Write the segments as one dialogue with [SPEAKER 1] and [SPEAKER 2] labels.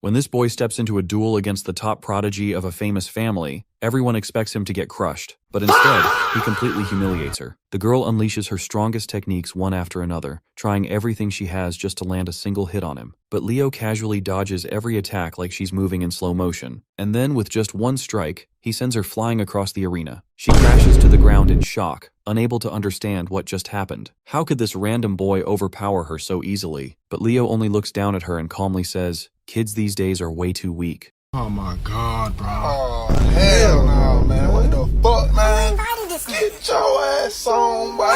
[SPEAKER 1] When this boy steps into a duel against the top prodigy of a famous family, everyone expects him to get crushed, but instead, he completely humiliates her. The girl unleashes her strongest techniques one after another, trying everything she has just to land a single hit on him. But Leo casually dodges every attack like she's moving in slow motion, and then with just one strike, he sends her flying across the arena. She crashes to the ground in shock, unable to understand what just happened. How could this random boy overpower her so easily? But Leo only looks down at her and calmly says, "Kids these days are way too weak."
[SPEAKER 2] Oh my god, bro.
[SPEAKER 3] Oh, hell no, man. What the fuck, man? Get your ass on, boy.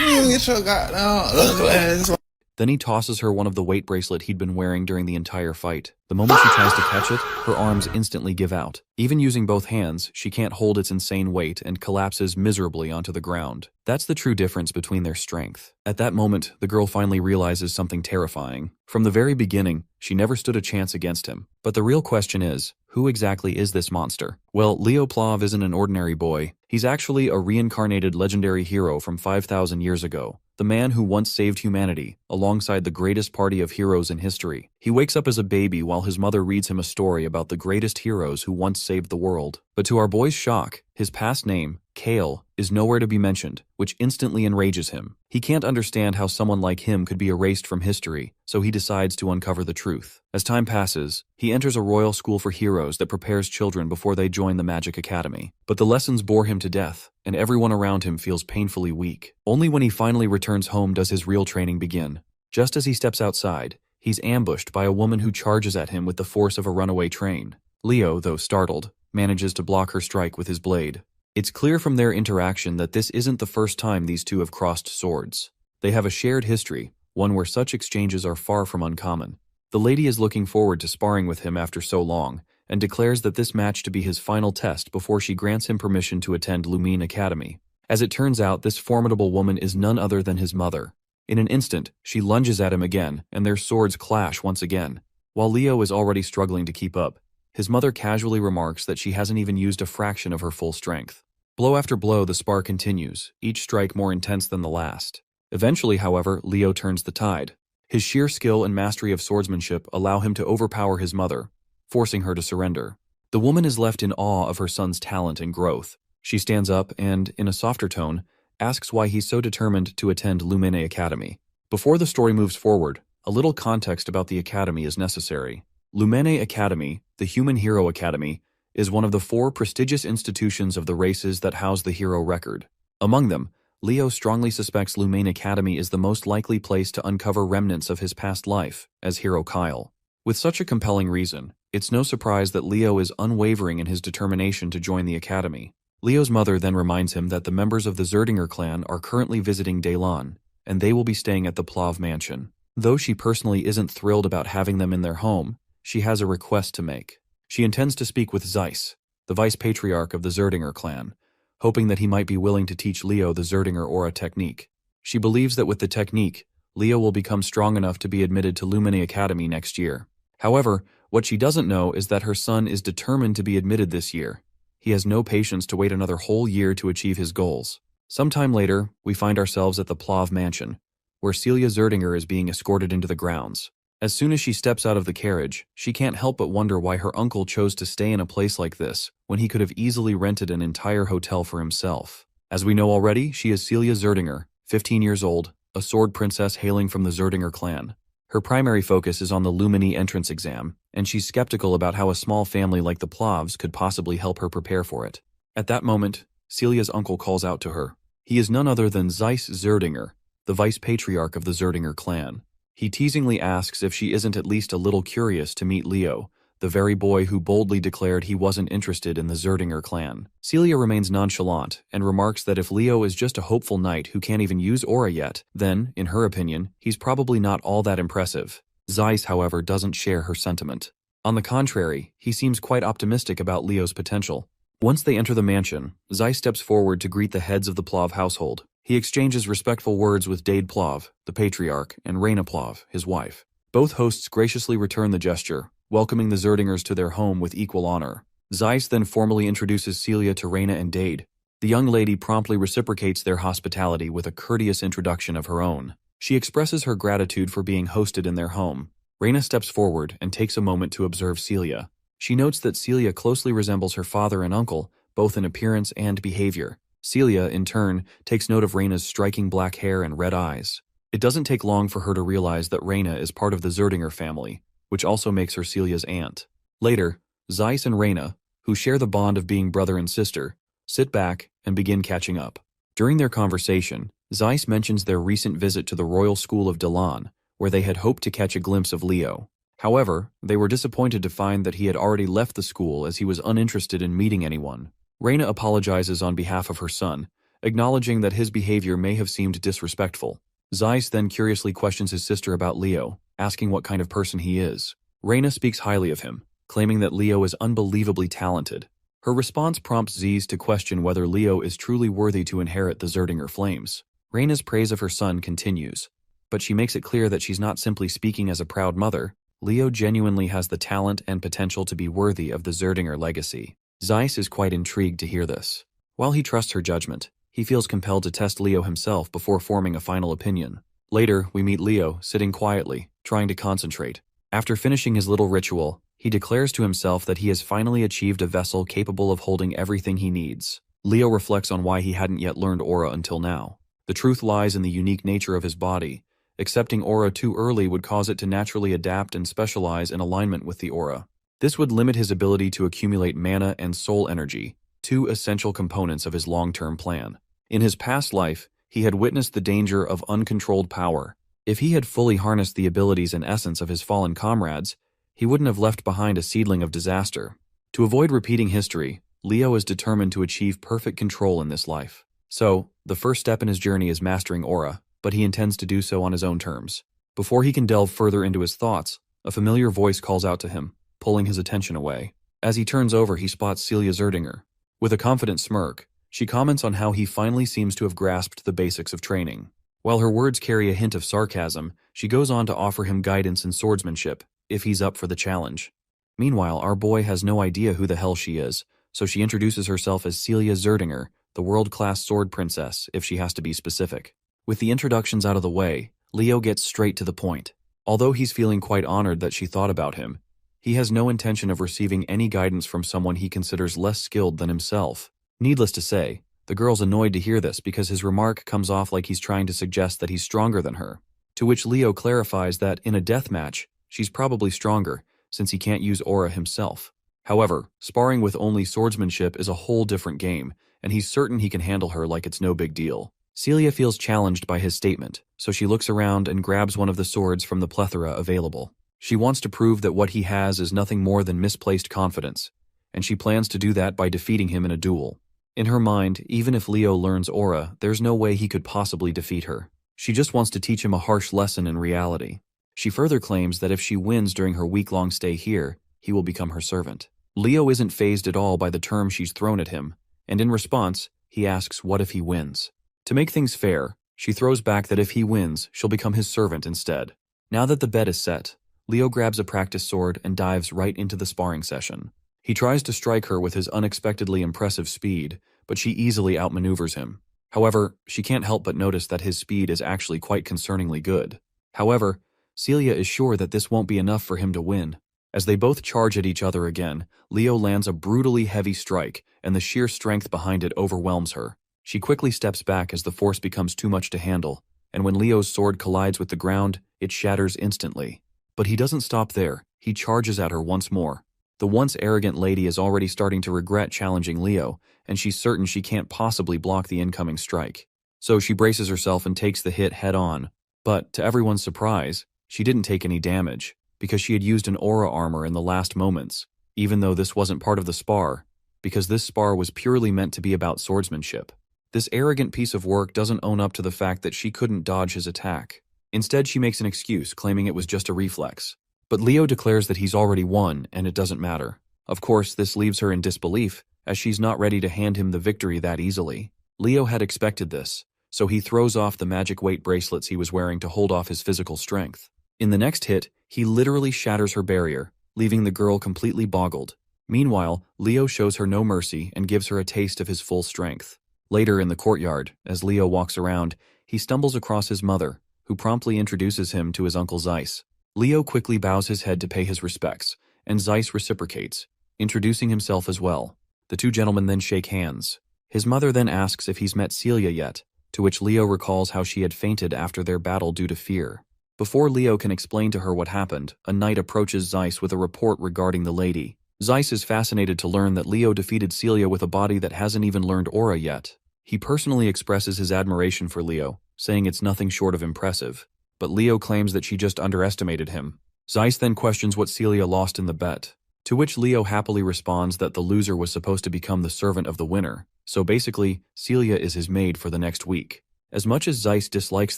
[SPEAKER 3] You get your goddamn ugly ass on.
[SPEAKER 1] Then he tosses her one of the weight bracelet he'd been wearing during the entire fight. The moment she tries to catch it, her arms instantly give out. Even using both hands, she can't hold its insane weight and collapses miserably onto the ground. That's the true difference between their strength. At that moment, the girl finally realizes something terrifying. From the very beginning, she never stood a chance against him. But the real question is, who exactly is this monster? Well, Leo Plove isn't an ordinary boy. He's actually a reincarnated legendary hero from 5,000 years ago. The man who once saved humanity, alongside the greatest party of heroes in history. He wakes up as a baby while his mother reads him a story about the greatest heroes who once saved the world. But to our boy's shock, his past name, Kale, is nowhere to be mentioned, which instantly enrages him. He can't understand how someone like him could be erased from history, so he decides to uncover the truth. As time passes, he enters a royal school for heroes that prepares children before they join the Magic Academy. But the lessons bore him to death, and everyone around him feels painfully weak. Only when he finally returns home does his real training begin. Just as he steps outside, he's ambushed by a woman who charges at him with the force of a runaway train. Leo, though startled, manages to block her strike with his blade. It's clear from their interaction that this isn't the first time these two have crossed swords. They have a shared history, one where such exchanges are far from uncommon. The lady is looking forward to sparring with him after so long, and declares that this match to be his final test before she grants him permission to attend Lumerne Academy. As it turns out, this formidable woman is none other than his mother. In an instant, she lunges at him again, and their swords clash once again. While Leo is already struggling to keep up, his mother casually remarks that she hasn't even used a fraction of her full strength. Blow after blow, the spar continues, each strike more intense than the last. Eventually, however, Leo turns the tide. His sheer skill and mastery of swordsmanship allow him to overpower his mother, forcing her to surrender. The woman is left in awe of her son's talent and growth. She stands up and, in a softer tone, asks why he's so determined to attend Lumerne Academy. Before the story moves forward, a little context about the academy is necessary. Lumerne Academy, the Human Hero Academy, is one of the 4 prestigious institutions of the races that house the hero record. Among them, Leo strongly suspects Lumerne Academy is the most likely place to uncover remnants of his past life as hero Kyle. With such a compelling reason, it's no surprise that Leo is unwavering in his determination to join the academy. Leo's mother then reminds him that the members of the Zerdinger clan are currently visiting Daylon, and they will be staying at the Plove mansion. Though she personally isn't thrilled about having them in their home, she has a request to make. She intends to speak with Zeiss, the vice patriarch of the Zerdinger clan, hoping that he might be willing to teach Leo the Zerdinger aura technique. She believes that with the technique, Leo will become strong enough to be admitted to Lumerne Academy next year. However, what she doesn't know is that her son is determined to be admitted this year. He has no patience to wait another whole year to achieve his goals. Sometime later, we find ourselves at the Plove mansion, where Celia Zerdinger is being escorted into the grounds. As soon as she steps out of the carriage, she can't help but wonder why her uncle chose to stay in a place like this when he could have easily rented an entire hotel for himself. As we know already, she is Celia Zerdinger, 15 years old, a sword princess hailing from the Zerdinger clan. Her primary focus is on the Lumerne entrance exam, and she's skeptical about how a small family like the Ploves could possibly help her prepare for it. At that moment, Celia's uncle calls out to her. He is none other than Zeiss Zerdinger, the vice patriarch of the Zerdinger clan. He teasingly asks if she isn't at least a little curious to meet Leo, the very boy who boldly declared he wasn't interested in the Zerdinger clan. Celia remains nonchalant and remarks that if Leo is just a hopeful knight who can't even use aura yet, then, in her opinion, he's probably not all that impressive. Zeiss, however, doesn't share her sentiment. On the contrary, he seems quite optimistic about Leo's potential. Once they enter the mansion, Zeiss steps forward to greet the heads of the Plove household. He exchanges respectful words with Dade Plove, the patriarch, and Rena Plove, his wife. Both hosts graciously return the gesture, welcoming the Zerdingers to their home with equal honor. Zeiss then formally introduces Celia to Rena and Dade. The young lady promptly reciprocates their hospitality with a courteous introduction of her own. She expresses her gratitude for being hosted in their home, Reina steps forward and takes a moment to observe Celia. She notes that Celia closely resembles her father and uncle, both in appearance and behavior. Celia, in turn, takes note of Reina's striking black hair and red eyes. It doesn't take long for her to realize that Reina is part of the Zerdinger family, which also makes her Celia's aunt. Later, Zeiss and Reina, who share the bond of being brother and sister, sit back and begin catching up. During their conversation, Zeiss mentions their recent visit to the Royal School of Delan, where they had hoped to catch a glimpse of Leo. However, they were disappointed to find that he had already left the school as he was uninterested in meeting anyone. Reina apologizes on behalf of her son, acknowledging that his behavior may have seemed disrespectful. Zeiss then curiously questions his sister about Leo, asking what kind of person he is. Reina speaks highly of him, claiming that Leo is unbelievably talented. Her response prompts Zeiss to question whether Leo is truly worthy to inherit the Zerdinger flames. Reina's praise of her son continues, but she makes it clear that she's not simply speaking as a proud mother. Leo genuinely has the talent and potential to be worthy of the Zerdinger legacy. Zeiss is quite intrigued to hear this. While he trusts her judgment, he feels compelled to test Leo himself before forming a final opinion. Later, we meet Leo, sitting quietly, trying to concentrate. After finishing his little ritual, he declares to himself that he has finally achieved a vessel capable of holding everything he needs. Leo reflects on why he hadn't yet learned aura until now. The truth lies in the unique nature of his body. Accepting aura too early would cause it to naturally adapt and specialize in alignment with the aura. This would limit his ability to accumulate mana and soul energy, two essential components of his long-term plan. In his past life, he had witnessed the danger of uncontrolled power. If he had fully harnessed the abilities and essence of his fallen comrades, he wouldn't have left behind a seedling of disaster. To avoid repeating history, Leo is determined to achieve perfect control in this life. So, the first step in his journey is mastering aura, but he intends to do so on his own terms. Before he can delve further into his thoughts, a familiar voice calls out to him, pulling his attention away. As he turns over, he spots Celia Zerdinger. With a confident smirk, she comments on how he finally seems to have grasped the basics of training. While her words carry a hint of sarcasm, she goes on to offer him guidance in swordsmanship, if he's up for the challenge. Meanwhile, our boy has no idea who the hell she is, so she introduces herself as Celia Zerdinger, the world-class sword princess, if she has to be specific. With the introductions out of the way, Leo gets straight to the point. Although he's feeling quite honored that she thought about him, he has no intention of receiving any guidance from someone he considers less skilled than himself. Needless to say, the girl's annoyed to hear this because his remark comes off like he's trying to suggest that he's stronger than her, to which Leo clarifies that in a death match, she's probably stronger, since he can't use aura himself. However, sparring with only swordsmanship is a whole different game, and he's certain he can handle her like it's no big deal. Celia feels challenged by his statement, so she looks around and grabs one of the swords from the plethora available. She wants to prove that what he has is nothing more than misplaced confidence, and she plans to do that by defeating him in a duel. In her mind, even if Leo learns aura, there's no way he could possibly defeat her. She just wants to teach him a harsh lesson in reality. She further claims that if she wins during her week-long stay here, he will become her servant. Leo isn't fazed at all by the term she's thrown at him, and in response, he asks what if he wins. To make things fair, she throws back that if he wins, she'll become his servant instead. Now that the bet is set, Leo grabs a practice sword and dives right into the sparring session. He tries to strike her with his unexpectedly impressive speed, but she easily outmaneuvers him. However, she can't help but notice that his speed is actually quite concerningly good. However, Celia is sure that this won't be enough for him to win. As they both charge at each other again, Leo lands a brutally heavy strike, and the sheer strength behind it overwhelms her. She quickly steps back as the force becomes too much to handle, and when Leo's sword collides with the ground, it shatters instantly. But he doesn't stop there. He charges at her once more. The once arrogant lady is already starting to regret challenging Leo, and she's certain she can't possibly block the incoming strike. So she braces herself and takes the hit head-on. But, to everyone's surprise, she didn't take any damage, because she had used an aura armor in the last moments, even though this wasn't part of the spar, because this spar was purely meant to be about swordsmanship. This arrogant piece of work doesn't own up to the fact that she couldn't dodge his attack. Instead, she makes an excuse, claiming it was just a reflex. But Leo declares that he's already won, and it doesn't matter. Of course, this leaves her in disbelief, as she's not ready to hand him the victory that easily. Leo had expected this, so he throws off the magic weight bracelets he was wearing to hold off his physical strength. In the next hit, he literally shatters her barrier, leaving the girl completely boggled. Meanwhile, Leo shows her no mercy and gives her a taste of his full strength. Later in the courtyard, as Leo walks around, he stumbles across his mother, who promptly introduces him to his Uncle Zeiss. Leo quickly bows his head to pay his respects, and Zeiss reciprocates, introducing himself as well. The two gentlemen then shake hands. His mother then asks if he's met Celia yet, to which Leo recalls how she had fainted after their battle due to fear. Before Leo can explain to her what happened, a knight approaches Zeiss with a report regarding the lady. Zeiss is fascinated to learn that Leo defeated Celia with a body that hasn't even learned aura yet. He personally expresses his admiration for Leo, saying it's nothing short of impressive. But Leo claims that she just underestimated him. Zeiss then questions what Celia lost in the bet, to which Leo happily responds that the loser was supposed to become the servant of the winner. So basically, Celia is his maid for the next week. As much as Zeiss dislikes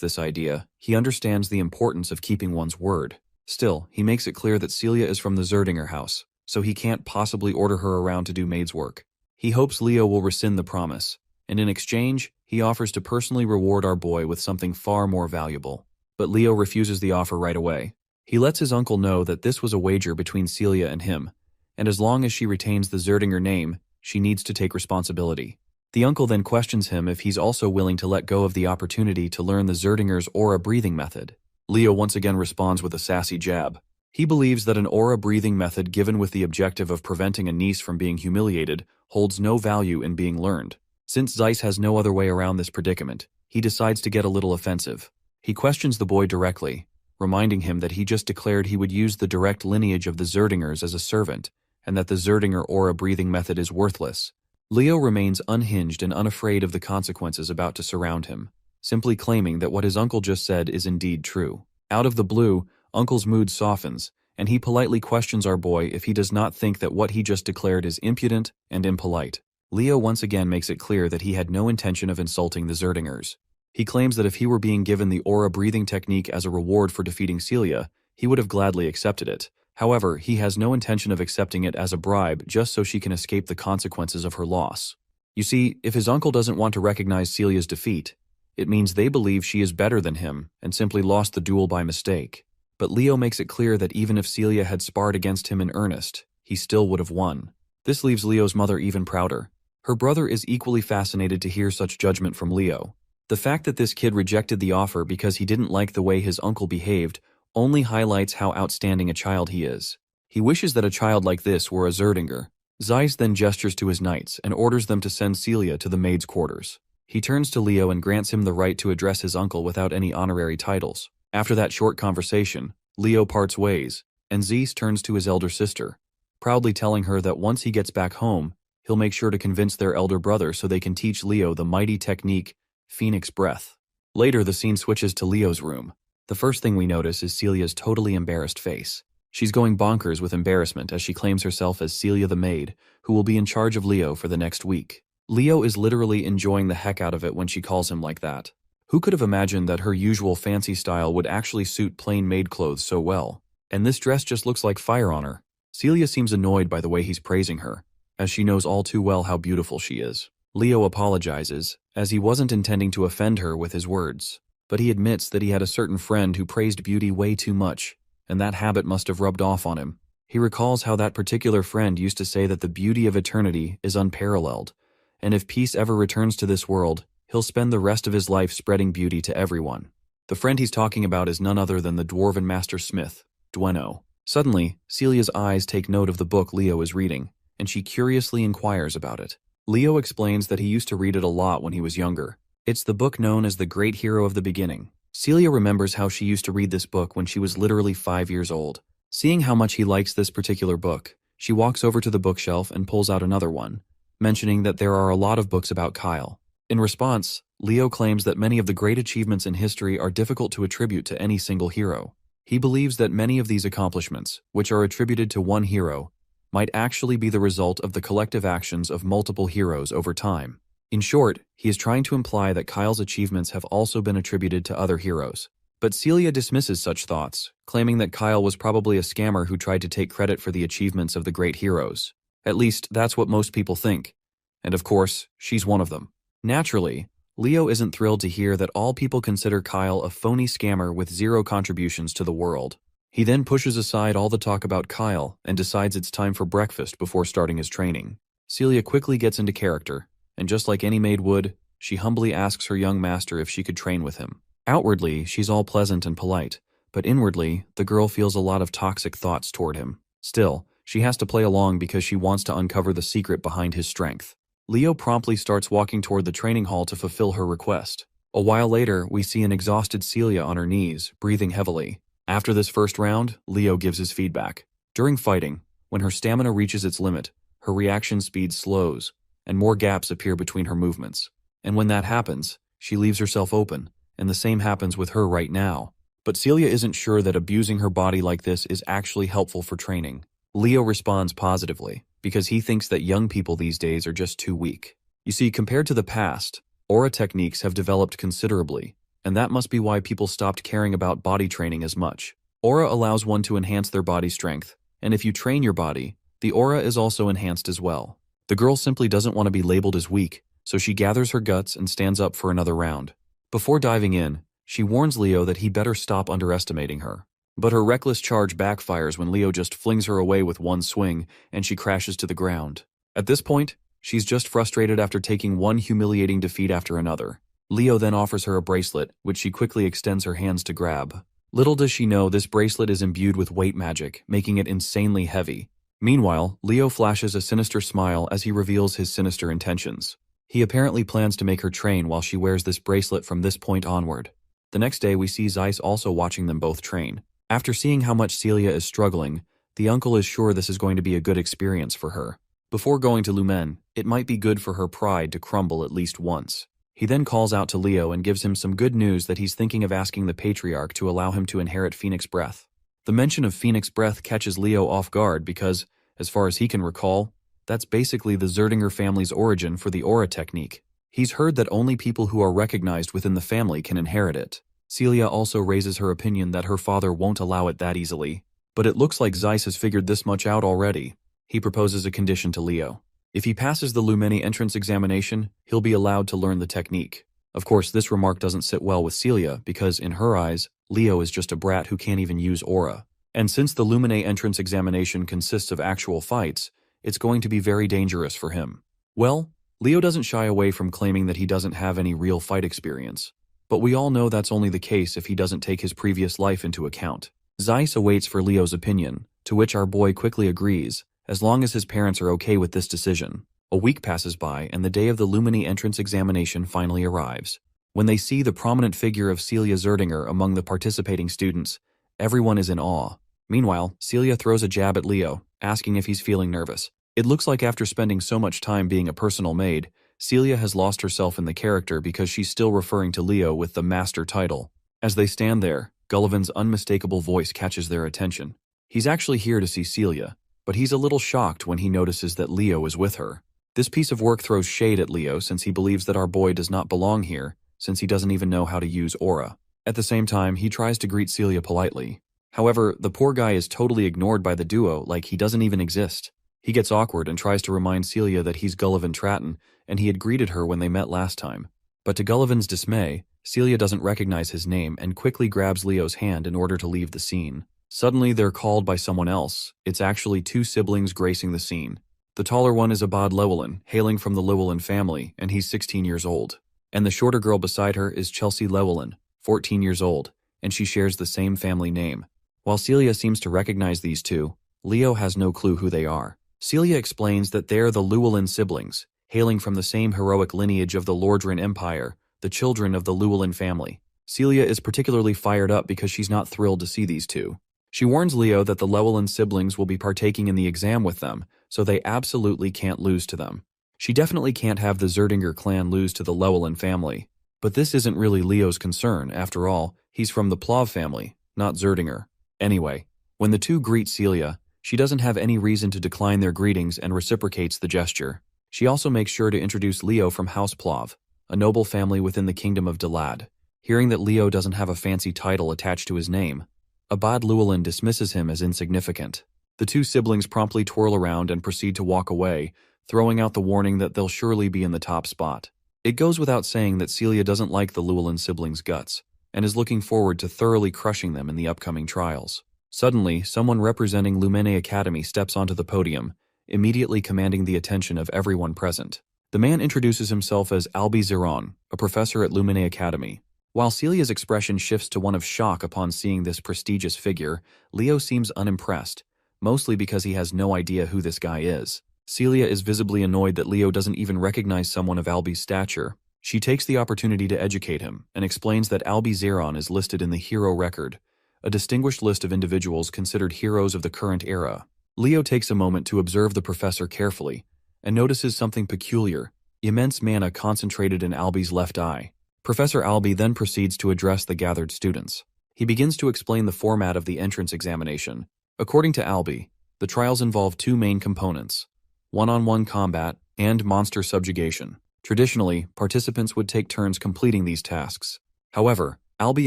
[SPEAKER 1] this idea, he understands the importance of keeping one's word. Still, he makes it clear that Celia is from the Zerdinger house, so he can't possibly order her around to do maid's work. He hopes Leo will rescind the promise, and in exchange, he offers to personally reward our boy with something far more valuable. But Leo refuses the offer right away. He lets his uncle know that this was a wager between Celia and him, and as long as she retains the Zerdinger name, she needs to take responsibility. The uncle then questions him if he's also willing to let go of the opportunity to learn the Zerdinger's aura breathing method. Leo once again responds with a sassy jab. He believes that an aura breathing method given with the objective of preventing a niece from being humiliated holds no value in being learned. Since Zeiss has no other way around this predicament, he decides to get a little offensive. He questions the boy directly, reminding him that he just declared he would use the direct lineage of the Zerdingers as a servant, and that the Zerdinger aura breathing method is worthless. Leo remains unhinged and unafraid of the consequences about to surround him, simply claiming that what his uncle just said is indeed true. Out of the blue, Uncle's mood softens, and he politely questions our boy if he does not think that what he just declared is impudent and impolite. Leo once again makes it clear that he had no intention of insulting the Zerdingers. He claims that if he were being given the aura breathing technique as a reward for defeating Celia, he would have gladly accepted it. However, he has no intention of accepting it as a bribe just so she can escape the consequences of her loss. You see, if his uncle doesn't want to recognize Celia's defeat, it means they believe she is better than him and simply lost the duel by mistake. But Leo makes it clear that even if Celia had sparred against him in earnest, he still would have won. This leaves Leo's mother even prouder. Her brother is equally fascinated to hear such judgment from Leo. The fact that this kid rejected the offer because he didn't like the way his uncle behaved only highlights how outstanding a child he is. He wishes that a child like this were a Zerdinger. Zeiss then gestures to his knights and orders them to send Celia to the maid's quarters. He turns to Leo and grants him the right to address his uncle without any honorary titles. After that short conversation, Leo parts ways, and Zeiss turns to his elder sister, proudly telling her that once he gets back home, he'll make sure to convince their elder brother so they can teach Leo the mighty technique, Phoenix Breath. Later, the scene switches to Leo's room. The first thing we notice is Celia's totally embarrassed face. She's going bonkers with embarrassment as she claims herself as Celia the maid, who will be in charge of Leo for the next week. Leo is literally enjoying the heck out of it when she calls him like that. Who could have imagined that her usual fancy style would actually suit plain maid clothes so well? And this dress just looks like fire on her. Celia seems annoyed by the way he's praising her, as she knows all too well how beautiful she is. Leo apologizes, as he wasn't intending to offend her with his words. But he admits that he had a certain friend who praised beauty way too much, and that habit must have rubbed off on him. He recalls how that particular friend used to say that the beauty of eternity is unparalleled, and if peace ever returns to this world, he'll spend the rest of his life spreading beauty to everyone. The friend he's talking about is none other than the dwarven master smith, Dweno. Suddenly, Celia's eyes take note of the book Leo is reading, and she curiously inquires about it. Leo explains that he used to read it a lot when he was younger. It's the book known as The Great Hero of the Beginning. Celia remembers how she used to read this book when she was literally 5 years old. Seeing how much he likes this particular book, she walks over to the bookshelf and pulls out another one, mentioning that there are a lot of books about Kyle. In response, Leo claims that many of the great achievements in history are difficult to attribute to any single hero. He believes that many of these accomplishments, which are attributed to one hero, might actually be the result of the collective actions of multiple heroes over time. In short, he is trying to imply that Kyle's achievements have also been attributed to other heroes. But Celia dismisses such thoughts, claiming that Kyle was probably a scammer who tried to take credit for the achievements of the great heroes. At least, that's what most people think. And of course, she's one of them. Naturally, Leo isn't thrilled to hear that all people consider Kyle a phony scammer with zero contributions to the world. He then pushes aside all the talk about Kyle and decides it's time for breakfast before starting his training. Celia quickly gets into character, and just like any maid would, she humbly asks her young master if she could train with him. Outwardly, she's all pleasant and polite, but inwardly, the girl feels a lot of toxic thoughts toward him. Still, she has to play along because she wants to uncover the secret behind his strength. Leo promptly starts walking toward the training hall to fulfill her request. A while later, we see an exhausted Celia on her knees, breathing heavily. After this first round, Leo gives his feedback. During fighting, when her stamina reaches its limit, her reaction speed slows, and more gaps appear between her movements. And when that happens, she leaves herself open, and the same happens with her right now. But Celia isn't sure that abusing her body like this is actually helpful for training. Leo responds positively, because he thinks that young people these days are just too weak. You see, compared to the past, aura techniques have developed considerably, and that must be why people stopped caring about body training as much. Aura allows one to enhance their body strength, and if you train your body, the aura is also enhanced as well. The girl simply doesn't want to be labeled as weak, so she gathers her guts and stands up for another round. Before diving in, she warns Leo that he better stop underestimating her. But her reckless charge backfires when Leo just flings her away with one swing, and she crashes to the ground. At this point, she's just frustrated after taking one humiliating defeat after another. Leo then offers her a bracelet, which she quickly extends her hands to grab. Little does she know this bracelet is imbued with weight magic, making it insanely heavy. Meanwhile, Leo flashes a sinister smile as he reveals his sinister intentions. He apparently plans to make her train while she wears this bracelet from this point onward. The next day, we see Zeiss also watching them both train. After seeing how much Celia is struggling, the uncle is sure this is going to be a good experience for her. Before going to Lumerne, it might be good for her pride to crumble at least once. He then calls out to Leo and gives him some good news that he's thinking of asking the Patriarch to allow him to inherit Phoenix Breath. The mention of Phoenix Breath catches Leo off guard because, as far as he can recall, that's basically the Zerdinger family's origin for the aura technique. He's heard that only people who are recognized within the family can inherit it. Celia also raises her opinion that her father won't allow it that easily. But it looks like Zeiss has figured this much out already. He proposes a condition to Leo. If he passes the Lumerne entrance examination, he'll be allowed to learn the technique. Of course, this remark doesn't sit well with Celia because, in her eyes, Leo is just a brat who can't even use aura. And since the Lumerne entrance examination consists of actual fights, it's going to be very dangerous for him. Well, Leo doesn't shy away from claiming that he doesn't have any real fight experience. But we all know that's only the case if he doesn't take his previous life into account. Zeiss awaits for Leo's opinion, to which our boy quickly agrees, as long as his parents are okay with this decision. A week passes by and the day of the Lumerne entrance examination finally arrives. When they see the prominent figure of Celia Zerdinger among the participating students, everyone is in awe. Meanwhile, Celia throws a jab at Leo, asking if he's feeling nervous. It looks like after spending so much time being a personal maid, Celia has lost herself in the character because she's still referring to Leo with the master title. As they stand there, Gullivan's unmistakable voice catches their attention. He's actually here to see Celia, but he's a little shocked when he notices that Leo is with her. This piece of work throws shade at Leo since he believes that our boy does not belong here, since he doesn't even know how to use aura. At the same time, he tries to greet Celia politely. However, the poor guy is totally ignored by the duo like he doesn't even exist. He gets awkward and tries to remind Celia that he's Gullivan Tratton, and he had greeted her when they met last time. But to Gullivan's dismay, Celia doesn't recognize his name and quickly grabs Leo's hand in order to leave the scene. Suddenly, they're called by someone else. It's actually two siblings gracing the scene. The taller one is Abad Llewellyn, hailing from the Llewellyn family, and he's 16 years old. And the shorter girl beside her is Chelsea Llewellyn, 14 years old, and she shares the same family name. While Celia seems to recognize these two, Leo has no clue who they are. Celia explains that they're the Llewellyn siblings, hailing from the same heroic lineage of the Lordran Empire, the children of the Llewellyn family. Celia is particularly fired up because she's not thrilled to see these two. She warns Leo that the Llewellyn siblings will be partaking in the exam with them, so they absolutely can't lose to them. She definitely can't have the Zerdinger clan lose to the Llewellyn family. But this isn't really Leo's concern, after all, he's from the Plove family, not Zerdinger. Anyway, when the two greet Celia, she doesn't have any reason to decline their greetings and reciprocates the gesture. She also makes sure to introduce Leo from House Plove, a noble family within the kingdom of Dalad. Hearing that Leo doesn't have a fancy title attached to his name, Abad Llewellyn dismisses him as insignificant. The two siblings promptly twirl around and proceed to walk away, throwing out the warning that they'll surely be in the top spot. It goes without saying that Celia doesn't like the Llewellyn siblings' guts, and is looking forward to thoroughly crushing them in the upcoming trials. Suddenly, someone representing Lumerne Academy steps onto the podium, immediately commanding the attention of everyone present. The man introduces himself as Albi Zeron, a professor at Lumerne Academy. While Celia's expression shifts to one of shock upon seeing this prestigious figure, Leo seems unimpressed, mostly because he has no idea who this guy is. Celia is visibly annoyed that Leo doesn't even recognize someone of Albi's stature. She takes the opportunity to educate him and explains that Albi Zeron is listed in the hero record, a distinguished list of individuals considered heroes of the current era. Leo takes a moment to observe the professor carefully and notices something peculiar: immense mana concentrated in Albi's left eye. Professor Albi then proceeds to address the gathered students. He begins to explain the format of the entrance examination. According to Albi, the trials involve two main components: one-on-one combat and monster subjugation. Traditionally, participants would take turns completing these tasks. However, Albi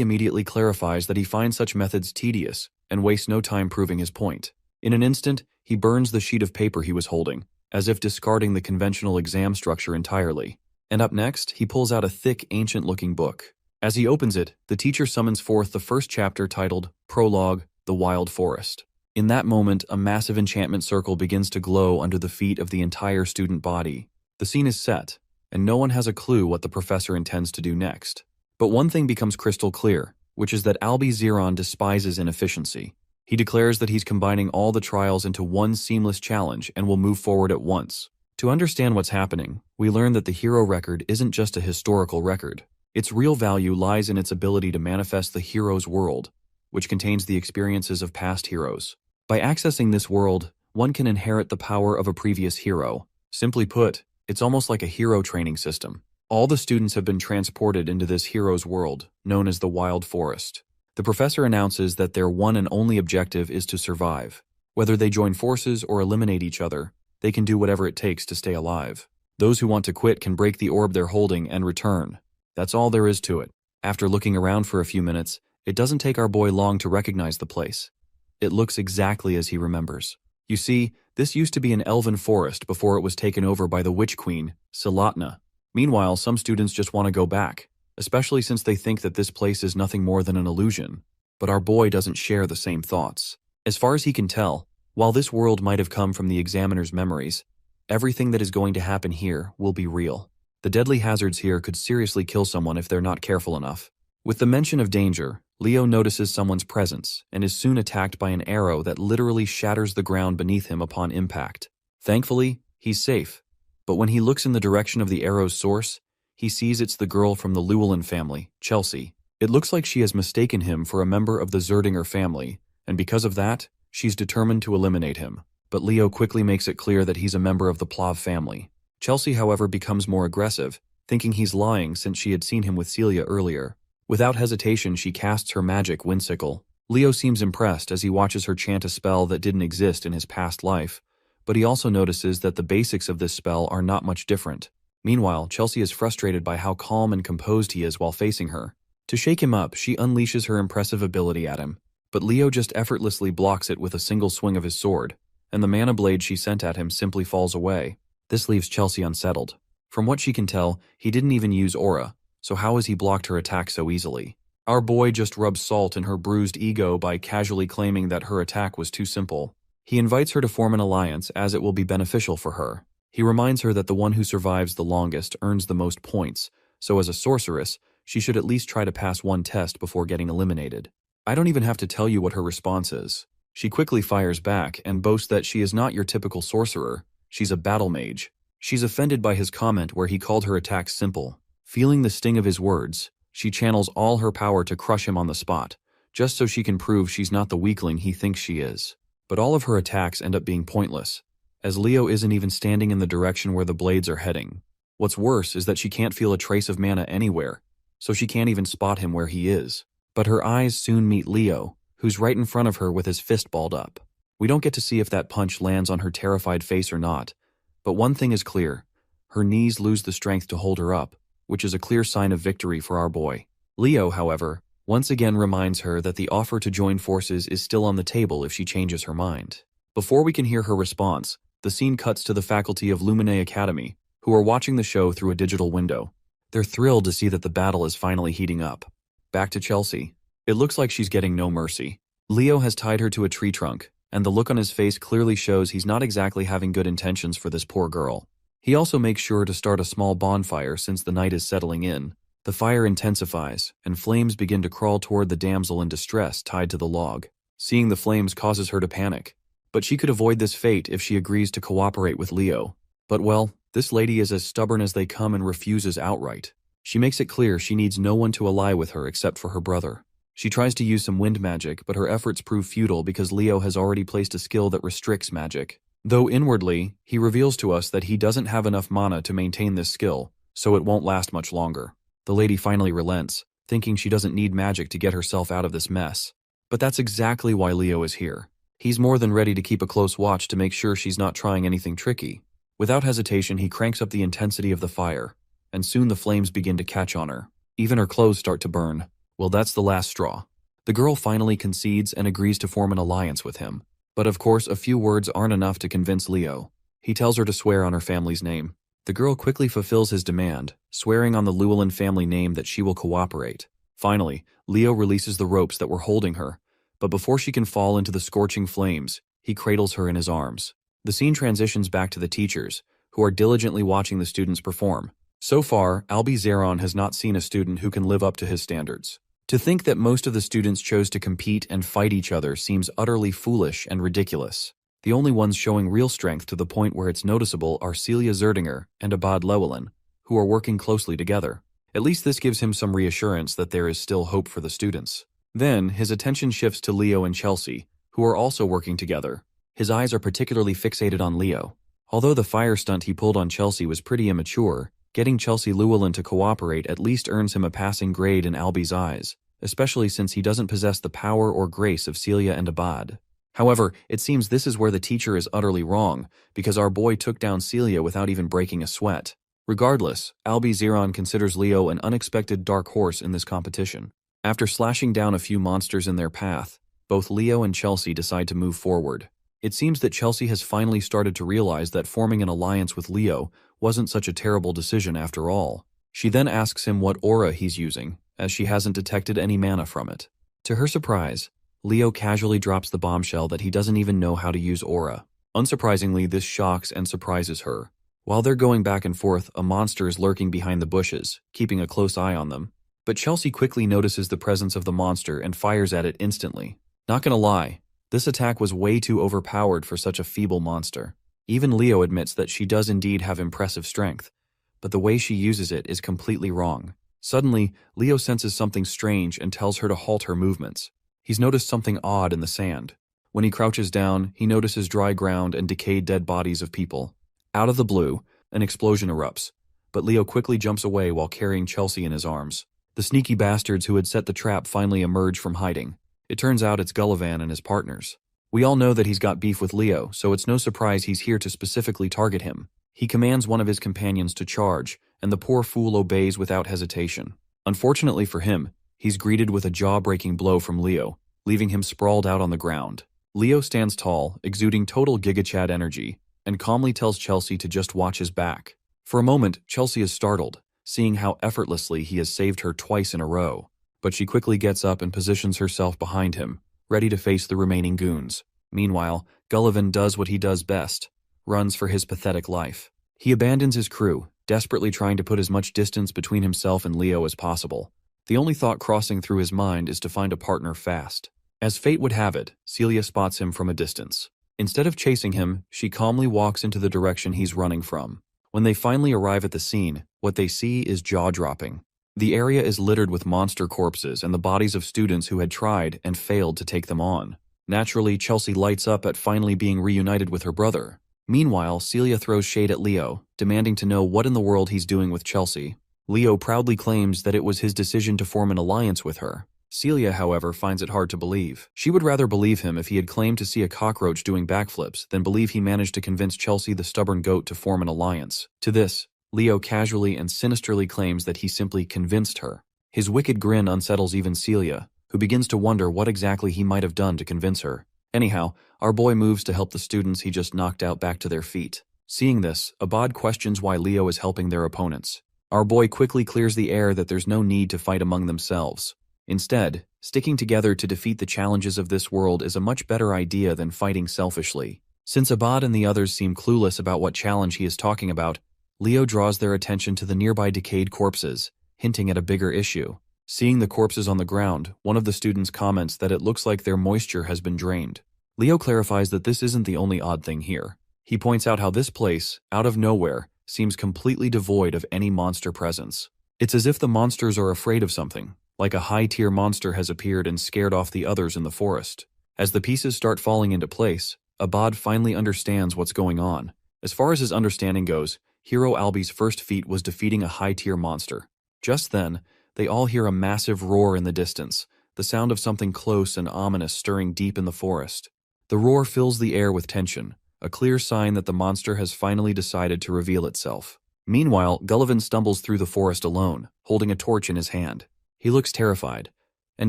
[SPEAKER 1] immediately clarifies that he finds such methods tedious and wastes no time proving his point. In an instant, he burns the sheet of paper he was holding, as if discarding the conventional exam structure entirely. And up next, he pulls out a thick, ancient-looking book. As he opens it, the teacher summons forth the first chapter titled Prologue, The Wild Forest. In that moment, a massive enchantment circle begins to glow under the feet of the entire student body. The scene is set, and no one has a clue what the professor intends to do next. But one thing becomes crystal clear, which is that Albi Zeron despises inefficiency. He declares that he's combining all the trials into one seamless challenge and will move forward at once. To understand what's happening, we learn that the hero record isn't just a historical record. Its real value lies in its ability to manifest the hero's world, which contains the experiences of past heroes. By accessing this world, one can inherit the power of a previous hero. Simply put, it's almost like a hero training system. All the students have been transported into this hero's world, known as the Wild Forest. The professor announces that their one and only objective is to survive. Whether they join forces or eliminate each other, they can do whatever it takes to stay alive. Those who want to quit can break the orb they're holding and return. That's all there is to it. After looking around for a few minutes, it doesn't take our boy long to recognize the place. It looks exactly as he remembers. You see, this used to be an elven forest before it was taken over by the witch queen, Silatna. Meanwhile, some students just want to go back, especially since they think that this place is nothing more than an illusion. But our boy doesn't share the same thoughts. As far as he can tell, while this world might have come from the examiner's memories, everything that is going to happen here will be real. The deadly hazards here could seriously kill someone if they're not careful enough. With the mention of danger, Leo notices someone's presence and is soon attacked by an arrow that literally shatters the ground beneath him upon impact. Thankfully, he's safe, but when he looks in the direction of the arrow's source, he sees it's the girl from the Llewellyn family, Chelsea. It looks like she has mistaken him for a member of the Zerdinger family, and because of that, she's determined to eliminate him. But Leo quickly makes it clear that he's a member of the Plove family. Chelsea, however, becomes more aggressive, thinking he's lying since she had seen him with Celia earlier. Without hesitation, she casts her magic Windsickle. Leo seems impressed as he watches her chant a spell that didn't exist in his past life, but he also notices that the basics of this spell are not much different. Meanwhile, Chelsea is frustrated by how calm and composed he is while facing her. To shake him up, she unleashes her impressive ability at him, but Leo just effortlessly blocks it with a single swing of his sword, and the mana blade she sent at him simply falls away. This leaves Chelsea unsettled. From what she can tell, he didn't even use aura, so how has he blocked her attack so easily? Our boy just rubs salt in her bruised ego by casually claiming that her attack was too simple. He invites her to form an alliance as it will be beneficial for her. He reminds her that the one who survives the longest earns the most points, so as a sorceress, she should at least try to pass one test before getting eliminated. I don't even have to tell you what her response is. She quickly fires back and boasts that she is not your typical sorcerer, she's a battle mage. She's offended by his comment where he called her attack simple. Feeling the sting of his words, she channels all her power to crush him on the spot, just so she can prove she's not the weakling he thinks she is. But all of her attacks end up being pointless, as Leo isn't even standing in the direction where the blades are heading. What's worse is that she can't feel a trace of mana anywhere, so she can't even spot him where he is. But her eyes soon meet Leo, who's right in front of her with his fist balled up. We don't get to see if that punch lands on her terrified face or not, but one thing is clear: her knees lose the strength to hold her up, which is a clear sign of victory for our boy. Leo, however, once again reminds her that the offer to join forces is still on the table if she changes her mind. Before we can hear her response, the scene cuts to the faculty of Lumerne Academy, who are watching the show through a digital window. They're thrilled to see that the battle is finally heating up. Back to Chelsea. It looks like she's getting no mercy. Leo has tied her to a tree trunk, and the look on his face clearly shows he's not exactly having good intentions for this poor girl. He also makes sure to start a small bonfire since the night is settling in. The fire intensifies, and flames begin to crawl toward the damsel in distress tied to the log. Seeing the flames causes her to panic, but she could avoid this fate if she agrees to cooperate with Leo. But well, this lady is as stubborn as they come and refuses outright. She makes it clear she needs no one to ally with her except for her brother. She tries to use some wind magic, but her efforts prove futile because Leo has already placed a skill that restricts magic. Though inwardly, he reveals to us that he doesn't have enough mana to maintain this skill, so it won't last much longer. The lady finally relents, thinking she doesn't need magic to get herself out of this mess. But that's exactly why Leo is here. He's more than ready to keep a close watch to make sure she's not trying anything tricky. Without hesitation, he cranks up the intensity of the fire, and soon the flames begin to catch on her. Even her clothes start to burn. Well, that's the last straw. The girl finally concedes and agrees to form an alliance with him. But of course, a few words aren't enough to convince Leo. He tells her to swear on her family's name. The girl quickly fulfills his demand, swearing on the Llewellyn family name that she will cooperate. Finally, Leo releases the ropes that were holding her, but before she can fall into the scorching flames, he cradles her in his arms. The scene transitions back to the teachers, who are diligently watching the students perform. So far, Albie Zeron has not seen a student who can live up to his standards. To think that most of the students chose to compete and fight each other seems utterly foolish and ridiculous. The only ones showing real strength to the point where it's noticeable are Celia Zerdinger and Abad Llewellyn, who are working closely together. At least this gives him some reassurance that there is still hope for the students. Then, his attention shifts to Leo and Chelsea, who are also working together. His eyes are particularly fixated on Leo. Although the fire stunt he pulled on Chelsea was pretty immature, getting Chelsea Llewellyn to cooperate at least earns him a passing grade in Albie's eyes, especially since he doesn't possess the power or grace of Celia and Abad. However, it seems this is where the teacher is utterly wrong, because our boy took down Celia without even breaking a sweat. Regardless, Albie Zeron considers Leo an unexpected dark horse in this competition. After slashing down a few monsters in their path, both Leo and Chelsea decide to move forward. It seems that Chelsea has finally started to realize that forming an alliance with Leo wasn't such a terrible decision after all. She then asks him what aura he's using, as she hasn't detected any mana from it. To her surprise, Leo casually drops the bombshell that he doesn't even know how to use aura. Unsurprisingly, this shocks and surprises her. While they're going back and forth, a monster is lurking behind the bushes, keeping a close eye on them. But Chelsea quickly notices the presence of the monster and fires at it instantly. Not gonna lie, this attack was way too overpowered for such a feeble monster. Even Leo admits that she does indeed have impressive strength, but the way she uses it is completely wrong. Suddenly, Leo senses something strange and tells her to halt her movements. He's noticed something odd in the sand. When he crouches down, he notices dry ground and decayed dead bodies of people. Out of the blue, an explosion erupts, but Leo quickly jumps away while carrying Chelsea in his arms. The sneaky bastards who had set the trap finally emerge from hiding. It turns out it's Gullivan and his partners. We all know that he's got beef with Leo, so it's no surprise he's here to specifically target him. He commands one of his companions to charge, and the poor fool obeys without hesitation. Unfortunately for him, he's greeted with a jaw-breaking blow from Leo, leaving him sprawled out on the ground. Leo stands tall, exuding total GigaChad energy, and calmly tells Chelsea to just watch his back. For a moment, Chelsea is startled, seeing how effortlessly he has saved her twice in a row. But she quickly gets up and positions herself behind him, ready to face the remaining goons. Meanwhile, Gullivan does what he does best, runs for his pathetic life. He abandons his crew, desperately trying to put as much distance between himself and Leo as possible. The only thought crossing through his mind is to find a partner fast. As fate would have it, Celia spots him from a distance. Instead of chasing him, she calmly walks into the direction he's running from. When they finally arrive at the scene, what they see is jaw-dropping. The area is littered with monster corpses and the bodies of students who had tried and failed to take them on. Naturally, Chelsea lights up at finally being reunited with her brother. Meanwhile, Celia throws shade at Leo, demanding to know what in the world he's doing with Chelsea. Leo proudly claims that it was his decision to form an alliance with her. Celia, however, finds it hard to believe. She would rather believe him if he had claimed to see a cockroach doing backflips than believe he managed to convince Chelsea the stubborn goat to form an alliance. To this, Leo casually and sinisterly claims that he simply convinced her. His wicked grin unsettles even Celia, who begins to wonder what exactly he might have done to convince her. Anyhow, our boy moves to help the students he just knocked out back to their feet. Seeing this, Abad questions why Leo is helping their opponents. Our boy quickly clears the air that there's no need to fight among themselves. Instead, sticking together to defeat the challenges of this world is a much better idea than fighting selfishly. Since Abad and the others seem clueless about what challenge he is talking about, Leo draws their attention to the nearby decayed corpses, hinting at a bigger issue. Seeing the corpses on the ground, one of the students comments that it looks like their moisture has been drained. Leo clarifies that this isn't the only odd thing here. He points out how this place, out of nowhere, seems completely devoid of any monster presence. It's as if the monsters are afraid of something, like a high-tier monster has appeared and scared off the others in the forest. As the pieces start falling into place, Abad finally understands what's going on. As far as his understanding goes, Hero Albi's first feat was defeating a high-tier monster. Just then, they all hear a massive roar in the distance, the sound of something close and ominous stirring deep in the forest. The roar fills the air with tension, a clear sign that the monster has finally decided to reveal itself. Meanwhile, Gullivan stumbles through the forest alone, holding a torch in his hand. He looks terrified, and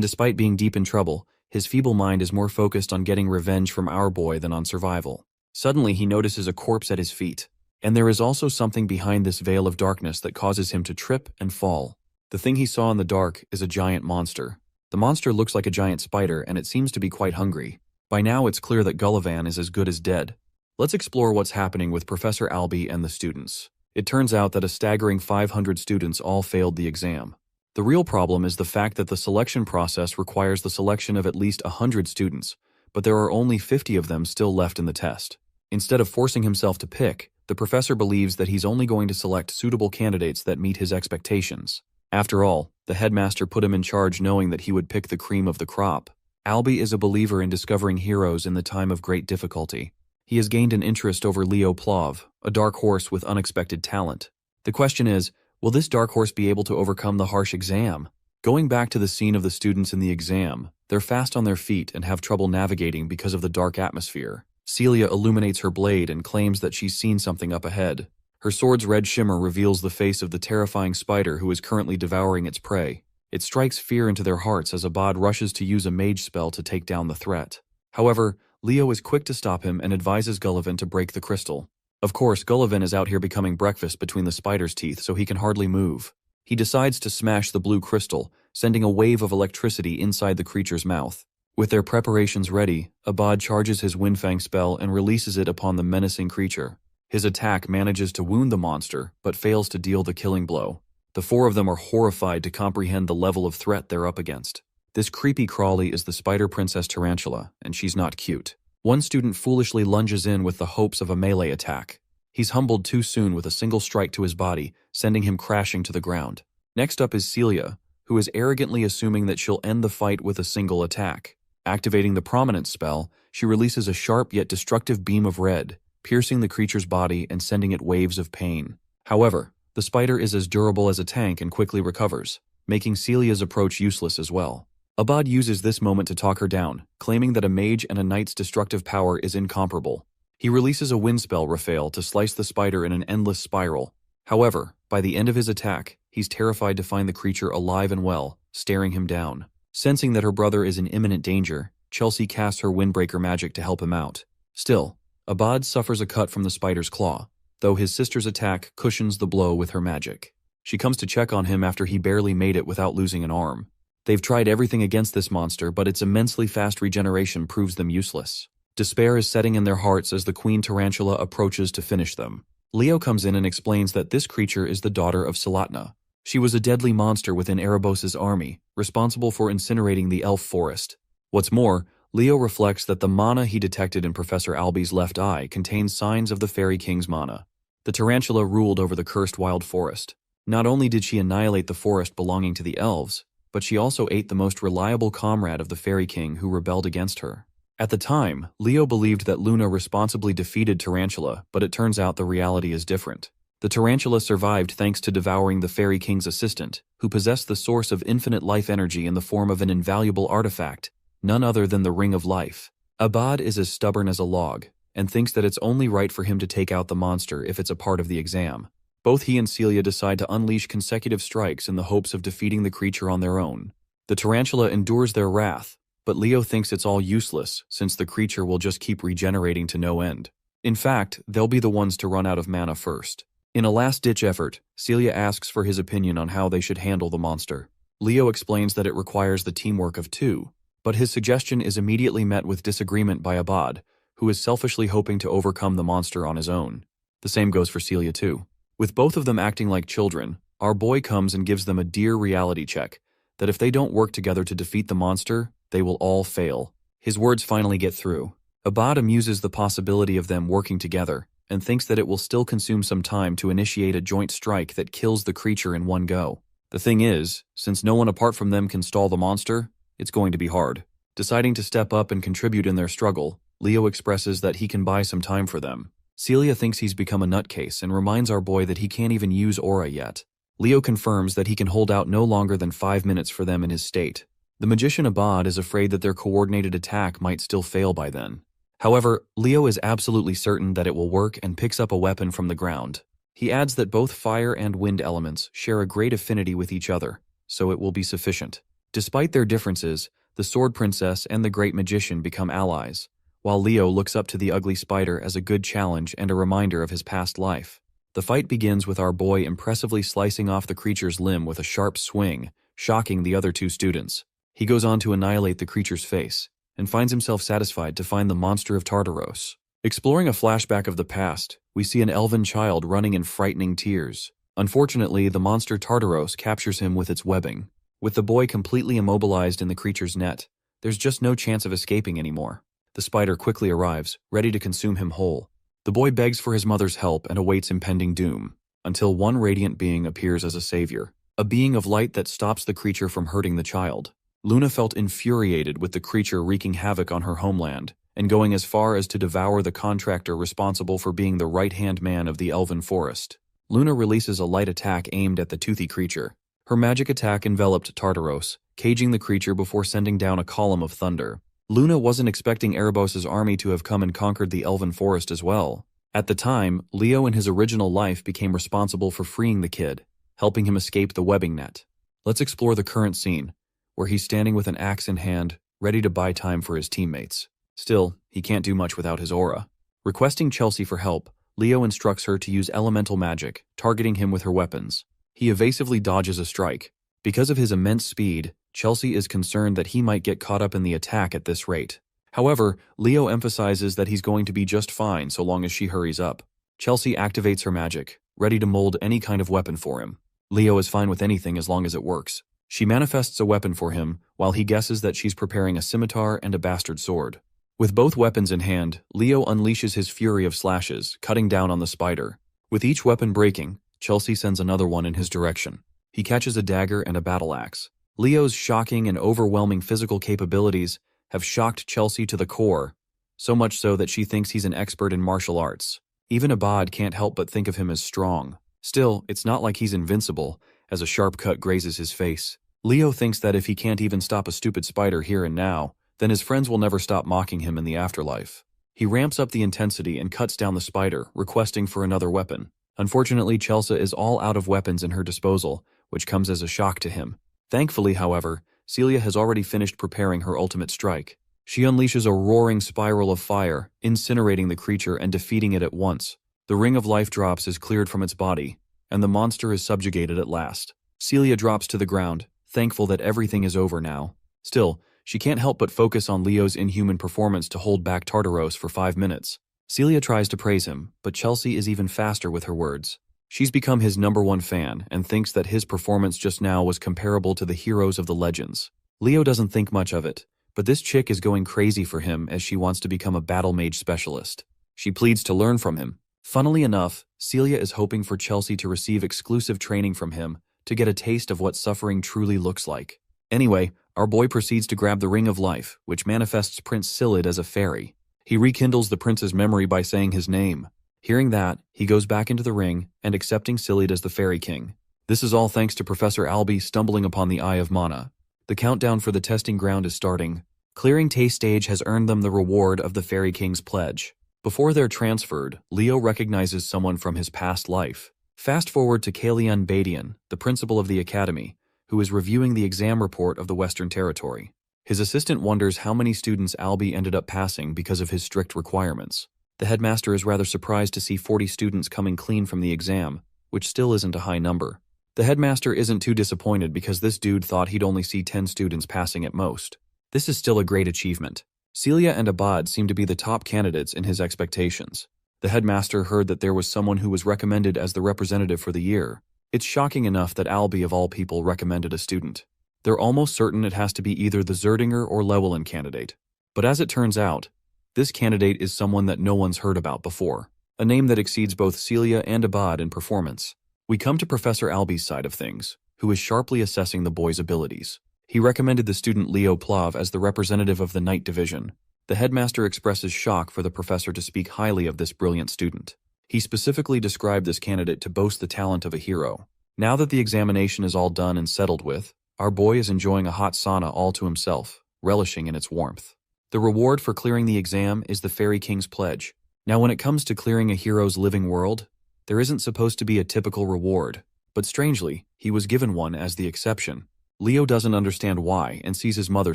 [SPEAKER 1] despite being deep in trouble, his feeble mind is more focused on getting revenge from our boy than on survival. Suddenly, he notices a corpse at his feet, and there is also something behind this veil of darkness that causes him to trip and fall. The thing he saw in the dark is a giant monster. The monster looks like a giant spider, and it seems to be quite hungry. By now, it's clear that Gullivan is as good as dead. Let's explore what's happening with Professor Albi and the students. It turns out that a staggering 500 students all failed the exam. The real problem is the fact that the selection process requires the selection of at least 100 students, but there are only 50 of them still left in the test. Instead of forcing himself to pick, the professor believes that he's only going to select suitable candidates that meet his expectations. After all, the headmaster put him in charge knowing that he would pick the cream of the crop. Albi is a believer in discovering heroes in the time of great difficulty. He has gained an interest over Leo Plove, a dark horse with unexpected talent. The question is, will this dark horse be able to overcome the harsh exam? Going back to the scene of the students in the exam, they're fast on their feet and have trouble navigating because of the dark atmosphere. Celia illuminates her blade and claims that she's seen something up ahead. Her sword's red shimmer reveals the face of the terrifying spider who is currently devouring its prey. It strikes fear into their hearts as Abad rushes to use a mage spell to take down the threat. However, Leo is quick to stop him and advises Gullivan to break the crystal. Of course, Gullivan is out here becoming breakfast between the spider's teeth, so he can hardly move. He decides to smash the blue crystal, sending a wave of electricity inside the creature's mouth. With their preparations ready, Abad charges his Windfang spell and releases it upon the menacing creature. His attack manages to wound the monster, but fails to deal the killing blow. The four of them are horrified to comprehend the level of threat they're up against. This creepy crawly is the Spider Princess Tarantula, and she's not cute. One student foolishly lunges in with the hopes of a melee attack. He's humbled too soon with a single strike to his body, sending him crashing to the ground. Next up is Celia, who is arrogantly assuming that she'll end the fight with a single attack. Activating the Prominence spell, she releases a sharp yet destructive beam of red, piercing the creature's body and sending it waves of pain. However, the spider is as durable as a tank and quickly recovers, making Celia's approach useless as well. Abad uses this moment to talk her down, claiming that a mage and a knight's destructive power is incomparable. He releases a wind spell, Raphael, to slice the spider in an endless spiral. However, by the end of his attack, he's terrified to find the creature alive and well, staring him down. Sensing that her brother is in imminent danger, Chelsea casts her Windbreaker magic to help him out. Still, Abad suffers a cut from the spider's claw, though his sister's attack cushions the blow with her magic. She comes to check on him after he barely made it without losing an arm. They've tried everything against this monster, but its immensely fast regeneration proves them useless. Despair is setting in their hearts as the Queen Tarantula approaches to finish them. Leo comes in and explains that this creature is the daughter of Salatna. She was a deadly monster within Erebos' army, responsible for incinerating the elf forest. What's more, Leo reflects that the mana he detected in Professor Albi's left eye contains signs of the Fairy King's mana. The tarantula ruled over the cursed wild forest. Not only did she annihilate the forest belonging to the elves, but she also ate the most reliable comrade of the Fairy King who rebelled against her. At the time, Leo believed that Luna responsibly defeated Tarantula, but it turns out the reality is different. The tarantula survived thanks to devouring the Fairy King's assistant, who possessed the source of infinite life energy in the form of an invaluable artifact, none other than the Ring of Life. Abad is as stubborn as a log, and thinks that it's only right for him to take out the monster if it's a part of the exam. Both he and Celia decide to unleash consecutive strikes in the hopes of defeating the creature on their own. The tarantula endures their wrath, but Leo thinks it's all useless since the creature will just keep regenerating to no end. In fact, they'll be the ones to run out of mana first. In a last-ditch effort, Celia asks for his opinion on how they should handle the monster. Leo explains that it requires the teamwork of two, but his suggestion is immediately met with disagreement by Abad, who is selfishly hoping to overcome the monster on his own. The same goes for Celia too. With both of them acting like children, our boy comes and gives them a dear reality check, that if they don't work together to defeat the monster, they will all fail. His words finally get through. Abad amuses the possibility of them working together, and thinks that it will still consume some time to initiate a joint strike that kills the creature in one go. The thing is, since no one apart from them can stall the monster, it's going to be hard. Deciding to step up and contribute in their struggle, Leo expresses that he can buy some time for them. Celia thinks he's become a nutcase and reminds our boy that he can't even use aura yet. Leo confirms that he can hold out no longer than 5 minutes for them in his state. The magician Abad is afraid that their coordinated attack might still fail by then. However, Leo is absolutely certain that it will work and picks up a weapon from the ground. He adds that both fire and wind elements share a great affinity with each other, so it will be sufficient. Despite their differences, the Sword Princess and the Great Magician become allies, while Leo looks up to the ugly spider as a good challenge and a reminder of his past life. The fight begins with our boy impressively slicing off the creature's limb with a sharp swing, shocking the other two students. He goes on to annihilate the creature's face, and finds himself satisfied to find the monster of Tartaros. Exploring a flashback of the past, we see an elven child running in frightening tears. Unfortunately, the monster Tartaros captures him with its webbing. With the boy completely immobilized in the creature's net, there's just no chance of escaping anymore. The spider quickly arrives, ready to consume him whole. The boy begs for his mother's help and awaits impending doom, until one radiant being appears as a savior, a being of light that stops the creature from hurting the child. Luna felt infuriated with the creature wreaking havoc on her homeland, and going as far as to devour the contractor responsible for being the right-hand man of the elven forest. Luna releases a light attack aimed at the toothy creature. Her magic attack enveloped Tartaros, caging the creature before sending down a column of thunder. Luna wasn't expecting Erebos' army to have come and conquered the elven forest as well. At the time, Leo in his original life became responsible for freeing the kid, helping him escape the webbing net. Let's explore the current scene, where he's standing with an axe in hand, ready to buy time for his teammates. Still, he can't do much without his aura. Requesting Chelsea for help, Leo instructs her to use elemental magic, targeting him with her weapons. He evasively dodges a strike. Because of his immense speed, Chelsea is concerned that he might get caught up in the attack at this rate. However, Leo emphasizes that he's going to be just fine so long as she hurries up. Chelsea activates her magic, ready to mold any kind of weapon for him. Leo is fine with anything as long as it works. She manifests a weapon for him, while he guesses that she's preparing a scimitar and a bastard sword. With both weapons in hand, Leo unleashes his fury of slashes, cutting down on the spider. With each weapon breaking, Chelsea sends another one in his direction. He catches a dagger and a battle axe. Leo's shocking and overwhelming physical capabilities have shocked Chelsea to the core, so much so that she thinks he's an expert in martial arts. Even Abad can't help but think of him as strong. Still, it's not like he's invincible, as a sharp cut grazes his face. Leo thinks that if he can't even stop a stupid spider here and now, then his friends will never stop mocking him in the afterlife. He ramps up the intensity and cuts down the spider, requesting for another weapon. Unfortunately, Chelsea is all out of weapons in her disposal, which comes as a shock to him. Thankfully, however, Celia has already finished preparing her ultimate strike. She unleashes a roaring spiral of fire, incinerating the creature and defeating it at once. The ring of life drops is cleared from its body, and the monster is subjugated at last. Celia drops to the ground, thankful that everything is over now. Still, she can't help but focus on Leo's inhuman performance to hold back Tartaros for 5 minutes. Celia tries to praise him, but Chelsea is even faster with her words. She's become his #1 fan and thinks that his performance just now was comparable to the heroes of the legends. Leo doesn't think much of it, but this chick is going crazy for him as she wants to become a battle mage specialist. She pleads to learn from him. Funnily enough, Celia is hoping for Chelsea to receive exclusive training from him to get a taste of what suffering truly looks like. Anyway, our boy proceeds to grab the Ring of Life, which manifests Prince Silid as a fairy. He rekindles the prince's memory by saying his name. Hearing that, he goes back into the ring and accepting Silid as the Fairy King. This is all thanks to Professor Albie stumbling upon the Eye of Mana. The countdown for the testing ground is starting. Clearing Tay stage has earned them the reward of the Fairy King's pledge. Before they're transferred, Leo recognizes someone from his past life. Fast forward to Kalian Badian, the principal of the academy, who is reviewing the exam report of the Western Territory. His assistant wonders how many students Albie ended up passing because of his strict requirements. The headmaster is rather surprised to see 40 students coming clean from the exam, which still isn't a high number. The headmaster isn't too disappointed because this dude thought he'd only see 10 students passing at most. This is still a great achievement. Celia and Abad seem to be the top candidates in his expectations. The headmaster heard that there was someone who was recommended as the representative for the year. It's shocking enough that Albie of all people recommended a student. They're almost certain it has to be either the Zerdinger or Llewellyn candidate. But as it turns out, this candidate is someone that no one's heard about before, a name that exceeds both Celia and Abad in performance. We come to Professor Albie's side of things, who is sharply assessing the boy's abilities. He recommended the student Leo Plove as the representative of the Night Division. The headmaster expresses shock for the professor to speak highly of this brilliant student. He specifically described this candidate to boast the talent of a hero. Now that the examination is all done and settled with, our boy is enjoying a hot sauna all to himself, relishing in its warmth. The reward for clearing the exam is the Fairy King's pledge. Now when it comes to clearing a hero's living world, there isn't supposed to be a typical reward, but strangely, he was given one as the exception. Leo doesn't understand why and sees his mother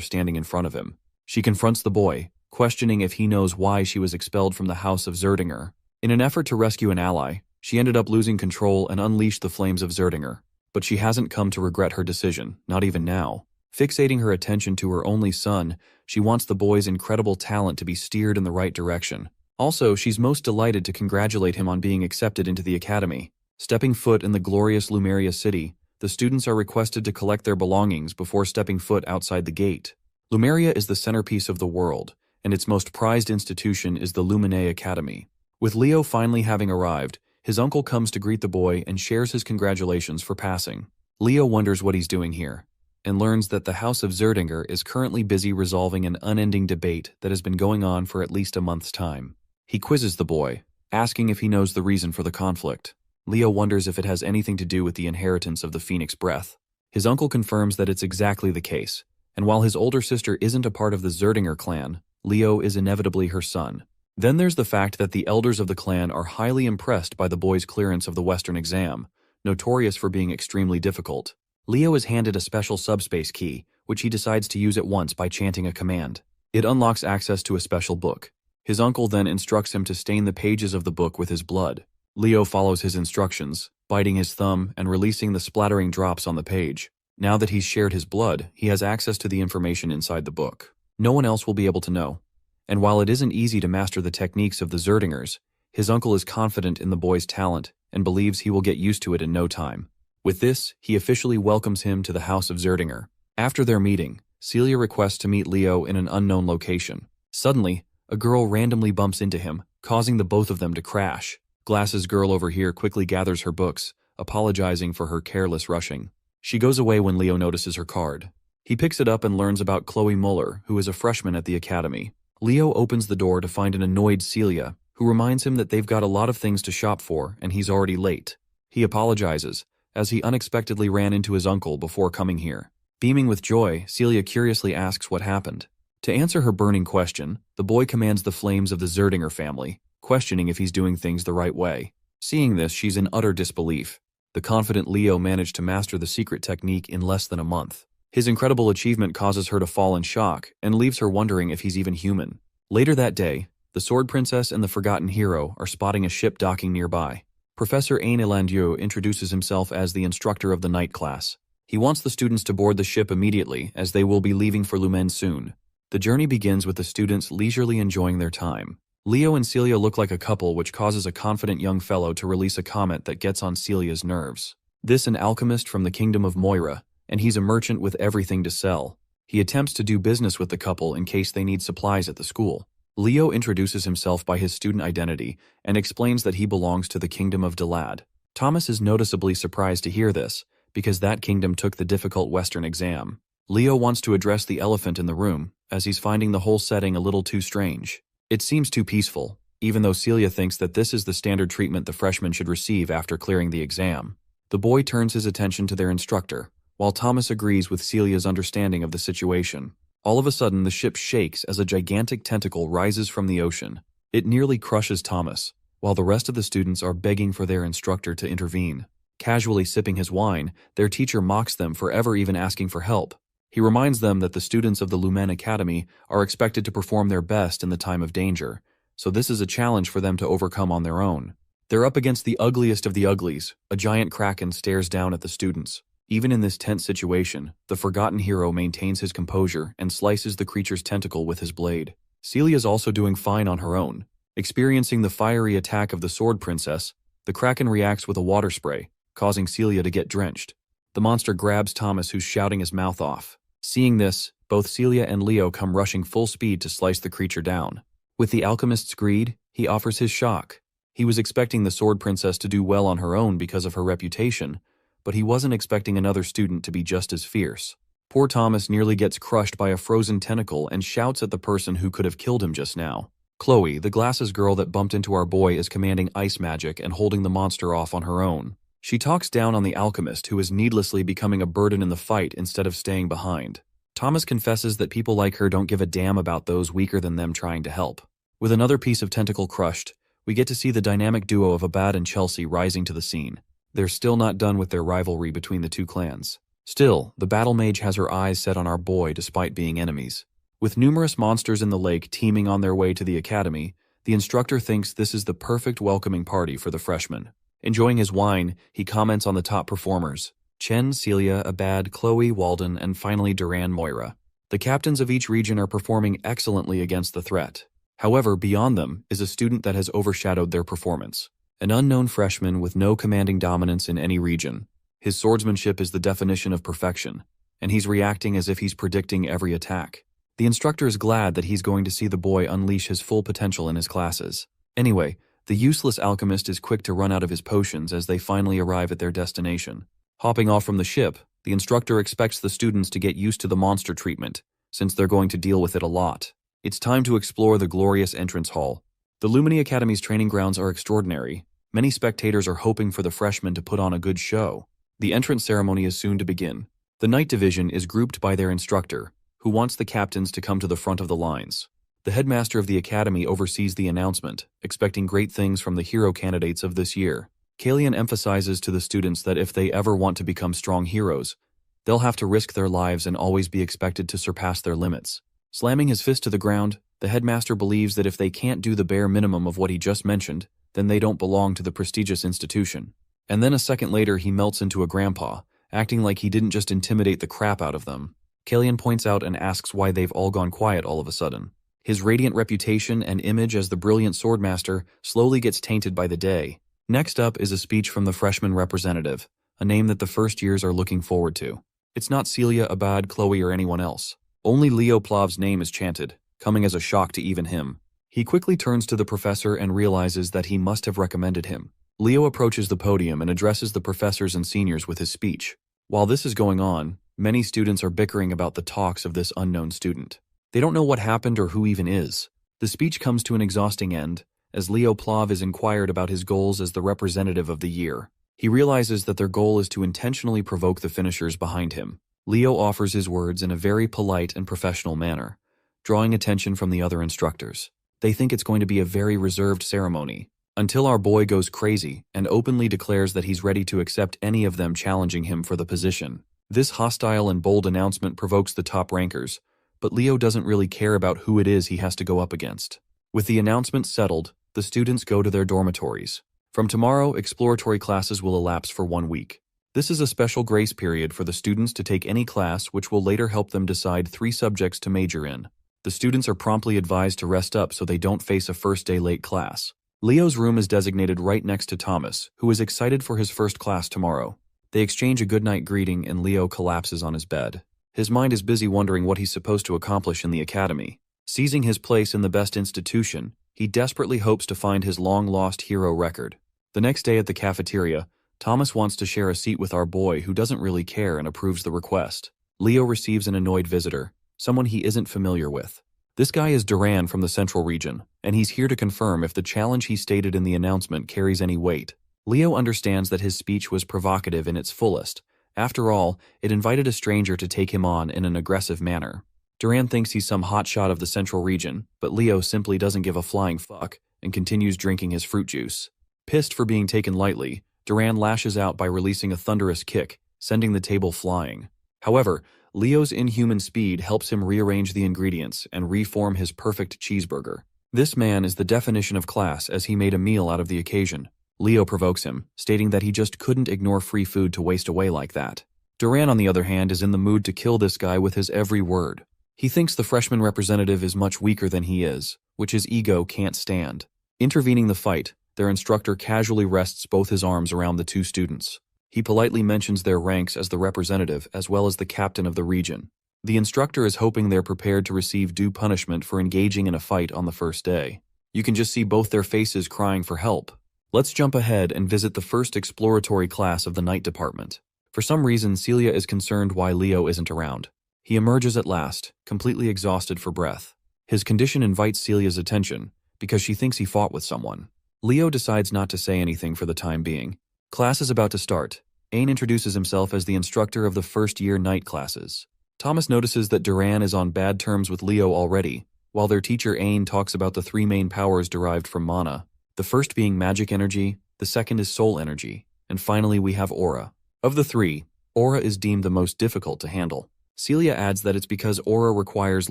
[SPEAKER 1] standing in front of him. She confronts the boy, questioning if he knows why she was expelled from the House of Zerdinger. In an effort to rescue an ally, she ended up losing control and unleashed the flames of Zerdinger. But she hasn't come to regret her decision, not even now. Fixating her attention to her only son, she wants the boy's incredible talent to be steered in the right direction. Also, she's most delighted to congratulate him on being accepted into the academy. Stepping foot in the glorious Lumeria city, the students are requested to collect their belongings before stepping foot outside the gate. Lumeria is the centerpiece of the world, and its most prized institution is the Lumerne Academy. With Leo finally having arrived, his uncle comes to greet the boy and shares his congratulations for passing. Leo wonders what he's doing here, and learns that the House of Zerdinger is currently busy resolving an unending debate that has been going on for at least a month's time. He quizzes the boy, asking if he knows the reason for the conflict. Leo wonders if it has anything to do with the inheritance of the Phoenix Breath. His uncle confirms that it's exactly the case, and while his older sister isn't a part of the Zerdinger clan, Leo is inevitably her son. Then there's the fact that the elders of the clan are highly impressed by the boy's clearance of the Western exam, notorious for being extremely difficult. Leo is handed a special subspace key, which he decides to use at once by chanting a command. It unlocks access to a special book. His uncle then instructs him to stain the pages of the book with his blood. Leo follows his instructions, biting his thumb and releasing the splattering drops on the page. Now that he's shared his blood, he has access to the information inside the book. No one else will be able to know. And while it isn't easy to master the techniques of the Zerdingers, his uncle is confident in the boy's talent and believes he will get used to it in no time. With this, he officially welcomes him to the House of Zerdinger. After their meeting, Celia requests to meet Leo in an unknown location. Suddenly, a girl randomly bumps into him, causing the both of them to crash. Glasses girl over here quickly gathers her books, apologizing for her careless rushing. She goes away when Leo notices her card. He picks it up and learns about Chloe Muller, who is a freshman at the academy. Leo opens the door to find an annoyed Celia, who reminds him that they've got a lot of things to shop for and he's already late. He apologizes, as he unexpectedly ran into his uncle before coming here. Beaming with joy, Celia curiously asks what happened. To answer her burning question, the boy commands the flames of the Zerdinger family, questioning if he's doing things the right way. Seeing this, she's in utter disbelief. The confident Leo managed to master the secret technique in less than a month. His incredible achievement causes her to fall in shock and leaves her wondering if he's even human. Later that day, the Sword Princess and the Forgotten Hero are spotting a ship docking nearby. Professor Ain Elandieu introduces himself as the instructor of the night class. He wants the students to board the ship immediately, as they will be leaving for Lumerne soon. The journey begins with the students leisurely enjoying their time. Leo and Celia look like a couple, which causes a confident young fellow to release a comment that gets on Celia's nerves. This an alchemist from the kingdom of Moira, and he's a merchant with everything to sell. He attempts to do business with the couple in case they need supplies at the school. Leo introduces himself by his student identity and explains that he belongs to the kingdom of Delad. Thomas is noticeably surprised to hear this, because that kingdom took the difficult Western exam. Leo wants to address the elephant in the room, as he's finding the whole setting a little too strange. It seems too peaceful, even though Celia thinks that this is the standard treatment the freshmen should receive after clearing the exam. The boy turns his attention to their instructor, while Thomas agrees with Celia's understanding of the situation. All of a sudden, the ship shakes as a gigantic tentacle rises from the ocean. It nearly crushes Thomas, while the rest of the students are begging for their instructor to intervene. Casually sipping his wine, their teacher mocks them for ever even asking for help. He reminds them that the students of the Lumerne Academy are expected to perform their best in the time of danger, so this is a challenge for them to overcome on their own. They're up against the ugliest of the uglies. A giant kraken stares down at the students. Even in this tense situation, the Forgotten Hero maintains his composure and slices the creature's tentacle with his blade. Celia's also doing fine on her own. Experiencing the fiery attack of the Sword Princess, the kraken reacts with a water spray, causing Celia to get drenched. The monster grabs Thomas, who's shouting his mouth off. Seeing this, both Celia and Leo come rushing full speed to slice the creature down. With the alchemist's greed, he offers his shock. He was expecting the Sword Princess to do well on her own because of her reputation, but he wasn't expecting another student to be just as fierce. Poor Thomas nearly gets crushed by a frozen tentacle and shouts at the person who could have killed him just now. Chloe, the glasses girl that bumped into our boy, is commanding ice magic and holding the monster off on her own. She talks down on the alchemist, who is needlessly becoming a burden in the fight instead of staying behind. Thomas confesses that people like her don't give a damn about those weaker than them trying to help. With another piece of tentacle crushed, we get to see the dynamic duo of Abad and Chelsea rising to the scene. They're still not done with their rivalry between the two clans. Still, the battle mage has her eyes set on our boy despite being enemies. With numerous monsters in the lake teeming on their way to the academy, the instructor thinks this is the perfect welcoming party for the freshmen. Enjoying his wine, he comments on the top performers: Chen, Celia, Abad, Chloe, Walden, and finally Duran, Moira. The captains of each region are performing excellently against the threat. However, beyond them is a student that has overshadowed their performance. An unknown freshman with no commanding dominance in any region. His swordsmanship is the definition of perfection, and he's reacting as if he's predicting every attack. The instructor is glad that he's going to see the boy unleash his full potential in his classes. Anyway, the useless alchemist is quick to run out of his potions as they finally arrive at their destination. Hopping off from the ship, the instructor expects the students to get used to the monster treatment, since they're going to deal with it a lot. It's time to explore the glorious entrance hall. The Lumerne Academy's training grounds are extraordinary. Many spectators are hoping for the freshmen to put on a good show. The entrance ceremony is soon to begin. The Night Division is grouped by their instructor, who wants the captains to come to the front of the lines. The headmaster of the academy oversees the announcement, expecting great things from the hero candidates of this year. Kalian emphasizes to the students that if they ever want to become strong heroes, they'll have to risk their lives and always be expected to surpass their limits. Slamming his fist to the ground, the headmaster believes that if they can't do the bare minimum of what he just mentioned, then they don't belong to the prestigious institution. And then a second later he melts into a grandpa, acting like he didn't just intimidate the crap out of them. Kalian points out and asks why they've all gone quiet all of a sudden. His radiant reputation and image as the brilliant swordmaster slowly gets tainted by the day. Next up is a speech from the freshman representative, a name that the first years are looking forward to. It's not Celia, Abad, Chloe, or anyone else. Only Leo Plove's name is chanted, coming as a shock to even him. He quickly turns to the professor and realizes that he must have recommended him. Leo approaches the podium and addresses the professors and seniors with his speech. While this is going on, many students are bickering about the talks of this unknown student. They don't know what happened or who even is. The speech comes to an exhausting end, as Leo Plove is inquired about his goals as the representative of the year. He realizes that their goal is to intentionally provoke the finishers behind him. Leo offers his words in a very polite and professional manner, drawing attention from the other instructors. They think it's going to be a very reserved ceremony, until our boy goes crazy and openly declares that he's ready to accept any of them challenging him for the position. This hostile and bold announcement provokes the top rankers, but Leo doesn't really care about who it is he has to go up against. With the announcement settled, the students go to their dormitories. From tomorrow, exploratory classes will elapse for 1 week. This is a special grace period for the students to take any class which will later help them decide 3 subjects to major in. The students are promptly advised to rest up so they don't face a first-day late class. Leo's room is designated right next to Thomas, who is excited for his first class tomorrow. They exchange a goodnight greeting and Leo collapses on his bed. His mind is busy wondering what he's supposed to accomplish in the academy. Seizing his place in the best institution, he desperately hopes to find his long-lost hero record. The next day at the cafeteria, Thomas wants to share a seat with our boy who doesn't really care and approves the request. Leo receives an annoyed visitor, someone he isn't familiar with. This guy is Duran from the Central region, and he's here to confirm if the challenge he stated in the announcement carries any weight. Leo understands that his speech was provocative in its fullest. After all, it invited a stranger to take him on in an aggressive manner. Duran thinks he's some hotshot of the Central region, but Leo simply doesn't give a flying fuck and continues drinking his fruit juice. Pissed for being taken lightly, Duran lashes out by releasing a thunderous kick, sending the table flying. However, Leo's inhuman speed helps him rearrange the ingredients and reform his perfect cheeseburger. This man is the definition of class as he made a meal out of the occasion. Leo provokes him, stating that he just couldn't ignore free food to waste away like that. Duran, on the other hand, is in the mood to kill this guy with his every word. He thinks the freshman representative is much weaker than he is, which his ego can't stand. Intervening the fight, their instructor casually rests both his arms around the 2 students. He politely mentions their ranks as the representative as well as the captain of the region. The instructor is hoping they're prepared to receive due punishment for engaging in a fight on the first day. You can just see both their faces crying for help. Let's jump ahead and visit the first exploratory class of the night department. For some reason, Celia is concerned why Leo isn't around. He emerges at last, completely exhausted for breath. His condition invites Celia's attention, because she thinks he fought with someone. Leo decides not to say anything for the time being. Class is about to start. Ain introduces himself as the instructor of the first-year night classes. Thomas notices that Duran is on bad terms with Leo already, while their teacher Ain talks about the three main powers derived from mana, the first being magic energy, the second is soul energy, and finally we have aura. Of the three, aura is deemed the most difficult to handle. Celia adds that it's because aura requires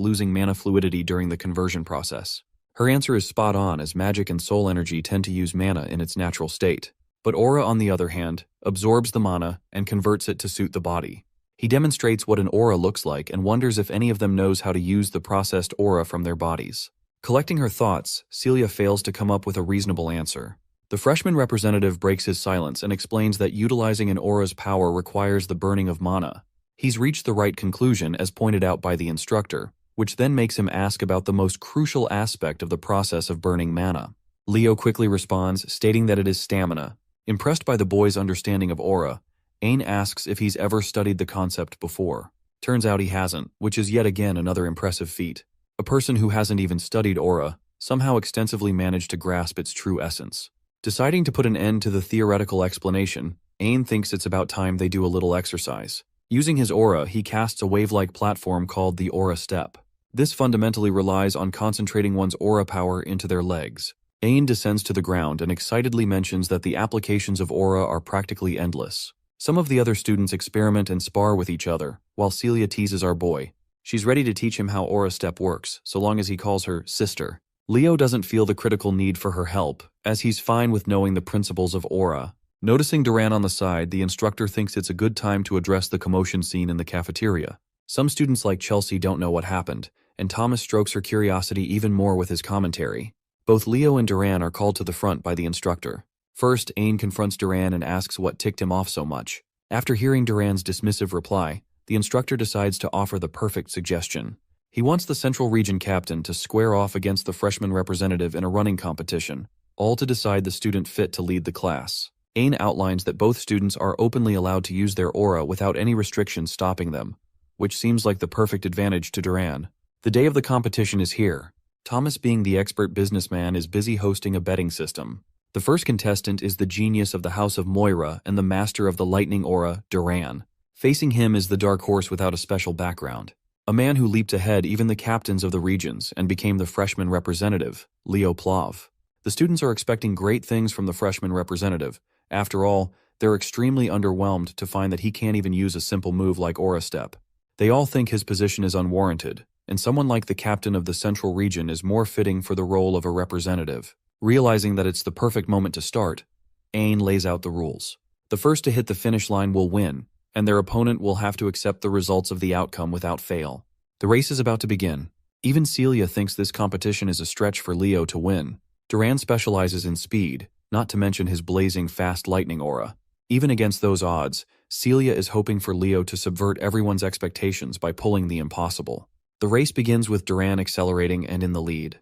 [SPEAKER 1] losing mana fluidity during the conversion process. Her answer is spot on, as magic and soul energy tend to use mana in its natural state. But aura, on the other hand, absorbs the mana and converts it to suit the body. He demonstrates what an aura looks like and wonders if any of them knows how to use the processed aura from their bodies. Collecting her thoughts, Celia fails to come up with a reasonable answer. The freshman representative breaks his silence and explains that utilizing an aura's power requires the burning of mana. He's reached the right conclusion as pointed out by the instructor, which then makes him ask about the most crucial aspect of the process of burning mana. Leo quickly responds, stating that it is stamina. Impressed by the boy's understanding of aura, Ain asks if he's ever studied the concept before. Turns out he hasn't, which is yet again another impressive feat. A person who hasn't even studied aura somehow extensively managed to grasp its true essence. Deciding to put an end to the theoretical explanation, Ain thinks it's about time they do a little exercise. Using his aura, he casts a wave-like platform called the Aura Step. This fundamentally relies on concentrating one's aura power into their legs. Ain descends to the ground and excitedly mentions that the applications of aura are practically endless. Some of the other students experiment and spar with each other, while Celia teases our boy. She's ready to teach him how Aura Step works, so long as he calls her sister. Leo doesn't feel the critical need for her help, as he's fine with knowing the principles of aura. Noticing Duran on the side, the instructor thinks it's a good time to address the commotion scene in the cafeteria. Some students like Chelsea don't know what happened, and Thomas strokes her curiosity even more with his commentary. Both Leo and Duran are called to the front by the instructor. First, Ain confronts Duran and asks what ticked him off so much. After hearing Duran's dismissive reply, the instructor decides to offer the perfect suggestion. He wants the Central Region captain to square off against the freshman representative in a running competition, all to decide the student fit to lead the class. Ain outlines that both students are openly allowed to use their aura without any restrictions stopping them, which seems like the perfect advantage to Duran. The day of the competition is here. Thomas, being the expert businessman, is busy hosting a betting system. The first contestant is the genius of the House of Moira and the master of the lightning aura, Duran. Facing him is the dark horse without a special background. A man who leaped ahead even the captains of the regions and became the freshman representative, Leo Plove. The students are expecting great things from the freshman representative. After all, they're extremely underwhelmed to find that he can't even use a simple move like Aura Step. They all think his position is unwarranted, and someone like the captain of the Central Region is more fitting for the role of a representative. Realizing that it's the perfect moment to start, Ain lays out the rules. The first to hit the finish line will win, and their opponent will have to accept the results of the outcome without fail. The race is about to begin. Even Celia thinks this competition is a stretch for Leo to win. Duran specializes in speed, not to mention his blazing fast lightning aura. Even against those odds, Celia is hoping for Leo to subvert everyone's expectations by pulling the impossible. The race begins with Duran accelerating and in the lead.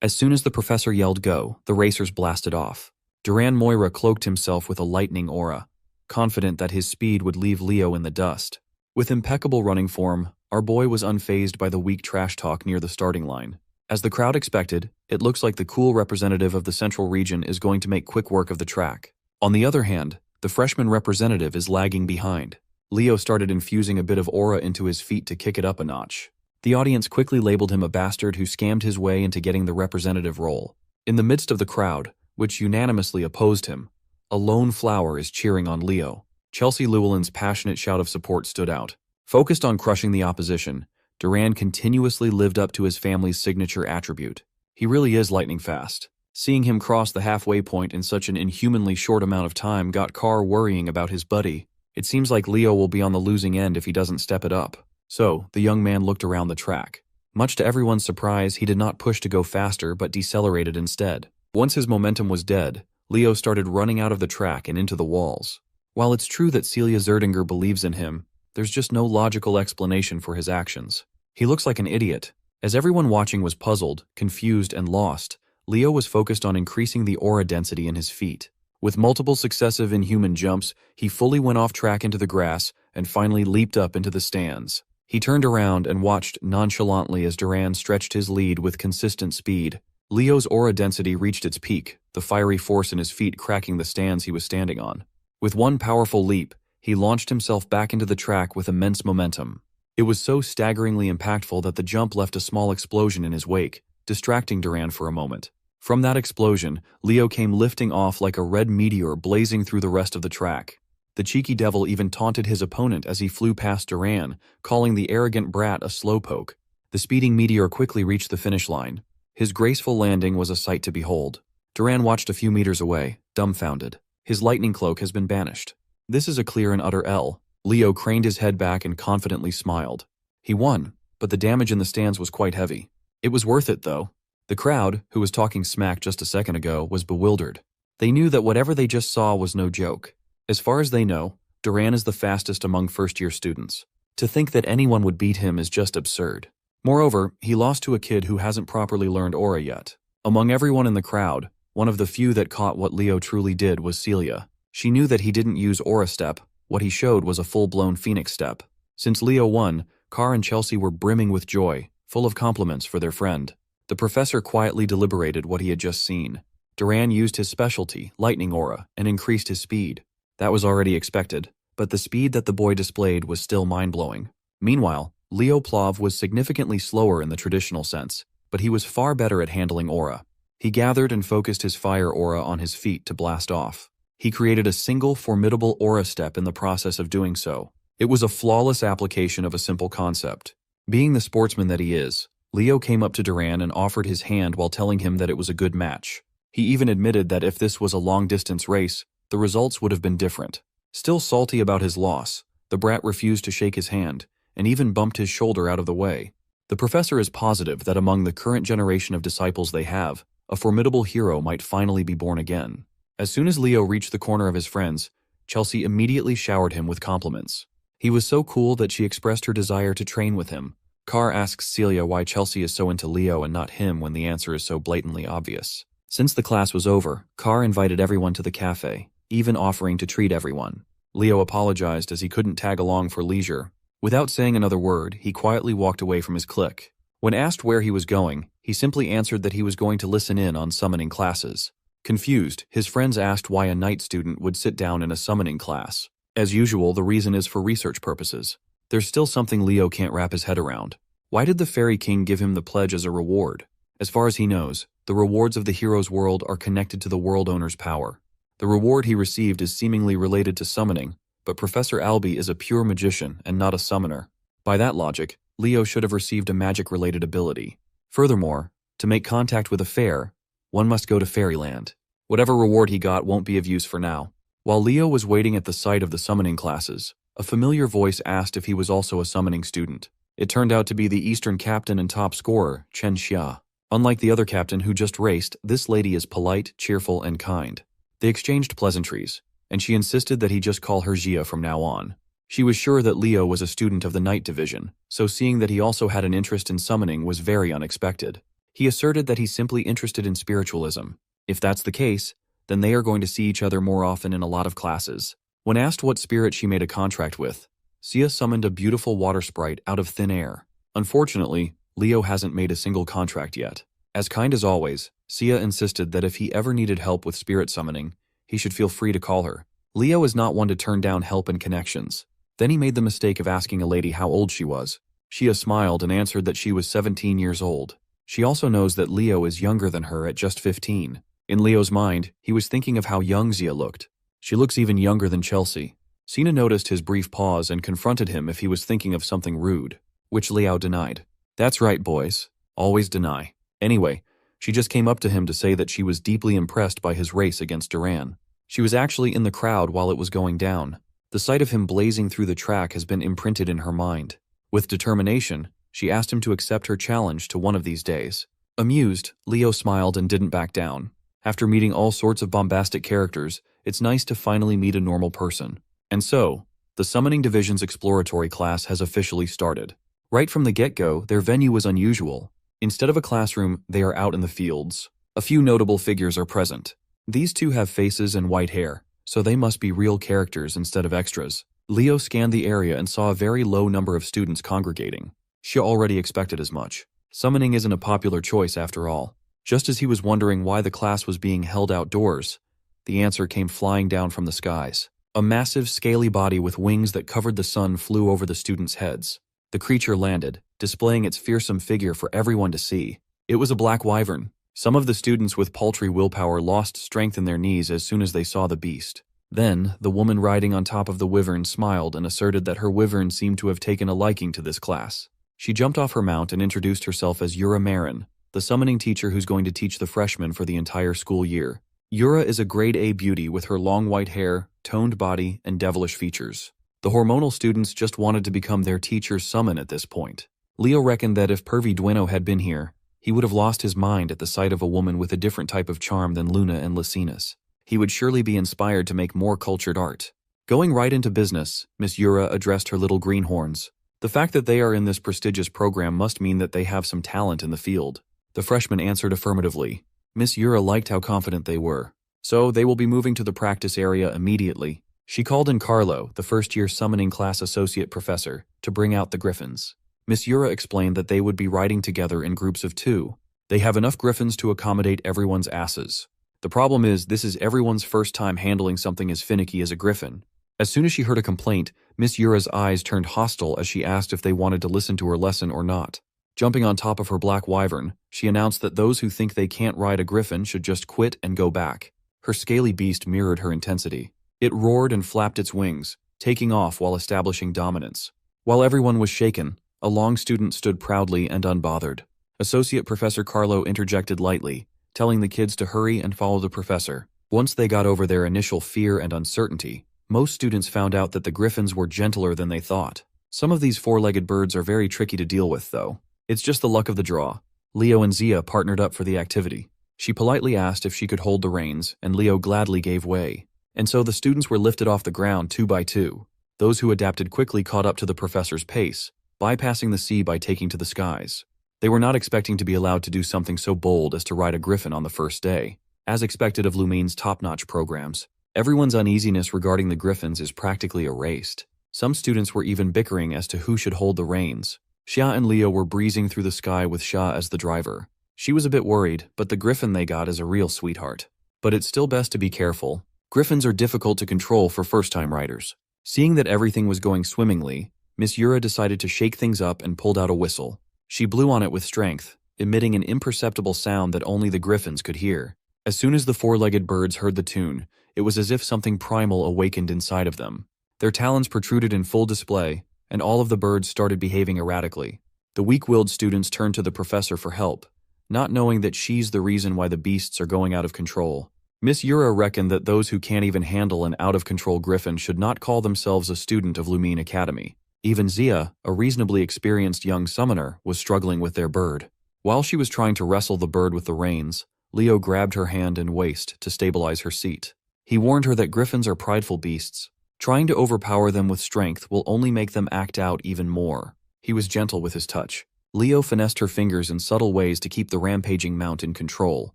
[SPEAKER 1] As soon as the professor yelled go, the racers blasted off. Duran Moira cloaked himself with a lightning aura, confident that his speed would leave Leo in the dust. With impeccable running form, our boy was unfazed by the weak trash talk near the starting line. As the crowd expected, it looks like the cool representative of the Central Region is going to make quick work of the track. On the other hand, the freshman representative is lagging behind. Leo started infusing a bit of aura into his feet to kick it up a notch. The audience quickly labeled him a bastard who scammed his way into getting the representative role. In the midst of the crowd, which unanimously opposed him, a lone flower is cheering on Leo. Chelsea Llewellyn's passionate shout of support stood out. Focused on crushing the opposition, Duran continuously lived up to his family's signature attribute. He really is lightning fast. Seeing him cross the halfway point in such an inhumanly short amount of time got Carr worrying about his buddy. It seems like Leo will be on the losing end if he doesn't step it up. So, the young man looked around the track. Much to everyone's surprise, he did not push to go faster but decelerated instead. Once his momentum was dead, Leo started running out of the track and into the walls. While it's true that Celia Zerdinger believes in him, there's just no logical explanation for his actions. He looks like an idiot. As everyone watching was puzzled, confused, and lost, Leo was focused on increasing the aura density in his feet. With multiple successive inhuman jumps, he fully went off track into the grass and finally leaped up into the stands. He turned around and watched nonchalantly as Duran stretched his lead with consistent speed. Leo's aura density reached its peak, the fiery force in his feet cracking the stands he was standing on. With one powerful leap, he launched himself back into the track with immense momentum. It was so staggeringly impactful that the jump left a small explosion in his wake, distracting Duran for a moment. From that explosion, Leo came lifting off like a red meteor blazing through the rest of the track. The cheeky devil even taunted his opponent as he flew past Duran, calling the arrogant brat a slowpoke. The speeding meteor quickly reached the finish line. His graceful landing was a sight to behold. Duran watched a few meters away, dumbfounded. His lightning cloak has been banished. This is a clear and utter L. Leo craned his head back and confidently smiled. He won, but the damage in the stands was quite heavy. It was worth it, though. The crowd, who was talking smack just a second ago, was bewildered. They knew that whatever they just saw was no joke. As far as they know, Duran is the fastest among first-year students. To think that anyone would beat him is just absurd. Moreover, he lost to a kid who hasn't properly learned aura yet. Among everyone in the crowd, one of the few that caught what Leo truly did was Celia. She knew that he didn't use aura step. What he showed was a full-blown phoenix step. Since Leo won, Carr and Chelsea were brimming with joy, full of compliments for their friend. The professor quietly deliberated what he had just seen. Duran used his specialty, lightning aura, and increased his speed. That was already expected, but the speed that the boy displayed was still mind-blowing. Meanwhile, Leo Plove was significantly slower in the traditional sense, but he was far better at handling aura. He gathered and focused his fire aura on his feet to blast off. He created a single formidable aura step in the process of doing so. It was a flawless application of a simple concept. Being the sportsman that he is, Leo came up to Duran and offered his hand while telling him that it was a good match. He even admitted that if this was a long-distance race, the results would have been different. Still salty about his loss, the brat refused to shake his hand, and even bumped his shoulder out of the way. The professor is positive that among the current generation of disciples they have, a formidable hero might finally be born again. As soon as Leo reached the corner of his friends, Chelsea immediately showered him with compliments. He was so cool that she expressed her desire to train with him. Carr asks Celia why Chelsea is so into Leo and not him when the answer is so blatantly obvious. Since the class was over, Carr invited everyone to the cafe, even offering to treat everyone. Leo apologized as he couldn't tag along for leisure. Without saying another word, he quietly walked away from his clique. When asked where he was going, he simply answered that he was going to listen in on summoning classes. Confused, his friends asked why a night student would sit down in a summoning class. As usual, the reason is for research purposes. There's still something Leo can't wrap his head around. Why did the Fairy King give him the pledge as a reward? As far as he knows, the rewards of the hero's world are connected to the world owner's power. The reward he received is seemingly related to summoning, but Professor Albie is a pure magician and not a summoner. By that logic, Leo should have received a magic-related ability. Furthermore, to make contact with a fair, one must go to Fairyland. Whatever reward he got won't be of use for now. While Leo was waiting at the site of the summoning classes, a familiar voice asked if he was also a summoning student. It turned out to be the Eastern captain and top scorer, Chen Xia. Unlike the other captain who just raced, this lady is polite, cheerful, and kind. They exchanged pleasantries, and she insisted that he just call her Xia from now on. She was sure that Leo was a student of the night division, so seeing that he also had an interest in summoning was very unexpected. He asserted that he's simply interested in spiritualism. If that's the case, then they are going to see each other more often in a lot of classes. When asked what spirit she made a contract with, Xia summoned a beautiful water sprite out of thin air. Unfortunately, Leo hasn't made a single contract yet. As kind as always, Xia insisted that if he ever needed help with spirit summoning, he should feel free to call her. Leo is not one to turn down help and connections. Then he made the mistake of asking a lady how old she was. Xia smiled and answered that she was 17 years old. She also knows that Leo is younger than her at just 15. In Leo's mind, he was thinking of how young Xia looked. She looks even younger than Chelsea. Sina noticed his brief pause and confronted him if he was thinking of something rude, which Leo denied. That's right, boys. Always deny. Anyway, she just came up to him to say that she was deeply impressed by his race against Duran. She was actually in the crowd while it was going down. The sight of him blazing through the track has been imprinted in her mind. With determination, she asked him to accept her challenge to one of these days. Amused, Leo smiled and didn't back down. After meeting all sorts of bombastic characters, it's nice to finally meet a normal person. And so, the Summoning Division's exploratory class has officially started. Right from the get-go, their venue was unusual. Instead of a classroom, they are out in the fields. A few notable figures are present. These two have faces and white hair, so they must be real characters instead of extras. Leo scanned the area and saw a very low number of students congregating. She already expected as much. Summoning isn't a popular choice after all. Just as he was wondering why the class was being held outdoors, the answer came flying down from the skies. A massive, scaly body with wings that covered the sun flew over the students' heads. The creature landed, displaying its fearsome figure for everyone to see. It was a black wyvern. Some of the students with paltry willpower lost strength in their knees as soon as they saw the beast. Then, the woman riding on top of the wyvern smiled and asserted that her wyvern seemed to have taken a liking to this class. She jumped off her mount and introduced herself as Yura Marin, the summoning teacher who's going to teach the freshmen for the entire school year. Yura is a grade A beauty with her long white hair, toned body, and devilish features. The hormonal students just wanted to become their teacher's summon at this point. Leo reckoned that if Pervy Dueno had been here, he would have lost his mind at the sight of a woman with a different type of charm than Luna and Lycinas. He would surely be inspired to make more cultured art. Going right into business, Miss Yura addressed her little greenhorns. The fact that they are in this prestigious program must mean that they have some talent in the field. The freshmen answered affirmatively. Miss Yura liked how confident they were. So they will be moving to the practice area immediately. She called in Carlo, the first-year summoning class associate professor, to bring out the griffins. Miss Yura explained that they would be riding together in groups of 2. They have enough griffins to accommodate everyone's asses. The problem is, this is everyone's first time handling something as finicky as a griffin. As soon as she heard a complaint, Miss Yura's eyes turned hostile as she asked if they wanted to listen to her lesson or not. Jumping on top of her black wyvern, she announced that those who think they can't ride a griffin should just quit and go back. Her scaly beast mirrored her intensity. It roared and flapped its wings, taking off while establishing dominance. While everyone was shaken, a long student stood proudly and unbothered. Associate Professor Carlo interjected lightly, telling the kids to hurry and follow the professor. Once they got over their initial fear and uncertainty, most students found out that the griffins were gentler than they thought. Some of these four-legged birds are very tricky to deal with, though. It's just the luck of the draw. Leo and Zia partnered up for the activity. She politely asked if she could hold the reins, and Leo gladly gave way. And so the students were lifted off the ground 2 by 2. Those who adapted quickly caught up to the professor's pace, bypassing the sea by taking to the skies. They were not expecting to be allowed to do something so bold as to ride a griffin on the first day. As expected of Lumine's top-notch programs, everyone's uneasiness regarding the griffins is practically erased. Some students were even bickering as to who should hold the reins. Xia and Leo were breezing through the sky with Xia as the driver. She was a bit worried, but the griffin they got is a real sweetheart. But it's still best to be careful. Griffins are difficult to control for first-time riders. Seeing that everything was going swimmingly, Miss Yura decided to shake things up and pulled out a whistle. She blew on it with strength, emitting an imperceptible sound that only the griffins could hear. As soon as the four-legged birds heard the tune, it was as if something primal awakened inside of them. Their talons protruded in full display, and all of the birds started behaving erratically. The weak-willed students turned to the professor for help, not knowing that she's the reason why the beasts are going out of control. Miss Yura reckoned that those who can't even handle an out-of-control griffin should not call themselves a student of Lumine Academy. Even Zia, a reasonably experienced young summoner, was struggling with their bird. While she was trying to wrestle the bird with the reins, Leo grabbed her hand and waist to stabilize her seat. He warned her that griffins are prideful beasts. Trying to overpower them with strength will only make them act out even more. He was gentle with his touch. Leo finessed her fingers in subtle ways to keep the rampaging mount in control.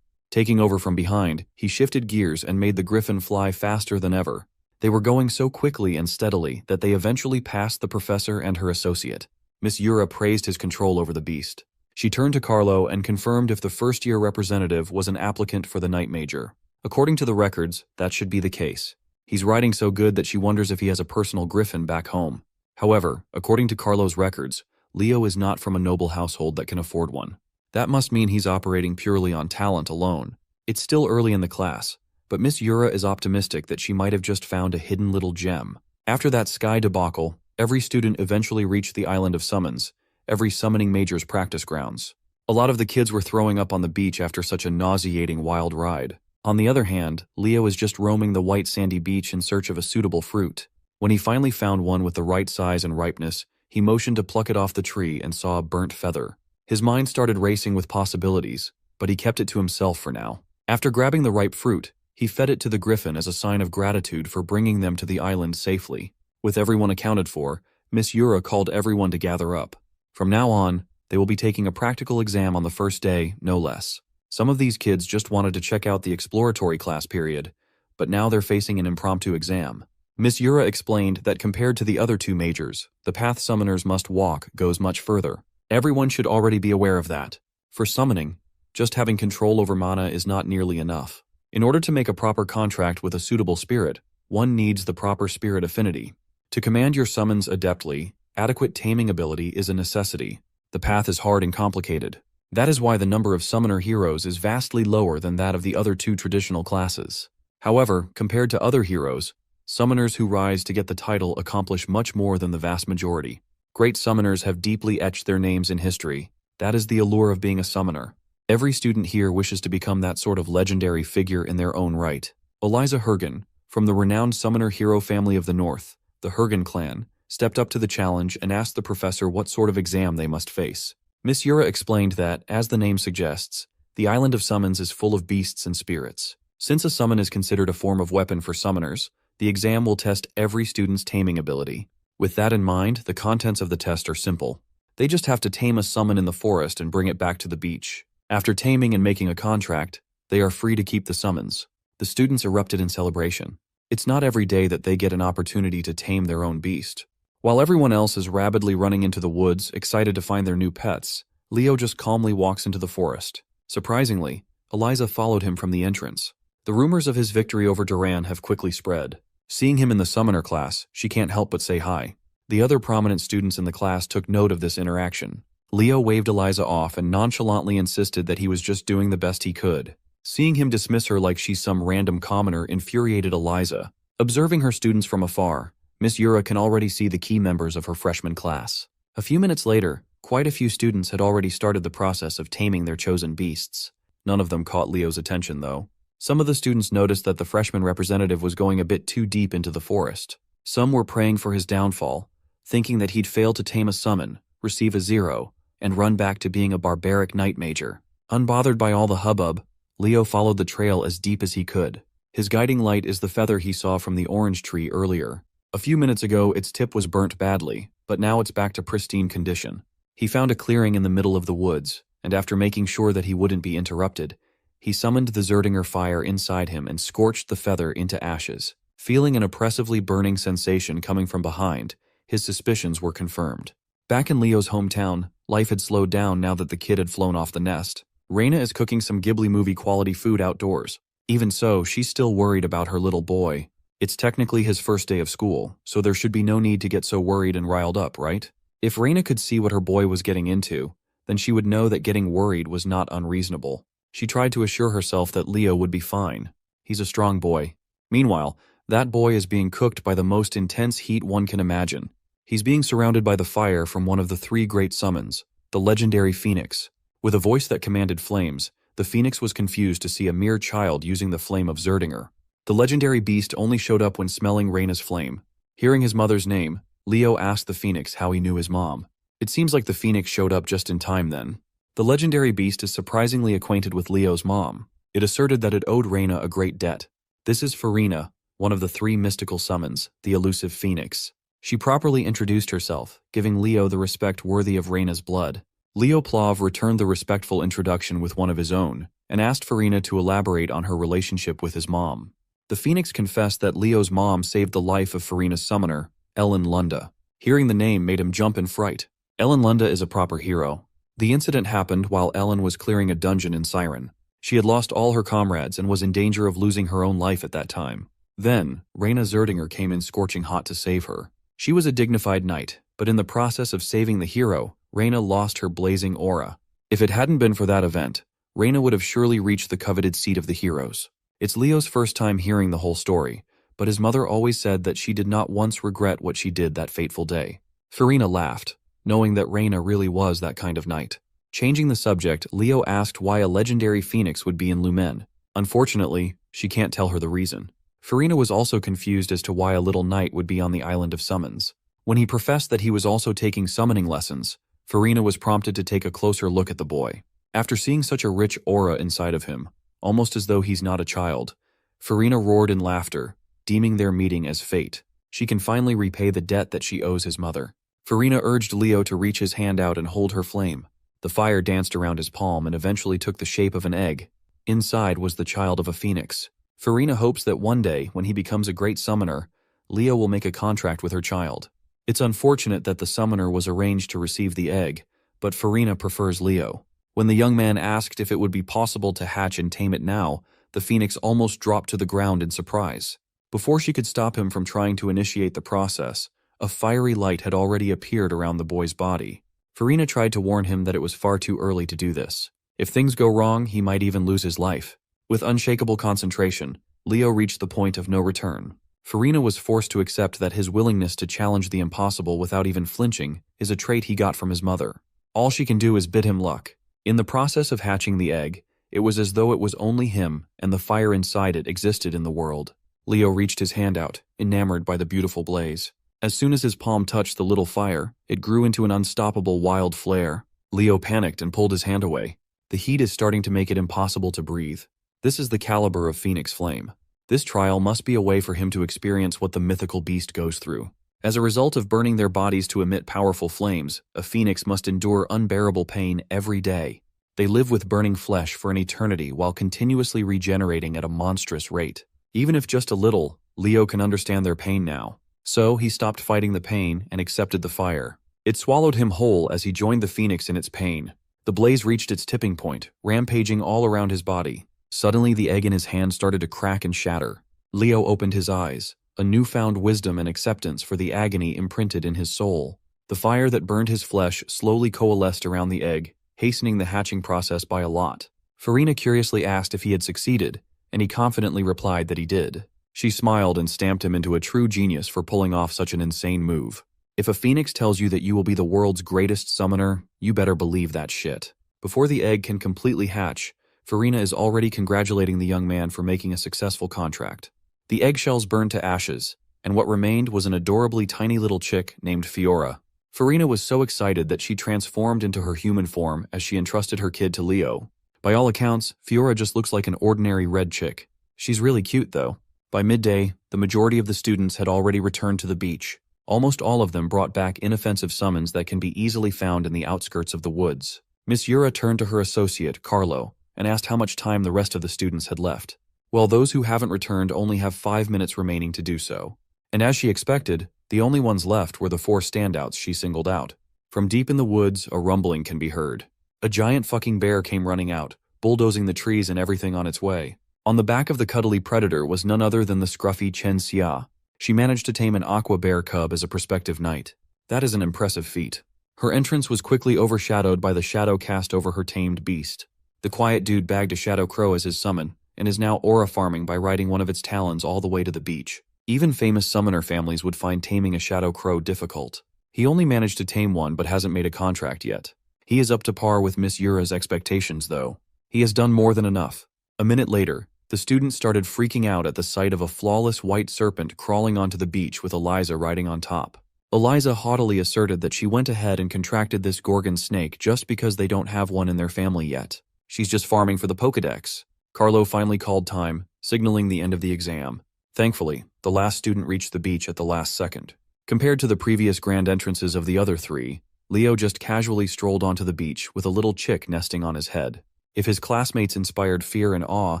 [SPEAKER 1] Taking over from behind, he shifted gears and made the griffin fly faster than ever. They were going so quickly and steadily that they eventually passed the professor and her associate. Miss Yura praised his control over the beast. She turned to Carlo and confirmed if the first-year representative was an applicant for the night major. According to the records, that should be the case. He's riding so good that she wonders if he has a personal griffin back home. However, according to Carlo's records, Leo is not from a noble household that can afford one. That must mean he's operating purely on talent alone. It's still early in the class, but Miss Yura is optimistic that she might have just found a hidden little gem. After that sky debacle, every student eventually reached the island of summons, every summoning major's practice grounds. A lot of the kids were throwing up on the beach after such a nauseating wild ride. On the other hand, Leo is just roaming the white sandy beach in search of a suitable fruit. When he finally found one with the right size and ripeness, he motioned to pluck it off the tree and saw a burnt feather. His mind started racing with possibilities, but he kept it to himself for now. After grabbing the ripe fruit, He fed it to the griffin as a sign of gratitude for bringing them to the island safely. With everyone accounted for, Miss Yura called everyone to gather up. From now on, they will be taking a practical exam on the first day, no less. Some of these kids just wanted to check out the exploratory class period, but now they're facing an impromptu exam. Miss Yura explained that compared to the other two majors, the path summoners must walk goes much further. Everyone should already be aware of that. For summoning, just having control over mana is not nearly enough. In order to make a proper contract with a suitable spirit, one needs the proper spirit affinity. To command your summons adeptly, adequate taming ability is a necessity. The path is hard and complicated. That is why the number of summoner heroes is vastly lower than that of the other two traditional classes. However, compared to other heroes, summoners who rise to get the title accomplish much more than the vast majority. Great summoners have deeply etched their names in history. That is the allure of being a summoner. Every student here wishes to become that sort of legendary figure in their own right. Eliza Hergen, from the renowned summoner hero family of the North, the Hergen clan, stepped up to the challenge and asked the professor what sort of exam they must face. Miss Yura explained that, as the name suggests, the island of summons is full of beasts and spirits. Since a summon is considered a form of weapon for summoners, the exam will test every student's taming ability. With that in mind, the contents of the test are simple. They just have to tame a summon in the forest and bring it back to the beach. After taming and making a contract, they are free to keep the summons. The students erupted in celebration. It's not every day that they get an opportunity to tame their own beast. While everyone else is rabidly running into the woods, excited to find their new pets, Leo just calmly walks into the forest. Surprisingly, Eliza followed him from the entrance. The rumors of his victory over Duran have quickly spread. Seeing him in the summoner class, she can't help but say hi. The other prominent students in the class took note of this interaction. Leo waved Eliza off and nonchalantly insisted that he was just doing the best he could. Seeing him dismiss her like she's some random commoner infuriated Eliza. Observing her students from afar, Miss Yura can already see the key members of her freshman class. A few minutes later, quite a few students had already started the process of taming their chosen beasts. None of them caught Leo's attention, though. Some of the students noticed that the freshman representative was going a bit too deep into the forest. Some were praying for his downfall, thinking that he'd fail to tame a summon, receive a 0, and run back to being a barbaric knight major. Unbothered by all the hubbub, Leo followed the trail as deep as he could. His guiding light is the feather he saw from the orange tree earlier. A few minutes ago, its tip was burnt badly, but now it's back to pristine condition. He found a clearing in the middle of the woods, and after making sure that he wouldn't be interrupted, he summoned the Zerdinger fire inside him and scorched the feather into ashes. Feeling an oppressively burning sensation coming from behind, his suspicions were confirmed. Back in Leo's hometown, life had slowed down now that the kid had flown off the nest. Reina is cooking some Ghibli movie quality food outdoors. Even so, she's still worried about her little boy. It's technically his first day of school, so there should be no need to get so worried and riled up, right? If Reina could see what her boy was getting into, then she would know that getting worried was not unreasonable. She tried to assure herself that Leo would be fine. He's a strong boy. Meanwhile, that boy is being cooked by the most intense heat one can imagine. He's being surrounded by the fire from one of the 3 great summons, the legendary Phoenix. With a voice that commanded flames, the Phoenix was confused to see a mere child using the flame of Zerdinger. The legendary beast only showed up when smelling Reina's flame. Hearing his mother's name, Leo asked the Phoenix how he knew his mom. It seems like the Phoenix showed up just in time then. The legendary beast is surprisingly acquainted with Leo's mom. It asserted that it owed Reina a great debt. This is Farina, one of the 3 mystical summons, the elusive Phoenix. She properly introduced herself, giving Leo the respect worthy of Reina's blood. Leo Plove returned the respectful introduction with one of his own, and asked Farina to elaborate on her relationship with his mom. The Phoenix confessed that Leo's mom saved the life of Farina's summoner, Ellen Lunda. Hearing the name made him jump in fright. Ellen Lunda is a proper hero. The incident happened while Ellen was clearing a dungeon in Siren. She had lost all her comrades and was in danger of losing her own life at that time. Then, Reina Zerdinger came in scorching hot to save her. She was a dignified knight, but in the process of saving the hero, Reina lost her blazing aura. If it hadn't been for that event, Reina would have surely reached the coveted seat of the heroes. It's Leo's first time hearing the whole story, but his mother always said that she did not once regret what she did that fateful day. Farina laughed, knowing that Reina really was that kind of knight. Changing the subject, Leo asked why a legendary phoenix would be in Lumerne. Unfortunately, she can't tell her the reason. Farina was also confused as to why a little knight would be on the island of summons. When he professed that he was also taking summoning lessons, Farina was prompted to take a closer look at the boy. After seeing such a rich aura inside of him, almost as though he's not a child, Farina roared in laughter, deeming their meeting as fate. She can finally repay the debt that she owes his mother. Farina urged Leo to reach his hand out and hold her flame. The fire danced around his palm and eventually took the shape of an egg. Inside was the child of a phoenix. Farina hopes that one day, when he becomes a great summoner, Leo will make a contract with her child. It's unfortunate that the summoner was arranged to receive the egg, but Farina prefers Leo. When the young man asked if it would be possible to hatch and tame it now, the phoenix almost dropped to the ground in surprise. Before she could stop him from trying to initiate the process, a fiery light had already appeared around the boy's body. Farina tried to warn him that it was far too early to do this. If things go wrong, he might even lose his life. With unshakable concentration, Leo reached the point of no return. Farina was forced to accept that his willingness to challenge the impossible without even flinching is a trait he got from his mother. All she can do is bid him luck. In the process of hatching the egg, it was as though it was only him and the fire inside it existed in the world. Leo reached his hand out, enamored by the beautiful blaze. As soon as his palm touched the little fire, it grew into an unstoppable wild flare. Leo panicked and pulled his hand away. The heat is starting to make it impossible to breathe. This is the caliber of Phoenix Flame. This trial must be a way for him to experience what the mythical beast goes through. As a result of burning their bodies to emit powerful flames, a phoenix must endure unbearable pain every day. They live with burning flesh for an eternity while continuously regenerating at a monstrous rate. Even if just a little, Leo can understand their pain now. So he stopped fighting the pain and accepted the fire. It swallowed him whole as he joined the phoenix in its pain. The blaze reached its tipping point, rampaging all around his body. Suddenly, the egg in his hand started to crack and shatter. Leo opened his eyes, a newfound wisdom and acceptance for the agony imprinted in his soul. The fire that burned his flesh slowly coalesced around the egg, hastening the hatching process by a lot. Farina curiously asked if he had succeeded, and he confidently replied that he did. She smiled and stamped him into a true genius for pulling off such an insane move. If a phoenix tells you that you will be the world's greatest summoner, you better believe that shit. Before the egg can completely hatch, Farina is already congratulating the young man for making a successful contract. The eggshells burned to ashes, and what remained was an adorably tiny little chick named Fiora. Farina was so excited that she transformed into her human form as she entrusted her kid to Leo. By all accounts, Fiora just looks like an ordinary red chick. She's really cute, though. By midday, the majority of the students had already returned to the beach. Almost all of them brought back inoffensive summons that can be easily found in the outskirts of the woods. Miss Yura turned to her associate, Carlo, and asked how much time the rest of the students had left. Well, those who haven't returned only have 5 minutes remaining to do so. And as she expected, the only ones left were the 4 standouts she singled out. From deep in the woods, a rumbling can be heard. A giant fucking bear came running out, bulldozing the trees and everything on its way. On the back of the cuddly predator was none other than the scruffy Chen Xia. She managed to tame an aqua bear cub as a prospective knight. That is an impressive feat. Her entrance was quickly overshadowed by the shadow cast over her tamed beast. The quiet dude bagged a shadow crow as his summon, and is now aura farming by riding one of its talons all the way to the beach. Even famous summoner families would find taming a shadow crow difficult. He only managed to tame one but hasn't made a contract yet. He is up to par with Miss Yura's expectations, though. He has done more than enough. A minute later, the students started freaking out at the sight of a flawless white serpent crawling onto the beach with Eliza riding on top. Eliza haughtily asserted that she went ahead and contracted this Gorgon snake just because they don't have one in their family yet. She's just farming for the Pokedex. Carlo finally called time, signaling the end of the exam. Thankfully, the last student reached the beach at the last second. Compared to the previous grand entrances of the other 3, Leo just casually strolled onto the beach with a little chick nesting on his head. If his classmates inspired fear and awe,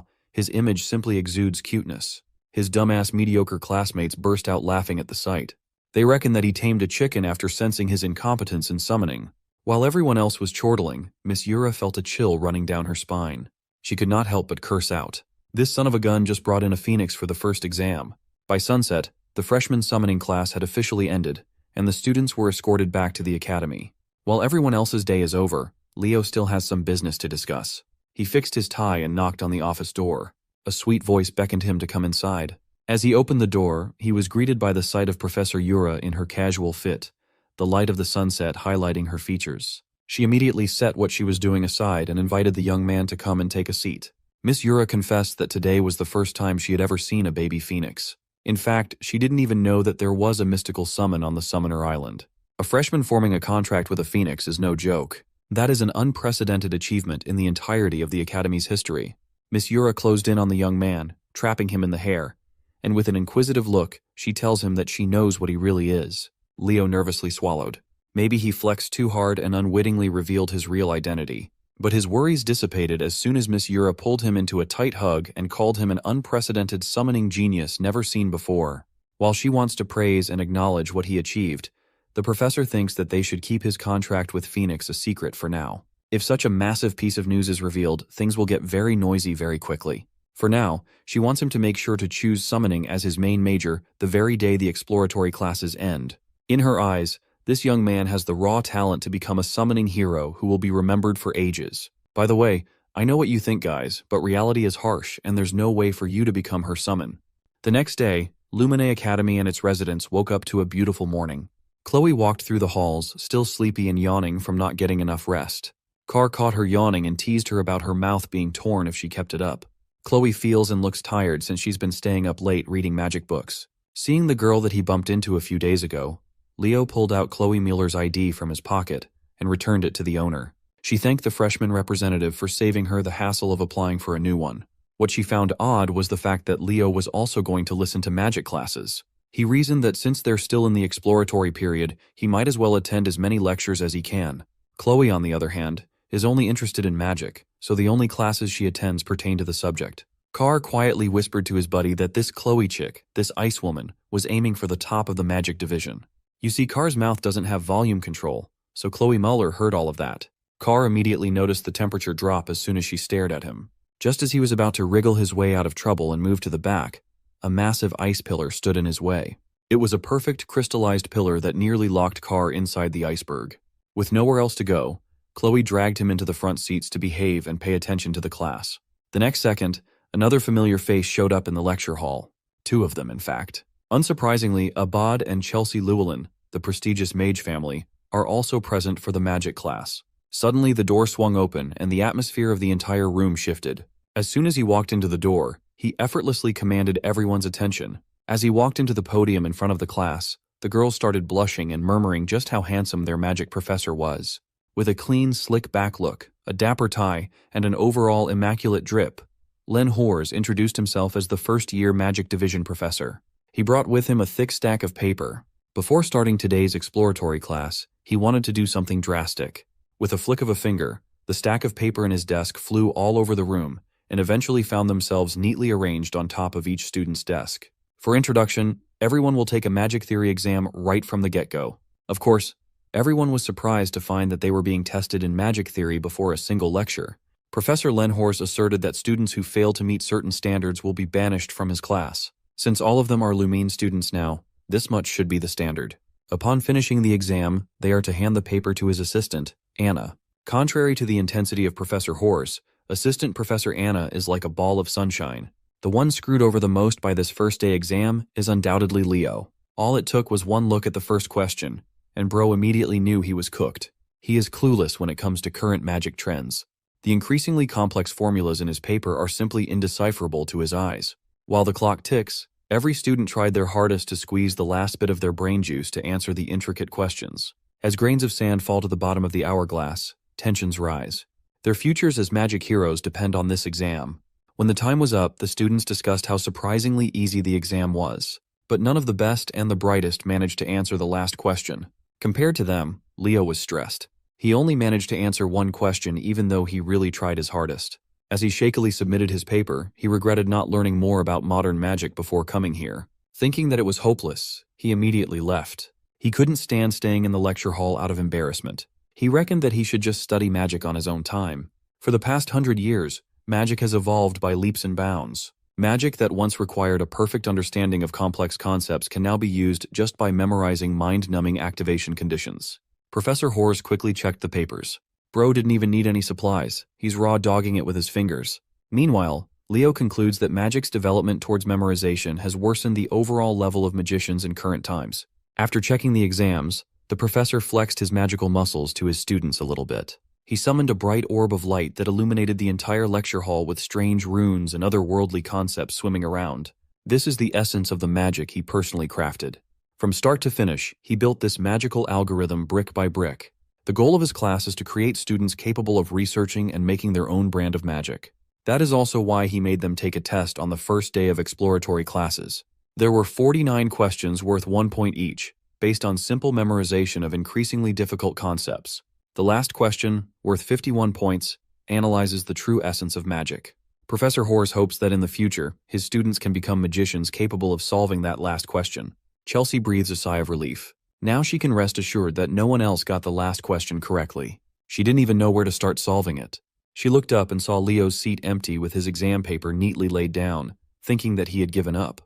[SPEAKER 1] his image simply exudes cuteness. His dumbass mediocre classmates burst out laughing at the sight. They reckon that he tamed a chicken after sensing his incompetence in summoning. While everyone else was chortling, Miss Yura felt a chill running down her spine. She could not help but curse out. This son of a gun just brought in a phoenix for the first exam. By sunset, the freshman summoning class had officially ended, and the students were escorted back to the academy. While everyone else's day is over, Leo still has some business to discuss. He fixed his tie and knocked on the office door. A sweet voice beckoned him to come inside. As he opened the door, he was greeted by the sight of Professor Yura in her casual fit, the light of the sunset highlighting her features. She immediately set what she was doing aside and invited the young man to come and take a seat. Miss Yura confessed that today was the first time she had ever seen a baby phoenix. In fact, she didn't even know that there was a mystical summon on the Summoner Island. A freshman forming a contract with a phoenix is no joke. That is an unprecedented achievement in the entirety of the Academy's history. Miss Yura closed in on the young man, trapping him in the hair. And with an inquisitive look, she tells him that she knows what he really is. Leo nervously swallowed. Maybe he flexed too hard and unwittingly revealed his real identity. But his worries dissipated as soon as Miss Yura pulled him into a tight hug and called him an unprecedented summoning genius never seen before. While she wants to praise and acknowledge what he achieved, the professor thinks that they should keep his contract with Phoenix a secret for now. If such a massive piece of news is revealed, things will get very noisy very quickly. For now, she wants him to make sure to choose summoning as his main major the very day the exploratory classes end. In her eyes, this young man has the raw talent to become a summoning hero who will be remembered for ages. By the way, I know what you think, guys, but reality is harsh and there's no way for you to become her summon. The next day, Lumerne Academy and its residents woke up to a beautiful morning. Chloe walked through the halls, still sleepy and yawning from not getting enough rest. Carr caught her yawning and teased her about her mouth being torn if she kept it up. Chloe feels and looks tired since she's been staying up late reading magic books. Seeing the girl that he bumped into a few days ago, Leo pulled out Chloe Mueller's ID from his pocket and returned it to the owner. She thanked the freshman representative for saving her the hassle of applying for a new one. What she found odd was the fact that Leo was also going to listen to magic classes. He reasoned that since they're still in the exploratory period, he might as well attend as many lectures as he can. Chloe, on the other hand, is only interested in magic, so the only classes she attends pertain to the subject. Carr quietly whispered to his buddy that this Chloe chick, this ice woman, was aiming for the top of the magic division. You see, Carr's mouth doesn't have volume control, so Chloe Mueller heard all of that. Carr immediately noticed the temperature drop as soon as she stared at him. Just as he was about to wriggle his way out of trouble and move to the back, a massive ice pillar stood in his way. It was a perfect crystallized pillar that nearly locked Carr inside the iceberg. With nowhere else to go, Chloe dragged him into the front seats to behave and pay attention to the class. The next second, another familiar face showed up in the lecture hall. Two of them, in fact. Unsurprisingly, Abad and Chelsea Llewellyn, the prestigious mage family, are also present for the magic class. Suddenly, the door swung open and the atmosphere of the entire room shifted. As soon as he walked into the door, he effortlessly commanded everyone's attention. As he walked into the podium in front of the class, the girls started blushing and murmuring just how handsome their magic professor was. With a clean, slick-back look, a dapper tie, and an overall immaculate drip, Len Hors introduced himself as the first-year Magic Division professor. He brought with him a thick stack of paper. Before starting today's exploratory class, he wanted to do something drastic. With a flick of a finger, the stack of paper in his desk flew all over the room and eventually found themselves neatly arranged on top of each student's desk. For introduction, everyone will take a magic theory exam right from the get-go. Of course, everyone was surprised to find that they were being tested in magic theory before a single lecture. Professor Lenhorst asserted that students who fail to meet certain standards will be banished from his class. Since all of them are Lumine students now, this much should be the standard. Upon finishing the exam, they are to hand the paper to his assistant, Anna. Contrary to the intensity of Professor Horse, Assistant Professor Anna is like a ball of sunshine. The one screwed over the most by this first-day exam is undoubtedly Leo. All it took was one look at the first question, and bro immediately knew he was cooked. He is clueless when it comes to current magic trends. The increasingly complex formulas in his paper are simply indecipherable to his eyes. While the clock ticks, every student tried their hardest to squeeze the last bit of their brain juice to answer the intricate questions. As grains of sand fall to the bottom of the hourglass, tensions rise. Their futures as magic heroes depend on this exam. When the time was up, the students discussed how surprisingly easy the exam was. But none of the best and the brightest managed to answer the last question. Compared to them, Leo was stressed. He only managed to answer one question even though he really tried his hardest. As he shakily submitted his paper, he regretted not learning more about modern magic before coming here. Thinking that it was hopeless, he immediately left. He couldn't stand staying in the lecture hall out of embarrassment. He reckoned that he should just study magic on his own time. For the past 100 years, magic has evolved by leaps and bounds. Magic that once required a perfect understanding of complex concepts can now be used just by memorizing mind-numbing activation conditions. Professor Hors quickly checked the papers. Bro didn't even need any supplies. He's raw dogging it with his fingers. Meanwhile, Leo concludes that magic's development towards memorization has worsened the overall level of magicians in current times. After checking the exams, the professor flexed his magical muscles to his students a little bit. He summoned a bright orb of light that illuminated the entire lecture hall with strange runes and other worldly concepts swimming around. This is the essence of the magic he personally crafted. From start to finish, he built this magical algorithm brick by brick. The goal of his class is to create students capable of researching and making their own brand of magic. That is also why he made them take a test on the first day of exploratory classes. There were 49 questions worth 1 point each, based on simple memorization of increasingly difficult concepts. The last question, worth 51 points, analyzes the true essence of magic. Professor Horace hopes that in the future, his students can become magicians capable of solving that last question. Chelsea breathes a sigh of relief. Now she can rest assured that no one else got the last question correctly. She didn't even know where to start solving it. She looked up and saw Leo's seat empty with his exam paper neatly laid down, thinking that he had given up.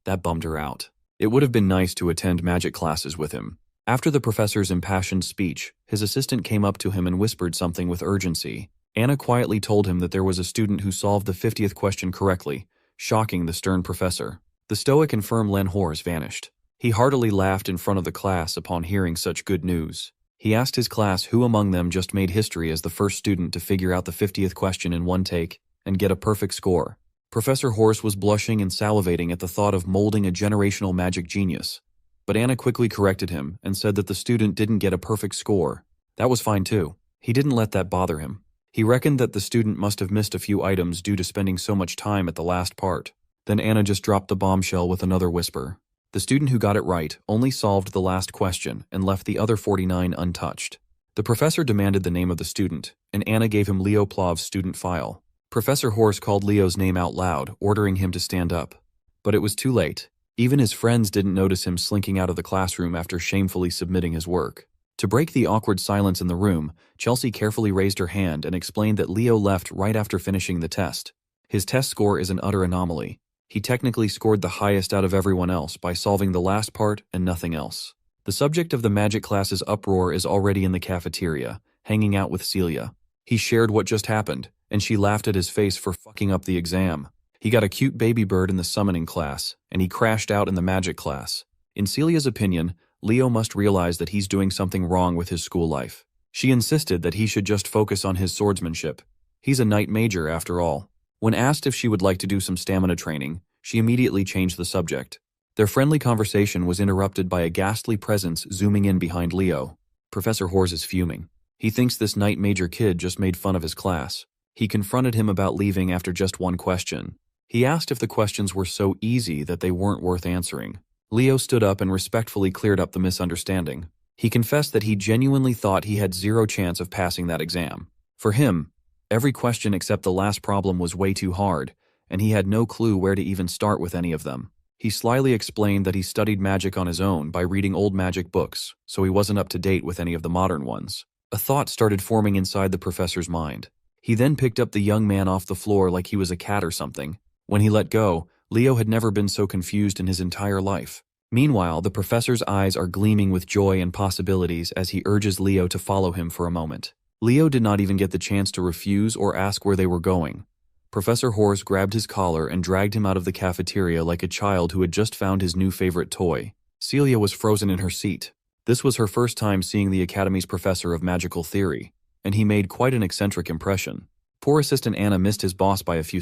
[SPEAKER 1] That bummed her out. It would have been nice to attend magic classes with him. After the professor's impassioned speech, his assistant came up to him and whispered something with urgency. Anna quietly told him that there was a student who solved the 50th question correctly, shocking the stern professor. The stoic and firm Len Hors vanished. He heartily laughed in front of the class upon hearing such good news. He asked his class who among them just made history as the first student to figure out the 50th question in one take and get a perfect score. Professor Horace was blushing and salivating at the thought of molding a generational magic genius. But Anna quickly corrected him and said that the student didn't get a perfect score. That was fine too. He didn't let that bother him. He reckoned that the student must have missed a few items due to spending so much time at the last part. Then Anna just dropped the bombshell with another whisper. The student who got it right only solved the last question and left the other 49 untouched. The professor demanded the name of the student, and Anna gave him Leo Plove's student file. Professor Horace called Leo's name out loud, ordering him to stand up. But it was too late. Even his friends didn't notice him slinking out of the classroom after shamefully submitting his work. To break the awkward silence in the room, Chelsea carefully raised her hand and explained that Leo left right after finishing the test. His test score is an utter anomaly. He technically scored the highest out of everyone else by solving the last part and nothing else. The subject of the magic class's uproar is already in the cafeteria, hanging out with Celia. He shared what just happened, and she laughed at his face for fucking up the exam. He got a cute baby bird in the summoning class, and he crashed out in the magic class. In Celia's opinion, Leo must realize that he's doing something wrong with his school life. She insisted that he should just focus on his swordsmanship. He's a knight major after all. When asked if she would like to do some stamina training, she immediately changed the subject. Their friendly conversation was interrupted by a ghastly presence zooming in behind Leo. Professor Horace is fuming. He thinks this knight major kid just made fun of his class. He confronted him about leaving after just one question. He asked if the questions were so easy that they weren't worth answering. Leo stood up and respectfully cleared up the misunderstanding. He confessed that he genuinely thought he had zero chance of passing that exam. For him, every question except the last problem was way too hard, and he had no clue where to even start with any of them. He slyly explained that he studied magic on his own by reading old magic books, so he wasn't up to date with any of the modern ones. A thought started forming inside the professor's mind. He then picked up the young man off the floor like he was a cat or something. When he let go, Leo had never been so confused in his entire life. Meanwhile, the professor's eyes are gleaming with joy and possibilities as he urges Leo to follow him for a moment. Leo did not even get the chance to refuse or ask where they were going. Professor Horace grabbed his collar and dragged him out of the cafeteria like a child who had just found his new favorite toy. Celia was frozen in her seat. This was her first time seeing the Academy's professor of magical theory, and he made quite an eccentric impression. Poor Assistant Anna missed her boss by a few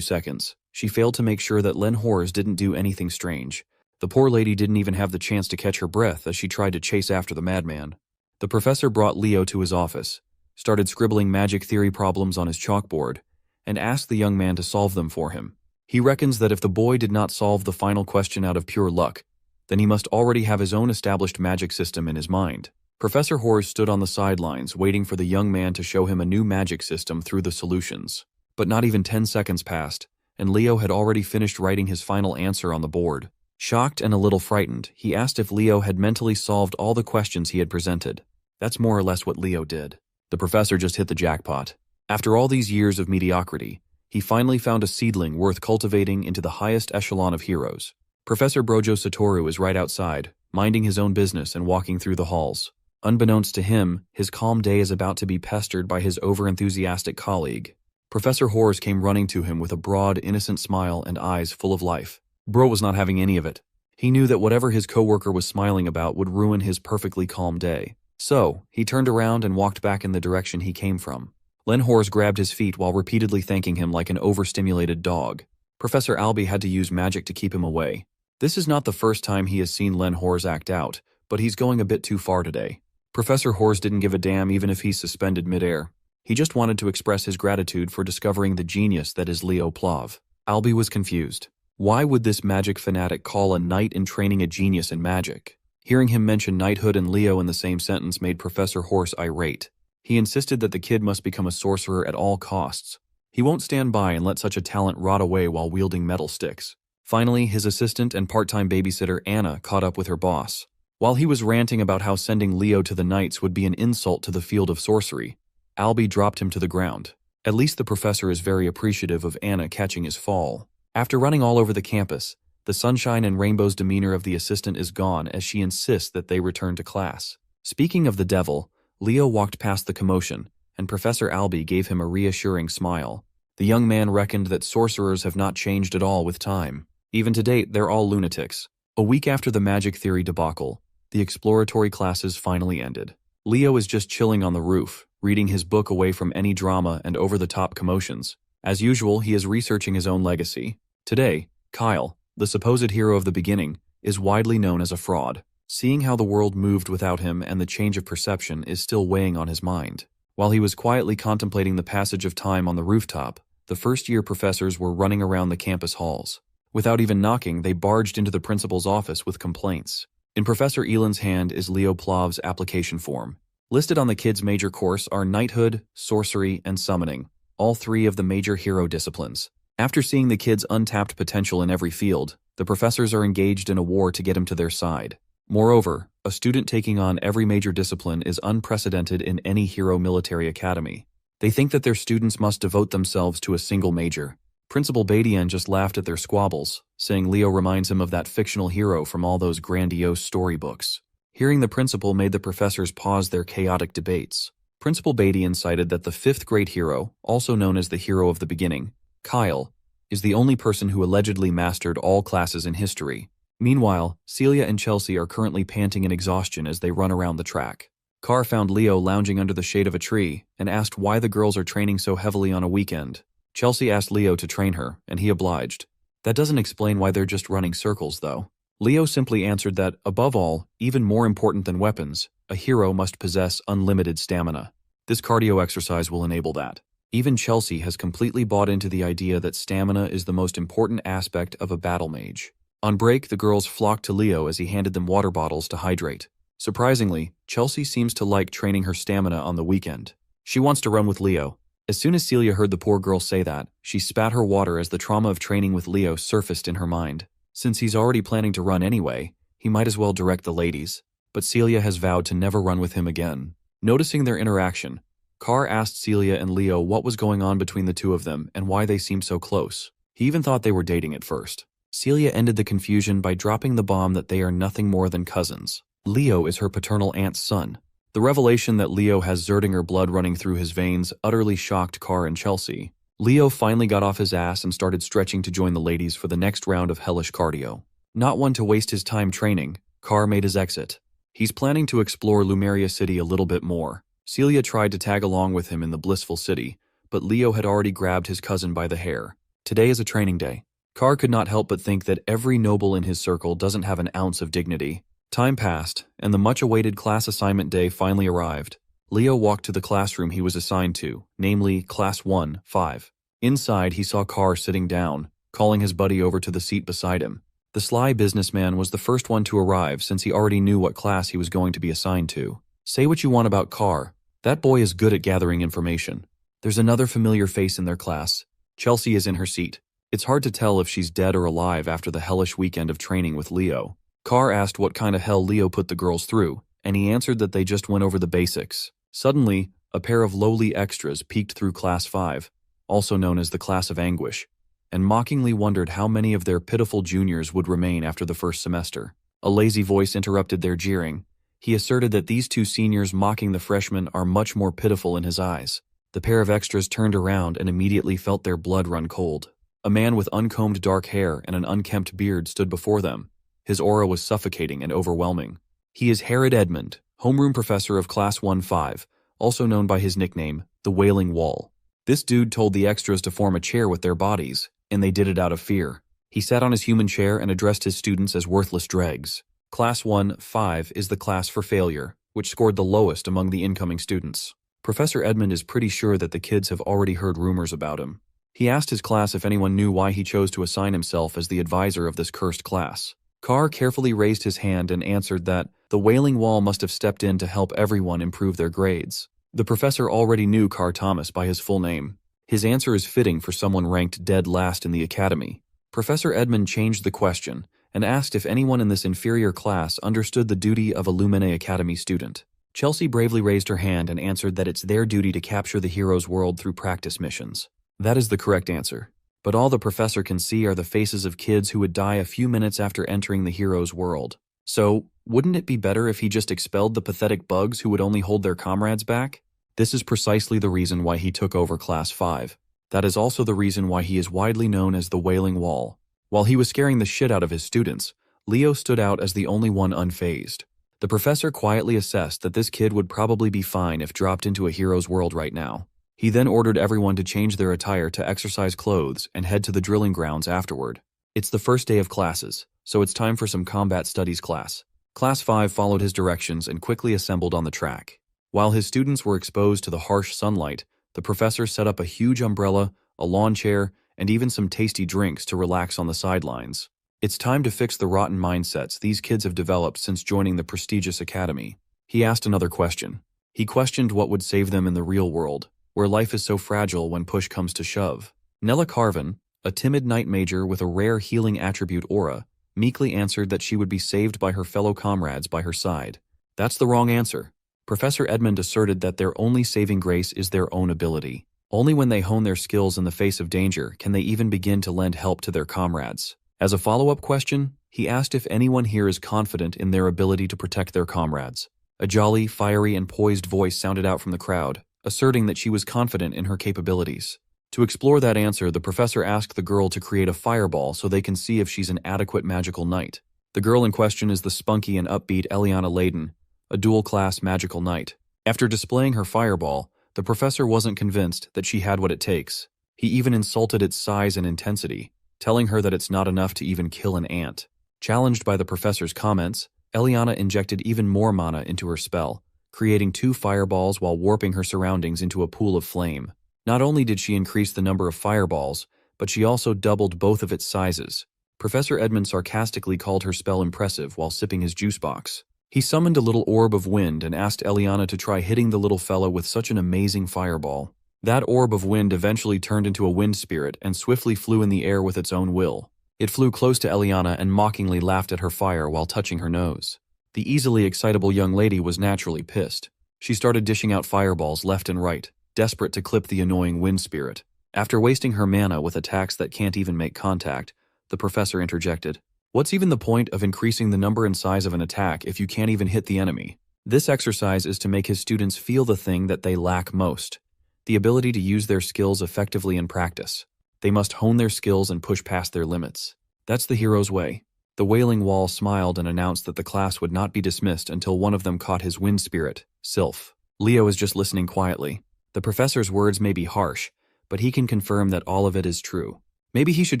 [SPEAKER 1] seconds. She failed to make sure that Len Horace didn't do anything strange. The poor lady didn't even have the chance to catch her breath as she tried to chase after the madman. The professor brought Leo to his office, started scribbling magic theory problems on his chalkboard, and asked the young man to solve them for him. He reckons that if the boy did not solve the final question out of pure luck, then he must already have his own established magic system in his mind. Professor Horace stood on the sidelines waiting for the young man to show him a new magic system through the solutions. But not even 10 seconds passed, and Leo had already finished writing his final answer on the board. Shocked and a little frightened, he asked if Leo had mentally solved all the questions he had presented. That's more or less what Leo did. The professor just hit the jackpot. After all these years of mediocrity, he finally found a seedling worth cultivating into the highest echelon of heroes. Professor Brojo Satoru is right outside, minding his own business and walking through the halls. Unbeknownst to him, his calm day is about to be pestered by his overenthusiastic colleague. Professor Horace came running to him with a broad, innocent smile and eyes full of life. Bro was not having any of it. He knew that whatever his coworker was smiling about would ruin his perfectly calm day. So, he turned around and walked back in the direction he came from. Len Horace grabbed his feet while repeatedly thanking him like an overstimulated dog. Professor Albie had to use magic to keep him away. This is not the first time he has seen Len Horace act out, but he's going a bit too far today. Professor Horace didn't give a damn even if he's suspended midair. He just wanted to express his gratitude for discovering the genius that is Leo Plove. Albie was confused. Why would this magic fanatic call a knight in training a genius in magic? Hearing him mention knighthood and Leo in the same sentence made Professor Horse irate. He insisted that the kid must become a sorcerer at all costs. He won't stand by and let such a talent rot away while wielding metal sticks. Finally, his assistant and part-time babysitter Anna caught up with her boss. While he was ranting about how sending Leo to the Knights would be an insult to the field of sorcery, Albie dropped him to the ground. At least the professor is very appreciative of Anna catching his fall. After running all over the campus, the sunshine and rainbows demeanor of the assistant is gone as she insists that they return to class. Speaking of the devil, Leo walked past the commotion, and Professor Albie gave him a reassuring smile. The young man reckoned that sorcerers have not changed at all with time. Even to date, they're all lunatics. A week after the magic theory debacle, the exploratory classes finally ended. Leo is just chilling on the roof, reading his book away from any drama and over-the-top commotions. As usual, he is researching his own legacy. Today, Kyle, the supposed hero of the beginning, is widely known as a fraud. Seeing how the world moved without him and the change of perception is still weighing on his mind. While he was quietly contemplating the passage of time on the rooftop, the first-year professors were running around the campus halls. Without even knocking, they barged into the principal's office with complaints. In Professor Elan's hand is Leo Plove's application form. Listed on the kid's major course are knighthood, sorcery, and summoning, all three of the major hero disciplines. After seeing the kid's untapped potential in every field, the professors are engaged in a war to get him to their side. Moreover, a student taking on every major discipline is unprecedented in any hero military academy. They think that their students must devote themselves to a single major. Principal Badian just laughed at their squabbles, saying Leo reminds him of that fictional hero from all those grandiose storybooks. Hearing the principal made the professors pause their chaotic debates. Principal Badian cited that the fifth great hero, also known as the hero of the beginning, Kyle, is the only person who allegedly mastered all classes in history. Meanwhile, Celia and Chelsea are currently panting in exhaustion as they run around the track. Carr found Leo lounging under the shade of a tree and asked why the girls are training so heavily on a weekend. Chelsea asked Leo to train her, and he obliged. That doesn't explain why they're just running circles, though. Leo simply answered that, above all, even more important than weapons, a hero must possess unlimited stamina. This cardio exercise will enable that. Even Chelsea has completely bought into the idea that stamina is the most important aspect of a battle mage. On break, the girls flocked to Leo as he handed them water bottles to hydrate. Surprisingly, Chelsea seems to like training her stamina on the weekend. She wants to run with Leo. As soon as Celia heard the poor girl say that, she spat her water as the trauma of training with Leo surfaced in her mind. Since he's already planning to run anyway, he might as well direct the ladies. But Celia has vowed to never run with him again. Noticing their interaction, Carr asked Celia and Leo what was going on between the two of them and why they seemed so close. He even thought they were dating at first. Celia ended the confusion by dropping the bomb that they are nothing more than cousins. Leo is her paternal aunt's son. The revelation that Leo has Zerdinger blood running through his veins utterly shocked Carr and Chelsea. Leo finally got off his ass and started stretching to join the ladies for the next round of hellish cardio. Not one to waste his time training, Carr made his exit. He's planning to explore Lumeria City a little bit more. Celia tried to tag along with him in the blissful city, but Leo had already grabbed his cousin by the hair. Today is a training day. Carr could not help but think that every noble in his circle doesn't have an ounce of dignity. Time passed, and the much-awaited class assignment day finally arrived. Leo walked to the classroom he was assigned to, namely Class 1-5. Inside, he saw Carr sitting down, calling his buddy over to the seat beside him. The sly businessman was the first one to arrive since he already knew what class he was going to be assigned to. Say what you want about Carr, that boy is good at gathering information. There's another familiar face in their class. Chelsea is in her seat. It's hard to tell if she's dead or alive after the hellish weekend of training with Leo. Carr asked what kind of hell Leo put the girls through, and he answered that they just went over the basics. Suddenly, a pair of lowly extras peeked through Class 5, also known as the Class of Anguish, and mockingly wondered how many of their pitiful juniors would remain after the first semester. A lazy voice interrupted their jeering. He asserted that these two seniors mocking the freshmen are much more pitiful in his eyes. The pair of extras turned around and immediately felt their blood run cold. A man with uncombed dark hair and an unkempt beard stood before them. His aura was suffocating and overwhelming. He is Herod Edmund, homeroom professor of Class 1-5, also known by his nickname, the Wailing Wall. This dude told the extras to form a chair with their bodies, and they did it out of fear. He sat on his human chair and addressed his students as worthless dregs. Class 1-5 is the class for failure, which scored the lowest among the incoming students. Professor Edmund is pretty sure that the kids have already heard rumors about him. He asked his class if anyone knew why he chose to assign himself as the advisor of this cursed class. Carr carefully raised his hand and answered that the Wailing Wall must have stepped in to help everyone improve their grades. The professor already knew Carr Thomas by his full name. His answer is fitting for someone ranked dead last in the academy. Professor Edmund changed the question and asked if anyone in this inferior class understood the duty of a Lumerne Academy student. Chelsea bravely raised her hand and answered that it's their duty to capture the hero's world through practice missions. That is the correct answer. But all the professor can see are the faces of kids who would die a few minutes after entering the hero's world. So, wouldn't it be better if he just expelled the pathetic bugs who would only hold their comrades back? This is precisely the reason why he took over Class 5. That is also the reason why he is widely known as the Wailing Wall. While he was scaring the shit out of his students, Leo stood out as the only one unfazed. The professor quietly assessed that this kid would probably be fine if dropped into a hero's world right now. He then ordered everyone to change their attire to exercise clothes and head to the drilling grounds afterward. It's the first day of classes, so it's time for some combat studies class. Class 5 followed his directions and quickly assembled on the track. While his students were exposed to the harsh sunlight, the professor set up a huge umbrella, a lawn chair, and even some tasty drinks to relax on the sidelines. It's time to fix the rotten mindsets these kids have developed since joining the prestigious academy. He asked another question. He questioned what would save them in the real world, where life is so fragile when push comes to shove. Nella Carvin, a timid knight major with a rare healing attribute aura, meekly answered that she would be saved by her fellow comrades by her side. That's the wrong answer. Professor Edmund asserted that their only saving grace is their own ability. Only when they hone their skills in the face of danger can they even begin to lend help to their comrades. As a follow-up question, he asked if anyone here is confident in their ability to protect their comrades. A jolly, fiery, and poised voice sounded out from the crowd, asserting that she was confident in her capabilities. To explore that answer, the professor asked the girl to create a fireball so they can see if she's an adequate magical knight. The girl in question is the spunky and upbeat Eliana Layden, a dual-class magical knight. After displaying her fireball, the professor wasn't convinced that she had what it takes. He even insulted its size and intensity, telling her that it's not enough to even kill an ant. Challenged by the professor's comments, Eliana injected even more mana into her spell, creating 2 fireballs while warping her surroundings into a pool of flame. Not only did she increase the number of fireballs, but she also doubled both of its sizes. Professor Edmund sarcastically called her spell impressive while sipping his juice box. He summoned a little orb of wind and asked Eliana to try hitting the little fellow with such an amazing fireball. That orb of wind eventually turned into a wind spirit and swiftly flew in the air with its own will. It flew close to Eliana and mockingly laughed at her fire while touching her nose. The easily excitable young lady was naturally pissed. She started dishing out fireballs left and right, desperate to clip the annoying wind spirit. After wasting her mana with attacks that can't even make contact, the professor interjected, "What's even the point of increasing the number and size of an attack if you can't even hit the enemy?" This exercise is to make his students feel the thing that they lack most, the ability to use their skills effectively in practice. They must hone their skills and push past their limits. That's the hero's way. The Wailing Wall smiled and announced that the class would not be dismissed until one of them caught his wind spirit, Sylph. Leo is just listening quietly. The professor's words may be harsh, but he can confirm that all of it is true. Maybe he should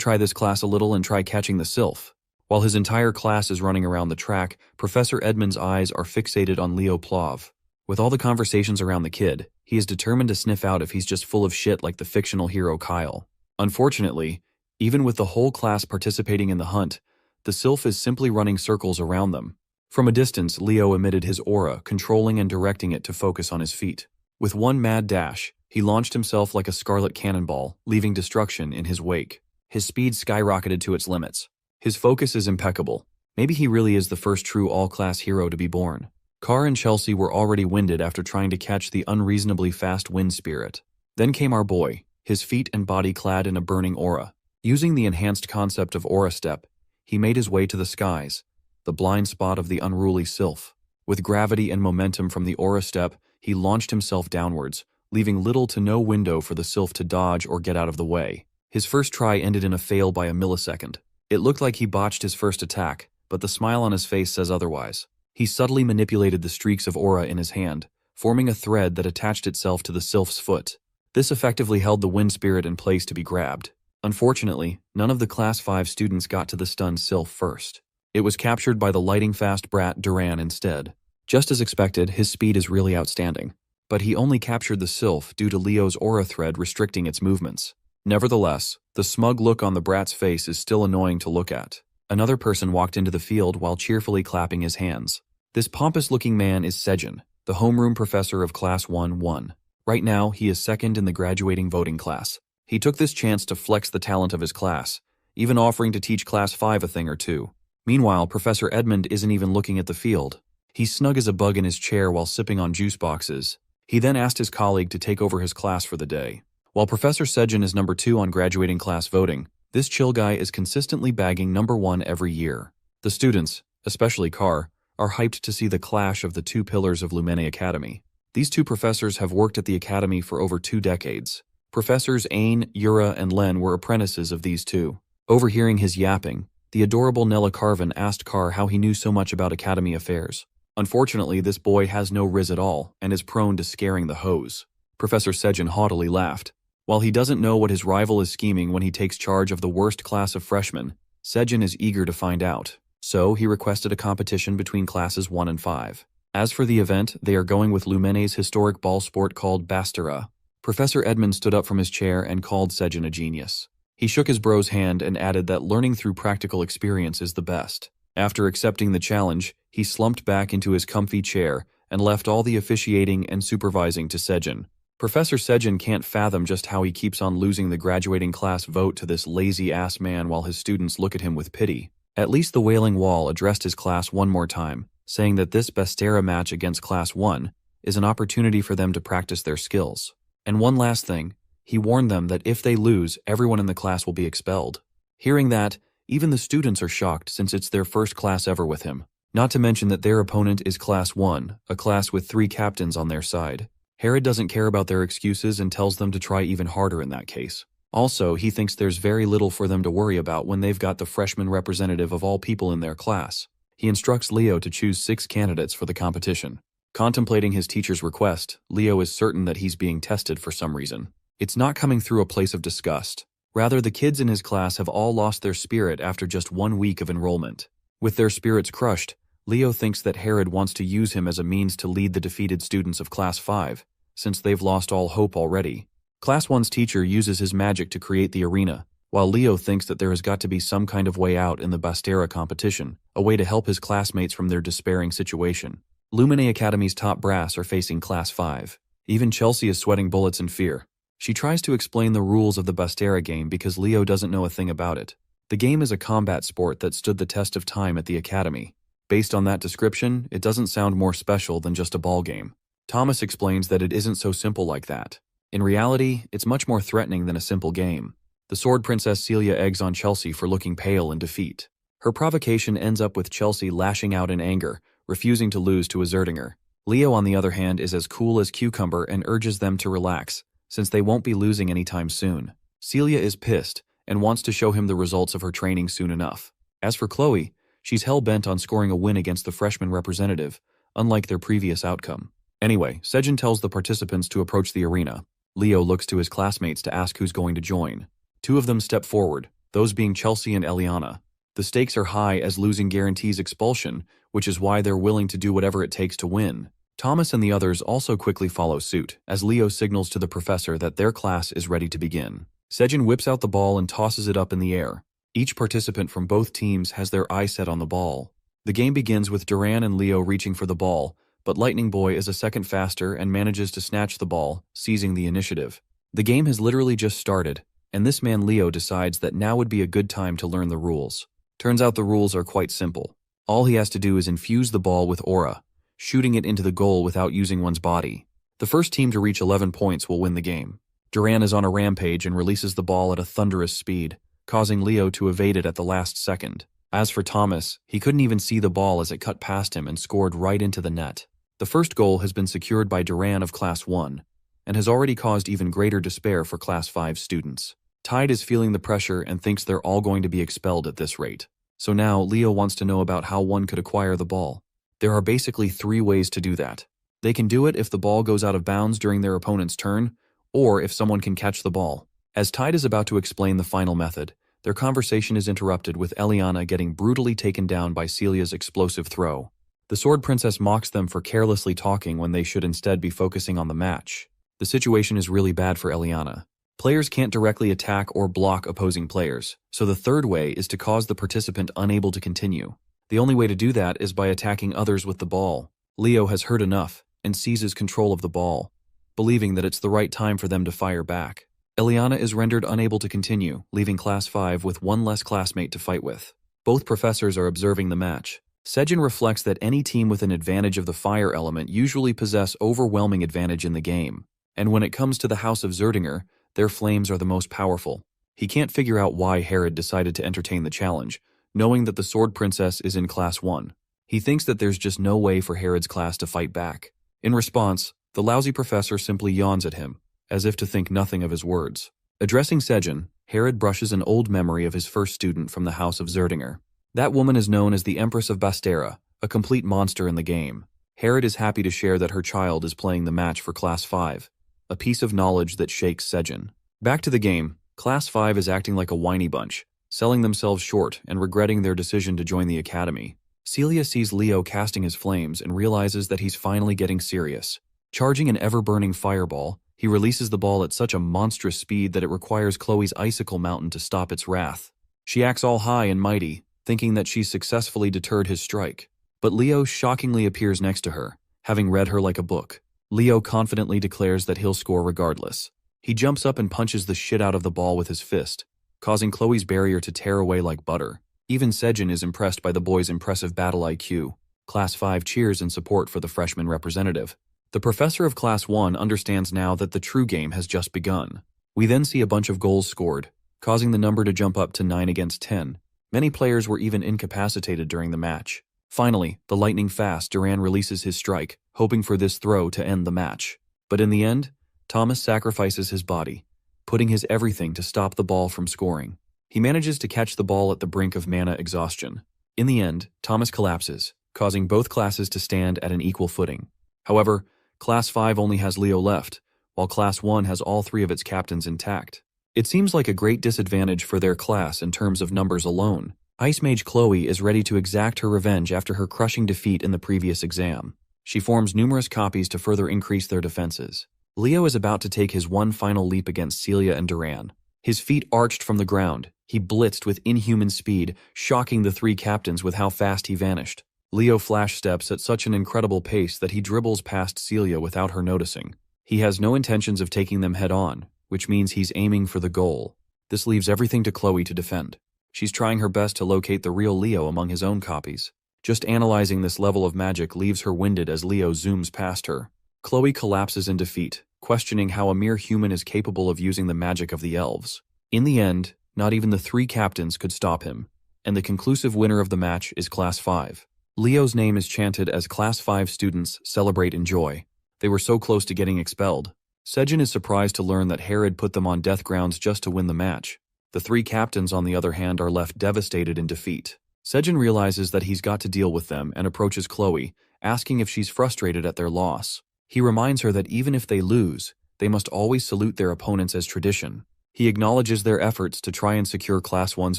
[SPEAKER 1] try this class a little and try catching the Sylph. While his entire class is running around the track, Professor Edmund's eyes are fixated on Leo Plove. With all the conversations around the kid, he is determined to sniff out if he's just full of shit like the fictional hero Kyle. Unfortunately, even with the whole class participating in the hunt, the Sylph is simply running circles around them. From a distance, Leo emitted his aura, controlling and directing it to focus on his feet. With one mad dash, he launched himself like a scarlet cannonball, leaving destruction in his wake. His speed skyrocketed to its limits. His focus is impeccable. Maybe he really is the first true all-class hero to be born. Carr and Chelsea were already winded after trying to catch the unreasonably fast wind spirit. Then came our boy, his feet and body clad in a burning aura. Using the enhanced concept of aura step, he made his way to the skies, the blind spot of the unruly Sylph. With gravity and momentum from the aura step, he launched himself downwards, leaving little to no window for the Sylph to dodge or get out of the way. His first try ended in a fail by a millisecond. It looked like he botched his first attack, but the smile on his face says otherwise. He subtly manipulated the streaks of aura in his hand, forming a thread that attached itself to the Sylph's foot. This effectively held the wind spirit in place to be grabbed. Unfortunately, none of the Class 5 students got to the stunned Sylph first. It was captured by the lighting-fast brat Duran instead. Just as expected, his speed is really outstanding. but he only captured the sylph due to Leo's aura thread restricting its movements. Nevertheless, the smug look on the brat's face is still annoying to look at. Another person walked into the field while cheerfully clapping his hands. This pompous-looking man is Sejin, the homeroom professor of Class 1-1. Right now, he is second in the graduating voting class. He took this chance to flex the talent of his class, even offering to teach Class 5 a thing or two. Meanwhile, Professor Edmund isn't even looking at the field. He's snug as a bug in his chair while sipping on juice boxes. He then asked his colleague to take over his class for the day. While Professor Sejin is number 2 on graduating class voting, this chill guy is consistently bagging number 1 every year. The students, especially Carr, are hyped to see the clash of the two pillars of Lumerne Academy. These two professors have worked at the academy for over 2 decades. Professors Ain, Yura, and Len were apprentices of these two. Overhearing his yapping, the adorable Nella Carvin asked Carr how he knew so much about academy affairs. Unfortunately, this boy has no riz at all and is prone to scaring the hose. Professor Sejin haughtily laughed. While he doesn't know what his rival is scheming when he takes charge of the worst class of freshmen, Sejin is eager to find out. So he requested a competition between classes 1 and 5. As for the event, they are going with Lumerne's historic ball sport called Bastera. Professor Edmund stood up from his chair and called Sejin a genius. He shook his bro's hand and added that learning through practical experience is the best. After accepting the challenge, he slumped back into his comfy chair and left all the officiating and supervising to Sejin. Professor Sejin can't fathom just how he keeps on losing the graduating class vote to this lazy-ass man while his students look at him with pity. At least the Wailing Wall addressed his class one more time, saying that this Bastera match against Class 1 is an opportunity for them to practice their skills. And one last thing, he warned them that if they lose, everyone in the class will be expelled. Hearing that, even the students are shocked since it's their first class ever with him. Not to mention that their opponent is Class 1, a class with 3 captains on their side. Herod doesn't care about their excuses and tells them to try even harder in that case. Also, he thinks there's very little for them to worry about when they've got the freshman representative of all people in their class. He instructs Leo to choose 6 candidates for the competition. Contemplating his teacher's request, Leo is certain that he's being tested for some reason. It's not coming through a place of disgust. Rather, the kids in his class have all lost their spirit after just 1 week of enrollment. With their spirits crushed, Leo thinks that Herod wants to use him as a means to lead the defeated students of Class 5, since they've lost all hope already. Class 1's teacher uses his magic to create the arena, while Leo thinks that there has got to be some kind of way out in the Bastera competition, a way to help his classmates from their despairing situation. Lumerne Academy's top brass are facing Class 5. Even Chelsea is sweating bullets in fear. She tries to explain the rules of the Bastera game because Leo doesn't know a thing about it. The game is a combat sport that stood the test of time at the academy. Based on that description, it doesn't sound more special than just a ball game. Thomas explains that it isn't so simple like that. In reality, it's much more threatening than a simple game. The Sword Princess Celia eggs on Chelsea for looking pale in defeat. Her provocation ends up with Chelsea lashing out in anger, refusing to lose to a Zerdinger. Leo, on the other hand, is as cool as cucumber and urges them to relax, since they won't be losing anytime soon. Celia is pissed and wants to show him the results of her training soon enough. As for Chloe, she's hell-bent on scoring a win against the freshman representative, unlike their previous outcome. Anyway, Sejin tells the participants to approach the arena. Leo looks to his classmates to ask who's going to join. 2 of them step forward, those being Chelsea and Eliana. The stakes are high as losing guarantees expulsion, which is why they're willing to do whatever it takes to win. Thomas and the others also quickly follow suit, as Leo signals to the professor that their class is ready to begin. Sejin whips out the ball and tosses it up in the air. Each participant from both teams has their eye set on the ball. The game begins with Duran and Leo reaching for the ball, but Lightning Boy is a second faster and manages to snatch the ball, seizing the initiative. The game has literally just started, and this man Leo decides that now would be a good time to learn the rules. Turns out the rules are quite simple. All he has to do is infuse the ball with aura, shooting it into the goal without using one's body. The first team to reach 11 points will win the game. Duran is on a rampage and releases the ball at a thunderous speed, causing Leo to evade it at the last second. As for Thomas, he couldn't even see the ball as it cut past him and scored right into the net. The first goal has been secured by Duran of Class 1, and has already caused even greater despair for Class 5 students. Tide is feeling the pressure and thinks they're all going to be expelled at this rate. So now, Leo wants to know about how one could acquire the ball. There are basically 3 ways to do that. They can do it if the ball goes out of bounds during their opponent's turn, or if someone can catch the ball. As Tide is about to explain the final method, their conversation is interrupted with Eliana getting brutally taken down by Celia's explosive throw. The Sword Princess mocks them for carelessly talking when they should instead be focusing on the match. The situation is really bad for Eliana. Players can't directly attack or block opposing players, so the third way is to cause the participant unable to continue. The only way to do that is by attacking others with the ball. Leo has heard enough and seizes control of the ball, believing that it's the right time for them to fire back. Eliana is rendered unable to continue, leaving Class 5 with one less classmate to fight with. Both professors are observing the match. Sejin reflects that any team with an advantage of the fire element usually possess overwhelming advantage in the game, and when it comes to the House of Zerdinger, their flames are the most powerful. He can't figure out why Herod decided to entertain the challenge, knowing that the Sword Princess is in Class 1. He thinks that there's just no way for Herod's class to fight back. In response, the lousy professor simply yawns at him, as if to think nothing of his words. Addressing Sejin, Herod brushes an old memory of his first student from the House of Zerdinger. That woman is known as the Empress of Bastera, a complete monster in the game. Herod is happy to share that her child is playing the match for Class 5, a piece of knowledge that shakes Sejin. Back to the game, Class 5 is acting like a whiny bunch, selling themselves short and regretting their decision to join the academy. Celia sees Leo casting his flames and realizes that he's finally getting serious. Charging an ever-burning fireball, he releases the ball at such a monstrous speed that it requires Chloe's icicle mountain to stop its wrath. She acts all high and mighty, thinking that she's successfully deterred his strike. But Leo shockingly appears next to her, having read her like a book. Leo confidently declares that he'll score regardless. He jumps up and punches the shit out of the ball with his fist, causing Chloe's barrier to tear away like butter. Even Sejin is impressed by the boy's impressive battle IQ. Class 5 cheers in support for the freshman representative. The professor of Class 1 understands now that the true game has just begun. We then see a bunch of goals scored, causing the number to jump up to 9 against 10. Many players were even incapacitated during the match. Finally, the lightning-fast Duran releases his strike, hoping for this throw to end the match. But in the end, Thomas sacrifices his body, putting his everything to stop the ball from scoring. He manages to catch the ball at the brink of mana exhaustion. In the end, Thomas collapses, causing both classes to stand at an equal footing. However, Class 5 only has Leo left, while Class 1 has all 3 of its captains intact. It seems like a great disadvantage for their class in terms of numbers alone. Ice Mage Chloe is ready to exact her revenge after her crushing defeat in the previous exam. She forms numerous copies to further increase their defenses. Leo is about to take his one final leap against Celia and Duran. His feet arched from the ground. He blitzed with inhuman speed, shocking the 3 captains with how fast he vanished. Leo flash steps at such an incredible pace that he dribbles past Celia without her noticing. He has no intentions of taking them head-on, which means he's aiming for the goal. This leaves everything to Chloe to defend. She's trying her best to locate the real Leo among his own copies. Just analyzing this level of magic leaves her winded as Leo zooms past her. Chloe collapses in defeat, questioning how a mere human is capable of using the magic of the elves. In the end, not even the 3 captains could stop him, and the conclusive winner of the match is Class 5. Leo's name is chanted as Class 5 students celebrate in joy. They were so close to getting expelled. Sejin is surprised to learn that Herod put them on death grounds just to win the match. The 3 captains, on the other hand, are left devastated in defeat. Sejin realizes that he's got to deal with them and approaches Chloe, asking if she's frustrated at their loss. He reminds her that even if they lose, they must always salute their opponents as tradition. He acknowledges their efforts to try and secure Class 1's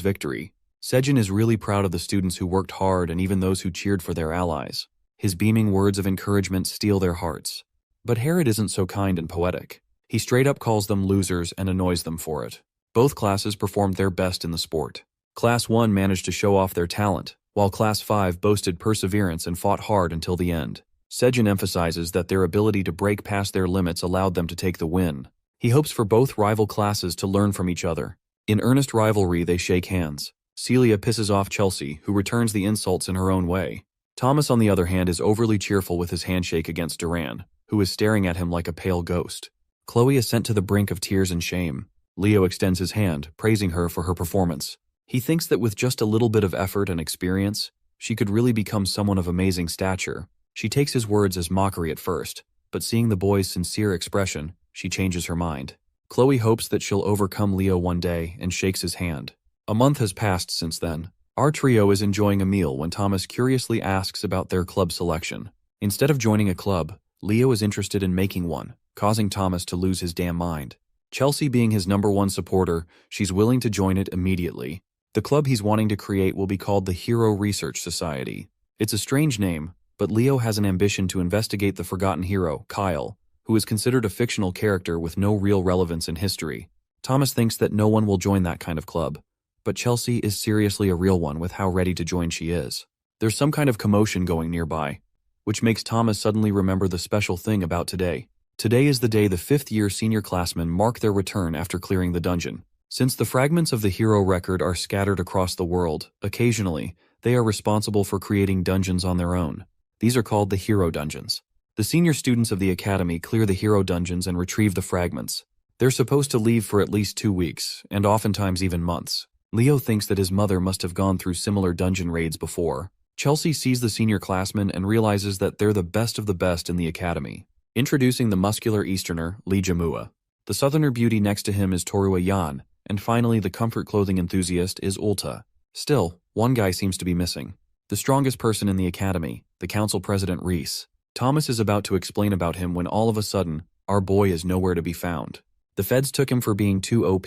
[SPEAKER 1] victory. Sejin is really proud of the students who worked hard and even those who cheered for their allies. His beaming words of encouragement steal their hearts. But Herod isn't so kind and poetic. He straight up calls them losers and annoys them for it. Both classes performed their best in the sport. Class 1 managed to show off their talent, while Class 5 boasted perseverance and fought hard until the end. Sejin emphasizes that their ability to break past their limits allowed them to take the win. He hopes for both rival classes to learn from each other. In earnest rivalry, they shake hands. Celia pisses off Chelsea, who returns the insults in her own way. Thomas, on the other hand, is overly cheerful with his handshake against Duran, who is staring at him like a pale ghost. Chloe is sent to the brink of tears and shame. Leo extends his hand, praising her for her performance. He thinks that with just a little bit of effort and experience, she could really become someone of amazing stature. She takes his words as mockery at first, but seeing the boy's sincere expression, she changes her mind. Chloe hopes that she'll overcome Leo one day and shakes his hand. A month has passed since then. Our trio is enjoying a meal when Thomas curiously asks about their club selection. Instead of joining a club, Leo is interested in making one, causing Thomas to lose his damn mind. Chelsea being his #1 supporter, she's willing to join it immediately. The club he's wanting to create will be called the Hero Research Society. It's a strange name, but Leo has an ambition to investigate the forgotten hero, Kyle, who is considered a fictional character with no real relevance in history. Thomas thinks that no one will join that kind of club, but Chelsea is seriously a real one with how ready to join she is. There's some kind of commotion going nearby, which makes Thomas suddenly remember the special thing about today. Today is the day the 5th-year senior classmen mark their return after clearing the dungeon. Since the fragments of the hero record are scattered across the world, occasionally, they are responsible for creating dungeons on their own. These are called the hero dungeons. The senior students of the academy clear the hero dungeons and retrieve the fragments. They're supposed to leave for at least 2 weeks, and oftentimes even months. Leo thinks that his mother must have gone through similar dungeon raids before. Chelsea sees the senior classmen and realizes that they're the best of the best in the academy. Introducing the muscular Easterner, Lee Jamua. The southerner beauty next to him is Torua Yan, and finally the comfort clothing enthusiast is Ulta. Still, one guy seems to be missing. The strongest person in the academy, the council president Reese. Thomas is about to explain about him when all of a sudden, our boy is nowhere to be found. The feds took him for being too OP.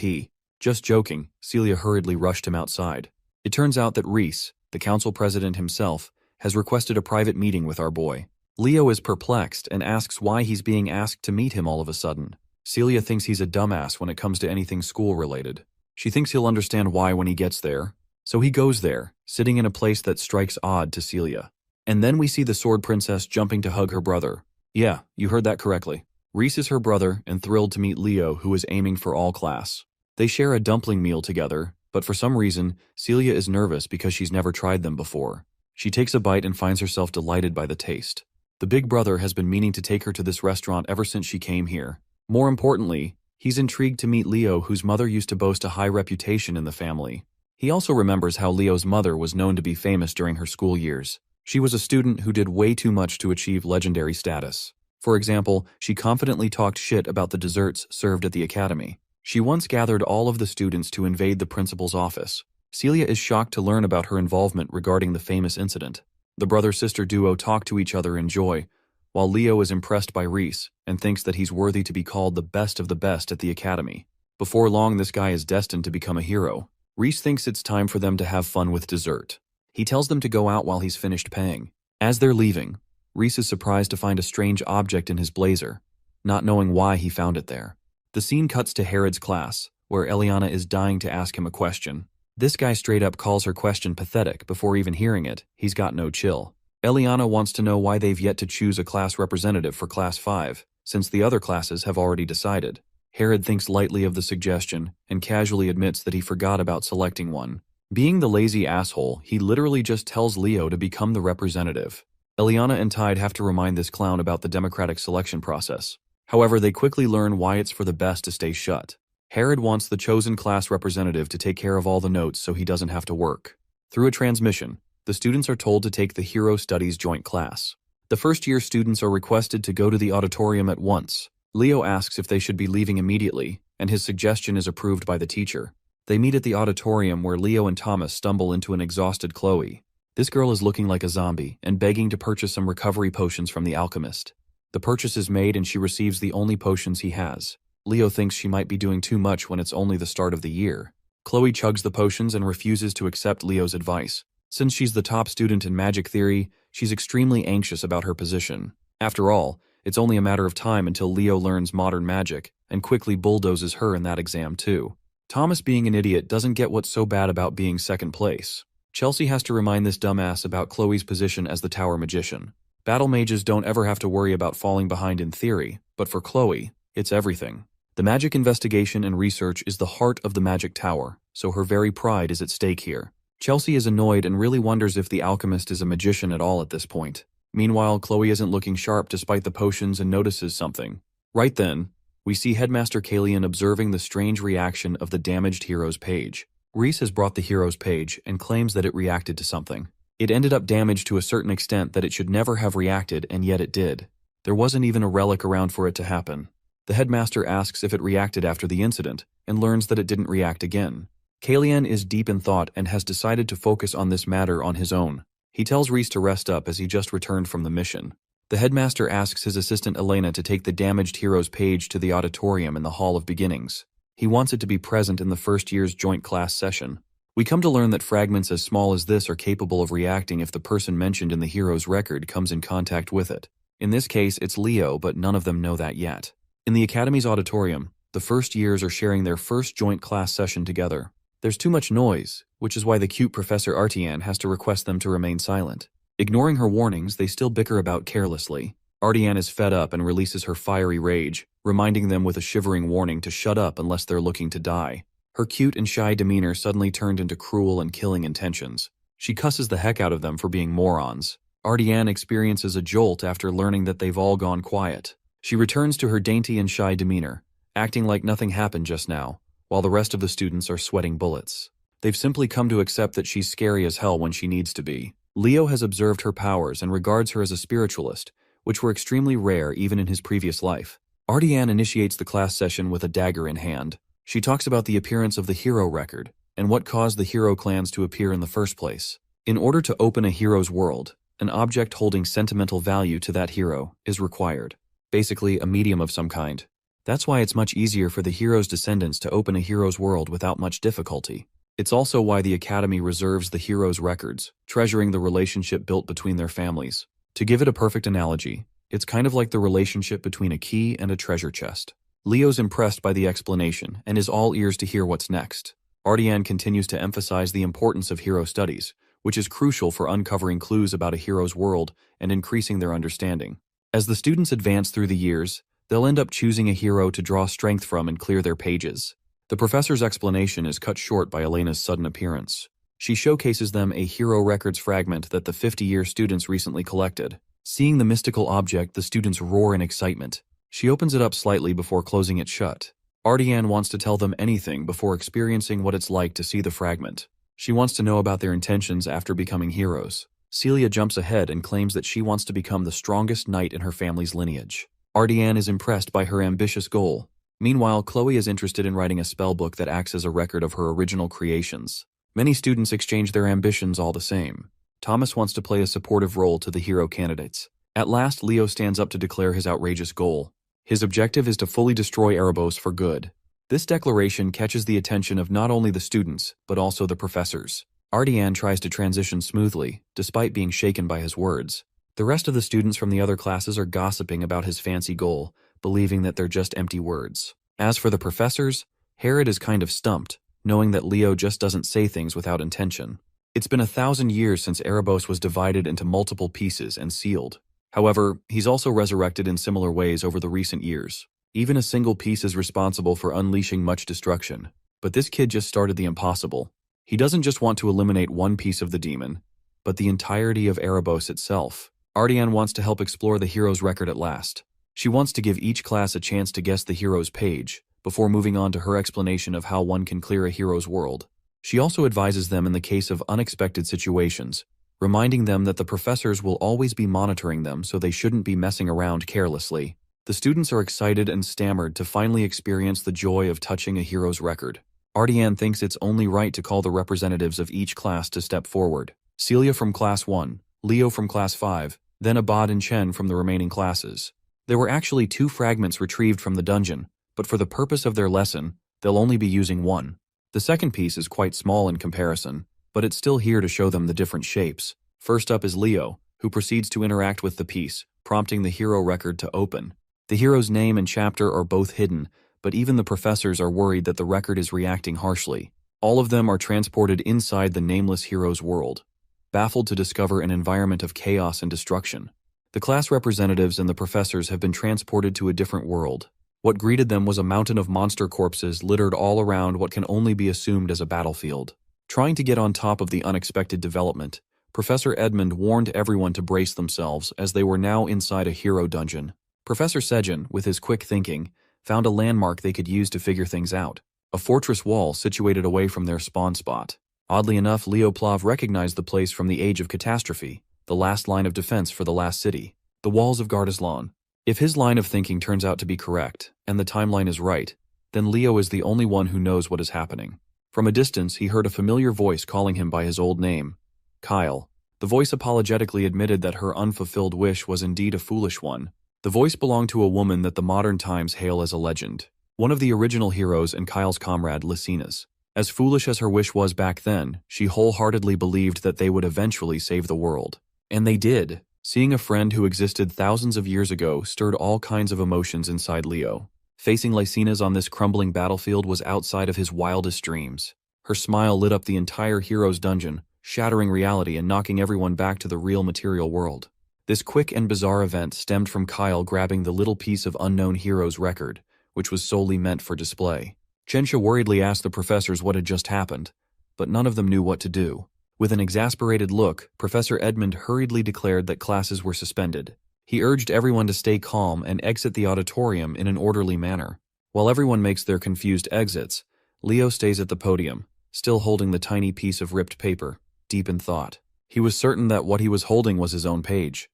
[SPEAKER 1] Just joking, Celia hurriedly rushed him outside. It turns out that Reese, the council president himself, has requested a private meeting with our boy. Leo is perplexed and asks why he's being asked to meet him all of a sudden. Celia thinks he's a dumbass when it comes to anything school-related. She thinks he'll understand why when he gets there. So he goes there, sitting in a place that strikes odd to Celia. And then we see the sword princess jumping to hug her brother. Yeah, you heard that correctly. Reese is her brother and thrilled to meet Leo, who is aiming for all class. They share a dumpling meal together, but for some reason, Celia is nervous because she's never tried them before. She takes a bite and finds herself delighted by the taste. The big brother has been meaning to take her to this restaurant ever since she came here. More importantly, he's intrigued to meet Leo, whose mother used to boast a high reputation in the family. He also remembers how Leo's mother was known to be famous during her school years. She was a student who did way too much to achieve legendary status. For example, she confidently talked shit about the desserts served at the academy. She once gathered all of the students to invade the principal's office. Celia is shocked to learn about her involvement regarding the famous incident. The brother-sister duo talk to each other in joy, while Leo is impressed by Reese and thinks that he's worthy to be called the best of the best at the academy. Before long, this guy is destined to become a hero. Reese thinks it's time for them to have fun with dessert. He tells them to go out while he's finished paying. As they're leaving, Reese is surprised to find a strange object in his blazer, not knowing why he found it there. The scene cuts to Herod's class, where Eliana is dying to ask him a question. This guy straight up calls her question pathetic before even hearing it. He's got no chill. Eliana wants to know why they've yet to choose a class representative for Class 5, since the other classes have already decided. Herod thinks lightly of the suggestion and casually admits that he forgot about selecting one. Being the lazy asshole, he literally just tells Leo to become the representative. Eliana and Tide have to remind this clown about the democratic selection process. However, they quickly learn why it's for the best to stay shut. Herod wants the chosen class representative to take care of all the notes so he doesn't have to work. Through a transmission, the students are told to take the Hero Studies joint class. The first-year students are requested to go to the auditorium at once. Leo asks if they should be leaving immediately, and his suggestion is approved by the teacher. They meet at the auditorium where Leo and Thomas stumble into an exhausted Chloe. This girl is looking like a zombie and begging to purchase some recovery potions from the alchemist. The purchase is made and she receives the only potions he has. Leo thinks she might be doing too much when it's only the start of the year. Chloe chugs the potions and refuses to accept Leo's advice. Since she's the top student in magic theory, she's extremely anxious about her position. After all, it's only a matter of time until Leo learns modern magic and quickly bulldozes her in that exam too. Thomas, being an idiot, doesn't get what's so bad about being second place. Chelsea has to remind this dumbass about Chloe's position as the tower magician. Battle mages don't ever have to worry about falling behind in theory, but for Chloe, it's everything. The magic investigation and research is the heart of the magic tower, so her very pride is at stake here. Chelsea is annoyed and really wonders if the alchemist is a magician at all at this point. Meanwhile, Chloe isn't looking sharp despite the potions and notices something. Right then, we see Headmaster Kalian observing the strange reaction of the damaged hero's page. Reese has brought the hero's page and claims that it reacted to something. It ended up damaged to a certain extent that it should never have reacted, and yet it did. There wasn't even a relic around for it to happen. The headmaster asks if it reacted after the incident, and learns that it didn't react again. Kalian is deep in thought and has decided to focus on this matter on his own. He tells Reese to rest up as he just returned from the mission. The headmaster asks his assistant Elena to take the damaged hero's page to the auditorium in the Hall of Beginnings. He wants it to be present in the first year's joint class session. We come to learn that fragments as small as this are capable of reacting if the person mentioned in the hero's record comes in contact with it. In this case, it's Leo, but none of them know that yet. In the Academy's auditorium, the first years are sharing their first joint class session together. There's too much noise, which is why the cute Professor Artian has to request them to remain silent. Ignoring her warnings, they still bicker about carelessly. Artian is fed up and releases her fiery rage, reminding them with a shivering warning to shut up unless they're looking to die. Her cute and shy demeanor suddenly turned into cruel and killing intentions. She cusses the heck out of them for being morons. Artian experiences a jolt after learning that they've all gone quiet. She returns to her dainty and shy demeanor, acting like nothing happened just now, while the rest of the students are sweating bullets. They've simply come to accept that she's scary as hell when she needs to be. Leo has observed her powers and regards her as a spiritualist, which were extremely rare even in his previous life. Artian initiates the class session with a dagger in hand. She talks about the appearance of the hero record and what caused the hero clans to appear in the first place. In order to open a hero's world, an object holding sentimental value to that hero is required. Basically, a medium of some kind. That's why it's much easier for the hero's descendants to open a hero's world without much difficulty. It's also why the Academy reserves the hero's records, treasuring the relationship built between their families. To give it a perfect analogy, it's kind of like the relationship between a key and a treasure chest. Leo's impressed by the explanation and is all ears to hear what's next. Artian continues to emphasize the importance of hero studies, which is crucial for uncovering clues about a hero's world and increasing their understanding. As the students advance through the years, they'll end up choosing a hero to draw strength from and clear their pages. The professor's explanation is cut short by Elena's sudden appearance. She showcases them a hero records fragment that the 50-year students recently collected. Seeing the mystical object, the students roar in excitement. She opens it up slightly before closing it shut. Artian wants to tell them anything before experiencing what it's like to see the fragment. She wants to know about their intentions after becoming heroes. Celia jumps ahead and claims that she wants to become the strongest knight in her family's lineage. Artian is impressed by her ambitious goal. Meanwhile, Chloe is interested in writing a spellbook that acts as a record of her original creations. Many students exchange their ambitions all the same. Thomas wants to play a supportive role to the hero candidates. At last, Leo stands up to declare his outrageous goal. His objective is to fully destroy Erebos for good. This declaration catches the attention of not only the students, but also the professors. Artian tries to transition smoothly, despite being shaken by his words. The rest of the students from the other classes are gossiping about his fancy goal, believing that they're just empty words. As for the professors, Herod is kind of stumped, knowing that Leo just doesn't say things without intention. It's been 1,000 years since Erebos was divided into multiple pieces and sealed. However, he's also resurrected in similar ways over the recent years. Even a single piece is responsible for unleashing much destruction. But this kid just started the impossible. He doesn't just want to eliminate one piece of the demon, but the entirety of Erebos itself. Artian wants to help explore the hero's record at last. She wants to give each class a chance to guess the hero's page, before moving on to her explanation of how one can clear a hero's world. She also advises them in the case of unexpected situations, reminding them that the professors will always be monitoring them, so they shouldn't be messing around carelessly. The students are excited and stammered to finally experience the joy of touching a hero's record. Artian thinks it's only right to call the representatives of each class to step forward. Celia from Class 1, Leo from Class 5, then Abad and Chen from the remaining classes. There were actually 2 fragments retrieved from the dungeon, but for the purpose of their lesson, they'll only be using one. The second piece is quite small in comparison, but it's still here to show them the different shapes. First up is Leo, who proceeds to interact with the piece, prompting the hero record to open. The hero's name and chapter are both hidden, but even the professors are worried that the record is reacting harshly. All of them are transported inside the nameless hero's world, baffled to discover an environment of chaos and destruction. The class representatives and the professors have been transported to a different world. What greeted them was a mountain of monster corpses littered all around what can only be assumed as a battlefield. Trying to get on top of the unexpected development, Professor Edmund warned everyone to brace themselves as they were now inside a hero dungeon. Professor Sejin, with his quick thinking, found a landmark they could use to figure things out. A fortress wall situated away from their spawn spot. Oddly enough, Leo Plove recognized the place from the Age of Catastrophe, the last line of defense for the last city, the walls of Gardaslan. If his line of thinking turns out to be correct, and the timeline is right, then Leo is the only one who knows what is happening. From a distance, he heard a familiar voice calling him by his old name, Kyle. The voice apologetically admitted that her unfulfilled wish was indeed a foolish one. The voice belonged to a woman that the modern times hail as a legend, one of the original heroes and Kyle's comrade, Lycinas. As foolish as her wish was back then, she wholeheartedly believed that they would eventually save the world. And they did. Seeing a friend who existed thousands of years ago stirred all kinds of emotions inside Leo. Facing Lycinas on this crumbling battlefield was outside of his wildest dreams. Her smile lit up the entire hero's dungeon, shattering reality and knocking everyone back to the real material world. This quick and bizarre event stemmed from Kyle grabbing the little piece of unknown hero's record, which was solely meant for display. Chensha worriedly asked the professors what had just happened, but none of them knew what to do. With an exasperated look, Professor Edmund hurriedly declared that classes were suspended. He urged everyone to stay calm and exit the auditorium in an orderly manner. While everyone makes their confused exits, Leo stays at the podium, still holding the tiny piece of ripped paper, deep in thought. He was certain that what he was holding was his own page.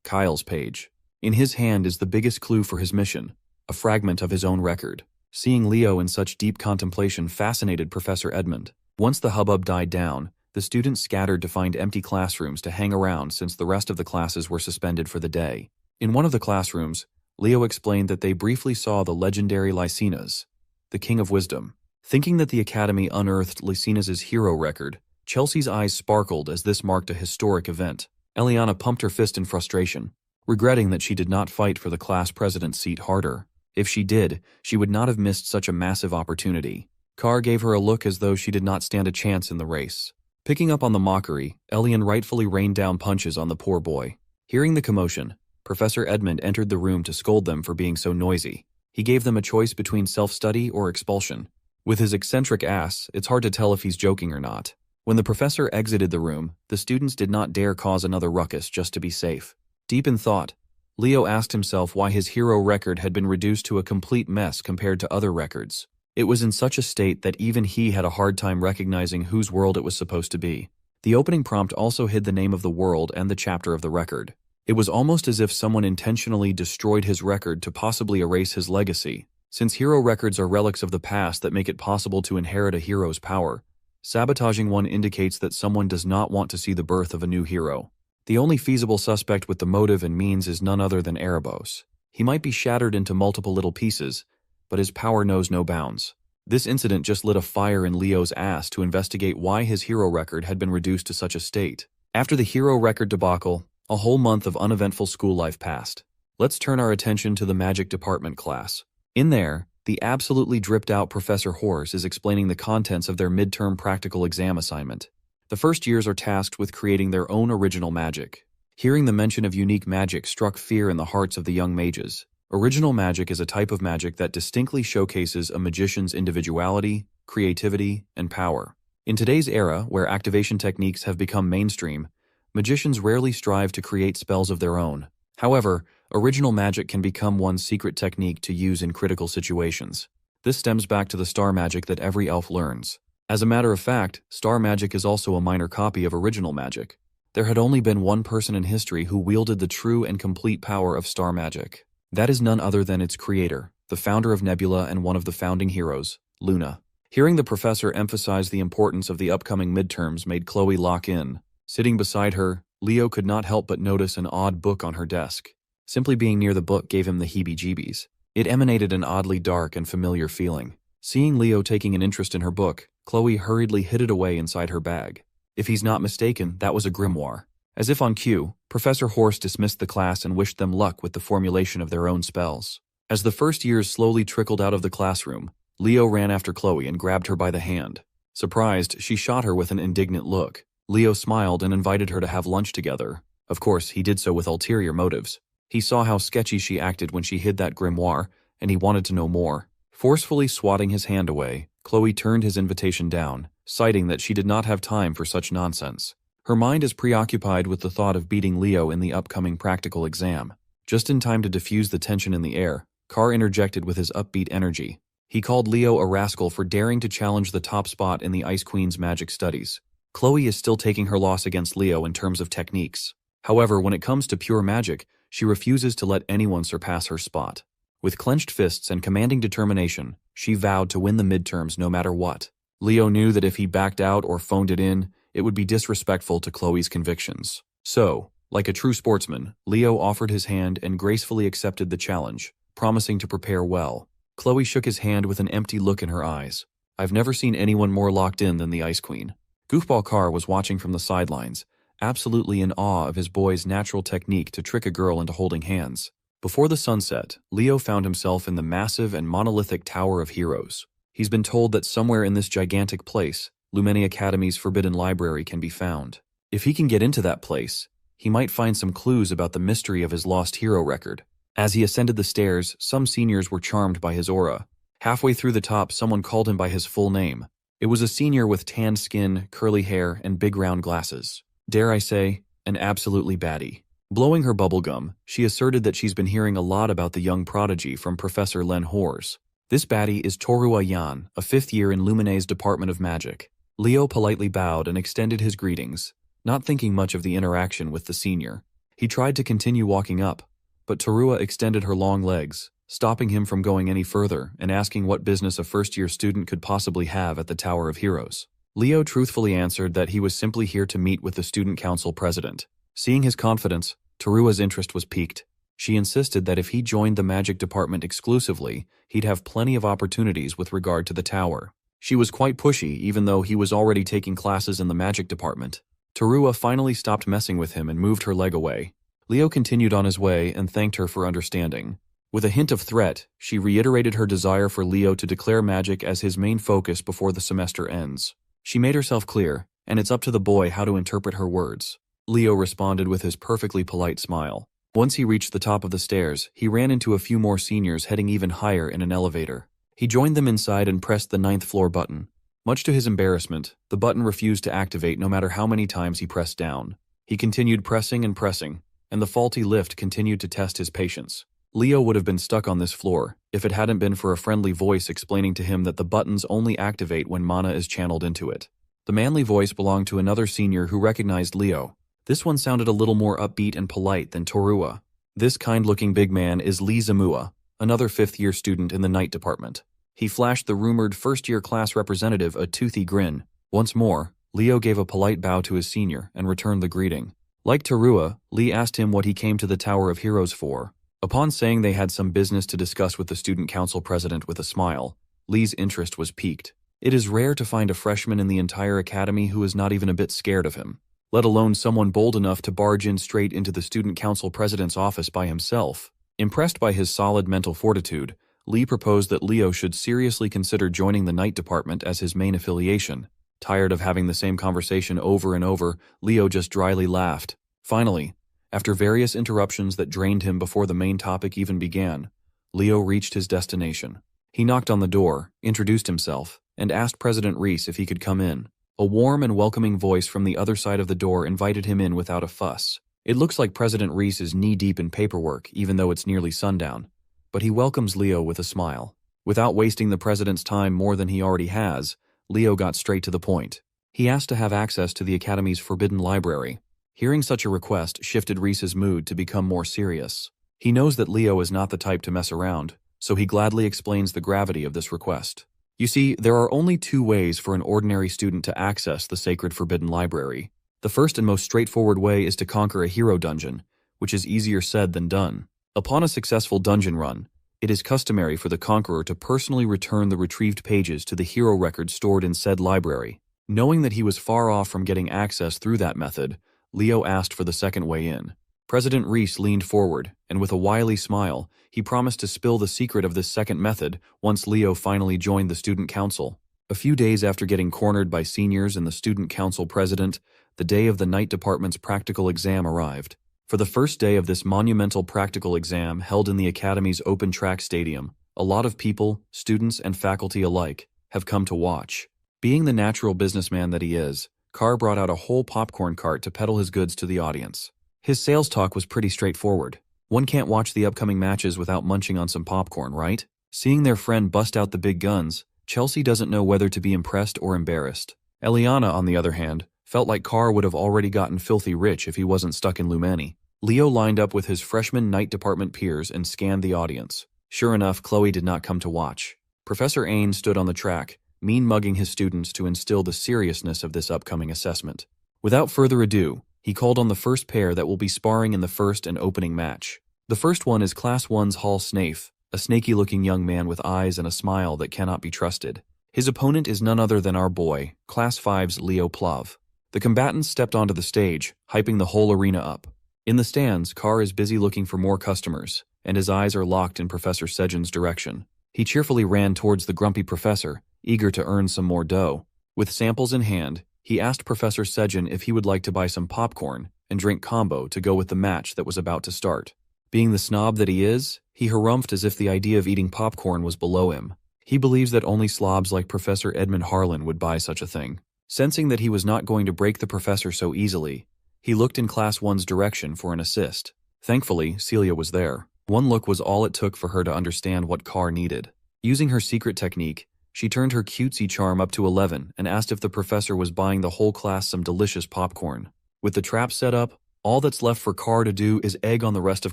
[SPEAKER 1] Kyle's page. In his hand is the biggest clue for his mission, a fragment of his own record. Seeing Leo in such deep contemplation fascinated Professor Edmund. Once the hubbub died down, the students scattered to find empty classrooms to hang around since the rest of the classes were suspended for the day. In one of the classrooms, Leo explained that they briefly saw the legendary Lycinas, the King of Wisdom. Thinking that the Academy unearthed Lycinas' hero record, Chelsea's eyes sparkled as this marked a historic event. Eliana pumped her fist in frustration, regretting that she did not fight for the class president's seat harder. If she did, she would not have missed such a massive opportunity. Carr gave her a look as though she did not stand a chance in the race. Picking up on the mockery, Elian rightfully rained down punches on the poor boy. Hearing the commotion, Professor Edmund entered the room to scold them for being so noisy. He gave them a choice between self-study or expulsion. With his eccentric ass, it's hard to tell if he's joking or not. When the professor exited the room, the students did not dare cause another ruckus just to be safe. Deep in thought, Leo asked himself why his hero record had been reduced to a complete mess compared to other records. It was in such a state that even he had a hard time recognizing whose world it was supposed to be. The opening prompt also hid the name of the world and the chapter of the record. It was almost as if someone intentionally destroyed his record to possibly erase his legacy. Since hero records are relics of the past that make it possible to inherit a hero's power, sabotaging one indicates that someone does not want to see the birth of a new hero. The only feasible suspect with the motive and means is none other than Erebos. He might be shattered into multiple little pieces, but his power knows no bounds. This incident just lit a fire in Leo's ass to investigate why his hero record had been reduced to such a state. After the hero record debacle, a whole month of uneventful school life passed. Let's turn our attention to the magic department class. In there, the absolutely dripped-out Professor Horse is explaining the contents of their midterm practical exam assignment. The first years are tasked with creating their own original magic. Hearing the mention of unique magic struck fear in the hearts of the young mages. Original magic is a type of magic that distinctly showcases a magician's individuality, creativity, and power. In today's era, where activation techniques have become mainstream, magicians rarely strive to create spells of their own. However, original magic can become one's secret technique to use in critical situations. This stems back to the star magic that every elf learns. As a matter of fact, star magic is also a minor copy of original magic. There had only been one person in history who wielded the true and complete power of star magic. That is none other than its creator, the founder of Nebula and one of the founding heroes, Luna. Hearing the professor emphasize the importance of the upcoming midterms made Chloe lock in. Sitting beside her, Leo could not help but notice an odd book on her desk. Simply being near the book gave him the heebie-jeebies. It emanated an oddly dark and familiar feeling. Seeing Leo taking an interest in her book, Chloe hurriedly hid it away inside her bag. If he's not mistaken, that was a grimoire. As if on cue, Professor Horse dismissed the class and wished them luck with the formulation of their own spells. As the first years slowly trickled out of the classroom, Leo ran after Chloe and grabbed her by the hand. Surprised, she shot her with an indignant look. Leo smiled and invited her to have lunch together. Of course, he did so with ulterior motives. He saw how sketchy she acted when she hid that grimoire, and he wanted to know more. Forcefully swatting his hand away, Chloe turned his invitation down, citing that she did not have time for such nonsense. Her mind is preoccupied with the thought of beating Leo in the upcoming practical exam. Just in time to diffuse the tension in the air, Carr interjected with his upbeat energy. He called Leo a rascal for daring to challenge the top spot in the Ice Queen's magic studies. Chloe is still taking her loss against Leo in terms of techniques. However, when it comes to pure magic, she refuses to let anyone surpass her spot. With clenched fists and commanding determination, she vowed to win the midterms no matter what. Leo knew that if he backed out or phoned it in, it would be disrespectful to Chloe's convictions. So, like a true sportsman, Leo offered his hand and gracefully accepted the challenge, promising to prepare well. Chloe shook his hand with an empty look in her eyes. I've never seen anyone more locked in than the Ice Queen. Goofball Carr was watching from the sidelines, absolutely in awe of his boy's natural technique to trick a girl into holding hands. Before the sunset, Leo found himself in the massive and monolithic Tower of Heroes. He's been told that somewhere in this gigantic place, Lumerne Academy's forbidden library can be found. If he can get into that place, he might find some clues about the mystery of his lost hero record. As he ascended the stairs, some seniors were charmed by his aura. Halfway through the top, someone called him by his full name. It was a senior with tanned skin, curly hair, and big round glasses. Dare I say, an absolutely baddie. Blowing her bubblegum, she asserted that she's been hearing a lot about the young prodigy from Professor Len Hors. This baddie is Torua Yan, a 5th year in Lumine's Department of Magic. Leo politely bowed and extended his greetings, not thinking much of the interaction with the senior. He tried to continue walking up, but Torua extended her long legs, stopping him from going any further and asking what business a first-year student could possibly have at the Tower of Heroes. Leo truthfully answered that he was simply here to meet with the student council president. Seeing his confidence, Torua's interest was piqued. She insisted that if he joined the magic department exclusively, he'd have plenty of opportunities with regard to the tower. She was quite pushy, even though he was already taking classes in the magic department. Torua finally stopped messing with him and moved her leg away. Leo continued on his way and thanked her for understanding. With a hint of threat, she reiterated her desire for Leo to declare magic as his main focus before the semester ends. She made herself clear, and it's up to the boy how to interpret her words. Leo responded with his perfectly polite smile. Once he reached the top of the stairs, he ran into a few more seniors heading even higher in an elevator. He joined them inside and pressed the 9th floor button. Much to his embarrassment, the button refused to activate no matter how many times he pressed down. He continued pressing and pressing, and the faulty lift continued to test his patience. Leo would have been stuck on this floor if it hadn't been for a friendly voice explaining to him that the buttons only activate when mana is channeled into it. The manly voice belonged to another senior who recognized Leo. This one sounded a little more upbeat and polite than Torua. This kind-looking big man is Lee Zamua, another 5th-year student in the night department. He flashed the rumored first-year class representative a toothy grin. Once more, Leo gave a polite bow to his senior and returned the greeting. Like Torua, Lee asked him what he came to the Tower of Heroes for. Upon saying they had some business to discuss with the student council president with a smile, Lee's interest was piqued. It is rare to find a freshman in the entire academy who is not even a bit scared of him, let alone someone bold enough to barge in straight into the student council president's office by himself. Impressed by his solid mental fortitude, Lee proposed that Leo should seriously consider joining the night department as his main affiliation. Tired of having the same conversation over and over, Leo just dryly laughed. Finally, after various interruptions that drained him before the main topic even began, Leo reached his destination. He knocked on the door, introduced himself, and asked President Reese if he could come in. A warm and welcoming voice from the other side of the door invited him in without a fuss. It looks like President Reese is knee-deep in paperwork, even though it's nearly sundown, but he welcomes Leo with a smile. Without wasting the president's time more than he already has, Leo got straight to the point. He asked to have access to the Academy's forbidden library. Hearing such a request shifted Reese's mood to become more serious. He knows that Leo is not the type to mess around, so he gladly explains the gravity of this request. You see, there are only 2 ways for an ordinary student to access the sacred forbidden library. The first and most straightforward way is to conquer a hero dungeon, which is easier said than done. Upon a successful dungeon run, it is customary for the conqueror to personally return the retrieved pages to the hero record stored in said library. Knowing that he was far off from getting access through that method, Leo asked for the second way in. President Reese leaned forward, and with a wily smile, he promised to spill the secret of this second method once Leo finally joined the student council. A few days after getting cornered by seniors and the student council president, the day of the night department's practical exam arrived. For the first day of this monumental practical exam held in the Academy's open track stadium, a lot of people, students and faculty alike, have come to watch. Being the natural businessman that he is, Carr brought out a whole popcorn cart to peddle his goods to the audience. His sales talk was pretty straightforward. One can't watch the upcoming matches without munching on some popcorn, right? Seeing their friend bust out the big guns, Chelsea doesn't know whether to be impressed or embarrassed. Eliana, on the other hand, felt like Carr would have already gotten filthy rich if he wasn't stuck in Lumerne. Leo lined up with his freshman night department peers and scanned the audience. Sure enough, Chloe did not come to watch. Professor Ain stood on the track, mean-mugging his students to instill the seriousness of this upcoming assessment. Without further ado, he called on the first pair that will be sparring in the first and opening match. The first one is Class 1's Hall Snafe, a snaky-looking young man with eyes and a smile that cannot be trusted. His opponent is none other than our boy, Class 5's Leo Plove. The combatants stepped onto the stage, hyping the whole arena up. In the stands, Carr is busy looking for more customers, and his eyes are locked in Professor Sejin's direction. He cheerfully ran towards the grumpy professor, eager to earn some more dough. With samples in hand, he asked Professor Sejin if he would like to buy some popcorn and drink combo to go with the match that was about to start. Being the snob that he is, he harumphed as if the idea of eating popcorn was below him. He believes that only slobs like Professor Edmund Harlan would buy such a thing. Sensing that he was not going to break the professor so easily, he looked in Class 1's direction for an assist. Thankfully, Celia was there. One look was all it took for her to understand what Carr needed. Using her secret technique, she turned her cutesy charm up to 11 and asked if the professor was buying the whole class some delicious popcorn. With the trap set up, all that's left for Carr to do is egg on the rest of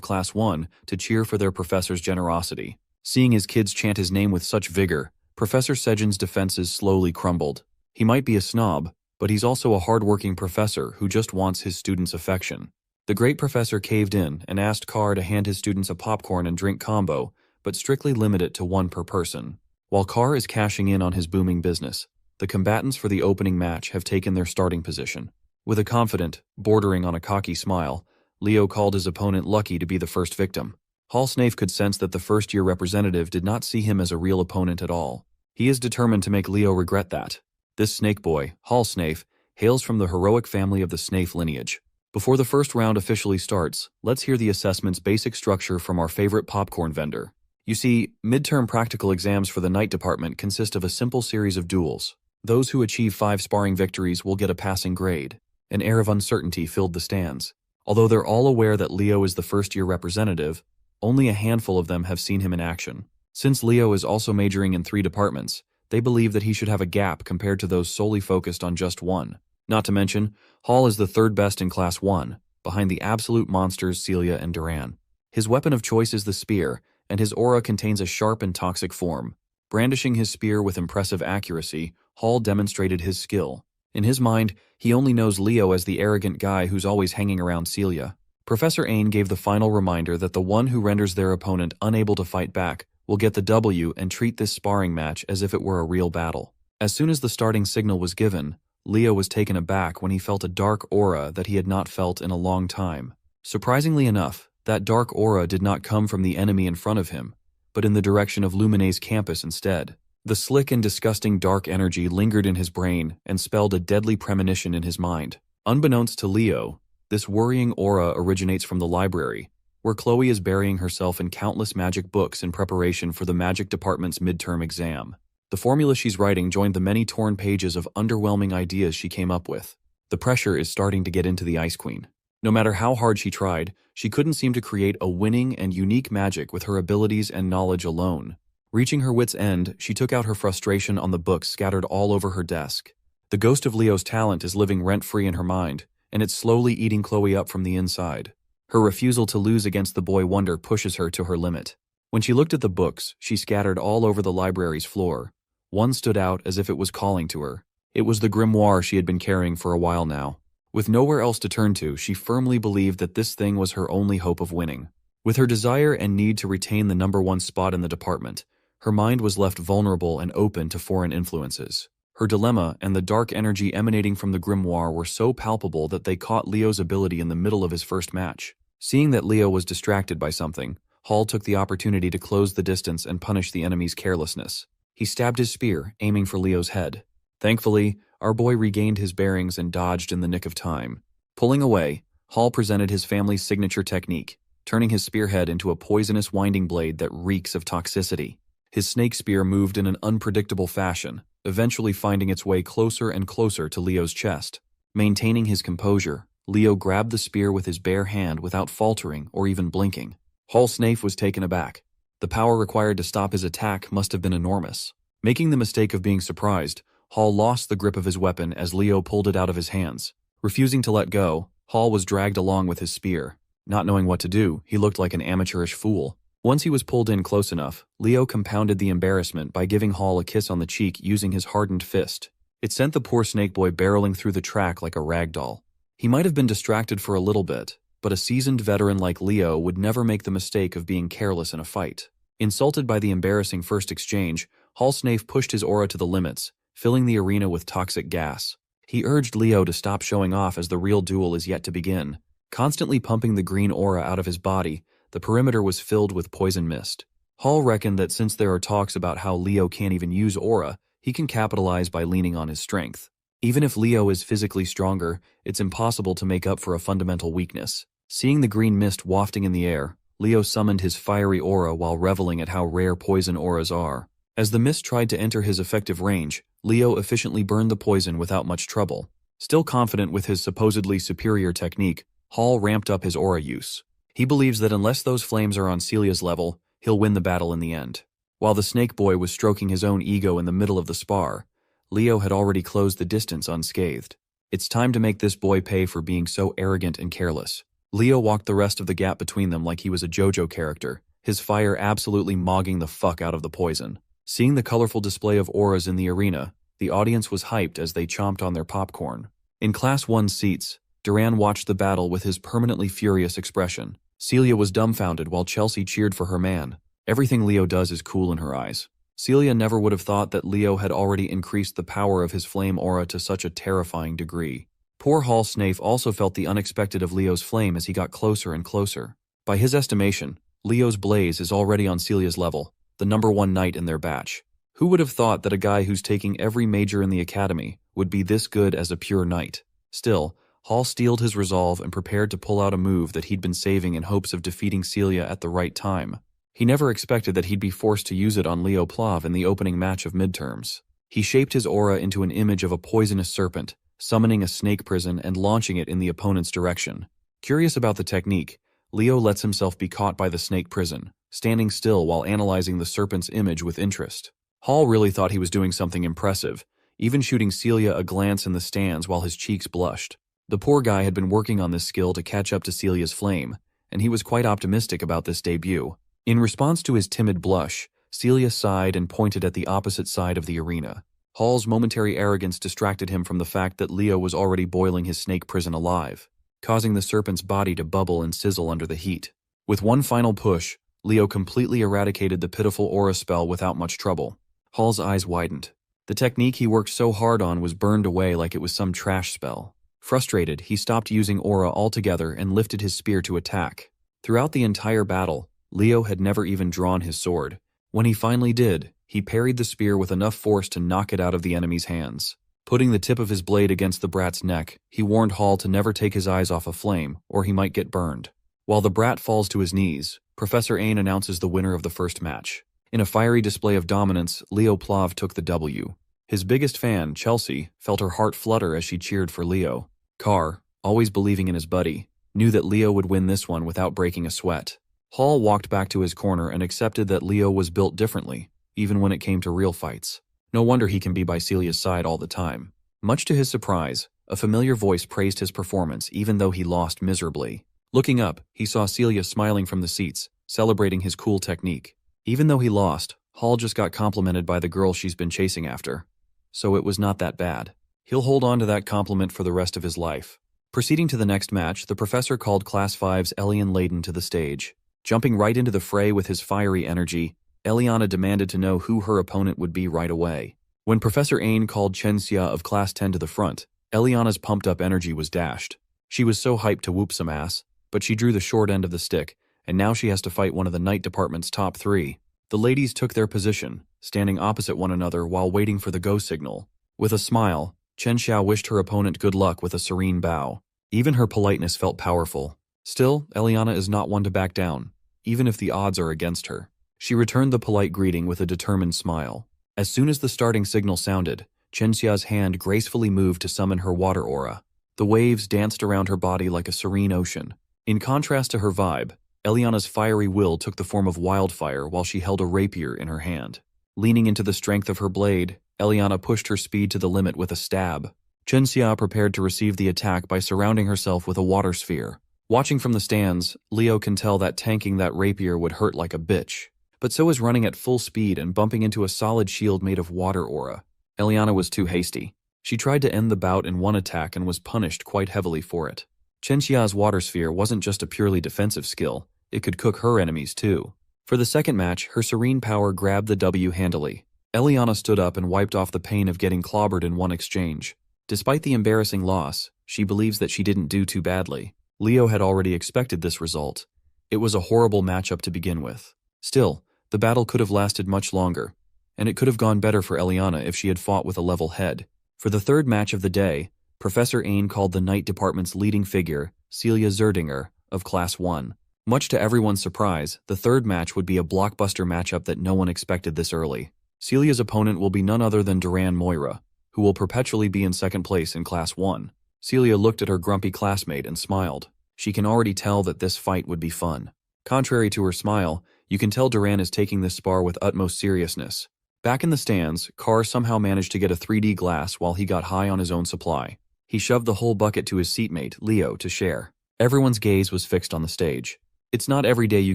[SPEAKER 1] Class 1 to cheer for their professor's generosity. Seeing his kids chant his name with such vigor, Professor Sejin's defenses slowly crumbled. He might be a snob, but he's also a hard-working professor who just wants his students' affection. The great professor caved in and asked Carr to hand his students a popcorn and drink combo, but strictly limit it to one per person. While Carr is cashing in on his booming business, the combatants for the opening match have taken their starting position. With a confident, bordering on a cocky smile, Leo called his opponent lucky to be the first victim. Hall Snafe could sense that the first-year representative did not see him as a real opponent at all. He is determined to make Leo regret that. This snake boy, Hall Snafe, hails from the heroic family of the Snafe lineage. Before the first round officially starts, let's hear the assessment's basic structure from our favorite popcorn vendor. You see, midterm practical exams for the night department consist of a simple series of duels. Those who achieve 5 sparring victories will get a passing grade. An air of uncertainty filled the stands. Although they're all aware that Leo is the first-year representative, only a handful of them have seen him in action. Since Leo is also majoring in 3 departments, they believe that he should have a gap compared to those solely focused on just one. Not to mention, Hall is the third best in Class 1, behind the absolute monsters Celia and Duran. His weapon of choice is the spear, and his aura contains a sharp and toxic form. Brandishing his spear with impressive accuracy, Hall demonstrated his skill. In his mind, he only knows Leo as the arrogant guy who's always hanging around Celia. Professor Ain gave the final reminder that the one who renders their opponent unable to fight back will get the W and treat this sparring match as if it were a real battle. As soon as the starting signal was given, Leo was taken aback when he felt a dark aura that he had not felt in a long time. Surprisingly enough, that dark aura did not come from the enemy in front of him, but in the direction of Lumerne's campus instead. The slick and disgusting dark energy lingered in his brain and spelled a deadly premonition in his mind. Unbeknownst to Leo, this worrying aura originates from the library, where Chloe is burying herself in countless magic books in preparation for the magic department's midterm exam. The formula she's writing joined the many torn pages of underwhelming ideas she came up with. The pressure is starting to get into the Ice Queen. No matter how hard she tried, she couldn't seem to create a winning and unique magic with her abilities and knowledge alone. Reaching her wit's end, she took out her frustration on the books scattered all over her desk. The ghost of Leo's talent is living rent-free in her mind, and it's slowly eating Chloe up from the inside. Her refusal to lose against the boy wonder pushes her to her limit. When she looked at the books, she scattered all over the library's floor. One stood out as if it was calling to her. It was the grimoire she had been carrying for a while now. With nowhere else to turn to, she firmly believed that this thing was her only hope of winning. With her desire and need to retain the #1 spot in the department, her mind was left vulnerable and open to foreign influences. Her dilemma and the dark energy emanating from the grimoire were so palpable that they caught Leo's ability in the middle of his first match. Seeing that Leo was distracted by something, Hall took the opportunity to close the distance and punish the enemy's carelessness. He stabbed his spear, aiming for Leo's head. Thankfully, our boy regained his bearings and dodged in the nick of time. Pulling away, Hall presented his family's signature technique, turning his spearhead into a poisonous winding blade that reeks of toxicity. His snake spear moved in an unpredictable fashion, eventually finding its way closer and closer to Leo's chest. Maintaining his composure, Leo grabbed the spear with his bare hand without faltering or even blinking. Hall Snafe was taken aback. The power required to stop his attack must have been enormous. Making the mistake of being surprised, Hall lost the grip of his weapon as Leo pulled it out of his hands. Refusing to let go, Hall was dragged along with his spear. Not knowing what to do, he looked like an amateurish fool. Once he was pulled in close enough, Leo compounded the embarrassment by giving Hall a kiss on the cheek using his hardened fist. It sent the poor snake boy barreling through the track like a rag doll. He might have been distracted for a little bit, but a seasoned veteran like Leo would never make the mistake of being careless in a fight. Insulted by the embarrassing first exchange, Snafe pushed his aura to the limits, filling the arena with toxic gas. He urged Leo to stop showing off as the real duel is yet to begin. Constantly pumping the green aura out of his body, the perimeter was filled with poison mist. Hall reckoned that since there are talks about how Leo can't even use aura, he can capitalize by leaning on his strength. Even if Leo is physically stronger, it's impossible to make up for a fundamental weakness. Seeing the green mist wafting in the air, Leo summoned his fiery aura while reveling at how rare poison auras are. As the mist tried to enter his effective range, Leo efficiently burned the poison without much trouble. Still confident with his supposedly superior technique, Hall ramped up his aura use. He believes that unless those flames are on Celia's level, he'll win the battle in the end. While the Snake Boy was stroking his own ego in the middle of the spar, Leo had already closed the distance unscathed. It's time to make this boy pay for being so arrogant and careless. Leo walked the rest of the gap between them like he was a JoJo character, his fire absolutely mogging the fuck out of the poison. Seeing the colorful display of auras in the arena, the audience was hyped as they chomped on their popcorn. In Class 1 seats, Duran watched the battle with his permanently furious expression. Celia was dumbfounded while Chelsea cheered for her man. Everything Leo does is cool in her eyes. Celia never would have thought that Leo had already increased the power of his flame aura to such a terrifying degree. Poor Hall Snafe also felt the unexpected of Leo's flame as he got closer and closer. By his estimation, Leo's blaze is already on Celia's level, the #1 knight in their batch. Who would have thought that a guy who's taking every major in the academy would be this good as a pure knight? Still, Hall steeled his resolve and prepared to pull out a move that he'd been saving in hopes of defeating Celia at the right time. He never expected that he'd be forced to use it on Leo Plove in the opening match of midterms. He shaped his aura into an image of a poisonous serpent, summoning a snake prison and launching it in the opponent's direction. Curious about the technique, Leo lets himself be caught by the snake prison, standing still while analyzing the serpent's image with interest. Hall really thought he was doing something impressive, even shooting Celia a glance in the stands while his cheeks blushed. The poor guy had been working on this skill to catch up to Celia's flame, and he was quite optimistic about this debut. In response to his timid blush, Celia sighed and pointed at the opposite side of the arena. Hall's momentary arrogance distracted him from the fact that Leo was already boiling his snake prison alive, causing the serpent's body to bubble and sizzle under the heat. With one final push, Leo completely eradicated the pitiful aura spell without much trouble. Hall's eyes widened. The technique he worked so hard on was burned away like it was some trash spell. Frustrated, he stopped using aura altogether and lifted his spear to attack. Throughout the entire battle, Leo had never even drawn his sword. When he finally did, he parried the spear with enough force to knock it out of the enemy's hands. Putting the tip of his blade against the brat's neck, he warned Hall to never take his eyes off a flame, or he might get burned. While the brat falls to his knees, Professor Ain announces the winner of the first match. In a fiery display of dominance, Leo Plove took the W. His biggest fan, Chelsea, felt her heart flutter as she cheered for Leo. Carr, always believing in his buddy, knew that Leo would win this one without breaking a sweat. Hall walked back to his corner and accepted that Leo was built differently, even when it came to real fights. No wonder he can be by Celia's side all the time. Much to his surprise, a familiar voice praised his performance even though he lost miserably. Looking up, he saw Celia smiling from the seats, celebrating his cool technique. Even though he lost, Hall just got complimented by the girl she's been chasing after. So it was not that bad. He'll hold on to that compliment for the rest of his life. Proceeding to the next match, the professor called Class 5's Elian Layden to the stage. Jumping right into the fray with his fiery energy, Eliana demanded to know who her opponent would be right away. When Professor Ain called Chenxia of Class 10 to the front, Eliana's pumped-up energy was dashed. She was so hyped to whoop some ass, but she drew the short end of the stick, and now she has to fight one of the Knight Department's top 3. The ladies took their position, standing opposite one another while waiting for the go signal. With a smile, Chenxia wished her opponent good luck with a serene bow. Even her politeness felt powerful. Still, Eliana is not one to back down, even if the odds are against her. She returned the polite greeting with a determined smile. As soon as the starting signal sounded, Chenxia's hand gracefully moved to summon her water aura. The waves danced around her body like a serene ocean. In contrast to her vibe, Eliana's fiery will took the form of wildfire while she held a rapier in her hand. Leaning into the strength of her blade, Eliana pushed her speed to the limit with a stab. Chenxia prepared to receive the attack by surrounding herself with a water sphere. Watching from the stands, Leo can tell that tanking that rapier would hurt like a bitch. But so is running at full speed and bumping into a solid shield made of water aura. Eliana was too hasty. She tried to end the bout in one attack and was punished quite heavily for it. Chenxia's water sphere wasn't just a purely defensive skill, it could cook her enemies too. For the second match, her serene power grabbed the W handily. Eliana stood up and wiped off the pain of getting clobbered in one exchange. Despite the embarrassing loss, she believes that she didn't do too badly. Leo had already expected this result. It was a horrible matchup to begin with. Still, the battle could have lasted much longer, and it could have gone better for Eliana if she had fought with a level head. For the third match of the day, Professor Ain called the Night Department's leading figure, Celia Zerdinger, of Class 1. Much to everyone's surprise, the third match would be a blockbuster matchup that no one expected this early. Celia's opponent will be none other than Duran Moira, who will perpetually be in second place in Class 1. Celia looked at her grumpy classmate and smiled. She can already tell that this fight would be fun. Contrary to her smile, you can tell Duran is taking this spar with utmost seriousness. Back in the stands, Carr somehow managed to get a 3D glass while he got high on his own supply. He shoved the whole bucket to his seatmate, Leo, to share. Everyone's gaze was fixed on the stage. It's not every day you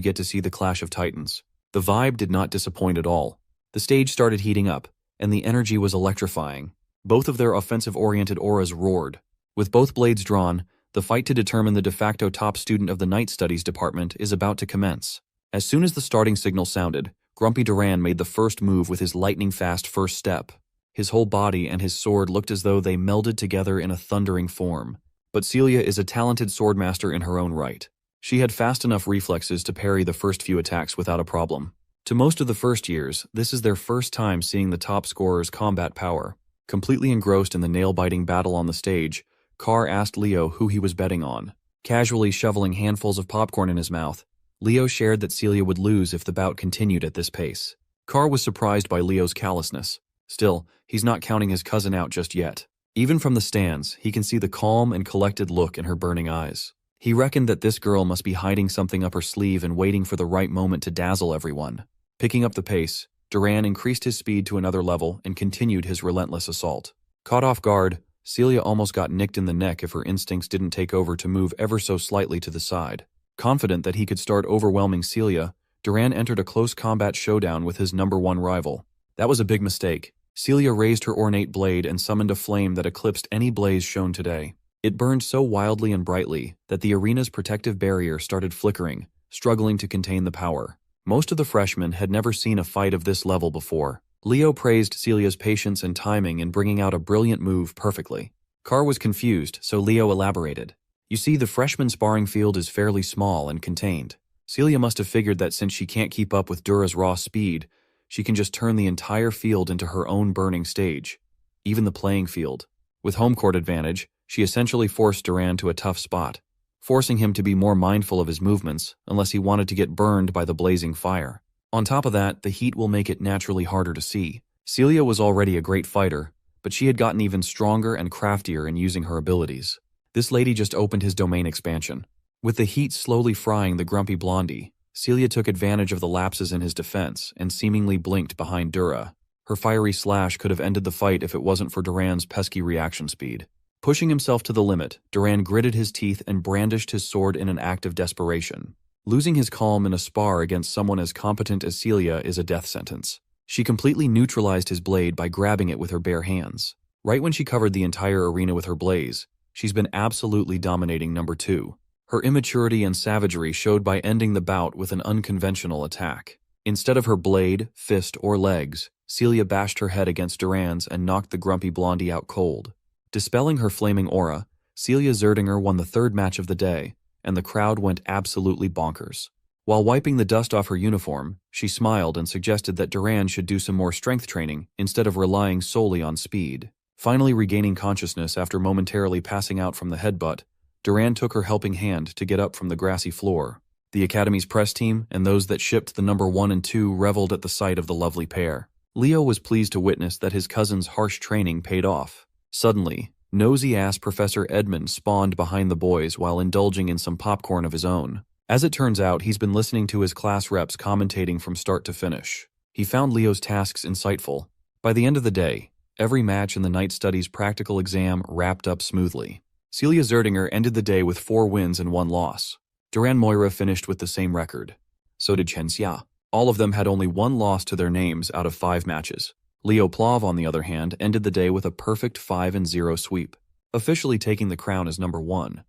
[SPEAKER 1] get to see the clash of titans. The vibe did not disappoint at all. The stage started heating up, and the energy was electrifying. Both of their offensive-oriented auras roared. With both blades drawn, the fight to determine the de facto top student of the Night Studies department is about to commence. As soon as the starting signal sounded, Grumpy Duran made the first move with his lightning-fast first step. His whole body and his sword looked as though they melded together in a thundering form. But Celia is a talented swordmaster in her own right. She had fast enough reflexes to parry the first few attacks without a problem. To most of the first years, this is their first time seeing the top scorer's combat power. Completely engrossed in the nail-biting battle on the stage, Carr asked Leo who he was betting on. Casually shoveling handfuls of popcorn in his mouth, Leo shared that Celia would lose if the bout continued at this pace. Carr was surprised by Leo's callousness. Still, he's not counting his cousin out just yet. Even from the stands, he can see the calm and collected look in her burning eyes. He reckoned that this girl must be hiding something up her sleeve and waiting for the right moment to dazzle everyone. Picking up the pace, Duran increased his speed to another level and continued his relentless assault. Caught off guard, Celia almost got nicked in the neck if her instincts didn't take over to move ever so slightly to the side. Confident that he could start overwhelming Celia, Duran entered a close combat showdown with his #1 rival. That was a big mistake. Celia raised her ornate blade and summoned a flame that eclipsed any blaze shown today. It burned so wildly and brightly that the arena's protective barrier started flickering, struggling to contain the power. Most of the freshmen had never seen a fight of this level before. Leo praised Celia's patience and timing in bringing out a brilliant move perfectly. Carr was confused, so Leo elaborated. You see, the freshman sparring field is fairly small and contained. Celia must have figured that since she can't keep up with Dura's raw speed, she can just turn the entire field into her own burning stage. Even the playing field. With home court advantage, she essentially forced Duran to a tough spot, forcing him to be more mindful of his movements unless he wanted to get burned by the blazing fire. On top of that, the heat will make it naturally harder to see. Celia was already a great fighter, but she had gotten even stronger and craftier in using her abilities. This lady just opened his domain expansion. With the heat slowly frying the grumpy blondie, Celia took advantage of the lapses in his defense and seemingly blinked behind Dura. Her fiery slash could have ended the fight if it wasn't for Duran's pesky reaction speed. Pushing himself to the limit, Duran gritted his teeth and brandished his sword in an act of desperation. Losing his calm in a spar against someone as competent as Celia is a death sentence. She completely neutralized his blade by grabbing it with her bare hands. Right when she covered the entire arena with her blaze, she's been absolutely dominating #2. Her immaturity and savagery showed by ending the bout with an unconventional attack. Instead of her blade, fist, or legs, Celia bashed her head against Duran's and knocked the grumpy blondie out cold. Dispelling her flaming aura, Celia Zerdinger won the third match of the day, and the crowd went absolutely bonkers. While wiping the dust off her uniform, she smiled and suggested that Duran should do some more strength training instead of relying solely on speed. Finally regaining consciousness after momentarily passing out from the headbutt, Duran took her helping hand to get up from the grassy floor. The Academy's press team and those that shipped the #1 and 2 reveled at the sight of the lovely pair. Leo was pleased to witness that his cousin's harsh training paid off. Suddenly, nosy-ass Professor Edmund spawned behind the boys while indulging in some popcorn of his own. As it turns out, he's been listening to his class reps commentating from start to finish. He found Leo's tasks insightful. By the end of the day, every match in the Night Studies practical exam wrapped up smoothly. Celia Zerdinger ended the day with 4 wins and 1 loss. Duran Moira finished with the same record. So did Chen Xia. All of them had only 1 loss to their names out of 5 matches. Leo Plove, on the other hand, ended the day with a perfect 5-0 sweep, officially taking the crown as #1.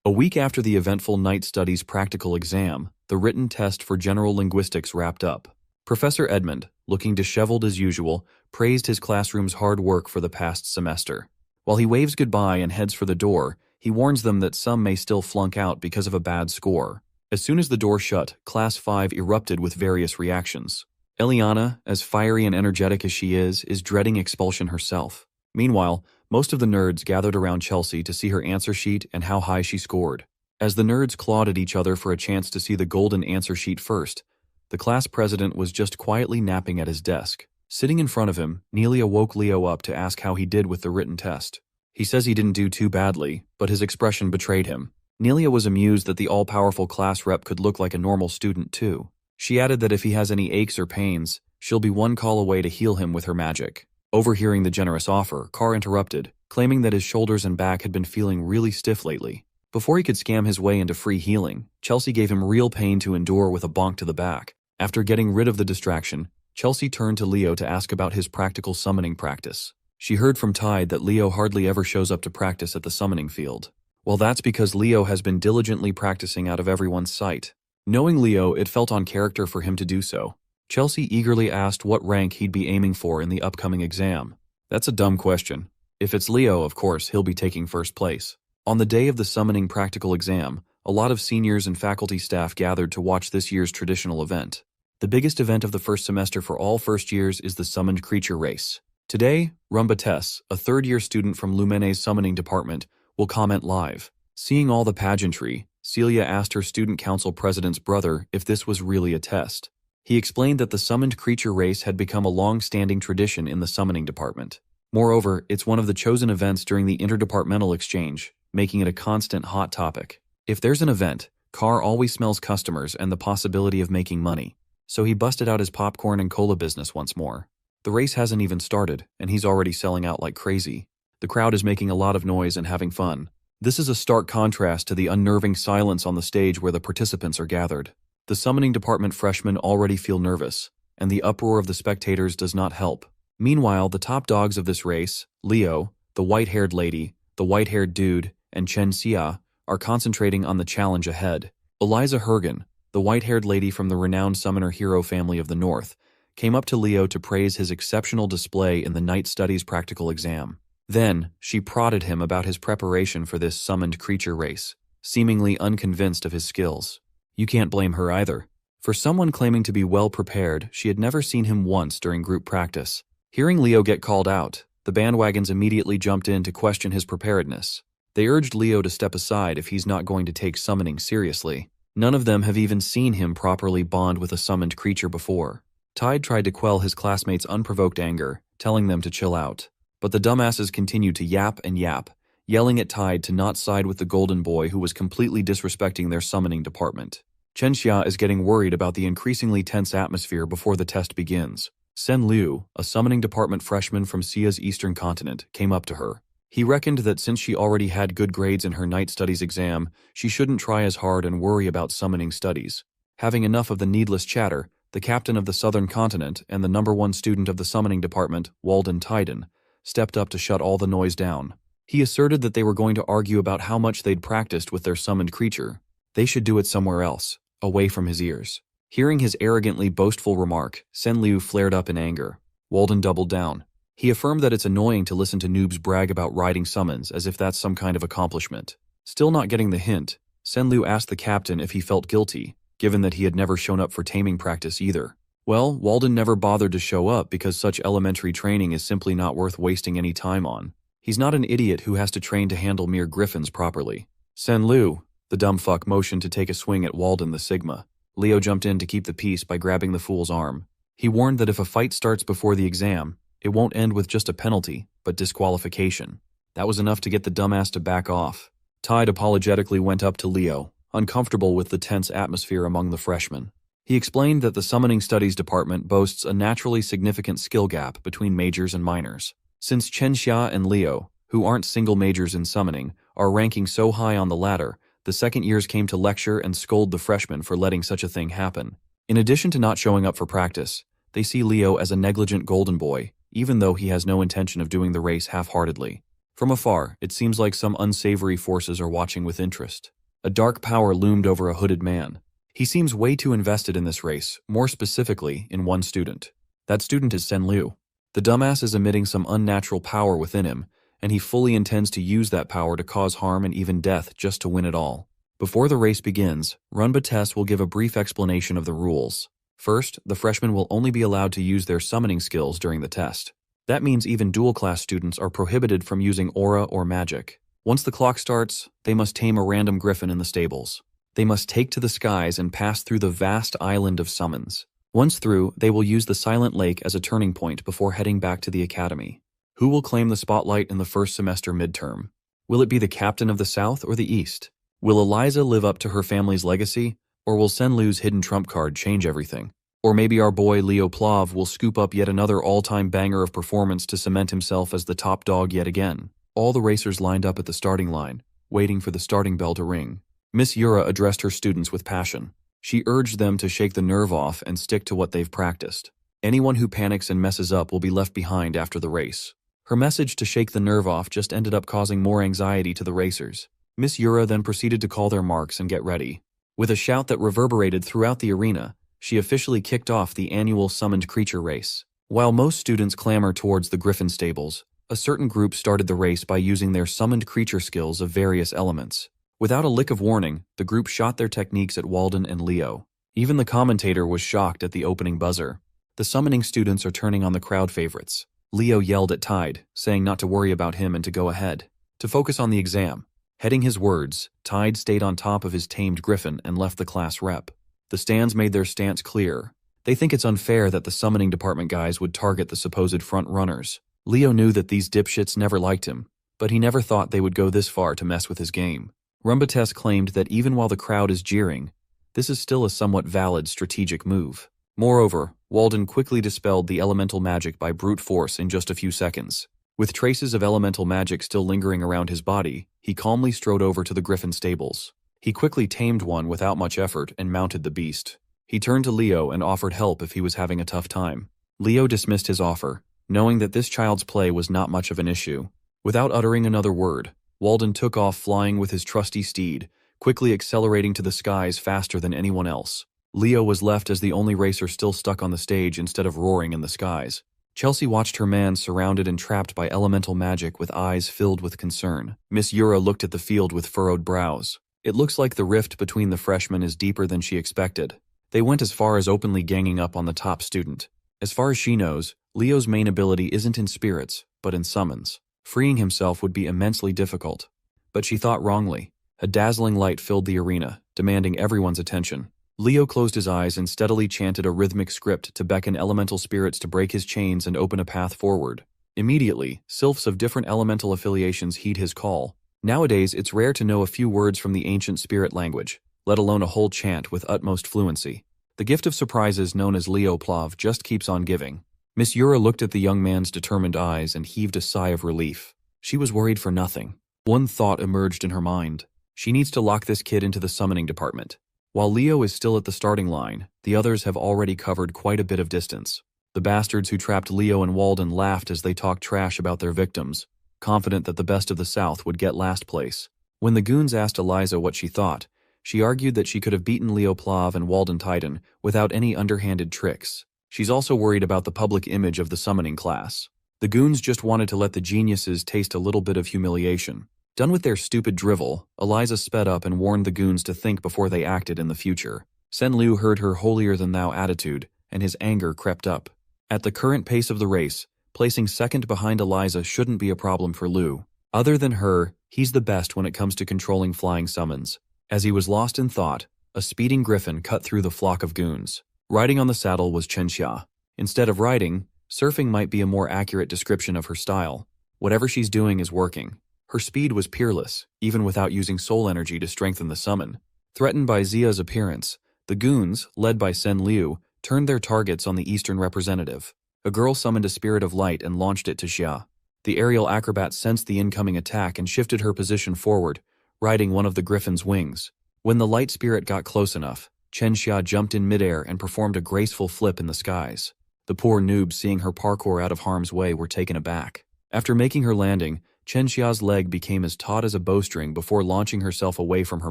[SPEAKER 1] A week after the eventful Night Studies practical exam, the written test for general linguistics wrapped up. Professor Edmund, looking disheveled as usual, praised his classroom's hard work for the past semester. While he waves goodbye and heads for the door, he warns them that some may still flunk out because of a bad score. As soon as the door shut, Class 5 erupted with various reactions. Eliana, as fiery and energetic as she is dreading expulsion herself. Meanwhile, most of the nerds gathered around Chelsea to see her answer sheet and how high she scored. As the nerds clawed at each other for a chance to see the golden answer sheet first, the class president was just quietly napping at his desk. Sitting in front of him, Nelia woke Leo up to ask how he did with the written test. He says he didn't do too badly, but his expression betrayed him. Nelia was amused that the all-powerful class rep could look like a normal student too. She added that if he has any aches or pains, she'll be one call away to heal him with her magic. Overhearing the generous offer, Carr interrupted, claiming that his shoulders and back had been feeling really stiff lately. Before he could scam his way into free healing, Chelsea gave him real pain to endure with a bonk to the back. After getting rid of the distraction, Chelsea turned to Leo to ask about his practical summoning practice. She heard from Tide that Leo hardly ever shows up to practice at the summoning field. Well, that's because Leo has been diligently practicing out of everyone's sight. Knowing Leo, it felt on character for him to do so. Chelsea eagerly asked what rank he'd be aiming for in the upcoming exam. That's a dumb question. If it's Leo, of course, he'll be taking first place. On the day of the summoning practical exam, a lot of seniors and faculty staff gathered to watch this year's traditional event. The biggest event of the first semester for all first years is the summoned creature race. Today, Rumba Tess, a third-year student from Lumerne's summoning department, will comment live. Seeing all the pageantry, Celia asked her student council president's brother if this was really a test. He explained that the summoned creature race had become a long-standing tradition in the summoning department. Moreover, it's one of the chosen events during the interdepartmental exchange, making it a constant hot topic. If there's an event, Carr always smells customers and the possibility of making money. So he busted out his popcorn and cola business once more. The race hasn't even started, and he's already selling out like crazy. The crowd is making a lot of noise and having fun. This is a stark contrast to the unnerving silence on the stage where the participants are gathered. The summoning department freshmen already feel nervous, and the uproar of the spectators does not help. Meanwhile, the top dogs of this race, Leo, the white-haired lady, the white-haired dude, and Chen Xia, are concentrating on the challenge ahead. Eliza Hergen, the white-haired lady from the renowned summoner hero family of the North, came up to Leo to praise his exceptional display in the Night Studies practical exam. Then, she prodded him about his preparation for this summoned creature race, seemingly unconvinced of his skills. You can't blame her either. For someone claiming to be well prepared, she had never seen him once during group practice. Hearing Leo get called out, the bandwagons immediately jumped in to question his preparedness. They urged Leo to step aside if he's not going to take summoning seriously. None of them have even seen him properly bond with a summoned creature before. Tide tried to quell his classmates' unprovoked anger, telling them to chill out. But the dumbasses continued to yap and yap, yelling at Tide to not side with the golden boy who was completely disrespecting their summoning department. Chen Xia is getting worried about the increasingly tense atmosphere before the test begins. Sen Liu, a summoning department freshman from Sia's eastern continent, came up to her. He reckoned that since she already had good grades in her night studies exam, she shouldn't try as hard and worry about summoning studies. Having enough of the needless chatter, the captain of the southern continent and the #1 student of the summoning department, Walden Tyden, stepped up to shut all the noise down. He asserted that they were going to argue about how much they'd practiced with their summoned creature. They should do it somewhere else, away from his ears. Hearing his arrogantly boastful remark, Sen Liu flared up in anger. Walden doubled down. He affirmed that it's annoying to listen to noobs brag about riding summons as if that's some kind of accomplishment. Still not getting the hint, Sen Liu asked the captain if he felt guilty, given that he had never shown up for taming practice either. Well, Walden never bothered to show up because such elementary training is simply not worth wasting any time on. He's not an idiot who has to train to handle mere griffins properly. Sen Liu, the dumb fuck, motioned to take a swing at Walden the Sigma. Leo jumped in to keep the peace by grabbing the fool's arm. He warned that if a fight starts before the exam, it won't end with just a penalty, but disqualification. That was enough to get the dumbass to back off. Tide apologetically went up to Leo, uncomfortable with the tense atmosphere among the freshmen. He explained that the Summoning Studies department boasts a naturally significant skill gap between majors and minors. Since Chen Xia and Leo, who aren't single majors in summoning, are ranking so high on the ladder, the second years came to lecture and scold the freshmen for letting such a thing happen. In addition to not showing up for practice, they see Leo as a negligent golden boy, even though he has no intention of doing the race half-heartedly. From afar, it seems like some unsavory forces are watching with interest. A dark power loomed over a hooded man. He seems way too invested in this race, more specifically in one student. That student is Sen Liu. The dumbass is emitting some unnatural power within him, and he fully intends to use that power to cause harm and even death just to win it all. Before the race begins, Runba will give a brief explanation of the rules. First, the freshmen will only be allowed to use their summoning skills during the test. That means even dual-class students are prohibited from using aura or magic. Once the clock starts, they must tame a random griffin in the stables. They must take to the skies and pass through the vast island of summons. Once through, they will use the Silent Lake as a turning point before heading back to the academy. Who will claim the spotlight in the first semester midterm? Will it be the captain of the South or the East? Will Eliza live up to her family's legacy, or will Sen Liu's hidden trump card change everything? Or maybe our boy Leo Plove will scoop up yet another all-time banger of performance to cement himself as the top dog yet again. All the racers lined up at the starting line, waiting for the starting bell to ring. Miss Yura addressed her students with passion. She urged them to shake the nerve off and stick to what they've practiced. Anyone who panics and messes up will be left behind after the race. Her message to shake the nerve off just ended up causing more anxiety to the racers. Miss Yura then proceeded to call their marks and get ready. With a shout that reverberated throughout the arena, she officially kicked off the annual summoned creature race. While most students clamor towards the griffin stables, a certain group started the race by using their summoned creature skills of various elements. Without a lick of warning, the group shot their techniques at Walden and Leo. Even the commentator was shocked at the opening buzzer. The summoning students are turning on the crowd favorites. Leo yelled at Tide, saying not to worry about him and to go ahead, to focus on the exam. Heading his words, Tide stayed on top of his tamed griffin and left the class rep. The stands made their stance clear. They think it's unfair that the summoning department guys would target the supposed front runners. Leo knew that these dipshits never liked him, but he never thought they would go this far to mess with his game. Rumba claimed that even while the crowd is jeering, this is still a somewhat valid strategic move. Moreover, Walden quickly dispelled the elemental magic by brute force in just a few seconds. With traces of elemental magic still lingering around his body, he calmly strode over to the griffin stables. He quickly tamed one without much effort and mounted the beast. He turned to Leo and offered help if he was having a tough time. Leo dismissed his offer, knowing that this child's play was not much of an issue. Without uttering another word, Walden took off flying with his trusty steed, quickly accelerating to the skies faster than anyone else. Leo was left as the only racer still stuck on the stage instead of roaring in the skies. Chelsea watched her man surrounded and trapped by elemental magic with eyes filled with concern. Miss Yura looked at the field with furrowed brows. It looks like the rift between the freshmen is deeper than she expected. They went as far as openly ganging up on the top student. As far as she knows, Leo's main ability isn't in spirits, but in summons. Freeing himself would be immensely difficult. But she thought wrongly. A dazzling light filled the arena, demanding everyone's attention. Leo closed his eyes and steadily chanted a rhythmic script to beckon elemental spirits to break his chains and open a path forward. Immediately, sylphs of different elemental affiliations heed his call. Nowadays, it's rare to know a few words from the ancient spirit language, let alone a whole chant with utmost fluency. The gift of surprises known as Leo Plove just keeps on giving. Miss Yura looked at the young man's determined eyes and heaved a sigh of relief. She was worried for nothing. One thought emerged in her mind. She needs to lock this kid into the summoning department. While Leo is still at the starting line, the others have already covered quite a bit of distance. The bastards who trapped Leo and Walden laughed as they talked trash about their victims, confident that the best of the South would get last place. When the goons asked Eliza what she thought, she argued that she could have beaten Leo Plove and Walden Titan without any underhanded tricks. She's also worried about the public image of the summoning class. The goons just wanted to let the geniuses taste a little bit of humiliation. Done with their stupid drivel, Eliza sped up and warned the goons to think before they acted in the future. Sen Liu heard her holier-than-thou attitude, and his anger crept up. At the current pace of the race, placing second behind Eliza shouldn't be a problem for Liu. Other than her, he's the best when it comes to controlling flying summons. As he was lost in thought, a speeding griffin cut through the flock of goons. Riding on the saddle was Chenxia. Instead of riding, surfing might be a more accurate description of her style. Whatever she's doing is working. Her speed was peerless, even without using soul energy to strengthen the summon. Threatened by Zia's appearance, the goons, led by Sen Liu, turned their targets on the eastern representative. A girl summoned a spirit of light and launched it to Xia. The aerial acrobat sensed the incoming attack and shifted her position forward, riding one of the griffin's wings. When the light spirit got close enough, Chen Xia jumped in midair and performed a graceful flip in the skies. The poor noobs seeing her parkour out of harm's way were taken aback. After making her landing, Chen Xia's leg became as taut as a bowstring before launching herself away from her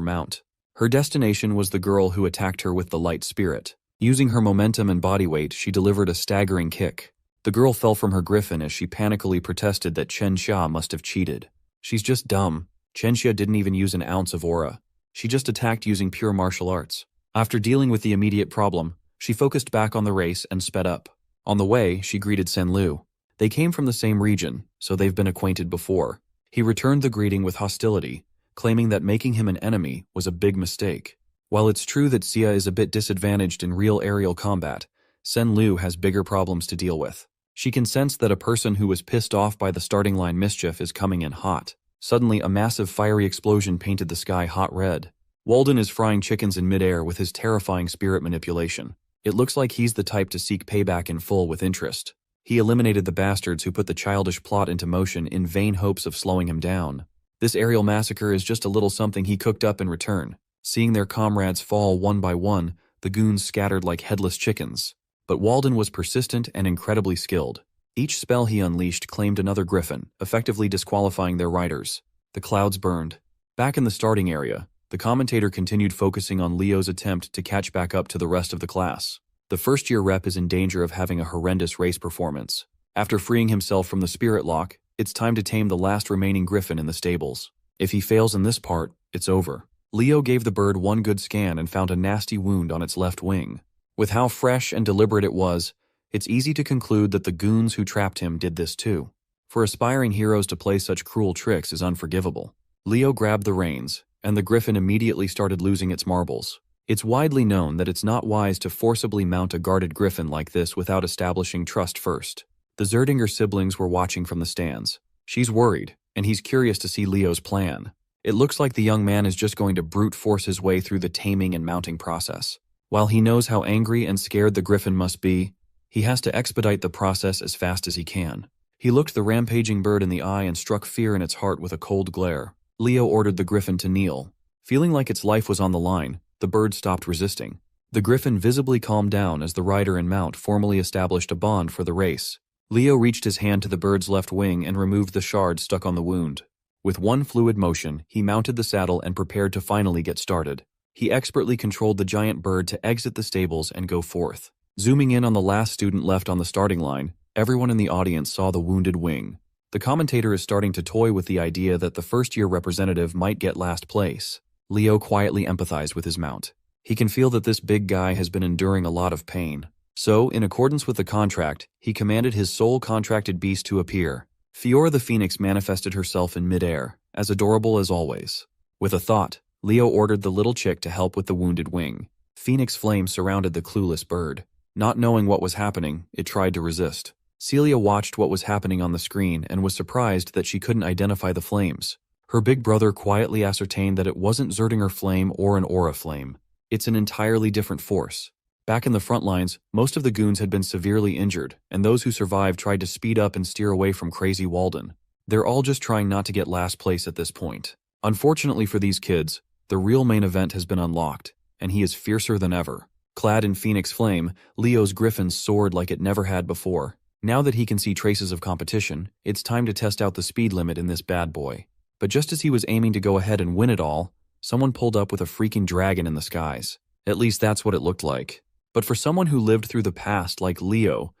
[SPEAKER 1] mount. Her destination was the girl who attacked her with the light spirit. Using her momentum and body weight, she delivered a staggering kick. The girl fell from her griffin as she panically protested that Chen Xia must have cheated. She's just dumb. Chen Xia didn't even use an ounce of aura. She just attacked using pure martial arts. After dealing with the immediate problem, she focused back on the race and sped up. On the way, she greeted Sen Lu. They came from the same region, so they've been acquainted before. He returned the greeting with hostility, claiming that making him an enemy was a big mistake. While it's true that Xia is a bit disadvantaged in real aerial combat, Sen Lu has bigger problems to deal with. She can sense that a person who was pissed off by the starting line mischief is coming in hot. Suddenly, a massive fiery explosion painted the sky hot red. Walden is frying chickens in midair with his terrifying spirit manipulation. It looks like he's the type to seek payback in full with interest. He eliminated the bastards who put the childish plot into motion in vain hopes of slowing him down. This aerial massacre is just a little something he cooked up in return. Seeing their comrades fall one by one, the goons scattered like headless chickens. But Walden was persistent and incredibly skilled. Each spell he unleashed claimed another griffin, effectively disqualifying their riders. The clouds burned. Back in the starting area, the commentator continued focusing on Leo's attempt to catch back up to the rest of the class. The first-year rep is in danger of having a horrendous race performance. After freeing himself from the spirit lock, it's time to tame the last remaining griffin in the stables. If he fails in this part, it's over. Leo gave the bird one good scan and found a nasty wound on its left wing. With how fresh and deliberate it was, it's easy to conclude that the goons who trapped him did this too. For aspiring heroes to play such cruel tricks is unforgivable. Leo grabbed the reins, and the griffin immediately started losing its marbles. It's widely known that it's not wise to forcibly mount a guarded griffin like this without establishing trust first. The Zerdinger siblings were watching from the stands. She's worried, and he's curious to see Leo's plan. It looks like the young man is just going to brute force his way through the taming and mounting process. While he knows how angry and scared the griffin must be, he has to expedite the process as fast as he can. He looked the rampaging bird in the eye and struck fear in its heart with a cold glare. Leo ordered the griffin to kneel. Feeling like its life was on the line, the bird stopped resisting. The griffin visibly calmed down as the rider and mount formally established a bond for the race. Leo reached his hand to the bird's left wing and removed the shard stuck on the wound. With one fluid motion, he mounted the saddle and prepared to finally get started. He expertly controlled the giant bird to exit the stables and go forth. Zooming in on the last student left on the starting line, everyone in the audience saw the wounded wing. The commentator is starting to toy with the idea that the first-year representative might get last place. Leo quietly empathized with his mount. He can feel that this big guy has been enduring a lot of pain. So, in accordance with the contract, he commanded his sole contracted beast to appear. Fiora the Phoenix manifested herself in midair, as adorable as always. With a thought, Leo ordered the little chick to help with the wounded wing. Phoenix flame surrounded the clueless bird. Not knowing what was happening, it tried to resist. Celia watched what was happening on the screen and was surprised that she couldn't identify the flames. Her big brother quietly ascertained that it wasn't Zerdinger flame or an aura flame. It's an entirely different force. Back in the front lines, most of the goons had been severely injured, and those who survived tried to speed up and steer away from crazy Walden. They're all just trying not to get last place at this point. Unfortunately for these kids, the real main event has been unlocked, and he is fiercer than ever. Clad in Phoenix Flame, Leo's griffin soared like it never had before. Now that he can see traces of competition, it's time to test out the speed limit in this bad boy. But just as he was aiming to go ahead and win it all, someone pulled up with a freaking dragon in the skies. At least that's what it looked like. But for someone who lived through the past like Leo,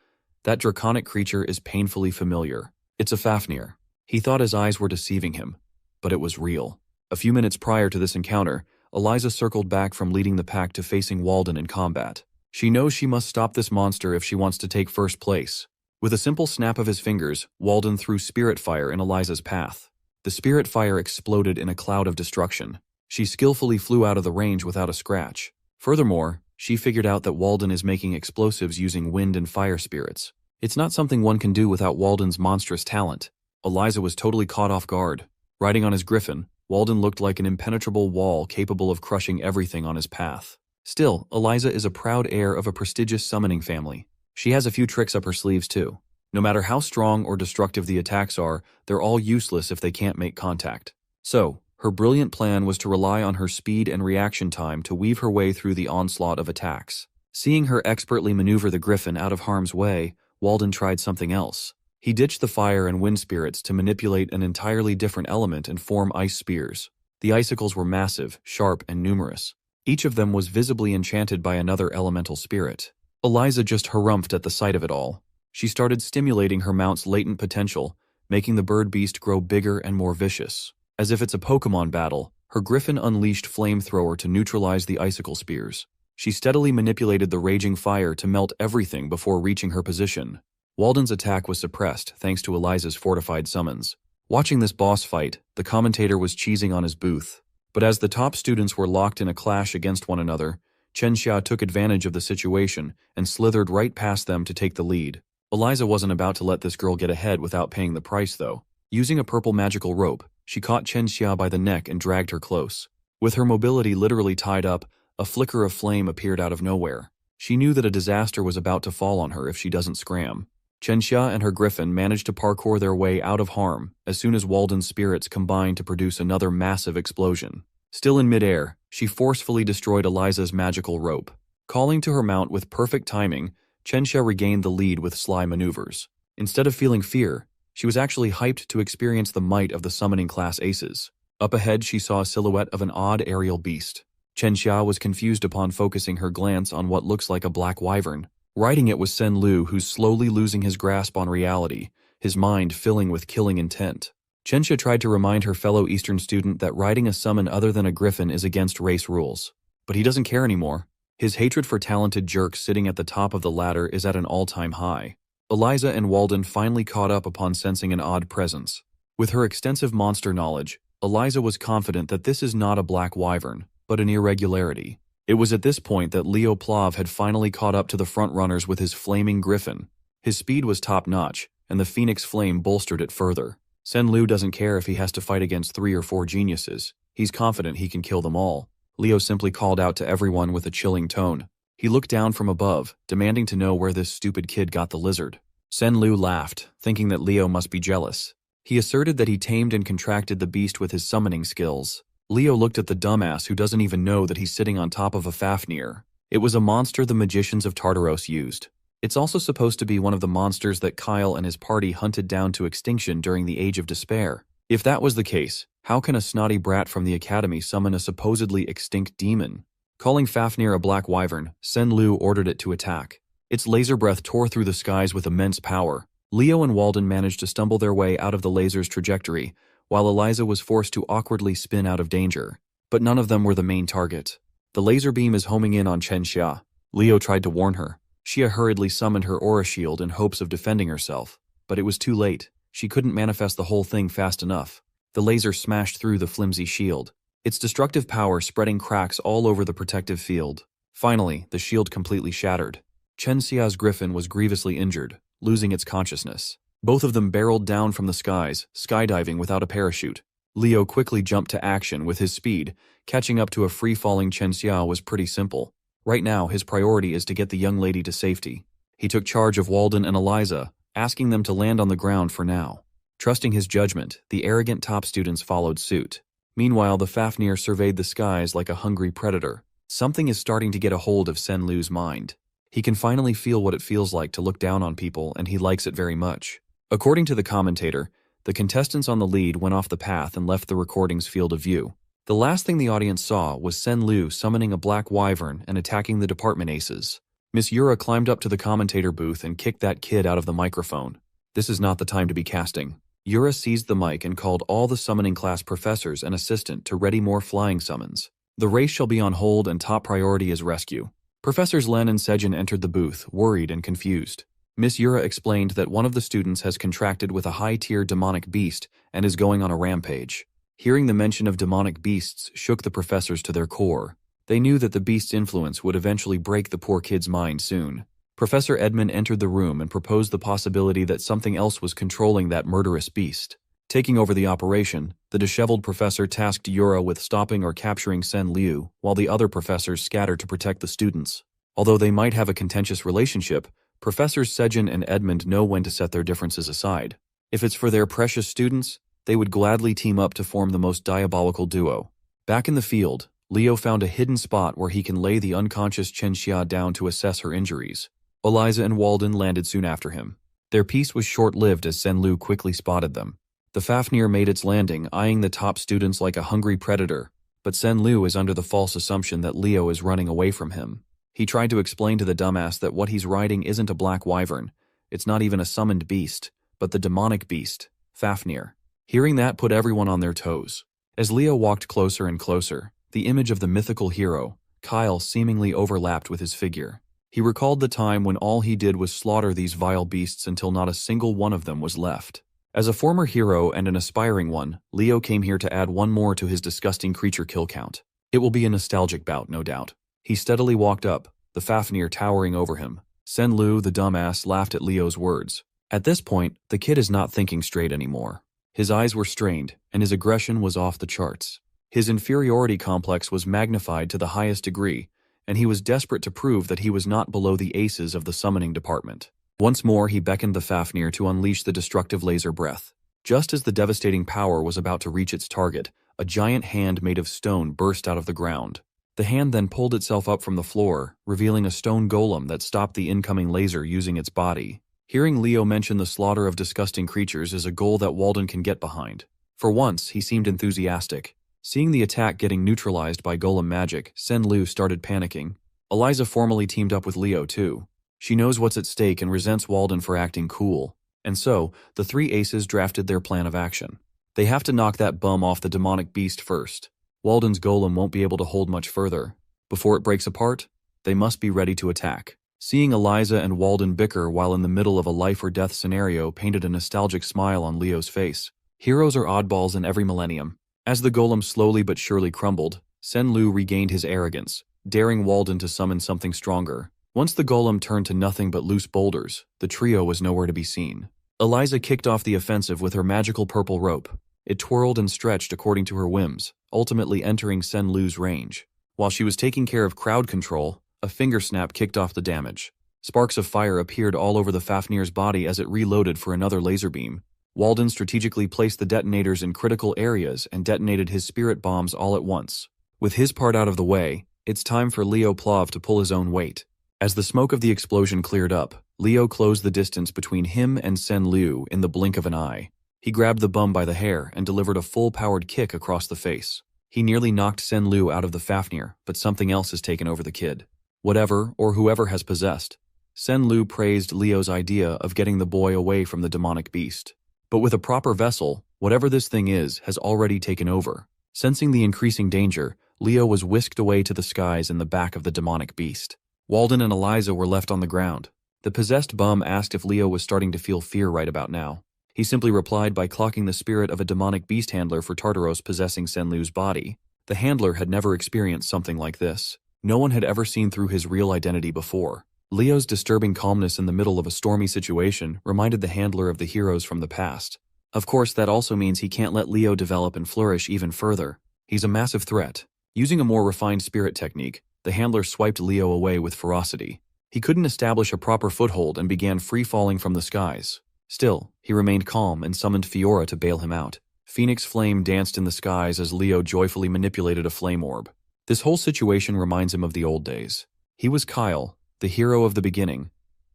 [SPEAKER 1] that draconic creature is painfully familiar. It's a Fafnir. He thought his eyes were deceiving him, but it was real. A few minutes prior to this encounter, Eliza circled back from leading the pack to facing Walden in combat. She knows she must stop this monster if she wants to take first place. With a simple snap of his fingers, Walden threw spirit fire in Eliza's path. The spirit fire exploded in a cloud of destruction. She skillfully flew out of the range without a scratch. Furthermore, she figured out that Walden is making explosives using wind and fire spirits. It's not something one can do without Walden's monstrous talent. Eliza was totally caught off guard. Riding on his griffin, Walden looked like an impenetrable wall capable of crushing everything on his path. Still, Eliza is a proud heir of a prestigious summoning family. She has a few tricks up her sleeves too. No matter how strong or destructive the attacks are, they're all useless if they can't make contact. So, her brilliant plan was to rely on her speed and reaction time to weave her way through the onslaught of attacks. Seeing her expertly maneuver the griffin out of harm's way, Walden tried something else. He ditched the fire and wind spirits to manipulate an entirely different element and form ice spears. The icicles were massive, sharp, and numerous. Each of them was visibly enchanted by another elemental spirit. Eliza just harumphed at the sight of it all. She started stimulating her mount's latent potential, making the bird beast grow bigger and more vicious. As if it's a Pokemon battle, her griffin unleashed flamethrower to neutralize the icicle spears. She steadily manipulated the raging fire to melt everything before reaching her position. Walden's attack was suppressed thanks to Eliza's fortified summons. Watching this boss fight, the commentator was cheesing on his booth. But as the top students were locked in a clash against one another, Chenxia took advantage of the situation and slithered right past them to take the lead. Eliza wasn't about to let this girl get ahead without paying the price, though. Using a purple magical rope, she caught Chenxia by the neck and dragged her close. With her mobility literally tied up, a flicker of flame appeared out of nowhere. She knew that a disaster was about to fall on her if she doesn't scram. Chenxia and her griffin managed to parkour their way out of harm as soon as Walden's spirits combined to produce another massive explosion. Still in midair, she forcefully destroyed Eliza's magical rope. Calling to her mount with perfect timing, Chenxia regained the lead with sly maneuvers. Instead of feeling fear, she was actually hyped to experience the might of the summoning class aces. Up ahead, she saw a silhouette of an odd aerial beast. Chenxia was confused upon focusing her glance on what looks like a black wyvern. Riding it was Senlu, who's slowly losing his grasp on reality, his mind filling with killing intent. Chenxia tried to remind her fellow Eastern student that riding a summon other than a griffin is against race rules. But he doesn't care anymore. His hatred for talented jerks sitting at the top of the ladder is at an all-time high. Eliza and Walden finally caught up upon sensing an odd presence. With her extensive monster knowledge, Eliza was confident that this is not a black wyvern, but an irregularity. It was at this point that Leo Plove had finally caught up to the frontrunners with his flaming griffin. His speed was top-notch, and the phoenix flame bolstered it further. Senlu doesn't care if he has to fight against 3 or 4 geniuses. He's confident he can kill them all. Leo simply called out to everyone with a chilling tone. He looked down from above, demanding to know where this stupid kid got the lizard. Senlu laughed, thinking that Leo must be jealous. He asserted that he tamed and contracted the beast with his summoning skills. Leo looked at the dumbass who doesn't even know that he's sitting on top of a Fafnir. It was a monster the magicians of Tartaros used. It's also supposed to be one of the monsters that Kyle and his party hunted down to extinction during the Age of Despair. If that was the case, how can a snotty brat from the academy summon a supposedly extinct demon? Calling Fafnir a black wyvern, Senlu ordered it to attack. Its laser breath tore through the skies with immense power. Leo and Walden managed to stumble their way out of the laser's trajectory, while Eliza was forced to awkwardly spin out of danger. But none of them were the main target. The laser beam is homing in on Chenxia. Leo tried to warn her. Xia hurriedly summoned her aura shield in hopes of defending herself. But it was too late. She couldn't manifest the whole thing fast enough. The laser smashed through the flimsy shield, its destructive power spreading cracks all over the protective field. Finally, the shield completely shattered. Chenxia's griffin was grievously injured, losing its consciousness. Both of them barreled down from the skies, skydiving without a parachute. Leo quickly jumped to action with his speed. Catching up to a free-falling Chenxia was pretty simple. Right now, his priority is to get the young lady to safety. He took charge of Walden and Eliza, asking them to land on the ground for now. Trusting his judgment, the arrogant top students followed suit. Meanwhile, the Fafnir surveyed the skies like a hungry predator. Something is starting to get a hold of Senlu's mind. He can finally feel what it feels like to look down on people, and he likes it very much. According to the commentator, the contestants on the lead went off the path and left the recording's field of view. The last thing the audience saw was Senlu summoning a black wyvern and attacking the department aces. Miss Yura climbed up to the commentator booth and kicked that kid out of the microphone. This is not the time to be casting. Yura seized the mic and called all the summoning class professors and assistant to ready more flying summons. The race shall be on hold and top priority is rescue. Professors Len and Sejin entered the booth, worried and confused. Miss Yura explained that one of the students has contracted with a high-tier demonic beast and is going on a rampage. Hearing the mention of demonic beasts shook the professors to their core. They knew that the beast's influence would eventually break the poor kid's mind soon. Professor Edmund entered the room and proposed the possibility that something else was controlling that murderous beast. Taking over the operation, the disheveled professor tasked Yura with stopping or capturing Sen Liu, while the other professors scattered to protect the students. Although they might have a contentious relationship, Professors Sejin and Edmund know when to set their differences aside. If it's for their precious students, they would gladly team up to form the most diabolical duo. Back in the field, Leo found a hidden spot where he can lay the unconscious Chenxia down to assess her injuries. Eliza and Walden landed soon after him. Their peace was short-lived as Senlu quickly spotted them. The Fafnir made its landing, eyeing the top students like a hungry predator. but Sen Liu is under the false assumption that Leo is running away from him. He tried to explain to the dumbass that what he's riding isn't a black wyvern, it's not even a summoned beast, but the demonic beast, Fafnir. Hearing that put everyone on their toes. As Leo walked closer and closer, the image of the mythical hero, Kyle, seemingly overlapped with his figure. He recalled the time when all he did was slaughter these vile beasts until not a single one of them was left. As a former hero and an aspiring one, Leo came here to add one more to his disgusting creature kill count. It will be a nostalgic bout, no doubt. He steadily walked up, the Fafnir towering over him. Sen Liu, the dumbass, laughed at Leo's words. At this point, the kid is not thinking straight anymore. His eyes were strained, and his aggression was off the charts. His inferiority complex was magnified to the highest degree, and he was desperate to prove that he was not below the aces of the summoning department. Once more he beckoned the Fafnir to unleash the destructive laser breath. Just as the devastating power was about to reach its target, a giant hand made of stone burst out of the ground. The hand then pulled itself up from the floor, revealing a stone golem that stopped the incoming laser using its body. Hearing Leo mention the slaughter of disgusting creatures is a goal that Walden can get behind. For once, he seemed enthusiastic. Seeing the attack getting neutralized by golem magic, Sen Liu started panicking. Eliza formally teamed up with Leo too. She knows what's at stake and resents Walden for acting cool. And so, the three aces drafted their plan of action. They have to knock that bum off the demonic beast first. Walden's golem won't be able to hold much further. Before it breaks apart, they must be ready to attack. Seeing Eliza and Walden bicker while in the middle of a life-or-death scenario painted a nostalgic smile on Leo's face. Heroes are oddballs in every millennium. As the golem slowly but surely crumbled, Sen Liu regained his arrogance, daring Walden to summon something stronger. Once the golem turned to nothing but loose boulders, the trio was nowhere to be seen. Eliza kicked off the offensive with her magical purple rope. It twirled and stretched according to her whims, ultimately entering Sen Liu's range. While she was taking care of crowd control, a finger snap kicked off the damage. Sparks of fire appeared all over the Fafnir's body as it reloaded for another laser beam. Walden strategically placed the detonators in critical areas and detonated his spirit bombs all at once. With his part out of the way, it's time for Leo Plove to pull his own weight. As the smoke of the explosion cleared up, Leo closed the distance between him and Sen Liu in the blink of an eye. He grabbed the bum by the hair and delivered a full-powered kick across the face. He nearly knocked Sen Liu out of the Fafnir, but something else has taken over the kid. Whatever or whoever has possessed. Sen Liu praised Leo's idea of getting the boy away from the demonic beast. But with a proper vessel, whatever this thing is has already taken over. Sensing the increasing danger, Leo was whisked away to the skies in the back of the demonic beast. Walden and Eliza were left on the ground. The possessed bum asked if Leo was starting to feel fear right about now. He simply replied by clocking the spirit of a demonic beast handler for Tartaros possessing Sen Liu's body. The handler had never experienced something like this. No one had ever seen through his real identity before. Leo's disturbing calmness in the middle of a stormy situation reminded the handler of the heroes from the past. Of course, that also means he can't let Leo develop and flourish even further. He's a massive threat. Using a more refined spirit technique, the handler swiped Leo away with ferocity. He couldn't establish a proper foothold and began free-falling from the skies. Still, he remained calm and summoned Fiora to bail him out. Phoenix Flame danced in the skies as Leo joyfully manipulated a flame orb. This whole situation reminds him of the old days. He was Kyle, the hero of the beginning,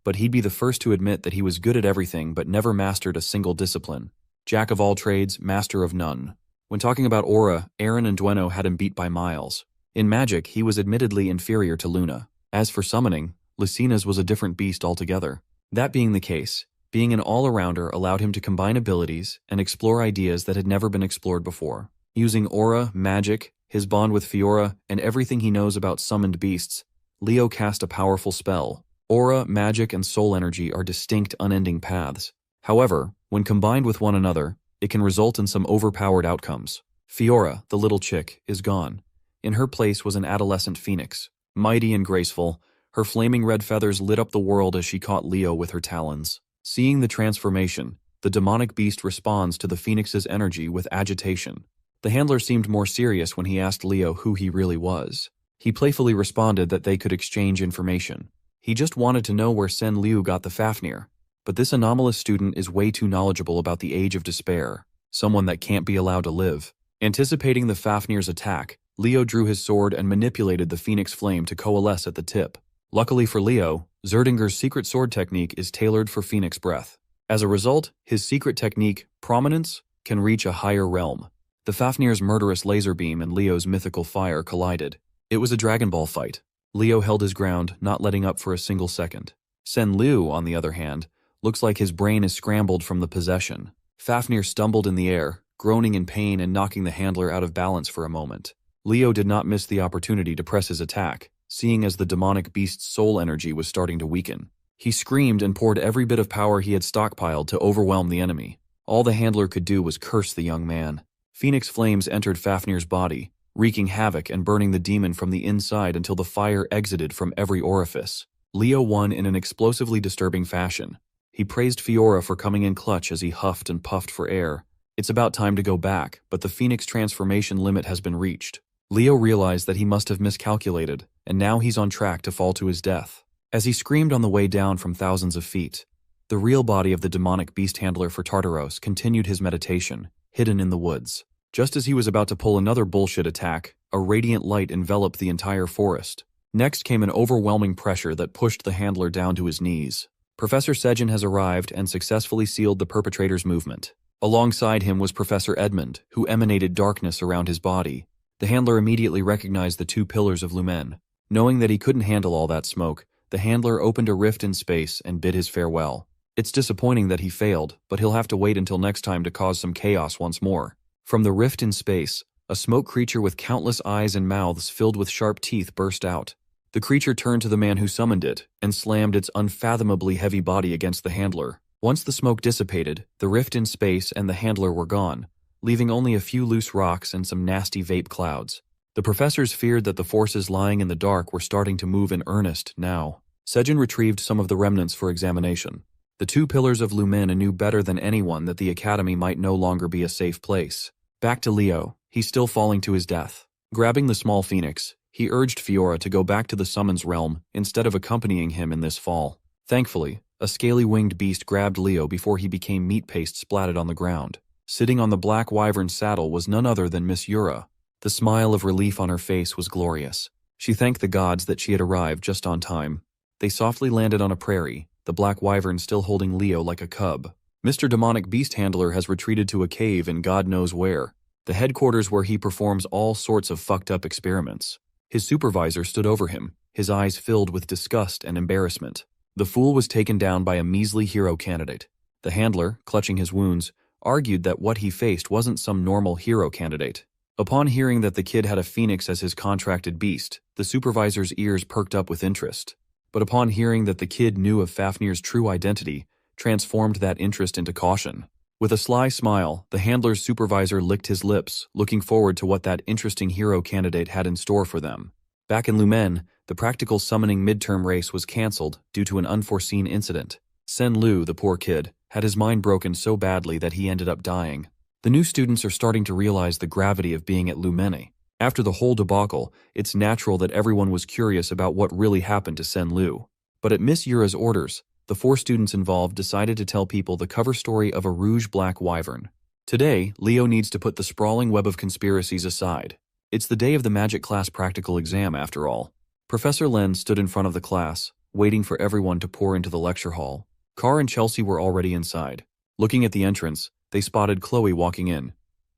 [SPEAKER 1] but he'd be the first to admit that he was good at everything but never mastered a single discipline. Jack of all trades, master of none. When talking about aura, Aaron and Dueno had him beat by miles. In magic, he was admittedly inferior to Luna. As for summoning, Lucina's was a different beast altogether. That being the case, being an all-arounder allowed him to combine abilities and explore ideas that had never been explored before. Using aura, magic, his bond with Fiora, and everything he knows about summoned beasts, Leo cast a powerful spell. Aura, magic, and soul energy are distinct, unending paths. However, when combined with one another, it can result in some overpowered outcomes. Fiora, the little chick, is gone. In her place was an adolescent phoenix. Mighty and graceful, her flaming red feathers lit up the world as she caught Leo with her talons. Seeing the transformation, the demonic beast responds to the phoenix's energy with agitation. The handler seemed more serious when he asked Leo who he really was. He playfully responded that they could exchange information. He just wanted to know where Sen Liu got the Fafnir. But this anomalous student is way too knowledgeable about the Age of Despair, someone that can't be allowed to live. Anticipating the Fafnir's attack, Leo drew his sword and manipulated the Phoenix Flame to coalesce at the tip. Luckily for Leo, Zerdinger's secret sword technique is tailored for Phoenix breath. As a result, his secret technique, Prominence, can reach a higher realm. The Fafnir's murderous laser beam and Leo's mythical fire collided. It was a Dragon Ball fight. Leo held his ground, not letting up for a single second. Sen Liu, on the other hand, looks like his brain is scrambled from the possession. Fafnir stumbled in the air, groaning in pain and knocking the handler out of balance for a moment. Leo did not miss the opportunity to press his attack, seeing as the demonic beast's soul energy was starting to weaken. He screamed and poured every bit of power he had stockpiled to overwhelm the enemy. All the handler could do was curse the young man. Phoenix flames entered Fafnir's body, wreaking havoc and burning the demon from the inside until the fire exited from every orifice. Leo won in an explosively disturbing fashion. He praised Fiora for coming in clutch as he huffed and puffed for air. It's about time to go back, but the Phoenix transformation limit has been reached. Leo realized that he must have miscalculated, and now he's on track to fall to his death. As he screamed on the way down from thousands of feet, the real body of the demonic beast handler for Tartaros continued his meditation, hidden in the woods. Just as he was about to pull another bullshit attack, a radiant light enveloped the entire forest. Next came an overwhelming pressure that pushed the handler down to his knees. Professor Sejin has arrived and successfully sealed the perpetrator's movement. Alongside him was Professor Edmund, who emanated darkness around his body. The handler immediately recognized the two pillars of Lumerne. Knowing that he couldn't handle all that smoke, the handler opened a rift in space and bid his farewell. It's disappointing that he failed, but he'll have to wait until next time to cause some chaos once more. From the rift in space, a smoke creature with countless eyes and mouths filled with sharp teeth burst out. The creature turned to the man who summoned it and slammed its unfathomably heavy body against the handler. Once the smoke dissipated, the rift in space and the handler were gone, leaving only a few loose rocks and some nasty vape clouds. The professors feared that the forces lying in the dark were starting to move in earnest now. Sejin retrieved some of the remnants for examination. The two pillars of Lumerne knew better than anyone that the academy might no longer be a safe place. Back to Leo, he's still falling to his death. Grabbing the small phoenix, he urged Fiora to go back to the summons realm instead of accompanying him in this fall. Thankfully, a scaly-winged beast grabbed Leo before he became meat paste splatted on the ground. Sitting on the black wyvern saddle was none other than Miss Yura. The smile of relief on her face was glorious. She thanked the gods that she had arrived just on time. They softly landed on a prairie, the black wyvern still holding Leo like a cub. Mr. Demonic Beast Handler has retreated to a cave in God knows where, the headquarters where he performs all sorts of fucked up experiments. His supervisor stood over him, his eyes filled with disgust and embarrassment. The fool was taken down by a measly hero candidate. The handler, clutching his wounds, argued that what he faced wasn't some normal hero candidate. Upon hearing that the kid had a phoenix as his contracted beast, the supervisor's ears perked up with interest. But upon hearing that the kid knew of Fafnir's true identity, transformed that interest into caution. With a sly smile, the handler's supervisor licked his lips, looking forward to what that interesting hero candidate had in store for them. Back in Lumerne, the practical summoning midterm race was cancelled due to an unforeseen incident. Sen Liu, the poor kid, had his mind broken so badly that he ended up dying. The new students are starting to realize the gravity of being at Lumerne. After the whole debacle, it's natural that everyone was curious about what really happened to Sen Liu. But at Miss Yura's orders, the 4 students involved decided to tell people the cover story of a rouge-black wyvern. Today, Leo needs to put the sprawling web of conspiracies aside. It's the day of the magic class practical exam, after all. Professor Len stood in front of the class, waiting for everyone to pour into the lecture hall. Carr and Chelsea were already inside. Looking at the entrance, they spotted Chloe walking in.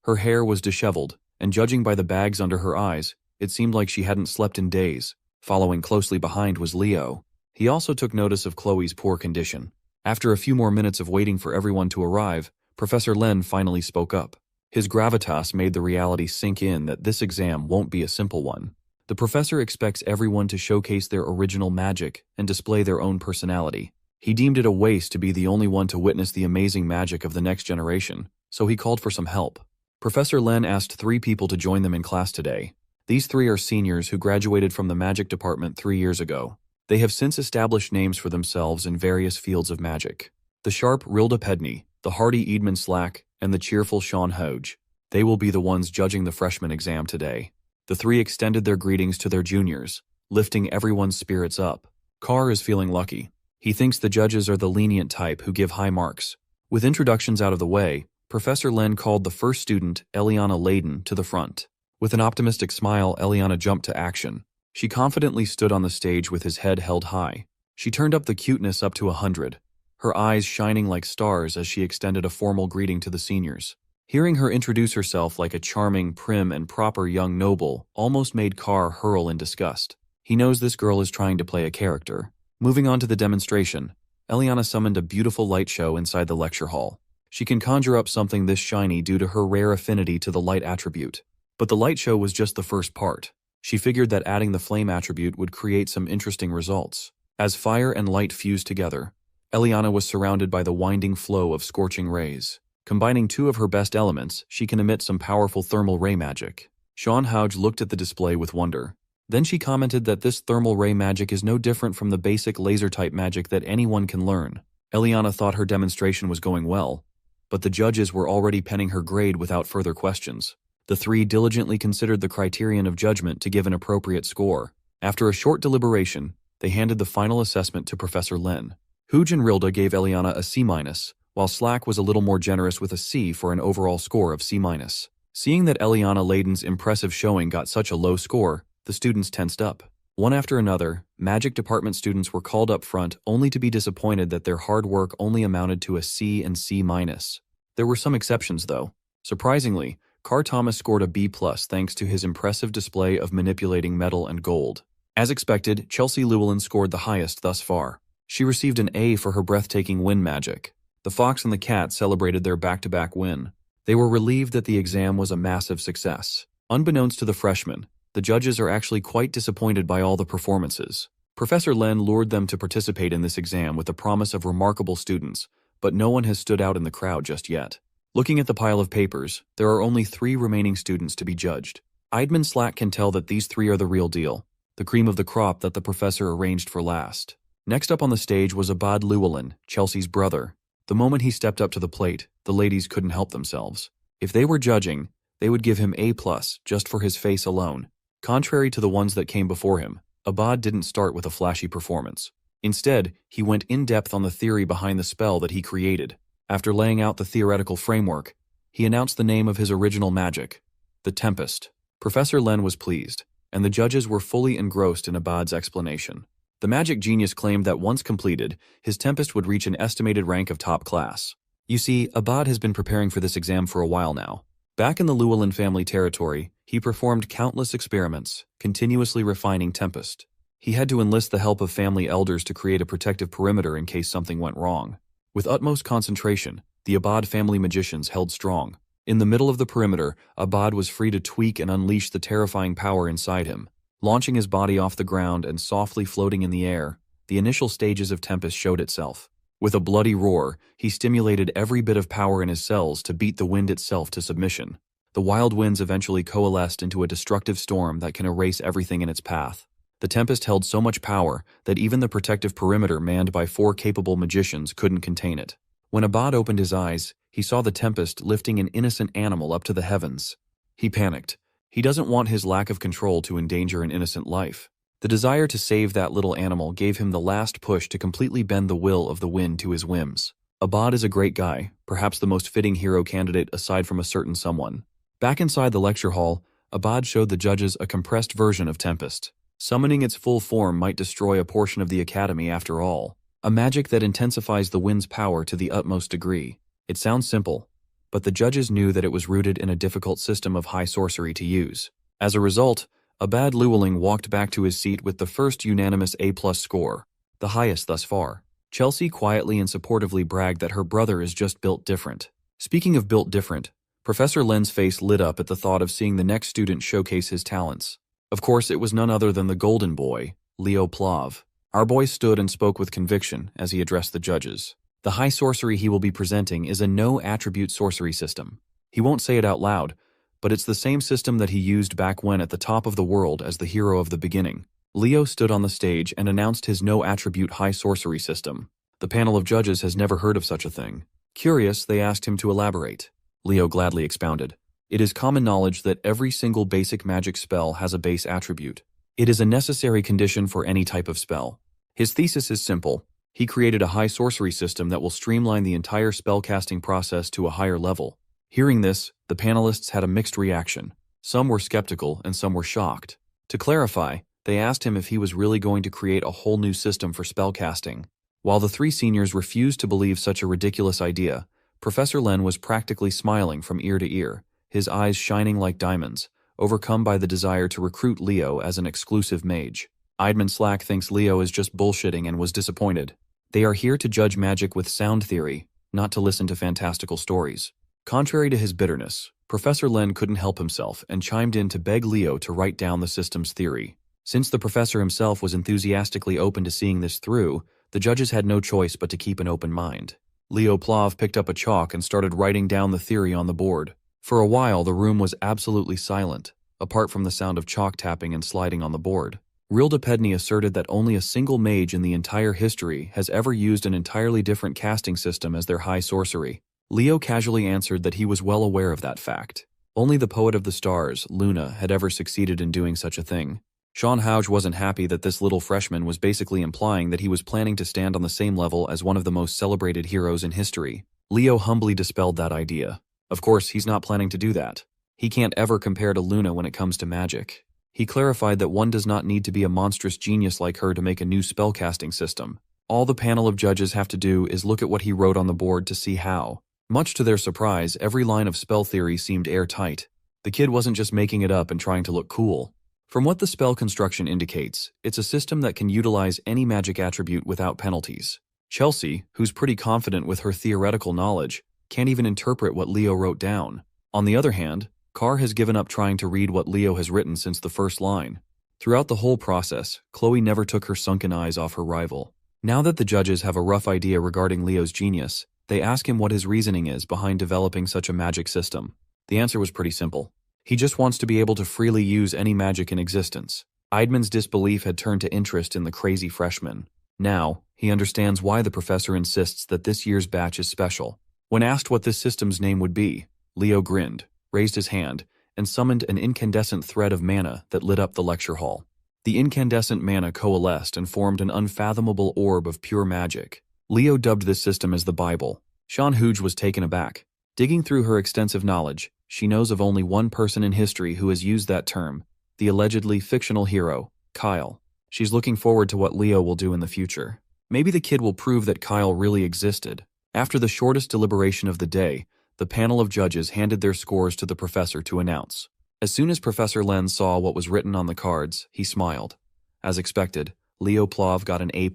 [SPEAKER 1] Her hair was disheveled, and judging by the bags under her eyes, it seemed like she hadn't slept in days. Following closely behind was Leo. He also took notice of Chloe's poor condition. After a few more minutes of waiting for everyone to arrive, Professor Len finally spoke up. His gravitas made the reality sink in that this exam won't be a simple one. The professor expects everyone to showcase their original magic and display their own personality. He deemed it a waste to be the only one to witness the amazing magic of the next generation, so he called for some help. Professor Len asked 3 people to join them in class today. These 3 are seniors who graduated from the magic department 3 years ago. They have since established names for themselves in various fields of magic. The sharp Rilda Pedney, the hardy Edmund Slack, and the cheerful Sean Hodge. They will be the ones judging the freshman exam today. The 3 extended their greetings to their juniors, lifting everyone's spirits up. Carr is feeling lucky. He thinks the judges are the lenient type who give high marks. With introductions out of the way, Professor Len called the first student, Eliana Layden, to the front. With an optimistic smile, Eliana jumped to action. She confidently stood on the stage with his head held high. She turned up the cuteness up to 100, her eyes shining like stars as she extended a formal greeting to the seniors. Hearing her introduce herself like a charming, prim, and proper young noble almost made Carr hurl in disgust. He knows this girl is trying to play a character. Moving on to the demonstration, Eliana summoned a beautiful light show inside the lecture hall. She can conjure up something this shiny due to her rare affinity to the light attribute. But the light show was just the first part. She figured that adding the flame attribute would create some interesting results. As fire and light fused together, Eliana was surrounded by the winding flow of scorching rays. Combining two of her best elements, she can emit some powerful thermal ray magic. Sean Houge looked at the display with wonder. Then she commented that this thermal ray magic is no different from the basic laser-type magic that anyone can learn. Eliana thought her demonstration was going well, but the judges were already penning her grade without further questions. The three diligently considered the criterion of judgment to give an appropriate score. After a short deliberation, they handed the final assessment to Professor Len. Hooge and Rilda gave Eliana a C-, while Slack was a little more generous with a C for an overall score of C-. Seeing that Eliana Layden's impressive showing got such a low score, the students tensed up. One after another, magic department students were called up front only to be disappointed that their hard work only amounted to a C and C-. There were some exceptions though. Surprisingly, Carr Thomas scored a B+ thanks to his impressive display of manipulating metal and gold. As expected, Chelsea Llewellyn scored the highest thus far. She received an A for her breathtaking wind magic. The fox and the cat celebrated their back-to-back win. They were relieved that the exam was a massive success. Unbeknownst to the freshmen, the judges are actually quite disappointed by all the performances. Professor Len lured them to participate in this exam with the promise of remarkable students, but no one has stood out in the crowd just yet. Looking at the pile of papers, there are only 3 remaining students to be judged. Eidman Slack can tell that these 3 are the real deal, the cream of the crop that the professor arranged for last. Next up on the stage was Abad Llewellyn, Chelsea's brother. The moment he stepped up to the plate, the ladies couldn't help themselves. If they were judging, they would give him A+ just for his face alone. Contrary to the ones that came before him, Abad didn't start with a flashy performance. Instead, he went in-depth on the theory behind the spell that he created. After laying out the theoretical framework, he announced the name of his original magic, the Tempest. Professor Len was pleased, and the judges were fully engrossed in Abad's explanation. The magic genius claimed that once completed, his Tempest would reach an estimated rank of top class. You see, Abad has been preparing for this exam for a while now. Back in the Llewellyn family territory, he performed countless experiments, continuously refining Tempest. He had to enlist the help of family elders to create a protective perimeter in case something went wrong. With utmost concentration, the Abad family magicians held strong. In the middle of the perimeter, Abad was free to tweak and unleash the terrifying power inside him. Launching his body off the ground and softly floating in the air, the initial stages of Tempest showed itself. With a bloody roar, he stimulated every bit of power in his cells to beat the wind itself to submission. The wild winds eventually coalesced into a destructive storm that can erase everything in its path. The Tempest held so much power that even the protective perimeter manned by 4 capable magicians couldn't contain it. When Abad opened his eyes, he saw the Tempest lifting an innocent animal up to the heavens. He panicked. He doesn't want his lack of control to endanger an innocent life. The desire to save that little animal gave him the last push to completely bend the will of the wind to his whims. Abad is a great guy, perhaps the most fitting hero candidate aside from a certain someone. Back inside the lecture hall, Abad showed the judges a compressed version of Tempest. Summoning its full form might destroy a portion of the academy after all. A magic that intensifies the wind's power to the utmost degree. It sounds simple, but the judges knew that it was rooted in a difficult system of high sorcery to use. As a result, Abad Llewellyn walked back to his seat with the first unanimous A+ score, the highest thus far. Chelsea quietly and supportively bragged that her brother is just built different. Speaking of built different, Professor Len's face lit up at the thought of seeing the next student showcase his talents. Of course, it was none other than the golden boy, Leo Plove. Our boy stood and spoke with conviction as he addressed the judges. The high sorcery he will be presenting is a no-attribute sorcery system. He won't say it out loud, but it's the same system that he used back when at the top of the world as the hero of the beginning. Leo stood on the stage and announced his no-attribute high sorcery system. The panel of judges has never heard of such a thing. Curious, they asked him to elaborate. Leo gladly expounded. It is common knowledge that every single basic magic spell has a base attribute. It is a necessary condition for any type of spell. His thesis is simple. He created a high sorcery system that will streamline the entire spellcasting process to a higher level. Hearing this, the panelists had a mixed reaction. Some were skeptical and some were shocked. To clarify, they asked him if he was really going to create a whole new system for spellcasting. While the 3 seniors refused to believe such a ridiculous idea, Professor Len was practically smiling from ear to ear, his eyes shining like diamonds, overcome by the desire to recruit Leo as an exclusive mage. Idman Slack thinks Leo is just bullshitting and was disappointed. They are here to judge magic with sound theory, not to listen to fantastical stories. Contrary to his bitterness, Professor Len couldn't help himself and chimed in to beg Leo to write down the system's theory. Since the professor himself was enthusiastically open to seeing this through, the judges had no choice but to keep an open mind. Leo Plove picked up a chalk and started writing down the theory on the board. For a while, the room was absolutely silent, apart from the sound of chalk tapping and sliding on the board. Rildapedni asserted that only a single mage in the entire history has ever used an entirely different casting system as their high sorcery. Leo casually answered that he was well aware of that fact. Only the poet of the stars, Luna, had ever succeeded in doing such a thing. Sean Houge wasn't happy that this little freshman was basically implying that he was planning to stand on the same level as one of the most celebrated heroes in history. Leo humbly dispelled that idea. Of course, he's not planning to do that. He can't ever compare to Luna when it comes to magic. He clarified that one does not need to be a monstrous genius like her to make a new spellcasting system. All the panel of judges have to do is look at what he wrote on the board to see how. Much to their surprise, every line of spell theory seemed airtight. The kid wasn't just making it up and trying to look cool. From what the spell construction indicates, it's a system that can utilize any magic attribute without penalties. Chelsea, who's pretty confident with her theoretical knowledge, can't even interpret what Leo wrote down. On the other hand, Carr has given up trying to read what Leo has written since the first line. Throughout the whole process, Chloe never took her sunken eyes off her rival. Now that the judges have a rough idea regarding Leo's genius, they ask him what his reasoning is behind developing such a magic system. The answer was pretty simple. He just wants to be able to freely use any magic in existence. Idman's disbelief had turned to interest in the crazy freshman. Now, he understands why the professor insists that this year's batch is special. When asked what this system's name would be, Leo grinned, raised his hand, and summoned an incandescent thread of mana that lit up the lecture hall. The incandescent mana coalesced and formed an unfathomable orb of pure magic. Leo dubbed this system as the Bible. Sean Hooge was taken aback. Digging through her extensive knowledge, she knows of only one person in history who has used that term, the allegedly fictional hero, Kyle. She's looking forward to what Leo will do in the future. Maybe the kid will prove that Kyle really existed. After the shortest deliberation of the day, the panel of judges handed their scores to the professor to announce. As soon as Professor Len saw what was written on the cards, he smiled. As expected, Leo Plove got an A+.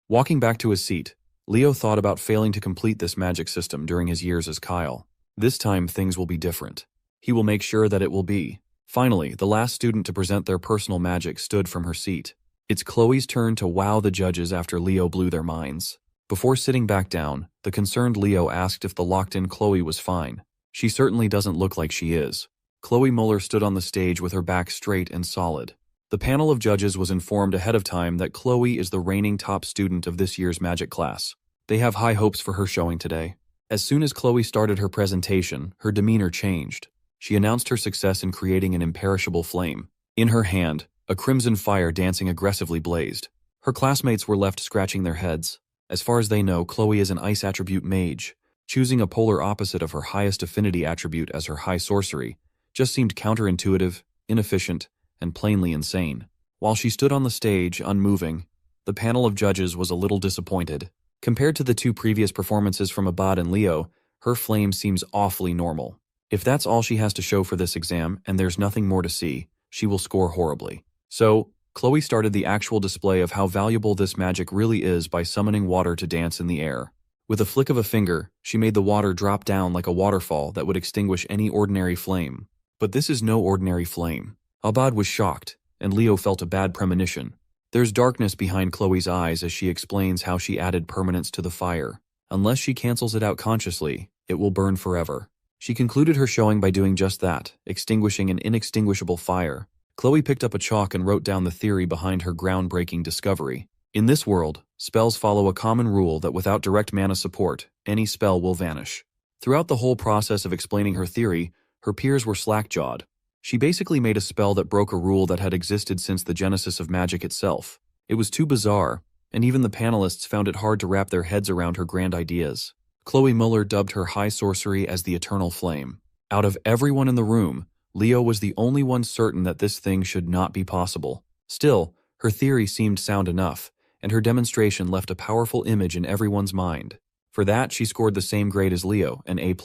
[SPEAKER 1] Walking back to his seat, Leo thought about failing to complete this magic system during his years as Kyle. This time things will be different. He will make sure that it will be. Finally, the last student to present their personal magic stood from her seat. It's Chloe's turn to wow the judges after Leo blew their minds. Before sitting back down, the concerned Leo asked if the locked-in Chloe was fine. She certainly doesn't look like she is. Chloe Muller stood on the stage with her back straight and solid. The panel of judges was informed ahead of time that Chloe is the reigning top student of this year's magic class. They have high hopes for her showing today. As soon as Chloe started her presentation, her demeanor changed. She announced her success in creating an imperishable flame. In her hand, a crimson fire dancing aggressively blazed. Her classmates were left scratching their heads. As far as they know, Chloe is an ice attribute mage. Choosing a polar opposite of her highest affinity attribute as her high sorcery just seemed counterintuitive, inefficient, and plainly insane. While she stood on the stage, unmoving, the panel of judges was a little disappointed. Compared to the two previous performances from Abad and Leo, her flame seems awfully normal. If that's all she has to show for this exam and there's nothing more to see, she will score horribly. So, Chloe started the actual display of how valuable this magic really is by summoning water to dance in the air. With a flick of a finger, she made the water drop down like a waterfall that would extinguish any ordinary flame. But this is no ordinary flame. Abad was shocked, and Leo felt a bad premonition. There's darkness behind Chloe's eyes as she explains how she added permanence to the fire. Unless she cancels it out consciously, it will burn forever. She concluded her showing by doing just that, extinguishing an inextinguishable fire. Chloe picked up a chalk and wrote down the theory behind her groundbreaking discovery. In this world, spells follow a common rule that without direct mana support, any spell will vanish. Throughout the whole process of explaining her theory, her peers were slack-jawed. She basically made a spell that broke a rule that had existed since the genesis of magic itself. It was too bizarre, and even the panelists found it hard to wrap their heads around her grand ideas. Chloe Muller dubbed her high sorcery as the Eternal Flame. Out of everyone in the room, Leo was the only one certain that this thing should not be possible. Still, her theory seemed sound enough, and her demonstration left a powerful image in everyone's mind. For that, she scored the same grade as Leo, an A+.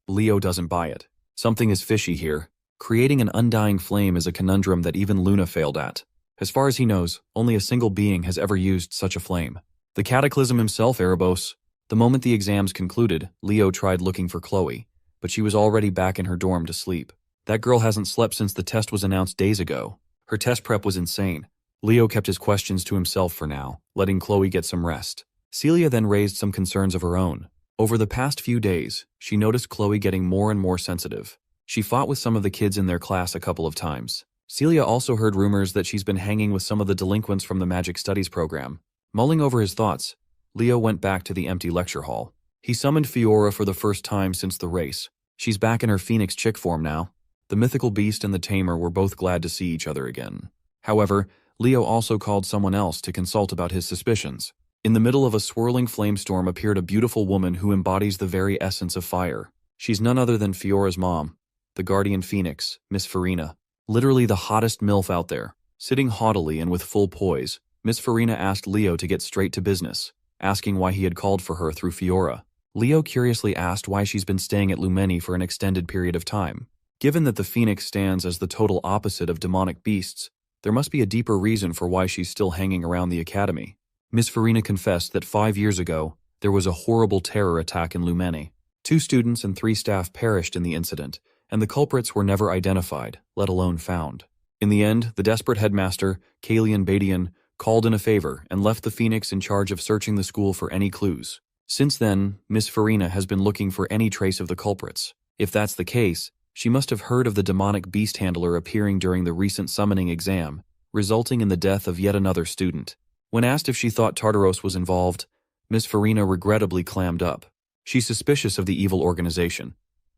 [SPEAKER 1] Leo doesn't buy it. Something is fishy here. Creating an undying flame is a conundrum that even Luna failed at. As far as he knows, only a single being has ever used such a flame. The Cataclysm himself, Erebos. The moment the exams concluded, Leo tried looking for Chloe, but she was already back in her dorm to sleep. That girl hasn't slept since the test was announced days ago. Her test prep was insane. Leo kept his questions to himself for now, letting Chloe get some rest. Celia then raised some concerns of her own. Over the past few days, she noticed Chloe getting more and more sensitive. She fought with some of the kids in their class a couple of times. Celia also heard rumors that she's been hanging with some of the delinquents from the Magic Studies program. Mulling over his thoughts, Leo went back to the empty lecture hall. He summoned Fiora for the first time since the race. She's back in her Phoenix chick form now. The mythical beast and the tamer were both glad to see each other again. However, Leo also called someone else to consult about his suspicions. In the middle of a swirling flamestorm appeared a beautiful woman who embodies the very essence of fire. She's none other than Fiora's mom, the guardian phoenix, Miss Farina. Literally the hottest MILF out there. Sitting haughtily and with full poise, Miss Farina asked Leo to get straight to business, asking why he had called for her through Fiora. Leo curiously asked why she's been staying at Lumerne for an extended period of time. Given that the phoenix stands as the total opposite of demonic beasts, there must be a deeper reason for why she's still hanging around the academy. Miss Farina confessed that 5 years ago, there was a horrible terror attack in Lumerne. 2 students and 3 staff perished in the incident, and the culprits were never identified, let alone found. In the end, the desperate headmaster, Kalian Badian, called in a favor and left the Phoenix in charge of searching the school for any clues. Since then, Miss Farina has been looking for any trace of the culprits. If that's the case, she must have heard of the demonic beast handler appearing during the recent summoning exam, resulting in the death of yet another student. When asked if she thought Tartaros was involved, Miss Farina regrettably clammed up. She's suspicious of the evil organization,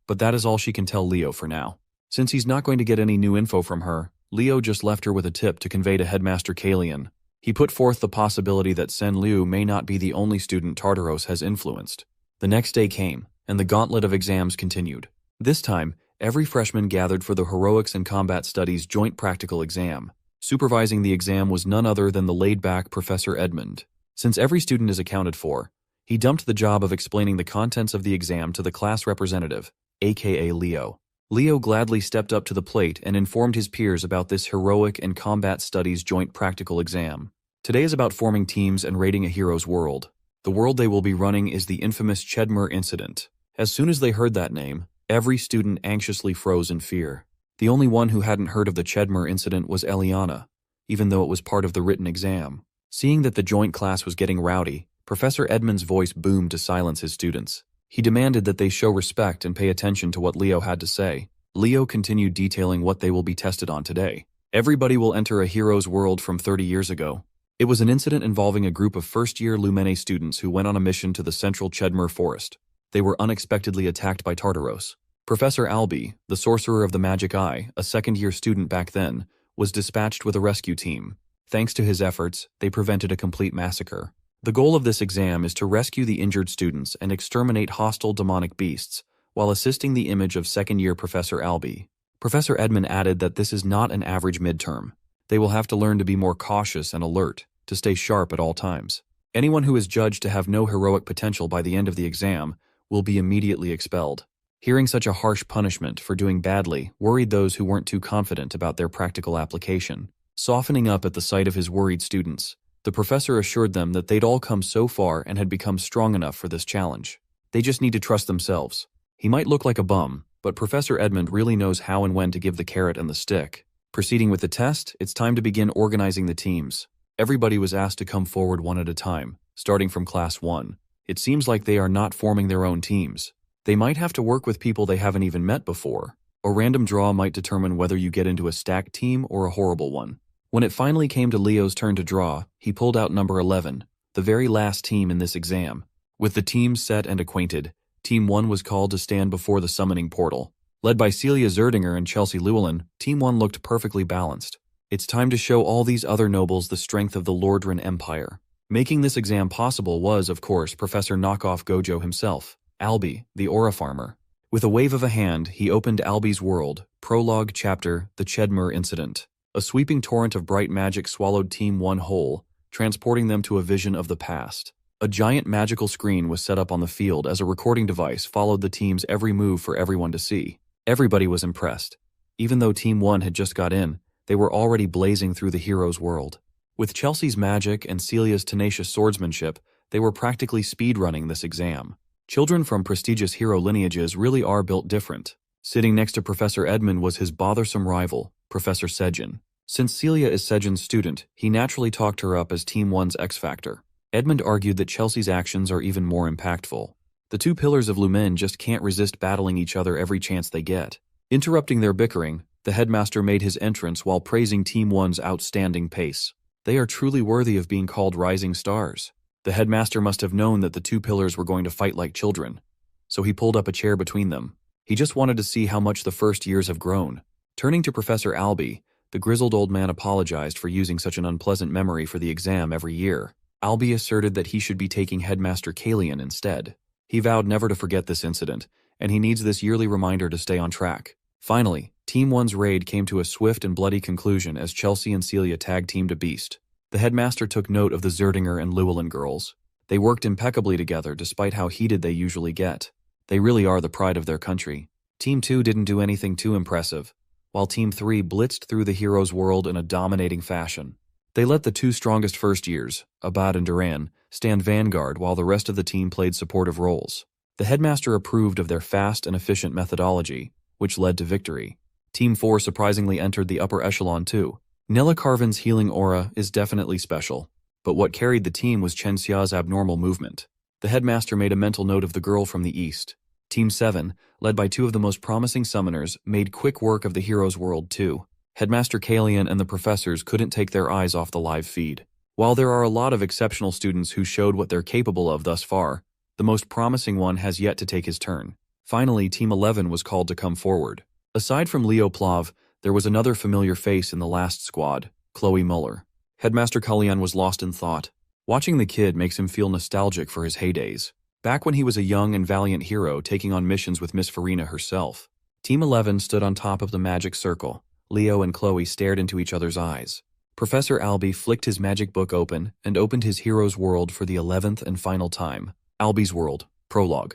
[SPEAKER 1] but that is all she can tell Leo for now. Since he's not going to get any new info from her, Leo just left her with a tip to convey to Headmaster Kalian. He put forth the possibility that Sen Liu may not be the only student Tartaros has influenced. The next day came, and the gauntlet of exams continued. This time, every freshman gathered for the Heroics and Combat Studies joint practical exam. Supervising the exam was none other than the laid-back Professor Edmund. Since every student is accounted for, he dumped the job of explaining the contents of the exam to the class representative, aka Leo. Leo gladly stepped up to the plate and informed his peers about this Heroic and Combat Studies joint practical exam. Today is about forming teams and raiding a hero's world. The world they will be running is the infamous Chedmer incident. As soon as they heard that name, every student anxiously froze in fear. The only one who hadn't heard of the Chedmer incident was Eliana, even though it was part of the written exam. Seeing that the joint class was getting rowdy, Professor Edmund's voice boomed to silence his students. He demanded that they show respect and pay attention to what Leo had to say. Leo continued detailing what they will be tested on today. Everybody will enter a hero's world from 30 years ago. It was an incident involving a group of first-year Lumerne students who went on a mission to the central Chedmer forest. They were unexpectedly attacked by Tartaros. Professor Albi, the sorcerer of the magic eye, a second-year student back then, was dispatched with a rescue team. Thanks to his efforts, they prevented a complete massacre. The goal of this exam is to rescue the injured students and exterminate hostile demonic beasts, while assisting the image of second-year Professor Albi. Professor Edmund added that this is not an average midterm. They will have to learn to be more cautious and alert, to stay sharp at all times. Anyone who is judged to have no heroic potential by the end of the exam will be immediately expelled. Hearing such a harsh punishment for doing badly worried those who weren't too confident about their practical application. Softening up at the sight of his worried students, the professor assured them that they'd all come so far and had become strong enough for this challenge. They just need to trust themselves. He might look like a bum, but Professor Edmund really knows how and when to give the carrot and the stick. Proceeding with the test, it's time to begin organizing the teams. Everybody was asked to come forward one at a time, starting from Class 1. It seems like they are not forming their own teams. They might have to work with people they haven't even met before. A random draw might determine whether you get into a stacked team or a horrible one. When it finally came to Leo's turn to draw, he pulled out number 11, the very last team in this exam. With the teams set and acquainted, Team 1 was called to stand before the summoning portal. Led by Celia Zerdinger and Chelsea Llewellyn, Team 1 looked perfectly balanced. It's time to show all these other nobles the strength of the Lordran Empire. Making this exam possible was, of course, Professor Knockoff Gojo himself, Albi, the Aura Farmer. With a wave of a hand, he opened Albi's world, prologue chapter, the Chedmer Incident. A sweeping torrent of bright magic swallowed Team 1 whole, transporting them to a vision of the past. A giant magical screen was set up on the field as a recording device followed the team's every move for everyone to see. Everybody was impressed. Even though Team 1 had just got in, they were already blazing through the hero's world. With Chelsea's magic and Celia's tenacious swordsmanship, they were practically speedrunning this exam. Children from prestigious hero lineages really are built different. Sitting next to Professor Edmund was his bothersome rival, Professor Sejin. Since Celia is Sejin's student, he naturally talked her up as Team 1's X-Factor. Edmund argued that Chelsea's actions are even more impactful. The two pillars of Lumerne just can't resist battling each other every chance they get. Interrupting their bickering, the headmaster made his entrance while praising Team 1's outstanding pace. They are truly worthy of being called rising stars. The headmaster must have known that the two pillars were going to fight like children, so he pulled up a chair between them. He just wanted to see how much the first years have grown. Turning to Professor Albie, the grizzled old man apologized for using such an unpleasant memory for the exam every year. Albie asserted that he should be taking Headmaster Kalian instead. He vowed never to forget this incident, and he needs this yearly reminder to stay on track. Finally, Team 1's raid came to a swift and bloody conclusion as Chelsea and Celia tag-teamed a beast. The headmaster took note of the Zerdinger and Llewellyn girls. They worked impeccably together despite how heated they usually get. They really are the pride of their country. Team 2 didn't do anything too impressive, while Team 3 blitzed through the hero's world in a dominating fashion. They let the two strongest first years, Abad and Duran, stand vanguard while the rest of the team played supportive roles. The headmaster approved of their fast and efficient methodology, which led to victory. Team 4 surprisingly entered the upper echelon too. Nella Carvin's healing aura is definitely special, but what carried the team was Chen Xia's abnormal movement. The headmaster made a mental note of the girl from the east. Team 7, led by two of the most promising summoners, made quick work of the hero's world too. Headmaster Kalian and the professors couldn't take their eyes off the live feed. While there are a lot of exceptional students who showed what they're capable of thus far, the most promising one has yet to take his turn. Finally, Team 11 was called to come forward. Aside from Leo Plove, there was another familiar face in the last squad, Chloe Muller. Headmaster Kalian was lost in thought. Watching the kid makes him feel nostalgic for his heydays, back when he was a young and valiant hero taking on missions with Miss Farina herself. Team 11 stood on top of the magic circle. Leo and Chloe stared into each other's eyes. Professor Albie flicked his magic book open and opened his hero's world for the 11th and final time. Albie's World, Prologue.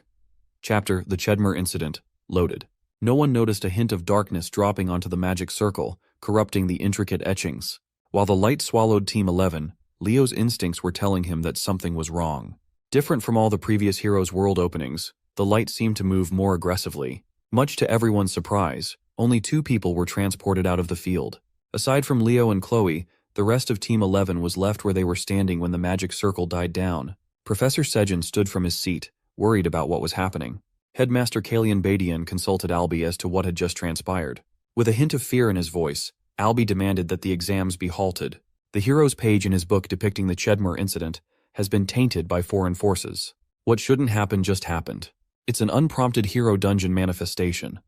[SPEAKER 1] Chapter, The Chedmer Incident, loaded. No one noticed a hint of darkness dropping onto the magic circle, corrupting the intricate etchings. While the light swallowed Team 11, Leo's instincts were telling him that something was wrong. Different from all the previous hero's world openings, the light seemed to move more aggressively. Much to everyone's surprise, only 2 people were transported out of the field. Aside from Leo and Chloe, the rest of Team 11 was left where they were standing when the magic circle died down. Professor Sejin stood from his seat, worried about what was happening. Headmaster Kalian Badian consulted Albie as to what had just transpired. With a hint of fear in his voice, Albie demanded that the exams be halted. The hero's page in his book depicting the Chedmer incident has been tainted by foreign forces. What shouldn't happen just happened. It's an unprompted hero dungeon manifestation.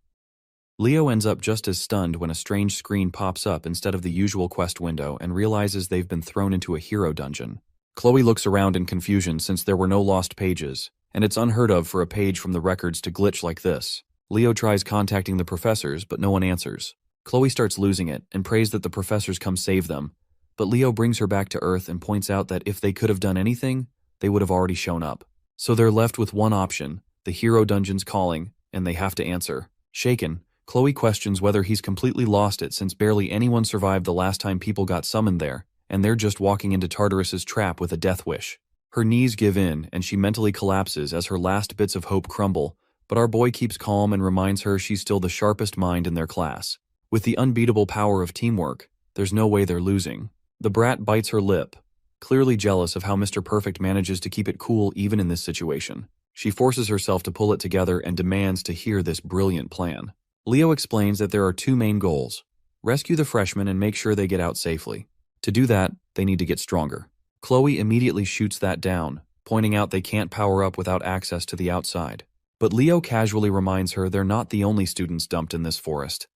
[SPEAKER 1] Leo ends up just as stunned when a strange screen pops up instead of the usual quest window and realizes they've been thrown into a hero dungeon. Chloe looks around in confusion since there were no lost pages, and it's unheard of for a page from the records to glitch like this. Leo tries contacting the professors, but no one answers. Chloe starts losing it and prays that the professors come save them, but Leo brings her back to Earth and points out that if they could have done anything, they would have already shown up. So they're left with one option, the hero dungeon's calling, and they have to answer. Shaken, Chloe questions whether he's completely lost it since barely anyone survived the last time people got summoned there, and they're just walking into Tartarus's trap with a death wish. Her knees give in, and she mentally collapses as her last bits of hope crumble, but our boy keeps calm and reminds her she's still the sharpest mind in their class. With the unbeatable power of teamwork, there's no way they're losing. The brat bites her lip, clearly jealous of how Mr. Perfect manages to keep it cool even in this situation. She forces herself to pull it together and demands to hear this brilliant plan. Leo explains that there are 2 main goals: rescue the freshmen and make sure they get out safely. To do that, they need to get stronger. Chloe immediately shoots that down, pointing out they can't power up without access to the outside. But Leo casually reminds her they're not the only students dumped in this forest,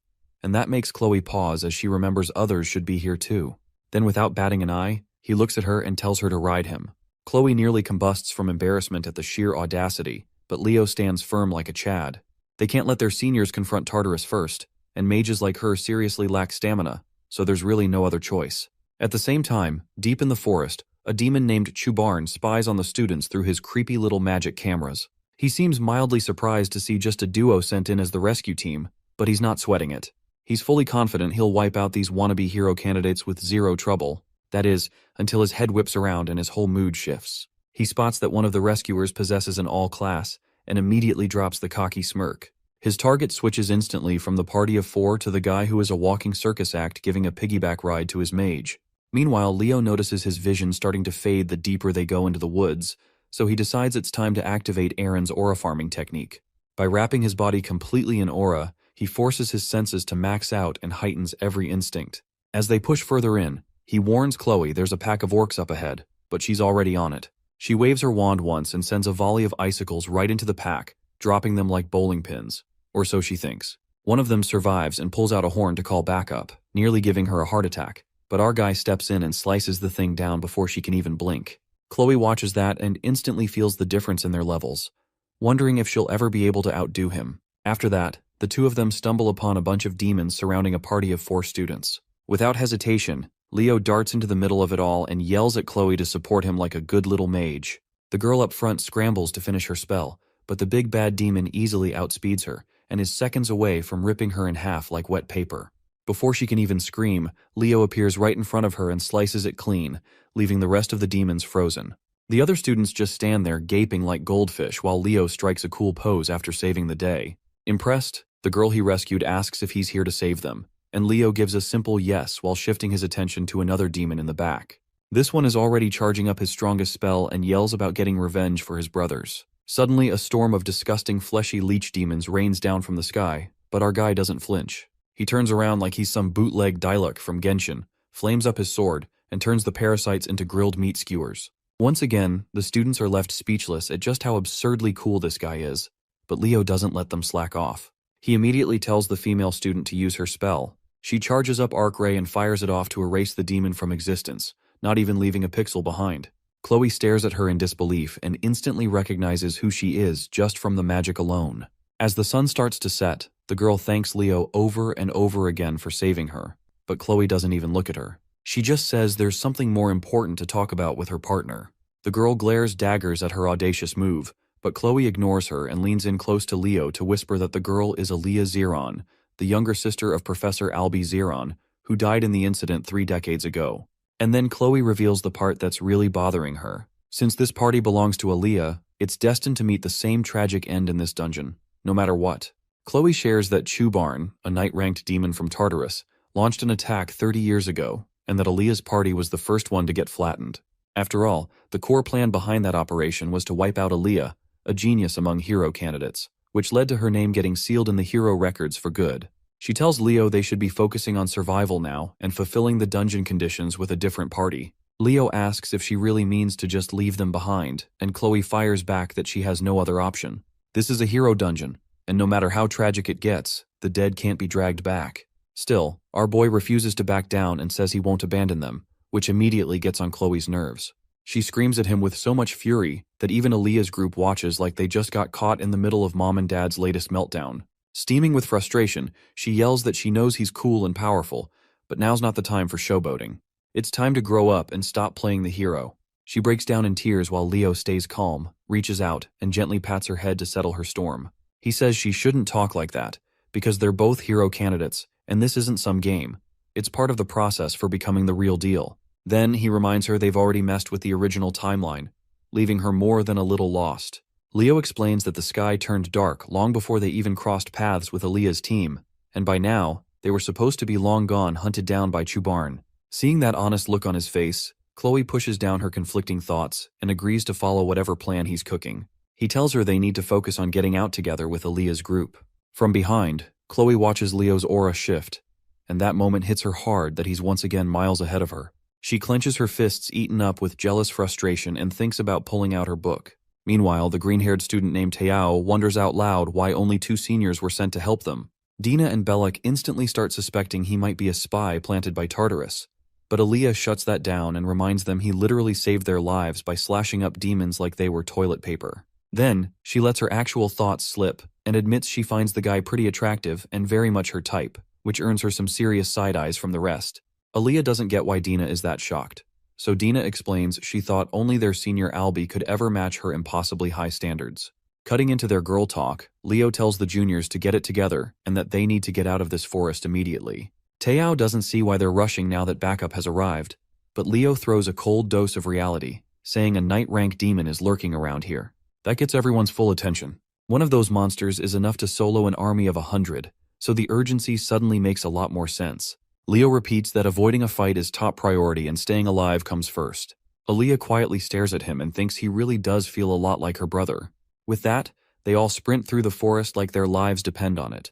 [SPEAKER 1] and that makes Chloe pause as she remembers others should be here too. Then without batting an eye, he looks at her and tells her to ride him. Chloe nearly combusts from embarrassment at the sheer audacity, but Leo stands firm like a Chad. They can't let their seniors confront Tartarus first, and mages like her seriously lack stamina, so there's really no other choice. At the same time, deep in the forest, a demon named Chubarn spies on the students through his creepy little magic cameras. He seems mildly surprised to see just a duo sent in as the rescue team, but he's not sweating it. He's fully confident he'll wipe out these wannabe hero candidates with zero trouble. That is, until his head whips around and his whole mood shifts. He spots that one of the rescuers possesses an all-class and immediately drops the cocky smirk. His target switches instantly from the party of 4 to the guy who is a walking circus act giving a piggyback ride to his mage. Meanwhile, Leo notices his vision starting to fade the deeper they go into the woods, so he decides it's time to activate Aaron's aura farming technique. By wrapping his body completely in aura, he forces his senses to max out and heightens every instinct. As they push further in, he warns Chloe there's a pack of orcs up ahead, but she's already on it. She waves her wand once and sends a volley of icicles right into the pack, dropping them like bowling pins. Or so she thinks. One of them survives and pulls out a horn to call backup, nearly giving her a heart attack, but our guy steps in and slices the thing down before she can even blink. Chloe watches that and instantly feels the difference in their levels, wondering if she'll ever be able to outdo him. After that, the two of them stumble upon a bunch of demons surrounding a party of 4 students. Without hesitation, Leo darts into the middle of it all and yells at Chloe to support him like a good little mage. The girl up front scrambles to finish her spell, but the big bad demon easily outspeeds her and is seconds away from ripping her in half like wet paper. Before she can even scream, Leo appears right in front of her and slices it clean, leaving the rest of the demons frozen. The other students just stand there gaping like goldfish while Leo strikes a cool pose after saving the day. Impressed, the girl he rescued asks if he's here to save them, and Leo gives a simple yes while shifting his attention to another demon in the back. This one is already charging up his strongest spell and yells about getting revenge for his brothers. Suddenly, a storm of disgusting fleshy leech demons rains down from the sky, but our guy doesn't flinch. He turns around like he's some bootleg Diluc from Genshin, flames up his sword, and turns the parasites into grilled meat skewers. Once again, the students are left speechless at just how absurdly cool this guy is, but Leo doesn't let them slack off. He immediately tells the female student to use her spell. She charges up Arc Ray and fires it off to erase the demon from existence, not even leaving a pixel behind. Chloe stares at her in disbelief and instantly recognizes who she is just from the magic alone. As the sun starts to set, the girl thanks Leo over and over again for saving her, but Chloe doesn't even look at her. She just says there's something more important to talk about with her partner. The girl glares daggers at her audacious move, but Chloe ignores her and leans in close to Leo to whisper that the girl is Aaliyah Zeron, the younger sister of Professor Albie Zeron, who died in the incident 3 decades ago. And then Chloe reveals the part that's really bothering her. Since this party belongs to Aaliyah, it's destined to meet the same tragic end in this dungeon, no matter what. Chloe shares that Chubarn, a knight-ranked demon from Tartarus, launched an attack 30 years ago, and that Aaliyah's party was the first one to get flattened. After all, the core plan behind that operation was to wipe out Aaliyah, a genius among hero candidates, which led to her name getting sealed in the hero records for good. She tells Leo they should be focusing on survival now and fulfilling the dungeon conditions with a different party. Leo asks if she really means to just leave them behind, and Chloe fires back that she has no other option. This is a hero dungeon, and no matter how tragic it gets, the dead can't be dragged back. Still, our boy refuses to back down and says he won't abandon them, which immediately gets on Chloe's nerves. She screams at him with so much fury that even Aaliyah's group watches like they just got caught in the middle of mom and dad's latest meltdown. Steaming with frustration, she yells that she knows he's cool and powerful, but now's not the time for showboating. It's time to grow up and stop playing the hero. She breaks down in tears while Leo stays calm, reaches out, and gently pats her head to settle her storm. He says she shouldn't talk like that, because they're both hero candidates, and this isn't some game. It's part of the process for becoming the real deal. Then he reminds her they've already messed with the original timeline, leaving her more than a little lost. Leo explains that the sky turned dark long before they even crossed paths with Aaliyah's team, and by now, they were supposed to be long gone, hunted down by Chubarn. Seeing that honest look on his face, Chloe pushes down her conflicting thoughts and agrees to follow whatever plan he's cooking. He tells her they need to focus on getting out together with Aaliyah's group. From behind, Chloe watches Leo's aura shift, and that moment hits her hard that he's once again miles ahead of her. She clenches her fists, eaten up with jealous frustration, and thinks about pulling out her book. Meanwhile, the green-haired student named Teao wonders out loud why only 2 seniors were sent to help them. Dina and Bellic instantly start suspecting he might be a spy planted by Tartarus, but Aaliyah shuts that down and reminds them he literally saved their lives by slashing up demons like they were toilet paper. Then, she lets her actual thoughts slip and admits she finds the guy pretty attractive and very much her type, which earns her some serious side-eyes from the rest. Aaliyah doesn't get why Dina is that shocked. so Dina explains she thought only their senior Albie could ever match her impossibly high standards. Cutting into their girl talk, Leo tells the juniors to get it together and that they need to get out of this forest immediately. Taeyao doesn't see why they're rushing now that backup has arrived, but Leo throws a cold dose of reality, saying a night-rank demon is lurking around here. That gets everyone's full attention. One of those monsters is enough to solo an army of 100, so the urgency suddenly makes a lot more sense. Leo repeats that avoiding a fight is top priority and staying alive comes first. Aaliyah quietly stares at him and thinks he really does feel a lot like her brother. With that, they all sprint through the forest like their lives depend on it.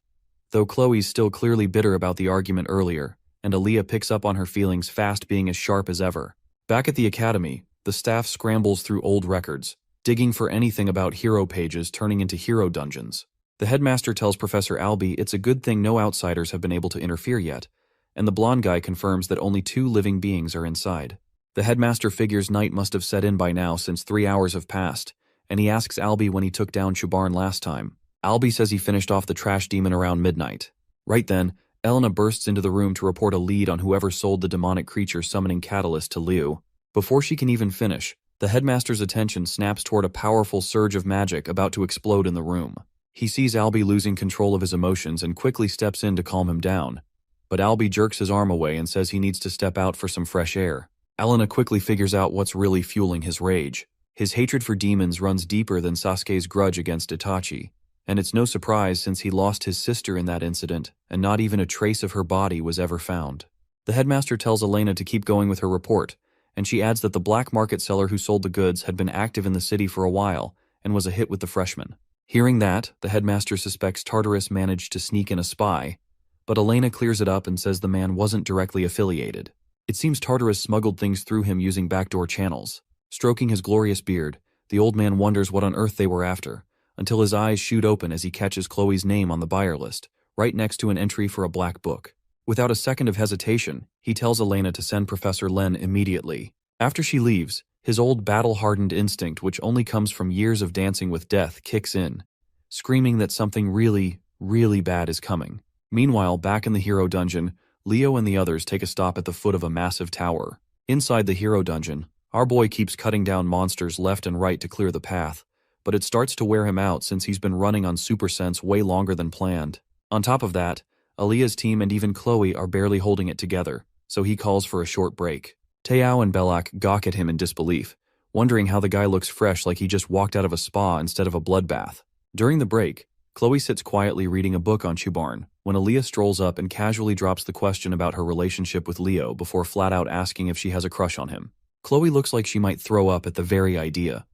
[SPEAKER 1] Though Chloe's still clearly bitter about the argument earlier, and Aaliyah picks up on her feelings fast, being as sharp as ever. Back at the academy, the staff scrambles through old records, digging for anything about hero pages turning into hero dungeons. The headmaster tells Professor Albie it's a good thing no outsiders have been able to interfere yet, and the blonde guy confirms that only 2 living beings are inside. The headmaster figures night must have set in by now since 3 hours have passed, and he asks Albie when he took down Chubarn last time. Albie says he finished off the trash demon around midnight. Right then, Elena bursts into the room to report a lead on whoever sold the demonic creature summoning catalyst to Liu. Before she can even finish, the headmaster's attention snaps toward a powerful surge of magic about to explode in the room. He sees Albie losing control of his emotions and quickly steps in to calm him down. But Albie jerks his arm away and says he needs to step out for some fresh air. Elena quickly figures out what's really fueling his rage. His hatred for demons runs deeper than Sasuke's grudge against Itachi, and it's no surprise since he lost his sister in that incident, and not even a trace of her body was ever found. The headmaster tells Elena to keep going with her report, and she adds that the black market seller who sold the goods had been active in the city for a while and was a hit with the freshmen. Hearing that, the headmaster suspects Tartarus managed to sneak in a spy, but Elena clears it up and says the man wasn't directly affiliated. It seems Tartarus smuggled things through him using backdoor channels. Stroking his glorious beard, the old man wonders what on earth they were after, until his eyes shoot open as he catches Chloe's name on the buyer list, right next to an entry for a black book. Without a second of hesitation, he tells Elena to send Professor Len immediately. After she leaves, his old battle-hardened instinct, which only comes from years of dancing with death, kicks in, screaming that something really, really bad is coming. Meanwhile, back in the hero dungeon, Leo and the others take a stop at the foot of a massive tower. Inside the hero dungeon, our boy keeps cutting down monsters left and right to clear the path, but it starts to wear him out since he's been running on super sense way longer than planned. On top of that, Aaliyah's team and even Chloe are barely holding it together, so he calls for a short break. Taeyao and Belak gawk at him in disbelief, wondering how the guy looks fresh like he just walked out of a spa instead of a bloodbath. During the break, Chloe sits quietly reading a book on Chubarn when Aaliyah strolls up and casually drops the question about her relationship with Leo before flat out asking if she has a crush on him. Chloe looks like she might throw up at the very idea,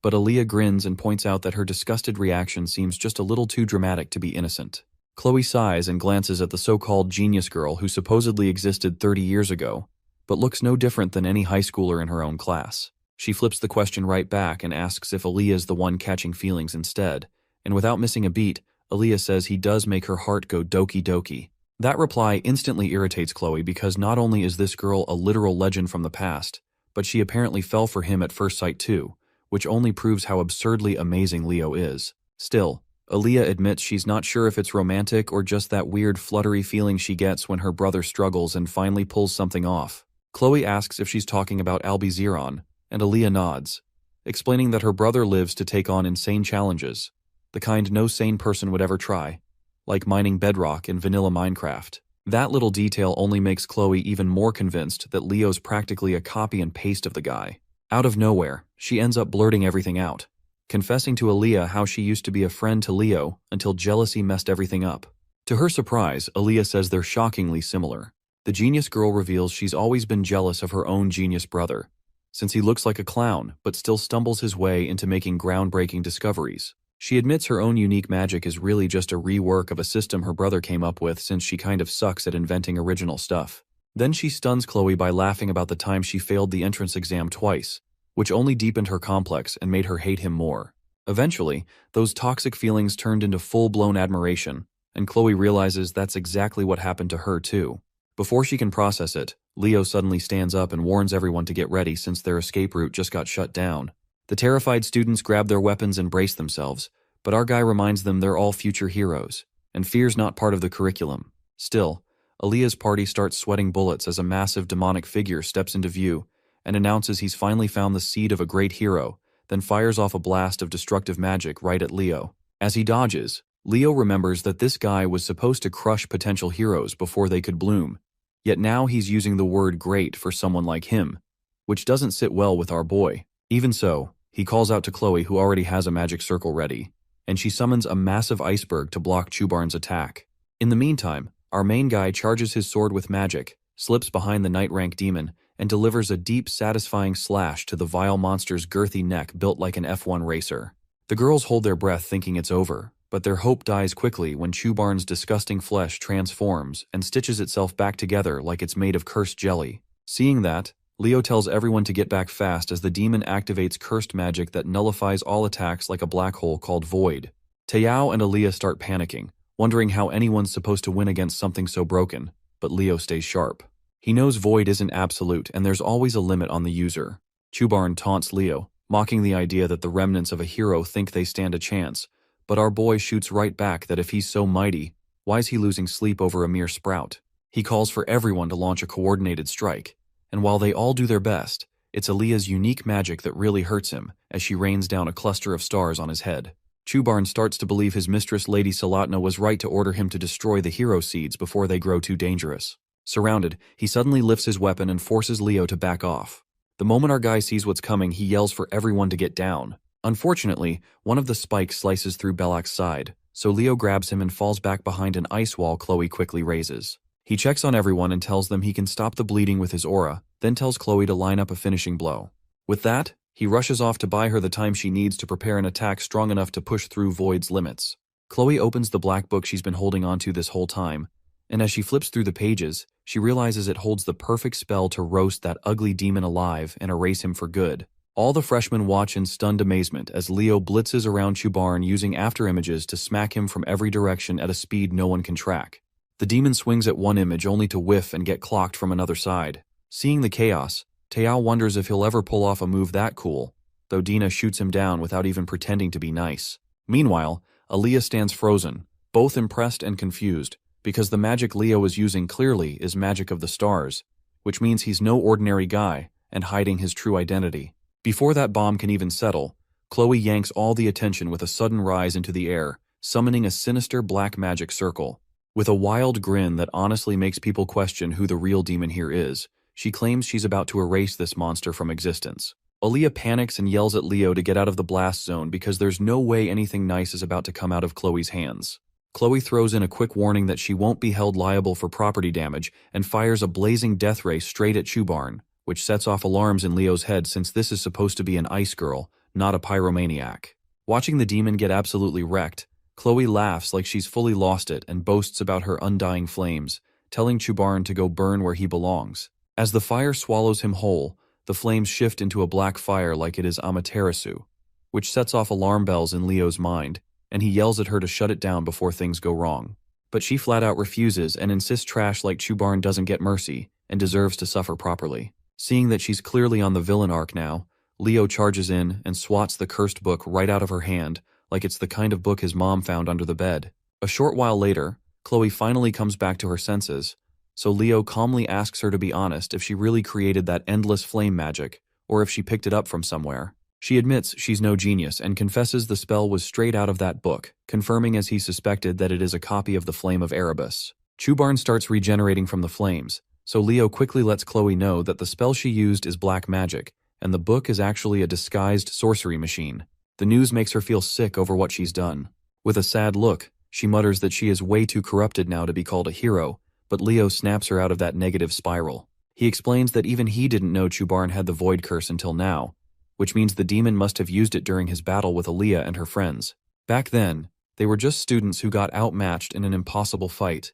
[SPEAKER 1] but Aaliyah grins and points out that her disgusted reaction seems just a little too dramatic to be innocent. Chloe sighs and glances at the so-called genius girl who supposedly existed 30 years ago, but looks no different than any high schooler in her own class. She flips the question right back and asks if Aaliyah is the one catching feelings instead, and without missing a beat, Aaliyah says he does make her heart go doki doki. That reply instantly irritates Chloe because not only is this girl a literal legend from the past, but she apparently fell for him at first sight too, which only proves how absurdly amazing Leo is. Still, Aaliyah admits she's not sure if it's romantic or just that weird fluttery feeling she gets when her brother struggles and finally pulls something off. Chloe asks if she's talking about Albie Zeron, and Aaliyah nods, explaining that her brother lives to take on insane challenges, the kind no sane person would ever try, like mining bedrock in vanilla Minecraft. That little detail only makes Chloe even more convinced that Leo's practically a copy and paste of the guy. Out of nowhere, she ends up blurting everything out, confessing to Aaliyah how she used to be a friend to Leo until jealousy messed everything up. To her surprise, Aaliyah says they're shockingly similar. The genius girl reveals she's always been jealous of her own genius brother, since he looks like a clown but still stumbles his way into making groundbreaking discoveries. She admits her own unique magic is really just a rework of a system her brother came up with since she kind of sucks at inventing original stuff. Then she stuns Chloe by laughing about the time she failed the entrance exam twice, which only deepened her complex and made her hate him more. Eventually, those toxic feelings turned into full-blown admiration, and Chloe realizes that's exactly what happened to her too. Before she can process it, Leo suddenly stands up and warns everyone to get ready since their escape route just got shut down. The terrified students grab their weapons and brace themselves, but our guy reminds them they're all future heroes, and fear's not part of the curriculum. Still, Aaliyah's party starts sweating bullets as a massive demonic figure steps into view, and announces he's finally found the seed of a great hero, then fires off a blast of destructive magic right at Leo. As he dodges, Leo remembers that this guy was supposed to crush potential heroes before they could bloom, yet now he's using the word great for someone like him, which doesn't sit well with our boy. Even so, he calls out to Chloe, who already has a magic circle ready, and she summons a massive iceberg to block Chubarn's attack. In the meantime, our main guy charges his sword with magic, slips behind the Night Rank demon, and delivers a deep, satisfying slash to the vile monster's girthy neck built like an F1 racer. The girls hold their breath thinking it's over, but their hope dies quickly when Chubarn's disgusting flesh transforms and stitches itself back together like it's made of cursed jelly. Seeing that, Leo tells everyone to get back fast as the demon activates cursed magic that nullifies all attacks like a black hole called Void. Tayao and Aaliyah start panicking, wondering how anyone's supposed to win against something so broken, but Leo stays sharp. He knows Void isn't absolute and there's always a limit on the user. Chubarn taunts Leo, mocking the idea that the remnants of a hero think they stand a chance, but our boy shoots right back that if he's so mighty, why's he losing sleep over a mere sprout? He calls for everyone to launch a coordinated strike, and while they all do their best, it's Aaliyah's unique magic that really hurts him as she rains down a cluster of stars on his head. Chubarn starts to believe his mistress Lady Salatna was right to order him to destroy the hero seeds before they grow too dangerous. Surrounded, he suddenly lifts his weapon and forces Leo to back off. The moment our guy sees what's coming, he yells for everyone to get down. Unfortunately, one of the spikes slices through Belak's side, so Leo grabs him and falls back behind an ice wall Chloe quickly raises. He checks on everyone and tells them he can stop the bleeding with his aura, then tells Chloe to line up a finishing blow. With that, he rushes off to buy her the time she needs to prepare an attack strong enough to push through Void's limits. Chloe opens the black book she's been holding onto this whole time, and as she flips through the pages, she realizes it holds the perfect spell to roast that ugly demon alive and erase him for good. All the freshmen watch in stunned amazement as Leo blitzes around Chubarn using afterimages to smack him from every direction at a speed no one can track. The demon swings at one image only to whiff and get clocked from another side. Seeing the chaos, Tayao wonders if he'll ever pull off a move that cool, though Dina shoots him down without even pretending to be nice. Meanwhile, Aaliyah stands frozen, both impressed and confused, because the magic Leo is using clearly is magic of the stars, which means he's no ordinary guy and hiding his true identity. Before that bomb can even settle, Chloe yanks all the attention with a sudden rise into the air, summoning a sinister black magic circle. With a wild grin that honestly makes people question who the real demon here is, she claims she's about to erase this monster from existence. Aaliyah panics and yells at Leo to get out of the blast zone because there's no way anything nice is about to come out of Chloe's hands. Chloe throws in a quick warning that she won't be held liable for property damage and fires a blazing death ray straight at Chubarn, which sets off alarms in Leo's head since this is supposed to be an ice girl, not a pyromaniac. Watching the demon get absolutely wrecked, Chloe laughs like she's fully lost it and boasts about her undying flames, telling Chubarn to go burn where he belongs. As the fire swallows him whole, the flames shift into a black fire like it is Amaterasu, which sets off alarm bells in Leo's mind, and he yells at her to shut it down before things go wrong. But she flat out refuses and insists trash like Chubarn doesn't get mercy and deserves to suffer properly. Seeing that she's clearly on the villain arc now, Leo charges in and swats the cursed book right out of her hand like it's the kind of book his mom found under the bed. A short while later, Chloe finally comes back to her senses, so Leo calmly asks her to be honest if she really created that endless flame magic, or if she picked it up from somewhere. She admits she's no genius and confesses the spell was straight out of that book, confirming as he suspected that it is a copy of the Flame of Erebus. Chubarn starts regenerating from the flames, so Leo quickly lets Chloe know that the spell she used is black magic, and the book is actually a disguised sorcery machine. The news makes her feel sick over what she's done. With a sad look, she mutters that she is way too corrupted now to be called a hero, but Leo snaps her out of that negative spiral. He explains that even he didn't know Chubarn had the Void Curse until now, which means the demon must have used it during his battle with Aaliyah and her friends. Back then, they were just students who got outmatched in an impossible fight,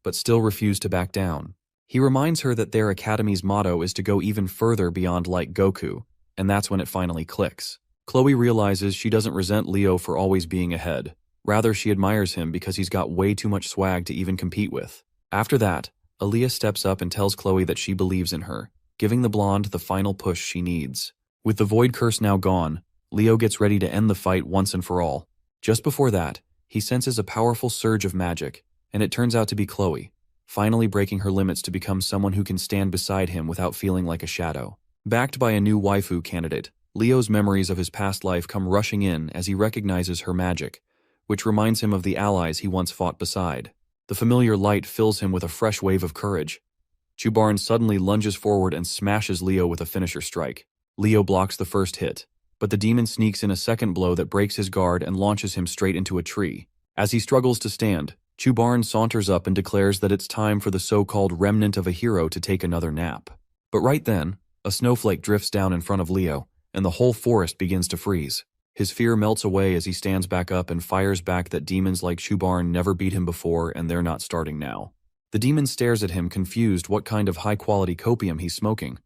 [SPEAKER 1] but still refused to back down. He reminds her that their academy's motto is to go even further beyond like Goku, and that's when it finally clicks. Chloe realizes she doesn't resent Leo for always being ahead. Rather, she admires him because he's got way too much swag to even compete with. After that, Aaliyah steps up and tells Chloe that she believes in her, giving the blonde the final push she needs. With the Void Curse now gone, Leo gets ready to end the fight once and for all. Just before that, he senses a powerful surge of magic, and it turns out to be Chloe, finally breaking her limits to become someone who can stand beside him without feeling like a shadow. Backed by a new waifu candidate, Leo's memories of his past life come rushing in as he recognizes her magic, which reminds him of the allies he once fought beside. The familiar light fills him with a fresh wave of courage. Chubarn suddenly lunges forward and smashes Leo with a finisher strike. Leo blocks the first hit, but the demon sneaks in a second blow that breaks his guard and launches him straight into a tree. As he struggles to stand, Chubarn saunters up and declares that it's time for the so-called remnant of a hero to take another nap. But right then, a snowflake drifts down in front of Leo, and the whole forest begins to freeze. His fear melts away as he stands back up and fires back that demons like Chubarn never beat him before and they're not starting now. The demon stares at him, confused what kind of high-quality copium he's smoking,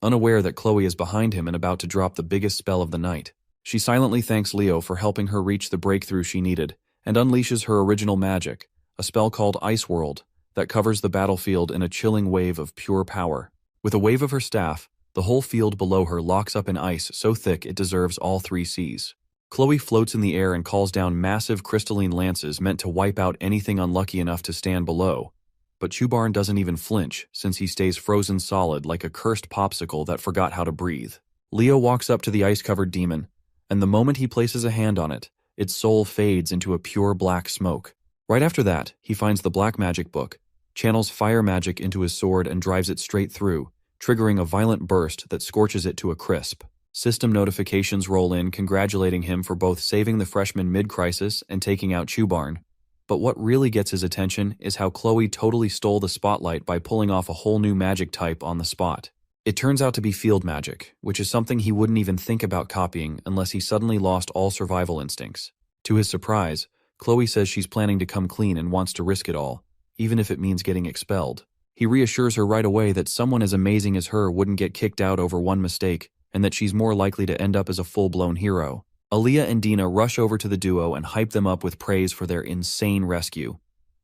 [SPEAKER 1] unaware that Chloe is behind him and about to drop the biggest spell of the night. She silently thanks Leo for helping her reach the breakthrough she needed and unleashes her original magic, a spell called Ice World, that covers the battlefield in a chilling wave of pure power. With a wave of her staff, the whole field below her locks up in ice so thick it deserves all 3 seas. Chloe floats in the air and calls down massive crystalline lances meant to wipe out anything unlucky enough to stand below. But Chubarn doesn't even flinch, since he stays frozen solid like a cursed popsicle that forgot how to breathe. Leo walks up to the ice-covered demon, and the moment he places a hand on it, its soul fades into a pure black smoke. Right after that, he finds the black magic book, channels fire magic into his sword and drives it straight through, triggering a violent burst that scorches it to a crisp. System notifications roll in congratulating him for both saving the freshman mid-crisis and taking out Chubarn. But what really gets his attention is how Chloe totally stole the spotlight by pulling off a whole new magic type on the spot. It turns out to be field magic, which is something he wouldn't even think about copying unless he suddenly lost all survival instincts. To his surprise, Chloe says she's planning to come clean and wants to risk it all, even if it means getting expelled. He reassures her right away that someone as amazing as her wouldn't get kicked out over one mistake, and that she's more likely to end up as a full-blown hero. Aaliyah and Dina rush over to the duo and hype them up with praise for their insane rescue,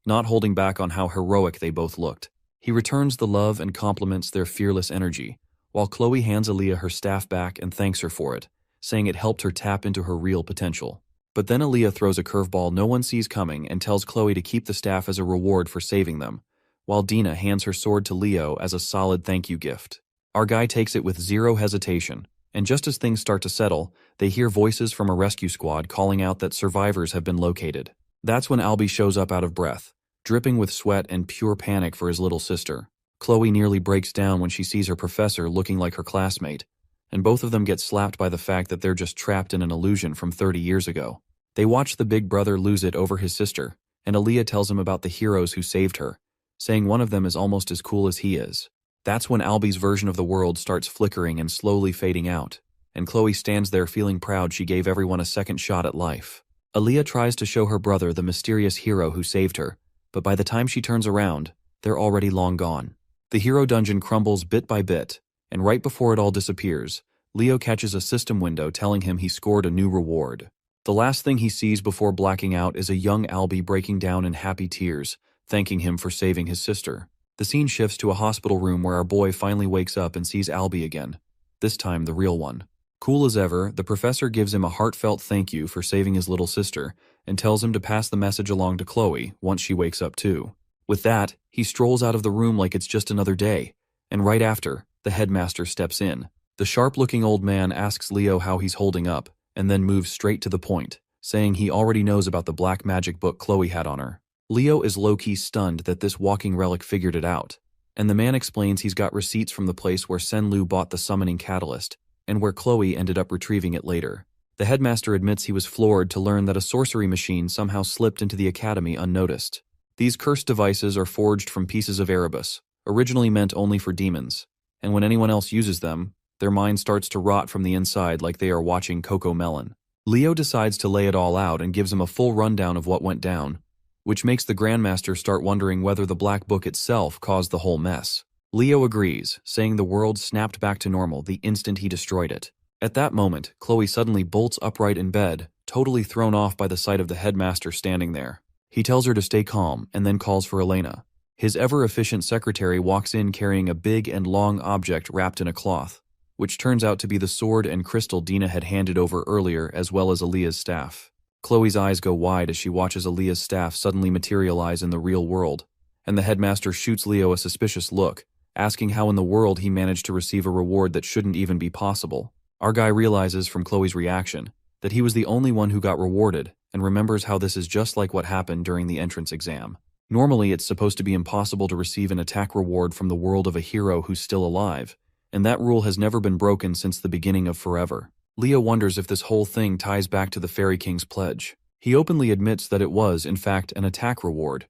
[SPEAKER 1] not holding back on how heroic they both looked. He returns the love and compliments their fearless energy, while Chloe hands Aaliyah her staff back and thanks her for it, saying it helped her tap into her real potential. But then Aaliyah throws a curveball no one sees coming and tells Chloe to keep the staff as a reward for saving them, while Dina hands her sword to Leo as a solid thank you gift. Our guy takes it with zero hesitation, and just as things start to settle, they hear voices from a rescue squad calling out that survivors have been located. That's when Albie shows up out of breath, dripping with sweat and pure panic for his little sister. Chloe nearly breaks down when she sees her professor looking like her classmate, and both of them get slapped by the fact that they're just trapped in an illusion from 30 years ago. They watch the big brother lose it over his sister, and Aaliyah tells him about the heroes who saved her, saying one of them is almost as cool as he is. That's when Albie's version of the world starts flickering and slowly fading out, and Chloe stands there feeling proud she gave everyone a second shot at life. Aaliyah tries to show her brother the mysterious hero who saved her, but by the time she turns around, they're already long gone. The hero dungeon crumbles bit by bit, and right before it all disappears, Leo catches a system window telling him he scored a new reward. The last thing he sees before blacking out is a young Albie breaking down in happy tears, thanking him for saving his sister. The scene shifts to a hospital room where our boy finally wakes up and sees Albie again, this time the real one. Cool as ever, the professor gives him a heartfelt thank you for saving his little sister and tells him to pass the message along to Chloe once she wakes up too. With that, he strolls out of the room like it's just another day, and right after, the headmaster steps in. The sharp-looking old man asks Leo how he's holding up, and then moves straight to the point, saying he already knows about the black magic book Chloe had on her. Leo is low-key stunned that this walking relic figured it out, and the man explains he's got receipts from the place where Senlu bought the summoning catalyst, and where Chloe ended up retrieving it later. The headmaster admits he was floored to learn that a sorcery machine somehow slipped into the academy unnoticed. These cursed devices are forged from pieces of Erebus, originally meant only for demons, and when anyone else uses them, their mind starts to rot from the inside like they are watching Coco Melon. Leo decides to lay it all out and gives him a full rundown of what went down, which makes the Grandmaster start wondering whether the Black Book itself caused the whole mess. Leo agrees, saying the world snapped back to normal the instant he destroyed it. At that moment, Chloe suddenly bolts upright in bed, totally thrown off by the sight of the headmaster standing there. He tells her to stay calm and then calls for Elena. His ever-efficient secretary walks in carrying a big and long object wrapped in a cloth, which turns out to be the sword and crystal Dina had handed over earlier as well as Aaliyah's staff. Chloe's eyes go wide as she watches Aaliyah's staff suddenly materialize in the real world, and the headmaster shoots Leo a suspicious look, asking how in the world he managed to receive a reward that shouldn't even be possible. Our guy realizes from Chloe's reaction that he was the only one who got rewarded and remembers how this is just like what happened during the entrance exam. Normally, it's supposed to be impossible to receive an attack reward from the world of a hero who's still alive, and that rule has never been broken since the beginning of forever. Leo wonders if this whole thing ties back to the Fairy King's pledge. He openly admits that it was, in fact, an attack reward,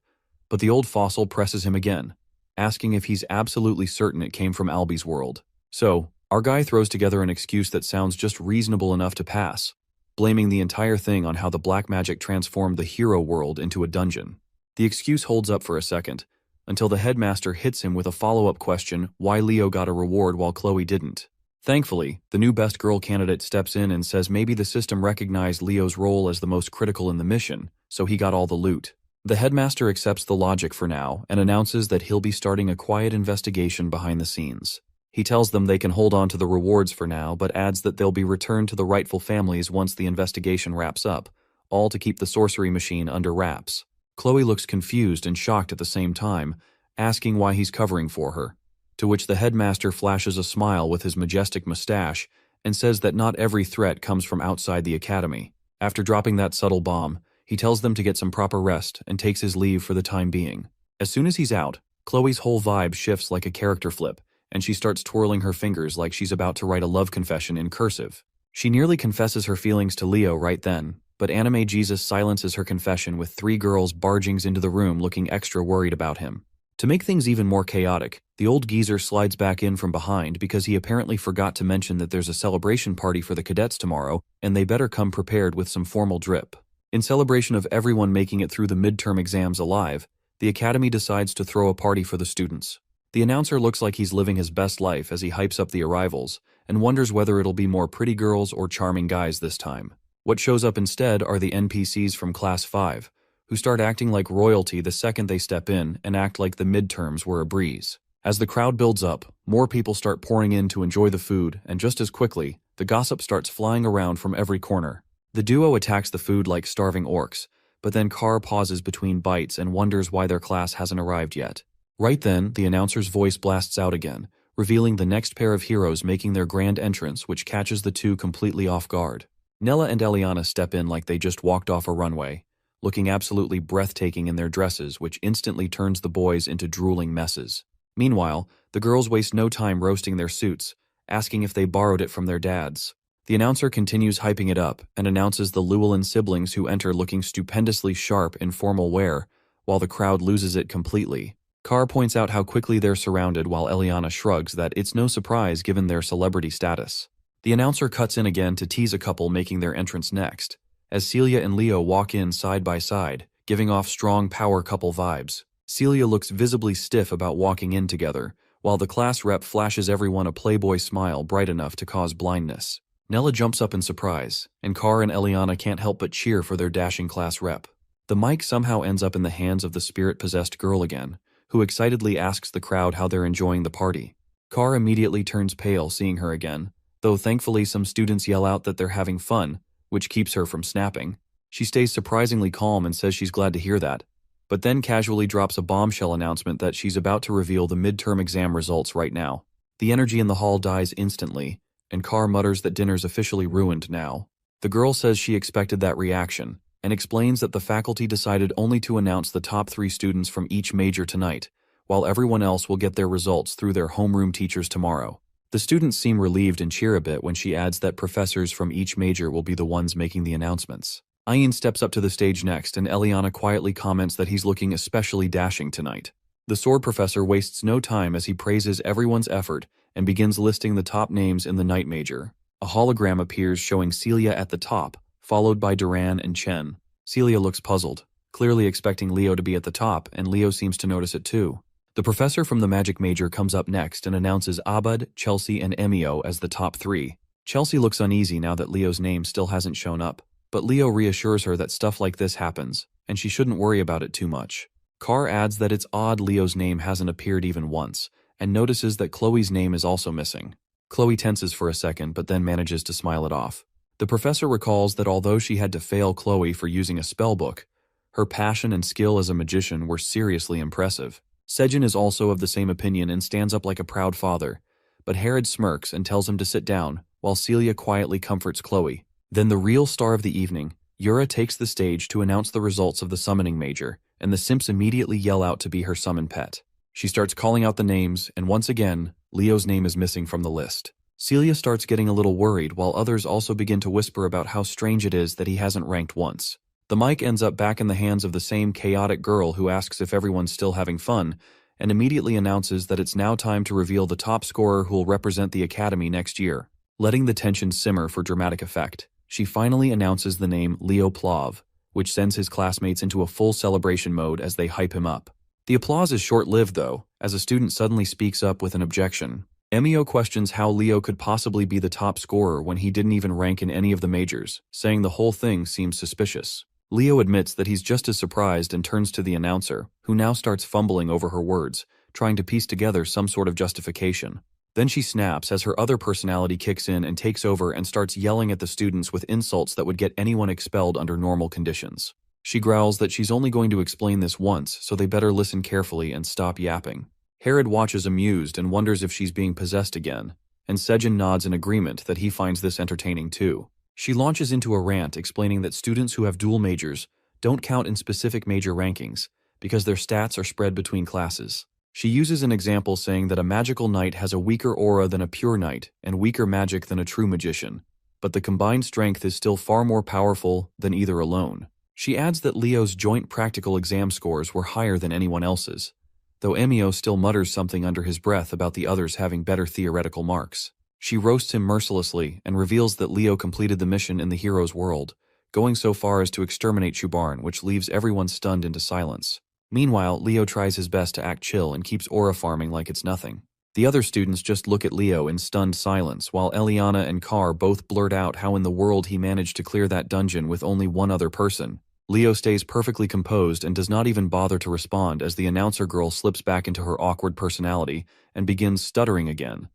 [SPEAKER 1] but the old fossil presses him again, asking if he's absolutely certain it came from Albie's world. So, our guy throws together an excuse that sounds just reasonable enough to pass, blaming the entire thing on how the black magic transformed the hero world into a dungeon. The excuse holds up for a second, until the headmaster hits him with a follow-up question why Leo got a reward while Chloe didn't. Thankfully, the new best girl candidate steps in and says maybe the system recognized Leo's role as the most critical in the mission, so he got all the loot. The headmaster accepts the logic for now and announces that he'll be starting a quiet investigation behind the scenes. He tells them they can hold on to the rewards for now, but adds that they'll be returned to the rightful families once the investigation wraps up, all to keep the sorcery machine under wraps. Chloe looks confused and shocked at the same time, asking why he's covering for her, to which the headmaster flashes a smile with his majestic mustache and says that not every threat comes from outside the academy. After dropping that subtle bomb, he tells them to get some proper rest and takes his leave for the time being. As soon as he's out, Chloe's whole vibe shifts like a character flip, and she starts twirling her fingers like she's about to write a love confession in cursive. She nearly confesses her feelings to Leo right then, but Anime Jesus silences her confession with 3 girls barging into the room looking extra worried about him. To make things even more chaotic, the old geezer slides back in from behind because he apparently forgot to mention that there's a celebration party for the cadets tomorrow and they better come prepared with some formal drip. In celebration of everyone making it through the midterm exams alive, the academy decides to throw a party for the students. The announcer looks like he's living his best life as he hypes up the arrivals and wonders whether it'll be more pretty girls or charming guys this time. What shows up instead are the NPCs from Class 5, who start acting like royalty the second they step in and act like the midterms were a breeze. As the crowd builds up, more people start pouring in to enjoy the food, and just as quickly, the gossip starts flying around from every corner. The duo attacks the food like starving orcs, but then Carr pauses between bites and wonders why their class hasn't arrived yet. Right then, the announcer's voice blasts out again, revealing the next pair of heroes making their grand entrance, which catches the two completely off guard. Nella and Eliana step in like they just walked off a runway, looking absolutely breathtaking in their dresses, which instantly turns the boys into drooling messes. Meanwhile, the girls waste no time roasting their suits, asking if they borrowed it from their dads. The announcer continues hyping it up and announces the Llewellyn siblings who enter looking stupendously sharp in formal wear, while the crowd loses it completely. Carr points out how quickly they're surrounded while Eliana shrugs that it's no surprise given their celebrity status. The announcer cuts in again to tease a couple making their entrance next, as Celia and Leo walk in side by side, giving off strong power couple vibes. Celia looks visibly stiff about walking in together, while the class rep flashes everyone a playboy smile bright enough to cause blindness. Nella jumps up in surprise, and Carr and Eliana can't help but cheer for their dashing class rep. The mic somehow ends up in the hands of the spirit-possessed girl again, who excitedly asks the crowd how they're enjoying the party. Carr immediately turns pale seeing her again, though thankfully some students yell out that they're having fun, which keeps her from snapping. She stays surprisingly calm and says she's glad to hear that, but then casually drops a bombshell announcement that she's about to reveal the midterm exam results right now. The energy in the hall dies instantly, and Carr mutters that dinner's officially ruined now. The girl says she expected that reaction, and explains that the faculty decided only to announce the top 3 students from each major tonight, while everyone else will get their results through their homeroom teachers tomorrow. The students seem relieved and cheer a bit when she adds that professors from each major will be the ones making the announcements. Ayin steps up to the stage next, and Eliana quietly comments that he's looking especially dashing tonight. The sword professor wastes no time as he praises everyone's effort and begins listing the top names in the night major. A hologram appears showing Celia at the top, followed by Duran and Chen. Celia looks puzzled, clearly expecting Leo to be at the top, and Leo seems to notice it too. The professor from the magic major comes up next and announces Abud, Chelsea, and Emio as the top 3. Chelsea looks uneasy now that Leo's name still hasn't shown up, but Leo reassures her that stuff like this happens, and she shouldn't worry about it too much. Carr adds that it's odd Leo's name hasn't appeared even once, and notices that Chloe's name is also missing. Chloe tenses for a second, but then manages to smile it off. The professor recalls that although she had to fail Chloe for using a spellbook, her passion and skill as a magician were seriously impressive. Sejin is also of the same opinion and stands up like a proud father, but Herod smirks and tells him to sit down, while Celia quietly comforts Chloe. Then the real star of the evening, Yura takes the stage to announce the results of the summoning major, and the simps immediately yell out to be her summon pet. She starts calling out the names, and once again, Leo's name is missing from the list. Celia starts getting a little worried, while others also begin to whisper about how strange it is that he hasn't ranked once. The mic ends up back in the hands of the same chaotic girl who asks if everyone's still having fun, and immediately announces that it's now time to reveal the top scorer who will represent the academy next year. Letting the tension simmer for dramatic effect, she finally announces the name Leo Plove, which sends his classmates into a full celebration mode as they hype him up. The applause is short-lived though, as a student suddenly speaks up with an objection. Emio questions how Leo could possibly be the top scorer when he didn't even rank in any of the majors, saying the whole thing seems suspicious. Leo admits that he's just as surprised and turns to the announcer, who now starts fumbling over her words, trying to piece together some sort of justification. Then she snaps as her other personality kicks in and takes over and starts yelling at the students with insults that would get anyone expelled under normal conditions. She growls that she's only going to explain this once, so they better listen carefully and stop yapping. Herod watches amused and wonders if she's being possessed again, and Sejin nods in agreement that he finds this entertaining too. She launches into a rant explaining that students who have dual majors don't count in specific major rankings because their stats are spread between classes. She uses an example saying that a magical knight has a weaker aura than a pure knight and weaker magic than a true magician, but the combined strength is still far more powerful than either alone. She adds that Leo's joint practical exam scores were higher than anyone else's, though Emio still mutters something under his breath about the others having better theoretical marks. She roasts him mercilessly and reveals that Leo completed the mission in the hero's world, going so far as to exterminate Shubarn, which leaves everyone stunned into silence. Meanwhile, Leo tries his best to act chill and keeps aura farming like it's nothing. The other students just look at Leo in stunned silence, while Eliana and Carr both blurt out how in the world he managed to clear that dungeon with only one other person. Leo stays perfectly composed and does not even bother to respond as the announcer girl slips back into her awkward personality and begins stuttering again,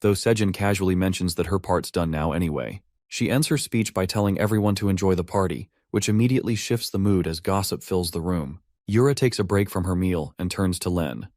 [SPEAKER 1] though Sejin casually mentions that her part's done now anyway. She ends her speech by telling everyone to enjoy the party, which immediately shifts the mood as gossip fills the room. Yura takes a break from her meal and turns to Len,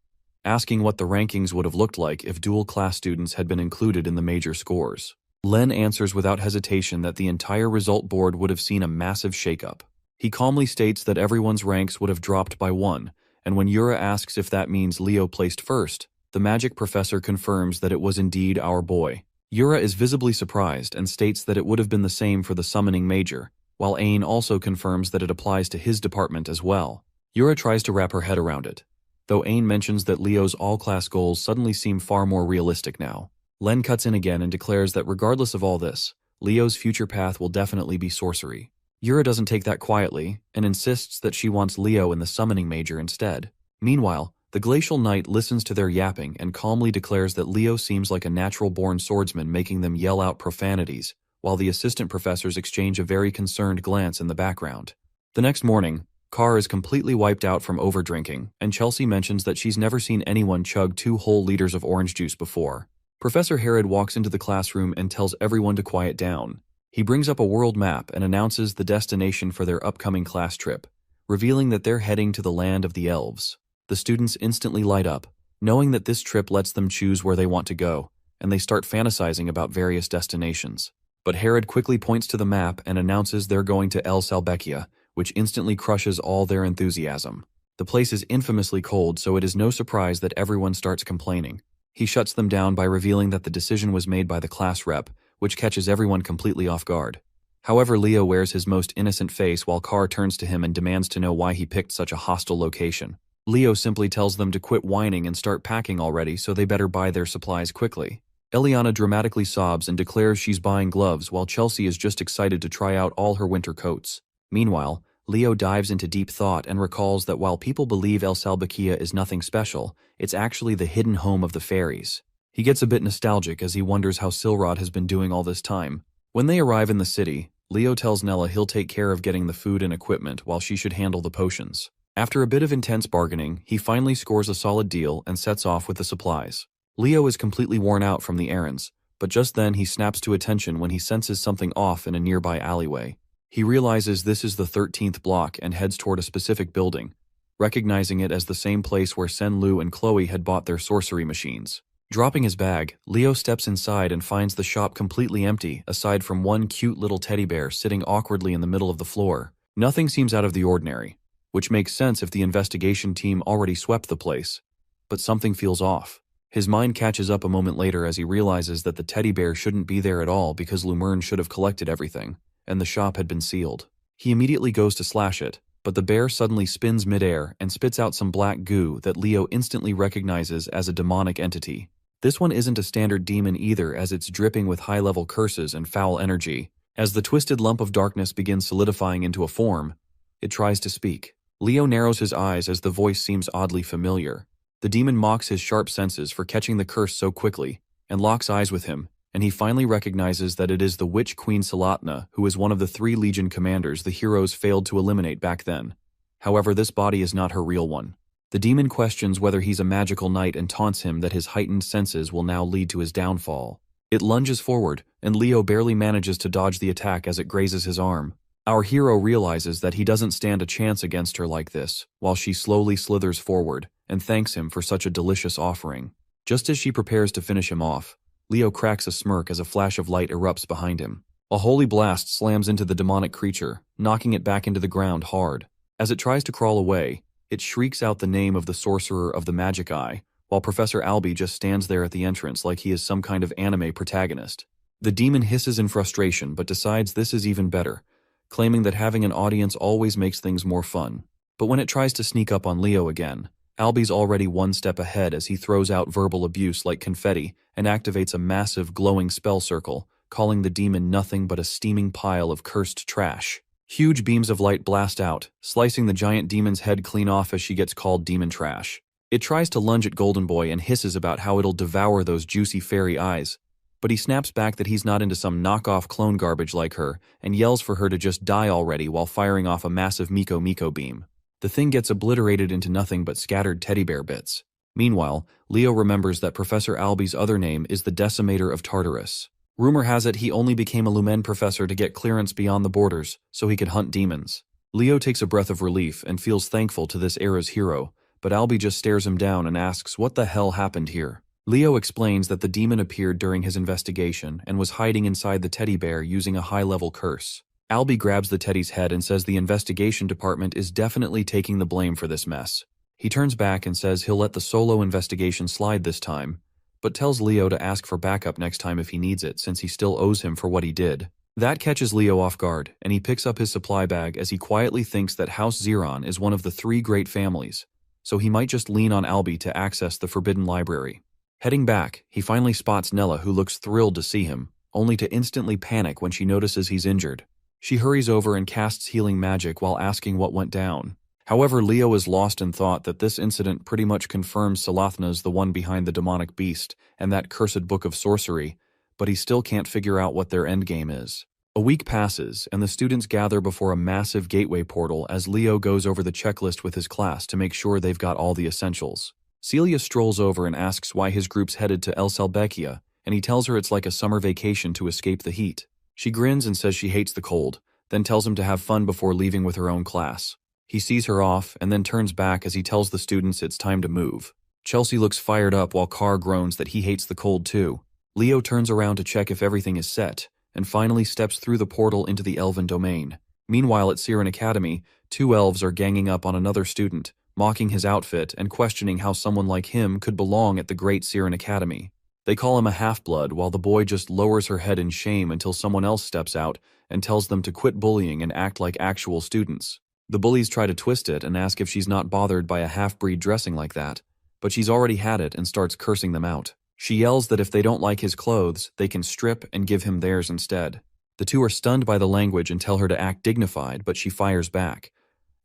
[SPEAKER 1] asking what the rankings would have looked like if dual-class students had been included in the major scores. Len answers without hesitation that the entire result board would have seen a massive shakeup. He calmly states that everyone's ranks would have dropped by 1, and when Yura asks if that means Leo placed first, the magic professor confirms that it was indeed our boy. Yura is visibly surprised and states that it would have been the same for the summoning major, while Ain also confirms that it applies to his department as well. Yura tries to wrap her head around it, though Ain mentions that Leo's all-class goals suddenly seem far more realistic now. Len cuts in again and declares that regardless of all this, Leo's future path will definitely be sorcery. Yura doesn't take that quietly and insists that she wants Leo in the summoning major instead. Meanwhile, the Glacial Knight listens to their yapping and calmly declares that Leo seems like a natural-born swordsman, making them yell out profanities, while the assistant professors exchange a very concerned glance in the background. The next morning, Carr is completely wiped out from overdrinking, and Chelsea mentions that she's never seen anyone chug 2 whole liters of orange juice before. Professor Herod walks into the classroom and tells everyone to quiet down. He brings up a world map and announces the destination for their upcoming class trip, revealing that they're heading to the land of the elves. The students instantly light up, knowing that this trip lets them choose where they want to go, and they start fantasizing about various destinations. But Herod quickly points to the map and announces they're going to El Salbekia, which instantly crushes all their enthusiasm. The place is infamously cold, so it is no surprise that everyone starts complaining. He shuts them down by revealing that the decision was made by the class rep, which catches everyone completely off guard. However, Leo wears his most innocent face while Carr turns to him and demands to know why he picked such a hostile location. Leo simply tells them to quit whining and start packing already, so they better buy their supplies quickly. Eliana dramatically sobs and declares she's buying gloves, while Chelsea is just excited to try out all her winter coats. Meanwhile, Leo dives into deep thought and recalls that while people believe El Salbekia is nothing special, it's actually the hidden home of the fairies. He gets a bit nostalgic as he wonders how Silrod has been doing all this time. When they arrive in the city, Leo tells Nella he'll take care of getting the food and equipment while she should handle the potions. After a bit of intense bargaining, he finally scores a solid deal and sets off with the supplies. Leo is completely worn out from the errands, but just then he snaps to attention when he senses something off in a nearby alleyway. He realizes this is the 13th block and heads toward a specific building, recognizing it as the same place where Sen Lu and Chloe had bought their sorcery machines. Dropping his bag, Leo steps inside and finds the shop completely empty, aside from one cute little teddy bear sitting awkwardly in the middle of the floor. Nothing seems out of the ordinary, which makes sense if the investigation team already swept the place. But something feels off. His mind catches up a moment later as he realizes that the teddy bear shouldn't be there at all because Lumerne should have collected everything, and the shop had been sealed. He immediately goes to slash it, but the bear suddenly spins midair and spits out some black goo that Leo instantly recognizes as a demonic entity. This one isn't a standard demon either, as it's dripping with high-level curses and foul energy. As the twisted lump of darkness begins solidifying into a form, it tries to speak. Leo narrows his eyes as the voice seems oddly familiar. The demon mocks his sharp senses for catching the curse so quickly, and locks eyes with him, and he finally recognizes that it is the witch queen Salatna, who is one of the 3 Legion commanders the heroes failed to eliminate back then. However, this body is not her real one. The demon questions whether he's a magical knight and taunts him that his heightened senses will now lead to his downfall. It lunges forward, and Leo barely manages to dodge the attack as it grazes his arm. Our hero realizes that he doesn't stand a chance against her like this, while she slowly slithers forward, and thanks him for such a delicious offering. Just as she prepares to finish him off, Leo cracks a smirk as a flash of light erupts behind him. A holy blast slams into the demonic creature, knocking it back into the ground hard. As it tries to crawl away, it shrieks out the name of the sorcerer of the magic eye, while Professor Albie just stands there at the entrance like he is some kind of anime protagonist. The demon hisses in frustration but decides this is even better, claiming that having an audience always makes things more fun. But when it tries to sneak up on Leo again, Albie's already one step ahead as he throws out verbal abuse like confetti and activates a massive glowing spell circle, calling the demon nothing but a steaming pile of cursed trash. Huge beams of light blast out, slicing the giant demon's head clean off as she gets called demon trash. It tries to lunge at Golden Boy and hisses about how it'll devour those juicy fairy eyes, but he snaps back that he's not into some knockoff clone garbage like her and yells for her to just die already while firing off a massive Miko Miko beam. The thing gets obliterated into nothing but scattered teddy bear bits. Meanwhile, Leo remembers that Professor Albie's other name is the Decimator of Tartarus. Rumor has it he only became a Lumerne professor to get clearance beyond the borders so he could hunt demons. Leo takes a breath of relief and feels thankful to this era's hero, but Albie just stares him down and asks what the hell happened here. Leo explains that the demon appeared during his investigation and was hiding inside the teddy bear using a high-level curse. Albie grabs the teddy's head and says the investigation department is definitely taking the blame for this mess. He turns back and says he'll let the solo investigation slide this time, but tells Leo to ask for backup next time if he needs it since he still owes him for what he did. That catches Leo off guard, and he picks up his supply bag as he quietly thinks that House Zeron is one of the 3 great families, so he might just lean on Albie to access the Forbidden Library. Heading back, he finally spots Nella, who looks thrilled to see him, only to instantly panic when she notices he's injured. She hurries over and casts healing magic while asking what went down. However, Leo is lost in thought that this incident pretty much confirms Salathna's the one behind the demonic beast and that cursed book of sorcery, but he still can't figure out what their endgame is. A week passes, and the students gather before a massive gateway portal as Leo goes over the checklist with his class to make sure they've got all the essentials. Celia strolls over and asks why his group's headed to El Salbekia, and he tells her it's like a summer vacation to escape the heat. She grins and says she hates the cold, then tells him to have fun before leaving with her own class. He sees her off and then turns back as he tells the students it's time to move. Chelsea looks fired up while Carr groans that he hates the cold too. Leo turns around to check if everything is set, and finally steps through the portal into the elven domain. Meanwhile at Siren Academy, 2 elves are ganging up on another student, mocking his outfit and questioning how someone like him could belong at the great Siren Academy. They call him a half-blood while the boy just lowers her head in shame until someone else steps out and tells them to quit bullying and act like actual students. The bullies try to twist it and ask if she's not bothered by a half-breed dressing like that, but she's already had it and starts cursing them out. She yells that if they don't like his clothes, they can strip and give him theirs instead. The 2 are stunned by the language and tell her to act dignified, but she fires back,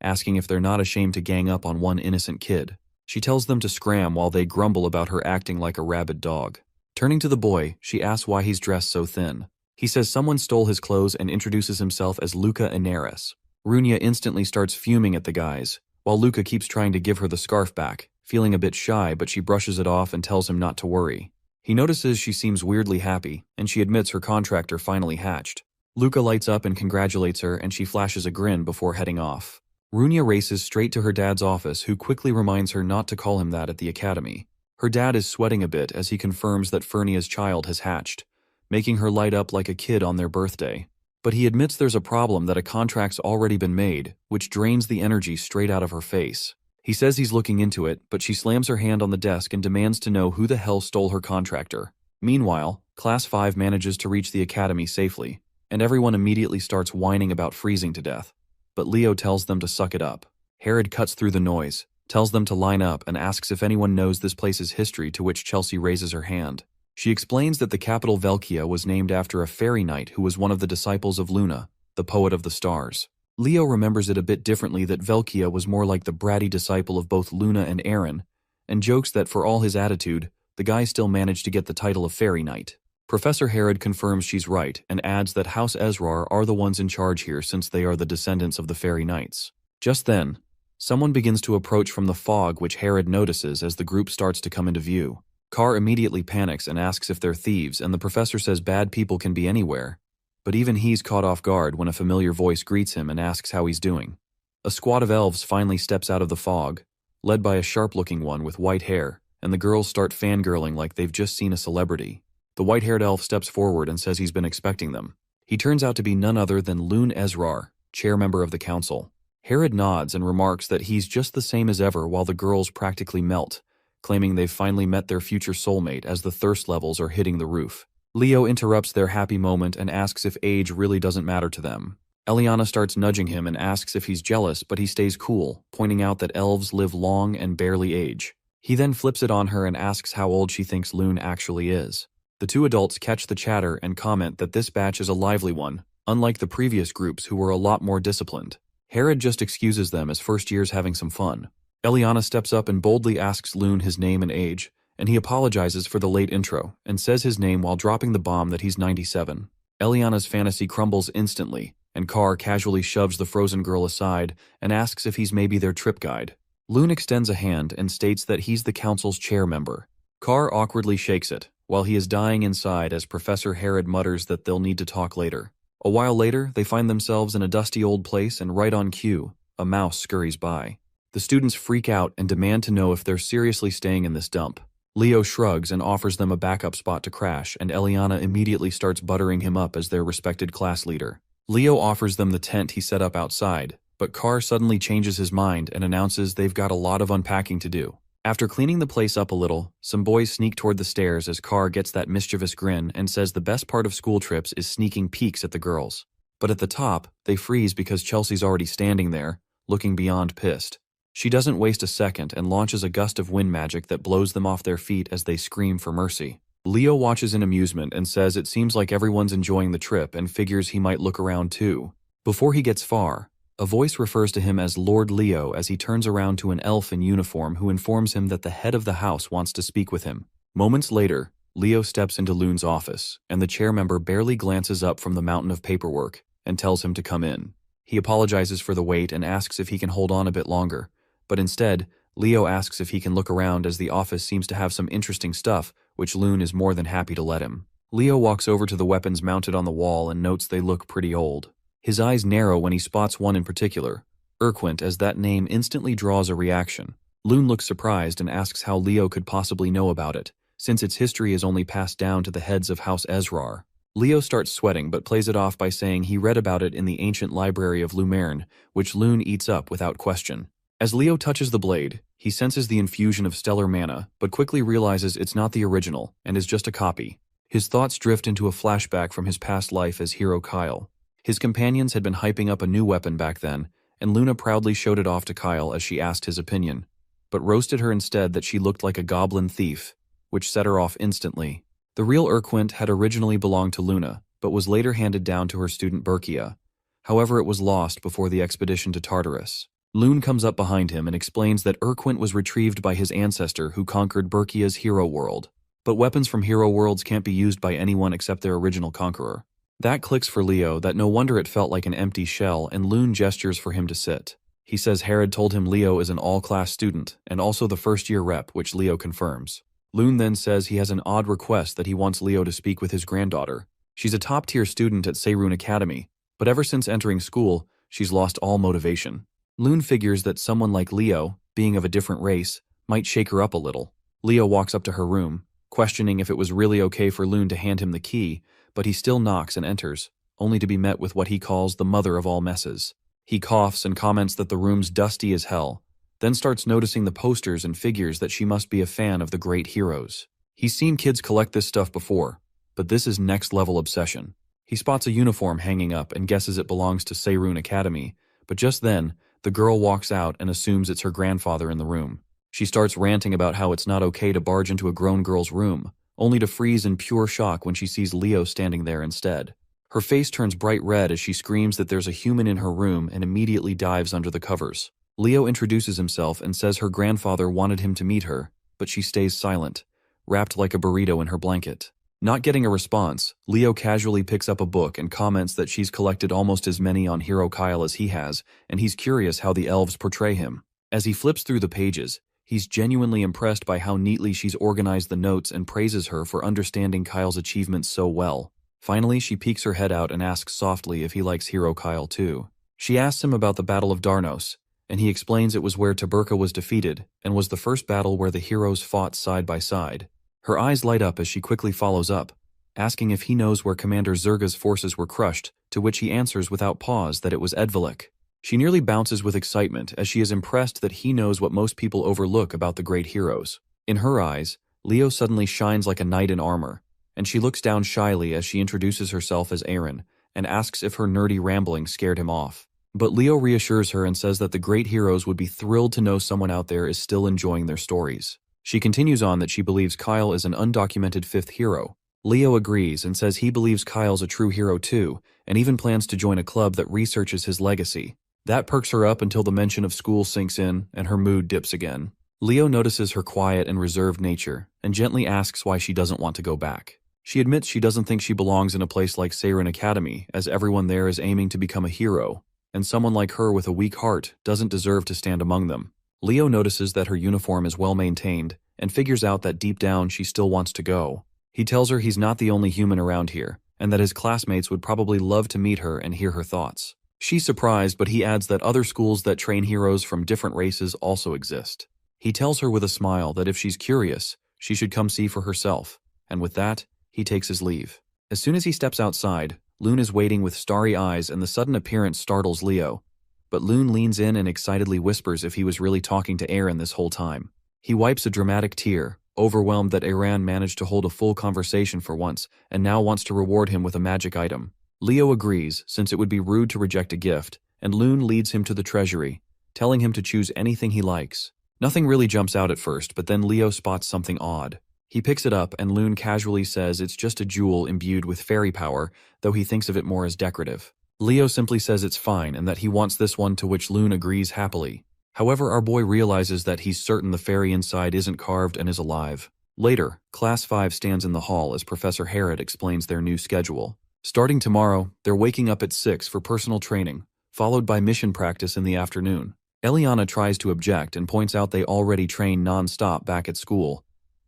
[SPEAKER 1] asking if they're not ashamed to gang up on one innocent kid. She tells them to scram while they grumble about her acting like a rabid dog. Turning to the boy, she asks why he's dressed so thin. He says someone stole his clothes and introduces himself as Luca Inaris. Runia instantly starts fuming at the guys, while Luca keeps trying to give her the scarf back, feeling a bit shy, but she brushes it off and tells him not to worry. He notices she seems weirdly happy, and she admits her contractor finally hatched. Luca lights up and congratulates her, and she flashes a grin before heading off. Runia races straight to her dad's office, who quickly reminds her not to call him that at the academy. Her dad is sweating a bit as he confirms that Fernia's child has hatched, making her light up like a kid on their birthday. But he admits there's a problem, that a contract's already been made, which drains the energy straight out of her face. He says he's looking into it, but she slams her hand on the desk and demands to know who the hell stole her contractor. Meanwhile, Class 5 manages to reach the academy safely, and everyone immediately starts whining about freezing to death. But Leo tells them to suck it up. Herod cuts through the noise, tells them to line up, and asks if anyone knows this place's history, to which Chelsea raises her hand. She explains that the capital Velkia was named after a fairy knight who was one of the disciples of Luna, the poet of the stars. Leo remembers it a bit differently, that Velkia was more like the bratty disciple of both Luna and Aaron, and jokes that for all his attitude, the guy still managed to get the title of fairy knight. Professor Herod confirms she's right and adds that House Ezrar are the ones in charge here, since they are the descendants of the fairy knights. Just then, someone begins to approach from the fog, which Herod notices as the group starts to come into view. Carr immediately panics and asks if they're thieves, and the professor says bad people can be anywhere. But even he's caught off guard when a familiar voice greets him and asks how he's doing. A squad of elves finally steps out of the fog, led by a sharp-looking one with white hair, and the girls start fangirling like they've just seen a celebrity. The white-haired elf steps forward and says he's been expecting them. He turns out to be none other than Lune Ezrar, chair-member of the council. Herod nods and remarks that he's just the same as ever, while the girls practically melt, claiming they've finally met their future soulmate as the thirst levels are hitting the roof. Leo interrupts their happy moment and asks if age really doesn't matter to them. Eliana starts nudging him and asks if he's jealous, but he stays cool, pointing out that elves live long and barely age. He then flips it on her and asks how old she thinks Lune actually is. The two adults catch the chatter and comment that this batch is a lively one, unlike the previous groups who were a lot more disciplined. Herod just excuses them as first years having some fun. Eliana steps up and boldly asks Lune his name and age, and he apologizes for the late intro and says his name while dropping the bomb that he's 97. Eliana's fantasy crumbles instantly, and Carr casually shoves the frozen girl aside and asks if he's maybe their trip guide. Lune extends a hand and states that he's the council's chair member. Carr awkwardly shakes it, while he is dying inside as Professor Herod mutters that they'll need to talk later. A while later, they find themselves in a dusty old place, and right on cue, a mouse scurries by. The students freak out and demand to know if they're seriously staying in this dump. Leo shrugs and offers them a backup spot to crash, and Eliana immediately starts buttering him up as their respected class leader. Leo offers them the tent he set up outside, but Carr suddenly changes his mind and announces they've got a lot of unpacking to do. After cleaning the place up a little, some boys sneak toward the stairs as Carr gets that mischievous grin and says the best part of school trips is sneaking peeks at the girls. But at the top, they freeze because Chelsea's already standing there, looking beyond pissed. She doesn't waste a second and launches a gust of wind magic that blows them off their feet as they scream for mercy. Leo watches in amusement and says it seems like everyone's enjoying the trip and figures he might look around too. Before he gets far, a voice refers to him as Lord Leo as he turns around to an elf in uniform who informs him that the head of the house wants to speak with him. Moments later, Leo steps into Lune's office, and the chair member barely glances up from the mountain of paperwork and tells him to come in. He apologizes for the wait and asks if he can hold on a bit longer. But instead, Leo asks if he can look around as the office seems to have some interesting stuff, which Lune is more than happy to let him. Leo walks over to the weapons mounted on the wall and notes they look pretty old. His eyes narrow when he spots one in particular, Urquint, as that name instantly draws a reaction. Lune looks surprised and asks how Leo could possibly know about it, since its history is only passed down to the heads of House Ezrar. Leo starts sweating but plays it off by saying he read about it in the ancient library of Lumerne, which Lune eats up without question. As Leo touches the blade, he senses the infusion of stellar mana, but quickly realizes it's not the original and is just a copy. His thoughts drift into a flashback from his past life as hero Kyle. His companions had been hyping up a new weapon back then, and Luna proudly showed it off to Kyle as she asked his opinion, but roasted her instead that she looked like a goblin thief, which set her off instantly. The real Urquint had originally belonged to Luna, but was later handed down to her student Berkia. However, it was lost before the expedition to Tartarus. Lune comes up behind him and explains that Urquint was retrieved by his ancestor who conquered Berkia's hero world. But weapons from hero worlds can't be used by anyone except their original conqueror. That clicks for Leo that no wonder it felt like an empty shell, and Lune gestures for him to sit. He says Herod told him Leo is an all-class student and also the first-year rep, which Leo confirms. Lune then says he has an odd request that he wants Leo to speak with his granddaughter. She's a top-tier student at Seirun Academy, but ever since entering school, she's lost all motivation. Lune figures that someone like Leo, being of a different race, might shake her up a little. Leo walks up to her room, questioning if it was really okay for Lune to hand him the key, but he still knocks and enters, only to be met with what he calls the mother of all messes. He coughs and comments that the room's dusty as hell, then starts noticing the posters and figures that she must be a fan of the great heroes. He's seen kids collect this stuff before, but this is next-level obsession. He spots a uniform hanging up and guesses it belongs to Seirun Academy, but just then, the girl walks out and assumes it's her grandfather in the room. She starts ranting about how it's not okay to barge into a grown girl's room, only to freeze in pure shock when she sees Leo standing there instead. Her face turns bright red as she screams that there's a human in her room and immediately dives under the covers. Leo introduces himself and says her grandfather wanted him to meet her, but she stays silent, wrapped like a burrito in her blanket. Not getting a response, Leo casually picks up a book and comments that she's collected almost as many on Hero Kyle as he has, and he's curious how the elves portray him. As he flips through the pages, he's genuinely impressed by how neatly she's organized the notes and praises her for understanding Kyle's achievements so well. Finally, she peeks her head out and asks softly if he likes Hero Kyle too. She asks him about the Battle of Darnos, and he explains it was where Taberka was defeated and was the first battle where the heroes fought side by side. Her eyes light up as she quickly follows up, asking if he knows where Commander Zerga's forces were crushed, to which he answers without pause that it was Edvelik. She nearly bounces with excitement as she is impressed that he knows what most people overlook about the great heroes. In her eyes, Leo suddenly shines like a knight in armor, and she looks down shyly as she introduces herself as Aaron and asks if her nerdy rambling scared him off. But Leo reassures her and says that the great heroes would be thrilled to know someone out there is still enjoying their stories. She continues on that she believes Kyle is an undocumented fifth hero. Leo agrees and says he believes Kyle's a true hero too, and even plans to join a club that researches his legacy. That perks her up until the mention of school sinks in and her mood dips again. Leo notices her quiet and reserved nature and gently asks why she doesn't want to go back. She admits she doesn't think she belongs in a place like Seirun Academy, as everyone there is aiming to become a hero, and someone like her with a weak heart doesn't deserve to stand among them. Leo notices that her uniform is well maintained and figures out that deep down she still wants to go. He tells her he's not the only human around here, and that his classmates would probably love to meet her and hear her thoughts. She's surprised, but he adds that other schools that train heroes from different races also exist. He tells her with a smile that if she's curious, she should come see for herself, and with that, he takes his leave. As soon as he steps outside, Lune is waiting with starry eyes and the sudden appearance startles Leo. But Lune leans in and excitedly whispers if he was really talking to Aaron this whole time. He wipes a dramatic tear, overwhelmed that Aaron managed to hold a full conversation for once and now wants to reward him with a magic item. Leo agrees, since it would be rude to reject a gift, and Lune leads him to the treasury, telling him to choose anything he likes. Nothing really jumps out at first, but then Leo spots something odd. He picks it up and Lune casually says it's just a jewel imbued with fairy power, though he thinks of it more as decorative. Leo simply says it's fine and that he wants this one, to which Lune agrees happily. However, our boy realizes that he's certain the fairy inside isn't carved and is alive. Later, Class 5 stands in the hall as Professor Herod explains their new schedule. Starting tomorrow, they're waking up at 6 for personal training, followed by mission practice in the afternoon. Eliana tries to object and points out they already train non-stop back at school,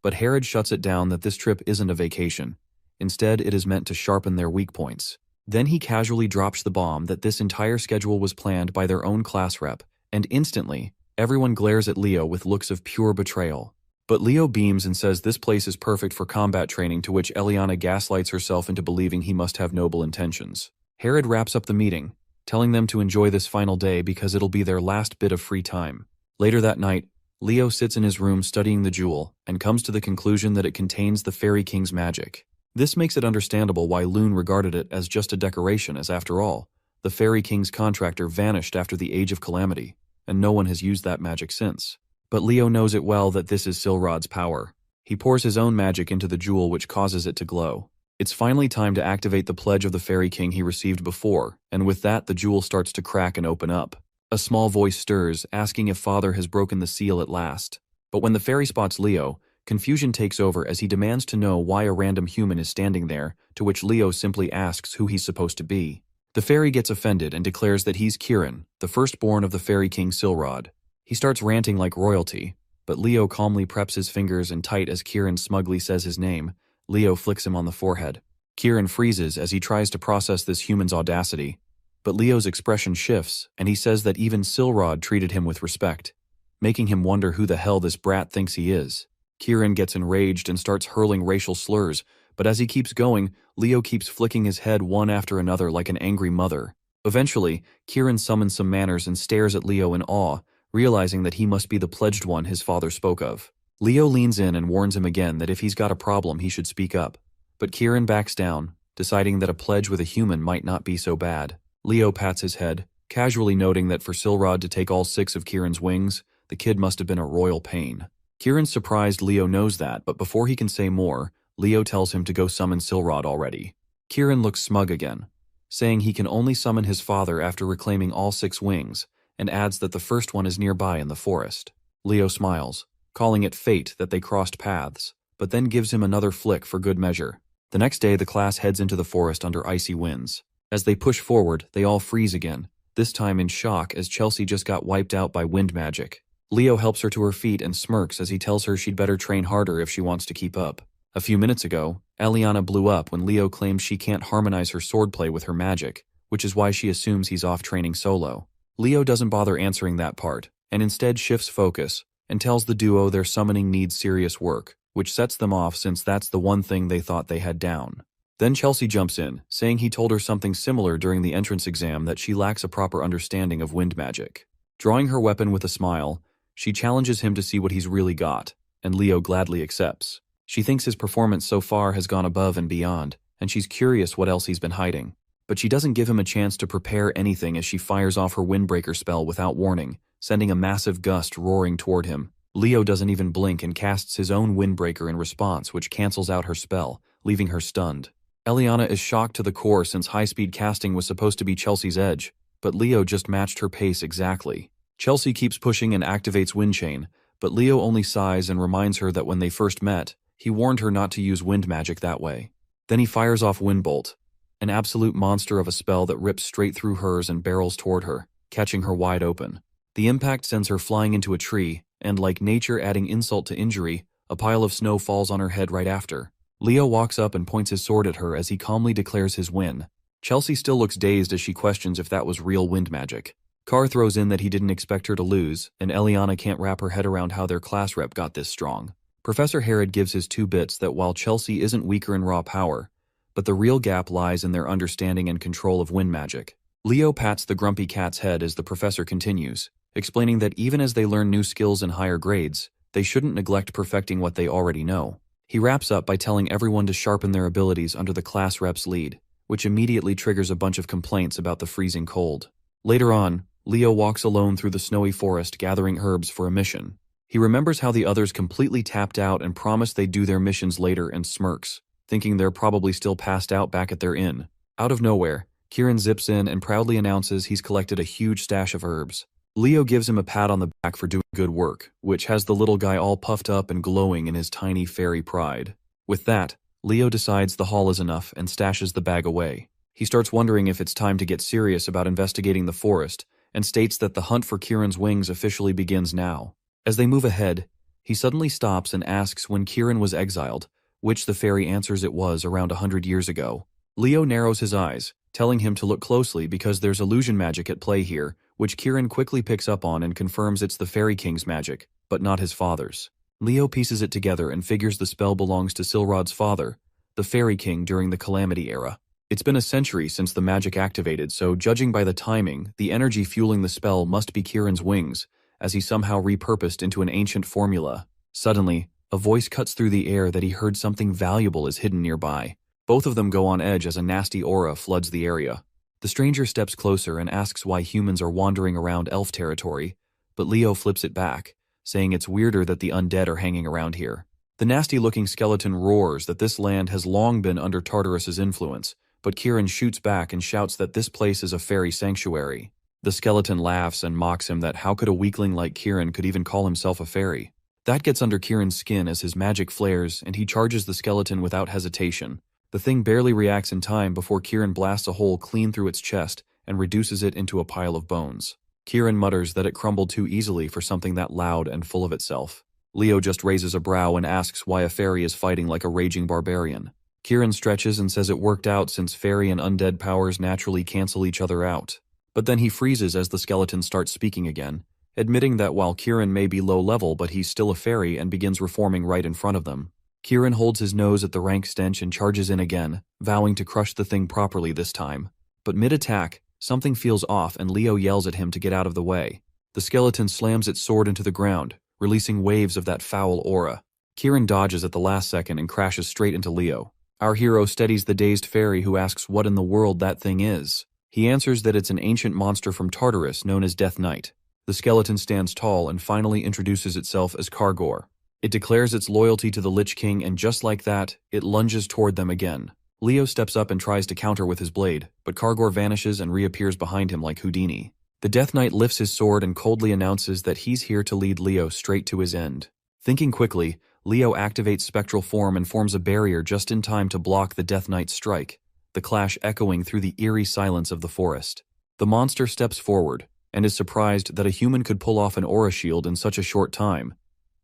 [SPEAKER 1] but Herod shuts it down that this trip isn't a vacation. Instead, it is meant to sharpen their weak points. Then he casually drops the bomb that this entire schedule was planned by their own class rep, and instantly, everyone glares at Leo with looks of pure betrayal. But Leo beams and says this place is perfect for combat training, to which Eliana gaslights herself into believing he must have noble intentions. Herod wraps up the meeting, telling them to enjoy this final day because it'll be their last bit of free time. Later that night, Leo sits in his room studying the jewel and comes to the conclusion that it contains the Fairy King's magic. This makes it understandable why Lune regarded it as just a decoration, as after all, the Fairy King's contractor vanished after the Age of Calamity, and no one has used that magic since. But Leo knows it well that this is Silrod's power. He pours his own magic into the jewel, which causes it to glow. It's finally time to activate the pledge of the Fairy King he received before, and with that the jewel starts to crack and open up. A small voice stirs, asking if Father has broken the seal at last. But when the fairy spots Leo, confusion takes over as he demands to know why a random human is standing there, to which Leo simply asks who he's supposed to be. The fairy gets offended and declares that he's Kirin, the firstborn of the Fairy King Silrod. He starts ranting like royalty, but Leo calmly preps his fingers and tight as Kirin smugly says his name. Leo flicks him on the forehead. Kirin freezes as he tries to process this human's audacity, But Leo's expression shifts, and he says that even Silrod treated him with respect, making him wonder who the hell this brat thinks he is. Kieran gets enraged and starts hurling racial slurs, but as he keeps going, Leo keeps flicking his head one after another like an angry mother. Eventually, Kieran summons some manners and stares at Leo in awe, realizing that he must be the pledged one his father spoke of. Leo leans in and warns him again that if he's got a problem he should speak up. But Kieran backs down, deciding that a pledge with a human might not be so bad. Leo pats his head, casually noting that for Silrod to take all 6 of Kieran's wings, the kid must have been a royal pain. Kieran's surprised Leo knows that, but before he can say more, Leo tells him to go summon Silrod already. Kieran looks smug again, saying he can only summon his father after reclaiming all 6 wings, and adds that the first one is nearby in the forest. Leo smiles, calling it fate that they crossed paths, but then gives him another flick for good measure. The next day, the class heads into the forest under icy winds. As they push forward, they all freeze again, this time in shock as Chelsea just got wiped out by wind magic. Leo helps her to her feet and smirks as he tells her she'd better train harder if she wants to keep up. A few minutes ago, Aliana blew up when Leo claimed she can't harmonize her swordplay with her magic, which is why she assumes he's off training solo. Leo doesn't bother answering that part, and instead shifts focus, and tells the duo their summoning needs serious work, which sets them off since that's the one thing they thought they had down. Then Chelsea jumps in, saying he told her something similar during the entrance exam, that she lacks a proper understanding of wind magic. Drawing her weapon with a smile, she challenges him to see what he's really got, and Leo gladly accepts. She thinks his performance so far has gone above and beyond, and she's curious what else he's been hiding. But she doesn't give him a chance to prepare anything as she fires off her windbreaker spell without warning, sending a massive gust roaring toward him. Leo doesn't even blink and casts his own windbreaker in response, which cancels out her spell, leaving her stunned. Eliana is shocked to the core since high-speed casting was supposed to be Chelsea's edge, but Leo just matched her pace exactly. Chelsea keeps pushing and activates Wind Chain, but Leo only sighs and reminds her that when they first met, he warned her not to use wind magic that way. Then he fires off Wind Bolt, an absolute monster of a spell that rips straight through hers and barrels toward her, catching her wide open. The impact sends her flying into a tree, and like nature adding insult to injury, a pile of snow falls on her head right after. Leo walks up and points his sword at her as he calmly declares his win. Chelsea still looks dazed as she questions if that was real wind magic. Carr throws in that he didn't expect her to lose, and Eliana can't wrap her head around how their class rep got this strong. Professor Herod gives his 2 bits that while Chelsea isn't weaker in raw power, but the real gap lies in their understanding and control of wind magic. Leo pats the grumpy cat's head as the professor continues, explaining that even as they learn new skills in higher grades, they shouldn't neglect perfecting what they already know. He wraps up by telling everyone to sharpen their abilities under the class rep's lead, which immediately triggers a bunch of complaints about the freezing cold. Later on, Leo walks alone through the snowy forest gathering herbs for a mission. He remembers how the others completely tapped out and promised they'd do their missions later and smirks, thinking they're probably still passed out back at their inn. Out of nowhere, Kieran zips in and proudly announces he's collected a huge stash of herbs. Leo gives him a pat on the back for doing good work, which has the little guy all puffed up and glowing in his tiny fairy pride. With that, Leo decides the haul is enough and stashes the bag away. He starts wondering if it's time to get serious about investigating the forest, and states that the hunt for Kieran's wings officially begins now. As they move ahead, he suddenly stops and asks when Kieran was exiled, which the fairy answers it was around 100 years ago. Leo narrows his eyes, telling him to look closely because there's illusion magic at play here, which Kieran quickly picks up on and confirms it's the Fairy King's magic, but not his father's. Leo pieces it together and figures the spell belongs to Silrod's father, the Fairy King during the Calamity era. It's been a century since the magic activated, so judging by the timing, the energy fueling the spell must be Kieran's wings, as he somehow repurposed into an ancient formula. Suddenly, a voice cuts through the air that he heard something valuable is hidden nearby. Both of them go on edge as a nasty aura floods the area. The stranger steps closer and asks why humans are wandering around elf territory, but Leo flips it back, saying it's weirder that the undead are hanging around here. The nasty-looking skeleton roars that this land has long been under Tartarus's influence, but Kieran shoots back and shouts that this place is a fairy sanctuary. The skeleton laughs and mocks him that how could a weakling like Kieran could even call himself a fairy. That gets under Kieran's skin as his magic flares and he charges the skeleton without hesitation. The thing barely reacts in time before Kieran blasts a hole clean through its chest and reduces it into a pile of bones. Kieran mutters that it crumbled too easily for something that loud and full of itself. Leo just raises a brow and asks why a fairy is fighting like a raging barbarian. Kieran stretches and says it worked out since fairy and undead powers naturally cancel each other out. But then he freezes as the skeleton starts speaking again, admitting that while Kieran may be low level but he's still a fairy, and begins reforming right in front of them. Kieran holds his nose at the rank stench and charges in again, vowing to crush the thing properly this time. But mid-attack, something feels off and Leo yells at him to get out of the way. The skeleton slams its sword into the ground, releasing waves of that foul aura. Kieran dodges at the last second and crashes straight into Leo. Our hero steadies the dazed fairy, who asks what in the world that thing is. He answers that it's an ancient monster from Tartarus known as Death Knight. The skeleton stands tall and finally introduces itself as Kargor. It declares its loyalty to the Lich King, and just like that, it lunges toward them again. Leo steps up and tries to counter with his blade, but Kargor vanishes and reappears behind him like Houdini. The Death Knight lifts his sword and coldly announces that he's here to lead Leo straight to his end. Thinking quickly, Leo activates spectral form and forms a barrier just in time to block the Death Knight's strike, the clash echoing through the eerie silence of the forest. The monster steps forward, and is surprised that a human could pull off an aura shield in such a short time,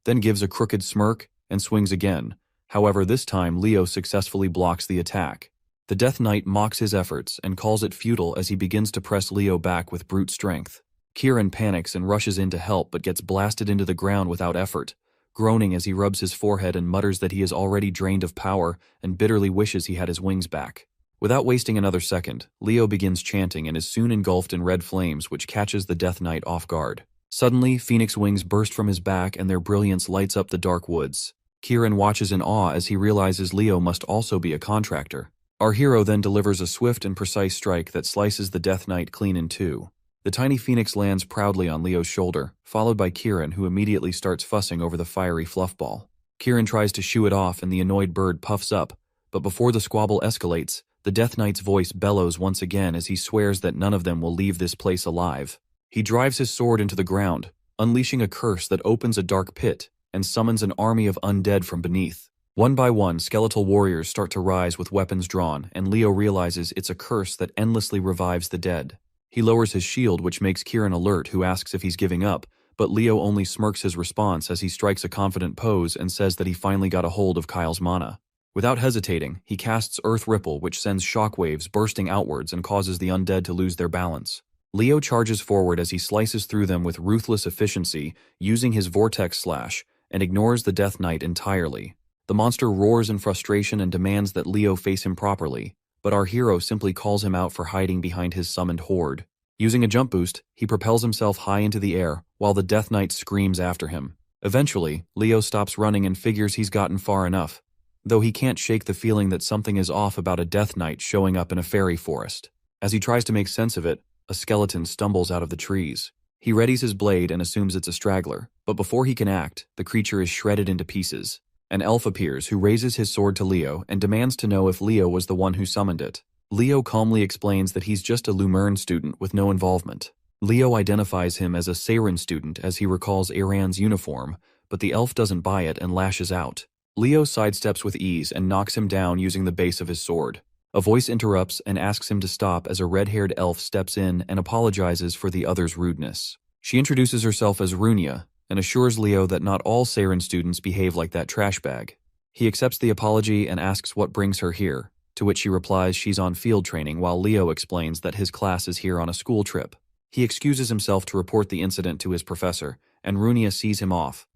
[SPEAKER 1] then gives a crooked smirk and swings again. However, this time Leo successfully blocks the attack. The Death Knight mocks his efforts and calls it futile as he begins to press Leo back with brute strength. Kieran panics and rushes in to help, but gets blasted into the ground without effort, groaning as he rubs his forehead and mutters that he is already drained of power and bitterly wishes he had his wings back. Without wasting another second, Leo begins chanting and is soon engulfed in red flames, which catches the Death Knight off guard. Suddenly, phoenix wings burst from his back and their brilliance lights up the dark woods. Kieran watches in awe as he realizes Leo must also be a contractor. Our hero then delivers a swift and precise strike that slices the Death Knight clean in two. The tiny phoenix lands proudly on Leo's shoulder, followed by Kieran, who immediately starts fussing over the fiery fluff ball. Kieran tries to shoo it off and the annoyed bird puffs up, but before the squabble escalates, the Death Knight's voice bellows once again as he swears that none of them will leave this place alive. He drives his sword into the ground, unleashing a curse that opens a dark pit and summons an army of undead from beneath. One by one, skeletal warriors start to rise with weapons drawn, and Leo realizes it's a curse that endlessly revives the dead. He lowers his shield, which makes Kieran alert, who asks if he's giving up, but Leo only smirks his response as he strikes a confident pose and says that he finally got a hold of Kyle's mana. Without hesitating, he casts Earth Ripple, which sends shockwaves bursting outwards and causes the undead to lose their balance. Leo charges forward as he slices through them with ruthless efficiency, using his Vortex Slash, and ignores the Death Knight entirely. The monster roars in frustration and demands that Leo face him properly, but our hero simply calls him out for hiding behind his summoned horde. Using a jump boost, he propels himself high into the air, while the Death Knight screams after him. Eventually, Leo stops running and figures he's gotten far enough, though he can't shake the feeling that something is off about a Death Knight showing up in a fairy forest. As he tries to make sense of it, a skeleton stumbles out of the trees. He readies his blade and assumes it's a straggler, but before he can act, the creature is shredded into pieces. An elf appears who raises his sword to Leo and demands to know if Leo was the one who summoned it. Leo calmly explains that he's just a Lumerne student with no involvement. Leo identifies him as a Seiren student as he recalls Aran's uniform, but the elf doesn't buy it and lashes out. Leo sidesteps with ease and knocks him down using the base of his sword. A voice interrupts and asks him to stop as a red-haired elf steps in and apologizes for the other's rudeness. She introduces herself as Runia and assures Leo that not all Seiren students behave like that trash bag. He accepts the apology and asks what brings her here, to which she replies she's on field training, while Leo explains that his class is here on a school trip. He excuses himself to report the incident to his professor, and Runia sees him off,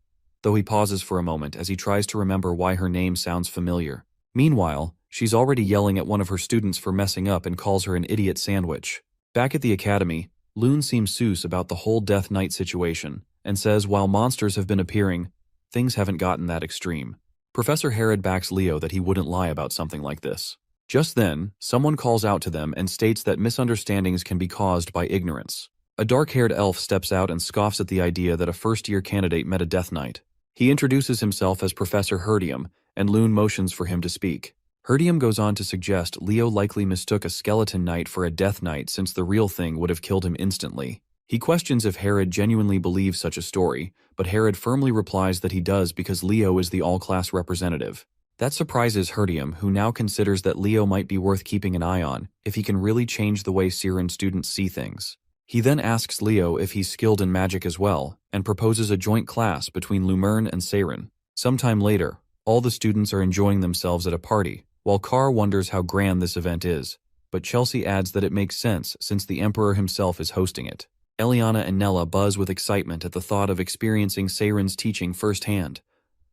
[SPEAKER 1] though he pauses for a moment as he tries to remember why her name sounds familiar. Meanwhile, she's already yelling at one of her students for messing up and calls her an idiot sandwich. Back at the academy, Lune seems sus about the whole Death Knight situation, and says while monsters have been appearing, things haven't gotten that extreme. Professor Herod backs Leo that he wouldn't lie about something like this. Just then, someone calls out to them and states that misunderstandings can be caused by ignorance. A dark-haired elf steps out and scoffs at the idea that a first-year candidate met a Death Knight. He introduces himself as Professor Herdium, and Lune motions for him to speak. Herdium goes on to suggest Leo likely mistook a skeleton knight for a Death Knight since the real thing would have killed him instantly. He questions if Herod genuinely believes such a story, but Herod firmly replies that he does because Leo is the all-class representative. That surprises Herdium, who now considers that Leo might be worth keeping an eye on if he can really change the way Seiren students see things. He then asks Leo if he's skilled in magic as well, and proposes a joint class between Lumerne and Seiren. Sometime later, all the students are enjoying themselves at a party, while Carr wonders how grand this event is, but Chelsea adds that it makes sense since the Emperor himself is hosting it. Eliana and Nella buzz with excitement at the thought of experiencing Seiren's teaching firsthand,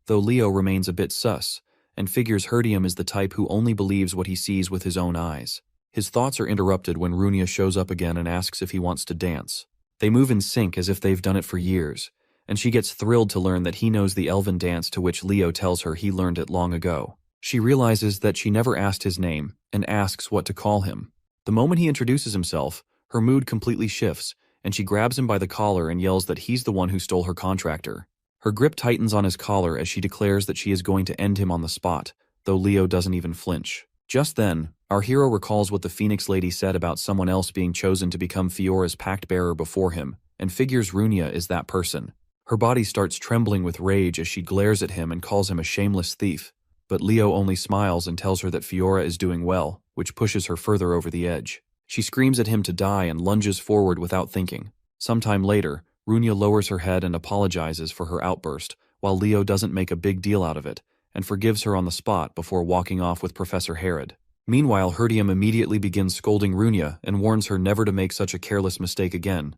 [SPEAKER 1] though Leo remains a bit sus, and figures Herdium is the type who only believes what he sees with his own eyes. His thoughts are interrupted when Runia shows up again and asks if he wants to dance. They move in sync as if they've done it for years, and she gets thrilled to learn that he knows the elven dance to which Leo tells her he learned it long ago. She realizes that she never asked his name and asks what to call him. The moment he introduces himself, her mood completely shifts, and she grabs him by the collar and yells that he's the one who stole her contractor. Her grip tightens on his collar as she declares that she is going to end him on the spot, though Leo doesn't even flinch. Just then, our hero recalls what the Phoenix Lady said about someone else being chosen to become Fiora's pact-bearer before him, and figures Runia is that person. Her body starts trembling with rage as she glares at him and calls him a shameless thief, but Leo only smiles and tells her that Fiora is doing well, which pushes her further over the edge. She screams at him to die and lunges forward without thinking. Sometime later, Runia lowers her head and apologizes for her outburst, while Leo doesn't make a big deal out of it, and forgives her on the spot before walking off with Professor Herod. Meanwhile, Herdium immediately begins scolding Runia and warns her never to make such a careless mistake again,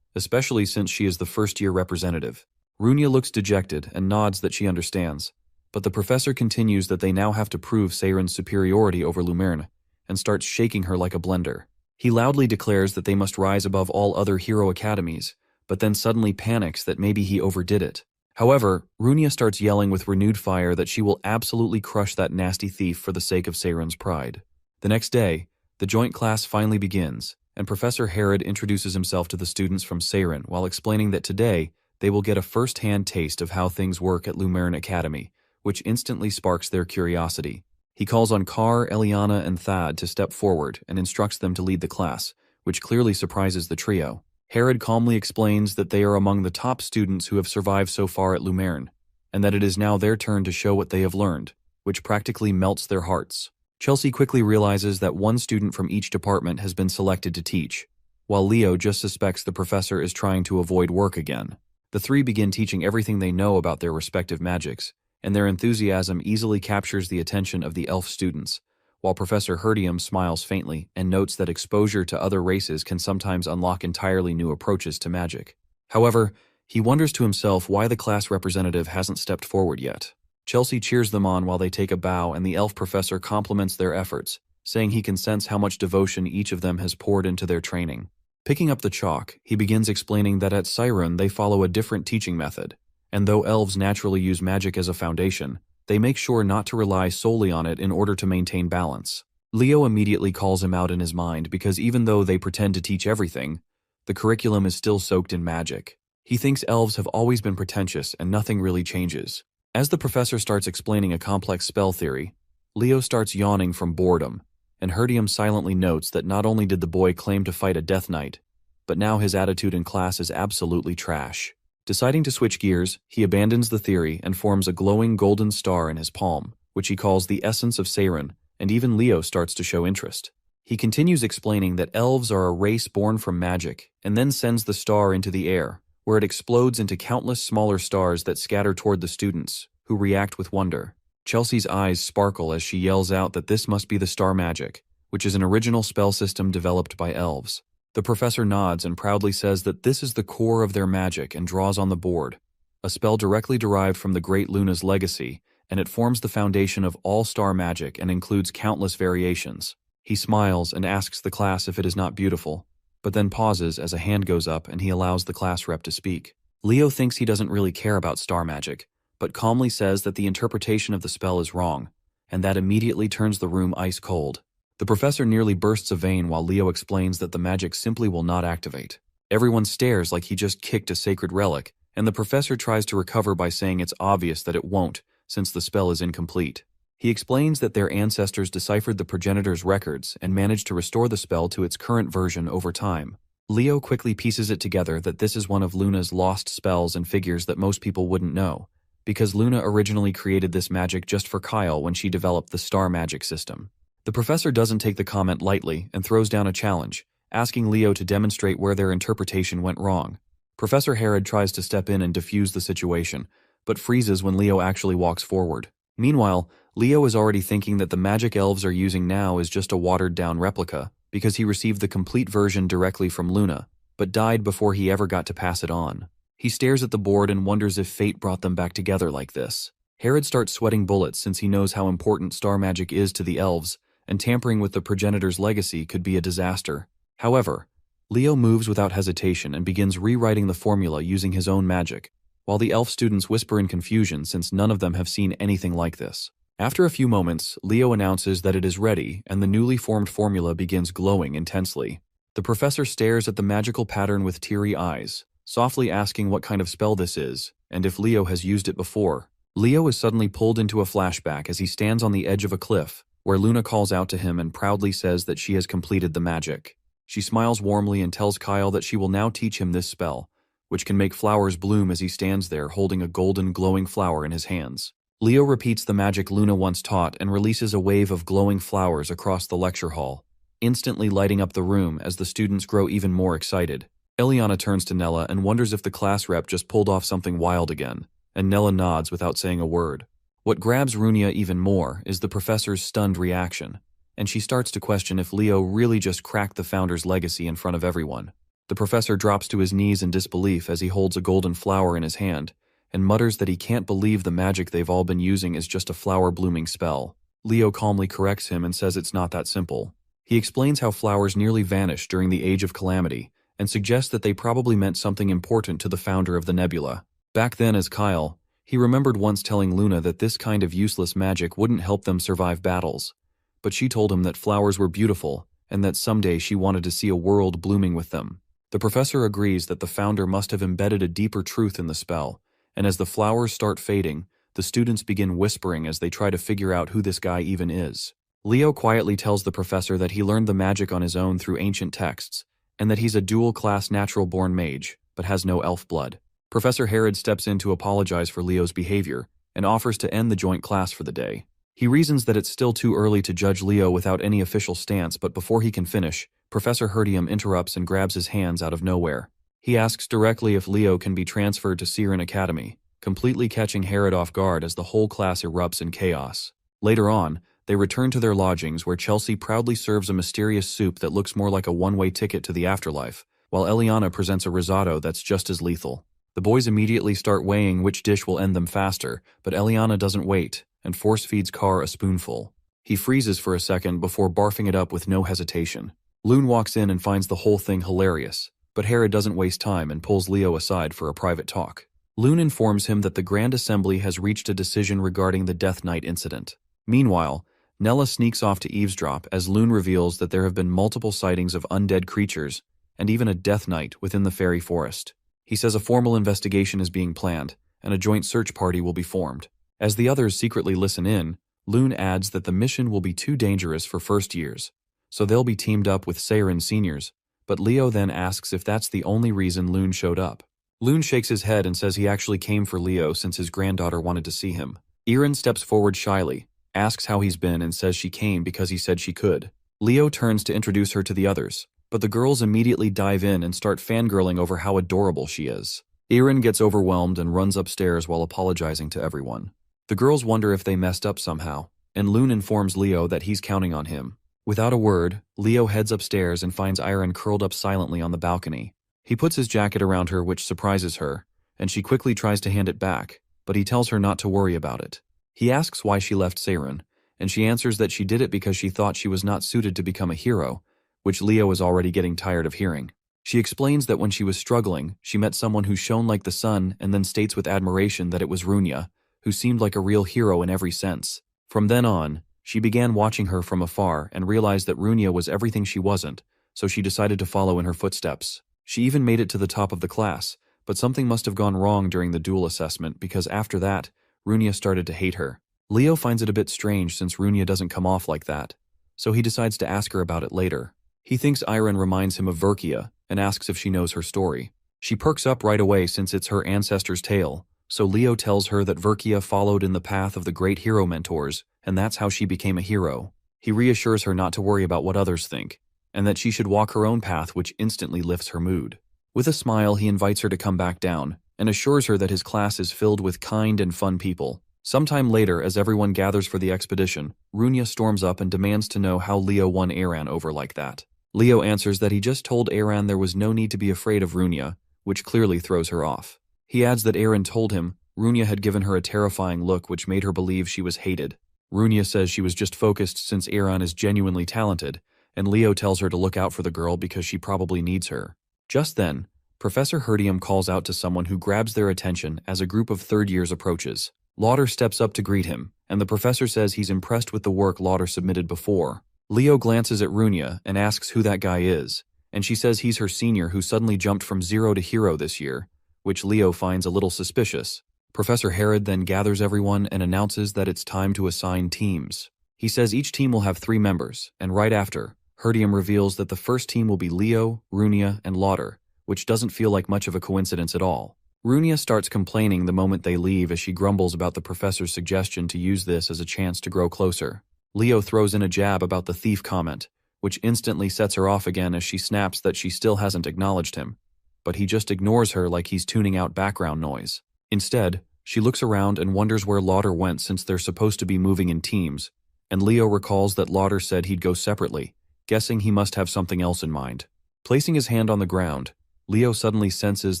[SPEAKER 1] especially since she is the first-year representative. Runia looks dejected and nods that she understands, but the professor continues that they now have to prove Seiren's superiority over Lumerne, and starts shaking her like a blender. He loudly declares that they must rise above all other hero academies, but then suddenly panics that maybe he overdid it. However, Runia starts yelling with renewed fire that she will absolutely crush that nasty thief for the sake of Seiren's pride. The next day, the joint class finally begins, and Professor Herod introduces himself to the students from Seiren while explaining that today they will get a first-hand taste of how things work at Lumerne Academy, which instantly sparks their curiosity. He calls on Carr, Eliana, and Thad to step forward and instructs them to lead the class, which clearly surprises the trio. Herod calmly explains that they are among the top students who have survived so far at Lumerne, and that it is now their turn to show what they have learned, which practically melts their hearts. Chelsea quickly realizes that one student from each department has been selected to teach, while Leo just suspects the professor is trying to avoid work again. The three begin teaching everything they know about their respective magics, and their enthusiasm easily captures the attention of the elf students, while Professor Herdium smiles faintly and notes that exposure to other races can sometimes unlock entirely new approaches to magic. However, he wonders to himself why the class representative hasn't stepped forward yet. Chelsea cheers them on while they take a bow, and the elf professor compliments their efforts, saying he can sense how much devotion each of them has poured into their training. Picking up the chalk, he begins explaining that at Seiren they follow a different teaching method, and though elves naturally use magic as a foundation, they make sure not to rely solely on it in order to maintain balance. Leo immediately calls him out in his mind because even though they pretend to teach everything, the curriculum is still soaked in magic. He thinks elves have always been pretentious and nothing really changes. As the professor starts explaining a complex spell theory, Leo starts yawning from boredom, and Herdium silently notes that not only did the boy claim to fight a death knight, but now his attitude in class is absolutely trash. Deciding to switch gears, he abandons the theory and forms a glowing golden star in his palm, which he calls the essence of Seiren, and even Leo starts to show interest. He continues explaining that elves are a race born from magic, and then sends the star into the air, where it explodes into countless smaller stars that scatter toward the students, who react with wonder. Chelsea's eyes sparkle as she yells out that this must be the star magic, which is an original spell system developed by elves. The professor nods and proudly says that this is the core of their magic and draws on the board, a spell directly derived from the Great Luna's legacy, and it forms the foundation of all star magic and includes countless variations. He smiles and asks the class if it is not beautiful, but then pauses as a hand goes up and he allows the class rep to speak. Leo thinks he doesn't really care about star magic, but calmly says that the interpretation of the spell is wrong, and that immediately turns the room ice cold. The professor nearly bursts a vein while Leo explains that the magic simply will not activate. Everyone stares like he just kicked a sacred relic, and the professor tries to recover by saying it's obvious that it won't, since the spell is incomplete. He explains that their ancestors deciphered the progenitor's records and managed to restore the spell to its current version over time. Leo quickly pieces it together that this is one of Luna's lost spells and figures that most people wouldn't know, because Luna originally created this magic just for Kyle when she developed the star magic system. The professor doesn't take the comment lightly and throws down a challenge, asking Leo to demonstrate where their interpretation went wrong. Professor Herod tries to step in and defuse the situation, but freezes when Leo actually walks forward. Meanwhile, Leo is already thinking that the magic elves are using now is just a watered-down replica, because he received the complete version directly from Luna, but died before he ever got to pass it on. He stares at the board and wonders if fate brought them back together like this. Herod starts sweating bullets since he knows how important star magic is to the elves, and tampering with the progenitor's legacy could be a disaster. However, Leo moves without hesitation and begins rewriting the formula using his own magic, while the elf students whisper in confusion since none of them have seen anything like this. After a few moments, Leo announces that it is ready, and the newly formed formula begins glowing intensely. The professor stares at the magical pattern with teary eyes, softly asking what kind of spell this is, and if Leo has used it before. Leo is suddenly pulled into a flashback as he stands on the edge of a cliff, where Luna calls out to him and proudly says that she has completed the magic. She smiles warmly and tells Kyle that she will now teach him this spell, which can make flowers bloom as he stands there holding a golden glowing flower in his hands. Leo repeats the magic Luna once taught and releases a wave of glowing flowers across the lecture hall, instantly lighting up the room as the students grow even more excited. Eliana turns to Nella and wonders if the class rep just pulled off something wild again, and Nella nods without saying a word. What grabs Runia even more is the professor's stunned reaction, and she starts to question if Leo really just cracked the founder's legacy in front of everyone. The professor drops to his knees in disbelief as he holds a golden flower in his hand, and mutters that he can't believe the magic they've all been using is just a flower-blooming spell. Leo calmly corrects him and says it's not that simple. He explains how flowers nearly vanished during the Age of Calamity, and suggests that they probably meant something important to the founder of the nebula. Back then as Kyle, he remembered once telling Luna that this kind of useless magic wouldn't help them survive battles, but she told him that flowers were beautiful, and that someday she wanted to see a world blooming with them. The professor agrees that the founder must have embedded a deeper truth in the spell, and as the flowers start fading, the students begin whispering as they try to figure out who this guy even is. Leo quietly tells the professor that he learned the magic on his own through ancient texts, and that he's a dual-class natural-born mage, but has no elf blood. Professor Herod steps in to apologize for Leo's behavior, and offers to end the joint class for the day. He reasons that it's still too early to judge Leo without any official stance, but before he can finish, Professor Herdium interrupts and grabs his hands out of nowhere. He asks directly if Leo can be transferred to Siren Academy, completely catching Herod off guard as the whole class erupts in chaos. Later on, they return to their lodgings where Chelsea proudly serves a mysterious soup that looks more like a one-way ticket to the afterlife, while Eliana presents a risotto that's just as lethal. The boys immediately start weighing which dish will end them faster, but Eliana doesn't wait, and force-feeds Carr a spoonful. He freezes for a second before barfing it up with no hesitation. Loon walks in and finds the whole thing hilarious, but Herod doesn't waste time and pulls Leo aside for a private talk. Loon informs him that the Grand Assembly has reached a decision regarding the Death Knight incident. Meanwhile, Nella sneaks off to eavesdrop as Loon reveals that there have been multiple sightings of undead creatures, and even a Death Knight within the fairy forest. He says a formal investigation is being planned, and a joint search party will be formed. As the others secretly listen in, Loon adds that the mission will be too dangerous for first years, so they'll be teamed up with Seiren seniors, but Leo then asks if that's the only reason Loon showed up. Loon shakes his head and says he actually came for Leo since his granddaughter wanted to see him. Erin steps forward shyly, asks how he's been and says she came because he said she could. Leo turns to introduce her to the others, but the girls immediately dive in and start fangirling over how adorable she is. Erin gets overwhelmed and runs upstairs while apologizing to everyone. The girls wonder if they messed up somehow, and Loon informs Leo that he's counting on him. Without a word, Leo heads upstairs and finds Erin curled up silently on the balcony. He puts his jacket around her, which surprises her, and she quickly tries to hand it back, but he tells her not to worry about it. He asks why she left Seiren, and she answers that she did it because she thought she was not suited to become a hero, which Leo is already getting tired of hearing. She explains that when she was struggling, she met someone who shone like the sun and then states with admiration that it was Runia, who seemed like a real hero in every sense. From then on, she began watching her from afar and realized that Runia was everything she wasn't, so she decided to follow in her footsteps. She even made it to the top of the class, but something must have gone wrong during the dual assessment because after that, Runia started to hate her. Leo finds it a bit strange since Runia doesn't come off like that, so he decides to ask her about it later. He thinks Iron reminds him of Verkia and asks if she knows her story. She perks up right away since it's her ancestor's tale, so Leo tells her that Verkia followed in the path of the great hero mentors, and that's how she became a hero. He reassures her not to worry about what others think, and that she should walk her own path, which instantly lifts her mood. With a smile, he invites her to come back down, and assures her that his class is filled with kind and fun people. Sometime later, as everyone gathers for the expedition, Runia storms up and demands to know how Leo won Aran over like that. Leo answers that he just told Aran there was no need to be afraid of Runia, which clearly throws her off. He adds that Aran told him Runia had given her a terrifying look which made her believe she was hated. Runia says she was just focused since Aran is genuinely talented, and Leo tells her to look out for the girl because she probably needs her. Just then, Professor Herdium calls out to someone who grabs their attention as a group of third years approaches. Lauder steps up to greet him, and the professor says he's impressed with the work Lauder submitted before. Leo glances at Runia and asks who that guy is, and she says he's her senior who suddenly jumped from 0 to hero this year, which Leo finds a little suspicious. Professor Herod then gathers everyone and announces that it's time to assign teams. He says each team will have 3 members, and right after, Herdium reveals that the first team will be Leo, Runia, and Lauder, which doesn't feel like much of a coincidence at all. Runia starts complaining the moment they leave as she grumbles about the professor's suggestion to use this as a chance to grow closer. Leo throws in a jab about the thief comment, which instantly sets her off again as she snaps that she still hasn't acknowledged him. But he just ignores her like he's tuning out background noise. Instead, she looks around and wonders where Lauder went since they're supposed to be moving in teams, and Leo recalls that Lauder said he'd go separately, guessing he must have something else in mind. Placing his hand on the ground, Leo suddenly senses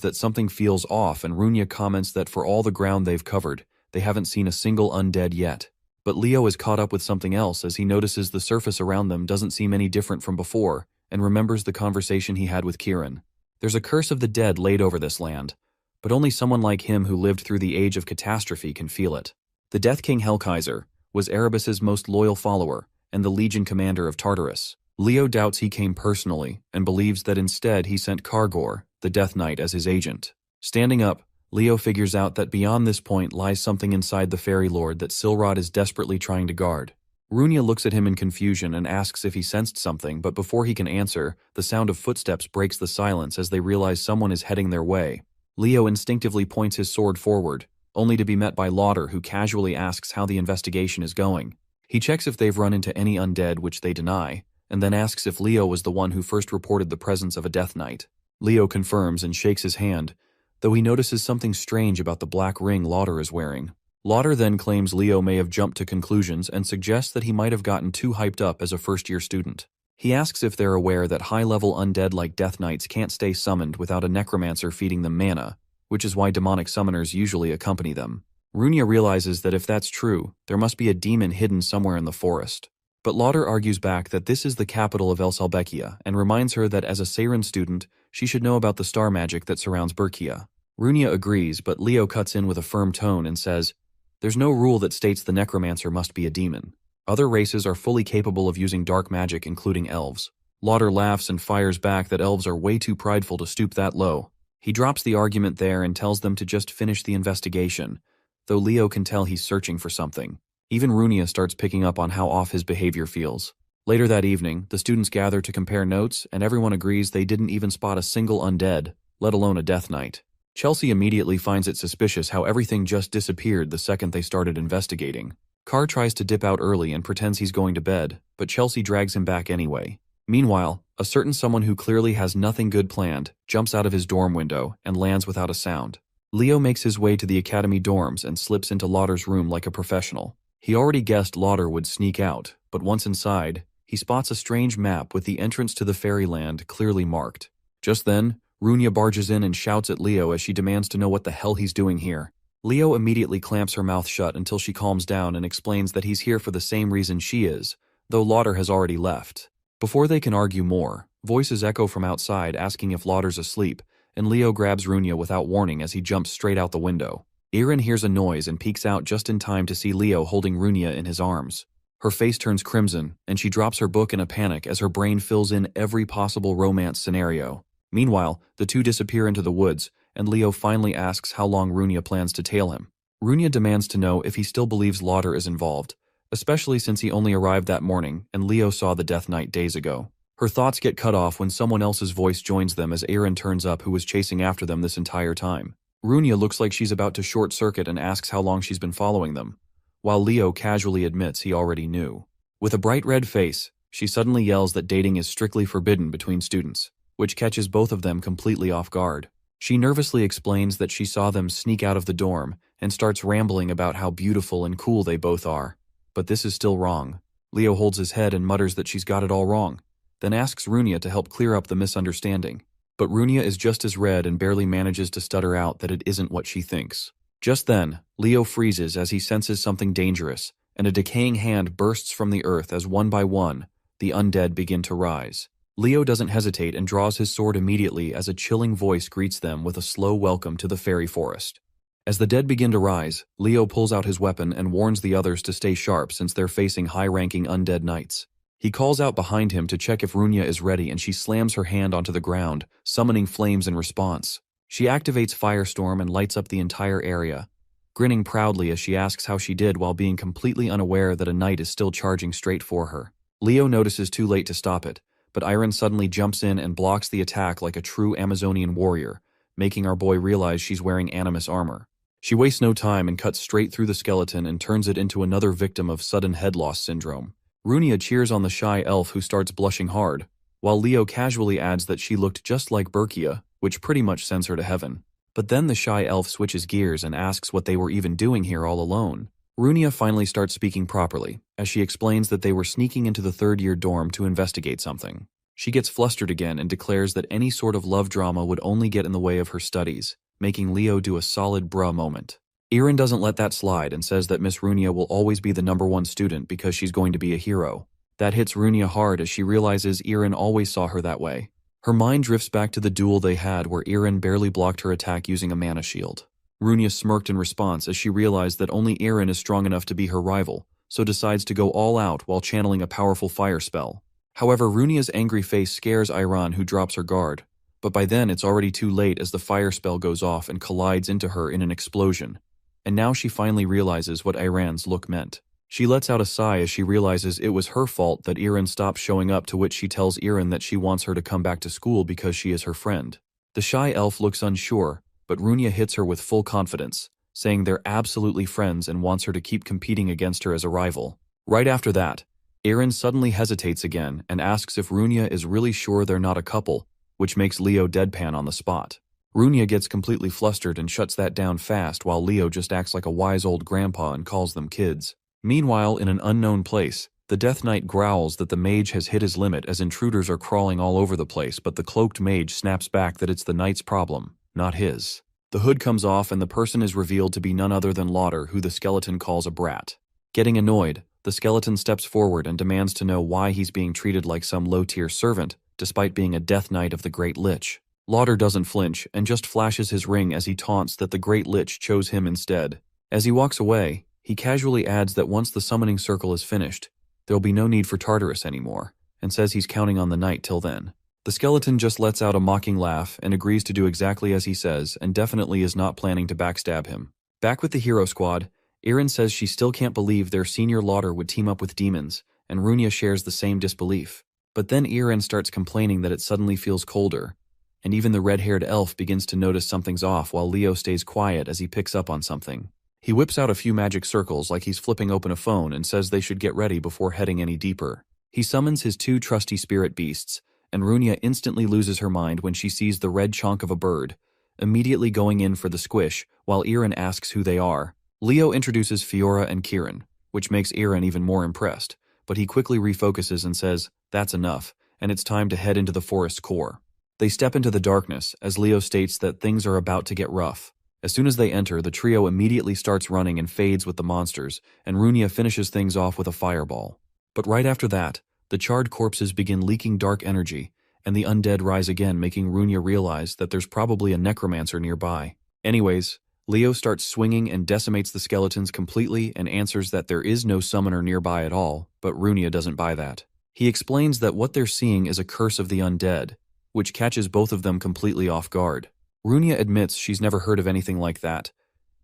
[SPEAKER 1] that something feels off, and Runia comments that for all the ground they've covered, they haven't seen a single undead yet. But Leo is caught up with something else as he notices the surface around them doesn't seem any different from before, and remembers the conversation he had with Kieran. There's a curse of the dead laid over this land, but only someone like him who lived through the Age of Catastrophe can feel it. The Death King Hellkaiser was Erebus's most loyal follower and the Legion commander of Tartarus. Leo doubts he came personally and believes that instead he sent Kargor, the Death Knight, as his agent. Standing up, Leo figures out that beyond this point lies something inside the Fairy Lord that Silrod is desperately trying to guard. Runia looks at him in confusion and asks if he sensed something, but before he can answer, the sound of footsteps breaks the silence as they realize someone is heading their way. Leo instinctively points his sword forward, only to be met by Lauder, who casually asks how the investigation is going. He checks if they've run into any undead, which they deny, and then asks if Leo was the one who first reported the presence of a Death Knight. Leo confirms and shakes his hand, though he notices something strange about the black ring Lauder is wearing. Lauder then claims Leo may have jumped to conclusions and suggests that he might have gotten too hyped up as a first-year student. He asks if they're aware that high-level undead like Death Knights can't stay summoned without a necromancer feeding them mana, which is why demonic summoners usually accompany them. Runia realizes that if that's true, there must be a demon hidden somewhere in the forest. But Lauder argues back that this is the capital of El Salbekia and reminds her that as a Seiren student, she should know about the star magic that surrounds Berkia. Runia agrees, but Leo cuts in with a firm tone and says, "There's no rule that states the necromancer must be a demon. Other races are fully capable of using dark magic, including elves." Lauder laughs and fires back that elves are way too prideful to stoop that low. He drops the argument there and tells them to just finish the investigation, though Leo can tell he's searching for something. Even Runia starts picking up on how off his behavior feels. Later that evening, the students gather to compare notes, and everyone agrees they didn't even spot a single undead, let alone a Death Knight. Chelsea immediately finds it suspicious how everything just disappeared the second they started investigating. Carr tries to dip out early and pretends he's going to bed, but Chelsea drags him back anyway. Meanwhile, a certain someone who clearly has nothing good planned jumps out of his dorm window and lands without a sound. Leo makes his way to the academy dorms and slips into Lauder's room like a professional. He already guessed Lauder would sneak out, but once inside, he spots a strange map with the entrance to the fairyland clearly marked. Just then, Runia barges in and shouts at Leo as she demands to know what the hell he's doing here. Leo immediately clamps her mouth shut until she calms down and explains that he's here for the same reason she is, though Lauder has already left. Before they can argue more, voices echo from outside asking if Lauder's asleep, and Leo grabs Runia without warning as he jumps straight out the window. Aaron hears a noise and peeks out just in time to see Leo holding Runia in his arms. Her face turns crimson, and she drops her book in a panic as her brain fills in every possible romance scenario. Meanwhile, the two disappear into the woods, and Leo finally asks how long Runia plans to tail him. Runia demands to know if he still believes Lauder is involved, especially since he only arrived that morning and Leo saw the Death Knight days ago. Her thoughts get cut off when someone else's voice joins them as Aaron turns up, who was chasing after them this entire time. Runia looks like she's about to short-circuit and asks how long she's been following them, while Leo casually admits he already knew. With a bright red face, she suddenly yells that dating is strictly forbidden between students, which catches both of them completely off guard. She nervously explains that she saw them sneak out of the dorm and starts rambling about how beautiful and cool they both are. But this is still wrong. Leo holds his head and mutters that she's got it all wrong, then asks Runia to help clear up the misunderstanding. But Runia is just as red and barely manages to stutter out that it isn't what she thinks. Just then, Leo freezes as he senses something dangerous, and a decaying hand bursts from the earth as one by one, the undead begin to rise. Leo doesn't hesitate and draws his sword immediately as a chilling voice greets them with a slow welcome to the fairy forest. As the dead begin to rise, Leo pulls out his weapon and warns the others to stay sharp since they're facing high-ranking undead knights. He calls out behind him to check if Runia is ready, and she slams her hand onto the ground, summoning flames in response. She activates Firestorm and lights up the entire area, grinning proudly as she asks how she did while being completely unaware that a knight is still charging straight for her. Leo notices too late to stop it, but Iron suddenly jumps in and blocks the attack like a true Amazonian warrior, making our boy realize she's wearing animus armor. She wastes no time and cuts straight through the skeleton and turns it into another victim of sudden head loss syndrome. Runia cheers on the shy elf who starts blushing hard, while Leo casually adds that she looked just like Berkia, which pretty much sends her to heaven. But then the shy elf switches gears and asks what they were even doing here all alone. Runia finally starts speaking properly, as she explains that they were sneaking into the third-year dorm to investigate something. She gets flustered again and declares that any sort of love drama would only get in the way of her studies, making Leo do a solid bruh moment. Irin doesn't let that slide and says that Miss Runia will always be the #1 student because she's going to be a hero. That hits Runia hard as she realizes Irin always saw her that way. Her mind drifts back to the duel they had where Irin barely blocked her attack using a mana shield. Runia smirked in response as she realized that only Irin is strong enough to be her rival, so decides to go all out while channeling a powerful fire spell. However, Runia's angry face scares Iran, who drops her guard, but by then it's already too late as the fire spell goes off and collides into her in an explosion. And now she finally realizes what Iran's look meant. She lets out a sigh as she realizes it was her fault that Irin stopped showing up, to which she tells Irin that she wants her to come back to school because she is her friend. The shy elf looks unsure, but Runia hits her with full confidence, saying they're absolutely friends and wants her to keep competing against her as a rival. Right after that, Irin suddenly hesitates again and asks if Runia is really sure they're not a couple, which makes Leo deadpan on the spot. Runia gets completely flustered and shuts that down fast, while Leo just acts like a wise old grandpa and calls them kids. Meanwhile, in an unknown place, the Death Knight growls that the mage has hit his limit as intruders are crawling all over the place, but the cloaked mage snaps back that it's the knight's problem, not his. The hood comes off and the person is revealed to be none other than Lauder, who the skeleton calls a brat. Getting annoyed, the skeleton steps forward and demands to know why he's being treated like some low-tier servant, despite being a Death Knight of the Great Lich. Lauder doesn't flinch and just flashes his ring as he taunts that the Great Lich chose him instead. As he walks away, he casually adds that once the summoning circle is finished, there'll be no need for Tartarus anymore, and says he's counting on the knight till then. The skeleton just lets out a mocking laugh and agrees to do exactly as he says, and definitely is not planning to backstab him. Back with the hero squad, Irin says she still can't believe their senior Lauder would team up with demons, and Runia shares the same disbelief. But then Irin starts complaining that it suddenly feels colder, and even the red-haired elf begins to notice something's off while Leo stays quiet as he picks up on something. He whips out a few magic circles like he's flipping open a phone and says they should get ready before heading any deeper. He summons his 2 trusty spirit beasts, and Runia instantly loses her mind when she sees the red chonk of a bird, immediately going in for the squish while Irin asks who they are. Leo introduces Fiora and Kieran, which makes Irin even more impressed, but he quickly refocuses and says, "That's enough, and it's time to head into the forest's core." They step into the darkness as Leo states that things are about to get rough. As soon as they enter, the trio immediately starts running and fades with the monsters, and Runia finishes things off with a fireball. But right after that, the charred corpses begin leaking dark energy, and the undead rise again, making Runia realize that there's probably a necromancer nearby. Anyways, Leo starts swinging and decimates the skeletons completely and answers that there is no summoner nearby at all, but Runia doesn't buy that. He explains that what they're seeing is a curse of the undead, which catches both of them completely off guard. Runia admits she's never heard of anything like that,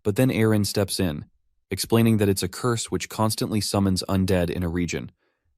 [SPEAKER 1] but then Aaron steps in, explaining that it's a curse which constantly summons undead in a region,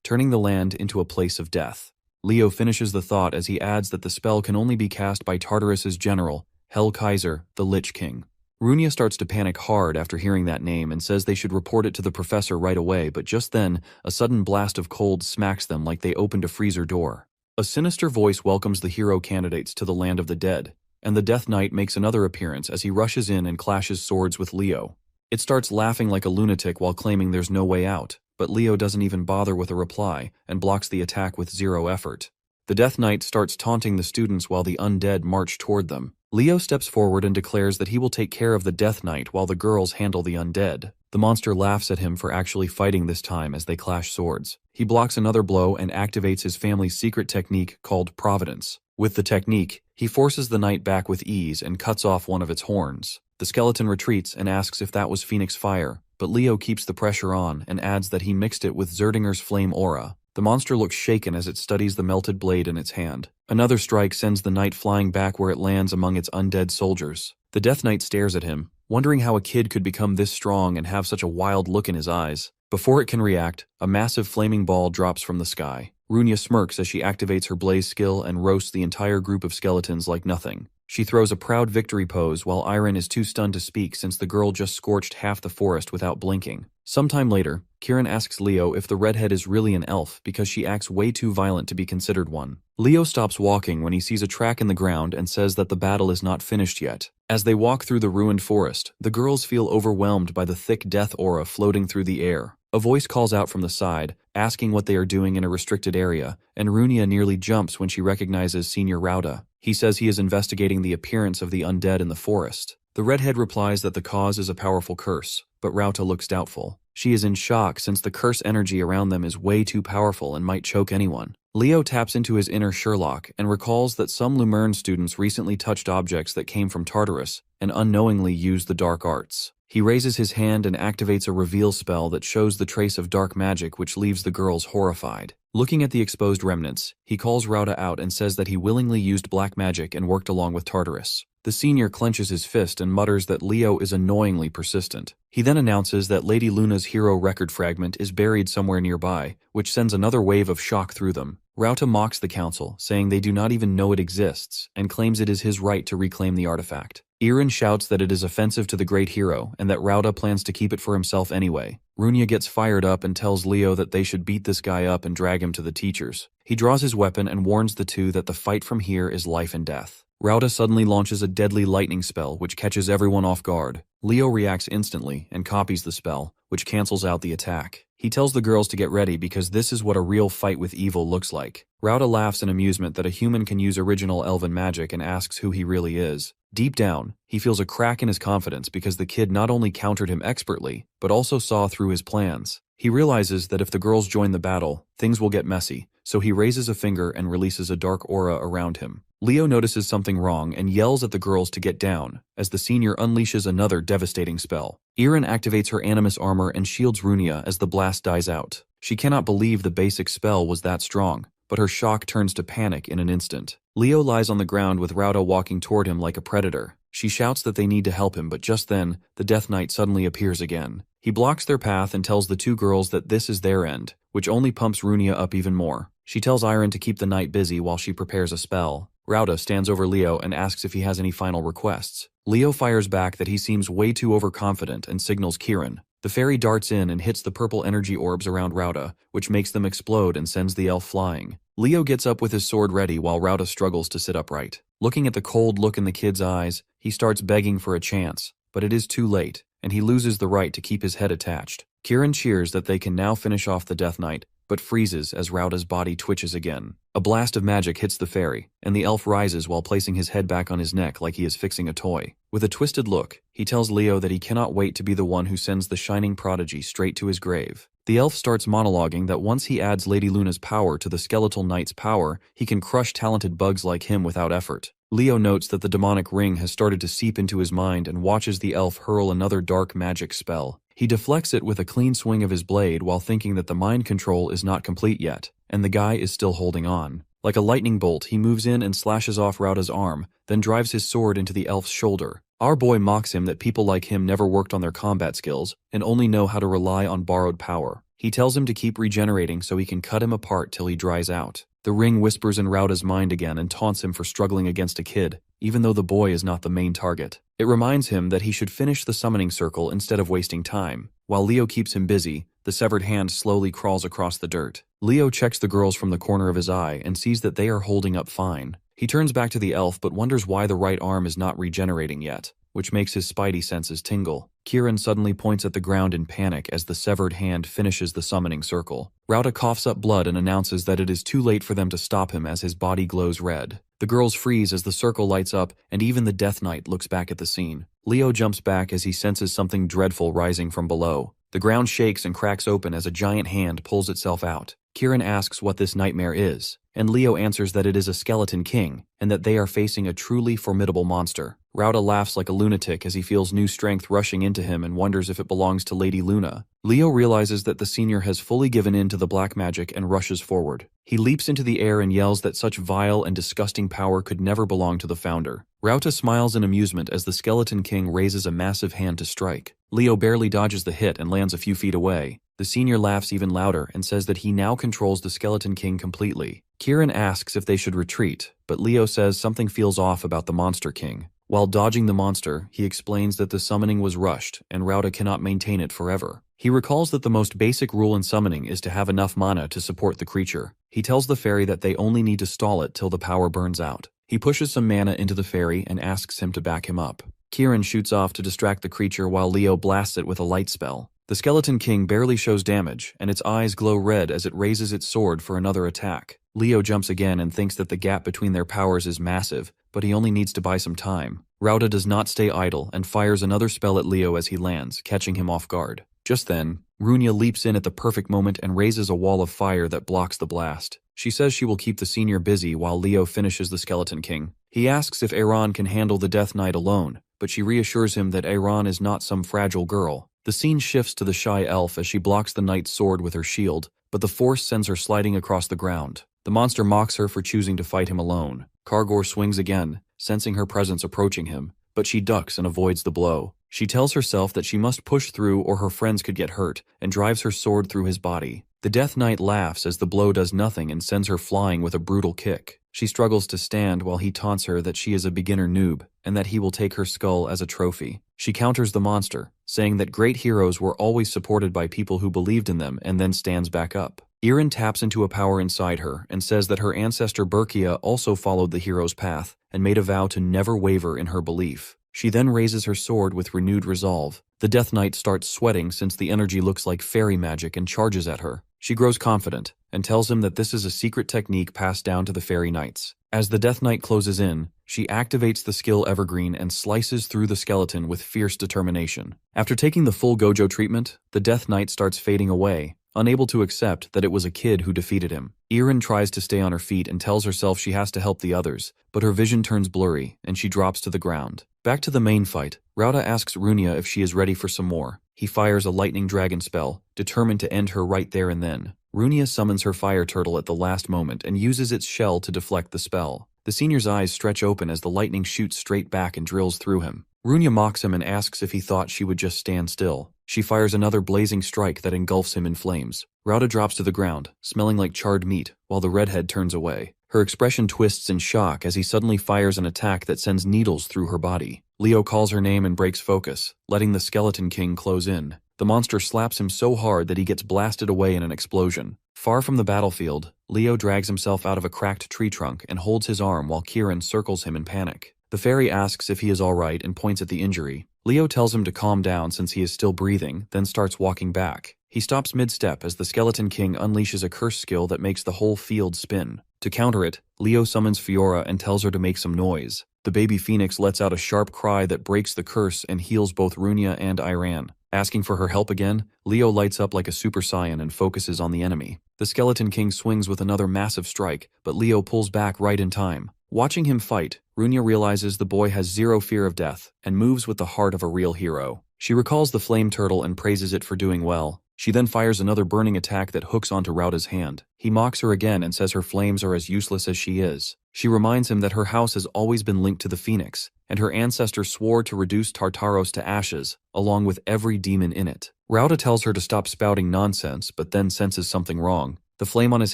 [SPEAKER 1] turning the land into a place of death. Leo finishes the thought as he adds that the spell can only be cast by Tartarus's general, Hell Kaiser, the Lich King. Runia starts to panic hard after hearing that name and says they should report it to the professor right away, but just then, a sudden blast of cold smacks them like they opened a freezer door. A sinister voice welcomes the hero candidates to the land of the dead, and the Death Knight makes another appearance as he rushes in and clashes swords with Leo. It starts laughing like a lunatic while claiming there's no way out, but Leo doesn't even bother with a reply and blocks the attack with zero effort. The Death Knight starts taunting the students while the undead march toward them. Leo steps forward and declares that he will take care of the Death Knight while the girls handle the undead. The monster laughs at him for actually fighting this time as they clash swords. He blocks another blow and activates his family's secret technique called Providence. With the technique, he forces the knight back with ease and cuts off one of its horns. The skeleton retreats and asks if that was Phoenix Fire, but Leo keeps the pressure on and adds that he mixed it with Zerdinger's Flame Aura. The monster looks shaken as it studies the melted blade in its hand. Another strike sends the knight flying back where it lands among its undead soldiers. The Death Knight stares at him, wondering how a kid could become this strong and have such a wild look in his eyes. Before it can react, a massive flaming ball drops from the sky. Runia smirks as she activates her blaze skill and roasts the entire group of skeletons like nothing. She throws a proud victory pose while Iron is too stunned to speak since the girl just scorched half the forest without blinking. Sometime later, Kieran asks Leo if the redhead is really an elf because she acts way too violent to be considered one. Leo stops walking when he sees a track in the ground and says that the battle is not finished yet. As they walk through the ruined forest, the girls feel overwhelmed by the thick death aura floating through the air. A voice calls out from the side, asking what they are doing in a restricted area, and Runia nearly jumps when she recognizes Senior Rauda. He says he is investigating the appearance of the undead in the forest. The redhead replies that the cause is a powerful curse, but Rauta looks doubtful. She is in shock since the curse energy around them is way too powerful and might choke anyone. Leo taps into his inner Sherlock and recalls that some Lumerne students recently touched objects that came from Tartarus and unknowingly used the dark arts. He raises his hand and activates a reveal spell that shows the trace of dark magic which leaves the girls horrified. Looking at the exposed remnants, he calls Rauda out and says that he willingly used black magic and worked along with Tartarus. The senior clenches his fist and mutters that Leo is annoyingly persistent. He then announces that Lady Luna's hero record fragment is buried somewhere nearby, which sends another wave of shock through them. Rauta mocks the council, saying they do not even know it exists, and claims it is his right to reclaim the artifact. Irin shouts that it is offensive to the great hero and that Rauda plans to keep it for himself anyway. Runia gets fired up and tells Leo that they should beat this guy up and drag him to the teachers. He draws his weapon and warns the two that the fight from here is life and death. Rauda suddenly launches a deadly lightning spell which catches everyone off guard. Leo reacts instantly and copies the spell, which cancels out the attack. He tells the girls to get ready because this is what a real fight with evil looks like. Rauda laughs in amusement that a human can use original elven magic and asks who he really is. Deep down, he feels a crack in his confidence because the kid not only countered him expertly, but also saw through his plans. He realizes that if the girls join the battle, things will get messy, so he raises a finger and releases a dark aura around him. Leo notices something wrong and yells at the girls to get down, as the senior unleashes another devastating spell. Irin activates her animus armor and shields Runia as the blast dies out. She cannot believe the basic spell was that strong, but her shock turns to panic in an instant. Leo lies on the ground with Rauda walking toward him like a predator. She shouts that they need to help him, but just then, the Death Knight suddenly appears again. He blocks their path and tells the two girls that this is their end, which only pumps Runia up even more. She tells Irin to keep the knight busy while she prepares a spell. Rauda stands over Leo and asks if he has any final requests. Leo fires back that he seems way too overconfident and signals Kieran. The fairy darts in and hits the purple energy orbs around Rauda, which makes them explode and sends the elf flying. Leo gets up with his sword ready while Rauda struggles to sit upright. Looking at the cold look in the kid's eyes, he starts begging for a chance, but it is too late, and he loses the right to keep his head attached. Kieran cheers that they can now finish off the Death Knight, but freezes as Rauda's body twitches again. A blast of magic hits the fairy, and the elf rises while placing his head back on his neck like he is fixing a toy. With a twisted look, he tells Leo that he cannot wait to be the one who sends the shining prodigy straight to his grave. The elf starts monologuing that once he adds Lady Luna's power to the skeletal knight's power, he can crush talented bugs like him without effort. Leo notes that the demonic ring has started to seep into his mind and watches the elf hurl another dark magic spell. He deflects it with a clean swing of his blade while thinking that the mind control is not complete yet, and the guy is still holding on. Like a lightning bolt, he moves in and slashes off Rauda's arm, then drives his sword into the elf's shoulder. Our boy mocks him that people like him never worked on their combat skills and only know how to rely on borrowed power. He tells him to keep regenerating so he can cut him apart till he dries out. The ring whispers in Rauda's mind again and taunts him for struggling against a kid, even though the boy is not the main target. It reminds him that he should finish the summoning circle instead of wasting time. While Leo keeps him busy, the severed hand slowly crawls across the dirt. Leo checks the girls from the corner of his eye and sees that they are holding up fine. He turns back to the elf but wonders why the right arm is not regenerating yet. which makes his spidey senses tingle. Kieran suddenly points at the ground in panic as the severed hand finishes the summoning circle. Rauta coughs up blood and announces that it is too late for them to stop him as his body glows red. The girls freeze as the circle lights up, and even the Death Knight looks back at the scene. Leo jumps back as he senses something dreadful rising from below. The ground shakes and cracks open as a giant hand pulls itself out. Kieran asks what this nightmare is, and Leo answers that it is a skeleton king, and that they are facing a truly formidable monster. Rauta laughs like a lunatic as he feels new strength rushing into him and wonders if it belongs to Lady Luna. Leo realizes that the senior has fully given in to the black magic and rushes forward. He leaps into the air and yells that such vile and disgusting power could never belong to the founder. Rauta smiles in amusement as the skeleton king raises a massive hand to strike. Leo barely dodges the hit and lands a few feet away. The senior laughs even louder and says that he now controls the skeleton king completely. Kieran asks if they should retreat, but Leo says something feels off about the monster king. While dodging the monster, he explains that the summoning was rushed and Rauta cannot maintain it forever. He recalls that the most basic rule in summoning is to have enough mana to support the creature. He tells the fairy that they only need to stall it till the power burns out. He pushes some mana into the fairy and asks him to back him up. Kieran shoots off to distract the creature while Leo blasts it with a light spell. The skeleton king barely shows damage, and its eyes glow red as it raises its sword for another attack. Leo jumps again and thinks that the gap between their powers is massive, but he only needs to buy some time. Rauta does not stay idle and fires another spell at Leo as he lands, catching him off guard. Just then, Runia leaps in at the perfect moment and raises a wall of fire that blocks the blast. She says she will keep the senior busy while Leo finishes the skeleton king. He asks if Aaron can handle the Death Knight alone, but she reassures him that Aaron is not some fragile girl. The scene shifts to the shy elf as she blocks the knight's sword with her shield, but the force sends her sliding across the ground. The monster mocks her for choosing to fight him alone. Kargor swings again, sensing her presence approaching him, but she ducks and avoids the blow. She tells herself that she must push through or her friends could get hurt, and drives her sword through his body. The Death Knight laughs as the blow does nothing and sends her flying with a brutal kick. She struggles to stand while he taunts her that she is a beginner noob, and that he will take her skull as a trophy. She counters the monster, saying that great heroes were always supported by people who believed in them, and then stands back up. Irin taps into a power inside her and says that her ancestor Berkia also followed the hero's path and made a vow to never waver in her belief. She then raises her sword with renewed resolve. The Death Knight starts sweating since the energy looks like fairy magic and charges at her. She grows confident and tells him that this is a secret technique passed down to the fairy knights. As the Death Knight closes in, she activates the skill Evergreen and slices through the skeleton with fierce determination. After taking the full Gojo treatment, the Death Knight starts fading away, unable to accept that it was a kid who defeated him. Irin tries to stay on her feet and tells herself she has to help the others, but her vision turns blurry and she drops to the ground. Back to the main fight, Rauta asks Runia if she is ready for some more. He fires a lightning dragon spell, determined to end her right there and then. Runia summons her fire turtle at the last moment and uses its shell to deflect the spell. The senior's eyes stretch open as the lightning shoots straight back and drills through him. Runia mocks him and asks if he thought she would just stand still. She fires another blazing strike that engulfs him in flames. Rauta drops to the ground, smelling like charred meat, while the redhead turns away. Her expression twists in shock as he suddenly fires an attack that sends needles through her body. Leo calls her name and breaks focus, letting the Skeleton King close in. The monster slaps him so hard that he gets blasted away in an explosion. Far from the battlefield, Leo drags himself out of a cracked tree trunk and holds his arm while Kieran circles him in panic. The fairy asks if he is alright and points at the injury. Leo tells him to calm down since he is still breathing, then starts walking back. He stops mid-step as the Skeleton King unleashes a curse skill that makes the whole field spin. To counter it, Leo summons Fiora and tells her to make some noise. The baby phoenix lets out a sharp cry that breaks the curse and heals both Runia and Iran. Asking for her help again, Leo lights up like a Super Saiyan and focuses on the enemy. The Skeleton King swings with another massive strike, but Leo pulls back right in time. Watching him fight, Runia realizes the boy has zero fear of death and moves with the heart of a real hero. She recalls the flame turtle and praises it for doing well. She then fires another burning attack that hooks onto Rauta's hand. He mocks her again and says her flames are as useless as she is. She reminds him that her house has always been linked to the phoenix, and her ancestor swore to reduce Tartaros to ashes, along with every demon in it. Rauta tells her to stop spouting nonsense, but then senses something wrong. The flame on his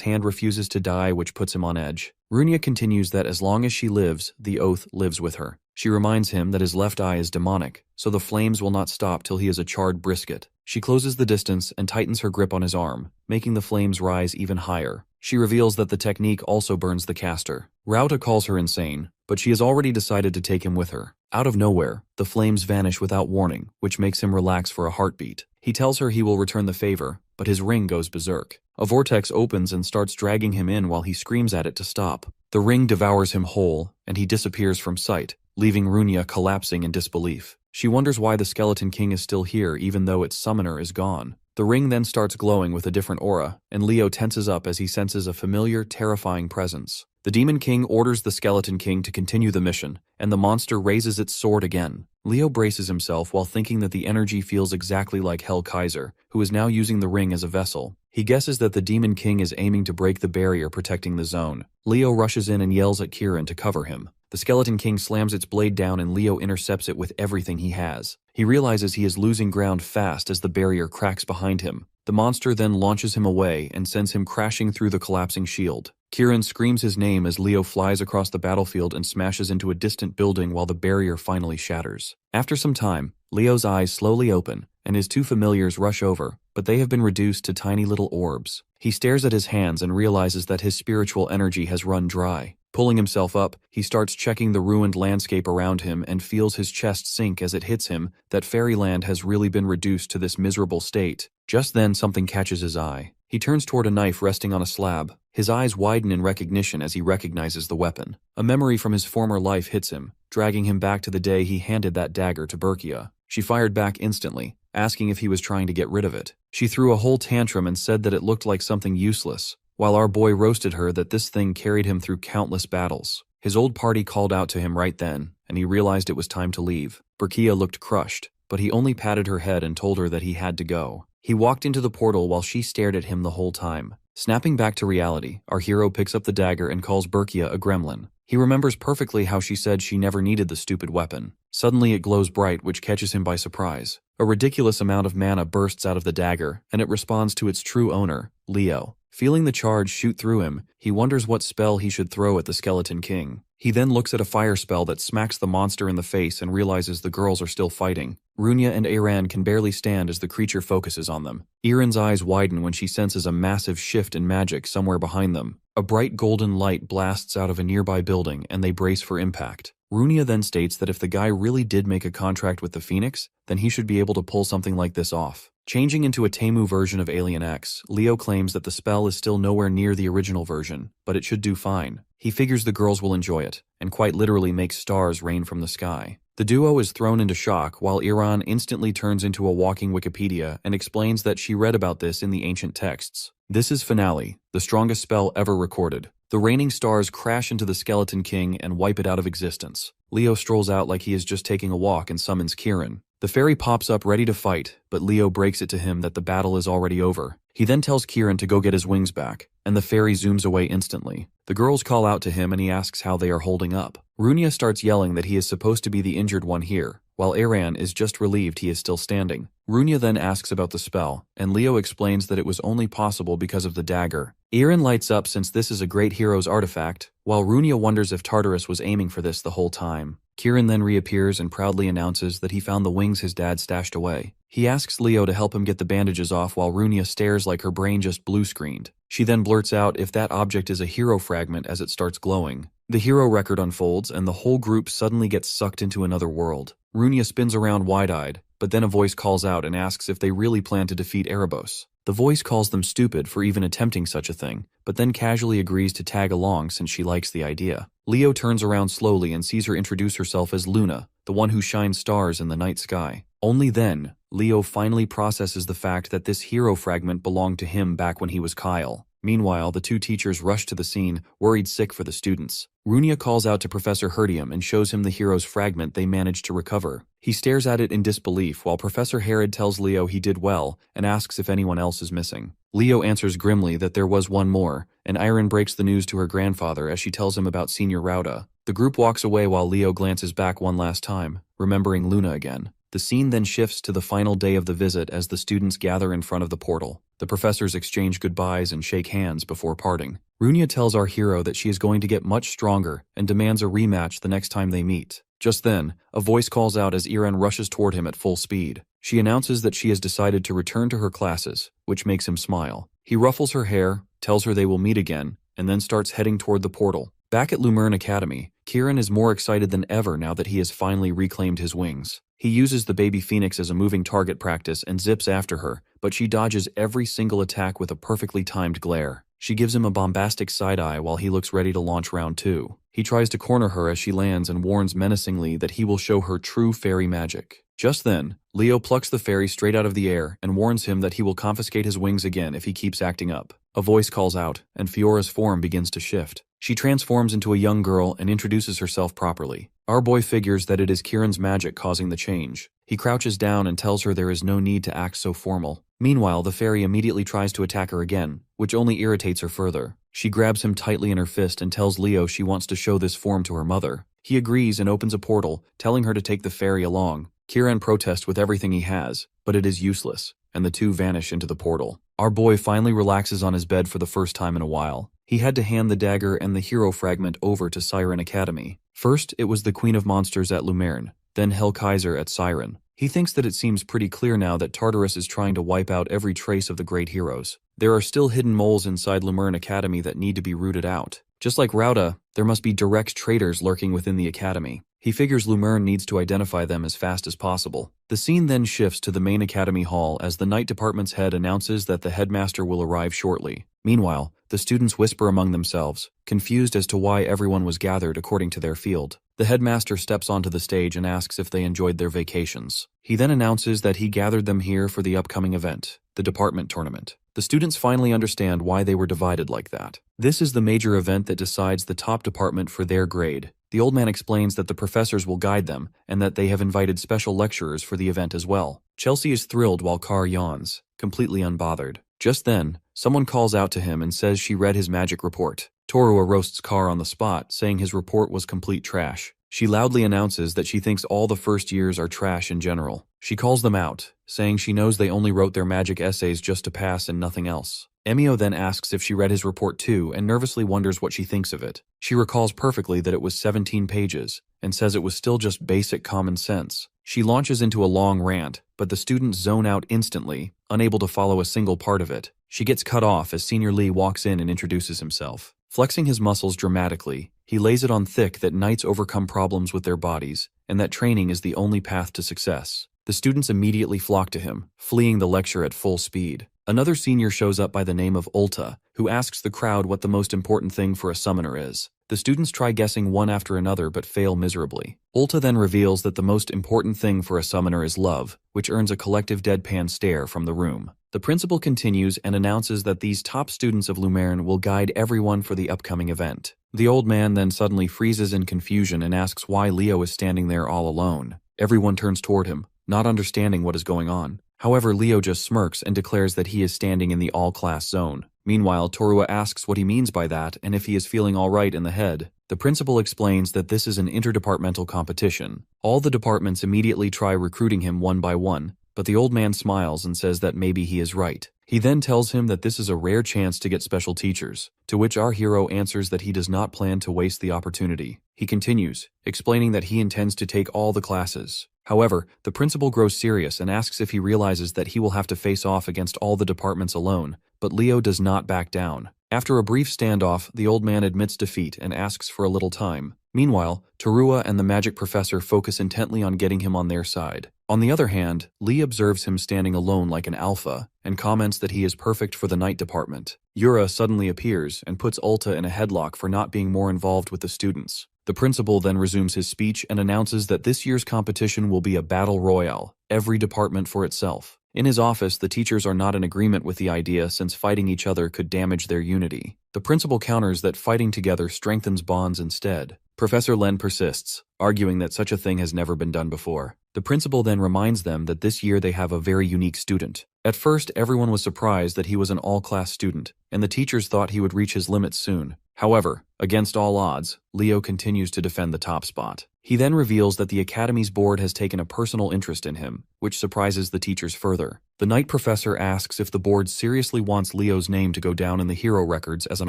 [SPEAKER 1] hand refuses to die, which puts him on edge. Runia continues that as long as she lives, the oath lives with her. She reminds him that his left eye is demonic, so the flames will not stop till he is a charred brisket. She closes the distance and tightens her grip on his arm, making the flames rise even higher. She reveals that the technique also burns the caster. Rauta calls her insane, but she has already decided to take him with her. Out of nowhere, the flames vanish without warning, which makes him relax for a heartbeat. He tells her he will return the favor, but his ring goes berserk. A vortex opens and starts dragging him in while he screams at it to stop. The ring devours him whole, and he disappears from sight, leaving Runia collapsing in disbelief. She wonders why the Skeleton King is still here even though its summoner is gone. The ring then starts glowing with a different aura, and Leo tenses up as he senses a familiar, terrifying presence. The Demon King orders the Skeleton King to continue the mission, and the monster raises its sword again. Leo braces himself while thinking that the energy feels exactly like Hell Kaiser, who is now using the ring as a vessel. He guesses that the Demon King is aiming to break the barrier protecting the zone. Leo rushes in and yells at Kieran to cover him. The Skeleton King slams its blade down and Leo intercepts it with everything he has. He realizes he is losing ground fast as the barrier cracks behind him. The monster then launches him away and sends him crashing through the collapsing shield. Kieran screams his name as Leo flies across the battlefield and smashes into a distant building while the barrier finally shatters. After some time, Leo's eyes slowly open, and his two familiars rush over, but they have been reduced to tiny little orbs. He stares at his hands and realizes that his spiritual energy has run dry. Pulling himself up, he starts checking the ruined landscape around him and feels his chest sink as it hits him that fairyland has really been reduced to this miserable state. Just then something catches his eye. He turns toward a knife resting on a slab. His eyes widen in recognition as he recognizes the weapon. A memory from his former life hits him, dragging him back to the day he handed that dagger to Berkia. She fired back instantly, asking if he was trying to get rid of it. She threw a whole tantrum and said that it looked like something useless, while our boy roasted her that this thing carried him through countless battles. His old party called out to him right then, and he realized it was time to leave. Berkia looked crushed, but he only patted her head and told her that he had to go. He walked into the portal while she stared at him the whole time. Snapping back to reality, our hero picks up the dagger and calls Berkia a gremlin. He remembers perfectly how she said she never needed the stupid weapon. Suddenly it glows bright, which catches him by surprise. A ridiculous amount of mana bursts out of the dagger, and it responds to its true owner, Leo. Feeling the charge shoot through him, he wonders what spell he should throw at the Skeleton King. He then looks at a fire spell that smacks the monster in the face and realizes the girls are still fighting. Runia and Aran can barely stand as the creature focuses on them. Iran's eyes widen when she senses a massive shift in magic somewhere behind them. A bright golden light blasts out of a nearby building and they brace for impact. Runia then states that if the guy really did make a contract with the Phoenix, then he should be able to pull something like this off. Changing into a Temu version of Alien X, Leo claims that the spell is still nowhere near the original version, but it should do fine. He figures the girls will enjoy it, and quite literally makes stars rain from the sky. The duo is thrown into shock while Iran instantly turns into a walking Wikipedia and explains that she read about this in the ancient texts. This is Finale, the strongest spell ever recorded. The raining stars crash into the Skeleton King and wipe it out of existence. Leo strolls out like he is just taking a walk and summons Kieran. The fairy pops up ready to fight, but Leo breaks it to him that the battle is already over. He then tells Kieran to go get his wings back, and the fairy zooms away instantly. The girls call out to him and he asks how they are holding up. Runia starts yelling that he is supposed to be the injured one here, while Aran is just relieved he is still standing. Runia then asks about the spell, and Leo explains that it was only possible because of the dagger. Aran lights up since this is a great hero's artifact, while Runia wonders if Tartarus was aiming for this the whole time. Kieran then reappears and proudly announces that he found the wings his dad stashed away. He asks Leo to help him get the bandages off while Runia stares like her brain just blue-screened. She then blurts out if that object is a hero fragment as it starts glowing. The hero record unfolds and the whole group suddenly gets sucked into another world. Runia spins around wide-eyed, but then a voice calls out and asks if they really plan to defeat Erebos. The voice calls them stupid for even attempting such a thing, but then casually agrees to tag along since she likes the idea. Leo turns around slowly and sees her introduce herself as Luna, the one who shines stars in the night sky. Only then, Leo finally processes the fact that this hero fragment belonged to him back when he was Kyle. Meanwhile, the two teachers rush to the scene, worried sick for the students. Runia calls out to Professor Herdium and shows him the hero's fragment they managed to recover. He stares at it in disbelief while Professor Herod tells Leo he did well and asks if anyone else is missing. Leo answers grimly that there was one more, and Iron breaks the news to her grandfather as she tells him about Senior Rauda. The group walks away while Leo glances back one last time, remembering Luna again. The scene then shifts to the final day of the visit as the students gather in front of the portal. The professors exchange goodbyes and shake hands before parting. Runia tells our hero that she is going to get much stronger and demands a rematch the next time they meet. Just then, a voice calls out as Iran rushes toward him at full speed. She announces that she has decided to return to her classes, which makes him smile. He ruffles her hair, tells her they will meet again, and then starts heading toward the portal. Back at Lumerne Academy, Kieran is more excited than ever now that he has finally reclaimed his wings. He uses the baby phoenix as a moving target practice and zips after her, but she dodges every single attack with a perfectly timed glare. She gives him a bombastic side-eye while he looks ready to launch round 2. He tries to corner her as she lands and warns menacingly that he will show her true fairy magic. Just then, Leo plucks the fairy straight out of the air and warns him that he will confiscate his wings again if he keeps acting up. A voice calls out, and Fiora's form begins to shift. She transforms into a young girl and introduces herself properly. Our boy figures that it is Kieran's magic causing the change. He crouches down and tells her there is no need to act so formal. Meanwhile, the fairy immediately tries to attack her again, which only irritates her further. She grabs him tightly in her fist and tells Leo she wants to show this form to her mother. He agrees and opens a portal, telling her to take the fairy along. Kieran protests with everything he has, but it is useless, and the two vanish into the portal. Our boy finally relaxes on his bed for the first time in a while. He had to hand the dagger and the hero fragment over to Siren Academy. First, it was the Queen of Monsters at Lumerne, then Hell Kaiser at Siren. He thinks that it seems pretty clear now that Tartarus is trying to wipe out every trace of the great heroes. There are still hidden moles inside Lumerne Academy that need to be rooted out. Just like Rauda, there must be direct traitors lurking within the academy. He figures Lumerne needs to identify them as fast as possible. The scene then shifts to the main academy hall as the night department's head announces that the headmaster will arrive shortly. Meanwhile, the students whisper among themselves, confused as to why everyone was gathered according to their field. The headmaster steps onto the stage and asks if they enjoyed their vacations. He then announces that he gathered them here for the upcoming event, the department tournament. The students finally understand why they were divided like that. This is the major event that decides the top department for their grade. The old man explains that the professors will guide them and that they have invited special lecturers for the event as well. Chelsea is thrilled while Carr yawns, completely unbothered. Just then, someone calls out to him and says she read his magic report. Torua roasts Carr on the spot, saying his report was complete trash. She loudly announces that she thinks all the first years are trash in general. She calls them out, saying she knows they only wrote their magic essays just to pass and nothing else. Emio then asks if she read his report too and nervously wonders what she thinks of it. She recalls perfectly that it was 17 pages and says it was still just basic common sense. She launches into a long rant, but the students zone out instantly, unable to follow a single part of it. She gets cut off as Senior Lee walks in and introduces himself. Flexing his muscles dramatically, he lays it on thick that knights overcome problems with their bodies and that training is the only path to success. The students immediately flock to him, fleeing the lecture at full speed. Another senior shows up by the name of Ulta, who asks the crowd what the most important thing for a summoner is. The students try guessing one after another but fail miserably. Ulta then reveals that the most important thing for a summoner is love, which earns a collective deadpan stare from the room. The principal continues and announces that these top students of Lumerne will guide everyone for the upcoming event. The old man then suddenly freezes in confusion and asks why Leo is standing there all alone. Everyone turns toward him, not understanding what is going on. However, Leo just smirks and declares that he is standing in the all-class zone. Meanwhile, Torua asks what he means by that and if he is feeling all right in the head. The principal explains that this is an interdepartmental competition. All the departments immediately try recruiting him one by one, but the old man smiles and says that maybe he is right. He then tells him that this is a rare chance to get special teachers, to which our hero answers that he does not plan to waste the opportunity. He continues, explaining that he intends to take all the classes. However, the principal grows serious and asks if he realizes that he will have to face off against all the departments alone, but Leo does not back down. After a brief standoff, the old man admits defeat and asks for a little time. Meanwhile, Torua and the magic professor focus intently on getting him on their side. On the other hand, Lee observes him standing alone like an alpha and comments that he is perfect for the night department. Yura suddenly appears and puts Ulta in a headlock for not being more involved with the students. The principal then resumes his speech and announces that this year's competition will be a battle royale, every department for itself. In his office, the teachers are not in agreement with the idea since fighting each other could damage their unity. The principal counters that fighting together strengthens bonds instead. Professor Len persists, arguing that such a thing has never been done before. The principal then reminds them that this year they have a very unique student. At first, everyone was surprised that he was an all-class student, and the teachers thought he would reach his limits soon. However, against all odds, Leo continues to defend the top spot. He then reveals that the Academy's board has taken a personal interest in him, which surprises the teachers further. The night professor asks if the board seriously wants Leo's name to go down in the hero records as an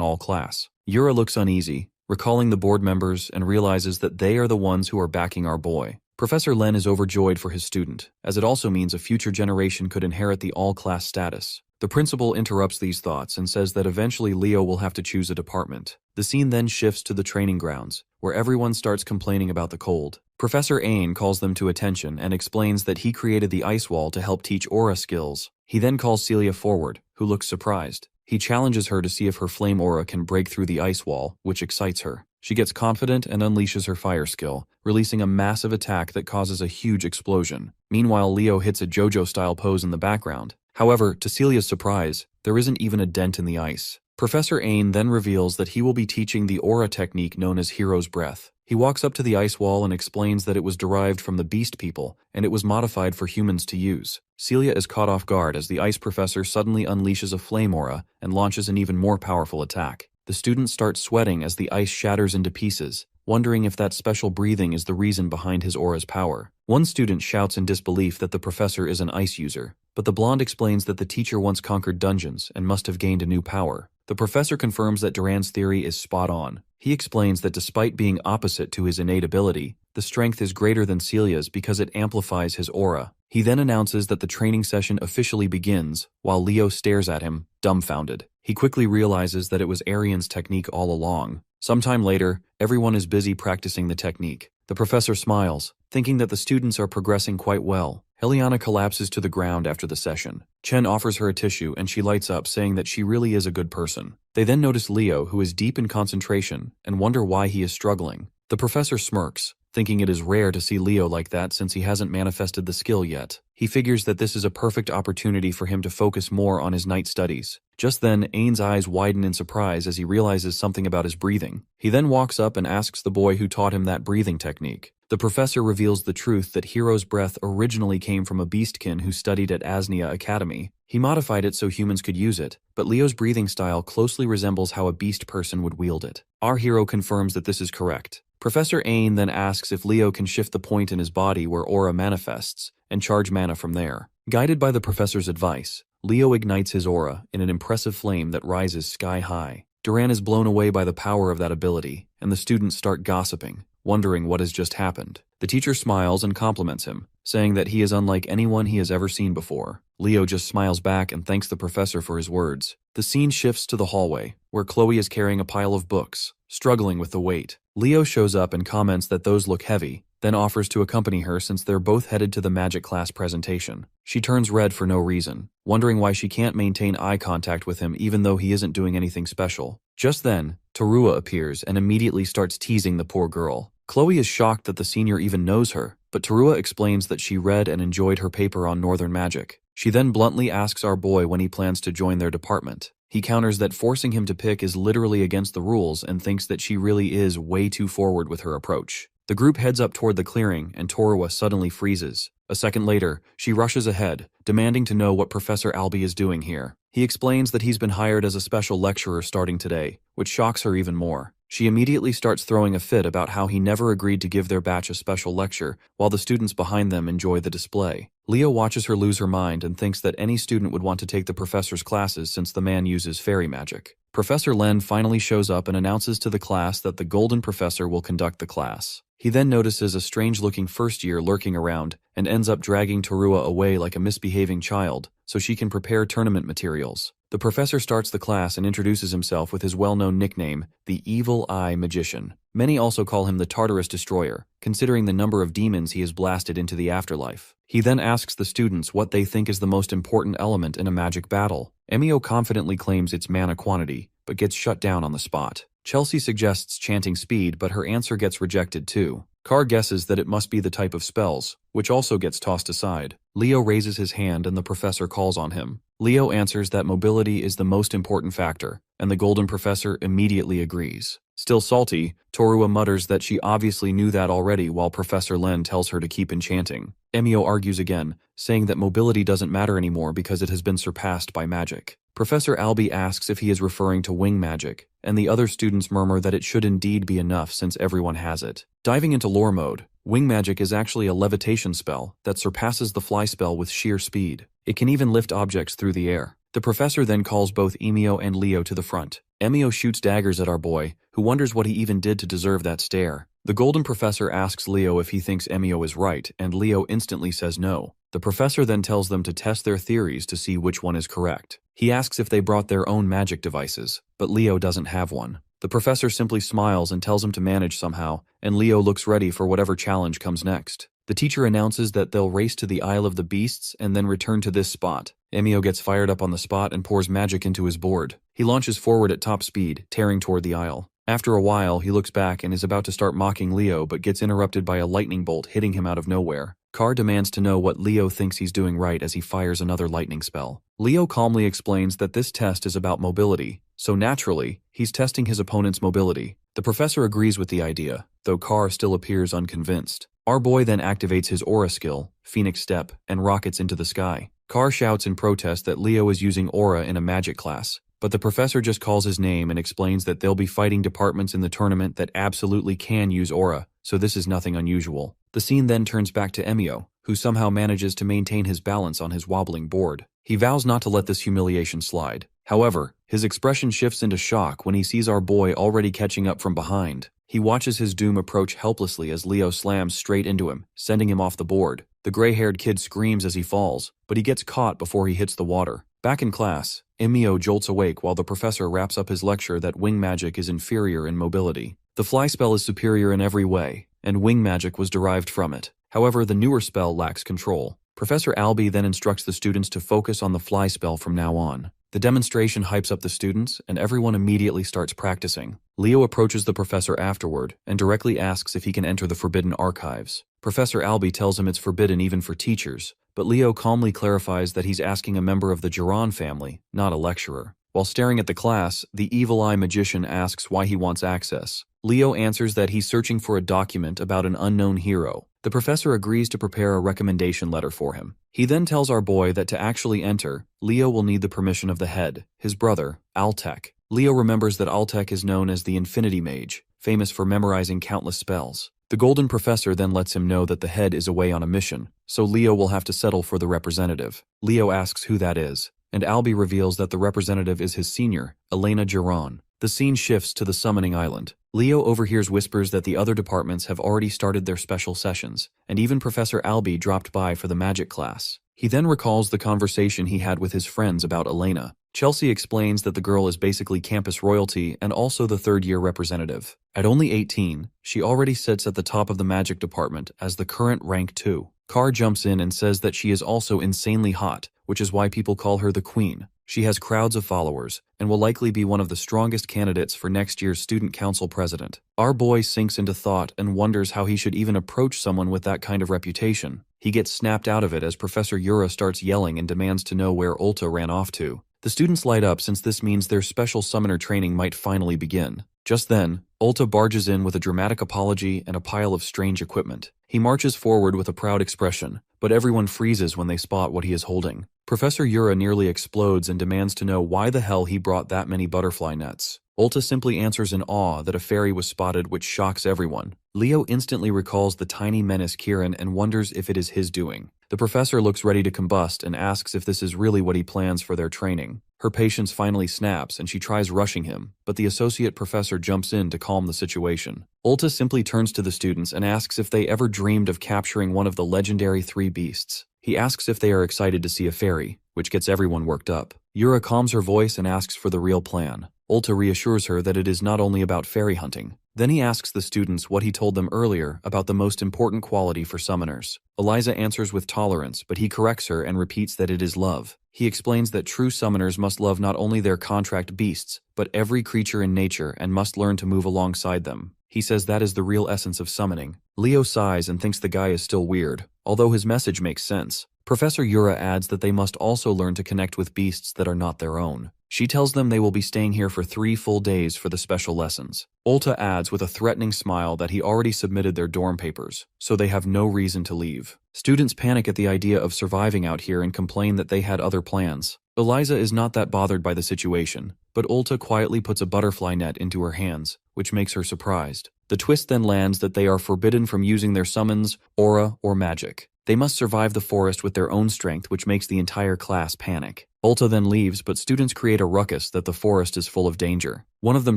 [SPEAKER 1] all-class. Yura looks uneasy, recalling the board members and realizes that they are the ones who are backing our boy. Professor Len is overjoyed for his student, as it also means a future generation could inherit the all-class status. The principal interrupts these thoughts and says that eventually Leo will have to choose a department. The scene then shifts to the training grounds, where everyone starts complaining about the cold. Professor Ain calls them to attention and explains that he created the ice wall to help teach aura skills. He then calls Celia forward, who looks surprised. He challenges her to see if her flame aura can break through the ice wall, which excites her. She gets confident and unleashes her fire skill, releasing a massive attack that causes a huge explosion. Meanwhile, Leo hits a JoJo-style pose in the background. However, to Celia's surprise, there isn't even a dent in the ice. Professor Ain then reveals that he will be teaching the aura technique known as Hero's Breath. He walks up to the ice wall and explains that it was derived from the beast people, and it was modified for humans to use. Celia is caught off guard as the ice professor suddenly unleashes a flame aura and launches an even more powerful attack. The students start sweating as the ice shatters into pieces, wondering if that special breathing is the reason behind his aura's power. One student shouts in disbelief that the professor is an ice user, but the blonde explains that the teacher once conquered dungeons and must have gained a new power. The professor confirms that Duran's theory is spot on. He explains that despite being opposite to his innate ability, the strength is greater than Celia's because it amplifies his aura. He then announces that the training session officially begins, while Leo stares at him, dumbfounded. He quickly realizes that it was Arian's technique all along. Sometime later, everyone is busy practicing the technique. The professor smiles, thinking that the students are progressing quite well. Eliana collapses to the ground after the session. Chen offers her a tissue and she lights up, saying that she really is a good person. They then notice Leo, who is deep in concentration, and wonder why he is struggling. The professor smirks, thinking it is rare to see Leo like that since he hasn't manifested the skill yet. He figures that this is a perfect opportunity for him to focus more on his night studies. Just then, Ain's eyes widen in surprise as he realizes something about his breathing. He then walks up and asks the boy who taught him that breathing technique. The professor reveals the truth that Hero's Breath originally came from a beastkin who studied at Asnia Academy. He modified it so humans could use it, but Leo's breathing style closely resembles how a beast person would wield it. Our hero confirms that this is correct. Professor Ain then asks if Leo can shift the point in his body where aura manifests, and charge mana from there. Guided by the professor's advice, Leo ignites his aura in an impressive flame that rises sky high. Duran is blown away by the power of that ability, and the students start gossiping, wondering what has just happened. The teacher smiles and compliments him, saying that he is unlike anyone he has ever seen before. Leo just smiles back and thanks the professor for his words. The scene shifts to the hallway, where Chloe is carrying a pile of books, struggling with the weight. Leo shows up and comments that those look heavy, then offers to accompany her since they're both headed to the magic class presentation. She turns red for no reason, wondering why she can't maintain eye contact with him even though he isn't doing anything special. Just then, Tarua appears and immediately starts teasing the poor girl. Chloe is shocked that the senior even knows her, but Tarua explains that she read and enjoyed her paper on Northern Magic. She then bluntly asks our boy when he plans to join their department. He counters that forcing him to pick is literally against the rules and thinks that she really is way too forward with her approach. The group heads up toward the clearing and Torua suddenly freezes. A second later, she rushes ahead, demanding to know what Professor Albie is doing here. He explains that he's been hired as a special lecturer starting today, which shocks her even more. She immediately starts throwing a fit about how he never agreed to give their batch a special lecture, while the students behind them enjoy the display. Leo watches her lose her mind and thinks that any student would want to take the professor's classes since the man uses fairy magic. Professor Len finally shows up and announces to the class that the Golden Professor will conduct the class. He then notices a strange-looking first year lurking around and ends up dragging Tarua away like a misbehaving child so she can prepare tournament materials. The professor starts the class and introduces himself with his well-known nickname, the Evil Eye Magician. Many also call him the Tartarus Destroyer, considering the number of demons he has blasted into the afterlife. He then asks the students what they think is the most important element in a magic battle. Emio confidently claims it's mana quantity, but gets shut down on the spot. Chelsea suggests chanting speed, but her answer gets rejected too. Carr guesses that it must be the type of spells, which also gets tossed aside. Leo raises his hand and the professor calls on him. Leo answers that mobility is the most important factor, and the Golden Professor immediately agrees. Still salty, Torua mutters that she obviously knew that already while Professor Len tells her to keep enchanting. Emio argues again, saying that mobility doesn't matter anymore because it has been surpassed by magic. Professor Albie asks if he is referring to wing magic, and the other students murmur that it should indeed be enough since everyone has it. Diving into lore mode, wing magic is actually a levitation spell that surpasses the fly spell with sheer speed. It can even lift objects through the air. The professor then calls both Emio and Leo to the front. Emio shoots daggers at our boy, who wonders what he even did to deserve that stare. The Golden Professor asks Leo if he thinks Emio is right, and Leo instantly says no. The professor then tells them to test their theories to see which one is correct. He asks if they brought their own magic devices, but Leo doesn't have one. The professor simply smiles and tells him to manage somehow, and Leo looks ready for whatever challenge comes next. The teacher announces that they'll race to the Isle of the Beasts and then return to this spot. Emio gets fired up on the spot and pours magic into his board. He launches forward at top speed, tearing toward the isle. After a while, he looks back and is about to start mocking Leo but gets interrupted by a lightning bolt hitting him out of nowhere. Car demands to know what Leo thinks he's doing right as he fires another lightning spell. Leo calmly explains that this test is about mobility, so naturally, he's testing his opponent's mobility. The professor agrees with the idea, though Car still appears unconvinced. Our boy then activates his aura skill, Phoenix Step, and rockets into the sky. Car shouts in protest that Leo is using aura in a magic class, but the professor just calls his name and explains that they'll be fighting departments in the tournament that absolutely can use aura, so this is nothing unusual. The scene then turns back to Emio, who somehow manages to maintain his balance on his wobbling board. He vows not to let this humiliation slide. However, his expression shifts into shock when he sees our boy already catching up from behind. He watches his doom approach helplessly as Leo slams straight into him, sending him off the board. The gray-haired kid screams as he falls, but he gets caught before he hits the water. Back in class, Emio jolts awake while the professor wraps up his lecture that wing magic is inferior in mobility. The fly spell is superior in every way, and wing magic was derived from it. However, the newer spell lacks control. Professor Albie then instructs the students to focus on the fly spell from now on. The demonstration hypes up the students, and everyone immediately starts practicing. Leo approaches the professor afterward and directly asks if he can enter the forbidden archives. Professor Albie tells him it's forbidden even for teachers, but Leo calmly clarifies that he's asking a member of the Geron family, not a lecturer. While staring at the class, the evil eye magician asks why he wants access. Leo answers that he's searching for a document about an unknown hero. The professor agrees to prepare a recommendation letter for him. He then tells our boy that to actually enter, Leo will need the permission of the head, his brother, Altek. Leo remembers that Altek is known as the Infinity Mage, famous for memorizing countless spells. The Golden Professor then lets him know that the head is away on a mission, so Leo will have to settle for the representative. Leo asks who that is, and Albie reveals that the representative is his senior, Elena Geron. The scene shifts to the summoning island. Leo overhears whispers that the other departments have already started their special sessions, and even Professor Albie dropped by for the magic class. He then recalls the conversation he had with his friends about Elena. Chelsea explains that the girl is basically campus royalty and also the third-year representative. At only 18, she already sits at the top of the magic department as the current rank 2. Car jumps in and says that she is also insanely hot, which is why people call her the Queen. She has crowds of followers, and will likely be one of the strongest candidates for next year's student council president. Our boy sinks into thought and wonders how he should even approach someone with that kind of reputation. He gets snapped out of it as Professor Yura starts yelling and demands to know where Ulta ran off to. The students light up since this means their special summoner training might finally begin. Just then, Ulta barges in with a dramatic apology and a pile of strange equipment. He marches forward with a proud expression, but everyone freezes when they spot what he is holding. Professor Yura nearly explodes and demands to know why the hell he brought that many butterfly nets. Ulta simply answers in awe that a fairy was spotted, which shocks everyone. Leo instantly recalls the tiny menace Kieran and wonders if it is his doing. The professor looks ready to combust and asks if this is really what he plans for their training. Her patience finally snaps and she tries rushing him, but the associate professor jumps in to calm the situation. Ulta simply turns to the students and asks if they ever dreamed of capturing one of the legendary 3 beasts. He asks if they are excited to see a fairy, which gets everyone worked up. Yura calms her voice and asks for the real plan. Ulta reassures her that it is not only about fairy hunting. Then he asks the students what he told them earlier about the most important quality for summoners. Eliza answers with tolerance, but he corrects her and repeats that it is love. He explains that true summoners must love not only their contract beasts, but every creature in nature and must learn to move alongside them. He says that is the real essence of summoning. Leo sighs and thinks the guy is still weird, although his message makes sense. Professor Yura adds that they must also learn to connect with beasts that are not their own. She tells them they will be staying here for 3 full days for the special lessons. Ulta adds with a threatening smile that he already submitted their dorm papers, so they have no reason to leave. Students panic at the idea of surviving out here and complain that they had other plans. Eliza is not that bothered by the situation, but Ulta quietly puts a butterfly net into her hands, which makes her surprised. The twist then lands that they are forbidden from using their summons, aura, or magic. They must survive the forest with their own strength, which makes the entire class panic. Ulta then leaves, but students create a ruckus that the forest is full of danger. One of them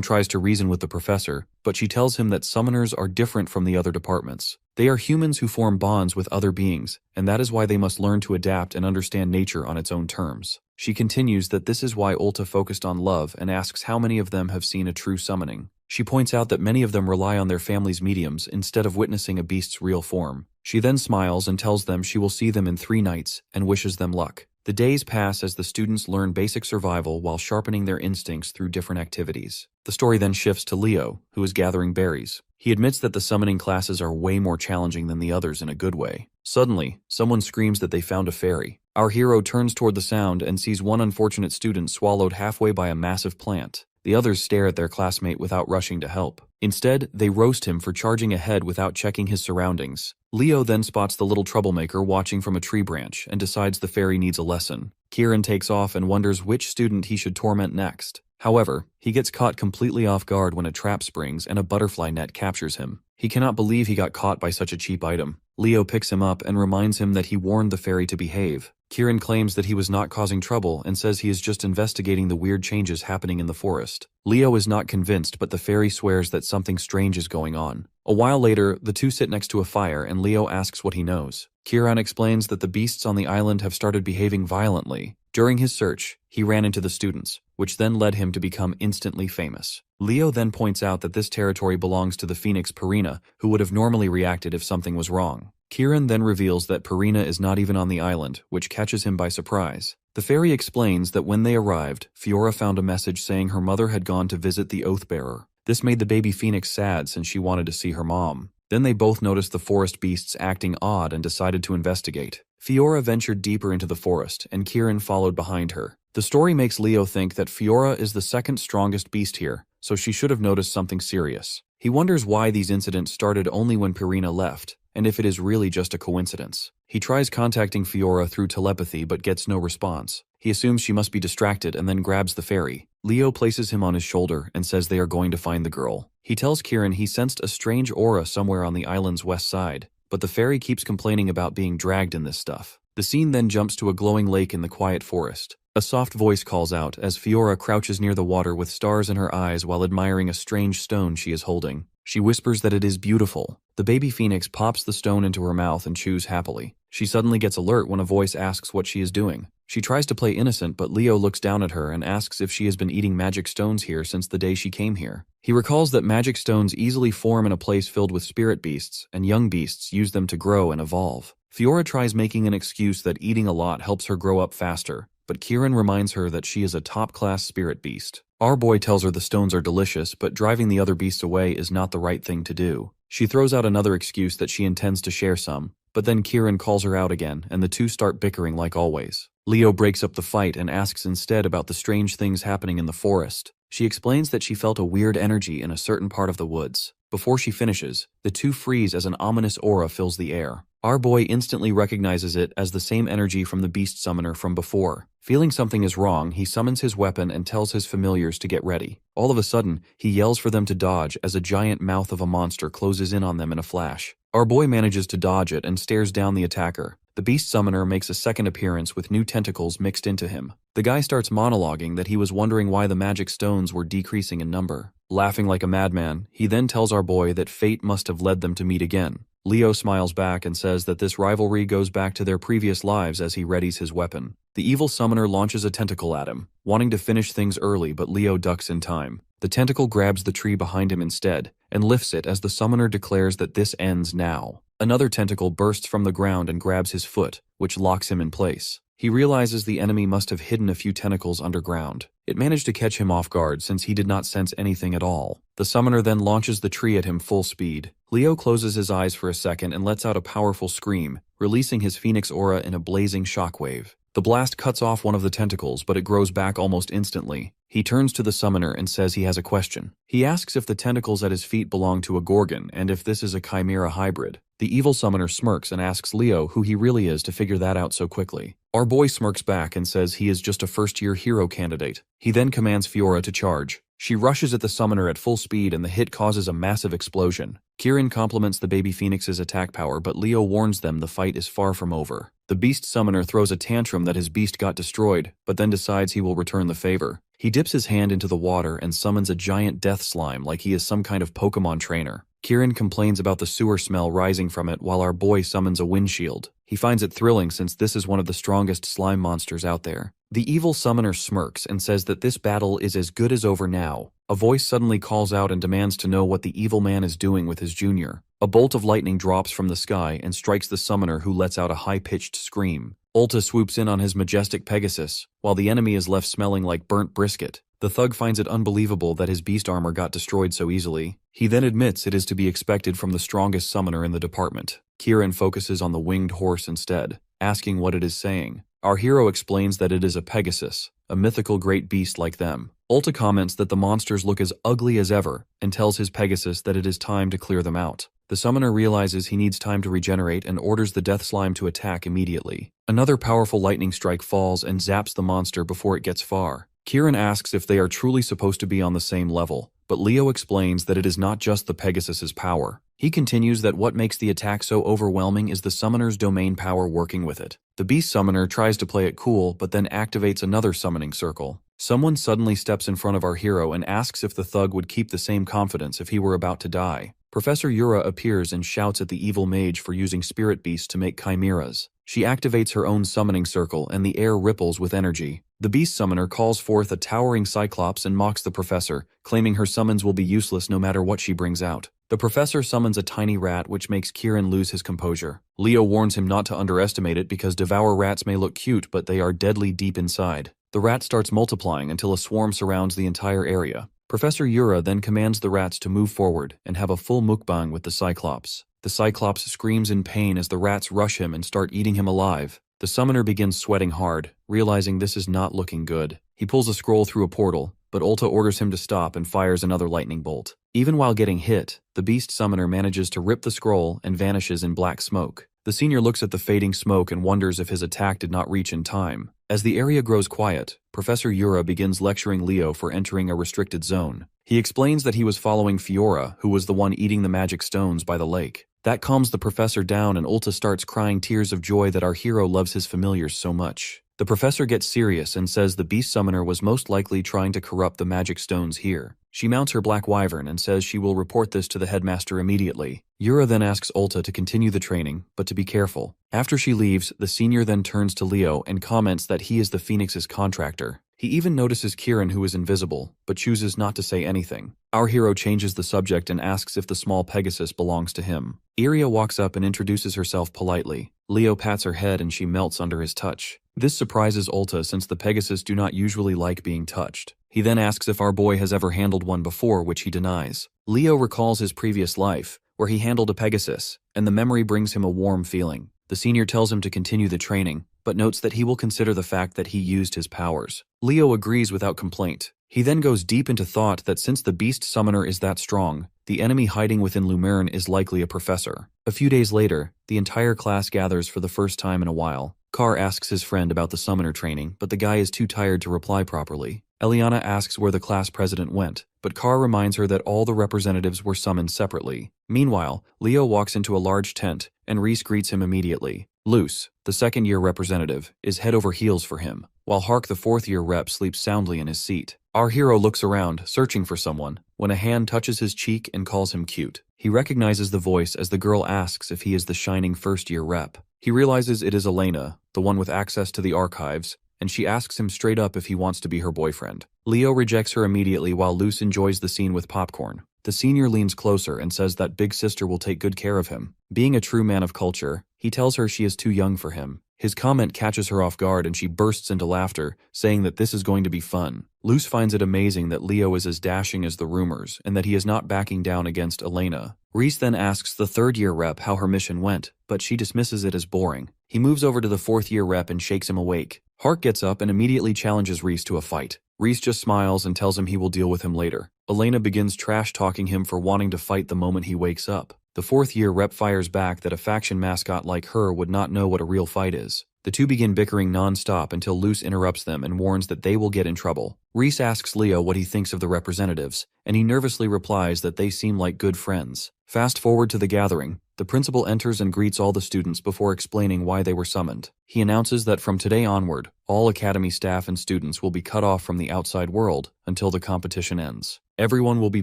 [SPEAKER 1] tries to reason with the professor, but she tells him that summoners are different from the other departments. They are humans who form bonds with other beings, and that is why they must learn to adapt and understand nature on its own terms. She continues that this is why Ulta focused on love and asks how many of them have seen a true summoning. She points out that many of them rely on their family's mediums instead of witnessing a beast's real form. She then smiles and tells them she will see them in 3 nights and wishes them luck. The days pass as the students learn basic survival while sharpening their instincts through different activities. The story then shifts to Leo, who is gathering berries. He admits that the summoning classes are way more challenging than the others in a good way. Suddenly, someone screams that they found a fairy. Our hero turns toward the sound and sees one unfortunate student swallowed halfway by a massive plant. The others stare at their classmate without rushing to help. Instead, they roast him for charging ahead without checking his surroundings. Leo then spots the little troublemaker watching from a tree branch and decides the fairy needs a lesson. Kieran takes off and wonders which student he should torment next. However, he gets caught completely off guard when a trap springs and a butterfly net captures him. He cannot believe he got caught by such a cheap item. Leo picks him up and reminds him that he warned the fairy to behave. Kieran claims that he was not causing trouble and says he is just investigating the weird changes happening in the forest. Leo is not convinced, but the fairy swears that something strange is going on. A while later, the two sit next to a fire and Leo asks what he knows. Kieran explains that the beasts on the island have started behaving violently. During his search, he ran into the students, which then led him to become instantly famous. Leo then points out that this territory belongs to the phoenix Purina, who would have normally reacted if something was wrong. Kieran then reveals that Purina is not even on the island, which catches him by surprise. The fairy explains that when they arrived, Fiora found a message saying her mother had gone to visit the Oathbearer. This made the baby phoenix sad since she wanted to see her mom. Then they both noticed the forest beasts acting odd and decided to investigate. Fiora ventured deeper into the forest, and Kieran followed behind her. The story makes Leo think that Fiora is the second strongest beast here, so she should have noticed something serious. He wonders why these incidents started only when Purina left, and if it is really just a coincidence. He tries contacting Fiora through telepathy but gets no response. He assumes she must be distracted and then grabs the fairy. Leo places him on his shoulder and says they are going to find the girl. He tells Kieran he sensed a strange aura somewhere on the island's west side, but the fairy keeps complaining about being dragged in this stuff. The scene then jumps to a glowing lake in the quiet forest. A soft voice calls out as Fiora crouches near the water with stars in her eyes while admiring a strange stone she is holding. She whispers that it is beautiful. The baby phoenix pops the stone into her mouth and chews happily. She suddenly gets alert when a voice asks what she is doing. She tries to play innocent, but Leo looks down at her and asks if she has been eating magic stones here since the day she came here. He recalls that magic stones easily form in a place filled with spirit beasts, and young beasts use them to grow and evolve. Fiora tries making an excuse that eating a lot helps her grow up faster, but Kieran reminds her that she is a top-class spirit beast. Our boy tells her the stones are delicious, but driving the other beasts away is not the right thing to do. She throws out another excuse that she intends to share some, but then Kieran calls her out again, and the two start bickering like always. Leo breaks up the fight and asks instead about the strange things happening in the forest. She explains that she felt a weird energy in a certain part of the woods. Before she finishes, the two freeze as an ominous aura fills the air. Our boy instantly recognizes it as the same energy from the beast summoner from before. Feeling something is wrong, he summons his weapon and tells his familiars to get ready. All of a sudden, he yells for them to dodge as a giant mouth of a monster closes in on them in a flash. Our boy manages to dodge it and stares down the attacker. The beast summoner makes a second appearance with new tentacles mixed into him. The guy starts monologuing that he was wondering why the magic stones were decreasing in number. Laughing like a madman, he then tells our boy that fate must have led them to meet again. Leo smiles back and says that this rivalry goes back to their previous lives as he readies his weapon. The evil summoner launches a tentacle at him, wanting to finish things early, but Leo ducks in time. The tentacle grabs the tree behind him instead, and lifts it as the summoner declares that this ends now. Another tentacle bursts from the ground and grabs his foot, which locks him in place. He realizes the enemy must have hidden a few tentacles underground. It managed to catch him off guard since he did not sense anything at all. The summoner then launches the tree at him full speed. Leo closes his eyes for a second and lets out a powerful scream, releasing his phoenix aura in a blazing shockwave. The blast cuts off one of the tentacles, but it grows back almost instantly. He turns to the summoner and says he has a question. He asks if the tentacles at his feet belong to a gorgon and if this is a chimera hybrid. The evil summoner smirks and asks Leo who he really is to figure that out so quickly. Our boy smirks back and says he is just a first-year hero candidate. He then commands Fiora to charge. She rushes at the summoner at full speed and the hit causes a massive explosion. Kieran compliments the baby phoenix's attack power, but Leo warns them the fight is far from over. The beast summoner throws a tantrum that his beast got destroyed, but then decides he will return the favor. He dips his hand into the water and summons a giant death slime like he is some kind of Pokemon trainer. Kieran complains about the sewer smell rising from it while our boy summons a windshield. He finds it thrilling since this is one of the strongest slime monsters out there. The evil summoner smirks and says that this battle is as good as over now. A voice suddenly calls out and demands to know what the evil man is doing with his junior. A bolt of lightning drops from the sky and strikes the summoner, who lets out a high-pitched scream. Ulta swoops in on his majestic Pegasus, while the enemy is left smelling like burnt brisket. The thug finds it unbelievable that his beast armor got destroyed so easily. He then admits it is to be expected from the strongest summoner in the department. Kieran focuses on the winged horse instead, asking what it is saying. Our hero explains that it is a Pegasus, a mythical great beast like them. Ulta comments that the monsters look as ugly as ever and tells his Pegasus that it is time to clear them out. The summoner realizes he needs time to regenerate and orders the death slime to attack immediately. Another powerful lightning strike falls and zaps the monster before it gets far. Kieran asks if they are truly supposed to be on the same level, but Leo explains that it is not just the Pegasus's power. He continues that what makes the attack so overwhelming is the summoner's domain power working with it. The beast summoner tries to play it cool, but then activates another summoning circle. Someone suddenly steps in front of our hero and asks if the thug would keep the same confidence if he were about to die. Professor Yura appears and shouts at the evil mage for using spirit beasts to make chimeras. She activates her own summoning circle and the air ripples with energy. The beast summoner calls forth a towering cyclops and mocks the professor, claiming her summons will be useless no matter what she brings out. The professor summons a tiny rat, which makes Kieran lose his composure. Leo warns him not to underestimate it because devour rats may look cute, but they are deadly deep inside. The rat starts multiplying until a swarm surrounds the entire area. Professor Yura then commands the rats to move forward and have a full mukbang with the Cyclops. The Cyclops screams in pain as the rats rush him and start eating him alive. The summoner begins sweating hard, realizing this is not looking good. He pulls a scroll through a portal, but Ulta orders him to stop and fires another lightning bolt. Even while getting hit, the beast summoner manages to rip the scroll and vanishes in black smoke. The senior looks at the fading smoke and wonders if his attack did not reach in time. As the area grows quiet, Professor Yura begins lecturing Leo for entering a restricted zone. He explains that he was following Fiora, who was the one eating the magic stones by the lake. That calms the professor down and Ulta starts crying tears of joy that our hero loves his familiars so much. The professor gets serious and says the beast summoner was most likely trying to corrupt the magic stones here. She mounts her black wyvern and says she will report this to the headmaster immediately. Yura then asks Ulta to continue the training, but to be careful. After she leaves, the senior then turns to Leo and comments that he is the Phoenix's contractor. He even notices Kieran, who is invisible, but chooses not to say anything. Our hero changes the subject and asks if the small Pegasus belongs to him. Iria walks up and introduces herself politely. Leo pats her head and she melts under his touch. This surprises Ulta since the Pegasus do not usually like being touched. He then asks if our boy has ever handled one before, which he denies. Leo recalls his previous life, where he handled a Pegasus, and the memory brings him a warm feeling. The senior tells him to continue the training, but notes that he will consider the fact that he used his powers. Leo agrees without complaint. He then goes deep into thought that since the beast summoner is that strong, the enemy hiding within Lumerne is likely a professor. A few days later, the entire class gathers for the first time in a while. Carr asks his friend about the summoner training, but the guy is too tired to reply properly. Eliana asks where the class president went, but Carr reminds her that all the representatives were summoned separately. Meanwhile, Leo walks into a large tent, and Reese greets him immediately. Luce, the second-year representative, is head over heels for him, while Hark, the fourth-year rep, sleeps soundly in his seat. Our hero looks around, searching for someone, when a hand touches his cheek and calls him cute. He recognizes the voice as the girl asks if he is the shining first-year rep. He realizes it is Elena, the one with access to the archives, and she asks him straight up if he wants to be her boyfriend. Leo rejects her immediately while Luce enjoys the scene with popcorn. The senior leans closer and says that big sister will take good care of him. Being a true man of culture, he tells her she is too young for him. His comment catches her off guard and she bursts into laughter, saying that this is going to be fun. Luce finds it amazing that Leo is as dashing as the rumors and that he is not backing down against Elena. Reese then asks the third-year rep how her mission went, but she dismisses it as boring. He moves over to the fourth-year rep and shakes him awake. Hark gets up and immediately challenges Reese to a fight. Reese just smiles and tells him he will deal with him later. Elena begins trash-talking him for wanting to fight the moment he wakes up. The fourth-year rep fires back that a faction mascot like her would not know what a real fight is. The two begin bickering non-stop until Luce interrupts them and warns that they will get in trouble. Reese asks Leo what he thinks of the representatives, and he nervously replies that they seem like good friends. Fast forward to the gathering. The principal enters and greets all the students before explaining why they were summoned. He announces that from today onward, all academy staff and students will be cut off from the outside world until the competition ends. Everyone will be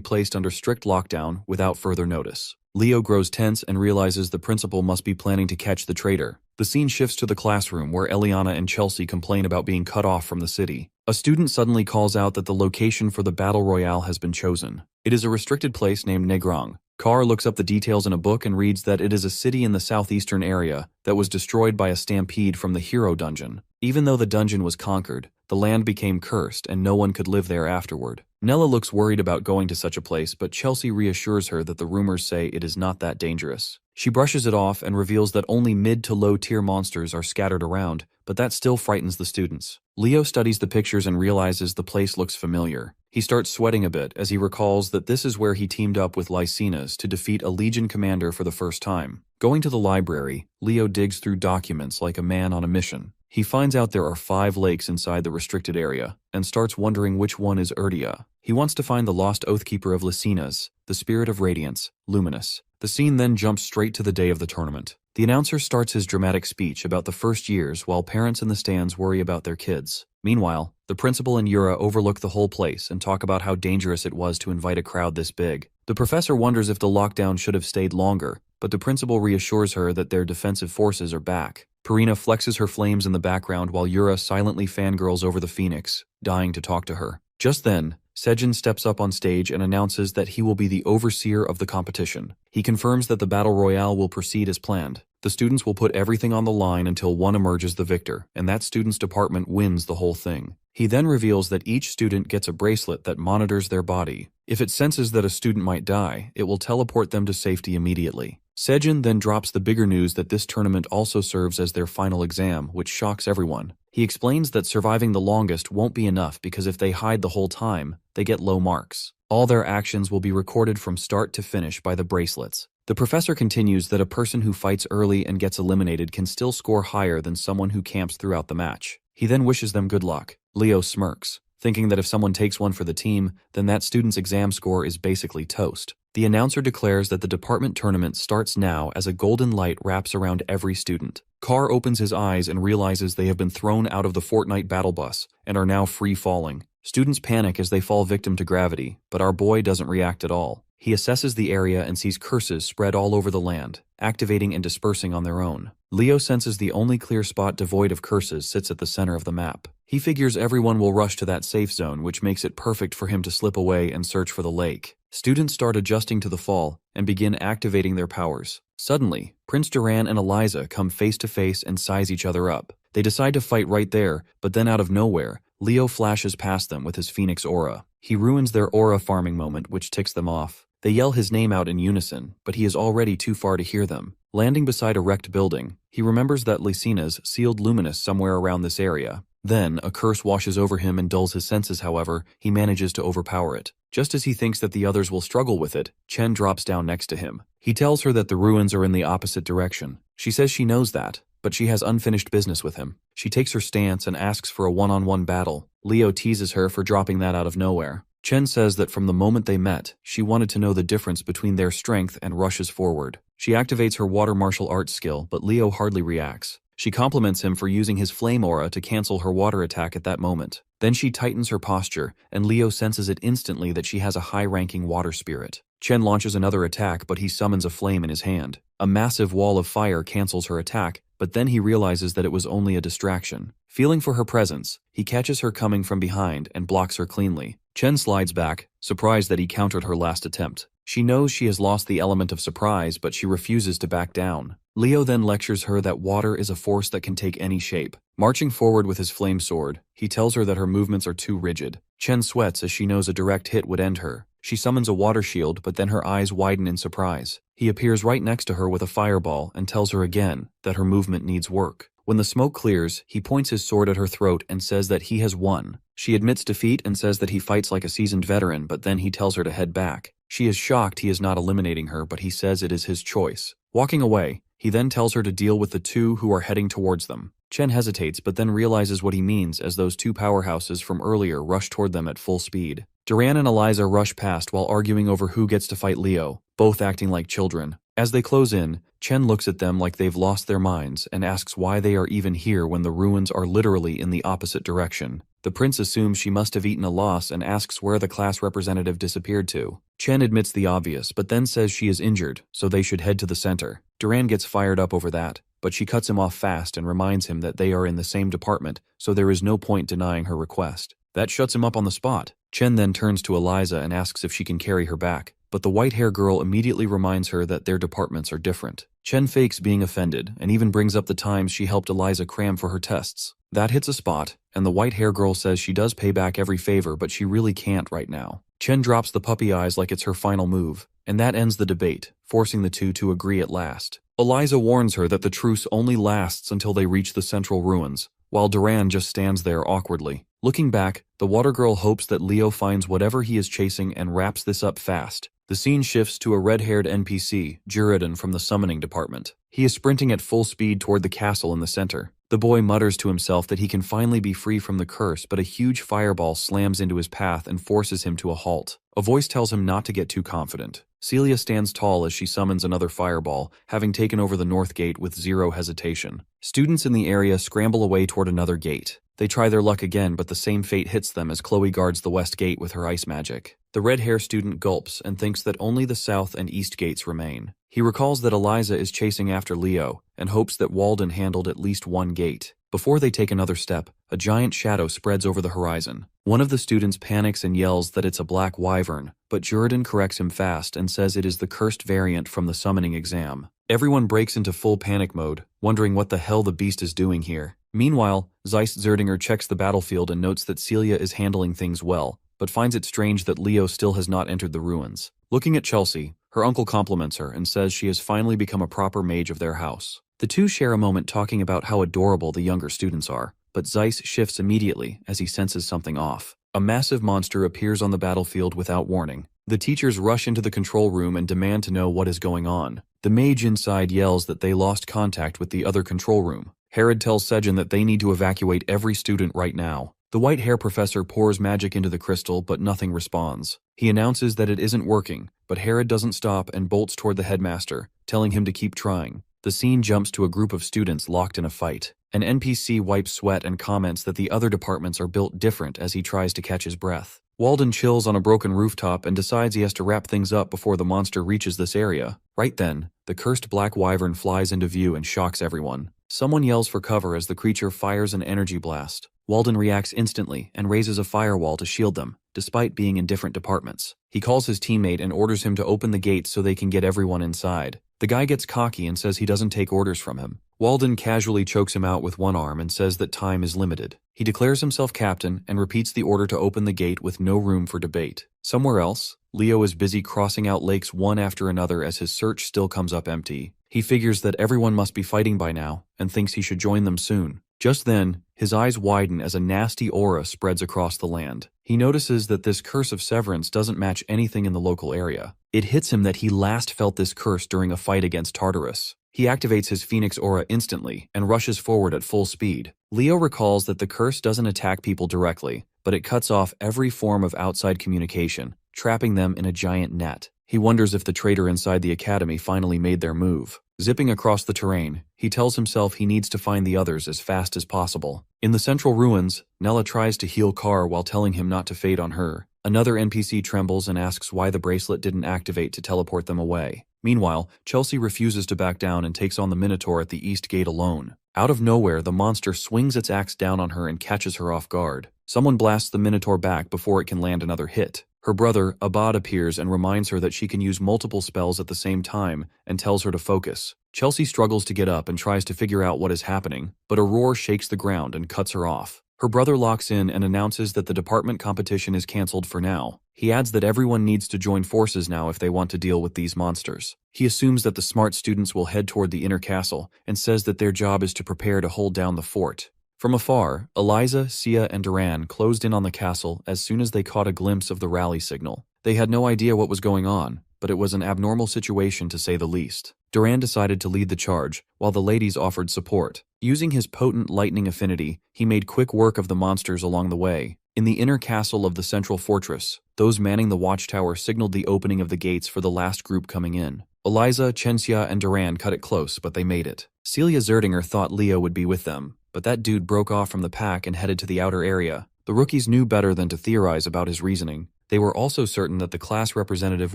[SPEAKER 1] placed under strict lockdown without further notice. Leo grows tense and realizes the principal must be planning to catch the traitor. The scene shifts to the classroom where Eliana and Chelsea complain about being cut off from the city. A student suddenly calls out that the location for the battle royale has been chosen. It is a restricted place named Negrang. Carr looks up the details in a book and reads that it is a city in the southeastern area that was destroyed by a stampede from the hero dungeon. Even though the dungeon was conquered, the land became cursed and no one could live there afterward. Nella looks worried about going to such a place, but Chelsea reassures her that the rumors say it is not that dangerous. She brushes it off and reveals that only mid to low tier monsters are scattered around, but that still frightens the students. Leo studies the pictures and realizes the place looks familiar. He starts sweating a bit as he recalls that this is where he teamed up with Lycinas to defeat a Legion commander for the first time. Going to the library, Leo digs through documents like a man on a mission. He finds out there are 5 lakes inside the restricted area, and starts wondering which one is Urdia. He wants to find the lost Oathkeeper of Lycinas, the Spirit of Radiance, Luminous. The scene then jumps straight to the day of the tournament. The announcer starts his dramatic speech about the first years while parents in the stands worry about their kids. Meanwhile, the principal and Yura overlook the whole place and talk about how dangerous it was to invite a crowd this big. The professor wonders if the lockdown should have stayed longer, but the principal reassures her that their defensive forces are back. Purina flexes her flames in the background while Yura silently fangirls over the phoenix, dying to talk to her. Just then, Sejin steps up on stage and announces that he will be the overseer of the competition. He confirms that the battle royale will proceed as planned. The students will put everything on the line until one emerges the victor, and that student's department wins the whole thing. He then reveals that each student gets a bracelet that monitors their body. If it senses that a student might die, it will teleport them to safety immediately. Sejin then drops the bigger news that this tournament also serves as their final exam, which shocks everyone. He explains that surviving the longest won't be enough because if they hide the whole time, they get low marks. All their actions will be recorded from start to finish by the bracelets. The professor continues that a person who fights early and gets eliminated can still score higher than someone who camps throughout the match. He then wishes them good luck. Leo smirks, thinking that if someone takes one for the team, then that student's exam score is basically toast. The announcer declares that the department tournament starts now as a golden light wraps around every student. Carr opens his eyes and realizes they have been thrown out of the Fortnite battle bus and are now free falling. Students panic as they fall victim to gravity, but our boy doesn't react at all. He assesses the area and sees curses spread all over the land, activating and dispersing on their own. Leo senses the only clear spot devoid of curses sits at the center of the map. He figures everyone will rush to that safe zone, which makes it perfect for him to slip away and search for the lake. Students start adjusting to the fall and begin activating their powers. Suddenly, Prince Duran and Eliza come face to face and size each other up. They decide to fight right there, but then out of nowhere, Leo flashes past them with his Phoenix aura. He ruins their aura farming moment, which ticks them off. They yell his name out in unison, but he is already too far to hear them. Landing beside a wrecked building, he remembers that Lycinas sealed Luminous somewhere around this area. Then, a curse washes over him and dulls his senses. However, he manages to overpower it. Just as he thinks that the others will struggle with it, Chen drops down next to him. He tells her that the ruins are in the opposite direction. She says she knows that, but she has unfinished business with him. She takes her stance and asks for a one-on-one battle. Leo teases her for dropping that out of nowhere. Chen says that from the moment they met, she wanted to know the difference between their strength and rushes forward. She activates her water martial arts skill, but Leo hardly reacts. She compliments him for using his flame aura to cancel her water attack at that moment. Then she tightens her posture, and Leo senses it instantly that she has a high-ranking water spirit. Chen launches another attack, but he summons a flame in his hand. A massive wall of fire cancels her attack, but then he realizes that it was only a distraction. Feeling for her presence, he catches her coming from behind and blocks her cleanly. Chen slides back, surprised that he countered her last attempt. She knows she has lost the element of surprise, but she refuses to back down. Leo then lectures her that water is a force that can take any shape. Marching forward with his flame sword, he tells her that her movements are too rigid. Chen sweats as she knows a direct hit would end her. She summons a water shield, but then her eyes widen in surprise. He appears right next to her with a fireball and tells her again that her movement needs work. When the smoke clears, he points his sword at her throat and says that he has won. She admits defeat and says that he fights like a seasoned veteran, but then he tells her to head back. She is shocked he is not eliminating her, but he says it is his choice. Walking away, he then tells her to deal with the two who are heading towards them. Chen hesitates, but then realizes what he means as those two powerhouses from earlier rush toward them at full speed. Duran and Eliza rush past while arguing over who gets to fight Leo, both acting like children. As they close in, Chen looks at them like they've lost their minds and asks why they are even here when the ruins are literally in the opposite direction. The prince assumes she must have eaten a loss and asks where the class representative disappeared to. Chen admits the obvious, but then says she is injured, so they should head to the center. Duran gets fired up over that, but she cuts him off fast and reminds him that they are in the same department, so there is no point denying her request. That shuts him up on the spot. Chen then turns to Eliza and asks if she can carry her back, but the white-hair girl immediately reminds her that their departments are different. Chen fakes being offended and even brings up the times she helped Eliza cram for her tests. That hits a spot, and the white-hair girl says she does pay back every favor, but she really can't right now. Chen drops the puppy eyes like it's her final move, and that ends the debate, forcing the two to agree at last. Eliza warns her that the truce only lasts until they reach the central ruins, while Duran just stands there awkwardly. Looking back, the water girl hopes that Leo finds whatever he is chasing and wraps this up fast. The scene shifts to a red-haired NPC, Juridan from the summoning department. He is sprinting at full speed toward the castle in the center. The boy mutters to himself that he can finally be free from the curse, but a huge fireball slams into his path and forces him to a halt. A voice tells him not to get too confident. Celia stands tall as she summons another fireball, having taken over the north gate with zero hesitation. Students in the area scramble away toward another gate. They try their luck again, but the same fate hits them as Chloe guards the west gate with her ice magic. The red-hair student gulps and thinks that only the south and east gates remain. He recalls that Eliza is chasing after Leo and hopes that Walden handled at least one gate. Before they take another step, a giant shadow spreads over the horizon. One of the students panics and yells that it's a black wyvern, but Juridan corrects him fast and says it is the cursed variant from the summoning exam. Everyone breaks into full panic mode, wondering what the hell the beast is doing here. Meanwhile, Zeist Zerdinger checks the battlefield and notes that Celia is handling things well, but finds it strange that Leo still has not entered the ruins. Looking at Chelsea, her uncle compliments her and says she has finally become a proper mage of their house. The two share a moment talking about how adorable the younger students are, but Zeiss shifts immediately as he senses something off. A massive monster appears on the battlefield without warning. The teachers rush into the control room and demand to know what is going on. The mage inside yells that they lost contact with the other control room. Herod tells Sejin that they need to evacuate every student right now. The white-hair professor pours magic into the crystal, but nothing responds. He announces that it isn't working, but Herod doesn't stop and bolts toward the headmaster, telling him to keep trying. The scene jumps to a group of students locked in a fight. An NPC wipes sweat and comments that the other departments are built different as he tries to catch his breath. Walden chills on a broken rooftop and decides he has to wrap things up before the monster reaches this area. Right then, the cursed black wyvern flies into view and shocks everyone. Someone yells for cover as the creature fires an energy blast. Walden reacts instantly and raises a firewall to shield them, despite being in different departments. He calls his teammate and orders him to open the gates so they can get everyone inside. The guy gets cocky and says he doesn't take orders from him. Walden casually chokes him out with one arm and says that time is limited. He declares himself captain and repeats the order to open the gate with no room for debate. Somewhere else, Leo is busy crossing out lakes one after another as his search still comes up empty. He figures that everyone must be fighting by now and thinks he should join them soon. Just then, his eyes widen as a nasty aura spreads across the land. He notices that this curse of severance doesn't match anything in the local area. It hits him that he last felt this curse during a fight against Tartarus. He activates his Phoenix aura instantly and rushes forward at full speed. Leo recalls that the curse doesn't attack people directly, but it cuts off every form of outside communication, trapping them in a giant net. He wonders if the traitor inside the academy finally made their move. Zipping across the terrain, he tells himself he needs to find the others as fast as possible. In the central ruins, Nella tries to heal Carr while telling him not to fade on her. Another NPC trembles and asks why the bracelet didn't activate to teleport them away. Meanwhile, Chelsea refuses to back down and takes on the Minotaur at the east gate alone. Out of nowhere, the monster swings its axe down on her and catches her off guard. Someone blasts the Minotaur back before it can land another hit. Her brother, Abad, appears and reminds her that she can use multiple spells at the same time and tells her to focus. Chelsea struggles to get up and tries to figure out what is happening, but a roar shakes the ground and cuts her off. Her brother locks in and announces that the department competition is cancelled for now. He adds that everyone needs to join forces now if they want to deal with these monsters. He assumes that the smart students will head toward the inner castle and says that their job is to prepare to hold down the fort. From afar, Eliza, Sia, and Duran closed in on the castle as soon as they caught a glimpse of the rally signal. They had no idea what was going on, but it was an abnormal situation to say the least. Duran decided to lead the charge, while the ladies offered support. Using his potent lightning affinity, he made quick work of the monsters along the way. In the inner castle of the central fortress, those manning the watchtower signaled the opening of the gates for the last group coming in. Eliza, Chenxia, and Duran cut it close, but they made it. Celia Zerdinger thought Leo would be with them, but that dude broke off from the pack and headed to the outer area. The rookies knew better than to theorize about his reasoning. They were also certain that the class representative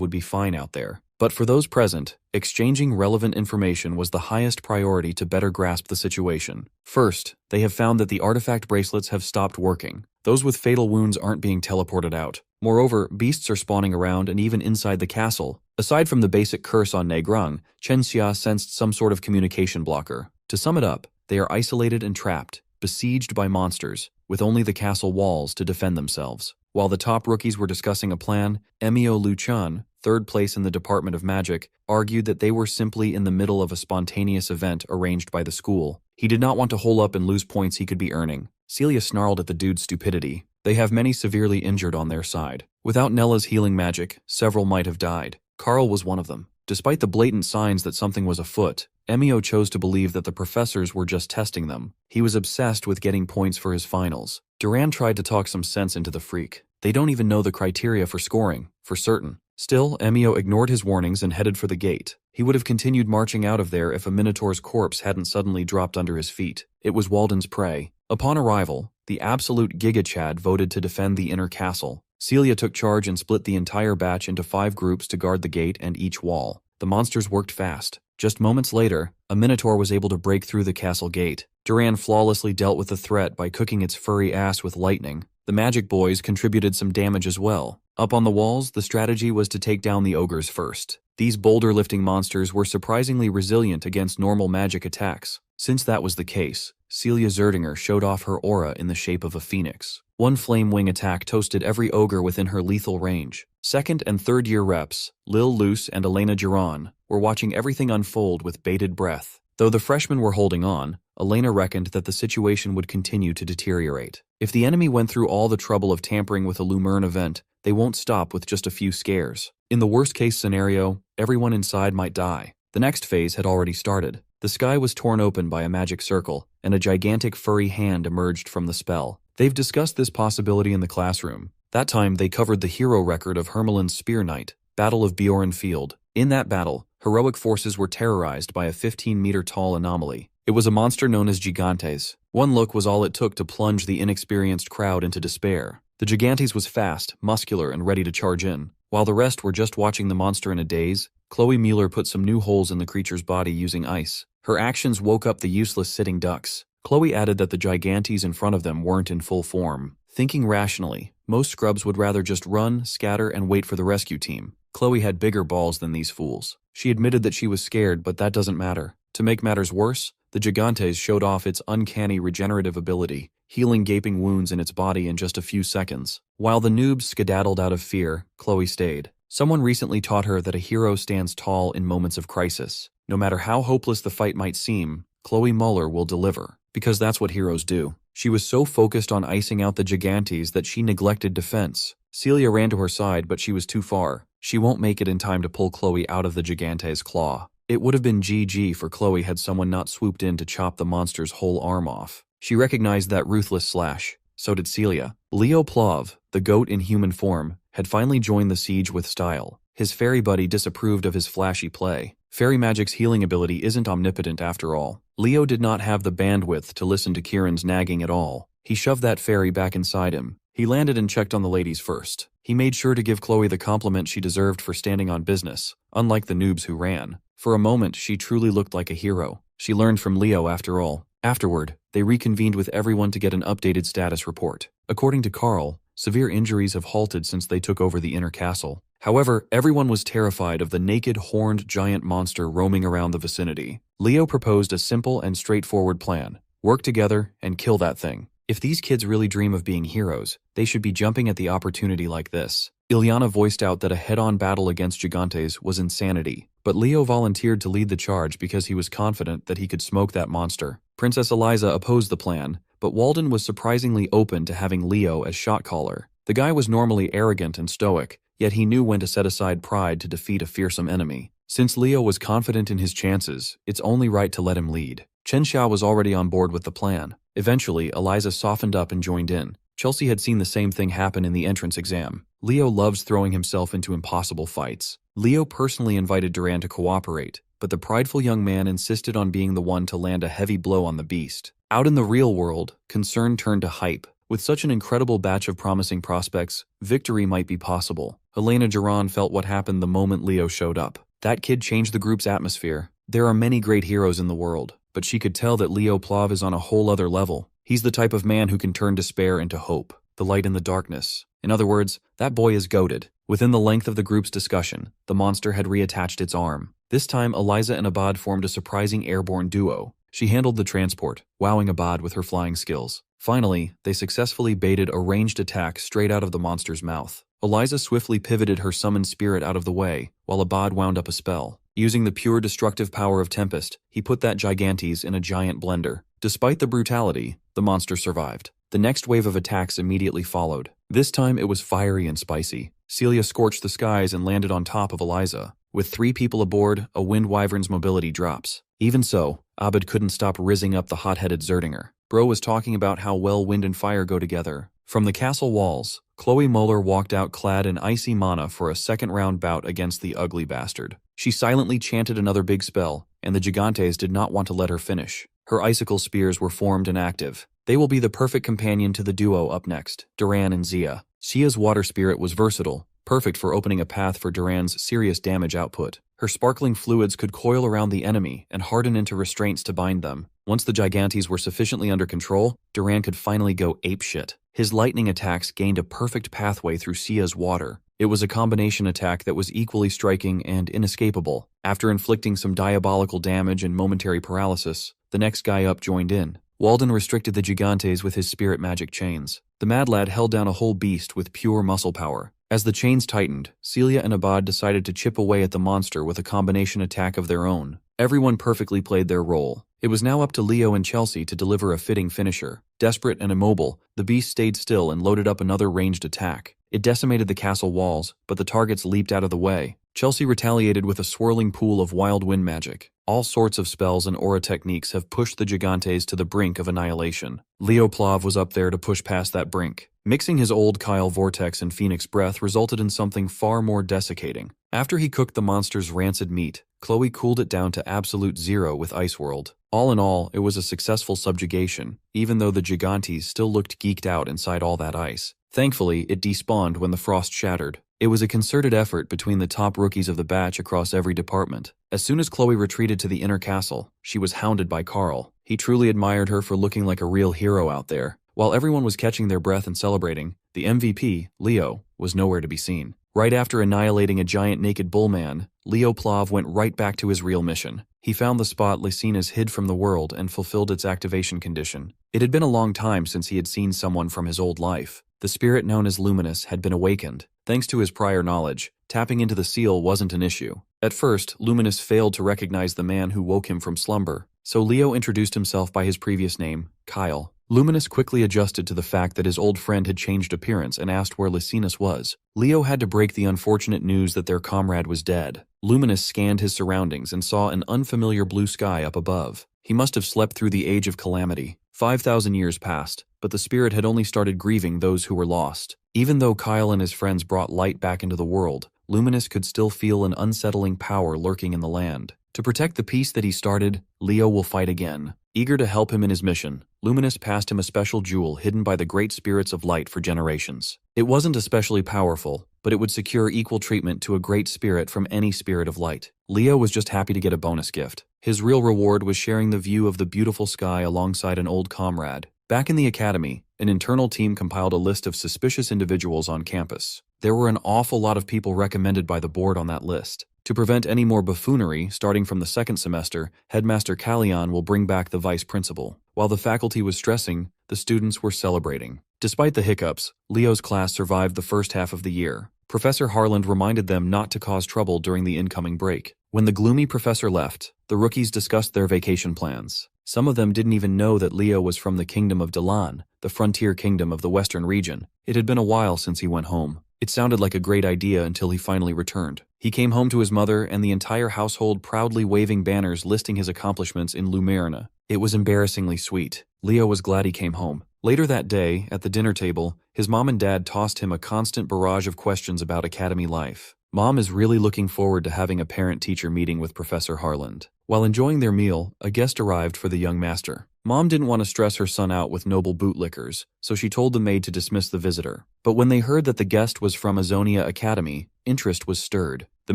[SPEAKER 1] would be fine out there. But for those present, exchanging relevant information was the highest priority to better grasp the situation. First, they have found that the artifact bracelets have stopped working. Those with fatal wounds aren't being teleported out. Moreover, beasts are spawning around and even inside the castle. Aside from the basic curse on Negrung, Chenxia sensed some sort of communication blocker. To sum it up, they are isolated and trapped, besieged by monsters, with only the castle walls to defend themselves. While the top rookies were discussing a plan, Emio Luchan, third place in the Department of Magic, argued that they were simply in the middle of a spontaneous event arranged by the school. He did not want to hole up and lose points he could be earning. Celia snarled at the dude's stupidity. They have many severely injured on their side. Without Nella's healing magic, several might have died. Carl was one of them. Despite the blatant signs that something was afoot, Emio chose to believe that the professors were just testing them. He was obsessed with getting points for his finals. Duran tried to talk some sense into the freak. They don't even know the criteria for scoring, for certain. Still, Emio ignored his warnings and headed for the gate. He would have continued marching out of there if a Minotaur's corpse hadn't suddenly dropped under his feet. It was Walden's prey. Upon arrival, the absolute Giga-Chad voted to defend the inner castle. Celia took charge and split the entire batch into 5 groups to guard the gate and each wall. The monsters worked fast. Just moments later, a Minotaur was able to break through the castle gate. Duran flawlessly dealt with the threat by cooking its furry ass with lightning. The magic boys contributed some damage as well. Up on the walls, the strategy was to take down the ogres first. These boulder-lifting monsters were surprisingly resilient against normal magic attacks. Since that was the case, Celia Zerdinger showed off her aura in the shape of a phoenix. One flame wing attack toasted every ogre within her lethal range. Second and third year reps, Lil Luce and Elena Giron, were watching everything unfold with bated breath. Though the freshmen were holding on, Elena reckoned that the situation would continue to deteriorate. If the enemy went through all the trouble of tampering with a Lumerne event, they won't stop with just a few scares. In the worst-case scenario, everyone inside might die. The next phase had already started. The sky was torn open by a magic circle, and a gigantic furry hand emerged from the spell. They've discussed this possibility in the classroom. That time, they covered the hero record of Hermelin's Spear Knight, Battle of Bjorn Field. In that battle, heroic forces were terrorized by a 15-meter-tall anomaly. It was a monster known as Gigantes. One look was all it took to plunge the inexperienced crowd into despair. The Gigantes was fast, muscular, and ready to charge in. While the rest were just watching the monster in a daze, Chloe Mueller put some new holes in the creature's body using ice. Her actions woke up the useless sitting ducks. Chloe added that the Gigantes in front of them weren't in full form. Thinking rationally, most scrubs would rather just run, scatter, and wait for the rescue team. Chloe had bigger balls than these fools. She admitted that she was scared, but that doesn't matter. To make matters worse, the Gigantes showed off its uncanny regenerative ability, healing gaping wounds in its body in just a few seconds. While the noobs skedaddled out of fear, Chloe stayed. Someone recently taught her that a hero stands tall in moments of crisis. No matter how hopeless the fight might seem, Chloe Mueller will deliver, because that's what heroes do. She was so focused on icing out the Gigantes that she neglected defense. Celia ran to her side, but she was too far. She won't make it in time to pull Chloe out of the Gigante's claw. It would have been GG for Chloe had someone not swooped in to chop the monster's whole arm off. She recognized that ruthless slash. So did Celia. Leo Plove, the goat in human form, had finally joined the siege with style. His fairy buddy disapproved of his flashy play. Fairy magic's healing ability isn't omnipotent after all. Leo did not have the bandwidth to listen to Kieran's nagging at all. He shoved that fairy back inside him. He landed and checked on the ladies first. He made sure to give Chloe the compliment she deserved for standing on business, unlike the noobs who ran. For a moment, she truly looked like a hero. She learned from Leo after all. Afterward, they reconvened with everyone to get an updated status report. According to Carl, severe injuries have halted since they took over the inner castle. However, everyone was terrified of the naked, horned giant monster roaming around the vicinity. Leo proposed a simple and straightforward plan. Work together and kill that thing. If these kids really dream of being heroes, they should be jumping at the opportunity like this. Ilyana voiced out that a head-on battle against Gigantes was insanity, but Leo volunteered to lead the charge because he was confident that he could smoke that monster. Princess Eliza opposed the plan, but Walden was surprisingly open to having Leo as shot caller. The guy was normally arrogant and stoic, yet he knew when to set aside pride to defeat a fearsome enemy. Since Leo was confident in his chances, it's only right to let him lead. Chen Xia was already on board with the plan. Eventually, Eliza softened up and joined in. Chelsea had seen the same thing happen in the entrance exam. Leo loves throwing himself into impossible fights. Leo personally invited Duran to cooperate, but the prideful young man insisted on being the one to land a heavy blow on the beast. Out in the real world, concern turned to hype. With such an incredible batch of promising prospects, victory might be possible. Elena Duran felt what happened the moment Leo showed up. That kid changed the group's atmosphere. There are many great heroes in the world, but she could tell that Leo Plove is on a whole other level. He's the type of man who can turn despair into hope, the light in the darkness. In other words, that boy is goated. Within the length of the group's discussion, the monster had reattached its arm. This time, Eliza and Abad formed a surprising airborne duo. She handled the transport, wowing Abad with her flying skills. Finally, they successfully baited a ranged attack straight out of the monster's mouth. Eliza swiftly pivoted her summoned spirit out of the way, while Abad wound up a spell. Using the pure destructive power of Tempest, he put that gigantes in a giant blender. Despite the brutality, the monster survived. The next wave of attacks immediately followed. This time it was fiery and spicy. Celia scorched the skies and landed on top of Eliza. With 3 people aboard, a wind wyvern's mobility drops. Even so, Abad couldn't stop rizzing up the hot-headed Zerdinger. Bro was talking about how well wind and fire go together. From the castle walls, Chloe Moeller walked out clad in icy mana for a second-round bout against the ugly bastard. She silently chanted another big spell, and the Gigantes did not want to let her finish. Her icicle spears were formed and active. They will be the perfect companion to the duo up next, Duran and Zia. Zia's water spirit was versatile, perfect for opening a path for Duran's serious damage output. Her sparkling fluids could coil around the enemy and harden into restraints to bind them. Once the Gigantes were sufficiently under control, Duran could finally go apeshit. His lightning attacks gained a perfect pathway through Zia's water. It was a combination attack that was equally striking and inescapable. After inflicting some diabolical damage and momentary paralysis, the next guy up joined in. Walden restricted the Gigantes with his spirit magic chains. The mad lad held down a whole beast with pure muscle power. As the chains tightened, Celia and Abad decided to chip away at the monster with a combination attack of their own. Everyone perfectly played their role. It was now up to Leo and Chelsea to deliver a fitting finisher. Desperate and immobile, the beast stayed still and loaded up another ranged attack. It decimated the castle walls, but the targets leaped out of the way. Chelsea retaliated with a swirling pool of wild wind magic. All sorts of spells and aura techniques have pushed the Gigantes to the brink of annihilation. Leo Plove was up there to push past that brink. Mixing his old Kyle Vortex and Phoenix Breath resulted in something far more desiccating. After he cooked the monster's rancid meat, Chloe cooled it down to absolute zero with Ice World. All in all, it was a successful subjugation, even though the Gigantes still looked geeked out inside all that ice. Thankfully, it despawned when the frost shattered. It was a concerted effort between the top rookies of the batch across every department. As soon as Chloe retreated to the inner castle, she was hounded by Carl. He truly admired her for looking like a real hero out there. While everyone was catching their breath and celebrating, the MVP, Leo, was nowhere to be seen. Right after annihilating a giant naked bullman, Leo Plove went right back to his real mission. He found the spot Lycinas hid from the world and fulfilled its activation condition. It had been a long time since he had seen someone from his old life. The spirit known as Luminous had been awakened. Thanks to his prior knowledge, tapping into the seal wasn't an issue. At first, Luminous failed to recognize the man who woke him from slumber, so Leo introduced himself by his previous name, Kyle. Luminous quickly adjusted to the fact that his old friend had changed appearance and asked where Lycinas was. Leo had to break the unfortunate news that their comrade was dead. Luminous scanned his surroundings and saw an unfamiliar blue sky up above. He must have slept through the Age of Calamity. 5,000 years passed, but the spirit had only started grieving those who were lost. Even though Kyle and his friends brought light back into the world, Luminous could still feel an unsettling power lurking in the land. To protect the peace that he started, Leo will fight again. Eager to help him in his mission, Luminous passed him a special jewel hidden by the great spirits of light for generations. It wasn't especially powerful, but it would secure equal treatment to a great spirit from any spirit of light. Leo was just happy to get a bonus gift. His real reward was sharing the view of the beautiful sky alongside an old comrade. Back in the academy, an internal team compiled a list of suspicious individuals on campus. There were an awful lot of people recommended by the board on that list. To prevent any more buffoonery, starting from the second semester, Headmaster Callion will bring back the vice principal. While the faculty was stressing, the students were celebrating. Despite the hiccups, Leo's class survived the first half of the year. Professor Harland reminded them not to cause trouble during the incoming break. When the gloomy professor left, the rookies discussed their vacation plans. Some of them didn't even know that Leo was from the kingdom of Delan, the frontier kingdom of the western region. It had been a while since he went home. It sounded like a great idea until he finally returned. He came home to his mother and the entire household proudly waving banners listing his accomplishments in Lumerne. It was embarrassingly sweet. Leo was glad he came home. Later that day, at the dinner table, his mom and dad tossed him a constant barrage of questions about academy life. Mom is really looking forward to having a parent-teacher meeting with Professor Harland. While enjoying their meal, a guest arrived for the young master. Mom didn't want to stress her son out with noble bootlickers, so she told the maid to dismiss the visitor. But when they heard that the guest was from Azonia Academy, interest was stirred. The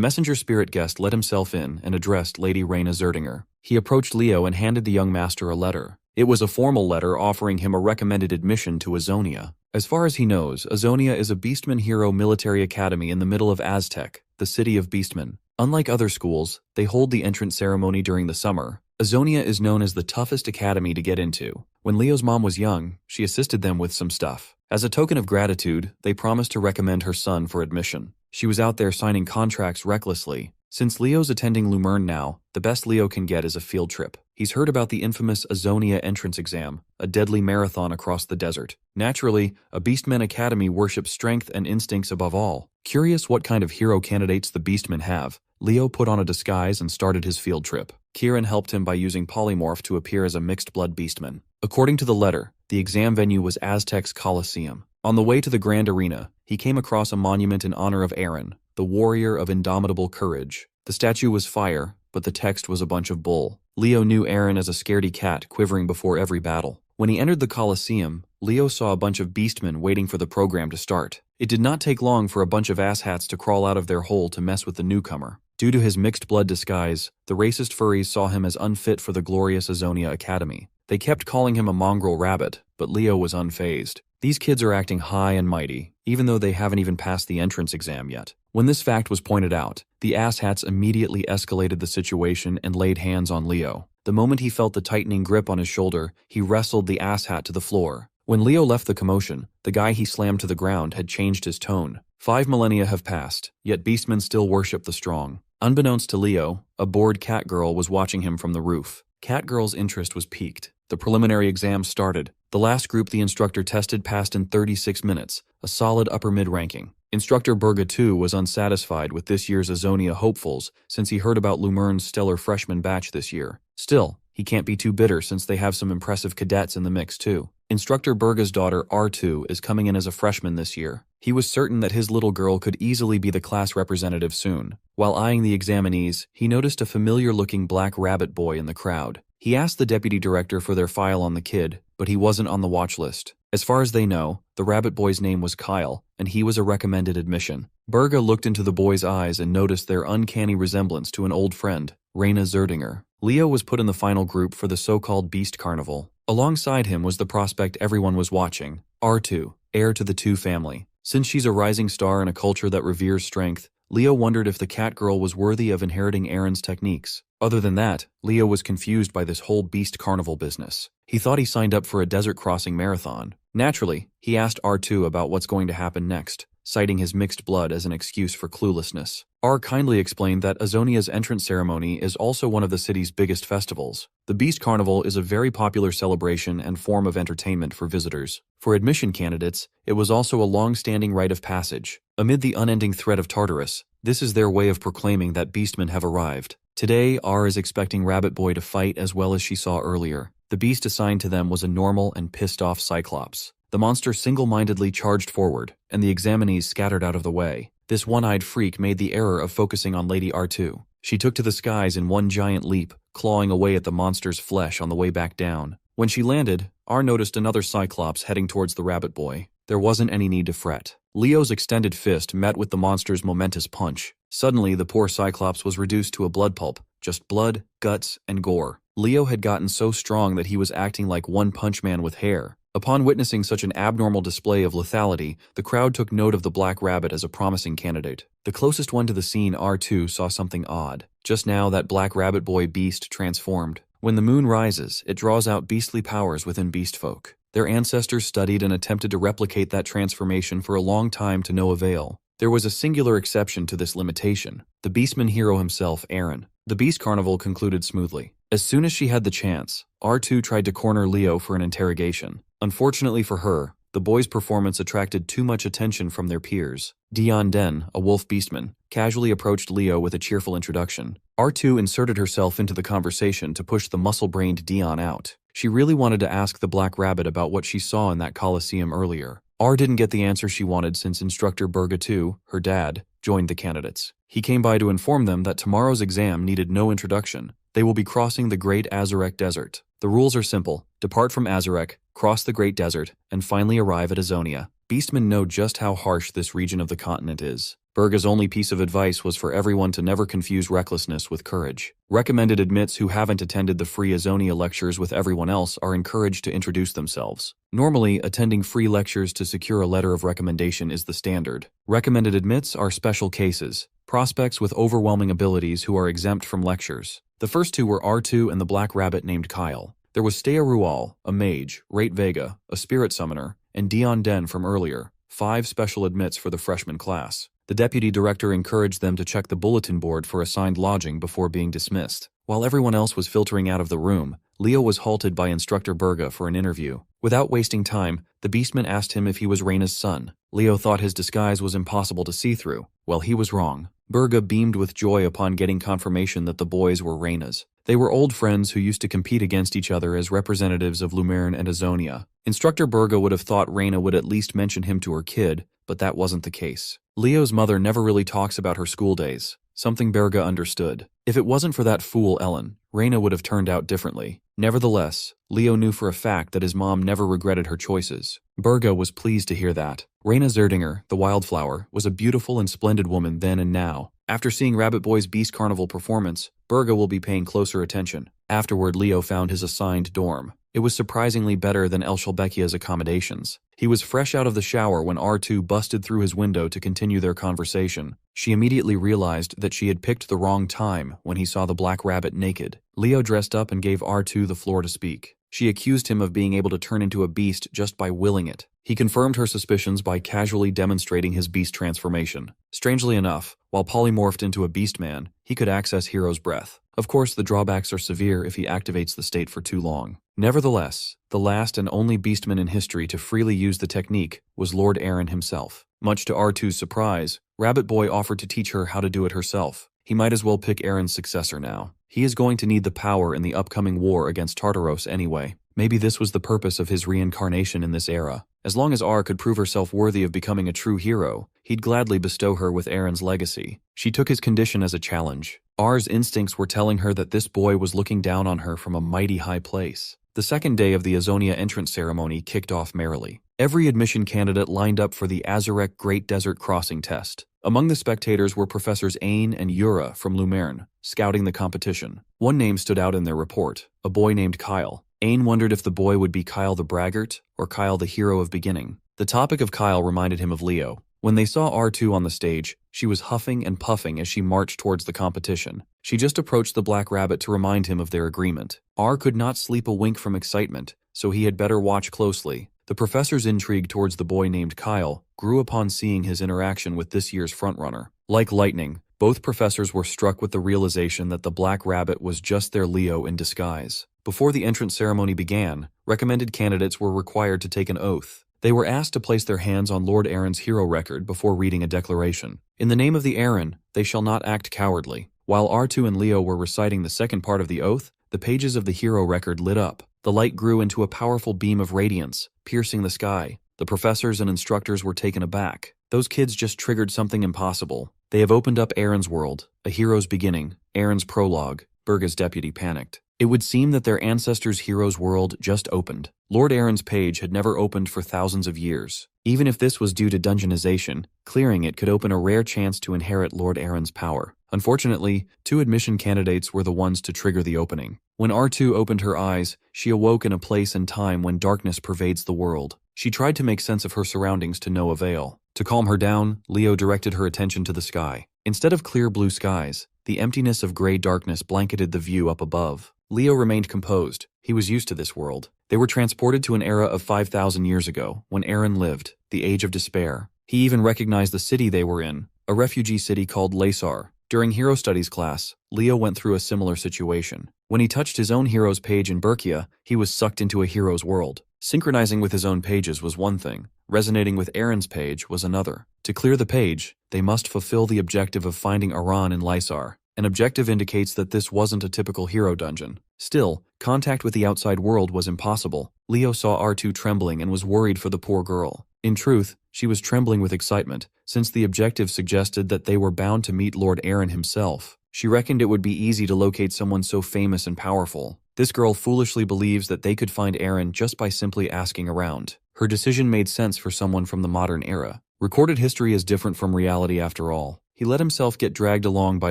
[SPEAKER 1] messenger spirit guest let himself in and addressed Lady Raina Zerdinger. He approached Leo and handed the young master a letter. It was a formal letter offering him a recommended admission to Azonia. As far as he knows, Azonia is a Beastman Hero military academy in the middle of Aztec, the city of Beastmen. Unlike other schools, they hold the entrance ceremony during the summer. Azonia is known as the toughest academy to get into. When Leo's mom was young, she assisted them with some stuff. As a token of gratitude, they promised to recommend her son for admission. She was out there signing contracts recklessly. Since Leo's attending Lumerne now, the best Leo can get is a field trip. He's heard about the infamous Azonia entrance exam, a deadly marathon across the desert. Naturally, a Beastmen Academy worships strength and instincts above all. Curious what kind of hero candidates the Beastmen have, Leo put on a disguise and started his field trip. Kieran helped him by using polymorph to appear as a mixed-blood Beastman. According to the letter, the exam venue was Aztec's Colosseum. On the way to the Grand Arena, he came across a monument in honor of Aaron, the warrior of indomitable courage. The statue was fire, but the text was a bunch of bull. Leo knew Aaron as a scaredy cat quivering before every battle. When he entered the Colosseum, Leo saw a bunch of beastmen waiting for the program to start. It did not take long for a bunch of asshats to crawl out of their hole to mess with the newcomer. Due to his mixed-blood disguise, the racist furries saw him as unfit for the glorious Azonia Academy. They kept calling him a mongrel rabbit, but Leo was unfazed. These kids are acting high and mighty, even though they haven't even passed the entrance exam yet. When this fact was pointed out, the asshats immediately escalated the situation and laid hands on Leo. The moment he felt the tightening grip on his shoulder, he wrestled the asshat to the floor. When Leo left the commotion, the guy he slammed to the ground had changed his tone. 5 millennia have passed, yet beastmen still worship the strong. Unbeknownst to Leo, a bored Catgirl was watching him from the roof. Catgirl's interest was piqued. The preliminary exam started. The last group the instructor tested passed in 36 minutes, a solid upper-mid ranking. Instructor Berga, too, was unsatisfied with this year's Azonia hopefuls since he heard about Lumerne's stellar freshman batch this year. Still, he can't be too bitter since they have some impressive cadets in the mix, too. Instructor Berga's daughter, R2, is coming in as a freshman this year. He was certain that his little girl could easily be the class representative soon. While eyeing the examinees, he noticed a familiar-looking black rabbit boy in the crowd. He asked the deputy director for their file on the kid, but he wasn't on the watch list. As far as they know, the rabbit boy's name was Kyle, and he was a recommended admission. Berga looked into the boy's eyes and noticed their uncanny resemblance to an old friend, Raina Zerdinger. Leo was put in the final group for the so-called Beast Carnival. Alongside him was the prospect everyone was watching, R2, heir to the Two family. Since she's a rising star in a culture that reveres strength, Leo wondered if the Catgirl was worthy of inheriting Aaron's techniques. Other than that, Leo was confused by this whole Beast Carnival business. He thought he signed up for a desert crossing marathon. Naturally, he asked R2 about what's going to happen next, citing his mixed blood as an excuse for cluelessness. R kindly explained that Azonia's entrance ceremony is also one of the city's biggest festivals. The Beast Carnival is a very popular celebration and form of entertainment for visitors. For admission candidates, it was also a long-standing rite of passage. Amid the unending threat of Tartarus, this is their way of proclaiming that beastmen have arrived. Today, R is expecting Rabbit Boy to fight as well as she saw earlier. The beast assigned to them was a normal and pissed-off Cyclops. The monster single-mindedly charged forward, and the examinees scattered out of the way. This one-eyed freak made the error of focusing on Lady R2. She took to the skies in one giant leap, clawing away at the monster's flesh on the way back down. When she landed, R noticed another Cyclops heading towards the Rabbit Boy. There wasn't any need to fret. Leo's extended fist met with the monster's momentous punch. Suddenly, the poor Cyclops was reduced to a blood pulp, just blood, guts, and gore. Leo had gotten so strong that he was acting like One Punch Man with hair. Upon witnessing such an abnormal display of lethality, the crowd took note of the Black Rabbit as a promising candidate. The closest one to the scene, R2, saw something odd. Just now, that Black Rabbit Boy beast transformed. When the moon rises, it draws out beastly powers within beastfolk. Their ancestors studied and attempted to replicate that transformation for a long time to no avail. There was a singular exception to this limitation, the Beastman hero himself, Aaron. The Beast Carnival concluded smoothly. As soon as she had the chance, R2 tried to corner Leo for an interrogation. Unfortunately for her, the boys' performance attracted too much attention from their peers. Dion Den, a wolf beastman, casually approached Leo with a cheerful introduction. R2 inserted herself into the conversation to push the muscle-brained Dion out. She really wanted to ask the Black Rabbit about what she saw in that coliseum earlier. R didn't get the answer she wanted since Instructor Burga II, her dad, joined the candidates. He came by to inform them that tomorrow's exam needed no introduction. They will be crossing the Great Azurek Desert. The rules are simple. Depart from Azurek, cross the Great Desert, and finally arrive at Azonia. Beastmen know just how harsh this region of the continent is. Burga's only piece of advice was for everyone to never confuse recklessness with courage. Recommended admits who haven't attended the free Azonia lectures with everyone else are encouraged to introduce themselves. Normally, attending free lectures to secure a letter of recommendation is the standard. Recommended admits are special cases, prospects with overwhelming abilities who are exempt from lectures. The first two were R2 and the Black Rabbit named Kyle. There was Stea Rual, a mage, Rate Vega, a spirit summoner, and Dion Den from earlier, 5 special admits for the freshman class. The deputy director encouraged them to check the bulletin board for assigned lodging before being dismissed. While everyone else was filtering out of the room, Leo was halted by Instructor Burga for an interview. Without wasting time, the beastman asked him if he was Reina's son. Leo thought his disguise was impossible to see through. Well, he was wrong. Burga beamed with joy upon getting confirmation that the boys were Reina's. They were old friends who used to compete against each other as representatives of Lumerne and Azonia. Instructor Burga would have thought Reina would at least mention him to her kid, but that wasn't the case. Leo's mother never really talks about her school days, something Burga understood. If it wasn't for that fool Ellen, Reina would have turned out differently. Nevertheless, Leo knew for a fact that his mom never regretted her choices. Burga was pleased to hear that. Reina Zerdinger, the wildflower, was a beautiful and splendid woman then and now. After seeing Rabbit Boy's Beast Carnival performance, Burga will be paying closer attention. Afterward, Leo found his assigned dorm. It was surprisingly better than El Shalbekia's accommodations. He was fresh out of the shower when R2 busted through his window to continue their conversation. She immediately realized that she had picked the wrong time when he saw the Black Rabbit naked. Leo dressed up and gave R2 the floor to speak. She accused him of being able to turn into a beast just by willing it. He confirmed her suspicions by casually demonstrating his beast transformation. Strangely enough, while polymorphed into a beast man, he could access Hero's breath. Of course, the drawbacks are severe if he activates the state for too long. Nevertheless, the last and only beastman in history to freely use the technique was Lord Aaron himself. Much to R2's surprise, Rabbit Boy offered to teach her how to do it herself. He might as well pick Aaron's successor now. He is going to need the power in the upcoming war against Tartaros anyway. Maybe this was the purpose of his reincarnation in this era. As long as R could prove herself worthy of becoming a true hero, he'd gladly bestow her with Aaron's legacy. She took his condition as a challenge. R's instincts were telling her that this boy was looking down on her from a mighty high place. The second day of the Azonia entrance ceremony kicked off merrily. Every admission candidate lined up for the Azurek Great Desert Crossing test. Among the spectators were Professors Ain and Yura from Lumerne, scouting the competition. One name stood out in their report, a boy named Kyle. Ain wondered if the boy would be Kyle the braggart or Kyle the hero of beginning. The topic of Kyle reminded him of Leo. When they saw R2 on the stage, she was huffing and puffing as she marched towards the competition. She just approached the Black Rabbit to remind him of their agreement. R could not sleep a wink from excitement, so he had better watch closely. The professor's intrigue towards the boy named Kyle grew upon seeing his interaction with this year's frontrunner. Like lightning, both professors were struck with the realization that the Black Rabbit was just their Leo in disguise. Before the entrance ceremony began, recommended candidates were required to take an oath. They were asked to place their hands on Lord Aaron's hero record before reading a declaration. In the name of the Aaron, they shall not act cowardly. While R2 and Leo were reciting the second part of the oath, the pages of the hero record lit up. The light grew into a powerful beam of radiance, piercing the sky. The professors and instructors were taken aback. Those kids just triggered something impossible. They have opened up Aaron's world, a hero's beginning, Aaron's prologue. Burga's deputy panicked. It would seem that their ancestors' hero's world just opened. Lord Aaron's page had never opened for thousands of years. Even if this was due to dungeonization, clearing it could open a rare chance to inherit Lord Aaron's power. Unfortunately, 2 admission candidates were the ones to trigger the opening. When R2 opened her eyes, she awoke in a place and time when darkness pervades the world. She tried to make sense of her surroundings to no avail. To calm her down, Leo directed her attention to the sky. Instead of clear blue skies, the emptiness of gray darkness blanketed the view up above. Leo remained composed. He was used to this world. They were transported to an era of 5,000 years ago, when Aaron lived, the Age of Despair. He even recognized the city they were in, a refugee city called Lesar. During Hero Studies class, Leo went through a similar situation. When he touched his own hero's page in Berkia, he was sucked into a hero's world. Synchronizing with his own pages was one thing, resonating with Aaron's page was another. To clear the page, they must fulfill the objective of finding Aran in Lysar. An objective indicates that this wasn't a typical hero dungeon. Still, contact with the outside world was impossible. Leo saw R2 trembling and was worried for the poor girl. In truth, she was trembling with excitement, since the objective suggested that they were bound to meet Lord Aaron himself. She reckoned it would be easy to locate someone so famous and powerful. This girl foolishly believes that they could find Aaron just by simply asking around. Her decision made sense for someone from the modern era. Recorded history is different from reality after all. He let himself get dragged along by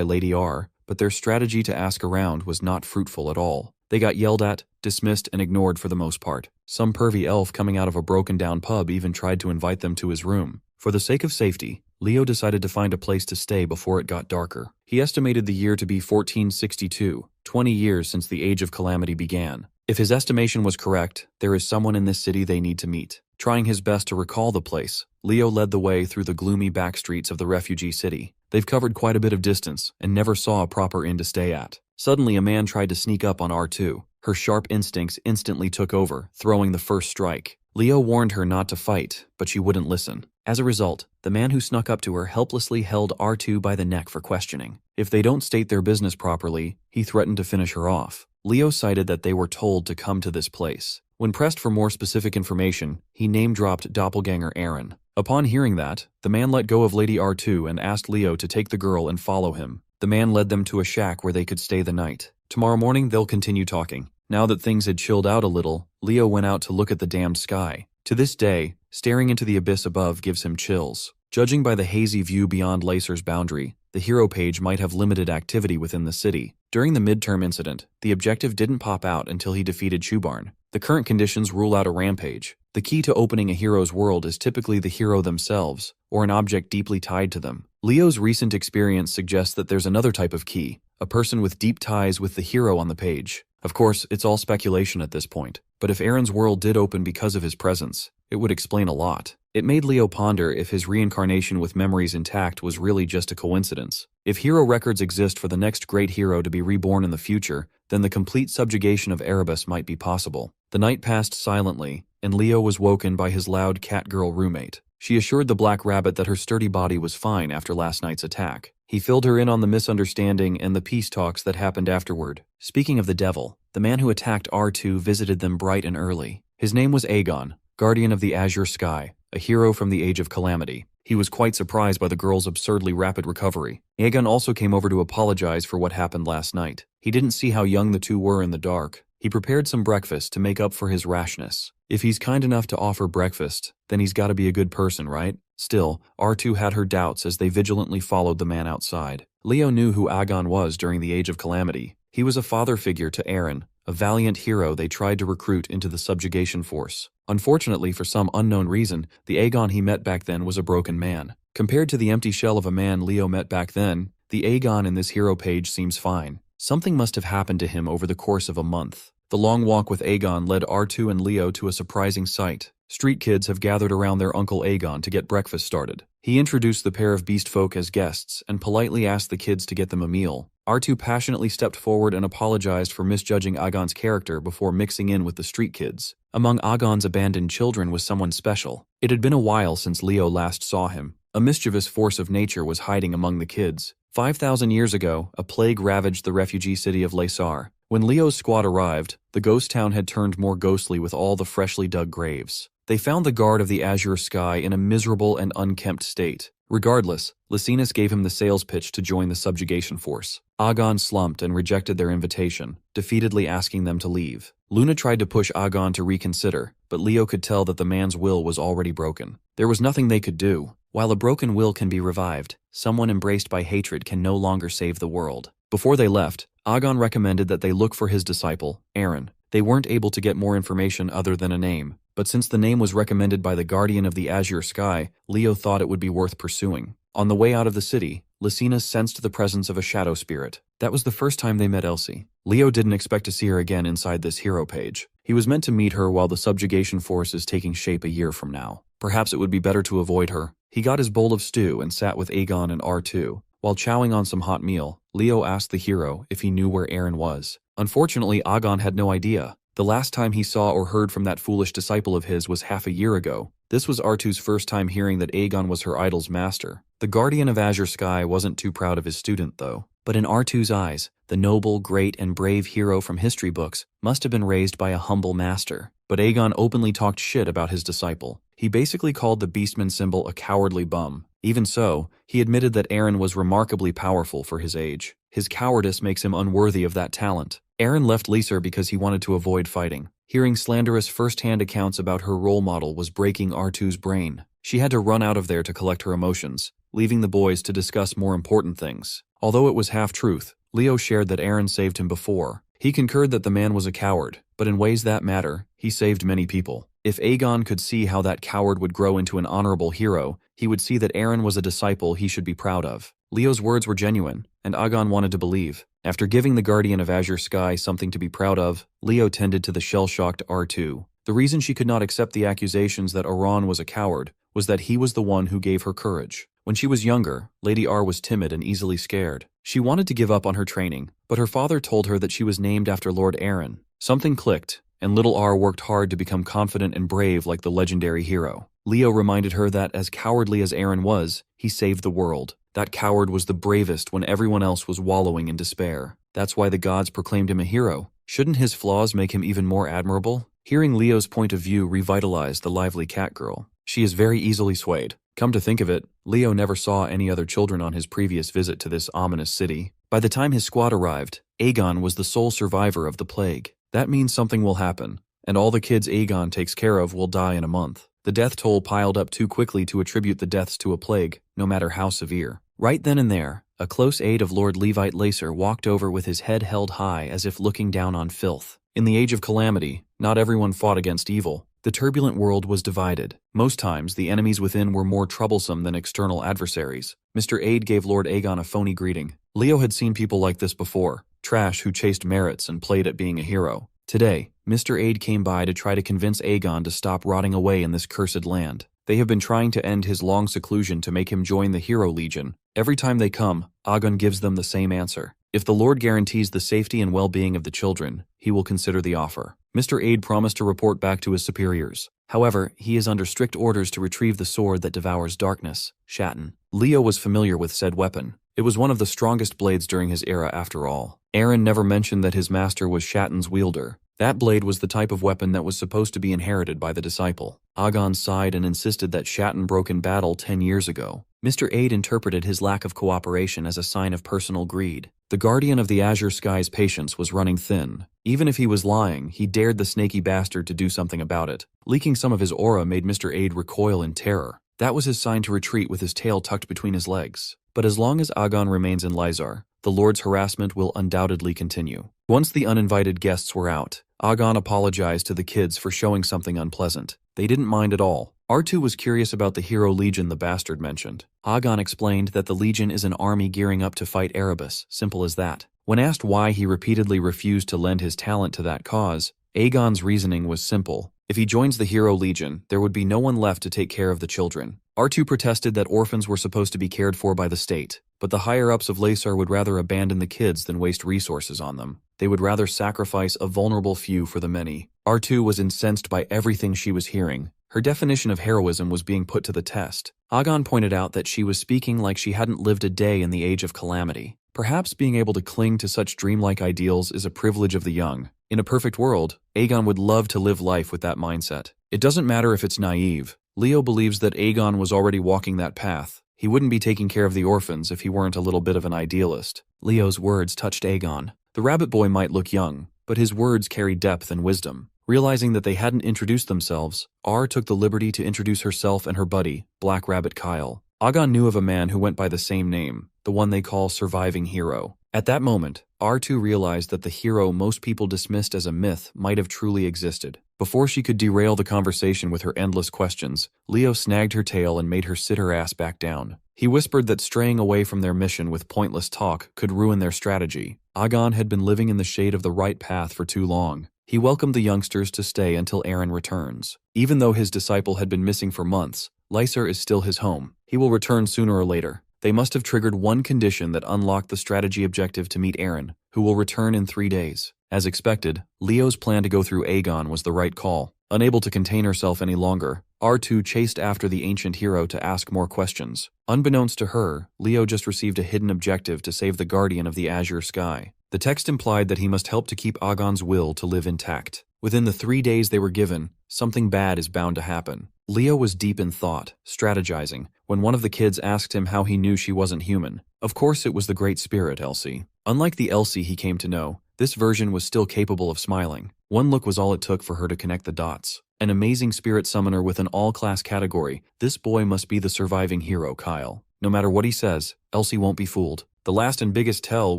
[SPEAKER 1] Lady R, but their strategy to ask around was not fruitful at all. They got yelled at, dismissed, and ignored for the most part. Some pervy elf coming out of a broken-down pub even tried to invite them to his room. For the sake of safety, Leo decided to find a place to stay before it got darker. He estimated the year to be 1462, 20 years since the Age of Calamity began. If his estimation was correct, there is someone in this city they need to meet. Trying his best to recall the place, Leo led the way through the gloomy back streets of the refugee city. They've covered quite a bit of distance and never saw a proper inn to stay at. Suddenly, a man tried to sneak up on R2. Her sharp instincts instantly took over, throwing the first strike. Leo warned her not to fight, but she wouldn't listen. As a result, the man who snuck up to her helplessly held R2 by the neck for questioning. If they don't state their business properly, he threatened to finish her off. Leo cited that they were told to come to this place. When pressed for more specific information, he name-dropped doppelganger Aaron. Upon hearing that, the man let go of Lady R2 and asked Leo to take the girl and follow him. The man led them to a shack where they could stay the night. Tomorrow morning, they'll continue talking. Now that things had chilled out a little, Leo went out to look at the damned sky. To this day, staring into the abyss above gives him chills. Judging by the hazy view beyond Lysar's boundary, the hero page might have limited activity within the city. During the midterm incident, the objective didn't pop out until he defeated Chubarn. The current conditions rule out a rampage. The key to opening a hero's world is typically the hero themselves, or an object deeply tied to them. Leo's recent experience suggests that there's another type of key, a person with deep ties with the hero on the page. Of course, it's all speculation at this point, but if Aaron's world did open because of his presence, it would explain a lot. It made Leo ponder if his reincarnation with memories intact was really just a coincidence. If hero records exist for the next great hero to be reborn in the future, then the complete subjugation of Erebus might be possible. The night passed silently, and Leo was woken by his loud cat-girl roommate. She assured the Black Rabbit that her sturdy body was fine after last night's attack. He filled her in on the misunderstanding and the peace talks that happened afterward. Speaking of the devil, the man who attacked R2 visited them bright and early. His name was Aegon, guardian of the azure sky, a hero from the Age of Calamity. He was quite surprised by the girl's absurdly rapid recovery. Aegon also came over to apologize for what happened last night. He didn't see how young the two were in the dark. He prepared some breakfast to make up for his rashness. If he's kind enough to offer breakfast, then he's got to be a good person, right? Still, R2 had her doubts as they vigilantly followed the man outside. Leo knew who Aegon was during the Age of Calamity. He was a father figure to Aaron, a valiant hero they tried to recruit into the subjugation force. Unfortunately, for some unknown reason, the Aegon he met back then was a broken man. Compared to the empty shell of a man Leo met back then, the Aegon in this hero page seems fine. Something must have happened to him over the course of a month. The long walk with Aegon led R2 and Leo to a surprising sight. Street kids have gathered around their Uncle Aegon to get breakfast started. He introduced the pair of beast folk as guests and politely asked the kids to get them a meal. R2 passionately stepped forward and apologized for misjudging Aegon's character before mixing in with the street kids. Among Aegon's abandoned children was someone special. It had been a while since Leo last saw him. A mischievous force of nature was hiding among the kids. 5,000 years ago, a plague ravaged the refugee city of Lysar. When Leo's squad arrived, the ghost town had turned more ghostly with all the freshly dug graves. They found the guard of the azure sky in a miserable and unkempt state. Regardless, Lysinus gave him the sales pitch to join the subjugation force. Aegon slumped and rejected their invitation, defeatedly asking them to leave. Luna tried to push Aegon to reconsider, but Leo could tell that the man's will was already broken. There was nothing they could do. While a broken will can be revived, someone embraced by hatred can no longer save the world. Before they left, Aegon recommended that they look for his disciple, Aaron. They weren't able to get more information other than a name, but since the name was recommended by the guardian of the azure sky, Leo thought it would be worth pursuing. On the way out of the city, Lysinus sensed the presence of a shadow spirit. That was the first time they met Elsie. Leo didn't expect to see her again inside this hero page. He was meant to meet her while the subjugation force is taking shape a year from now. Perhaps it would be better to avoid her. He got his bowl of stew and sat with Aegon and R2. While chowing on some hot meal, Leo asked the hero if he knew where Aaron was. Unfortunately, Aegon had no idea. The last time he saw or heard from that foolish disciple of his was half a year ago. This was R2's first time hearing that Aegon was her idol's master. The guardian of Azure Sky wasn't too proud of his student, though. But in R2's eyes, the noble, great, and brave hero from history books must have been raised by a humble master. But Aegon openly talked shit about his disciple. He basically called the Beastman symbol a cowardly bum. Even so, he admitted that Eren was remarkably powerful for his age. His cowardice makes him unworthy of that talent. Eren left Lysar because he wanted to avoid fighting. Hearing slanderous first-hand accounts about her role model was breaking R2's brain. She had to run out of there to collect her emotions, leaving the boys to discuss more important things. Although it was half-truth, Leo shared that Eren saved him before. He concurred that the man was a coward, but in ways that matter, he saved many people. If Aegon could see how that coward would grow into an honorable hero, he would see that Eren was a disciple he should be proud of. Leo's words were genuine, and Aegon wanted to believe. After giving the Guardian of Azure Sky something to be proud of, Leo tended to the shell-shocked R2. The reason she could not accept the accusations that Oran was a coward was that he was the one who gave her courage. When she was younger, Lady R was timid and easily scared. She wanted to give up on her training, but her father told her that she was named after Lord Eren. Something clicked, and little R worked hard to become confident and brave like the legendary hero. Leo reminded her that as cowardly as Eren was, he saved the world. That coward was the bravest when everyone else was wallowing in despair. That's why the gods proclaimed him a hero. Shouldn't his flaws make him even more admirable? Hearing Leo's point of view revitalized the lively cat girl. She is very easily swayed. Come to think of it, Leo never saw any other children on his previous visit to this ominous city. By the time his squad arrived, Aegon was the sole survivor of the plague. That means something will happen, and all the kids Aegon takes care of will die in a month. The death toll piled up too quickly to attribute the deaths to a plague, no matter how severe. Right then and there, a close aide of Lord Levite Lacer walked over with his head held high as if looking down on filth. In the Age of Calamity, not everyone fought against evil. The turbulent world was divided. Most times, the enemies within were more troublesome than external adversaries. Mr. Aide gave Lord Aegon a phony greeting. Leo had seen people like this before, trash who chased merits and played at being a hero. Today, Mr. Aide came by to try to convince Aegon to stop rotting away in this cursed land. They have been trying to end his long seclusion to make him join the Hero Legion. Every time they come, Aegon gives them the same answer. If the Lord guarantees the safety and well-being of the children, he will consider the offer. Mr. Aide promised to report back to his superiors. However, he is under strict orders to retrieve the sword that devours darkness, Shatten. Leo was familiar with said weapon. It was one of the strongest blades during his era after all. Eren never mentioned that his master was Shatten's wielder. That blade was the type of weapon that was supposed to be inherited by the disciple. Aegon sighed and insisted that Shatten broke in battle 10 years ago. Mr. Aide interpreted his lack of cooperation as a sign of personal greed. The Guardian of the Azure Sky's patience was running thin. Even if he was lying, he dared the snaky bastard to do something about it. Leaking some of his aura made Mr. Aide recoil in terror. That was his sign to retreat with his tail tucked between his legs. But as long as Aegon remains in Lysar, the Lord's harassment will undoubtedly continue. Once the uninvited guests were out, Aegon apologized to the kids for showing something unpleasant. They didn't mind at all. R2 was curious about the Hero Legion the bastard mentioned. Aegon explained that the Legion is an army gearing up to fight Erebus, simple as that. When asked why he repeatedly refused to lend his talent to that cause, Aegon's reasoning was simple. If he joins the Hero Legion, there would be no one left to take care of the children. R2 protested that orphans were supposed to be cared for by the state, but the higher-ups of Lysar would rather abandon the kids than waste resources on them. They would rather sacrifice a vulnerable few for the many. R2 was incensed by everything she was hearing. Her definition of heroism was being put to the test. Aegon pointed out that she was speaking like she hadn't lived a day in the Age of Calamity. Perhaps being able to cling to such dreamlike ideals is a privilege of the young. In a perfect world, Aegon would love to live life with that mindset. It doesn't matter if it's naive. Leo believes that Aegon was already walking that path. He wouldn't be taking care of the orphans if he weren't a little bit of an idealist. Leo's words touched Aegon. The rabbit boy might look young, but his words carry depth and wisdom. Realizing that they hadn't introduced themselves, R took the liberty to introduce herself and her buddy, Black Rabbit Kyle. Aegon knew of a man who went by the same name, the one they call Surviving Hero. At that moment, R2 realized that the hero most people dismissed as a myth might have truly existed. Before she could derail the conversation with her endless questions, Leo snagged her tail and made her sit her ass back down. He whispered that straying away from their mission with pointless talk could ruin their strategy. Aegon had been living in the shade of the right path for too long. He welcomed the youngsters to stay until Eren returns. Even though his disciple had been missing for months, Lysar is still his home. He will return sooner or later. They must have triggered one condition that unlocked the strategy objective to meet Eren, who will return in 3 days. As expected, Leo's plan to go through Aegon was the right call. Unable to contain herself any longer, R2 chased after the ancient hero to ask more questions. Unbeknownst to her, Leo just received a hidden objective to save the guardian of the azure sky. The text implied that he must help to keep Aegon's will to live intact. Within the 3 days they were given, something bad is bound to happen. Leo was deep in thought, strategizing, when one of the kids asked him how he knew she wasn't human. Of course it was the Great Spirit, Elsie. Unlike the Elsie he came to know, this version was still capable of smiling. One look was all it took for her to connect the dots. An amazing spirit summoner with an all-class category, this boy must be the surviving hero, Kyle. No matter what he says, Elsie won't be fooled. The last and biggest tell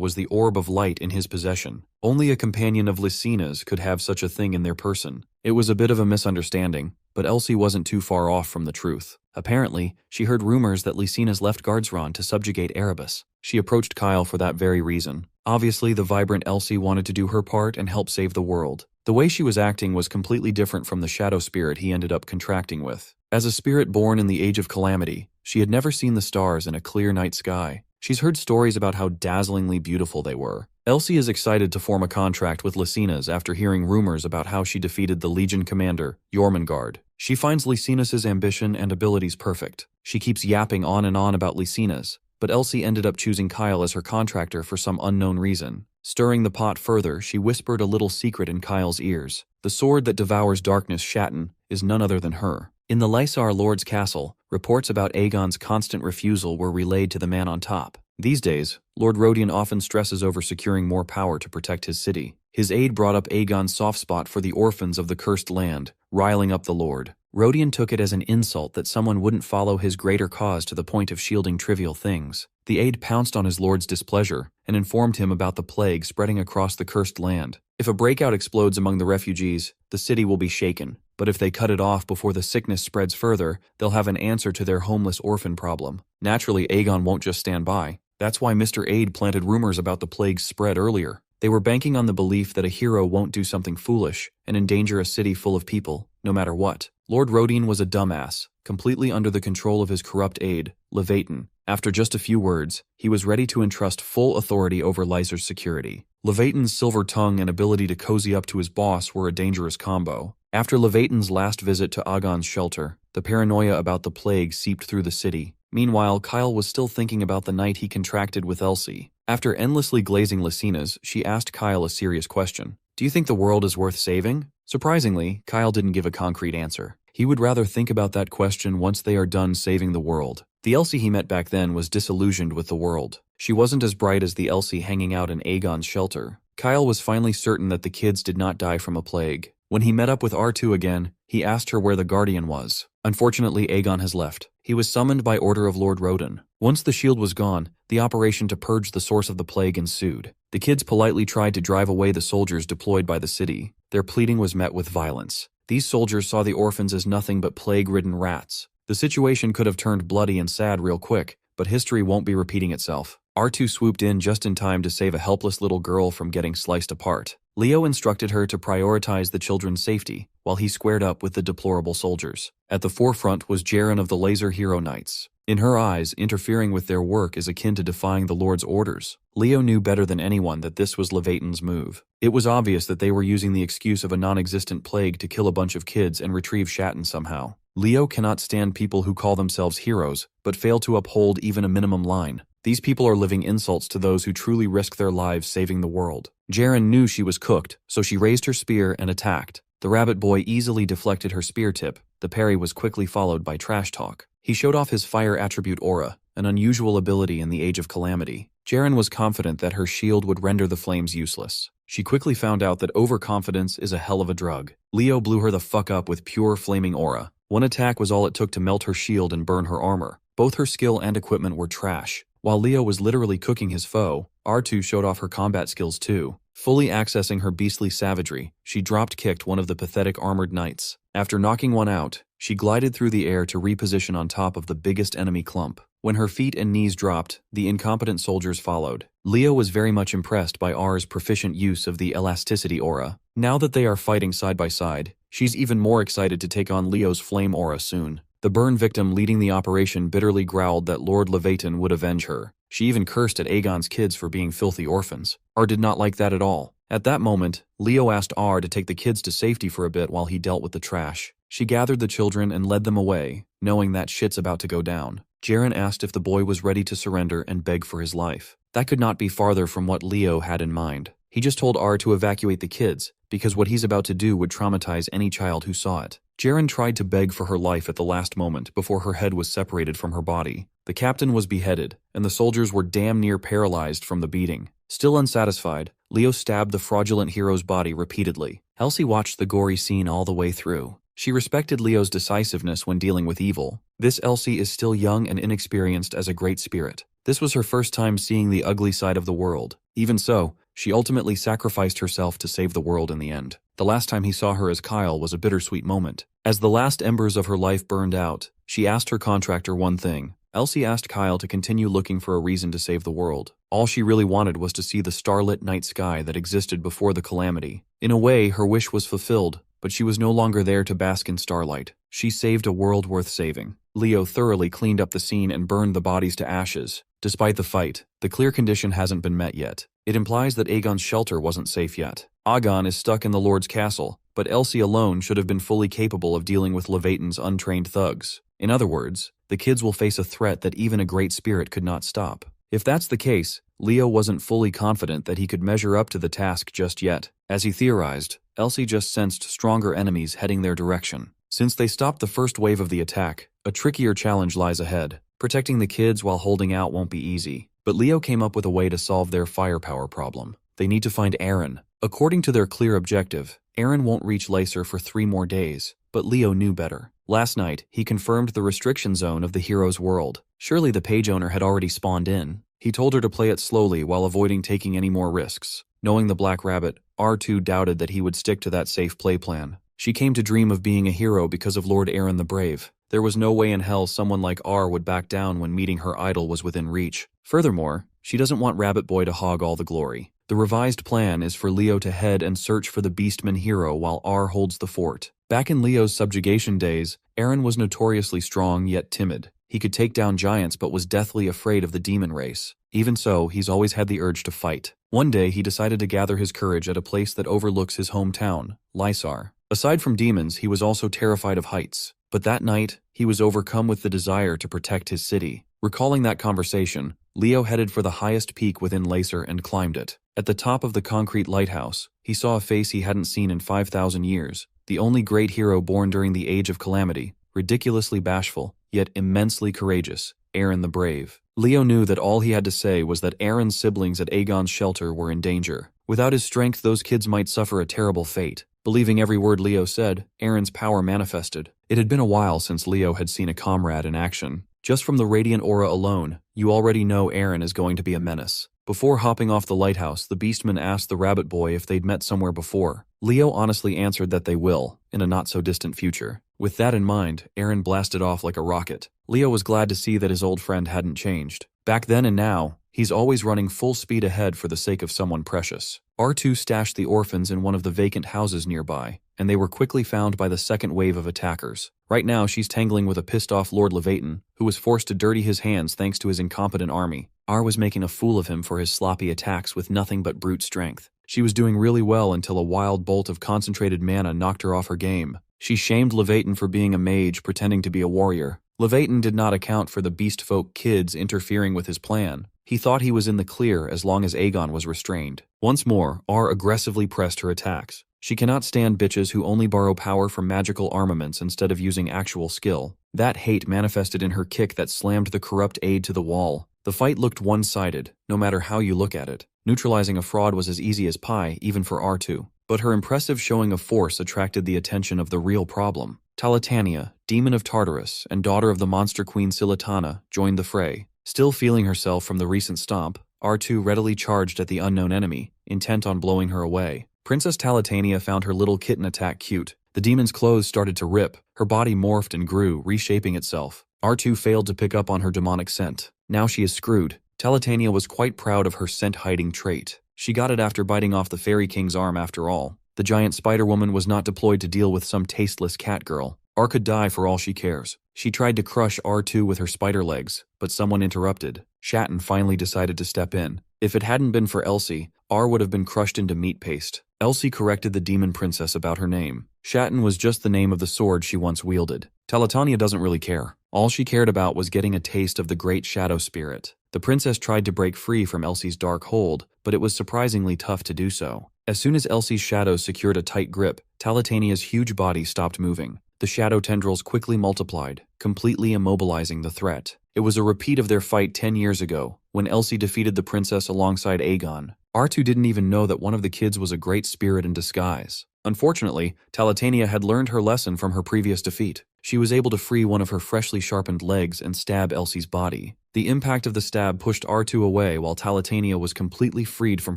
[SPEAKER 1] was the orb of light in his possession. Only a companion of Lysina's could have such a thing in their person. It was a bit of a misunderstanding, but Elsie wasn't too far off from the truth. Apparently, she heard rumors that Lysina's left Guardsron to subjugate Erebus. She approached Kyle for that very reason. Obviously, the vibrant Elsie wanted to do her part and help save the world. The way she was acting was completely different from the shadow spirit he ended up contracting with. As a spirit born in the Age of Calamity, she had never seen the stars in a clear night sky. She's heard stories about how dazzlingly beautiful they were. Elsie is excited to form a contract with Lysina's after hearing rumors about how she defeated the Legion commander, Jormungand. She finds Lysina's ambition and abilities perfect. She keeps yapping on and on about Lysina's, but Elsie ended up choosing Kyle as her contractor for some unknown reason. Stirring the pot further, she whispered a little secret in Kyle's ears. The sword that devours darkness, Shatton, is none other than her. In the Lysar Lord's castle, reports about Aegon's constant refusal were relayed to the man on top. These days, Lord Rodion often stresses over securing more power to protect his city. His aide brought up Aegon's soft spot for the orphans of the cursed land, riling up the Lord. Rodion took it as an insult that someone wouldn't follow his greater cause to the point of shielding trivial things. The aide pounced on his lord's displeasure and informed him about the plague spreading across the cursed land. If a breakout explodes among the refugees, the city will be shaken. But if they cut it off before the sickness spreads further, they'll have an answer to their homeless orphan problem. Naturally, Aegon won't just stand by. That's why Mr. Aide planted rumors about the plague's spread earlier. They were banking on the belief that a hero won't do something foolish and endanger a city full of people, no matter what. Lord Rodion was a dumbass, completely under the control of his corrupt aide, Levaton. After just a few words, he was ready to entrust full authority over Lysar's security. Levaton's silver tongue and ability to cozy up to his boss were a dangerous combo. After Levaton's last visit to Aegon's shelter, the paranoia about the plague seeped through the city. Meanwhile, Kyle was still thinking about the night he contracted with Elsie. After endlessly glazing Lysina's, she asked Kyle a serious question. Do you think the world is worth saving? Surprisingly, Kyle didn't give a concrete answer. He would rather think about that question once they are done saving the world. The Elsie he met back then was disillusioned with the world. She wasn't as bright as the Elsie hanging out in Aegon's shelter. Kyle was finally certain that the kids did not die from a plague. When he met up with R2 again, he asked her where the Guardian was. Unfortunately, Aegon has left. He was summoned by order of Lord Rodion. Once the shield was gone, the operation to purge the source of the plague ensued. The kids politely tried to drive away the soldiers deployed by the city. Their pleading was met with violence. These soldiers saw the orphans as nothing but plague-ridden rats. The situation could have turned bloody and sad real quick, but history won't be repeating itself. R2 swooped in just in time to save a helpless little girl from getting sliced apart. Leo instructed her to prioritize the children's safety, while he squared up with the deplorable soldiers. At the forefront was Jaren of the Laser Hero Knights. In her eyes, interfering with their work is akin to defying the Lord's orders. Leo knew better than anyone that this was Levaton's move. It was obvious that they were using the excuse of a non-existent plague to kill a bunch of kids and retrieve Shatton somehow. Leo cannot stand people who call themselves heroes, but fail to uphold even a minimum line. These people are living insults to those who truly risk their lives saving the world. Jaren knew she was cooked, so she raised her spear and attacked. The rabbit boy easily deflected her spear tip. The parry was quickly followed by trash talk. He showed off his fire attribute aura, an unusual ability in the Age of Calamity. Jaren was confident that her shield would render the flames useless. She quickly found out that overconfidence is a hell of a drug. Leo blew her the fuck up with pure flaming aura. One attack was all it took to melt her shield and burn her armor. Both her skill and equipment were trash. While Leo was literally cooking his foe, R2 showed off her combat skills too. Fully accessing her beastly savagery, she drop-kicked one of the pathetic armored knights. After knocking one out, she glided through the air to reposition on top of the biggest enemy clump. When her feet and knees dropped, the incompetent soldiers followed. Leo was very much impressed by R's proficient use of the elasticity aura. Now that they are fighting side by side, she's even more excited to take on Leo's flame aura soon. The burn victim leading the operation bitterly growled that Lord Levaton would avenge her. She even cursed at Aegon's kids for being filthy orphans. R did not like that at all. At that moment, Leo asked R to take the kids to safety for a bit while he dealt with the trash. She gathered the children and led them away, knowing that shit's about to go down. Jaren asked if the boy was ready to surrender and beg for his life. That could not be farther from what Leo had in mind. He just told R to evacuate the kids, because what he's about to do would traumatize any child who saw it. Jaren tried to beg for her life at the last moment before her head was separated from her body. The captain was beheaded, and the soldiers were damn near paralyzed from the beating. Still unsatisfied, Leo stabbed the fraudulent hero's body repeatedly. Elsie watched the gory scene all the way through. She respected Leo's decisiveness when dealing with evil. This Elsie is still young and inexperienced as a great spirit. This was her first time seeing the ugly side of the world. Even so, she ultimately sacrificed herself to save the world in the end. The last time he saw her as Kyle was a bittersweet moment. As the last embers of her life burned out, she asked her contractor one thing. Elsie asked Kyle to continue looking for a reason to save the world. All she really wanted was to see the starlit night sky that existed before the calamity. In a way, her wish was fulfilled, but she was no longer there to bask in starlight. She saved a world worth saving. Leo thoroughly cleaned up the scene and burned the bodies to ashes. Despite the fight, the clear condition hasn't been met yet. It implies that Aegon's shelter wasn't safe yet. Aegon is stuck in the Lord's castle, but Elsie alone should have been fully capable of dealing with Levatan's untrained thugs. In other words, the kids will face a threat that even a great spirit could not stop. If that's the case, Leo wasn't fully confident that he could measure up to the task just yet. As he theorized, Elsie just sensed stronger enemies heading their direction. Since they stopped the first wave of the attack, a trickier challenge lies ahead. Protecting the kids while holding out won't be easy. But Leo came up with a way to solve their firepower problem. They need to find Eren. According to their clear objective, Eren won't reach Lacer for 3 more days, but Leo knew better. Last night, he confirmed the restriction zone of the hero's world. Surely the page owner had already spawned in. He told her to play it slowly while avoiding taking any more risks. Knowing the Black Rabbit, R2 doubted that he would stick to that safe play plan. She came to dream of being a hero because of Lord Eren the Brave. There was no way in hell someone like R would back down when meeting her idol was within reach. Furthermore, she doesn't want Rabbit Boy to hog all the glory. The revised plan is for Leo to head and search for the Beastman hero while R holds the fort. Back in Leo's subjugation days, Eren was notoriously strong yet timid. He could take down giants but was deathly afraid of the demon race. Even so, he's always had the urge to fight. One day, he decided to gather his courage at a place that overlooks his hometown, Lysar. Aside from demons, he was also terrified of heights. But that night, he was overcome with the desire to protect his city. Recalling that conversation, Leo headed for the highest peak within Lacer and climbed it. At the top of the concrete lighthouse, he saw a face he hadn't seen in 5,000 years. The only great hero born during the Age of Calamity, ridiculously bashful, yet immensely courageous, Eren the Brave. Leo knew that all he had to say was that Eren's siblings at Aegon's shelter were in danger. Without his strength, those kids might suffer a terrible fate. Believing every word Leo said, Eren's power manifested. It had been a while since Leo had seen a comrade in action. Just from the radiant aura alone, you already know Eren is going to be a menace. Before hopping off the lighthouse, the Beastman asked the Rabbit Boy if they'd met somewhere before. Leo honestly answered that they will, in a not-so-distant future. With that in mind, Eren blasted off like a rocket. Leo was glad to see that his old friend hadn't changed. Back then and now, he's always running full speed ahead for the sake of someone precious. R2 stashed the orphans in one of the vacant houses nearby, and they were quickly found by the second wave of attackers. Right now, she's tangling with a pissed-off Lord Levatan, who was forced to dirty his hands thanks to his incompetent army. R was making a fool of him for his sloppy attacks with nothing but brute strength. She was doing really well until a wild bolt of concentrated mana knocked her off her game. She shamed Levatan for being a mage pretending to be a warrior. Levatan did not account for the beastfolk kids interfering with his plan. He thought he was in the clear as long as Aegon was restrained. Once more, R aggressively pressed her attacks. She cannot stand bitches who only borrow power from magical armaments instead of using actual skill. That hate manifested in her kick that slammed the corrupt aide to the wall. The fight looked one-sided, no matter how you look at it. Neutralizing a fraud was as easy as pie, even for R2. But her impressive showing of force attracted the attention of the real problem. Talitania, demon of Tartarus and daughter of the monster queen Silitana, joined the fray. Still feeling herself from the recent stomp, R2 readily charged at the unknown enemy, intent on blowing her away. Princess Talitania found her little kitten attack cute. The demon's clothes started to rip, her body morphed and grew, reshaping itself. R2 failed to pick up on her demonic scent. Now she is screwed. Talitania was quite proud of her scent-hiding trait. She got it after biting off the Fairy King's arm after all. The giant Spider-Woman was not deployed to deal with some tasteless cat girl. R could die for all she cares. She tried to crush R2 with her spider legs, but someone interrupted. Shatton finally decided to step in. If it hadn't been for Elsie, R would have been crushed into meat paste. Elsie corrected the demon princess about her name. Shatten was just the name of the sword she once wielded. Talatania doesn't really care. All she cared about was getting a taste of the great shadow spirit. The princess tried to break free from Elsie's dark hold, but it was surprisingly tough to do so. As soon as Elsie's shadow secured a tight grip, Talatania's huge body stopped moving. The shadow tendrils quickly multiplied, completely immobilizing the threat. It was a repeat of their fight 10 years ago, when Elsie defeated the princess alongside Aegon. R2 didn't even know that one of the kids was a great spirit in disguise. Unfortunately, Talatania had learned her lesson from her previous defeat. She was able to free one of her freshly sharpened legs and stab Elsie's body. The impact of the stab pushed R2 away while Talatania was completely freed from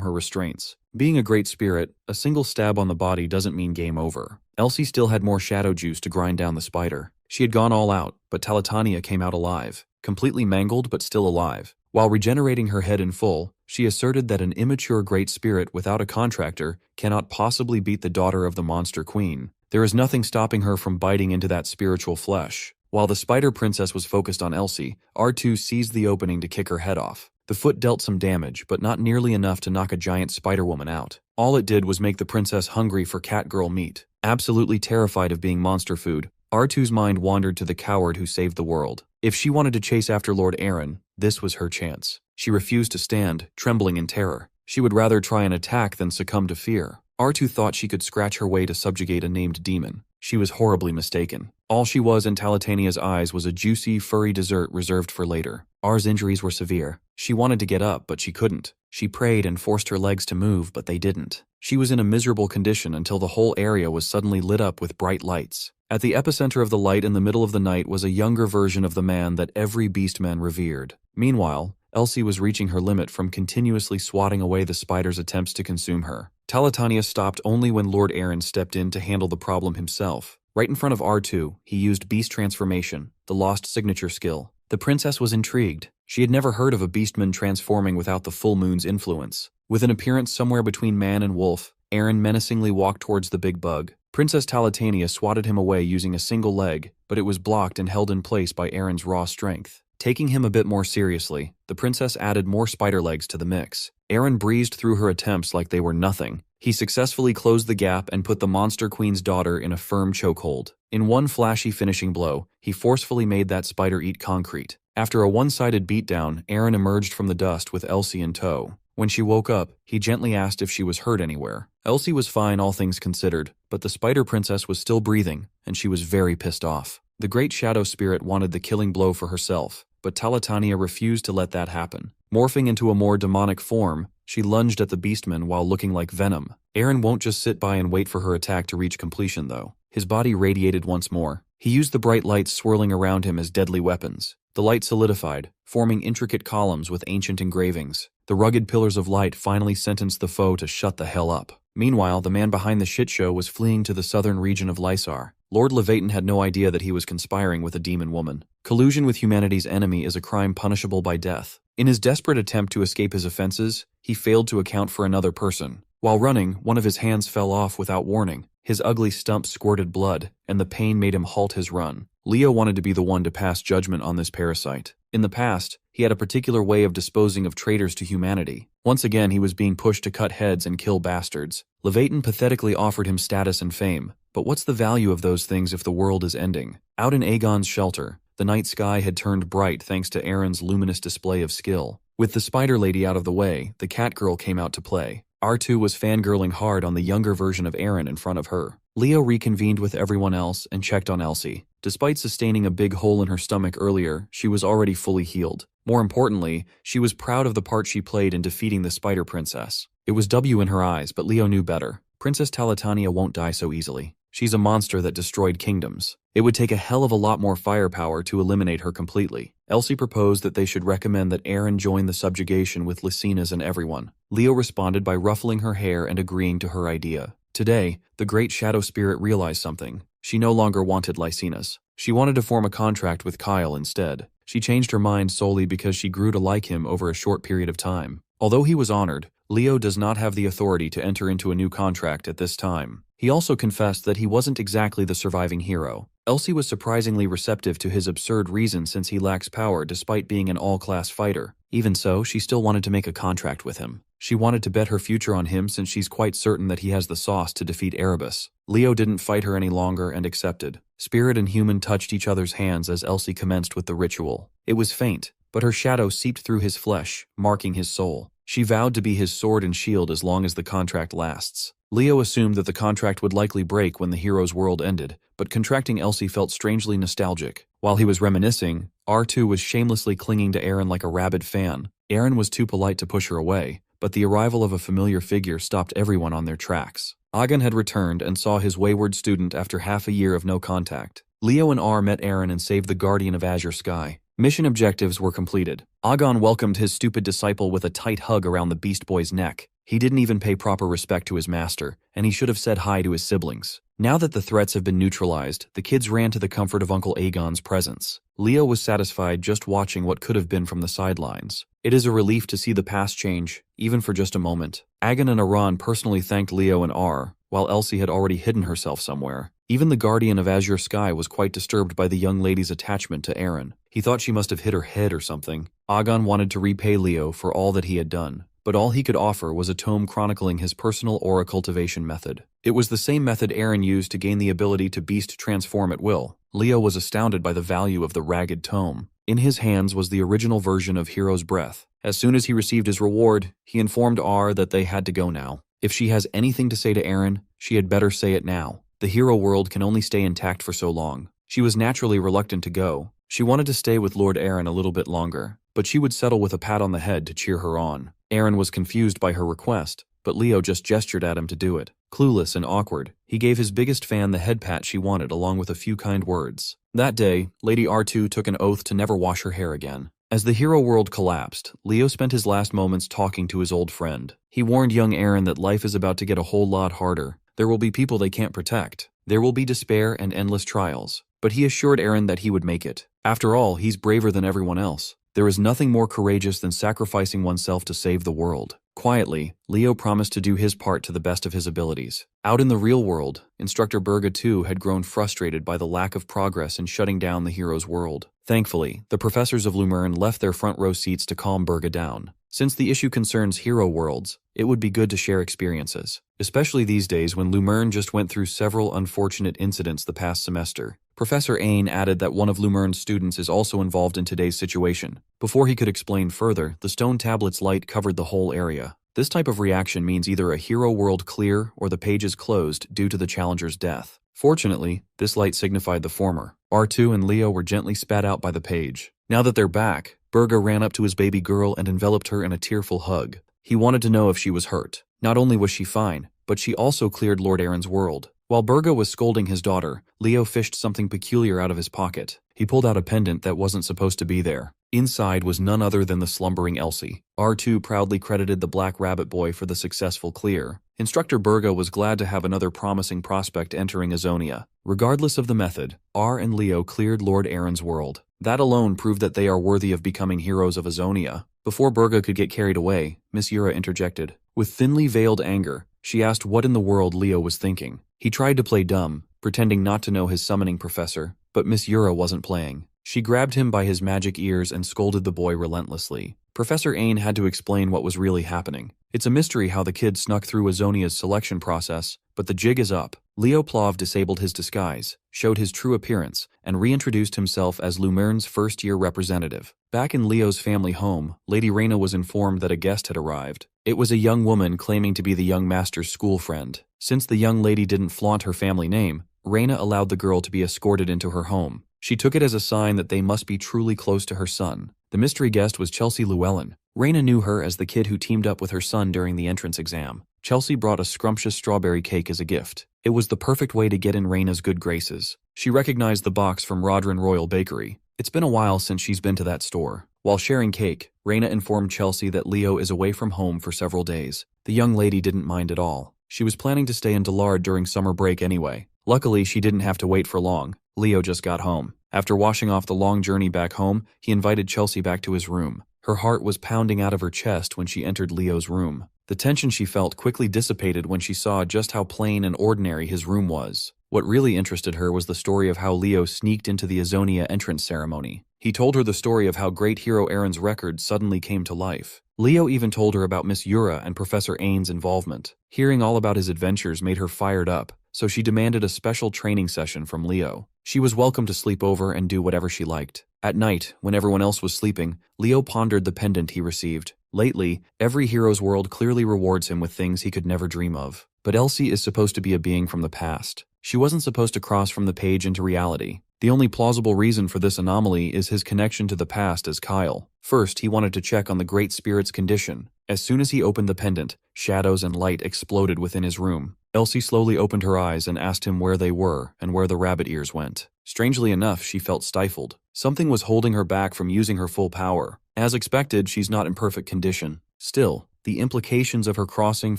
[SPEAKER 1] her restraints. Being a great spirit, a single stab on the body doesn't mean game over. Elsie still had more shadow juice to grind down the spider. She had gone all out, but Talatania came out alive. Completely mangled but still alive. While regenerating her head in full, she asserted that an immature great spirit without a contractor cannot possibly beat the daughter of the monster queen. There is nothing stopping her from biting into that spiritual flesh. While the spider princess was focused on Elsie, R2 seized the opening to kick her head off. The foot dealt some damage, but not nearly enough to knock a giant spider woman out. All it did was make the princess hungry for catgirl meat. Absolutely terrified of being monster food, R2's mind wandered to the coward who saved the world. If she wanted to chase after Lord Aaron, this was her chance. She refused to stand, trembling in terror. She would rather try an attack than succumb to fear. R2 thought she could scratch her way to subjugate a named demon. She was horribly mistaken. All she was in Talatania's eyes was a juicy, furry dessert reserved for later. R's injuries were severe. She wanted to get up, but she couldn't. She prayed and forced her legs to move, but they didn't. She was in a miserable condition until the whole area was suddenly lit up with bright lights. At the epicenter of the light in the middle of the night was a younger version of the man that every beastman revered. Meanwhile, Elsie was reaching her limit from continuously swatting away the spider's attempts to consume her. Talatania stopped only when Lord Aaron stepped in to handle the problem himself. Right in front of R2, he used Beast Transformation, the lost signature skill. The princess was intrigued. She had never heard of a beastman transforming without the full moon's influence. With an appearance somewhere between man and wolf, Aaron menacingly walked towards the big bug. Princess Talatania swatted him away using a single leg, but it was blocked and held in place by Aaron's raw strength. Taking him a bit more seriously, the princess added more spider legs to the mix. Aaron breezed through her attempts like they were nothing. He successfully closed the gap and put the monster queen's daughter in a firm chokehold. In one flashy finishing blow, he forcefully made that spider eat concrete. After a one-sided beatdown, Aaron emerged from the dust with Elsie in tow. When she woke up, he gently asked if she was hurt anywhere. Elsie was fine, all things considered, but the spider princess was still breathing, and she was very pissed off. The great shadow spirit wanted the killing blow for herself, but Talatania refused to let that happen. Morphing into a more demonic form, she lunged at the beastman while looking like venom. Aaron won't just sit by and wait for her attack to reach completion, though. His body radiated once more. He used the bright lights swirling around him as deadly weapons. The light solidified, forming intricate columns with ancient engravings. The rugged pillars of light finally sentenced the foe to shut the hell up. Meanwhile, the man behind the shit show was fleeing to the southern region of Lysar. Lord Levaton had no idea that he was conspiring with a demon woman. Collusion with humanity's enemy is a crime punishable by death. In his desperate attempt to escape his offenses, he failed to account for another person. While running, one of his hands fell off without warning. His ugly stump squirted blood, and the pain made him halt his run. Leo wanted to be the one to pass judgment on this parasite. In the past, he had a particular way of disposing of traitors to humanity. Once again, he was being pushed to cut heads and kill bastards. Levaton pathetically offered him status and fame. But what's the value of those things if the world is ending? Out in Aegon's shelter, the night sky had turned bright thanks to Aaron's luminous display of skill. With the spider lady out of the way, the cat girl came out to play. R2 was fangirling hard on the younger version of Aaron in front of her. Leo reconvened with everyone else and checked on Elsie. Despite sustaining a big hole in her stomach earlier, she was already fully healed. More importantly, she was proud of the part she played in defeating the Spider Princess. It was W in her eyes, but Leo knew better. Princess Talatania won't die so easily. She's a monster that destroyed kingdoms. It would take a hell of a lot more firepower to eliminate her completely. Elsie proposed that they should recommend that Aaron join the subjugation with Lycinas and everyone. Leo responded by ruffling her hair and agreeing to her idea. Today, the great shadow spirit realized something. She no longer wanted Lycinas. She wanted to form a contract with Kyle instead. She changed her mind solely because she grew to like him over a short period of time. Although he was honored, Leo does not have the authority to enter into a new contract at this time. He also confessed that he wasn't exactly the surviving hero. Elsie was surprisingly receptive to his absurd reason since he lacks power despite being an all-class fighter. Even so, she still wanted to make a contract with him. She wanted to bet her future on him since she's quite certain that he has the sauce to defeat Erebus. Leo didn't fight her any longer and accepted. Spirit and human touched each other's hands as Elsie commenced with the ritual. It was faint, but her shadow seeped through his flesh, marking his soul. She vowed to be his sword and shield as long as the contract lasts. Leo assumed that the contract would likely break when the hero's world ended, but contracting Elsie felt strangely nostalgic. While he was reminiscing, R2 was shamelessly clinging to Aaron like a rabid fan. Aaron was too polite to push her away, but the arrival of a familiar figure stopped everyone on their tracks. Agan had returned and saw his wayward student after half a year of no contact. Leo and R met Aaron and saved the Guardian of Azure Sky. Mission objectives were completed. Agan welcomed his stupid disciple with a tight hug around the Beast Boy's neck. He didn't even pay proper respect to his master, and he should have said hi to his siblings. Now that the threats have been neutralized, the kids ran to the comfort of Uncle Agon's presence. Leo was satisfied just watching what could have been from the sidelines. It is a relief to see the past change, even for just a moment. Agan and Aran personally thanked Leo and R, while Elsie had already hidden herself somewhere. Even the Guardian of Azure Sky was quite disturbed by the young lady's attachment to Aaron. He thought she must have hit her head or something. Agan wanted to repay Leo for all that he had done, but all he could offer was a tome chronicling his personal aura cultivation method. It was the same method Aaron used to gain the ability to beast transform at will. Leo was astounded by the value of the ragged tome. In his hands was the original version of Hero's Breath. As soon as he received his reward, he informed R that they had to go now. If she has anything to say to Aaron, she had better say it now. The hero world can only stay intact for so long. She was naturally reluctant to go. She wanted to stay with Lord Aaron a little bit longer, but she would settle with a pat on the head to cheer her on. Aaron was confused by her request, but Leo just gestured at him to do it. Clueless and awkward, he gave his biggest fan the head pat she wanted along with a few kind words. That day, Lady R2 took an oath to never wash her hair again. As the hero world collapsed, Leo spent his last moments talking to his old friend. He warned young Aaron that life is about to get a whole lot harder. There will be people they can't protect. There will be despair and endless trials. But he assured Aaron that he would make it. After all, he's braver than everyone else. There is nothing more courageous than sacrificing oneself to save the world. Quietly, Leo promised to do his part to the best of his abilities. Out in the real world, Instructor Berga too had grown frustrated by the lack of progress in shutting down the hero's world. Thankfully, the professors of Lumerne left their front row seats to calm Berga down. Since the issue concerns hero worlds, it would be good to share experiences, especially these days when Lumerne just went through several unfortunate incidents the past semester. Professor Ain added that one of Lumerne's students is also involved in today's situation. Before he could explain further, the stone tablet's light covered the whole area. This type of reaction means either a hero world clear or the page is closed due to the challenger's death. Fortunately, this light signified the former. R2 and Leo were gently spat out by the page. Now that they're back, Berga ran up to his baby girl and enveloped her in a tearful hug. He wanted to know if she was hurt. Not only was she fine, but she also cleared Lord Aaron's world. While Berga was scolding his daughter, Leo fished something peculiar out of his pocket. He pulled out a pendant that wasn't supposed to be there. Inside was none other than the slumbering Elsie. R2 proudly credited the Black Rabbit Boy for the successful clear. Instructor Berga was glad to have another promising prospect entering Azonia. Regardless of the method, R and Leo cleared Lord Aaron's world. That alone proved that they are worthy of becoming heroes of Azonia. Before Berga could get carried away, Miss Yura interjected. With thinly veiled anger, she asked what in the world Leo was thinking. He tried to play dumb, pretending not to know his summoning professor, but Miss Yura wasn't playing. She grabbed him by his magic ears and scolded the boy relentlessly. Professor Ain had to explain what was really happening. It's a mystery how the kid snuck through Azonia's selection process, but the jig is up. Leo Plove disabled his disguise, showed his true appearance, and reintroduced himself as Lumerne's first-year representative. Back in Leo's family home, Lady Reyna was informed that a guest had arrived. It was a young woman claiming to be the young master's school friend. Since the young lady didn't flaunt her family name, Reyna allowed the girl to be escorted into her home. She took it as a sign that they must be truly close to her son. The mystery guest was Chelsea Llewellyn. Reyna knew her as the kid who teamed up with her son during the entrance exam. Chelsea brought a scrumptious strawberry cake as a gift. It was the perfect way to get in Reyna's good graces. She recognized the box from Rodrin Royal Bakery. It's been a while since she's been to that store. While sharing cake, Reyna informed Chelsea that Leo is away from home for several days. The young lady didn't mind at all. She was planning to stay in Dillard during summer break anyway. Luckily, she didn't have to wait for long. Leo just got home. After washing off the long journey back home, he invited Chelsea back to his room. Her heart was pounding out of her chest when she entered Leo's room. The tension she felt quickly dissipated when she saw just how plain and ordinary his room was. What really interested her was the story of how Leo sneaked into the Azonia entrance ceremony. He told her the story of how great hero Aaron's record suddenly came to life. Leo even told her about Miss Yura and Professor Ain's involvement. Hearing all about his adventures made her fired up, so she demanded a special training session from Leo. She was welcome to sleep over and do whatever she liked. At night, when everyone else was sleeping, Leo pondered the pendant he received. Lately, every hero's world clearly rewards him with things he could never dream of. But Elsie is supposed to be a being from the past. She wasn't supposed to cross from the page into reality. The only plausible reason for this anomaly is his connection to the past as Kyle. First, he wanted to check on the Great Spirit's condition. As soon as he opened the pendant, shadows and light exploded within his room. Elsie slowly opened her eyes and asked him where they were and where the rabbit ears went. Strangely enough, she felt stifled. Something was holding her back from using her full power. As expected, she's not in perfect condition. Still, the implications of her crossing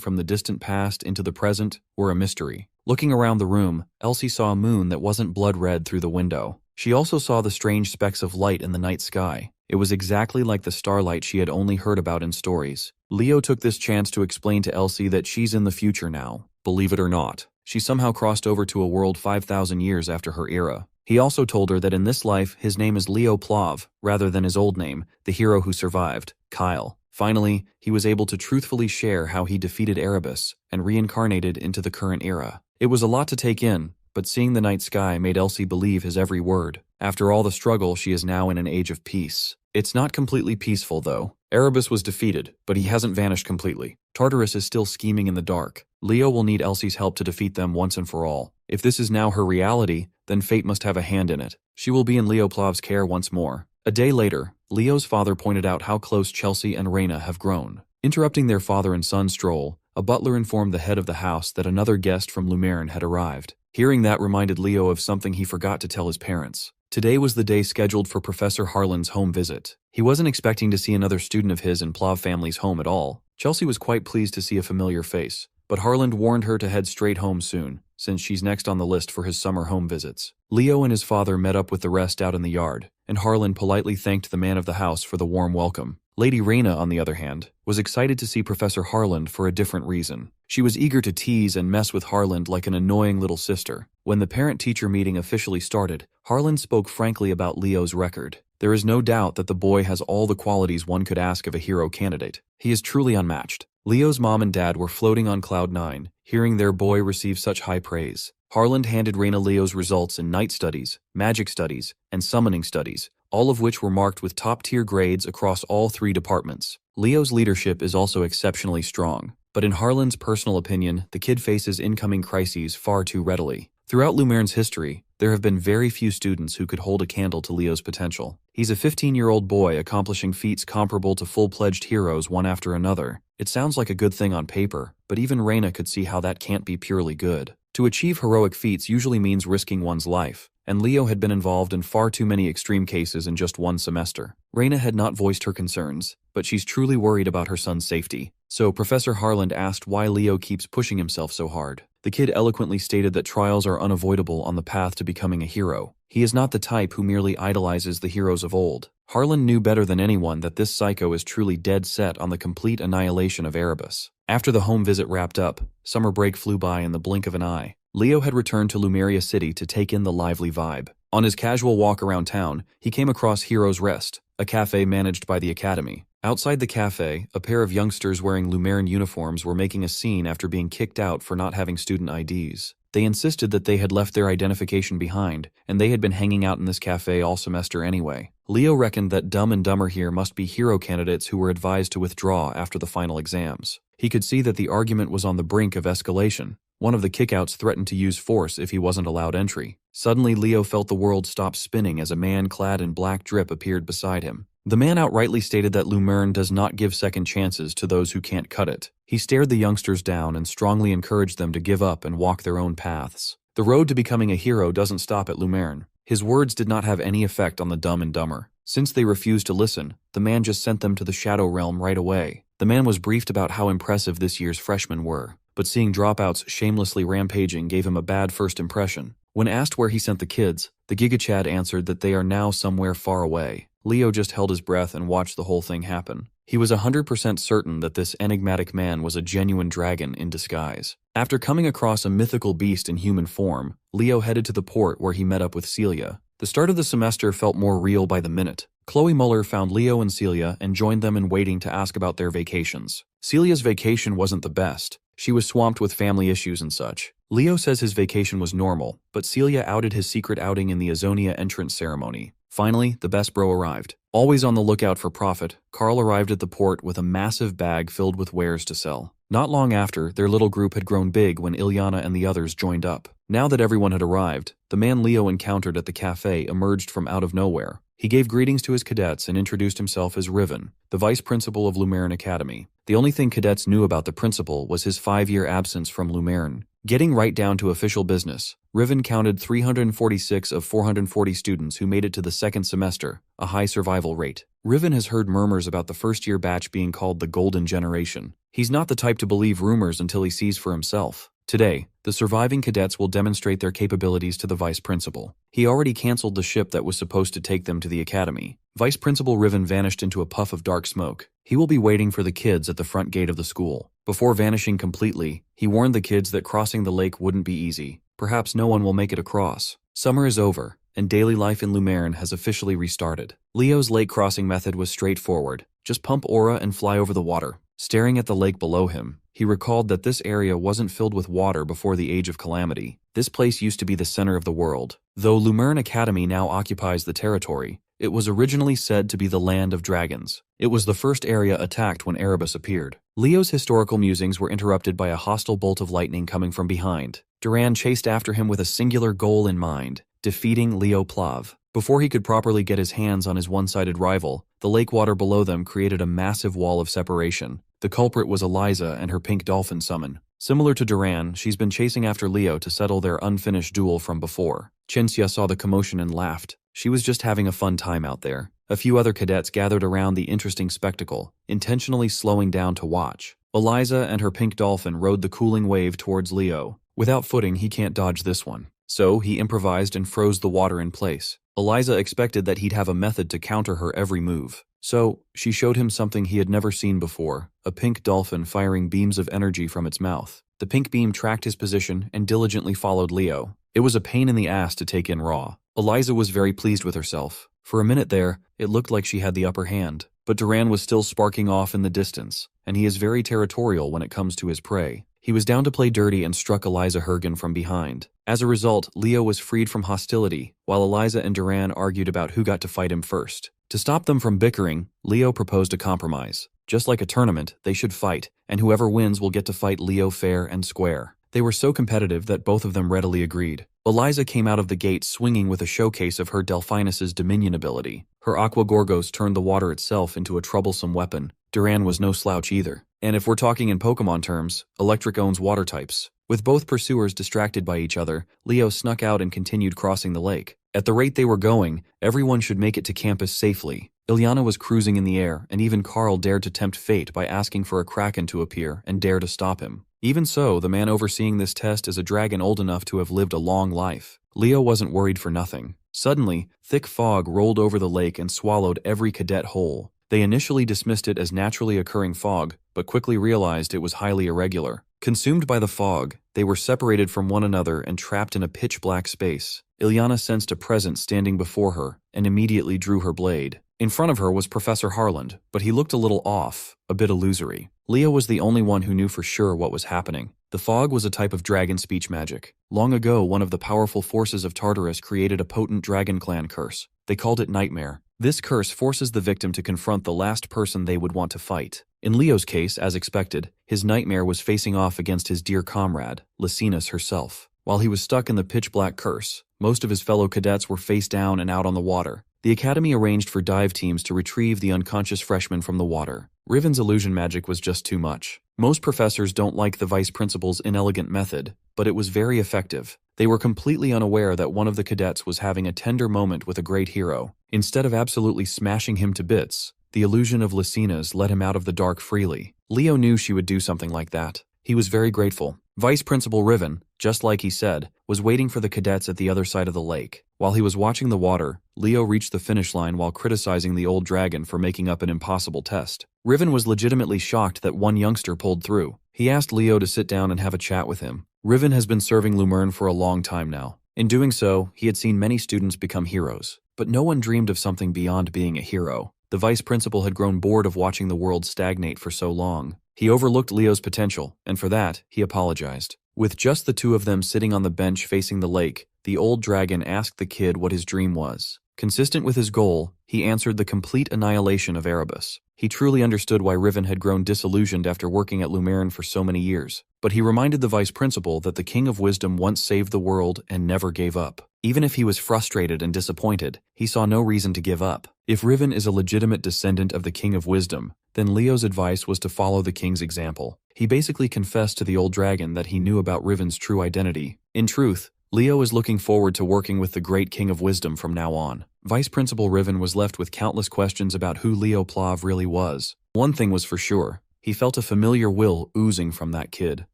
[SPEAKER 1] from the distant past into the present were a mystery. Looking around the room, Elsie saw a moon that wasn't blood red through the window. She also saw the strange specks of light in the night sky. It was exactly like the starlight she had only heard about in stories. Leo took this chance to explain to Elsie that she's in the future now. Believe it or not, she somehow crossed over to a world 5,000 years after her era. He also told her that in this life, his name is Leo Plove, rather than his old name, the hero who survived, Kyle. Finally, he was able to truthfully share how he defeated Erebus and reincarnated into the current era. It was a lot to take in, but seeing the night sky made Elsie believe his every word. After all the struggle, she is now in an age of peace. It's not completely peaceful, though. Erebus was defeated, but he hasn't vanished completely. Tartarus is still scheming in the dark. Leo will need Elsie's help to defeat them once and for all. If this is now her reality, then fate must have a hand in it. She will be in Leo Plove's care once more. A day later, Leo's father pointed out how close Chelsea and Reina have grown. Interrupting their father and son stroll, a butler informed the head of the house that another guest from Lumerne had arrived. Hearing that reminded Leo of something he forgot to tell his parents. Today was the day scheduled for Professor Harlan's home visit. He wasn't expecting to see another student of his in Plove family's home at all. Chelsea was quite pleased to see a familiar face, but Harlan warned her to head straight home soon, since she's next on the list for his summer home visits. Leo and his father met up with the rest out in the yard, and Harlan politely thanked the man of the house for the warm welcome. Lady Reina, on the other hand, was excited to see Professor Harlan for a different reason. She was eager to tease and mess with Harlan like an annoying little sister. When the parent-teacher meeting officially started, Harlan spoke frankly about Leo's record. There is no doubt that the boy has all the qualities one could ask of a hero candidate. He is truly unmatched. Leo's mom and dad were floating on cloud nine, hearing their boy receive such high praise. Harlan handed Reina Leo's results in night studies, magic studies, and summoning studies, all of which were marked with top-tier grades across all three departments. Leo's leadership is also exceptionally strong, but in Harlan's personal opinion, the kid faces incoming crises far too readily. Throughout Lumerne's history, there have been very few students who could hold a candle to Leo's potential. He's a 15-year-old boy accomplishing feats comparable to full-pledged heroes one after another. It sounds like a good thing on paper, but even Reina could see how that can't be purely good. To achieve heroic feats usually means risking one's life, and Leo had been involved in far too many extreme cases in just one semester. Reina had not voiced her concerns, but she's truly worried about her son's safety. So Professor Harlan asked why Leo keeps pushing himself so hard. The kid eloquently stated that trials are unavoidable on the path to becoming a hero. He is not the type who merely idolizes the heroes of old. Harlan knew better than anyone that this psycho is truly dead set on the complete annihilation of Erebus. After the home visit wrapped up, summer break flew by in the blink of an eye. Leo had returned to Lumeria City to take in the lively vibe. On his casual walk around town, he came across Hero's Rest, a cafe managed by the Academy. Outside the cafe, a pair of youngsters wearing Lumerne uniforms were making a scene after being kicked out for not having student IDs. They insisted that they had left their identification behind, and they had been hanging out in this cafe all semester anyway. Leo reckoned that Dumb and Dumber here must be hero candidates who were advised to withdraw after the final exams. He could see that the argument was on the brink of escalation. One of the kickouts threatened to use force if he wasn't allowed entry. Suddenly, Leo felt the world stop spinning as a man clad in black drip appeared beside him. The man outrightly stated that Lumerne does not give second chances to those who can't cut it. He stared the youngsters down and strongly encouraged them to give up and walk their own paths. The road to becoming a hero doesn't stop at Lumerne. His words did not have any effect on the Dumb and Dumber. Since they refused to listen, the man just sent them to the Shadow Realm right away. The man was briefed about how impressive this year's freshmen were, but seeing dropouts shamelessly rampaging gave him a bad first impression. When asked where he sent the kids, the Giga Chad answered that they are now somewhere far away. Leo just held his breath and watched the whole thing happen. He was 100% certain that this enigmatic man was a genuine dragon in disguise. After coming across a mythical beast in human form, Leo headed to the port where he met up with Celia. The start of the semester felt more real by the minute. Chloe Muller found Leo and Celia and joined them in waiting to ask about their vacations. Celia's vacation wasn't the best. She was swamped with family issues and such. Leo says his vacation was normal, but Celia outed his secret outing in the Azonia entrance ceremony. Finally, the best bro arrived. Always on the lookout for profit, Carl arrived at the port with a massive bag filled with wares to sell. Not long after, their little group had grown big when Ilyana and the others joined up. Now that everyone had arrived, the man Leo encountered at the cafe emerged from out of nowhere. He gave greetings to his cadets and introduced himself as Riven, the vice principal of Lumerne Academy. The only thing cadets knew about the principal was his 5-year absence from Lumerne. Getting right down to official business, Riven counted 346 of 440 students who made it to the second semester, a high survival rate. Riven has heard murmurs about the first-year batch being called the Golden Generation. He's not the type to believe rumors until he sees for himself. Today, the surviving cadets will demonstrate their capabilities to the vice principal. He already canceled the ship that was supposed to take them to the academy. Vice Principal Riven vanished into a puff of dark smoke. He will be waiting for the kids at the front gate of the school. Before vanishing completely, he warned the kids that crossing the lake wouldn't be easy. Perhaps no one will make it across. Summer is over, and daily life in Lumerne has officially restarted. Leo's lake crossing method was straightforward. Just pump aura and fly over the water. Staring at the lake below him, he recalled that this area wasn't filled with water before the Age of Calamity. This place used to be the center of the world. Though Lumerne Academy now occupies the territory, it was originally said to be the land of dragons. It was the first area attacked when Erebus appeared. Leo's historical musings were interrupted by a hostile bolt of lightning coming from behind. Duran chased after him with a singular goal in mind, defeating Leo Plove. Before he could properly get his hands on his one-sided rival, the lake water below them created a massive wall of separation. The culprit was Eliza and her pink dolphin summon. Similar to Duran, she's been chasing after Leo to settle their unfinished duel from before. Chinsia saw the commotion and laughed. She was just having a fun time out there. A few other cadets gathered around the interesting spectacle, intentionally slowing down to watch. Eliza and her pink dolphin rode the cooling wave towards Leo. Without footing, he can't dodge this one. So he improvised and froze the water in place. Eliza expected that he'd have a method to counter her every move. So, she showed him something he had never seen before, a pink dolphin firing beams of energy from its mouth. The pink beam tracked his position and diligently followed Leo. It was a pain in the ass to take in raw. Eliza was very pleased with herself. For a minute there, it looked like she had the upper hand. But Duran was still sparking off in the distance, and he is very territorial when it comes to his prey. He was down to play dirty and struck Eliza Hergen from behind. As a result, Leo was freed from hostility, while Eliza and Duran argued about who got to fight him first. To stop them from bickering, Leo proposed a compromise. Just like a tournament, they should fight, and whoever wins will get to fight Leo fair and square. They were so competitive that both of them readily agreed. Eliza came out of the gate swinging with a showcase of her Delphinus's Dominion ability. Her Aqua Gorgos turned the water itself into a troublesome weapon. Duran was no slouch either. And if we're talking in Pokemon terms, Electric owns water types. With both pursuers distracted by each other, Leo snuck out and continued crossing the lake. At the rate they were going, everyone should make it to campus safely. Ilyana was cruising in the air, and even Carl dared to tempt fate by asking for a Kraken to appear and dare to stop him. Even so, the man overseeing this test is a dragon old enough to have lived a long life. Leo wasn't worried for nothing. Suddenly, thick fog rolled over the lake and swallowed every cadet whole. They initially dismissed it as naturally occurring fog, but quickly realized it was highly irregular. Consumed by the fog, they were separated from one another and trapped in a pitch-black space. Ilyana sensed a presence standing before her and immediately drew her blade. In front of her was Professor Harland, but he looked a little off, a bit illusory. Leo was the only one who knew for sure what was happening. The fog was a type of dragon speech magic. Long ago, one of the powerful forces of Tartarus created a potent dragon clan curse. They called it Nightmare. This curse forces the victim to confront the last person they would want to fight. In Leo's case, as expected, his nightmare was facing off against his dear comrade, Lysinus herself. While he was stuck in the pitch-black curse, most of his fellow cadets were face down and out on the water. The academy arranged for dive teams to retrieve the unconscious freshman from the water. Riven's illusion magic was just too much. Most professors don't like the vice principal's inelegant method, but it was very effective. They were completely unaware that one of the cadets was having a tender moment with a great hero. Instead of absolutely smashing him to bits, the illusion of Lysinas let him out of the dark freely. Leo knew she would do something like that. He was very grateful. Vice Principal Riven, just like he said, was waiting for the cadets at the other side of the lake. While he was watching the water, Leo reached the finish line while criticizing the old dragon for making up an impossible test. Riven was legitimately shocked that one youngster pulled through. He asked Leo to sit down and have a chat with him. Riven has been serving Lumerne for a long time now. In doing so, he had seen many students become heroes. But no one dreamed of something beyond being a hero. The vice principal had grown bored of watching the world stagnate for so long. He overlooked Leo's potential, and for that, he apologized. With just the two of them sitting on the bench facing the lake, the old dragon asked the kid what his dream was. Consistent with his goal, he answered the complete annihilation of Erebus. He truly understood why Riven had grown disillusioned after working at Lumerne for so many years. But he reminded the vice principal that the King of Wisdom once saved the world and never gave up. Even if he was frustrated and disappointed, he saw no reason to give up. If Riven is a legitimate descendant of the King of Wisdom, then Leo's advice was to follow the king's example. He basically confessed to the old dragon that he knew about Riven's true identity. In truth, Leo is looking forward to working with the great King of Wisdom from now on. Vice Principal Riven was left with countless questions about who Leo Plove really was. One thing was for sure, he felt a familiar will oozing from that kid.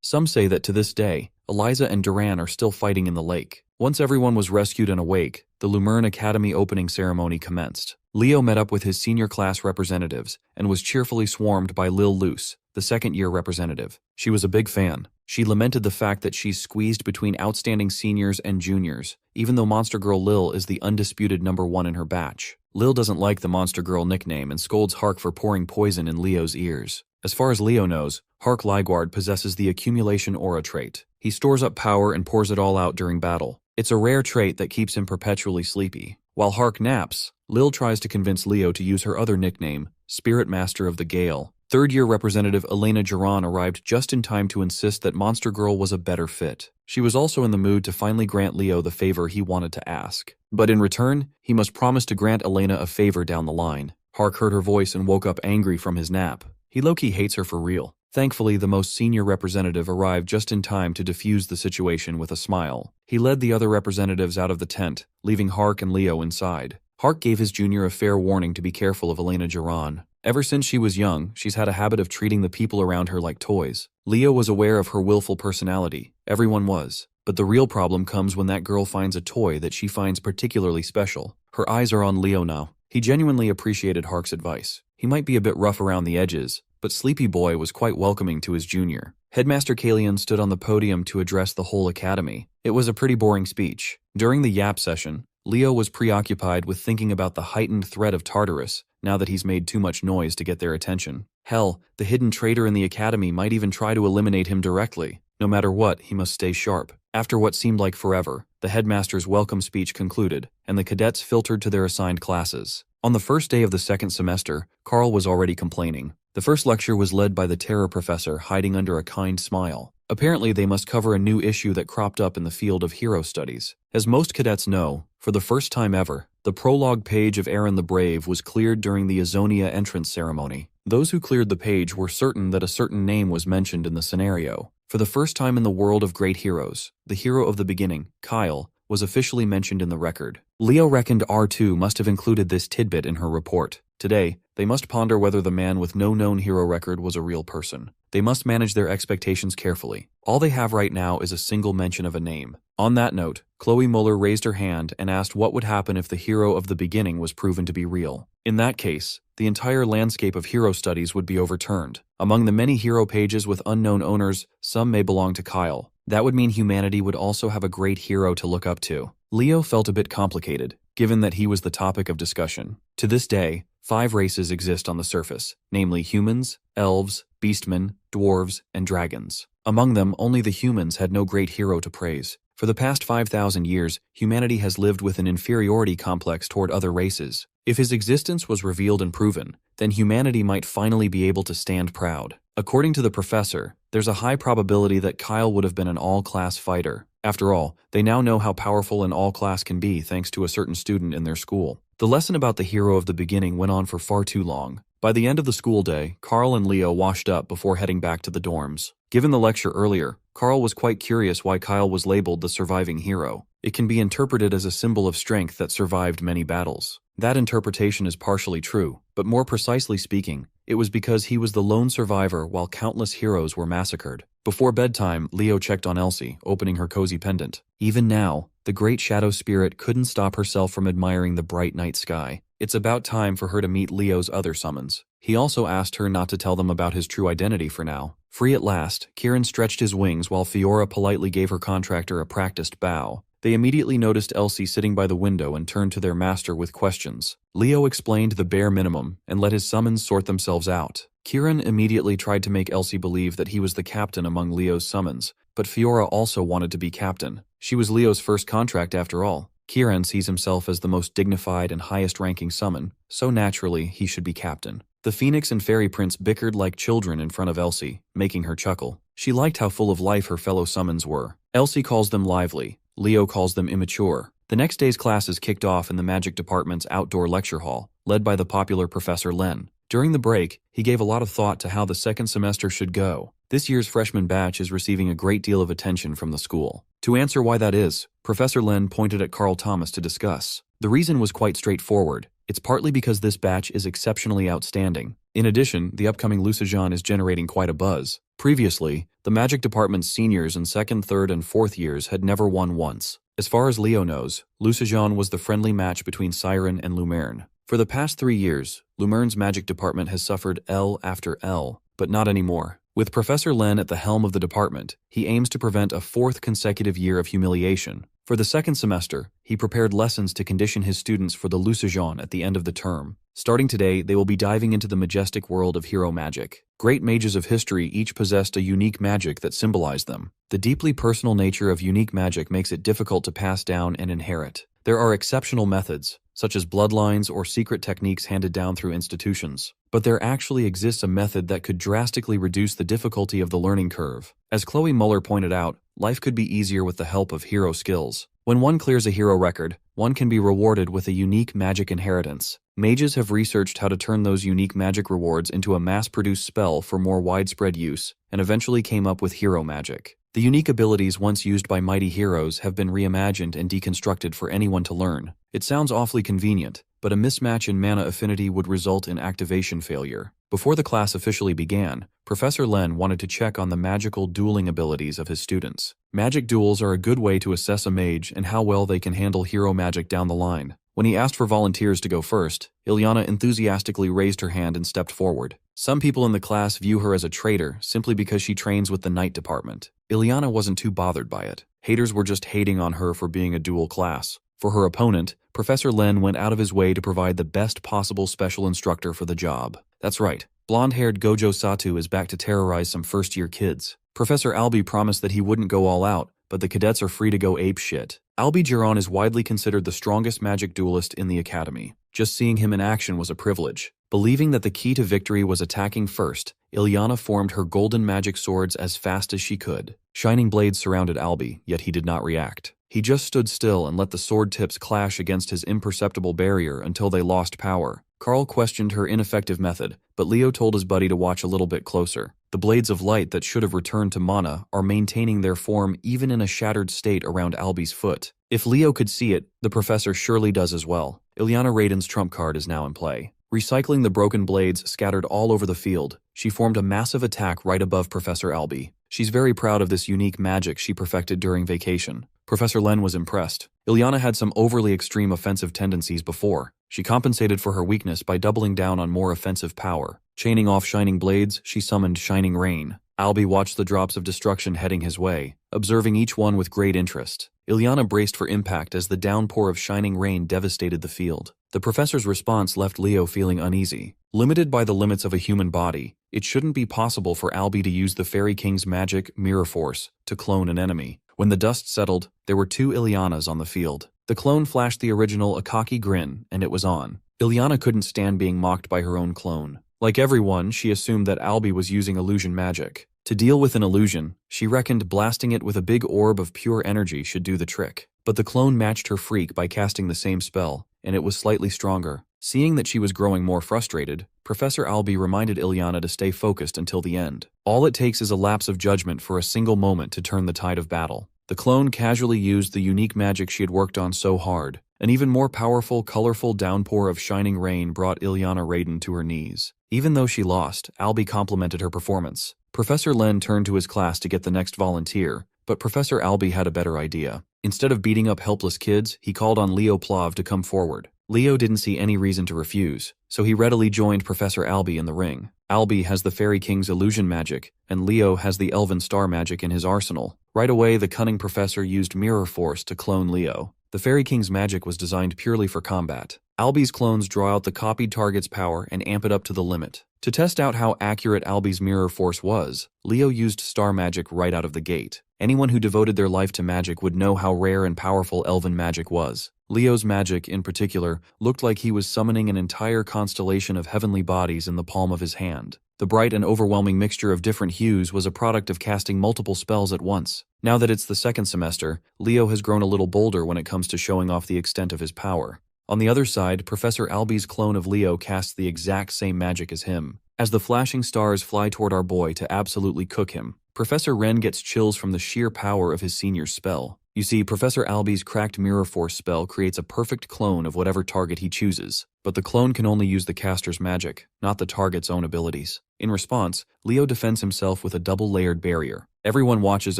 [SPEAKER 1] Some say that to this day, Eliza and Duran are still fighting in the lake. Once everyone was rescued and awake, the Lumerne Academy opening ceremony commenced. Leo met up with his senior class representatives and was cheerfully swarmed by Lil Luce, the second-year representative. She was a big fan. She lamented the fact that she's squeezed between outstanding seniors and juniors, even though Monster Girl Lil is the undisputed #1 in her batch. Lil doesn't like the Monster Girl nickname and scolds Hark for pouring poison in Leo's ears. As far as Leo knows, Hark Ligward possesses the accumulation aura trait. He stores up power and pours it all out during battle. It's a rare trait that keeps him perpetually sleepy. While Hark naps, Lil tries to convince Leo to use her other nickname, Spirit Master of the Gale. Third-year representative Elena Geron arrived just in time to insist that Monster Girl was a better fit. She was also in the mood to finally grant Leo the favor he wanted to ask. But in return, he must promise to grant Elena a favor down the line. Hark heard her voice and woke up angry from his nap. He low-key hates her for real. Thankfully, the most senior representative arrived just in time to defuse the situation with a smile. He led the other representatives out of the tent, leaving Hark and Leo inside. Hark gave his junior a fair warning to be careful of Elena Geron. Ever since she was young, she's had a habit of treating the people around her like toys. Leo was aware of her willful personality. Everyone was. But the real problem comes when that girl finds a toy that she finds particularly special. Her eyes are on Leo now. He genuinely appreciated Hark's advice. He might be a bit rough around the edges, but Sleepy Boy was quite welcoming to his junior. Headmaster Kalian stood on the podium to address the whole academy. It was a pretty boring speech. During the yap session, Leo was preoccupied with thinking about the heightened threat of Tartarus, now that he's made too much noise to get their attention. Hell, the hidden traitor in the academy might even try to eliminate him directly. No matter what, he must stay sharp. After what seemed like forever, the headmaster's welcome speech concluded, and the cadets filtered to their assigned classes. On the first day of the second semester, Carl was already complaining. The first lecture was led by the terror professor hiding under a kind smile. Apparently, they must cover a new issue that cropped up in the field of hero studies. As most cadets know, for the first time ever, the prologue page of Aaron the Brave was cleared during the Azonia entrance ceremony. Those who cleared the page were certain that a certain name was mentioned in the scenario. For the first time in the world of great heroes, the hero of the beginning, Kyle, was officially mentioned in the record. Leo reckoned R2 must have included this tidbit in her report. Today, they must ponder whether the man with no known hero record was a real person. They must manage their expectations carefully. All they have right now is a single mention of a name. On that note, Chloe Muller raised her hand and asked what would happen if the hero of the beginning was proven to be real. In that case, the entire landscape of hero studies would be overturned. Among the many hero pages with unknown owners, some may belong to Kyle. That would mean humanity would also have a great hero to look up to. Leo felt a bit complicated, given that he was the topic of discussion. To this day, 5 races exist on the surface, namely humans, elves, beastmen, dwarves, and dragons. Among them, only the humans had no great hero to praise. For the past 5,000 years, humanity has lived with an inferiority complex toward other races. If his existence was revealed and proven, then humanity might finally be able to stand proud. According to the professor, there's a high probability that Kyle would have been an all-class fighter. After all, they now know how powerful an all-class can be thanks to a certain student in their school. The lesson about the hero of the beginning went on for far too long. By the end of the school day, Carl and Leo washed up before heading back to the dorms. Given the lecture earlier, Carl was quite curious why Kyle was labeled the surviving hero. It can be interpreted as a symbol of strength that survived many battles. That interpretation is partially true, but more precisely speaking, it was because he was the lone survivor while countless heroes were massacred. Before bedtime, Leo checked on Elsie, opening her cozy pendant. Even now, the great shadow spirit couldn't stop herself from admiring the bright night sky. It's about time for her to meet Leo's other summons. He also asked her not to tell them about his true identity for now. Free at last, Kieran stretched his wings while Fiora politely gave her contractor a practiced bow. They immediately noticed Elsie sitting by the window and turned to their master with questions. Leo explained the bare minimum and let his summons sort themselves out. Kieran immediately tried to make Elsie believe that he was the captain among Leo's summons, but Fiora also wanted to be captain. She was Leo's first contract after all. Kieran sees himself as the most dignified and highest-ranking summon, so naturally he should be captain. The Phoenix and Fairy Prince bickered like children in front of Elsie, making her chuckle. She liked how full of life her fellow summons were. Elsie calls them lively. Leo calls them immature. The next day's classes kicked off in the Magic Department's outdoor lecture hall, led by the popular Professor Len. During the break, he gave a lot of thought to how the second semester should go. This year's freshman batch is receiving a great deal of attention from the school. To answer why that is, Professor Len pointed at Carl Thomas to discuss. The reason was quite straightforward. It's partly because this batch is exceptionally outstanding. In addition, the upcoming Lucijan is generating quite a buzz. Previously, the Magic Department's seniors in second, third, and fourth years had never won once. As far as Leo knows, Lucijan was the friendly match between Siren and Lumerne. For the past 3 years, Lumerne's Magic Department has suffered L after L, but not anymore. With Professor Len at the helm of the department, he aims to prevent a fourth consecutive year of humiliation. For the second semester, he prepared lessons to condition his students for the Lucijan at the end of the term. Starting today, they will be diving into the majestic world of hero magic. Great mages of history each possessed a unique magic that symbolized them. The deeply personal nature of unique magic makes it difficult to pass down and inherit. There are exceptional methods, such as bloodlines or secret techniques handed down through institutions. But there actually exists a method that could drastically reduce the difficulty of the learning curve. As Chloe Muller pointed out, life could be easier with the help of hero skills. When one clears a hero record, one can be rewarded with a unique magic inheritance. Mages have researched how to turn those unique magic rewards into a mass-produced spell for more widespread use, and eventually came up with hero magic. The unique abilities once used by mighty heroes have been reimagined and deconstructed for anyone to learn. It sounds awfully convenient, but a mismatch in mana affinity would result in activation failure. Before the class officially began, Professor Len wanted to check on the magical dueling abilities of his students. Magic duels are a good way to assess a mage and how well they can handle hero magic down the line. When he asked for volunteers to go first, Ilyana enthusiastically raised her hand and stepped forward. Some people in the class view her as a traitor simply because she trains with the Knight Department. Ilyana wasn't too bothered by it. Haters were just hating on her for being a dual class. For her opponent, Professor Len went out of his way to provide the best possible special instructor for the job. That's right, blonde-haired Gojo Satu is back to terrorize some first-year kids. Professor Albi promised that he wouldn't go all out, but the cadets are free to go apeshit. Albi Giron is widely considered the strongest magic duelist in the academy. Just seeing him in action was a privilege. Believing that the key to victory was attacking first, Ilyana formed her golden magic swords as fast as she could. Shining blades surrounded Albi, yet he did not react. He just stood still and let the sword tips clash against his imperceptible barrier until they lost power. Carl questioned her ineffective method, but Leo told his buddy to watch a little bit closer. The blades of light that should have returned to mana are maintaining their form even in a shattered state around Albi's foot. If Leo could see it, the professor surely does as well. Ilyana Raiden's trump card is now in play. Recycling the broken blades scattered all over the field, she formed a massive attack right above Professor Albi. She's very proud of this unique magic she perfected during vacation. Professor Len was impressed. Ilyana had some overly extreme offensive tendencies before. She compensated for her weakness by doubling down on more offensive power. Chaining off shining blades, she summoned Shining Rain. Albi watched the drops of destruction heading his way, observing each one with great interest. Ilyana braced for impact as the downpour of Shining Rain devastated the field. The professor's response left Leo feeling uneasy. Limited by the limits of a human body, it shouldn't be possible for Albi to use the Fairy King's magic, Mirror Force, to clone an enemy. When the dust settled, there were 2 Ilyanas on the field. The clone flashed the original a cocky grin, and it was on. Ilyana couldn't stand being mocked by her own clone. Like everyone, she assumed that Albi was using illusion magic. To deal with an illusion, she reckoned blasting it with a big orb of pure energy should do the trick. But the clone matched her freak by casting the same spell, and it was slightly stronger. Seeing that she was growing more frustrated, Professor Albi reminded Ilyana to stay focused until the end. All it takes is a lapse of judgment for a single moment to turn the tide of battle. The clone casually used the unique magic she had worked on so hard. An even more powerful, colorful downpour of shining rain brought Ilyana Raiden to her knees. Even though she lost, Albi complimented her performance. Professor Len turned to his class to get the next volunteer, but Professor Albi had a better idea. Instead of beating up helpless kids, he called on Leo Plove to come forward. Leo didn't see any reason to refuse, so he readily joined Professor Albie in the ring. Albie has the Fairy King's illusion magic, and Leo has the Elven Star magic in his arsenal. Right away, the cunning professor used mirror force to clone Leo. The Fairy King's magic was designed purely for combat. Albie's clones draw out the copied target's power and amp it up to the limit. To test out how accurate Albie's mirror force was, Leo used star magic right out of the gate. Anyone who devoted their life to magic would know how rare and powerful elven magic was. Leo's magic, in particular, looked like he was summoning an entire constellation of heavenly bodies in the palm of his hand. The bright and overwhelming mixture of different hues was a product of casting multiple spells at once. Now that it's the second semester, Leo has grown a little bolder when it comes to showing off the extent of his power. On the other side, Professor Albie's clone of Leo casts the exact same magic as him. As the flashing stars fly toward our boy to absolutely cook him, Professor Wren gets chills from the sheer power of his senior's spell. You see, Professor Albie's cracked mirror force spell creates a perfect clone of whatever target he chooses, but the clone can only use the caster's magic, not the target's own abilities. In response, Leo defends himself with a double-layered barrier. Everyone watches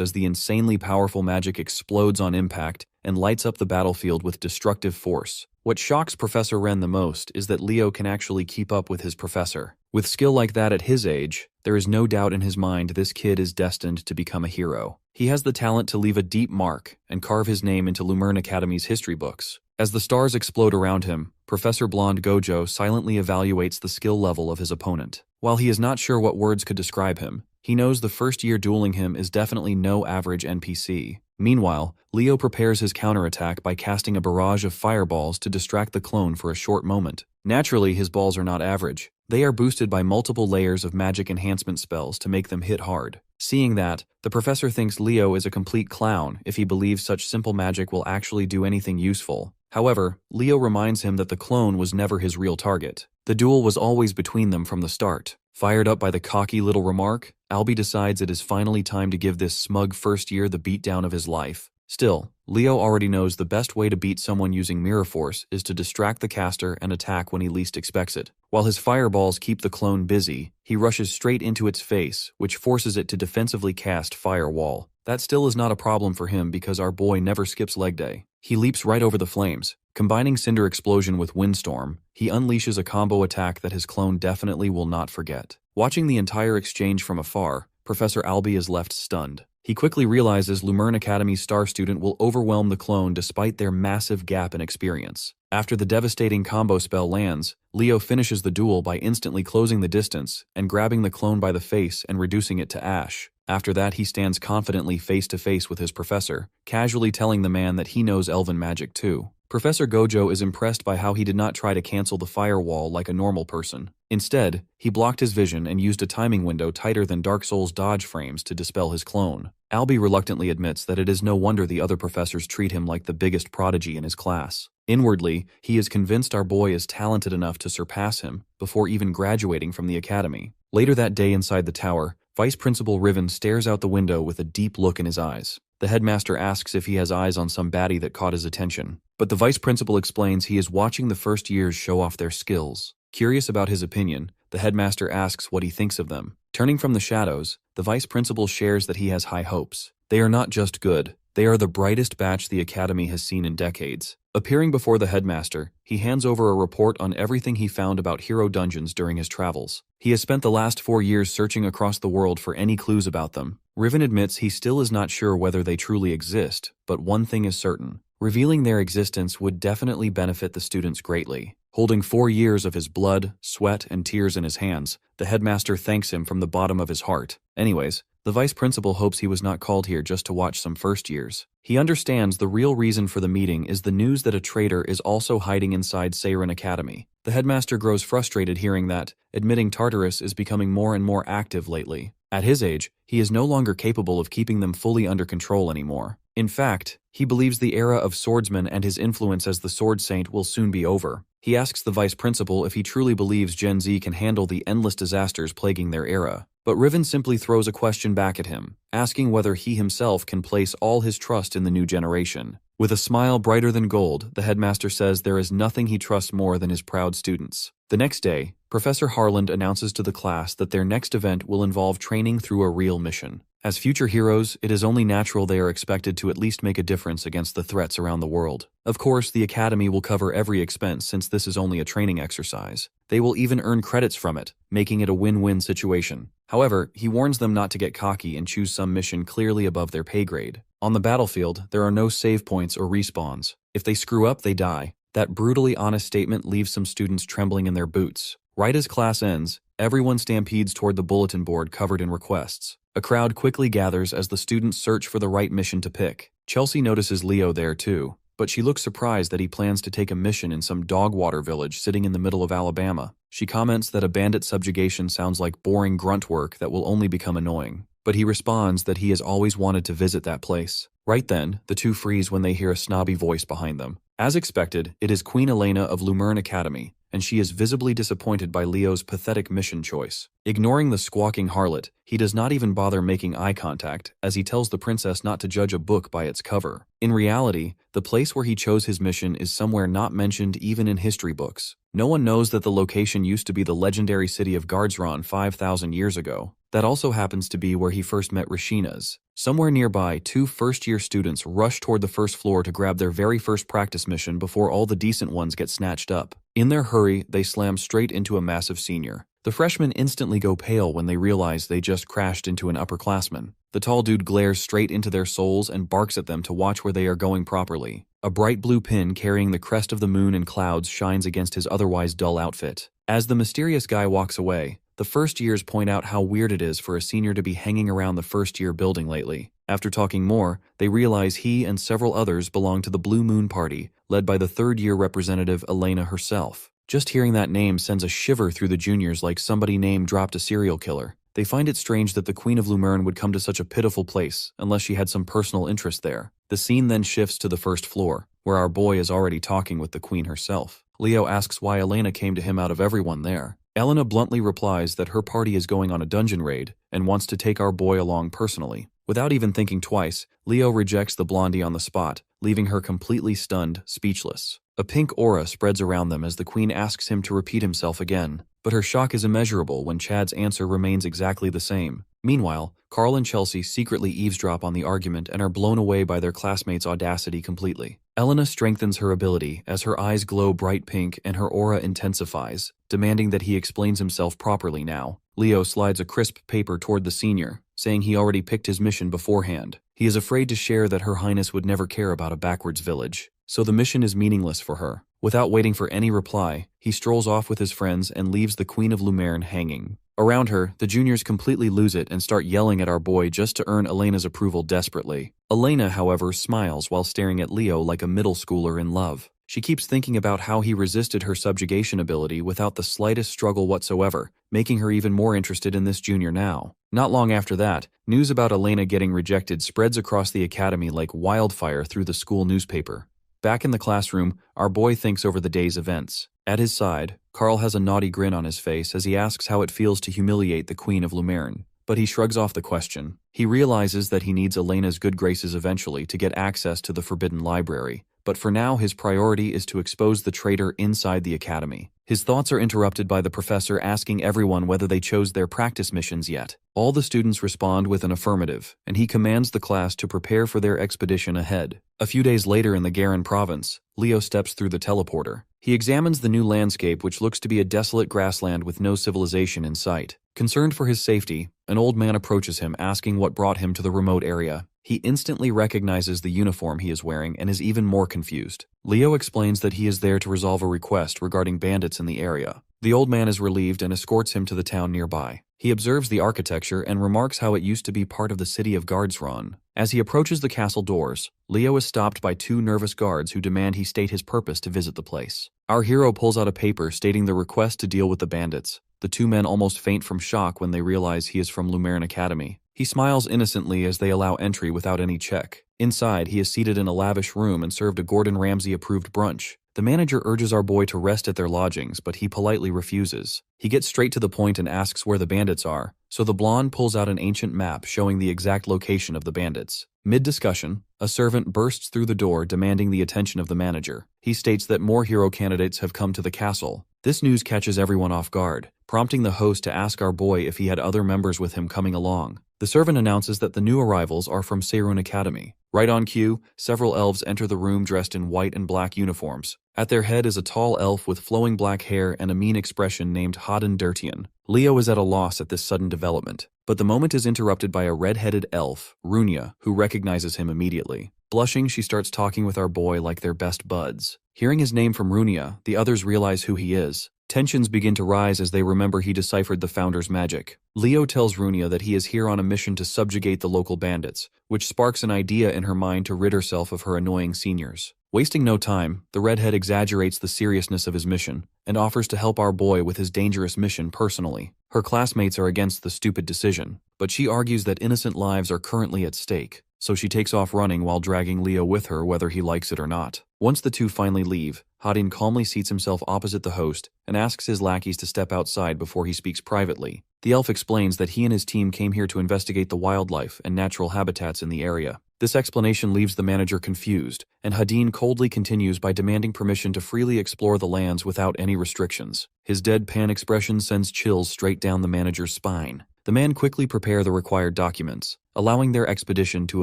[SPEAKER 1] as the insanely powerful magic explodes on impact and lights up the battlefield with destructive force. What shocks Professor Wren the most is that Leo can actually keep up with his professor. With skill like that at his age, there is no doubt in his mind this kid is destined to become a hero. He has the talent to leave a deep mark and carve his name into Lumerne Academy's history books. As the stars explode around him, Professor Blonde Gojo silently evaluates the skill level of his opponent. While he is not sure what words could describe him, he knows the first year dueling him is definitely no average NPC. Meanwhile, Leo prepares his counterattack by casting a barrage of fireballs to distract the clone for a short moment. Naturally, his balls are not average. They are boosted by multiple layers of magic enhancement spells to make them hit hard. Seeing that, the professor thinks Leo is a complete clown if he believes such simple magic will actually do anything useful. However, Leo reminds him that the clone was never his real target. The duel was always between them from the start. Fired up by the cocky little remark, Albie decides it is finally time to give this smug first year the beatdown of his life. Still, Leo already knows the best way to beat someone using mirror force is to distract the caster and attack when he least expects it. While his fireballs keep the clone busy, he rushes straight into its face, which forces it to defensively cast Firewall. That still is not a problem for him because our boy never skips leg day. He leaps right over the flames. Combining Cinder Explosion with Windstorm, he unleashes a combo attack that his clone definitely will not forget. Watching the entire exchange from afar, Professor Albie is left stunned. He quickly realizes Lumerne Academy's star student will overwhelm the clone despite their massive gap in experience. After the devastating combo spell lands, Leo finishes the duel by instantly closing the distance and grabbing the clone by the face and reducing it to ash. After that, he stands confidently face to face with his professor, casually telling the man that he knows elven magic too. Professor Gojo is impressed by how he did not try to cancel the firewall like a normal person. Instead, he blocked his vision and used a timing window tighter than Dark Souls dodge frames to dispel his clone. Albie reluctantly admits that it is no wonder the other professors treat him like the biggest prodigy in his class. Inwardly, he is convinced our boy is talented enough to surpass him before even graduating from the academy. Later that day inside the tower, Vice Principal Riven stares out the window with a deep look in his eyes. The headmaster asks if he has eyes on some baddie that caught his attention, but the vice principal explains he is watching the first years show off their skills. Curious about his opinion, the headmaster asks what he thinks of them. Turning from the shadows, the vice principal shares that he has high hopes. They are not just good, they are the brightest batch the academy has seen in decades. Appearing before the headmaster, he hands over a report on everything he found about hero dungeons during his travels. He has spent the last 4 years searching across the world for any clues about them. Riven admits he still is not sure whether they truly exist, but one thing is certain. Revealing their existence would definitely benefit the students greatly. Holding 4 years of his blood, sweat, and tears in his hands, the headmaster thanks him from the bottom of his heart. Anyways, the vice principal hopes he was not called here just to watch some first years. He understands the real reason for the meeting is the news that a traitor is also hiding inside Seiren Academy. The headmaster grows frustrated hearing that, admitting Tartarus is becoming more and more active lately. At his age, he is no longer capable of keeping them fully under control anymore. In fact, he believes the era of swordsmen and his influence as the Sword Saint will soon be over. He asks the vice principal if he truly believes Gen Z can handle the endless disasters plaguing their era. But Riven simply throws a question back at him, asking whether he himself can place all his trust in the new generation. With a smile brighter than gold, the headmaster says there is nothing he trusts more than his proud students. The next day, Professor Harland announces to the class that their next event will involve training through a real mission. As future heroes, it is only natural they are expected to at least make a difference against the threats around the world. Of course, the Academy will cover every expense since this is only a training exercise. They will even earn credits from it, making it a win-win situation. However, he warns them not to get cocky and choose some mission clearly above their pay grade. On the battlefield, there are no save points or respawns. If they screw up, they die. That brutally honest statement leaves some students trembling in their boots. Right as class ends, everyone stampedes toward the bulletin board covered in requests. A crowd quickly gathers as the students search for the right mission to pick. Chelsea notices Leo there too, but she looks surprised that he plans to take a mission in some dogwater village sitting in the middle of Alabama. She comments that a bandit subjugation sounds like boring grunt work that will only become annoying. But he responds that he has always wanted to visit that place. Right then, the two freeze when they hear a snobby voice behind them. As expected, it is Queen Elena of Lumerne Academy, and she is visibly disappointed by Leo's pathetic mission choice. Ignoring the squawking harlot, he does not even bother making eye contact, as he tells the princess not to judge a book by its cover. In reality, the place where he chose his mission is somewhere not mentioned even in history books. No one knows that the location used to be the legendary city of Gardzron 5,000 years ago. That also happens to be where he first met Rashina's. Somewhere nearby, two first-year students rush toward the first floor to grab their very first practice mission before all the decent ones get snatched up. In their hurry, they slam straight into a massive senior. The freshmen instantly go pale when they realize they just crashed into an upperclassman. The tall dude glares straight into their souls and barks at them to watch where they are going properly. A bright blue pin carrying the crest of the moon and clouds shines against his otherwise dull outfit. As the mysterious guy walks away, the first years point out how weird it is for a senior to be hanging around the first-year building lately. After talking more, they realize he and several others belong to the Blue Moon Party, led by the third-year representative Elena herself. Just hearing that name sends a shiver through the juniors like somebody name-dropped a serial killer. They find it strange that the Queen of Lumerne would come to such a pitiful place, unless she had some personal interest there. The scene then shifts to the first floor, where our boy is already talking with the Queen herself. Leo asks why Elena came to him out of everyone there. Elena bluntly replies that her party is going on a dungeon raid and wants to take our boy along personally. Without even thinking twice, Leo rejects the blondie on the spot, leaving her completely stunned, speechless. A pink aura spreads around them as the Queen asks him to repeat himself again, but her shock is immeasurable when Chad's answer remains exactly the same. Meanwhile, Carl and Chelsea secretly eavesdrop on the argument and are blown away by their classmates' audacity completely. Elena strengthens her ability as her eyes glow bright pink and her aura intensifies, demanding that he explains himself properly now. Leo slides a crisp paper toward the senior, saying he already picked his mission beforehand. He is afraid to share that Her Highness would never care about a backwards village, so the mission is meaningless for her. Without waiting for any reply, he strolls off with his friends and leaves the Queen of Lumerne hanging. Around her, the juniors completely lose it and start yelling at our boy just to earn Elena's approval desperately. Elena, however, smiles while staring at Leo like a middle schooler in love. She keeps thinking about how he resisted her subjugation ability without the slightest struggle whatsoever, making her even more interested in this junior now. Not long after that, news about Elena getting rejected spreads across the academy like wildfire through the school newspaper. Back in the classroom, our boy thinks over the day's events. At his side, Carl has a naughty grin on his face as he asks how it feels to humiliate the Queen of Lumerne. But he shrugs off the question. He realizes that he needs Elena's good graces eventually to get access to the Forbidden Library, but for now his priority is to expose the traitor inside the academy. His thoughts are interrupted by the professor asking everyone whether they chose their practice missions yet. All the students respond with an affirmative, and he commands the class to prepare for their expedition ahead. A few days later in the Garin province, Leo steps through the teleporter. He examines the new landscape, which looks to be a desolate grassland with no civilization in sight. Concerned for his safety, an old man approaches him asking what brought him to the remote area. He instantly recognizes the uniform he is wearing and is even more confused. Leo explains that he is there to resolve a request regarding bandits in the area. The old man is relieved and escorts him to the town nearby. He observes the architecture and remarks how it used to be part of the city of Gardzron. As he approaches the castle doors, Leo is stopped by two nervous guards who demand he state his purpose to visit the place. Our hero pulls out a paper stating the request to deal with the bandits. The two men almost faint from shock when they realize he is from Lumerne Academy. He smiles innocently as they allow entry without any check. Inside, he is seated in a lavish room and served a Gordon Ramsay-approved brunch. The manager urges our boy to rest at their lodgings, but he politely refuses. He gets straight to the point and asks where the bandits are, so the blonde pulls out an ancient map showing the exact location of the bandits. Mid-discussion, a servant bursts through the door demanding the attention of the manager. He states that more hero candidates have come to the castle. This news catches everyone off guard, prompting the host to ask our boy if he had other members with him coming along. The servant announces that the new arrivals are from Seirun Academy. Right on cue, several elves enter the room dressed in white and black uniforms. At their head is a tall elf with flowing black hair and a mean expression named Hadin Dirtian. Leo is at a loss at this sudden development, but the moment is interrupted by a red-headed elf, Runia, who recognizes him immediately. Blushing, she starts talking with our boy like they're best buds. Hearing his name from Runia, the others realize who he is. Tensions begin to rise as they remember he deciphered the founder's magic. Leo tells Runia that he is here on a mission to subjugate the local bandits, which sparks an idea in her mind to rid herself of her annoying seniors. Wasting no time, the redhead exaggerates the seriousness of his mission and offers to help our boy with his dangerous mission personally. Her classmates are against the stupid decision, but she argues that innocent lives are currently at stake, so she takes off running while dragging Leo with her whether he likes it or not. Once the two finally leave, Hadin calmly seats himself opposite the host and asks his lackeys to step outside before he speaks privately. The elf explains that he and his team came here to investigate the wildlife and natural habitats in the area. This explanation leaves the manager confused, and Hadin coldly continues by demanding permission to freely explore the lands without any restrictions. His deadpan expression sends chills straight down the manager's spine. The men quickly prepare the required documents, allowing their expedition to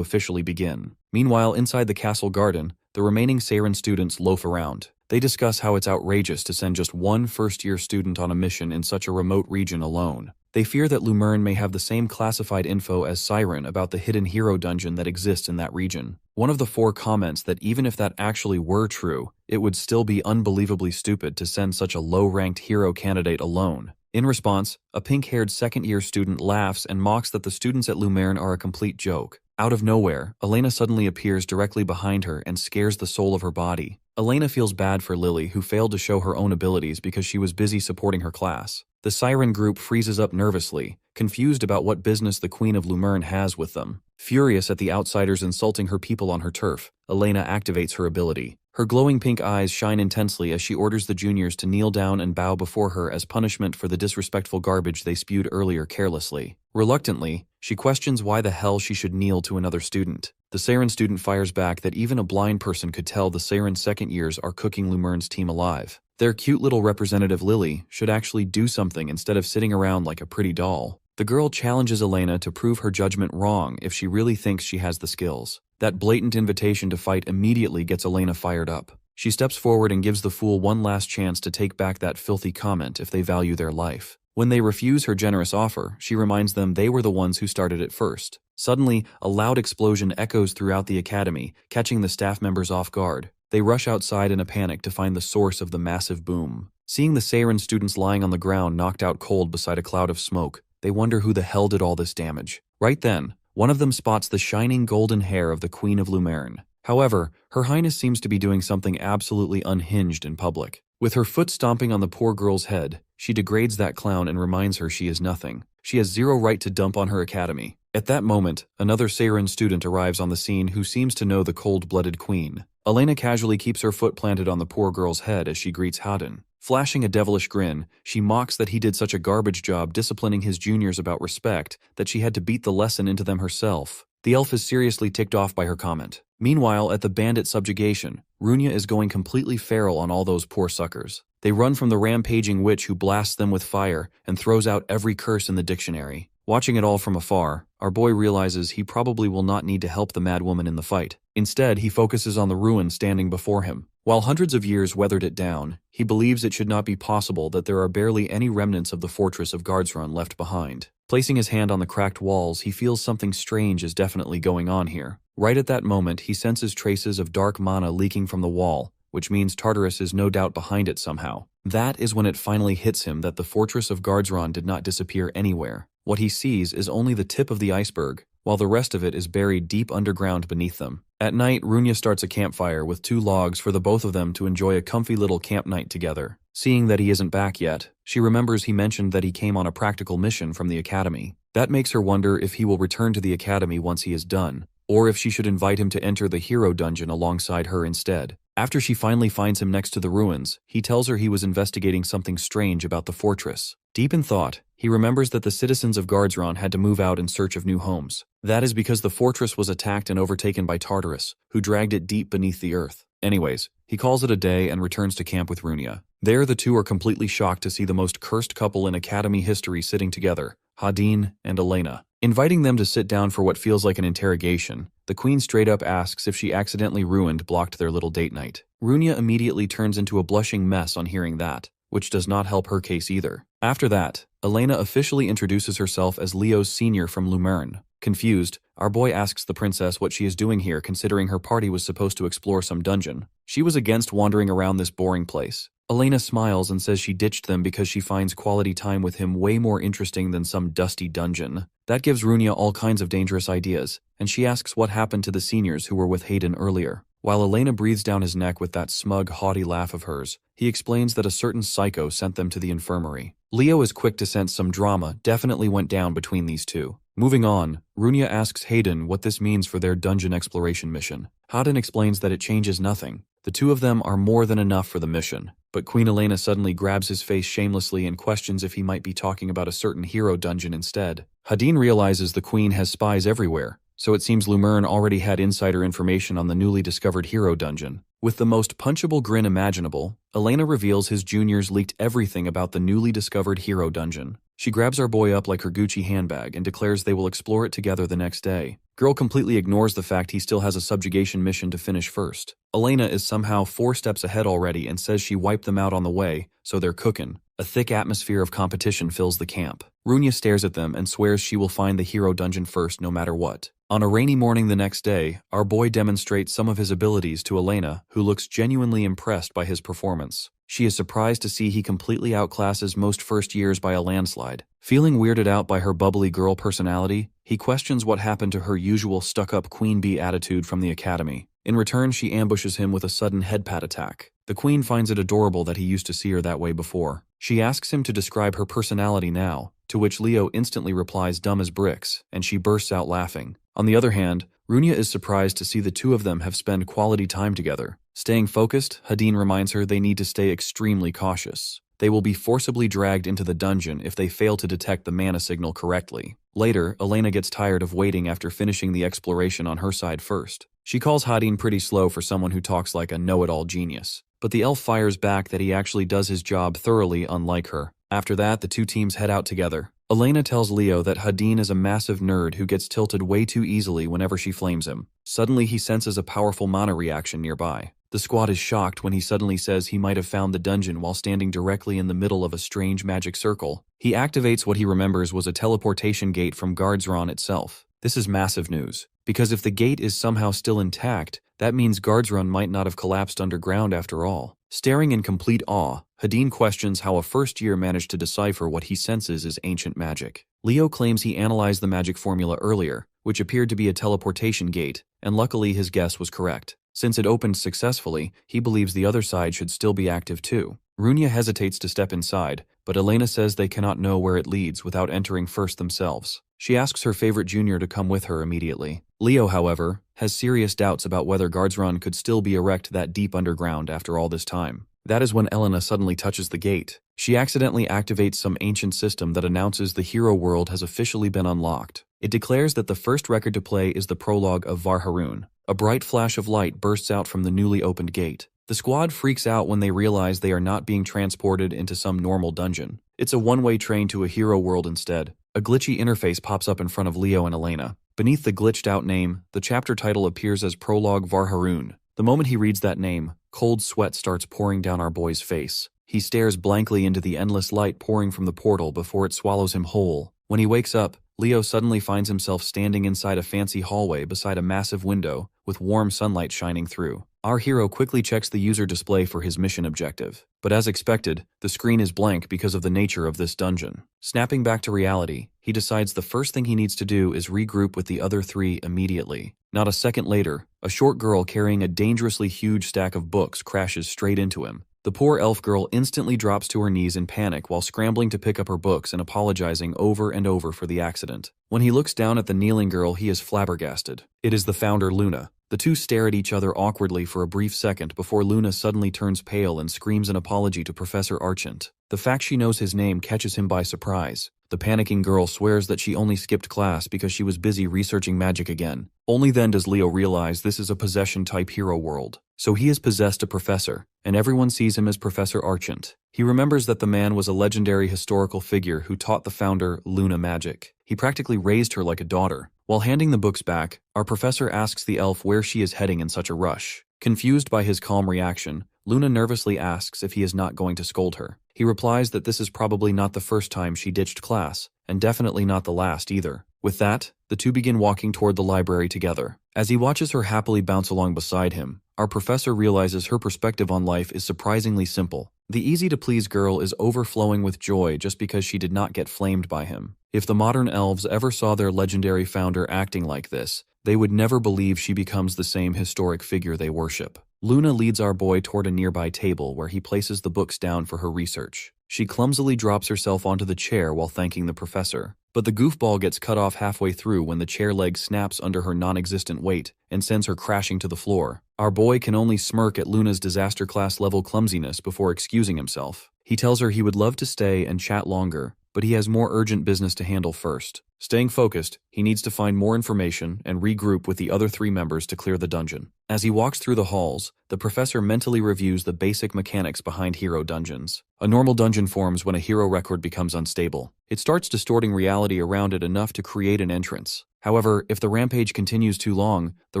[SPEAKER 1] officially begin. Meanwhile, inside the castle garden, the remaining Seirin students loaf around. They discuss how it's outrageous to send just one first-year student on a mission in such a remote region alone. They fear that Lumerne may have the same classified info as Siren about the hidden hero dungeon that exists in that region. One of the four comments that even if that actually were true, it would still be unbelievably stupid to send such a low-ranked hero candidate alone. In response, a pink-haired second-year student laughs and mocks that the students at Lumerne are a complete joke. Out of nowhere, Elena suddenly appears directly behind her and scares the soul of her body. Elena feels bad for Lily, who failed to show her own abilities because she was busy supporting her class. The Siren group freezes up nervously, confused about what business the Queen of Lumerne has with them. Furious at the outsiders insulting her people on her turf, Elena activates her ability. Her glowing pink eyes shine intensely as she orders the juniors to kneel down and bow before her as punishment for the disrespectful garbage they spewed earlier carelessly. Reluctantly, she questions why the hell she should kneel to another student. The Seirin student fires back that even a blind person could tell the Seirin second years are cooking Lumerne's team alive. Their cute little representative Lily should actually do something instead of sitting around like a pretty doll. The girl challenges Elena to prove her judgment wrong if she really thinks she has the skills. That blatant invitation to fight immediately gets Elena fired up. She steps forward and gives the fool one last chance to take back that filthy comment if they value their life. When they refuse her generous offer, she reminds them they were the ones who started it first. Suddenly, a loud explosion echoes throughout the academy, catching the staff members off guard. They rush outside in a panic to find the source of the massive boom. Seeing the Seirin students lying on the ground knocked out cold beside a cloud of smoke, they wonder who the hell did all this damage. Right then, one of them spots the shining golden hair of the Queen of Lumerne. However, Her Highness seems to be doing something absolutely unhinged in public. With her foot stomping on the poor girl's head, she degrades that clown and reminds her she is nothing. She has zero right to dump on her academy. At that moment, another Seirin student arrives on the scene who seems to know the cold-blooded queen. Elena casually keeps her foot planted on the poor girl's head as she greets Hadin. Flashing a devilish grin, she mocks that he did such a garbage job disciplining his juniors about respect that she had to beat the lesson into them herself. The elf is seriously ticked off by her comment. Meanwhile, at the bandit subjugation, Runia is going completely feral on all those poor suckers. They run from the rampaging witch who blasts them with fire and throws out every curse in the dictionary. Watching it all from afar, our boy realizes he probably will not need to help the mad woman in the fight. Instead, he focuses on the ruin standing before him. While hundreds of years weathered it down, he believes it should not be possible that there are barely any remnants of the fortress of Guardsrun left behind. Placing his hand on the cracked walls, he feels something strange is definitely going on here. Right at that moment, he senses traces of dark mana leaking from the wall, which means Tartarus is no doubt behind it somehow. That is when it finally hits him that the fortress of Guardsrun did not disappear anywhere. What he sees is only the tip of the iceberg, while the rest of it is buried deep underground beneath them. At night, Runia starts a campfire with 2 logs for the both of them to enjoy a comfy little camp night together. Seeing that he isn't back yet, she remembers he mentioned that he came on a practical mission from the academy. That makes her wonder if he will return to the academy once he is done, or if she should invite him to enter the hero dungeon alongside her instead. After she finally finds him next to the ruins, he tells her he was investigating something strange about the fortress. Deep in thought, he remembers that the citizens of Guardsrun had to move out in search of new homes. That is because the fortress was attacked and overtaken by Tartarus, who dragged it deep beneath the earth. Anyways, he calls it a day and returns to camp with Runia. There, the two are completely shocked to see the most cursed couple in academy history sitting together, Hadin and Elena. Inviting them to sit down for what feels like an interrogation, the queen straight up asks if she accidentally blocked their little date night. Runia immediately turns into a blushing mess on hearing that, which does not help her case either. After that, Elena officially introduces herself as Leo's senior from Lumerne. Confused, our boy asks the princess what she is doing here considering her party was supposed to explore some dungeon. She was against wandering around this boring place. Elena smiles and says she ditched them because she finds quality time with him way more interesting than some dusty dungeon. That gives Runia all kinds of dangerous ideas, and she asks what happened to the seniors who were with Hayden earlier. While Elena breathes down his neck with that smug, haughty laugh of hers, he explains that a certain psycho sent them to the infirmary. Leo is quick to sense some drama definitely went down between these two. Moving on, Runia asks Hayden what this means for their dungeon exploration mission. Hayden explains that it changes nothing. The two of them are more than enough for the mission, but Queen Elena suddenly grabs his face shamelessly and questions if he might be talking about a certain hero dungeon instead. Hayden realizes the queen has spies everywhere, so it seems Lumerne already had insider information on the newly discovered hero dungeon. With the most punchable grin imaginable, Elena reveals his juniors leaked everything about the newly discovered hero dungeon. She grabs our boy up like her Gucci handbag and declares they will explore it together the next day. Girl completely ignores the fact he still has a subjugation mission to finish first. Elena is somehow 4 steps ahead already and says she wiped them out on the way, so they're cooking. A thick atmosphere of competition fills the camp. Runia stares at them and swears she will find the hero dungeon first no matter what. On a rainy morning the next day, our boy demonstrates some of his abilities to Elena, who looks genuinely impressed by his performance. She is surprised to see he completely outclasses most first years by a landslide. Feeling weirded out by her bubbly girl personality, he questions what happened to her usual stuck-up queen bee attitude from the academy. In return, she ambushes him with a sudden headpat attack. The queen finds it adorable that he used to see her that way before. She asks him to describe her personality now, to which Leo instantly replies dumb as bricks, and she bursts out laughing. On the other hand, Runia is surprised to see the two of them have spent quality time together. Staying focused, Hayden reminds her they need to stay extremely cautious. They will be forcibly dragged into the dungeon if they fail to detect the mana signal correctly. Later, Elena gets tired of waiting after finishing the exploration on her side first. She calls Hayden pretty slow for someone who talks like a know-it-all genius. But the elf fires back that he actually does his job thoroughly unlike her. After that, the two teams head out together. Elena tells Leo that Hayden is a massive nerd who gets tilted way too easily whenever she flames him. Suddenly, he senses a powerful mana reaction nearby. The squad is shocked when he suddenly says he might have found the dungeon while standing directly in the middle of a strange magic circle. He activates what he remembers was a teleportation gate from Guardsron itself. This is massive news, because if the gate is somehow still intact, that means Guardsron might not have collapsed underground after all. Staring in complete awe, Hayden questions how a first year managed to decipher what he senses is ancient magic. Leo claims he analyzed the magic formula earlier, which appeared to be a teleportation gate, and luckily his guess was correct. Since it opened successfully, he believes the other side should still be active too. Runia hesitates to step inside, but Elena says they cannot know where it leads without entering first themselves. She asks her favorite junior to come with her immediately. Leo, however, has serious doubts about whether Guardsron could still be erect that deep underground after all this time. That is when Elena suddenly touches the gate. She accidentally activates some ancient system that announces the hero world has officially been unlocked. It declares that the first record to play is the prologue of Varharun. A bright flash of light bursts out from the newly opened gate. The squad freaks out when they realize they are not being transported into some normal dungeon. It's a one-way train to a hero world instead. A glitchy interface pops up in front of Leo and Elena. Beneath the glitched-out name, the chapter title appears as Prologue Varharun. The moment he reads that name, cold sweat starts pouring down our boy's face. He stares blankly into the endless light pouring from the portal before it swallows him whole. When he wakes up, Leo suddenly finds himself standing inside a fancy hallway beside a massive window, with warm sunlight shining through. Our hero quickly checks the user display for his mission objective. But as expected, the screen is blank because of the nature of this dungeon. Snapping back to reality, he decides the first thing he needs to do is regroup with the other three immediately. Not a second later, a short girl carrying a dangerously huge stack of books crashes straight into him. The poor elf girl instantly drops to her knees in panic while scrambling to pick up her books and apologizing over and over for the accident. When he looks down at the kneeling girl, he is flabbergasted. It is the founder, Luna. The two stare at each other awkwardly for a brief second before Luna suddenly turns pale and screams an apology to Professor Archant. The fact she knows his name catches him by surprise. The panicking girl swears that she only skipped class because she was busy researching magic again. Only then does Leo realize this is a possession-type hero world. So he has possessed a professor, and everyone sees him as Professor Archant. He remembers that the man was a legendary historical figure who taught the founder Luna magic. He practically raised her like a daughter. While handing the books back, our professor asks the elf where she is heading in such a rush. Confused by his calm reaction, Luna nervously asks if he is not going to scold her. He replies that this is probably not the first time she ditched class, and definitely not the last either. With that, the two begin walking toward the library together. As he watches her happily bounce along beside him, our professor realizes her perspective on life is surprisingly simple. The easy-to-please girl is overflowing with joy just because she did not get flamed by him. If the modern elves ever saw their legendary founder acting like this, they would never believe she becomes the same historic figure they worship. Luna leads our boy toward a nearby table where he places the books down for her research. She clumsily drops herself onto the chair while thanking the professor, but the goofball gets cut off halfway through when the chair leg snaps under her non-existent weight and sends her crashing to the floor. Our boy can only smirk at Luna's disaster class level clumsiness before excusing himself. He tells her he would love to stay and chat longer, but he has more urgent business to handle first. Staying focused, he needs to find more information and regroup with the other 3 members to clear the dungeon. As he walks through the halls, the professor mentally reviews the basic mechanics behind hero dungeons. A normal dungeon forms when a hero record becomes unstable. It starts distorting reality around it enough to create an entrance. However, if the rampage continues too long, the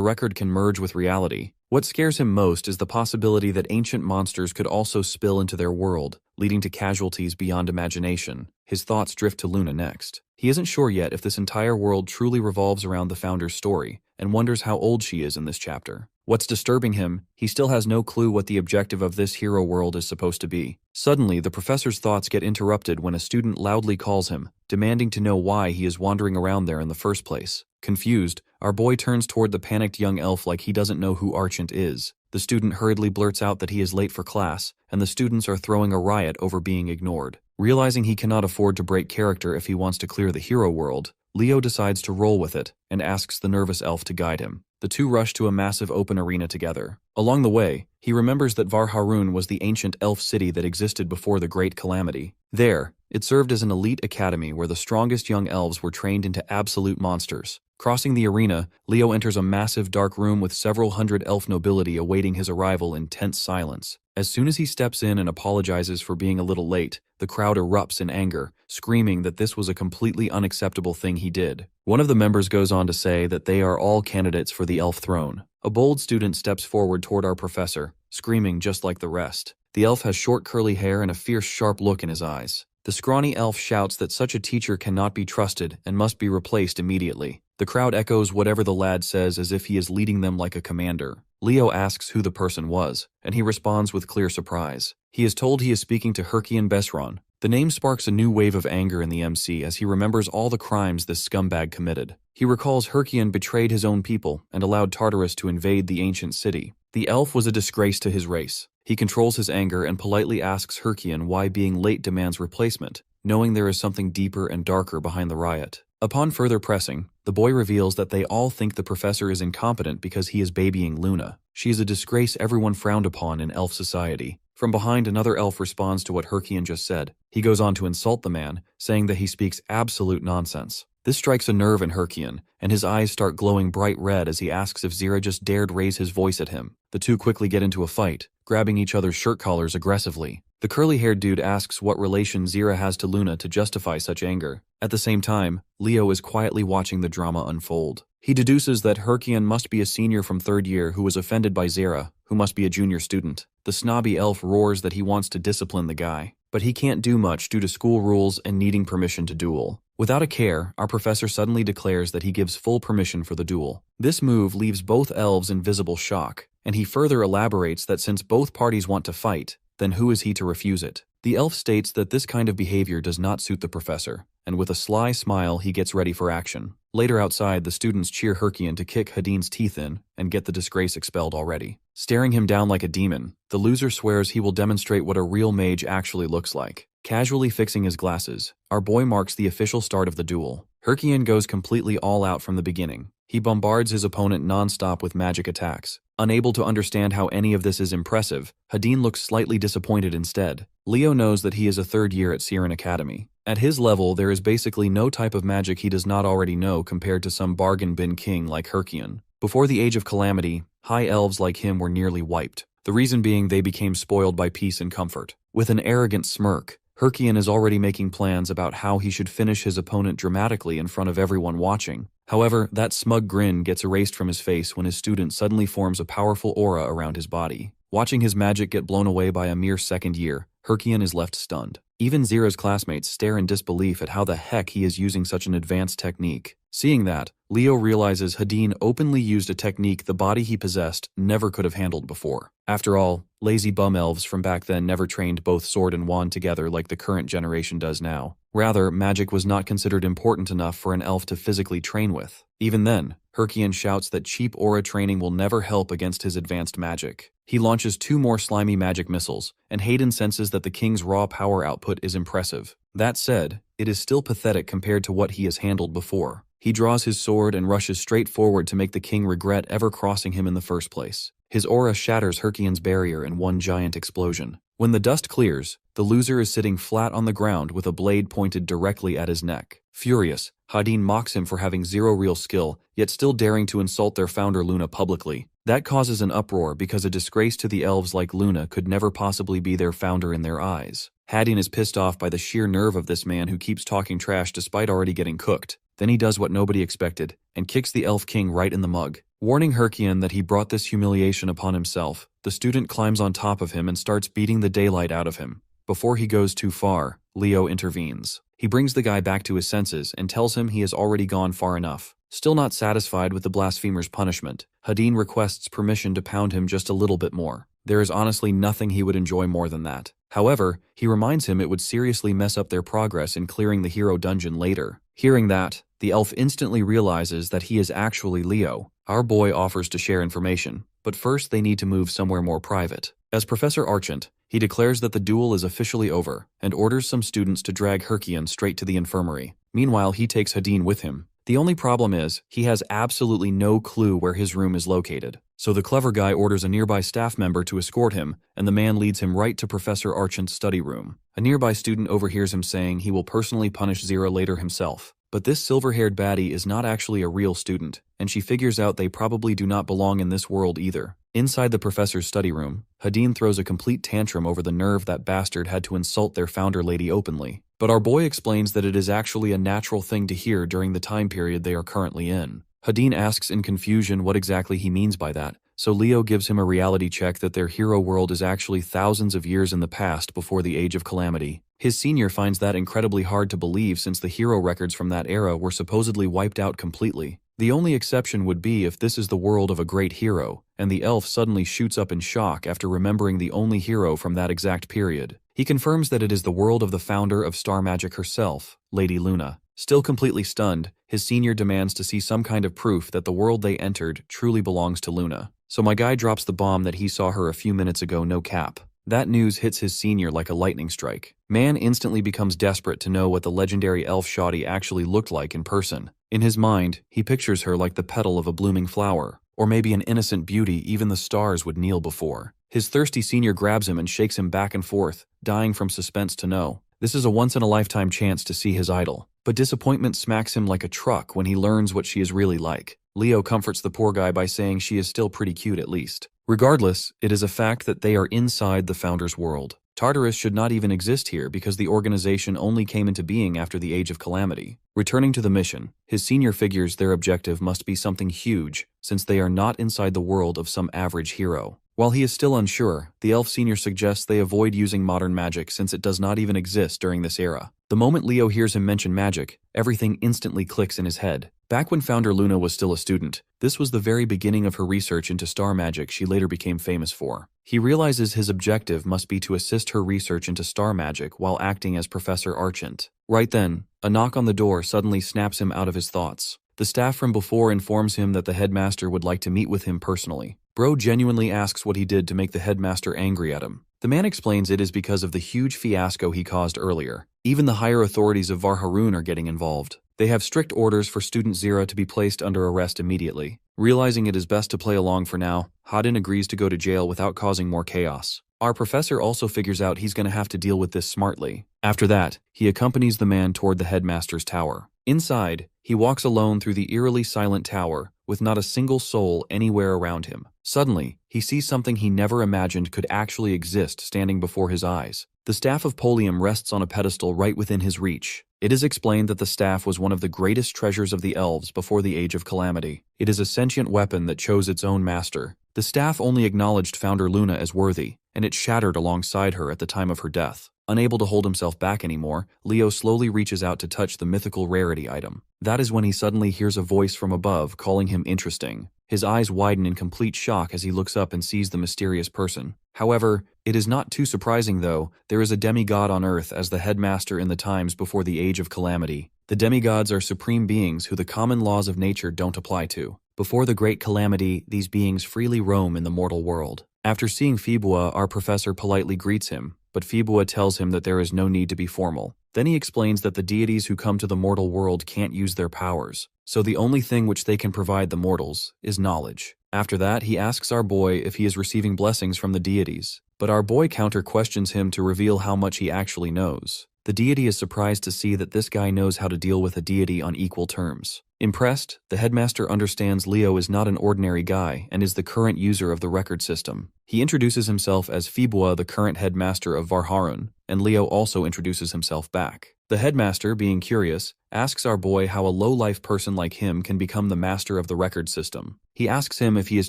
[SPEAKER 1] record can merge with reality. What scares him most is the possibility that ancient monsters could also spill into their world, leading to casualties beyond imagination. His thoughts drift to Luna next. He isn't sure yet if this entire world truly revolves around the founder's story, and wonders how old she is in this chapter. What's disturbing him, he still has no clue what the objective of this hero world is supposed to be. Suddenly, the professor's thoughts get interrupted when a student loudly calls him, demanding to know why he is wandering around there in the first place. Confused, our boy turns toward the panicked young elf like he doesn't know who Archant is. The student hurriedly blurts out that he is late for class, and the students are throwing a riot over being ignored. Realizing he cannot afford to break character if he wants to clear the hero world, Leo decides to roll with it and asks the nervous elf to guide him. The two rush to a massive open arena together. Along the way, he remembers that Varharun was the ancient elf city that existed before the Great Calamity. There, it served as an elite academy where the strongest young elves were trained into absolute monsters. Crossing the arena, Leo enters a massive dark room with several hundred elf nobility awaiting his arrival in tense silence. As soon as he steps in and apologizes for being a little late, the crowd erupts in anger, screaming that this was a completely unacceptable thing he did. One of the members goes on to say that they are all candidates for the elf throne. A bold student steps forward toward our professor, screaming just like the rest. The elf has short curly hair and a fierce sharp look in his eyes. The scrawny elf shouts that such a teacher cannot be trusted and must be replaced immediately. The crowd echoes whatever the lad says as if he is leading them like a commander. Leo asks who the person was, and he responds with clear surprise. He is told he is speaking to Herkian Besron. The name sparks a new wave of anger in the MC as he remembers all the crimes this scumbag committed. He recalls Herkian betrayed his own people and allowed Tartarus to invade the ancient city. The elf was a disgrace to his race. He controls his anger and politely asks Herkian why being late demands replacement, knowing there is something deeper and darker behind the riot. Upon further pressing, the boy reveals that they all think the professor is incompetent because he is babying Luna. She is a disgrace everyone frowned upon in elf society. From behind, another elf responds to what Herkian just said. He goes on to insult the man, saying that he speaks absolute nonsense. This strikes a nerve in Herkian, and his eyes start glowing bright red as he asks if Zira just dared raise his voice at him. The two quickly get into a fight, grabbing each other's shirt collars aggressively. The curly-haired dude asks what relation Zira has to Luna to justify such anger. At the same time, Leo is quietly watching the drama unfold. He deduces that Herkian must be a senior from 3rd year who was offended by Zira, who must be a junior student. The snobby elf roars that he wants to discipline the guy, but he can't do much due to school rules and needing permission to duel. Without a care, our professor suddenly declares that he gives full permission for the duel. This move leaves both elves in visible shock, and he further elaborates that since both parties want to fight, then who is he to refuse it? The elf states that this kind of behavior does not suit the professor, and with a sly smile he gets ready for action. Later outside, the students cheer Herkian to kick Hadin's teeth in and get the disgrace expelled already. Staring him down like a demon, the loser swears he will demonstrate what a real mage actually looks like. Casually fixing his glasses, our boy marks the official start of the duel. Herkian goes completely all out from the beginning. He bombards his opponent non-stop with magic attacks. Unable to understand how any of this is impressive, Hadin looks slightly disappointed instead. Leo knows that he is a 3rd year at Siren Academy. At his level, there is basically no type of magic he does not already know compared to some bargain bin king like Herkian. Before the Age of Calamity, high elves like him were nearly wiped. The reason being they became spoiled by peace and comfort. With an arrogant smirk, Herkian is already making plans about how he should finish his opponent dramatically in front of everyone watching. However, that smug grin gets erased from his face when his student suddenly forms a powerful aura around his body. Watching his magic get blown away by a mere second year, Herkian is left stunned. Even Zira's classmates stare in disbelief at how the heck he is using such an advanced technique. Seeing that, Leo realizes Hadin openly used a technique the body he possessed never could have handled before. After all, lazy bum elves from back then never trained both sword and wand together like the current generation does now. Rather, magic was not considered important enough for an elf to physically train with. Even then, Herkian shouts that cheap aura training will never help against his advanced magic. He launches 2 more slimy magic missiles, and Hayden senses that the king's raw power output is impressive. That said, it is still pathetic compared to what he has handled before. He draws his sword and rushes straight forward to make the king regret ever crossing him in the first place. His aura shatters Herkian's barrier in one giant explosion. When the dust clears, the loser is sitting flat on the ground with a blade pointed directly at his neck. Furious, Hadin mocks him for having zero real skill, yet still daring to insult their founder Luna publicly. That causes an uproar because a disgrace to the elves like Luna could never possibly be their founder in their eyes. Hadin is pissed off by the sheer nerve of this man who keeps talking trash despite already getting cooked. Then he does what nobody expected, and kicks the elf king right in the mug. Warning Herkian that he brought this humiliation upon himself, the student climbs on top of him and starts beating the daylight out of him. Before he goes too far, Leo intervenes. He brings the guy back to his senses and tells him he has already gone far enough. Still not satisfied with the blasphemer's punishment, Hadin requests permission to pound him just a little bit more. There is honestly nothing he would enjoy more than that. However, he reminds him it would seriously mess up their progress in clearing the hero dungeon later. Hearing that, the elf instantly realizes that he is actually Leo. Our boy offers to share information, but first they need to move somewhere more private. As Professor Archant, he declares that the duel is officially over and orders some students to drag Herkian straight to the infirmary. Meanwhile, he takes Hadin with him. The only problem is, he has absolutely no clue where his room is located. So the clever guy orders a nearby staff member to escort him, and the man leads him right to Professor Archant's study room. A nearby student overhears him saying he will personally punish Zira later himself. But this silver-haired baddie is not actually a real student, and she figures out they probably do not belong in this world either. Inside the professor's study room, Hadin throws a complete tantrum over the nerve that bastard had to insult their founder lady openly. But our boy explains that it is actually a natural thing to hear during the time period they are currently in. Hadin asks in confusion what exactly he means by that, so Leo gives him a reality check that their hero world is actually thousands of years in the past before the Age of Calamity. His senior finds that incredibly hard to believe since the hero records from that era were supposedly wiped out completely. The only exception would be if this is the world of a great hero, and the elf suddenly shoots up in shock after remembering the only hero from that exact period. He confirms that it is the world of the founder of star magic herself, Lady Luna. Still completely stunned, his senior demands to see some kind of proof that the world they entered truly belongs to Luna. So my guy drops the bomb that he saw her a few minutes ago, no cap. That news hits his senior like a lightning strike. Man instantly becomes desperate to know what the legendary elf shoddy actually looked like in person. In his mind, he pictures her like the petal of a blooming flower, or maybe an innocent beauty even the stars would kneel before. His thirsty senior grabs him and shakes him back and forth, dying from suspense to know. This is a once-in-a-lifetime chance to see his idol. But disappointment smacks him like a truck when he learns what she is really like. Leo comforts the poor guy by saying she is still pretty cute at least. Regardless, it is a fact that they are inside the Founder's world. Tartarus should not even exist here because the organization only came into being after the Age of Calamity. Returning to the mission, his senior figures their objective must be something huge, since they are not inside the world of some average hero. While he is still unsure, the elf senior suggests they avoid using modern magic since it does not even exist during this era. The moment Leo hears him mention magic, everything instantly clicks in his head. Back when Founder Luna was still a student, this was the very beginning of her research into star magic she later became famous for. He realizes his objective must be to assist her research into star magic while acting as Professor Archant. Right then, a knock on the door suddenly snaps him out of his thoughts. The staff from before informs him that the headmaster would like to meet with him personally. Bro genuinely asks what he did to make the headmaster angry at him. The man explains it is because of the huge fiasco he caused earlier. Even the higher authorities of Varharun are getting involved. They have strict orders for student Zira to be placed under arrest immediately. Realizing it is best to play along for now, Hadin agrees to go to jail without causing more chaos. Our professor also figures out he's going to have to deal with this smartly. After that, he accompanies the man toward the headmaster's tower. Inside, he walks alone through the eerily silent tower, with not a single soul anywhere around him. Suddenly, he sees something he never imagined could actually exist standing before his eyes. The staff of Polium rests on a pedestal right within his reach. It is explained that the staff was one of the greatest treasures of the elves before the Age of Calamity. It is a sentient weapon that chose its own master. The staff only acknowledged founder Luna as worthy, and it shattered alongside her at the time of her death. Unable to hold himself back anymore, Leo slowly reaches out to touch the mythical rarity item. That is when he suddenly hears a voice from above calling him interesting. His eyes widen in complete shock as he looks up and sees the mysterious person. However, it is not too surprising though. There is a demigod on Earth as the headmaster in the times before the Age of Calamity. The demigods are supreme beings who the common laws of nature don't apply to. Before the Great Calamity, these beings freely roam in the mortal world. After seeing Fibua, our professor politely greets him, but Fibua tells him that there is no need to be formal. Then he explains that the deities who come to the mortal world can't use their powers, so the only thing which they can provide the mortals is knowledge. After that, he asks our boy if he is receiving blessings from the deities, but our boy counter-questions him to reveal how much he actually knows. The deity is surprised to see that this guy knows how to deal with a deity on equal terms. Impressed, the headmaster understands Leo is not an ordinary guy and is the current user of the record system. He introduces himself as Fibua, the current headmaster of Varharun, and Leo also introduces himself back. The headmaster, being curious, asks our boy how a low-life person like him can become the master of the record system. He asks him if he is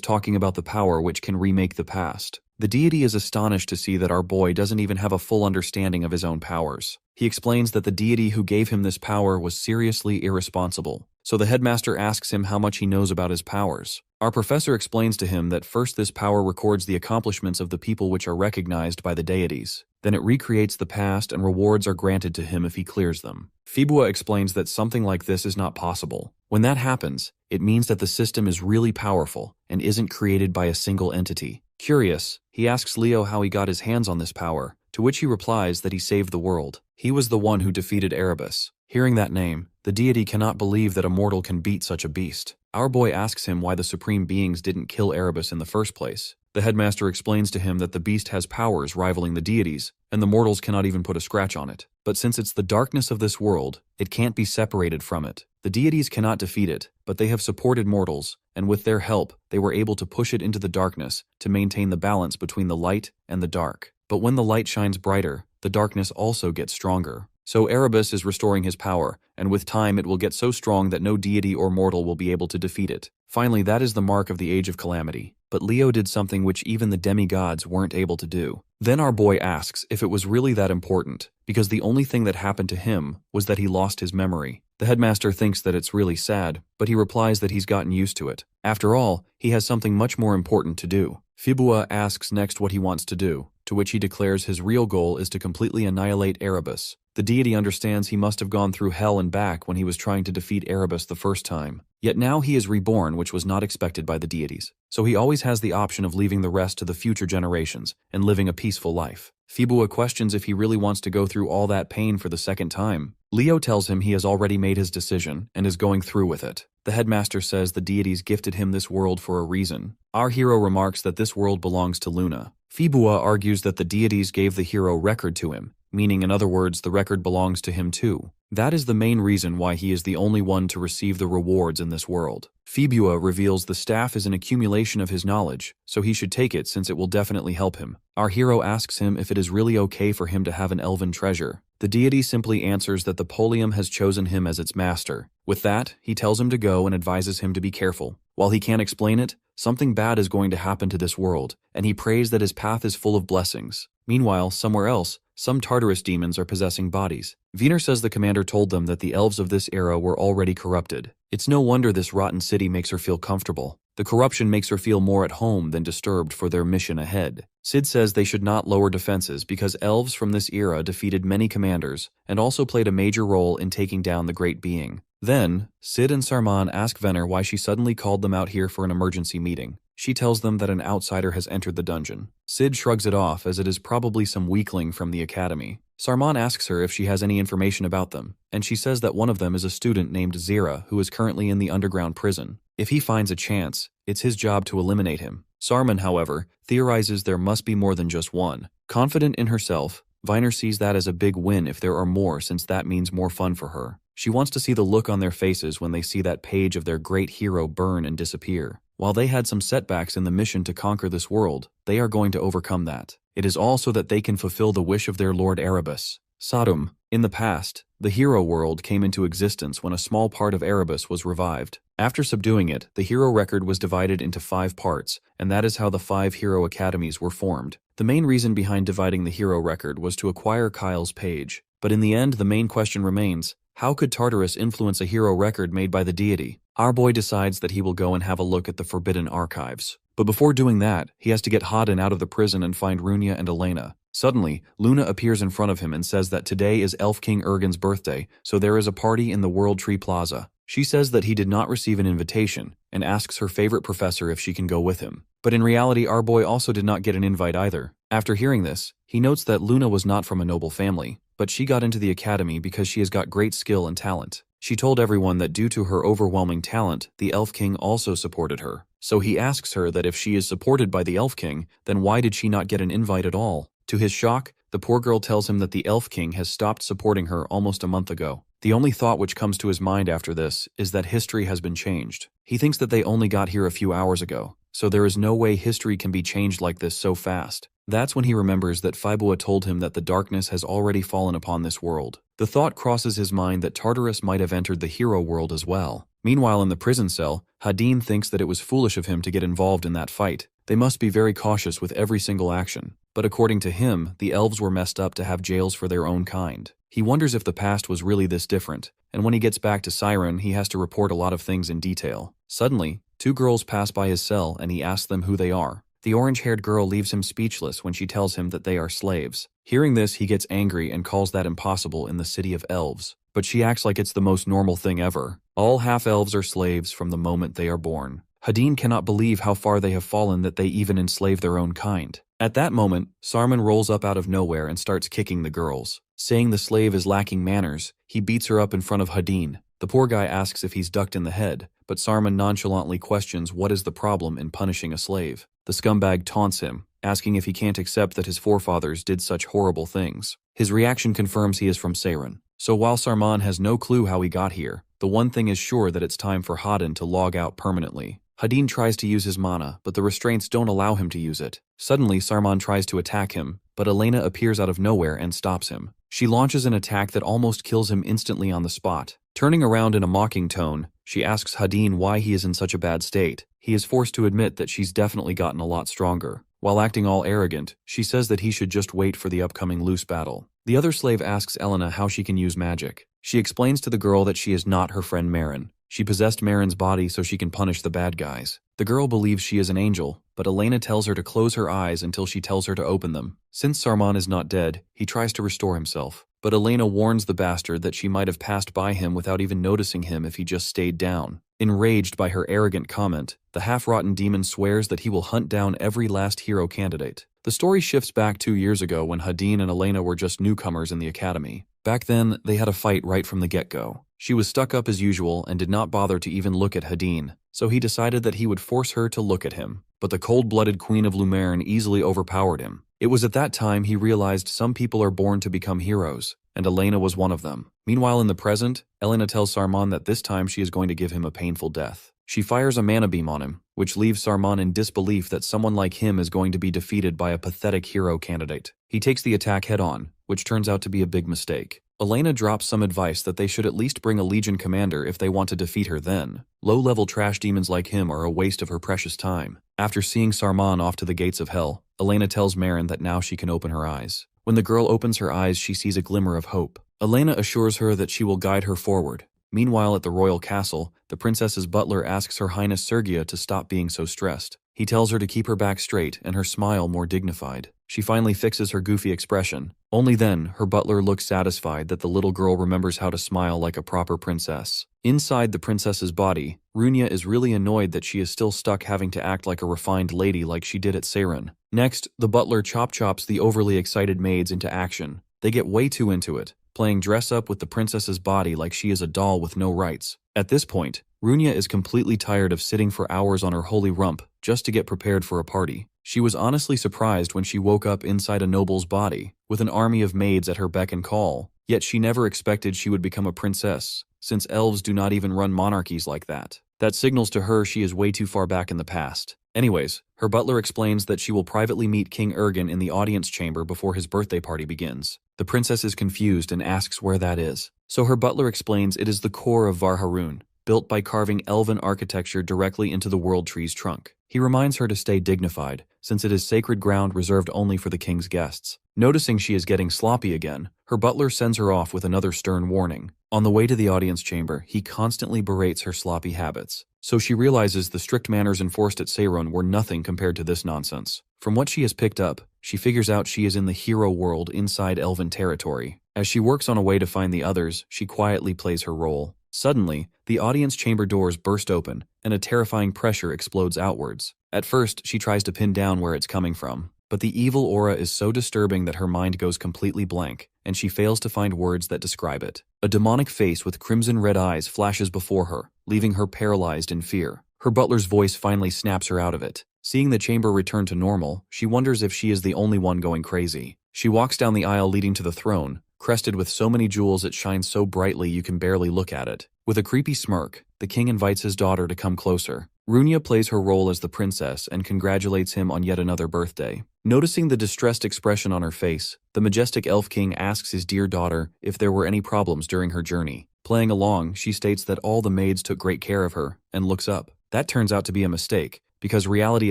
[SPEAKER 1] talking about the power which can remake the past. The deity is astonished to see that our boy doesn't even have a full understanding of his own powers. He explains that the deity who gave him this power was seriously irresponsible. So the headmaster asks him how much he knows about his powers. Our professor explains to him that first this power records the accomplishments of the people which are recognized by the deities. Then it recreates the past and rewards are granted to him if he clears them. Fibua explains that something like this is not possible. When that happens, it means that the system is really powerful and isn't created by a single entity. Curious, he asks Leo how he got his hands on this power, to which he replies that he saved the world. He was the one who defeated Erebus. Hearing that name, the deity cannot believe that a mortal can beat such a beast. Our boy asks him why the supreme beings didn't kill Erebus in the first place. The headmaster explains to him that the beast has powers rivaling the deities, and the mortals cannot even put a scratch on it. But since it's the darkness of this world, it can't be separated from it. The deities cannot defeat it, but they have supported mortals, and with their help, they were able to push it into the darkness to maintain the balance between the light and the dark. But when the light shines brighter, the darkness also gets stronger. So Erebus is restoring his power, and with time it will get so strong that no deity or mortal will be able to defeat it. Finally, that is the mark of the Age of Calamity. But Leo did something which even the demigods weren't able to do. Then our boy asks if it was really that important, because the only thing that happened to him was that he lost his memory. The headmaster thinks that it's really sad, but he replies that he's gotten used to it. After all, he has something much more important to do. Fibua asks next what he wants to do, to which he declares his real goal is to completely annihilate Erebus. The deity understands he must have gone through hell and back when he was trying to defeat Erebus the first time. Yet now he is reborn, which was not expected by the deities. So he always has the option of leaving the rest to the future generations and living a peaceful life. Fibua questions if he really wants to go through all that pain for the second time. Leo tells him he has already made his decision and is going through with it. The headmaster says the deities gifted him this world for a reason. Our hero remarks that this world belongs to Luna. Fibua argues that the deities gave the hero record to him, meaning in other words the record belongs to him too. That is the main reason why he is the only one to receive the rewards in this world. Fibua reveals the staff is an accumulation of his knowledge, so he should take it since it will definitely help him. Our hero asks him if it is really okay for him to have an elven treasure. The deity simply answers that the Polium has chosen him as its master. With that, he tells him to go and advises him to be careful. While he can't explain it, something bad is going to happen to this world, and he prays that his path is full of blessings. Meanwhile, somewhere else, some Tartarus demons are possessing bodies. Wiener says the commander told them that the elves of this era were already corrupted. It's no wonder this rotten city makes her feel comfortable. The corruption makes her feel more at home than disturbed for their mission ahead. Sid says they should not lower defenses because elves from this era defeated many commanders and also played a major role in taking down the Great Being. Then, Sid and Sarman ask Venner why she suddenly called them out here for an emergency meeting. She tells them that an outsider has entered the dungeon. Sid shrugs it off as it is probably some weakling from the academy. Sarman asks her if she has any information about them, and she says that one of them is a student named Zira who is currently in the underground prison. If he finds a chance, it's his job to eliminate him. Sarman, however, theorizes there must be more than just one. Confident in herself, Viner sees that as a big win if there are more since that means more fun for her. She wants to see the look on their faces when they see that page of their great hero burn and disappear. While they had some setbacks in the mission to conquer this world, they are going to overcome that. It is all so that they can fulfill the wish of their Lord Erebus. Sodom. In the past, the hero world came into existence when a small part of Erebus was revived. After subduing it, the hero record was divided into 5 parts, and that is how the 5 hero academies were formed. The main reason behind dividing the hero record was to acquire Kyle's page. But in the end, the main question remains, how could Tartarus influence a hero record made by the deity? Our boy decides that he will go and have a look at the forbidden archives. But before doing that, he has to get Hadin out of the prison and find Runia and Elena. Suddenly, Luna appears in front of him and says that today is Elf King Ergin's birthday, so there is a party in the World Tree Plaza. She says that he did not receive an invitation, and asks her favorite professor if she can go with him. But in reality, our boy also did not get an invite either. After hearing this, he notes that Luna was not from a noble family, but she got into the academy because she has got great skill and talent. She told everyone that due to her overwhelming talent, the Elf King also supported her. So he asks her that if she is supported by the Elf King, then why did she not get an invite at all? To his shock, the poor girl tells him that the Elf King has stopped supporting her almost a month ago. The only thought which comes to his mind after this is that history has been changed. He thinks that they only got here a few hours ago, so there is no way history can be changed like this so fast. That's when he remembers that Faibua told him that the darkness has already fallen upon this world. The thought crosses his mind that Tartarus might have entered the hero world as well. Meanwhile, in the prison cell, Hadin thinks that it was foolish of him to get involved in that fight. They must be very cautious with every single action. But according to him, the elves were messed up to have jails for their own kind. He wonders if the past was really this different, and when he gets back to Siren, he has to report a lot of things in detail. Suddenly, 2 girls pass by his cell and he asks them who they are. The orange-haired girl leaves him speechless when she tells him that they are slaves. Hearing this, he gets angry and calls that impossible in the city of elves. But she acts like it's the most normal thing ever. All half-elves are slaves from the moment they are born. Hadin cannot believe how far they have fallen that they even enslave their own kind. At that moment, Sarman rolls up out of nowhere and starts kicking the girls. Saying the slave is lacking manners, he beats her up in front of Hadin. The poor guy asks if he's ducked in the head, but Sarman nonchalantly questions what is the problem in punishing a slave. The scumbag taunts him, asking if he can't accept that his forefathers did such horrible things. His reaction confirms he is from Seiren. So while Sarman has no clue how he got here, the one thing is sure that it's time for Hadin to log out permanently. Hadin tries to use his mana, but the restraints don't allow him to use it. Suddenly, Sarman tries to attack him, but Elena appears out of nowhere and stops him. She launches an attack that almost kills him instantly on the spot. Turning around in a mocking tone, she asks Hadin why he is in such a bad state. He is forced to admit that she's definitely gotten a lot stronger. While acting all arrogant, she says that he should just wait for the upcoming loose battle. The other slave asks Elena how she can use magic. She explains to the girl that she is not her friend Marin. She possessed Marin's body so she can punish the bad guys. The girl believes she is an angel, but Elena tells her to close her eyes until she tells her to open them. Since Sarman is not dead, he tries to restore himself. But Elena warns the bastard that she might have passed by him without even noticing him if he just stayed down. Enraged by her arrogant comment, the half-rotten demon swears that he will hunt down every last hero candidate. The story shifts back 2 years ago when Hadin and Elena were just newcomers in the academy. Back then, they had a fight right from the get-go. She was stuck up as usual and did not bother to even look at Hadin, so he decided that he would force her to look at him. But the cold-blooded queen of Lumerne easily overpowered him. It was at that time he realized some people are born to become heroes, and Elena was one of them. Meanwhile, in the present, Elena tells Sarman that this time she is going to give him a painful death. She fires a mana beam on him, which leaves Sarman in disbelief that someone like him is going to be defeated by a pathetic hero candidate. He takes the attack head-on, which turns out to be a big mistake. Elena drops some advice that they should at least bring a legion commander if they want to defeat her then. Low-level trash demons like him are a waste of her precious time. After seeing Sarman off to the gates of hell, Elena tells Marin that now she can open her eyes. When the girl opens her eyes, she sees a glimmer of hope. Elena assures her that she will guide her forward. Meanwhile, at the royal castle, the princess's butler asks Her Highness Sergia to stop being so stressed. He tells her to keep her back straight and her smile more dignified. She finally fixes her goofy expression. Only then, her butler looks satisfied that the little girl remembers how to smile like a proper princess. Inside the princess's body, Runia is really annoyed that she is still stuck having to act like a refined lady like she did at Seiren. Next, the butler chops the overly excited maids into action. They get way too into it, playing dress-up with the princess's body like she is a doll with no rights. At this point, Runia is completely tired of sitting for hours on her holy rump just to get prepared for a party. She was honestly surprised when she woke up inside a noble's body, with an army of maids at her beck and call, yet she never expected she would become a princess, since elves do not even run monarchies like that. That signals to her she is way too far back in the past. Anyways, her butler explains that she will privately meet King Ergen in the audience chamber before his birthday party begins. The princess is confused and asks where that is. So her butler explains it is the core of Varharun, built by carving elven architecture directly into the world tree's trunk. He reminds her to stay dignified, since it is sacred ground reserved only for the king's guests. Noticing she is getting sloppy again, her butler sends her off with another stern warning. On the way to the audience chamber, he constantly berates her sloppy habits. So she realizes the strict manners enforced at Seiron were nothing compared to this nonsense. From what she has picked up, she figures out she is in the hero world inside elven territory. As she works on a way to find the others, she quietly plays her role. Suddenly, the audience chamber doors burst open, and a terrifying pressure explodes outwards. At first, she tries to pin down where it's coming from, but the evil aura is so disturbing that her mind goes completely blank, and she fails to find words that describe it. A demonic face with crimson-red eyes flashes before her, leaving her paralyzed in fear. Her butler's voice finally snaps her out of it. Seeing the chamber return to normal, she wonders if she is the only one going crazy. She walks down the aisle leading to the throne, crested with so many jewels it shines so brightly you can barely look at it. With a creepy smirk, the king invites his daughter to come closer. Runia plays her role as the princess and congratulates him on yet another birthday. Noticing the distressed expression on her face, the majestic elf king asks his dear daughter if there were any problems during her journey. Playing along, she states that all the maids took great care of her, and looks up. That turns out to be a mistake, because reality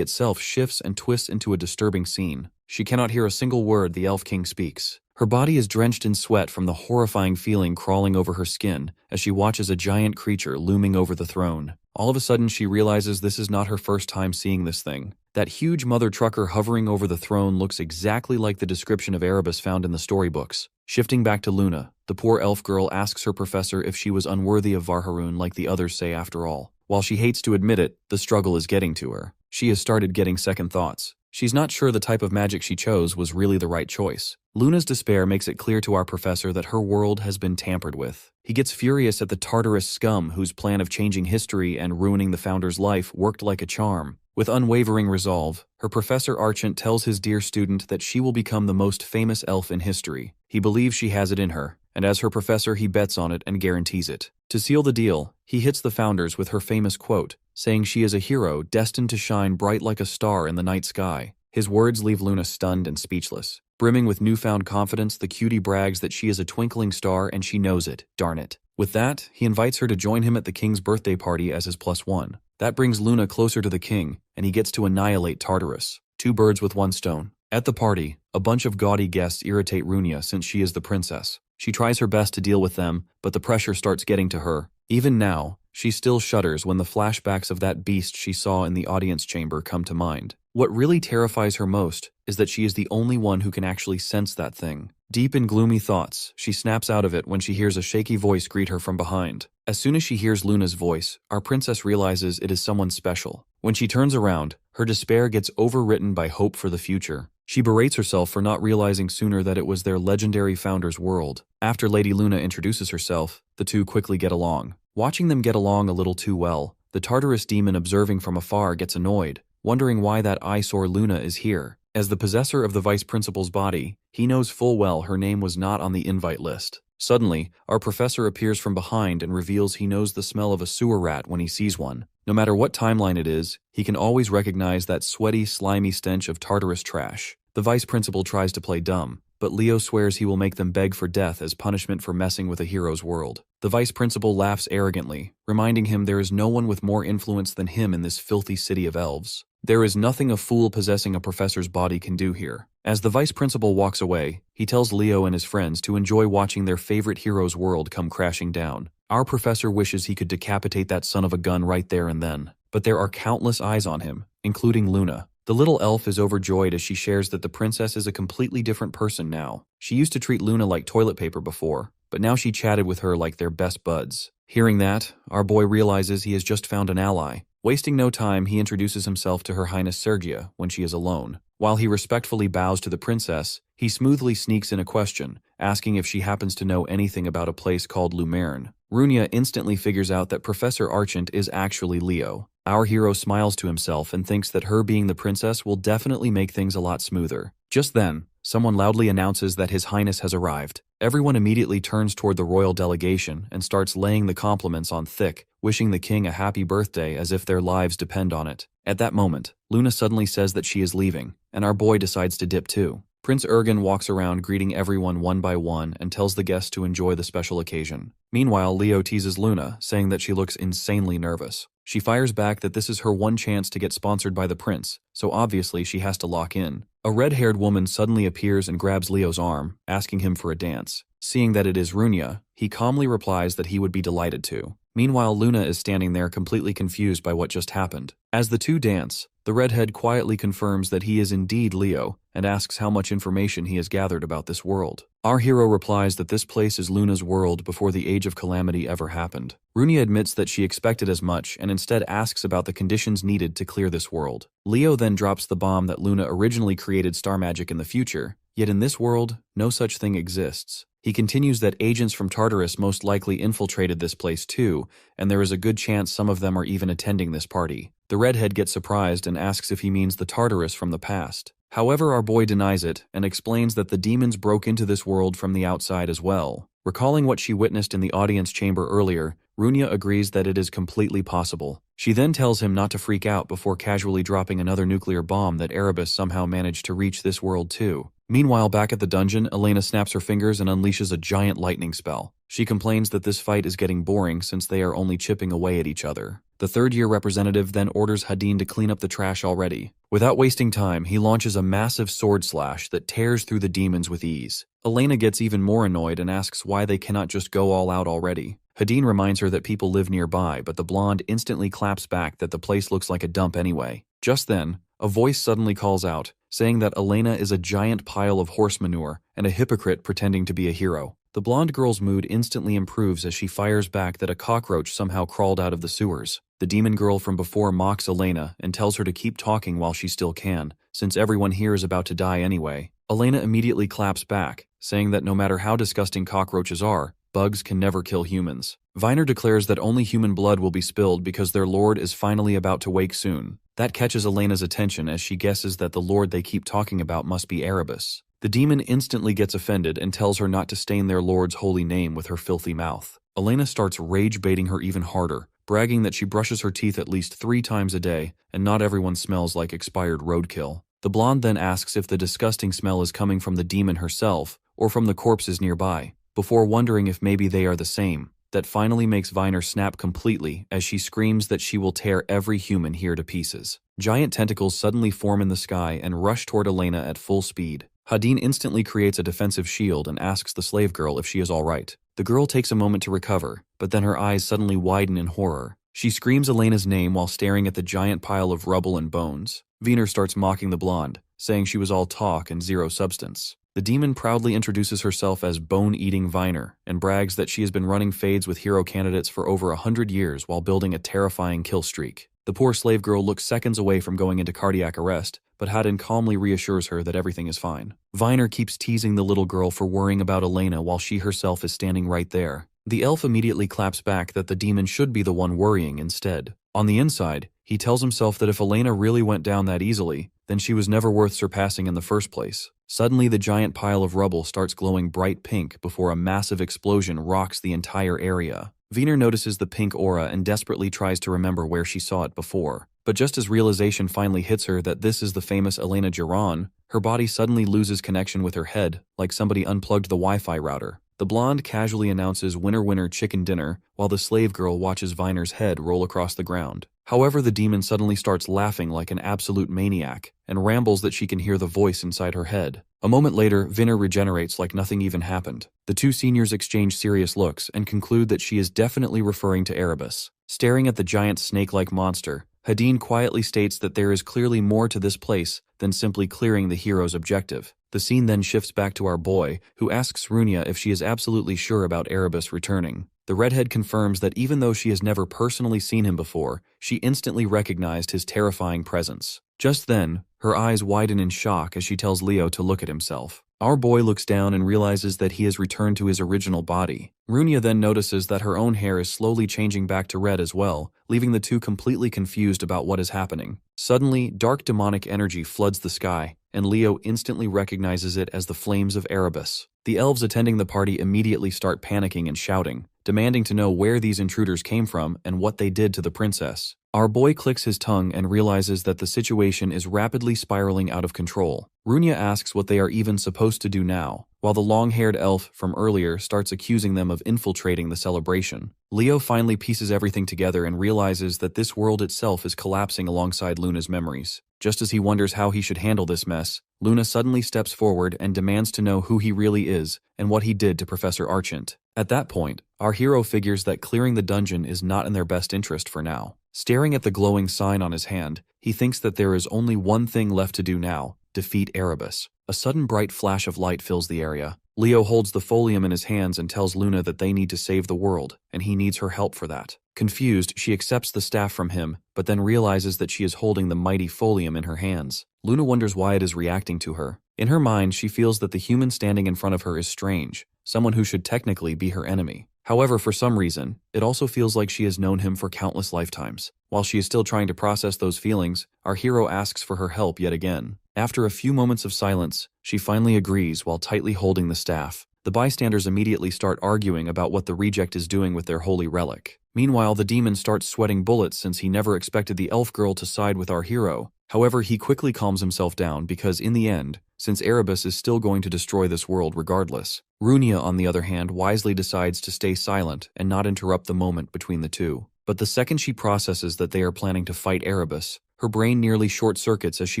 [SPEAKER 1] itself shifts and twists into a disturbing scene. She cannot hear a single word the elf king speaks. Her body is drenched in sweat from the horrifying feeling crawling over her skin as she watches a giant creature looming over the throne. All of a sudden, she realizes this is not her first time seeing this thing. That huge mother trucker hovering over the throne looks exactly like the description of Erebus found in the storybooks. Shifting back to Luna, the poor elf girl asks her professor if she was unworthy of Varharun like the others say after all. While she hates to admit it, the struggle is getting to her. She has started getting second thoughts. She's not sure the type of magic she chose was really the right choice. Luna's despair makes it clear to our professor that her world has been tampered with. He gets furious at the Tartarus scum whose plan of changing history and ruining the founder's life worked like a charm. With unwavering resolve, her professor Archant tells his dear student that she will become the most famous elf in history. He believes she has it in her, and as her professor he bets on it and guarantees it. To seal the deal, he hits the founders with her famous quote, saying she is a hero destined to shine bright like a star in the night sky. His words leave Luna stunned and speechless. Brimming with newfound confidence, the cutie brags that she is a twinkling star and she knows it, darn it. With that, he invites her to join him at the king's birthday party as his +1. That brings Luna closer to the king, and he gets to annihilate Tartarus. 2 birds with 1 stone. At the party, a bunch of gaudy guests irritate Runia since she is the princess. She tries her best to deal with them, but the pressure starts getting to her. Even now, she still shudders when the flashbacks of that beast she saw in the audience chamber come to mind. What really terrifies her most is that she is the only one who can actually sense that thing. Deep in gloomy thoughts, she snaps out of it when she hears a shaky voice greet her from behind. As soon as she hears Luna's voice, our princess realizes it is someone special. When she turns around, her despair gets overwritten by hope for the future. She berates herself for not realizing sooner that it was their legendary founder's world. After Lady Luna introduces herself, the two quickly get along. Watching them get along a little too well, the Tartarus demon observing from afar gets annoyed, wondering why that eyesore Luna is here. As the possessor of the vice principal's body, he knows full well her name was not on the invite list. Suddenly, our professor appears from behind and reveals he knows the smell of a sewer rat when he sees one. No matter what timeline it is, he can always recognize that sweaty, slimy stench of Tartarus trash. The vice principal tries to play dumb, but Leo swears he will make them beg for death as punishment for messing with a hero's world. The vice principal laughs arrogantly, reminding him there is no one with more influence than him in this filthy city of elves. There is nothing a fool possessing a professor's body can do here. As the vice principal walks away, he tells Leo and his friends to enjoy watching their favorite hero's world come crashing down. Our professor wishes he could decapitate that son of a gun right there and then, but there are countless eyes on him, including Luna. The little elf is overjoyed as she shares that the princess is a completely different person now. She used to treat Luna like toilet paper before, but now she chatted with her like they're best buds. Hearing that, our boy realizes he has just found an ally. Wasting no time, he introduces himself to Her Highness Sergia when she is alone. While he respectfully bows to the princess, he smoothly sneaks in a question, asking if she happens to know anything about a place called Lumerne. Runia instantly figures out that Professor Archant is actually Leo. Our hero smiles to himself and thinks that her being the princess will definitely make things a lot smoother. Just then, someone loudly announces that His Highness has arrived. Everyone immediately turns toward the royal delegation and starts laying the compliments on thick, wishing the king a happy birthday as if their lives depend on it. At that moment, Luna suddenly says that she is leaving, and our boy decides to dip too. Prince Ergen walks around greeting everyone one by one and tells the guests to enjoy the special occasion. Meanwhile, Leo teases Luna, saying that she looks insanely nervous. She fires back that this is her one chance to get sponsored by the prince, so obviously she has to lock in. A red-haired woman suddenly appears and grabs Leo's arm, asking him for a dance. Seeing that it is Runia, he calmly replies that he would be delighted to. Meanwhile, Luna is standing there completely confused by what just happened. As the two dance, the redhead quietly confirms that he is indeed Leo and asks how much information he has gathered about this world. Our hero replies that this place is Luna's world before the Age of Calamity ever happened. Runia admits that she expected as much and instead asks about the conditions needed to clear this world. Leo then drops the bomb that Luna originally created star magic in the future, yet in this world, no such thing exists. He continues that agents from Tartarus most likely infiltrated this place too, and there is a good chance some of them are even attending this party. The redhead gets surprised and asks if he means the Tartarus from the past. However, our boy denies it and explains that the demons broke into this world from the outside as well. Recalling what she witnessed in the audience chamber earlier, Runia agrees that it is completely possible. She then tells him not to freak out before casually dropping another nuclear bomb that Erebus somehow managed to reach this world too. Meanwhile, back at the dungeon, Elena snaps her fingers and unleashes a giant lightning spell. She complains that this fight is getting boring since they are only chipping away at each other. The third-year representative then orders Hadin to clean up the trash already. Without wasting time, he launches a massive sword slash that tears through the demons with ease. Elena gets even more annoyed and asks why they cannot just go all out already. Hadin reminds her that people live nearby, but the blonde instantly claps back that the place looks like a dump anyway. Just then, a voice suddenly calls out, saying that Elena is a giant pile of horse manure and a hypocrite pretending to be a hero. The blonde girl's mood instantly improves as she fires back that a cockroach somehow crawled out of the sewers. The demon girl from before mocks Elena and tells her to keep talking while she still can, since everyone here is about to die anyway. Elena immediately claps back, saying that no matter how disgusting cockroaches are, bugs can never kill humans. Viner declares that only human blood will be spilled because their lord is finally about to wake soon. That catches Elena's attention as she guesses that the lord they keep talking about must be Erebus. The demon instantly gets offended and tells her not to stain their lord's holy name with her filthy mouth. Elena starts rage-baiting her even harder, bragging that she brushes her teeth at least 3 times a day and not everyone smells like expired roadkill. The blonde then asks if the disgusting smell is coming from the demon herself or from the corpses nearby, before wondering if maybe they are the same. That finally makes Viner snap completely as she screams that she will tear every human here to pieces. Giant tentacles suddenly form in the sky and rush toward Elena at full speed. Hadin instantly creates a defensive shield and asks the slave girl if she is alright. The girl takes a moment to recover, but then her eyes suddenly widen in horror. She screams Elena's name while staring at the giant pile of rubble and bones. Viner starts mocking the blonde, saying she was all talk and zero substance. The demon proudly introduces herself as Bone-Eating Viner and brags that she has been running fades with hero candidates for over 100 years while building a terrifying kill streak. The poor slave girl looks seconds away from going into cardiac arrest, but Hadin calmly reassures her that everything is fine. Viner keeps teasing the little girl for worrying about Elena while she herself is standing right there. The elf immediately claps back that the demon should be the one worrying instead. On the inside, he tells himself that if Elena really went down that easily, then she was never worth surpassing in the first place. Suddenly, the giant pile of rubble starts glowing bright pink before a massive explosion rocks the entire area. Viner notices the pink aura and desperately tries to remember where she saw it before. But just as realization finally hits her that this is the famous Elena Giron, her body suddenly loses connection with her head, like somebody unplugged the Wi-Fi router. The blonde casually announces winner winner chicken dinner, while the slave girl watches Viner's head roll across the ground. However, the demon suddenly starts laughing like an absolute maniac, and rambles that she can hear the voice inside her head. A moment later, Viner regenerates like nothing even happened. The two seniors exchange serious looks and conclude that she is definitely referring to Erebus. Staring at the giant snake-like monster, Hadin quietly states that there is clearly more to this place than simply clearing the hero's objective. The scene then shifts back to our boy, who asks Runia if she is absolutely sure about Erebus returning. The redhead confirms that even though she has never personally seen him before, she instantly recognized his terrifying presence. Just then, her eyes widen in shock as she tells Leo to look at himself. Our boy looks down and realizes that he has returned to his original body. Runia then notices that her own hair is slowly changing back to red as well, leaving the two completely confused about what is happening. Suddenly, dark demonic energy floods the sky, and Leo instantly recognizes it as the flames of Erebus. The elves attending the party immediately start panicking and shouting, demanding to know where these intruders came from and what they did to the princess. Our boy clicks his tongue and realizes that the situation is rapidly spiraling out of control. Runia asks what they are even supposed to do now, while the long-haired elf from earlier starts accusing them of infiltrating the celebration. Leo finally pieces everything together and realizes that this world itself is collapsing alongside Luna's memories. Just as he wonders how he should handle this mess, Luna suddenly steps forward and demands to know who he really is and what he did to Professor Archant. At that point, our hero figures that clearing the dungeon is not in their best interest for now. Staring at the glowing sign on his hand, he thinks that there is only one thing left to do now: defeat Erebus. A sudden bright flash of light fills the area. Leo holds the folium in his hands and tells Luna that they need to save the world, and he needs her help for that. Confused, she accepts the staff from him, but then realizes that she is holding the mighty folium in her hands. Luna wonders why it is reacting to her. In her mind, she feels that the human standing in front of her is strange, someone who should technically be her enemy. However, for some reason, it also feels like she has known him for countless lifetimes. While she is still trying to process those feelings, our hero asks for her help yet again. After a few moments of silence, she finally agrees while tightly holding the staff. The bystanders immediately start arguing about what the reject is doing with their holy relic. Meanwhile, the demon starts sweating bullets since he never expected the elf girl to side with our hero. However, he quickly calms himself down because in the end, since Erebus is still going to destroy this world regardless. Runia, on the other hand, wisely decides to stay silent and not interrupt the moment between the two. But the second she processes that they are planning to fight Erebus, her brain nearly short-circuits as she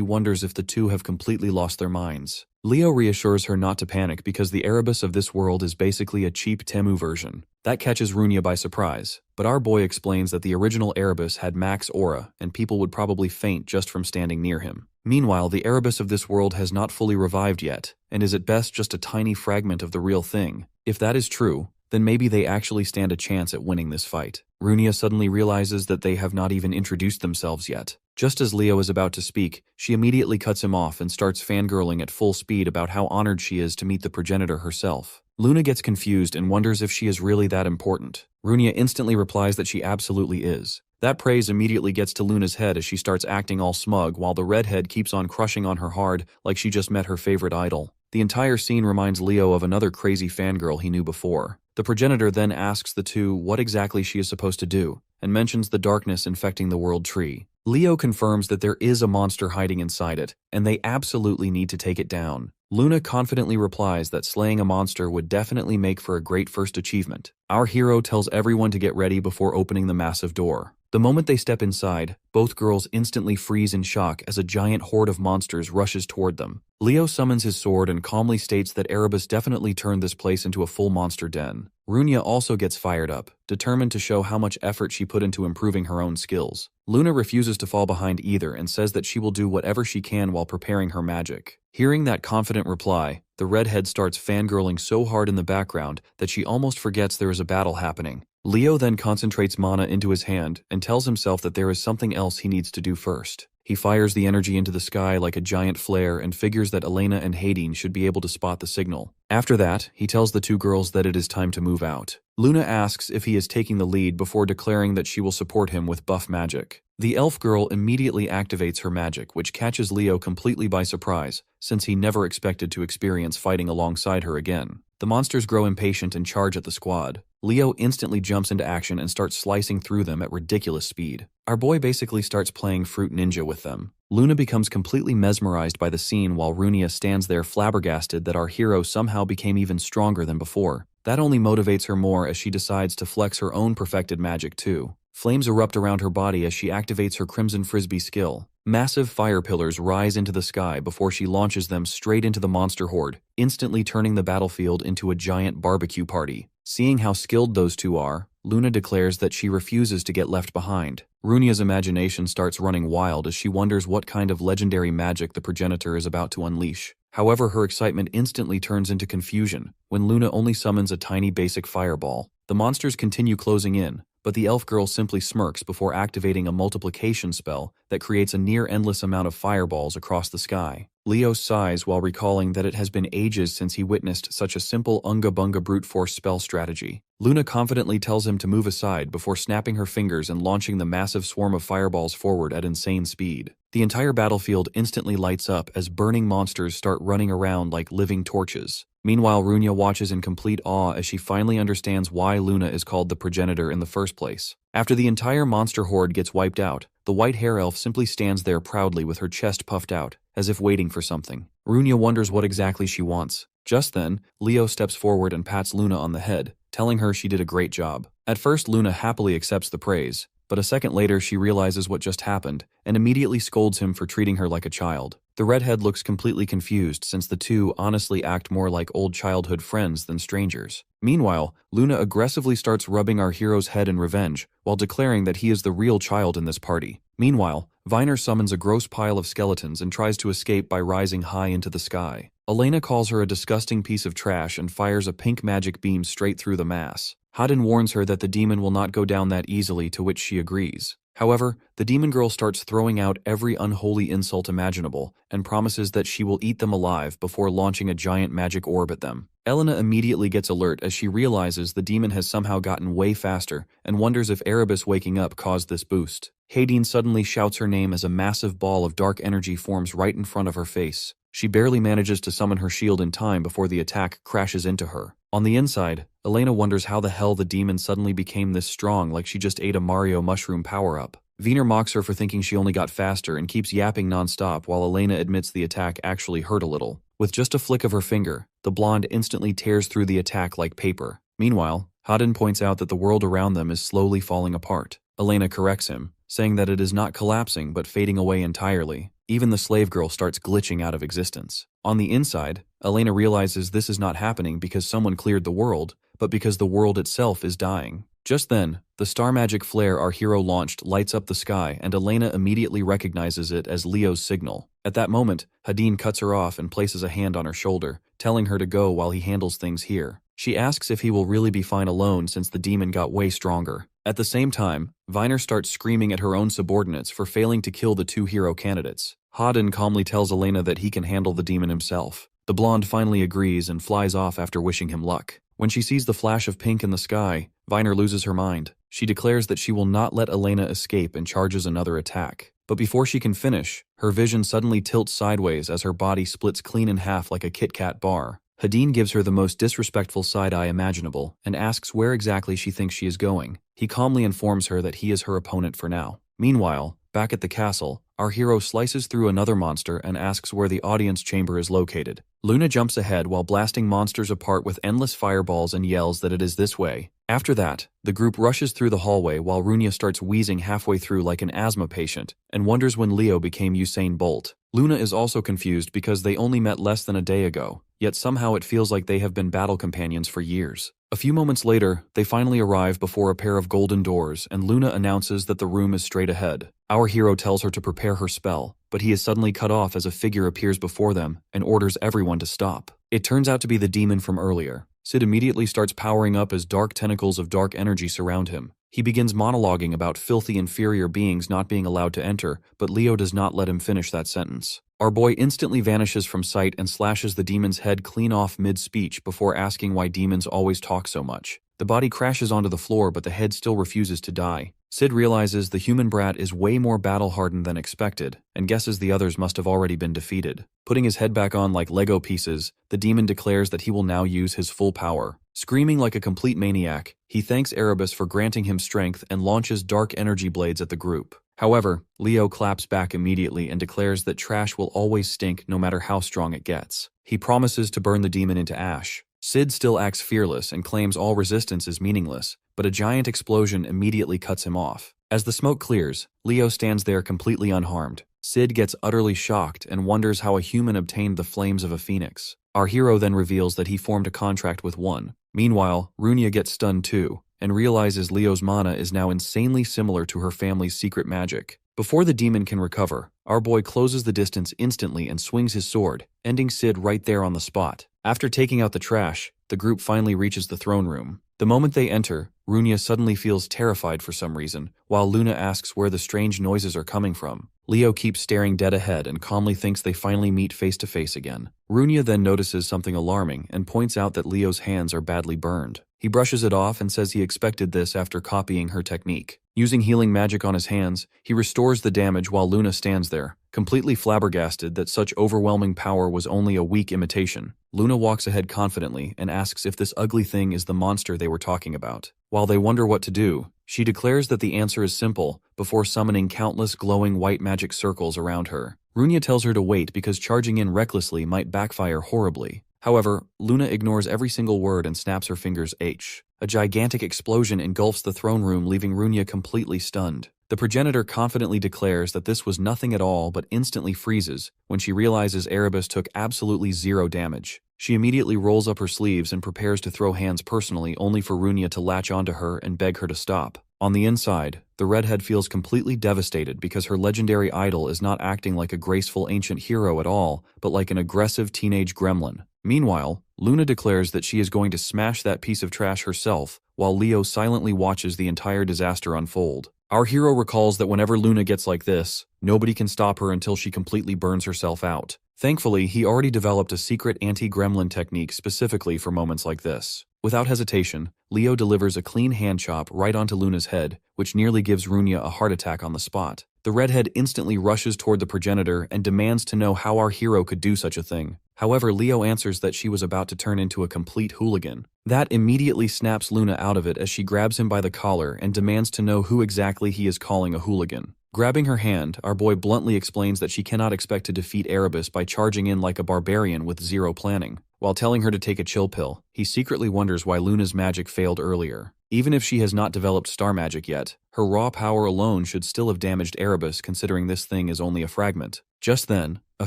[SPEAKER 1] wonders if the two have completely lost their minds. Leo reassures her not to panic because the Erebus of this world is basically a cheap Temu version. That catches Runia by surprise, but our boy explains that the original Erebus had max aura and people would probably faint just from standing near him. Meanwhile, the Erebus of this world has not fully revived yet, and is at best just a tiny fragment of the real thing. If that is true, then maybe they actually stand a chance at winning this fight. Runia suddenly realizes that they have not even introduced themselves yet. Just as Leo is about to speak, she immediately cuts him off and starts fangirling at full speed about how honored she is to meet the progenitor herself. Luna gets confused and wonders if she is really that important. Runia instantly replies that she absolutely is. That praise immediately gets to Luna's head as she starts acting all smug while the redhead keeps on crushing on her hard like she just met her favorite idol. The entire scene reminds Leo of another crazy fangirl he knew before. The progenitor then asks the two what exactly she is supposed to do, and mentions the darkness infecting the world tree. Leo confirms that there is a monster hiding inside it, and they absolutely need to take it down. Luna confidently replies that slaying a monster would definitely make for a great first achievement. Our hero tells everyone to get ready before opening the massive door. The moment they step inside, both girls instantly freeze in shock as a giant horde of monsters rushes toward them. Leo summons his sword and calmly states that Erebus definitely turned this place into a full monster den. Runia also gets fired up, determined to show how much effort she put into improving her own skills. Luna refuses to fall behind either and says that she will do whatever she can while preparing her magic. Hearing that confident reply, the redhead starts fangirling so hard in the background that she almost forgets there is a battle happening. Leo then concentrates mana into his hand and tells himself that there is something else he needs to do first. He fires the energy into the sky like a giant flare and figures that Elena and Hadine should be able to spot the signal. After that, he tells the two girls that it is time to move out. Luna asks if he is taking the lead before declaring that she will support him with buff magic. The elf girl immediately activates her magic, which catches Leo completely by surprise, since he never expected to experience fighting alongside her again. The monsters grow impatient and charge at the squad. Leo instantly jumps into action and starts slicing through them at ridiculous speed. Our boy basically starts playing Fruit Ninja with them. Luna becomes completely mesmerized by the scene while Runia stands there flabbergasted that our hero somehow became even stronger than before. That only motivates her more as she decides to flex her own perfected magic too. Flames erupt around her body as she activates her Crimson Frisbee skill. Massive fire pillars rise into the sky before she launches them straight into the monster horde, instantly turning the battlefield into a giant barbecue party. Seeing how skilled those two are, Luna declares that she refuses to get left behind. Runia's imagination starts running wild as she wonders what kind of legendary magic the progenitor is about to unleash. However, her excitement instantly turns into confusion when Luna only summons a tiny basic fireball. The monsters continue closing in, but the elf girl simply smirks before activating a multiplication spell that creates a near-endless amount of fireballs across the sky. Leo sighs while recalling that it has been ages since he witnessed such a simple unga-bunga brute force spell strategy. Luna confidently tells him to move aside before snapping her fingers and launching the massive swarm of fireballs forward at insane speed. The entire battlefield instantly lights up as burning monsters start running around like living torches. Meanwhile, Runya watches in complete awe as she finally understands why Luna is called the progenitor in the first place. After the entire monster horde gets wiped out, the white hair elf simply stands there proudly with her chest puffed out, as if waiting for something. Runya wonders what exactly she wants. Just then, Leo steps forward and pats Luna on the head, telling her she did a great job. At first, Luna happily accepts the praise, but a second later she realizes what just happened and immediately scolds him for treating her like a child. The redhead looks completely confused since the two honestly act more like old childhood friends than strangers. Meanwhile, Luna aggressively starts rubbing our hero's head in revenge while declaring that he is the real child in this party. Meanwhile, Viner summons a gross pile of skeletons and tries to escape by rising high into the sky. Elena calls her a disgusting piece of trash and fires a pink magic beam straight through the mass. Hadin warns her that the demon will not go down that easily, to which she agrees. However, the demon girl starts throwing out every unholy insult imaginable and promises that she will eat them alive before launching a giant magic orb at them. Elena immediately gets alert as she realizes the demon has somehow gotten way faster and wonders if Erebus waking up caused this boost. Hadin suddenly shouts her name as a massive ball of dark energy forms right in front of her face. She barely manages to summon her shield in time before the attack crashes into her. On the inside, Elena wonders how the hell the demon suddenly became this strong, like she just ate a Mario mushroom power-up. Wiener mocks her for thinking she only got faster and keeps yapping non-stop while Elena admits the attack actually hurt a little. With just a flick of her finger, the blonde instantly tears through the attack like paper. Meanwhile, Hadin points out that the world around them is slowly falling apart. Elena corrects him, saying that it is not collapsing but fading away entirely. Even the slave girl starts glitching out of existence. On the inside, Elena realizes this is not happening because someone cleared the world, but because the world itself is dying. Just then, the star magic flare our hero launched lights up the sky and Elena immediately recognizes it as Leo's signal. At that moment, Hadin cuts her off and places a hand on her shoulder, telling her to go while he handles things here. She asks if he will really be fine alone since the demon got way stronger. At the same time, Viner starts screaming at her own subordinates for failing to kill the two hero candidates. Hadin calmly tells Elena that he can handle the demon himself. The blonde finally agrees and flies off after wishing him luck. When she sees the flash of pink in the sky, Viner loses her mind. She declares that she will not let Elena escape and charges another attack. But before she can finish, her vision suddenly tilts sideways as her body splits clean in half like a Kit Kat bar. Hadin gives her the most disrespectful side-eye imaginable and asks where exactly she thinks she is going. He calmly informs her that he is her opponent for now. Meanwhile, back at the castle, our hero slices through another monster and asks where the audience chamber is located. Luna jumps ahead while blasting monsters apart with endless fireballs and yells that it is this way. After that, the group rushes through the hallway while Runya starts wheezing halfway through like an asthma patient and wonders when Leo became Usain Bolt. Luna is also confused because they only met less than a day ago, yet somehow it feels like they have been battle companions for years. A few moments later, they finally arrive before a pair of golden doors and Luna announces that the room is straight ahead. Our hero tells her to prepare her spell, but he is suddenly cut off as a figure appears before them and orders everyone to stop. It turns out to be the demon from earlier. Sid immediately starts powering up as dark tentacles of dark energy surround him. He begins monologuing about filthy inferior beings not being allowed to enter, but Leo does not let him finish that sentence. Our boy instantly vanishes from sight and slashes the demon's head clean off mid-speech before asking why demons always talk so much. The body crashes onto the floor, but the head still refuses to die. Sid realizes the human brat is way more battle-hardened than expected, and guesses the others must have already been defeated. Putting his head back on like Lego pieces, the demon declares that he will now use his full power. Screaming like a complete maniac, he thanks Erebus for granting him strength and launches dark energy blades at the group. However, Leo claps back immediately and declares that trash will always stink no matter how strong it gets. He promises to burn the demon into ash. Sid still acts fearless and claims all resistance is meaningless, but a giant explosion immediately cuts him off. As the smoke clears, Leo stands there completely unharmed. Sid gets utterly shocked and wonders how a human obtained the flames of a phoenix. Our hero then reveals that he formed a contract with one. Meanwhile, Runya gets stunned too, and realizes Leo's mana is now insanely similar to her family's secret magic. Before the demon can recover, our boy closes the distance instantly and swings his sword, ending Sid right there on the spot. After taking out the trash, the group finally reaches the throne room. The moment they enter, Runya suddenly feels terrified for some reason, while Luna asks where the strange noises are coming from. Leo keeps staring dead ahead and calmly thinks they finally meet face to face again. Runya then notices something alarming and points out that Leo's hands are badly burned. He brushes it off and says he expected this after copying her technique. Using healing magic on his hands, he restores the damage while Luna stands there, Completely flabbergasted that such overwhelming power was only a weak imitation, Luna walks ahead confidently and asks if this ugly thing is the monster they were talking about. While they wonder what to do, she declares that the answer is simple before summoning countless glowing white magic circles around her. Runia tells her to wait because charging in recklessly might backfire horribly. However, Luna ignores every single word and snaps her fingers H. A gigantic explosion engulfs the throne room, leaving Runia completely stunned. The progenitor confidently declares that this was nothing at all but instantly freezes when she realizes Erebus took absolutely zero damage. She immediately rolls up her sleeves and prepares to throw hands personally, only for Runia to latch onto her and beg her to stop. On the inside, the redhead feels completely devastated because her legendary idol is not acting like a graceful ancient hero at all, but like an aggressive teenage gremlin. Meanwhile, Luna declares that she is going to smash that piece of trash herself, while Leo silently watches the entire disaster unfold. Our hero recalls that whenever Luna gets like this, nobody can stop her until she completely burns herself out. Thankfully, he already developed a secret anti-gremlin technique specifically for moments like this. Without hesitation, Leo delivers a clean hand chop right onto Luna's head, which nearly gives Runia a heart attack on the spot. The redhead instantly rushes toward the progenitor and demands to know how our hero could do such a thing. However, Leo answers that she was about to turn into a complete hooligan. That immediately snaps Luna out of it as she grabs him by the collar and demands to know who exactly he is calling a hooligan. Grabbing her hand, our boy bluntly explains that she cannot expect to defeat Erebus by charging in like a barbarian with zero planning. While telling her to take a chill pill, he secretly wonders why Luna's magic failed earlier. Even if she has not developed star magic yet, her raw power alone should still have damaged Erebus, considering this thing is only a fragment. Just then, a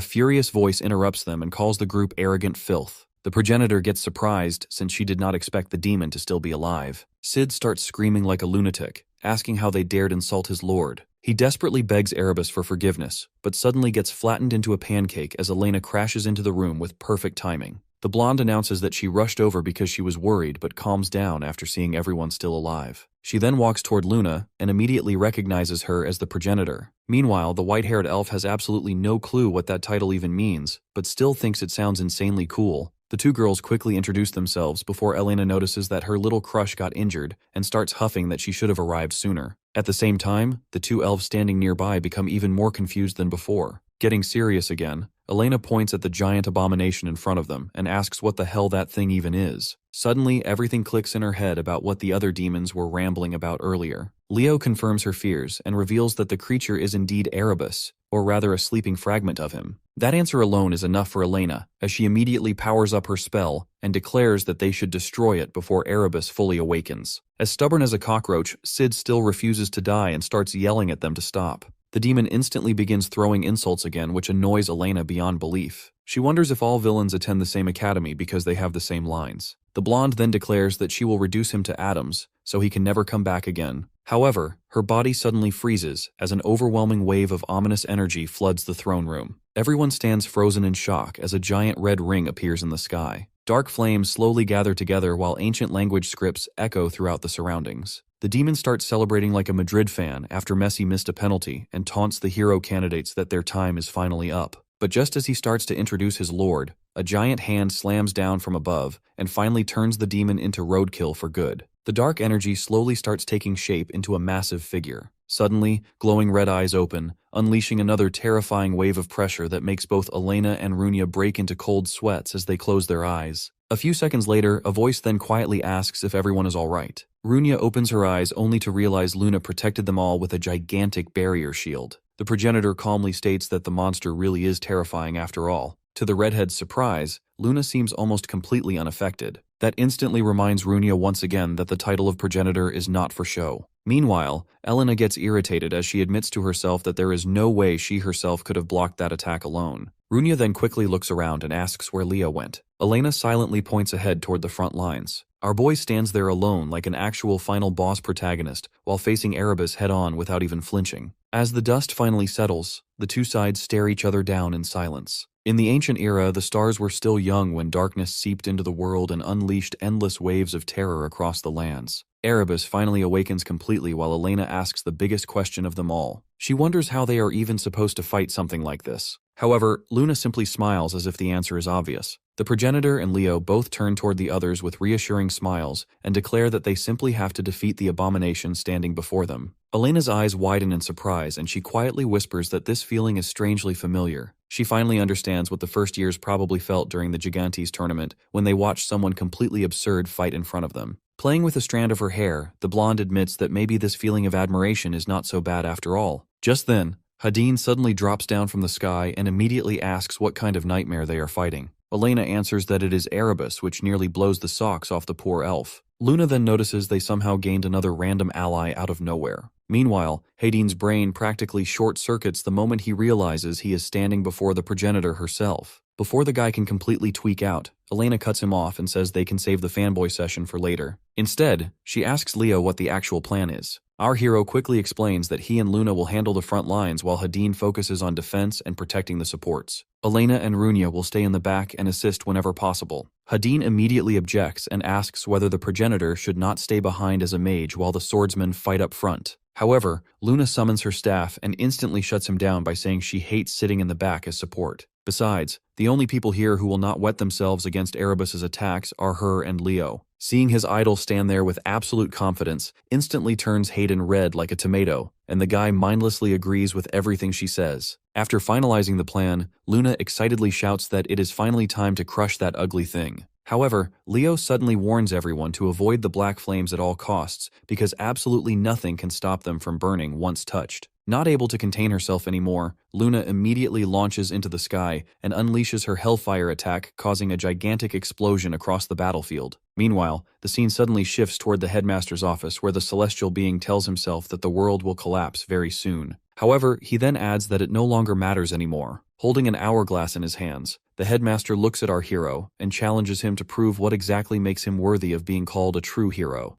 [SPEAKER 1] furious voice interrupts them and calls the group arrogant filth. The progenitor gets surprised since she did not expect the demon to still be alive. Sid starts screaming like a lunatic, asking how they dared insult his lord. He desperately begs Erebus for forgiveness, but suddenly gets flattened into a pancake as Elena crashes into the room with perfect timing. The blonde announces that she rushed over because she was worried but calms down after seeing everyone still alive. She then walks toward Luna and immediately recognizes her as the progenitor. Meanwhile, the white-haired elf has absolutely no clue what that title even means, but still thinks it sounds insanely cool. The two girls quickly introduce themselves before Elena notices that her little crush got injured and starts huffing that she should have arrived sooner. At the same time, the two elves standing nearby become even more confused than before. Getting serious again, Elena points at the giant abomination in front of them and asks what the hell that thing even is. Suddenly, everything clicks in her head about what the other demons were rambling about earlier. Leo confirms her fears and reveals that the creature is indeed Erebus, or rather a sleeping fragment of him. That answer alone is enough for Elena, as she immediately powers up her spell and declares that they should destroy it before Erebus fully awakens. As stubborn as a cockroach, Sid still refuses to die and starts yelling at them to stop. The demon instantly begins throwing insults again, which annoys Elena beyond belief. She wonders if all villains attend the same academy because they have the same lines. The blonde then declares that she will reduce him to atoms, so he can never come back again. However, her body suddenly freezes as an overwhelming wave of ominous energy floods the throne room. Everyone stands frozen in shock as a giant red ring appears in the sky. Dark flames slowly gather together while ancient language scripts echo throughout the surroundings. The demon starts celebrating like a Madrid fan after Messi missed a penalty and taunts the hero candidates that their time is finally up. But just as he starts to introduce his lord, a giant hand slams down from above and finally turns the demon into roadkill for good. The dark energy slowly starts taking shape into a massive figure. Suddenly, glowing red eyes open, unleashing another terrifying wave of pressure that makes both Elena and Runia break into cold sweats as they close their eyes. A few seconds later, a voice then quietly asks if everyone is all right. Runia opens her eyes only to realize Luna protected them all with a gigantic barrier shield. The progenitor calmly states that the monster really is terrifying after all. To the redhead's surprise, Luna seems almost completely unaffected. That instantly reminds Runia once again that the title of progenitor is not for show. Meanwhile, Elena gets irritated as she admits to herself that there is no way she herself could have blocked that attack alone. Runia then quickly looks around and asks where Leo went. Elena silently points ahead toward the front lines. Our boy stands there alone like an actual final boss protagonist while facing Erebus head-on without even flinching. As the dust finally settles, the two sides stare each other down in silence. In the ancient era, the stars were still young when darkness seeped into the world and unleashed endless waves of terror across the lands. Erebus finally awakens completely while Elena asks the biggest question of them all. She wonders how they are even supposed to fight something like this. However, Luna simply smiles as if the answer is obvious. The progenitor and Leo both turn toward the others with reassuring smiles and declare that they simply have to defeat the abomination standing before them. Elena's eyes widen in surprise and she quietly whispers that this feeling is strangely familiar. She finally understands what the first years probably felt during the Gigantes tournament when they watched someone completely absurd fight in front of them. Playing with a strand of her hair, the blonde admits that maybe this feeling of admiration is not so bad after all. Just then, Hadin suddenly drops down from the sky and immediately asks what kind of nightmare they are fighting. Elena answers that it is Erebus, which nearly blows the socks off the poor elf. Luna then notices they somehow gained another random ally out of nowhere. Meanwhile, Hadin's brain practically short-circuits the moment he realizes he is standing before the progenitor herself. Before the guy can completely tweak out, Elena cuts him off and says they can save the fanboy session for later. Instead, she asks Leo what the actual plan is. Our hero quickly explains that he and Luna will handle the front lines while Hadin focuses on defense and protecting the supports. Elena and Runia will stay in the back and assist whenever possible. Hadin immediately objects and asks whether the progenitor should not stay behind as a mage while the swordsmen fight up front. However, Luna summons her staff and instantly shuts him down by saying she hates sitting in the back as support. Besides, the only people here who will not wet themselves against Erebus's attacks are her and Leo. Seeing his idol stand there with absolute confidence instantly turns Hayden red like a tomato, and the guy mindlessly agrees with everything she says. After finalizing the plan, Luna excitedly shouts that it is finally time to crush that ugly thing. However, Leo suddenly warns everyone to avoid the black flames at all costs because absolutely nothing can stop them from burning once touched. Not able to contain herself anymore, Luna immediately launches into the sky and unleashes her Hellfire attack, causing a gigantic explosion across the battlefield. Meanwhile, the scene suddenly shifts toward the headmaster's office where the celestial being tells himself that the world will collapse very soon. However, he then adds that it no longer matters anymore. Holding an hourglass in his hands, the headmaster looks at our hero and challenges him to prove what exactly makes him worthy of being called a true hero.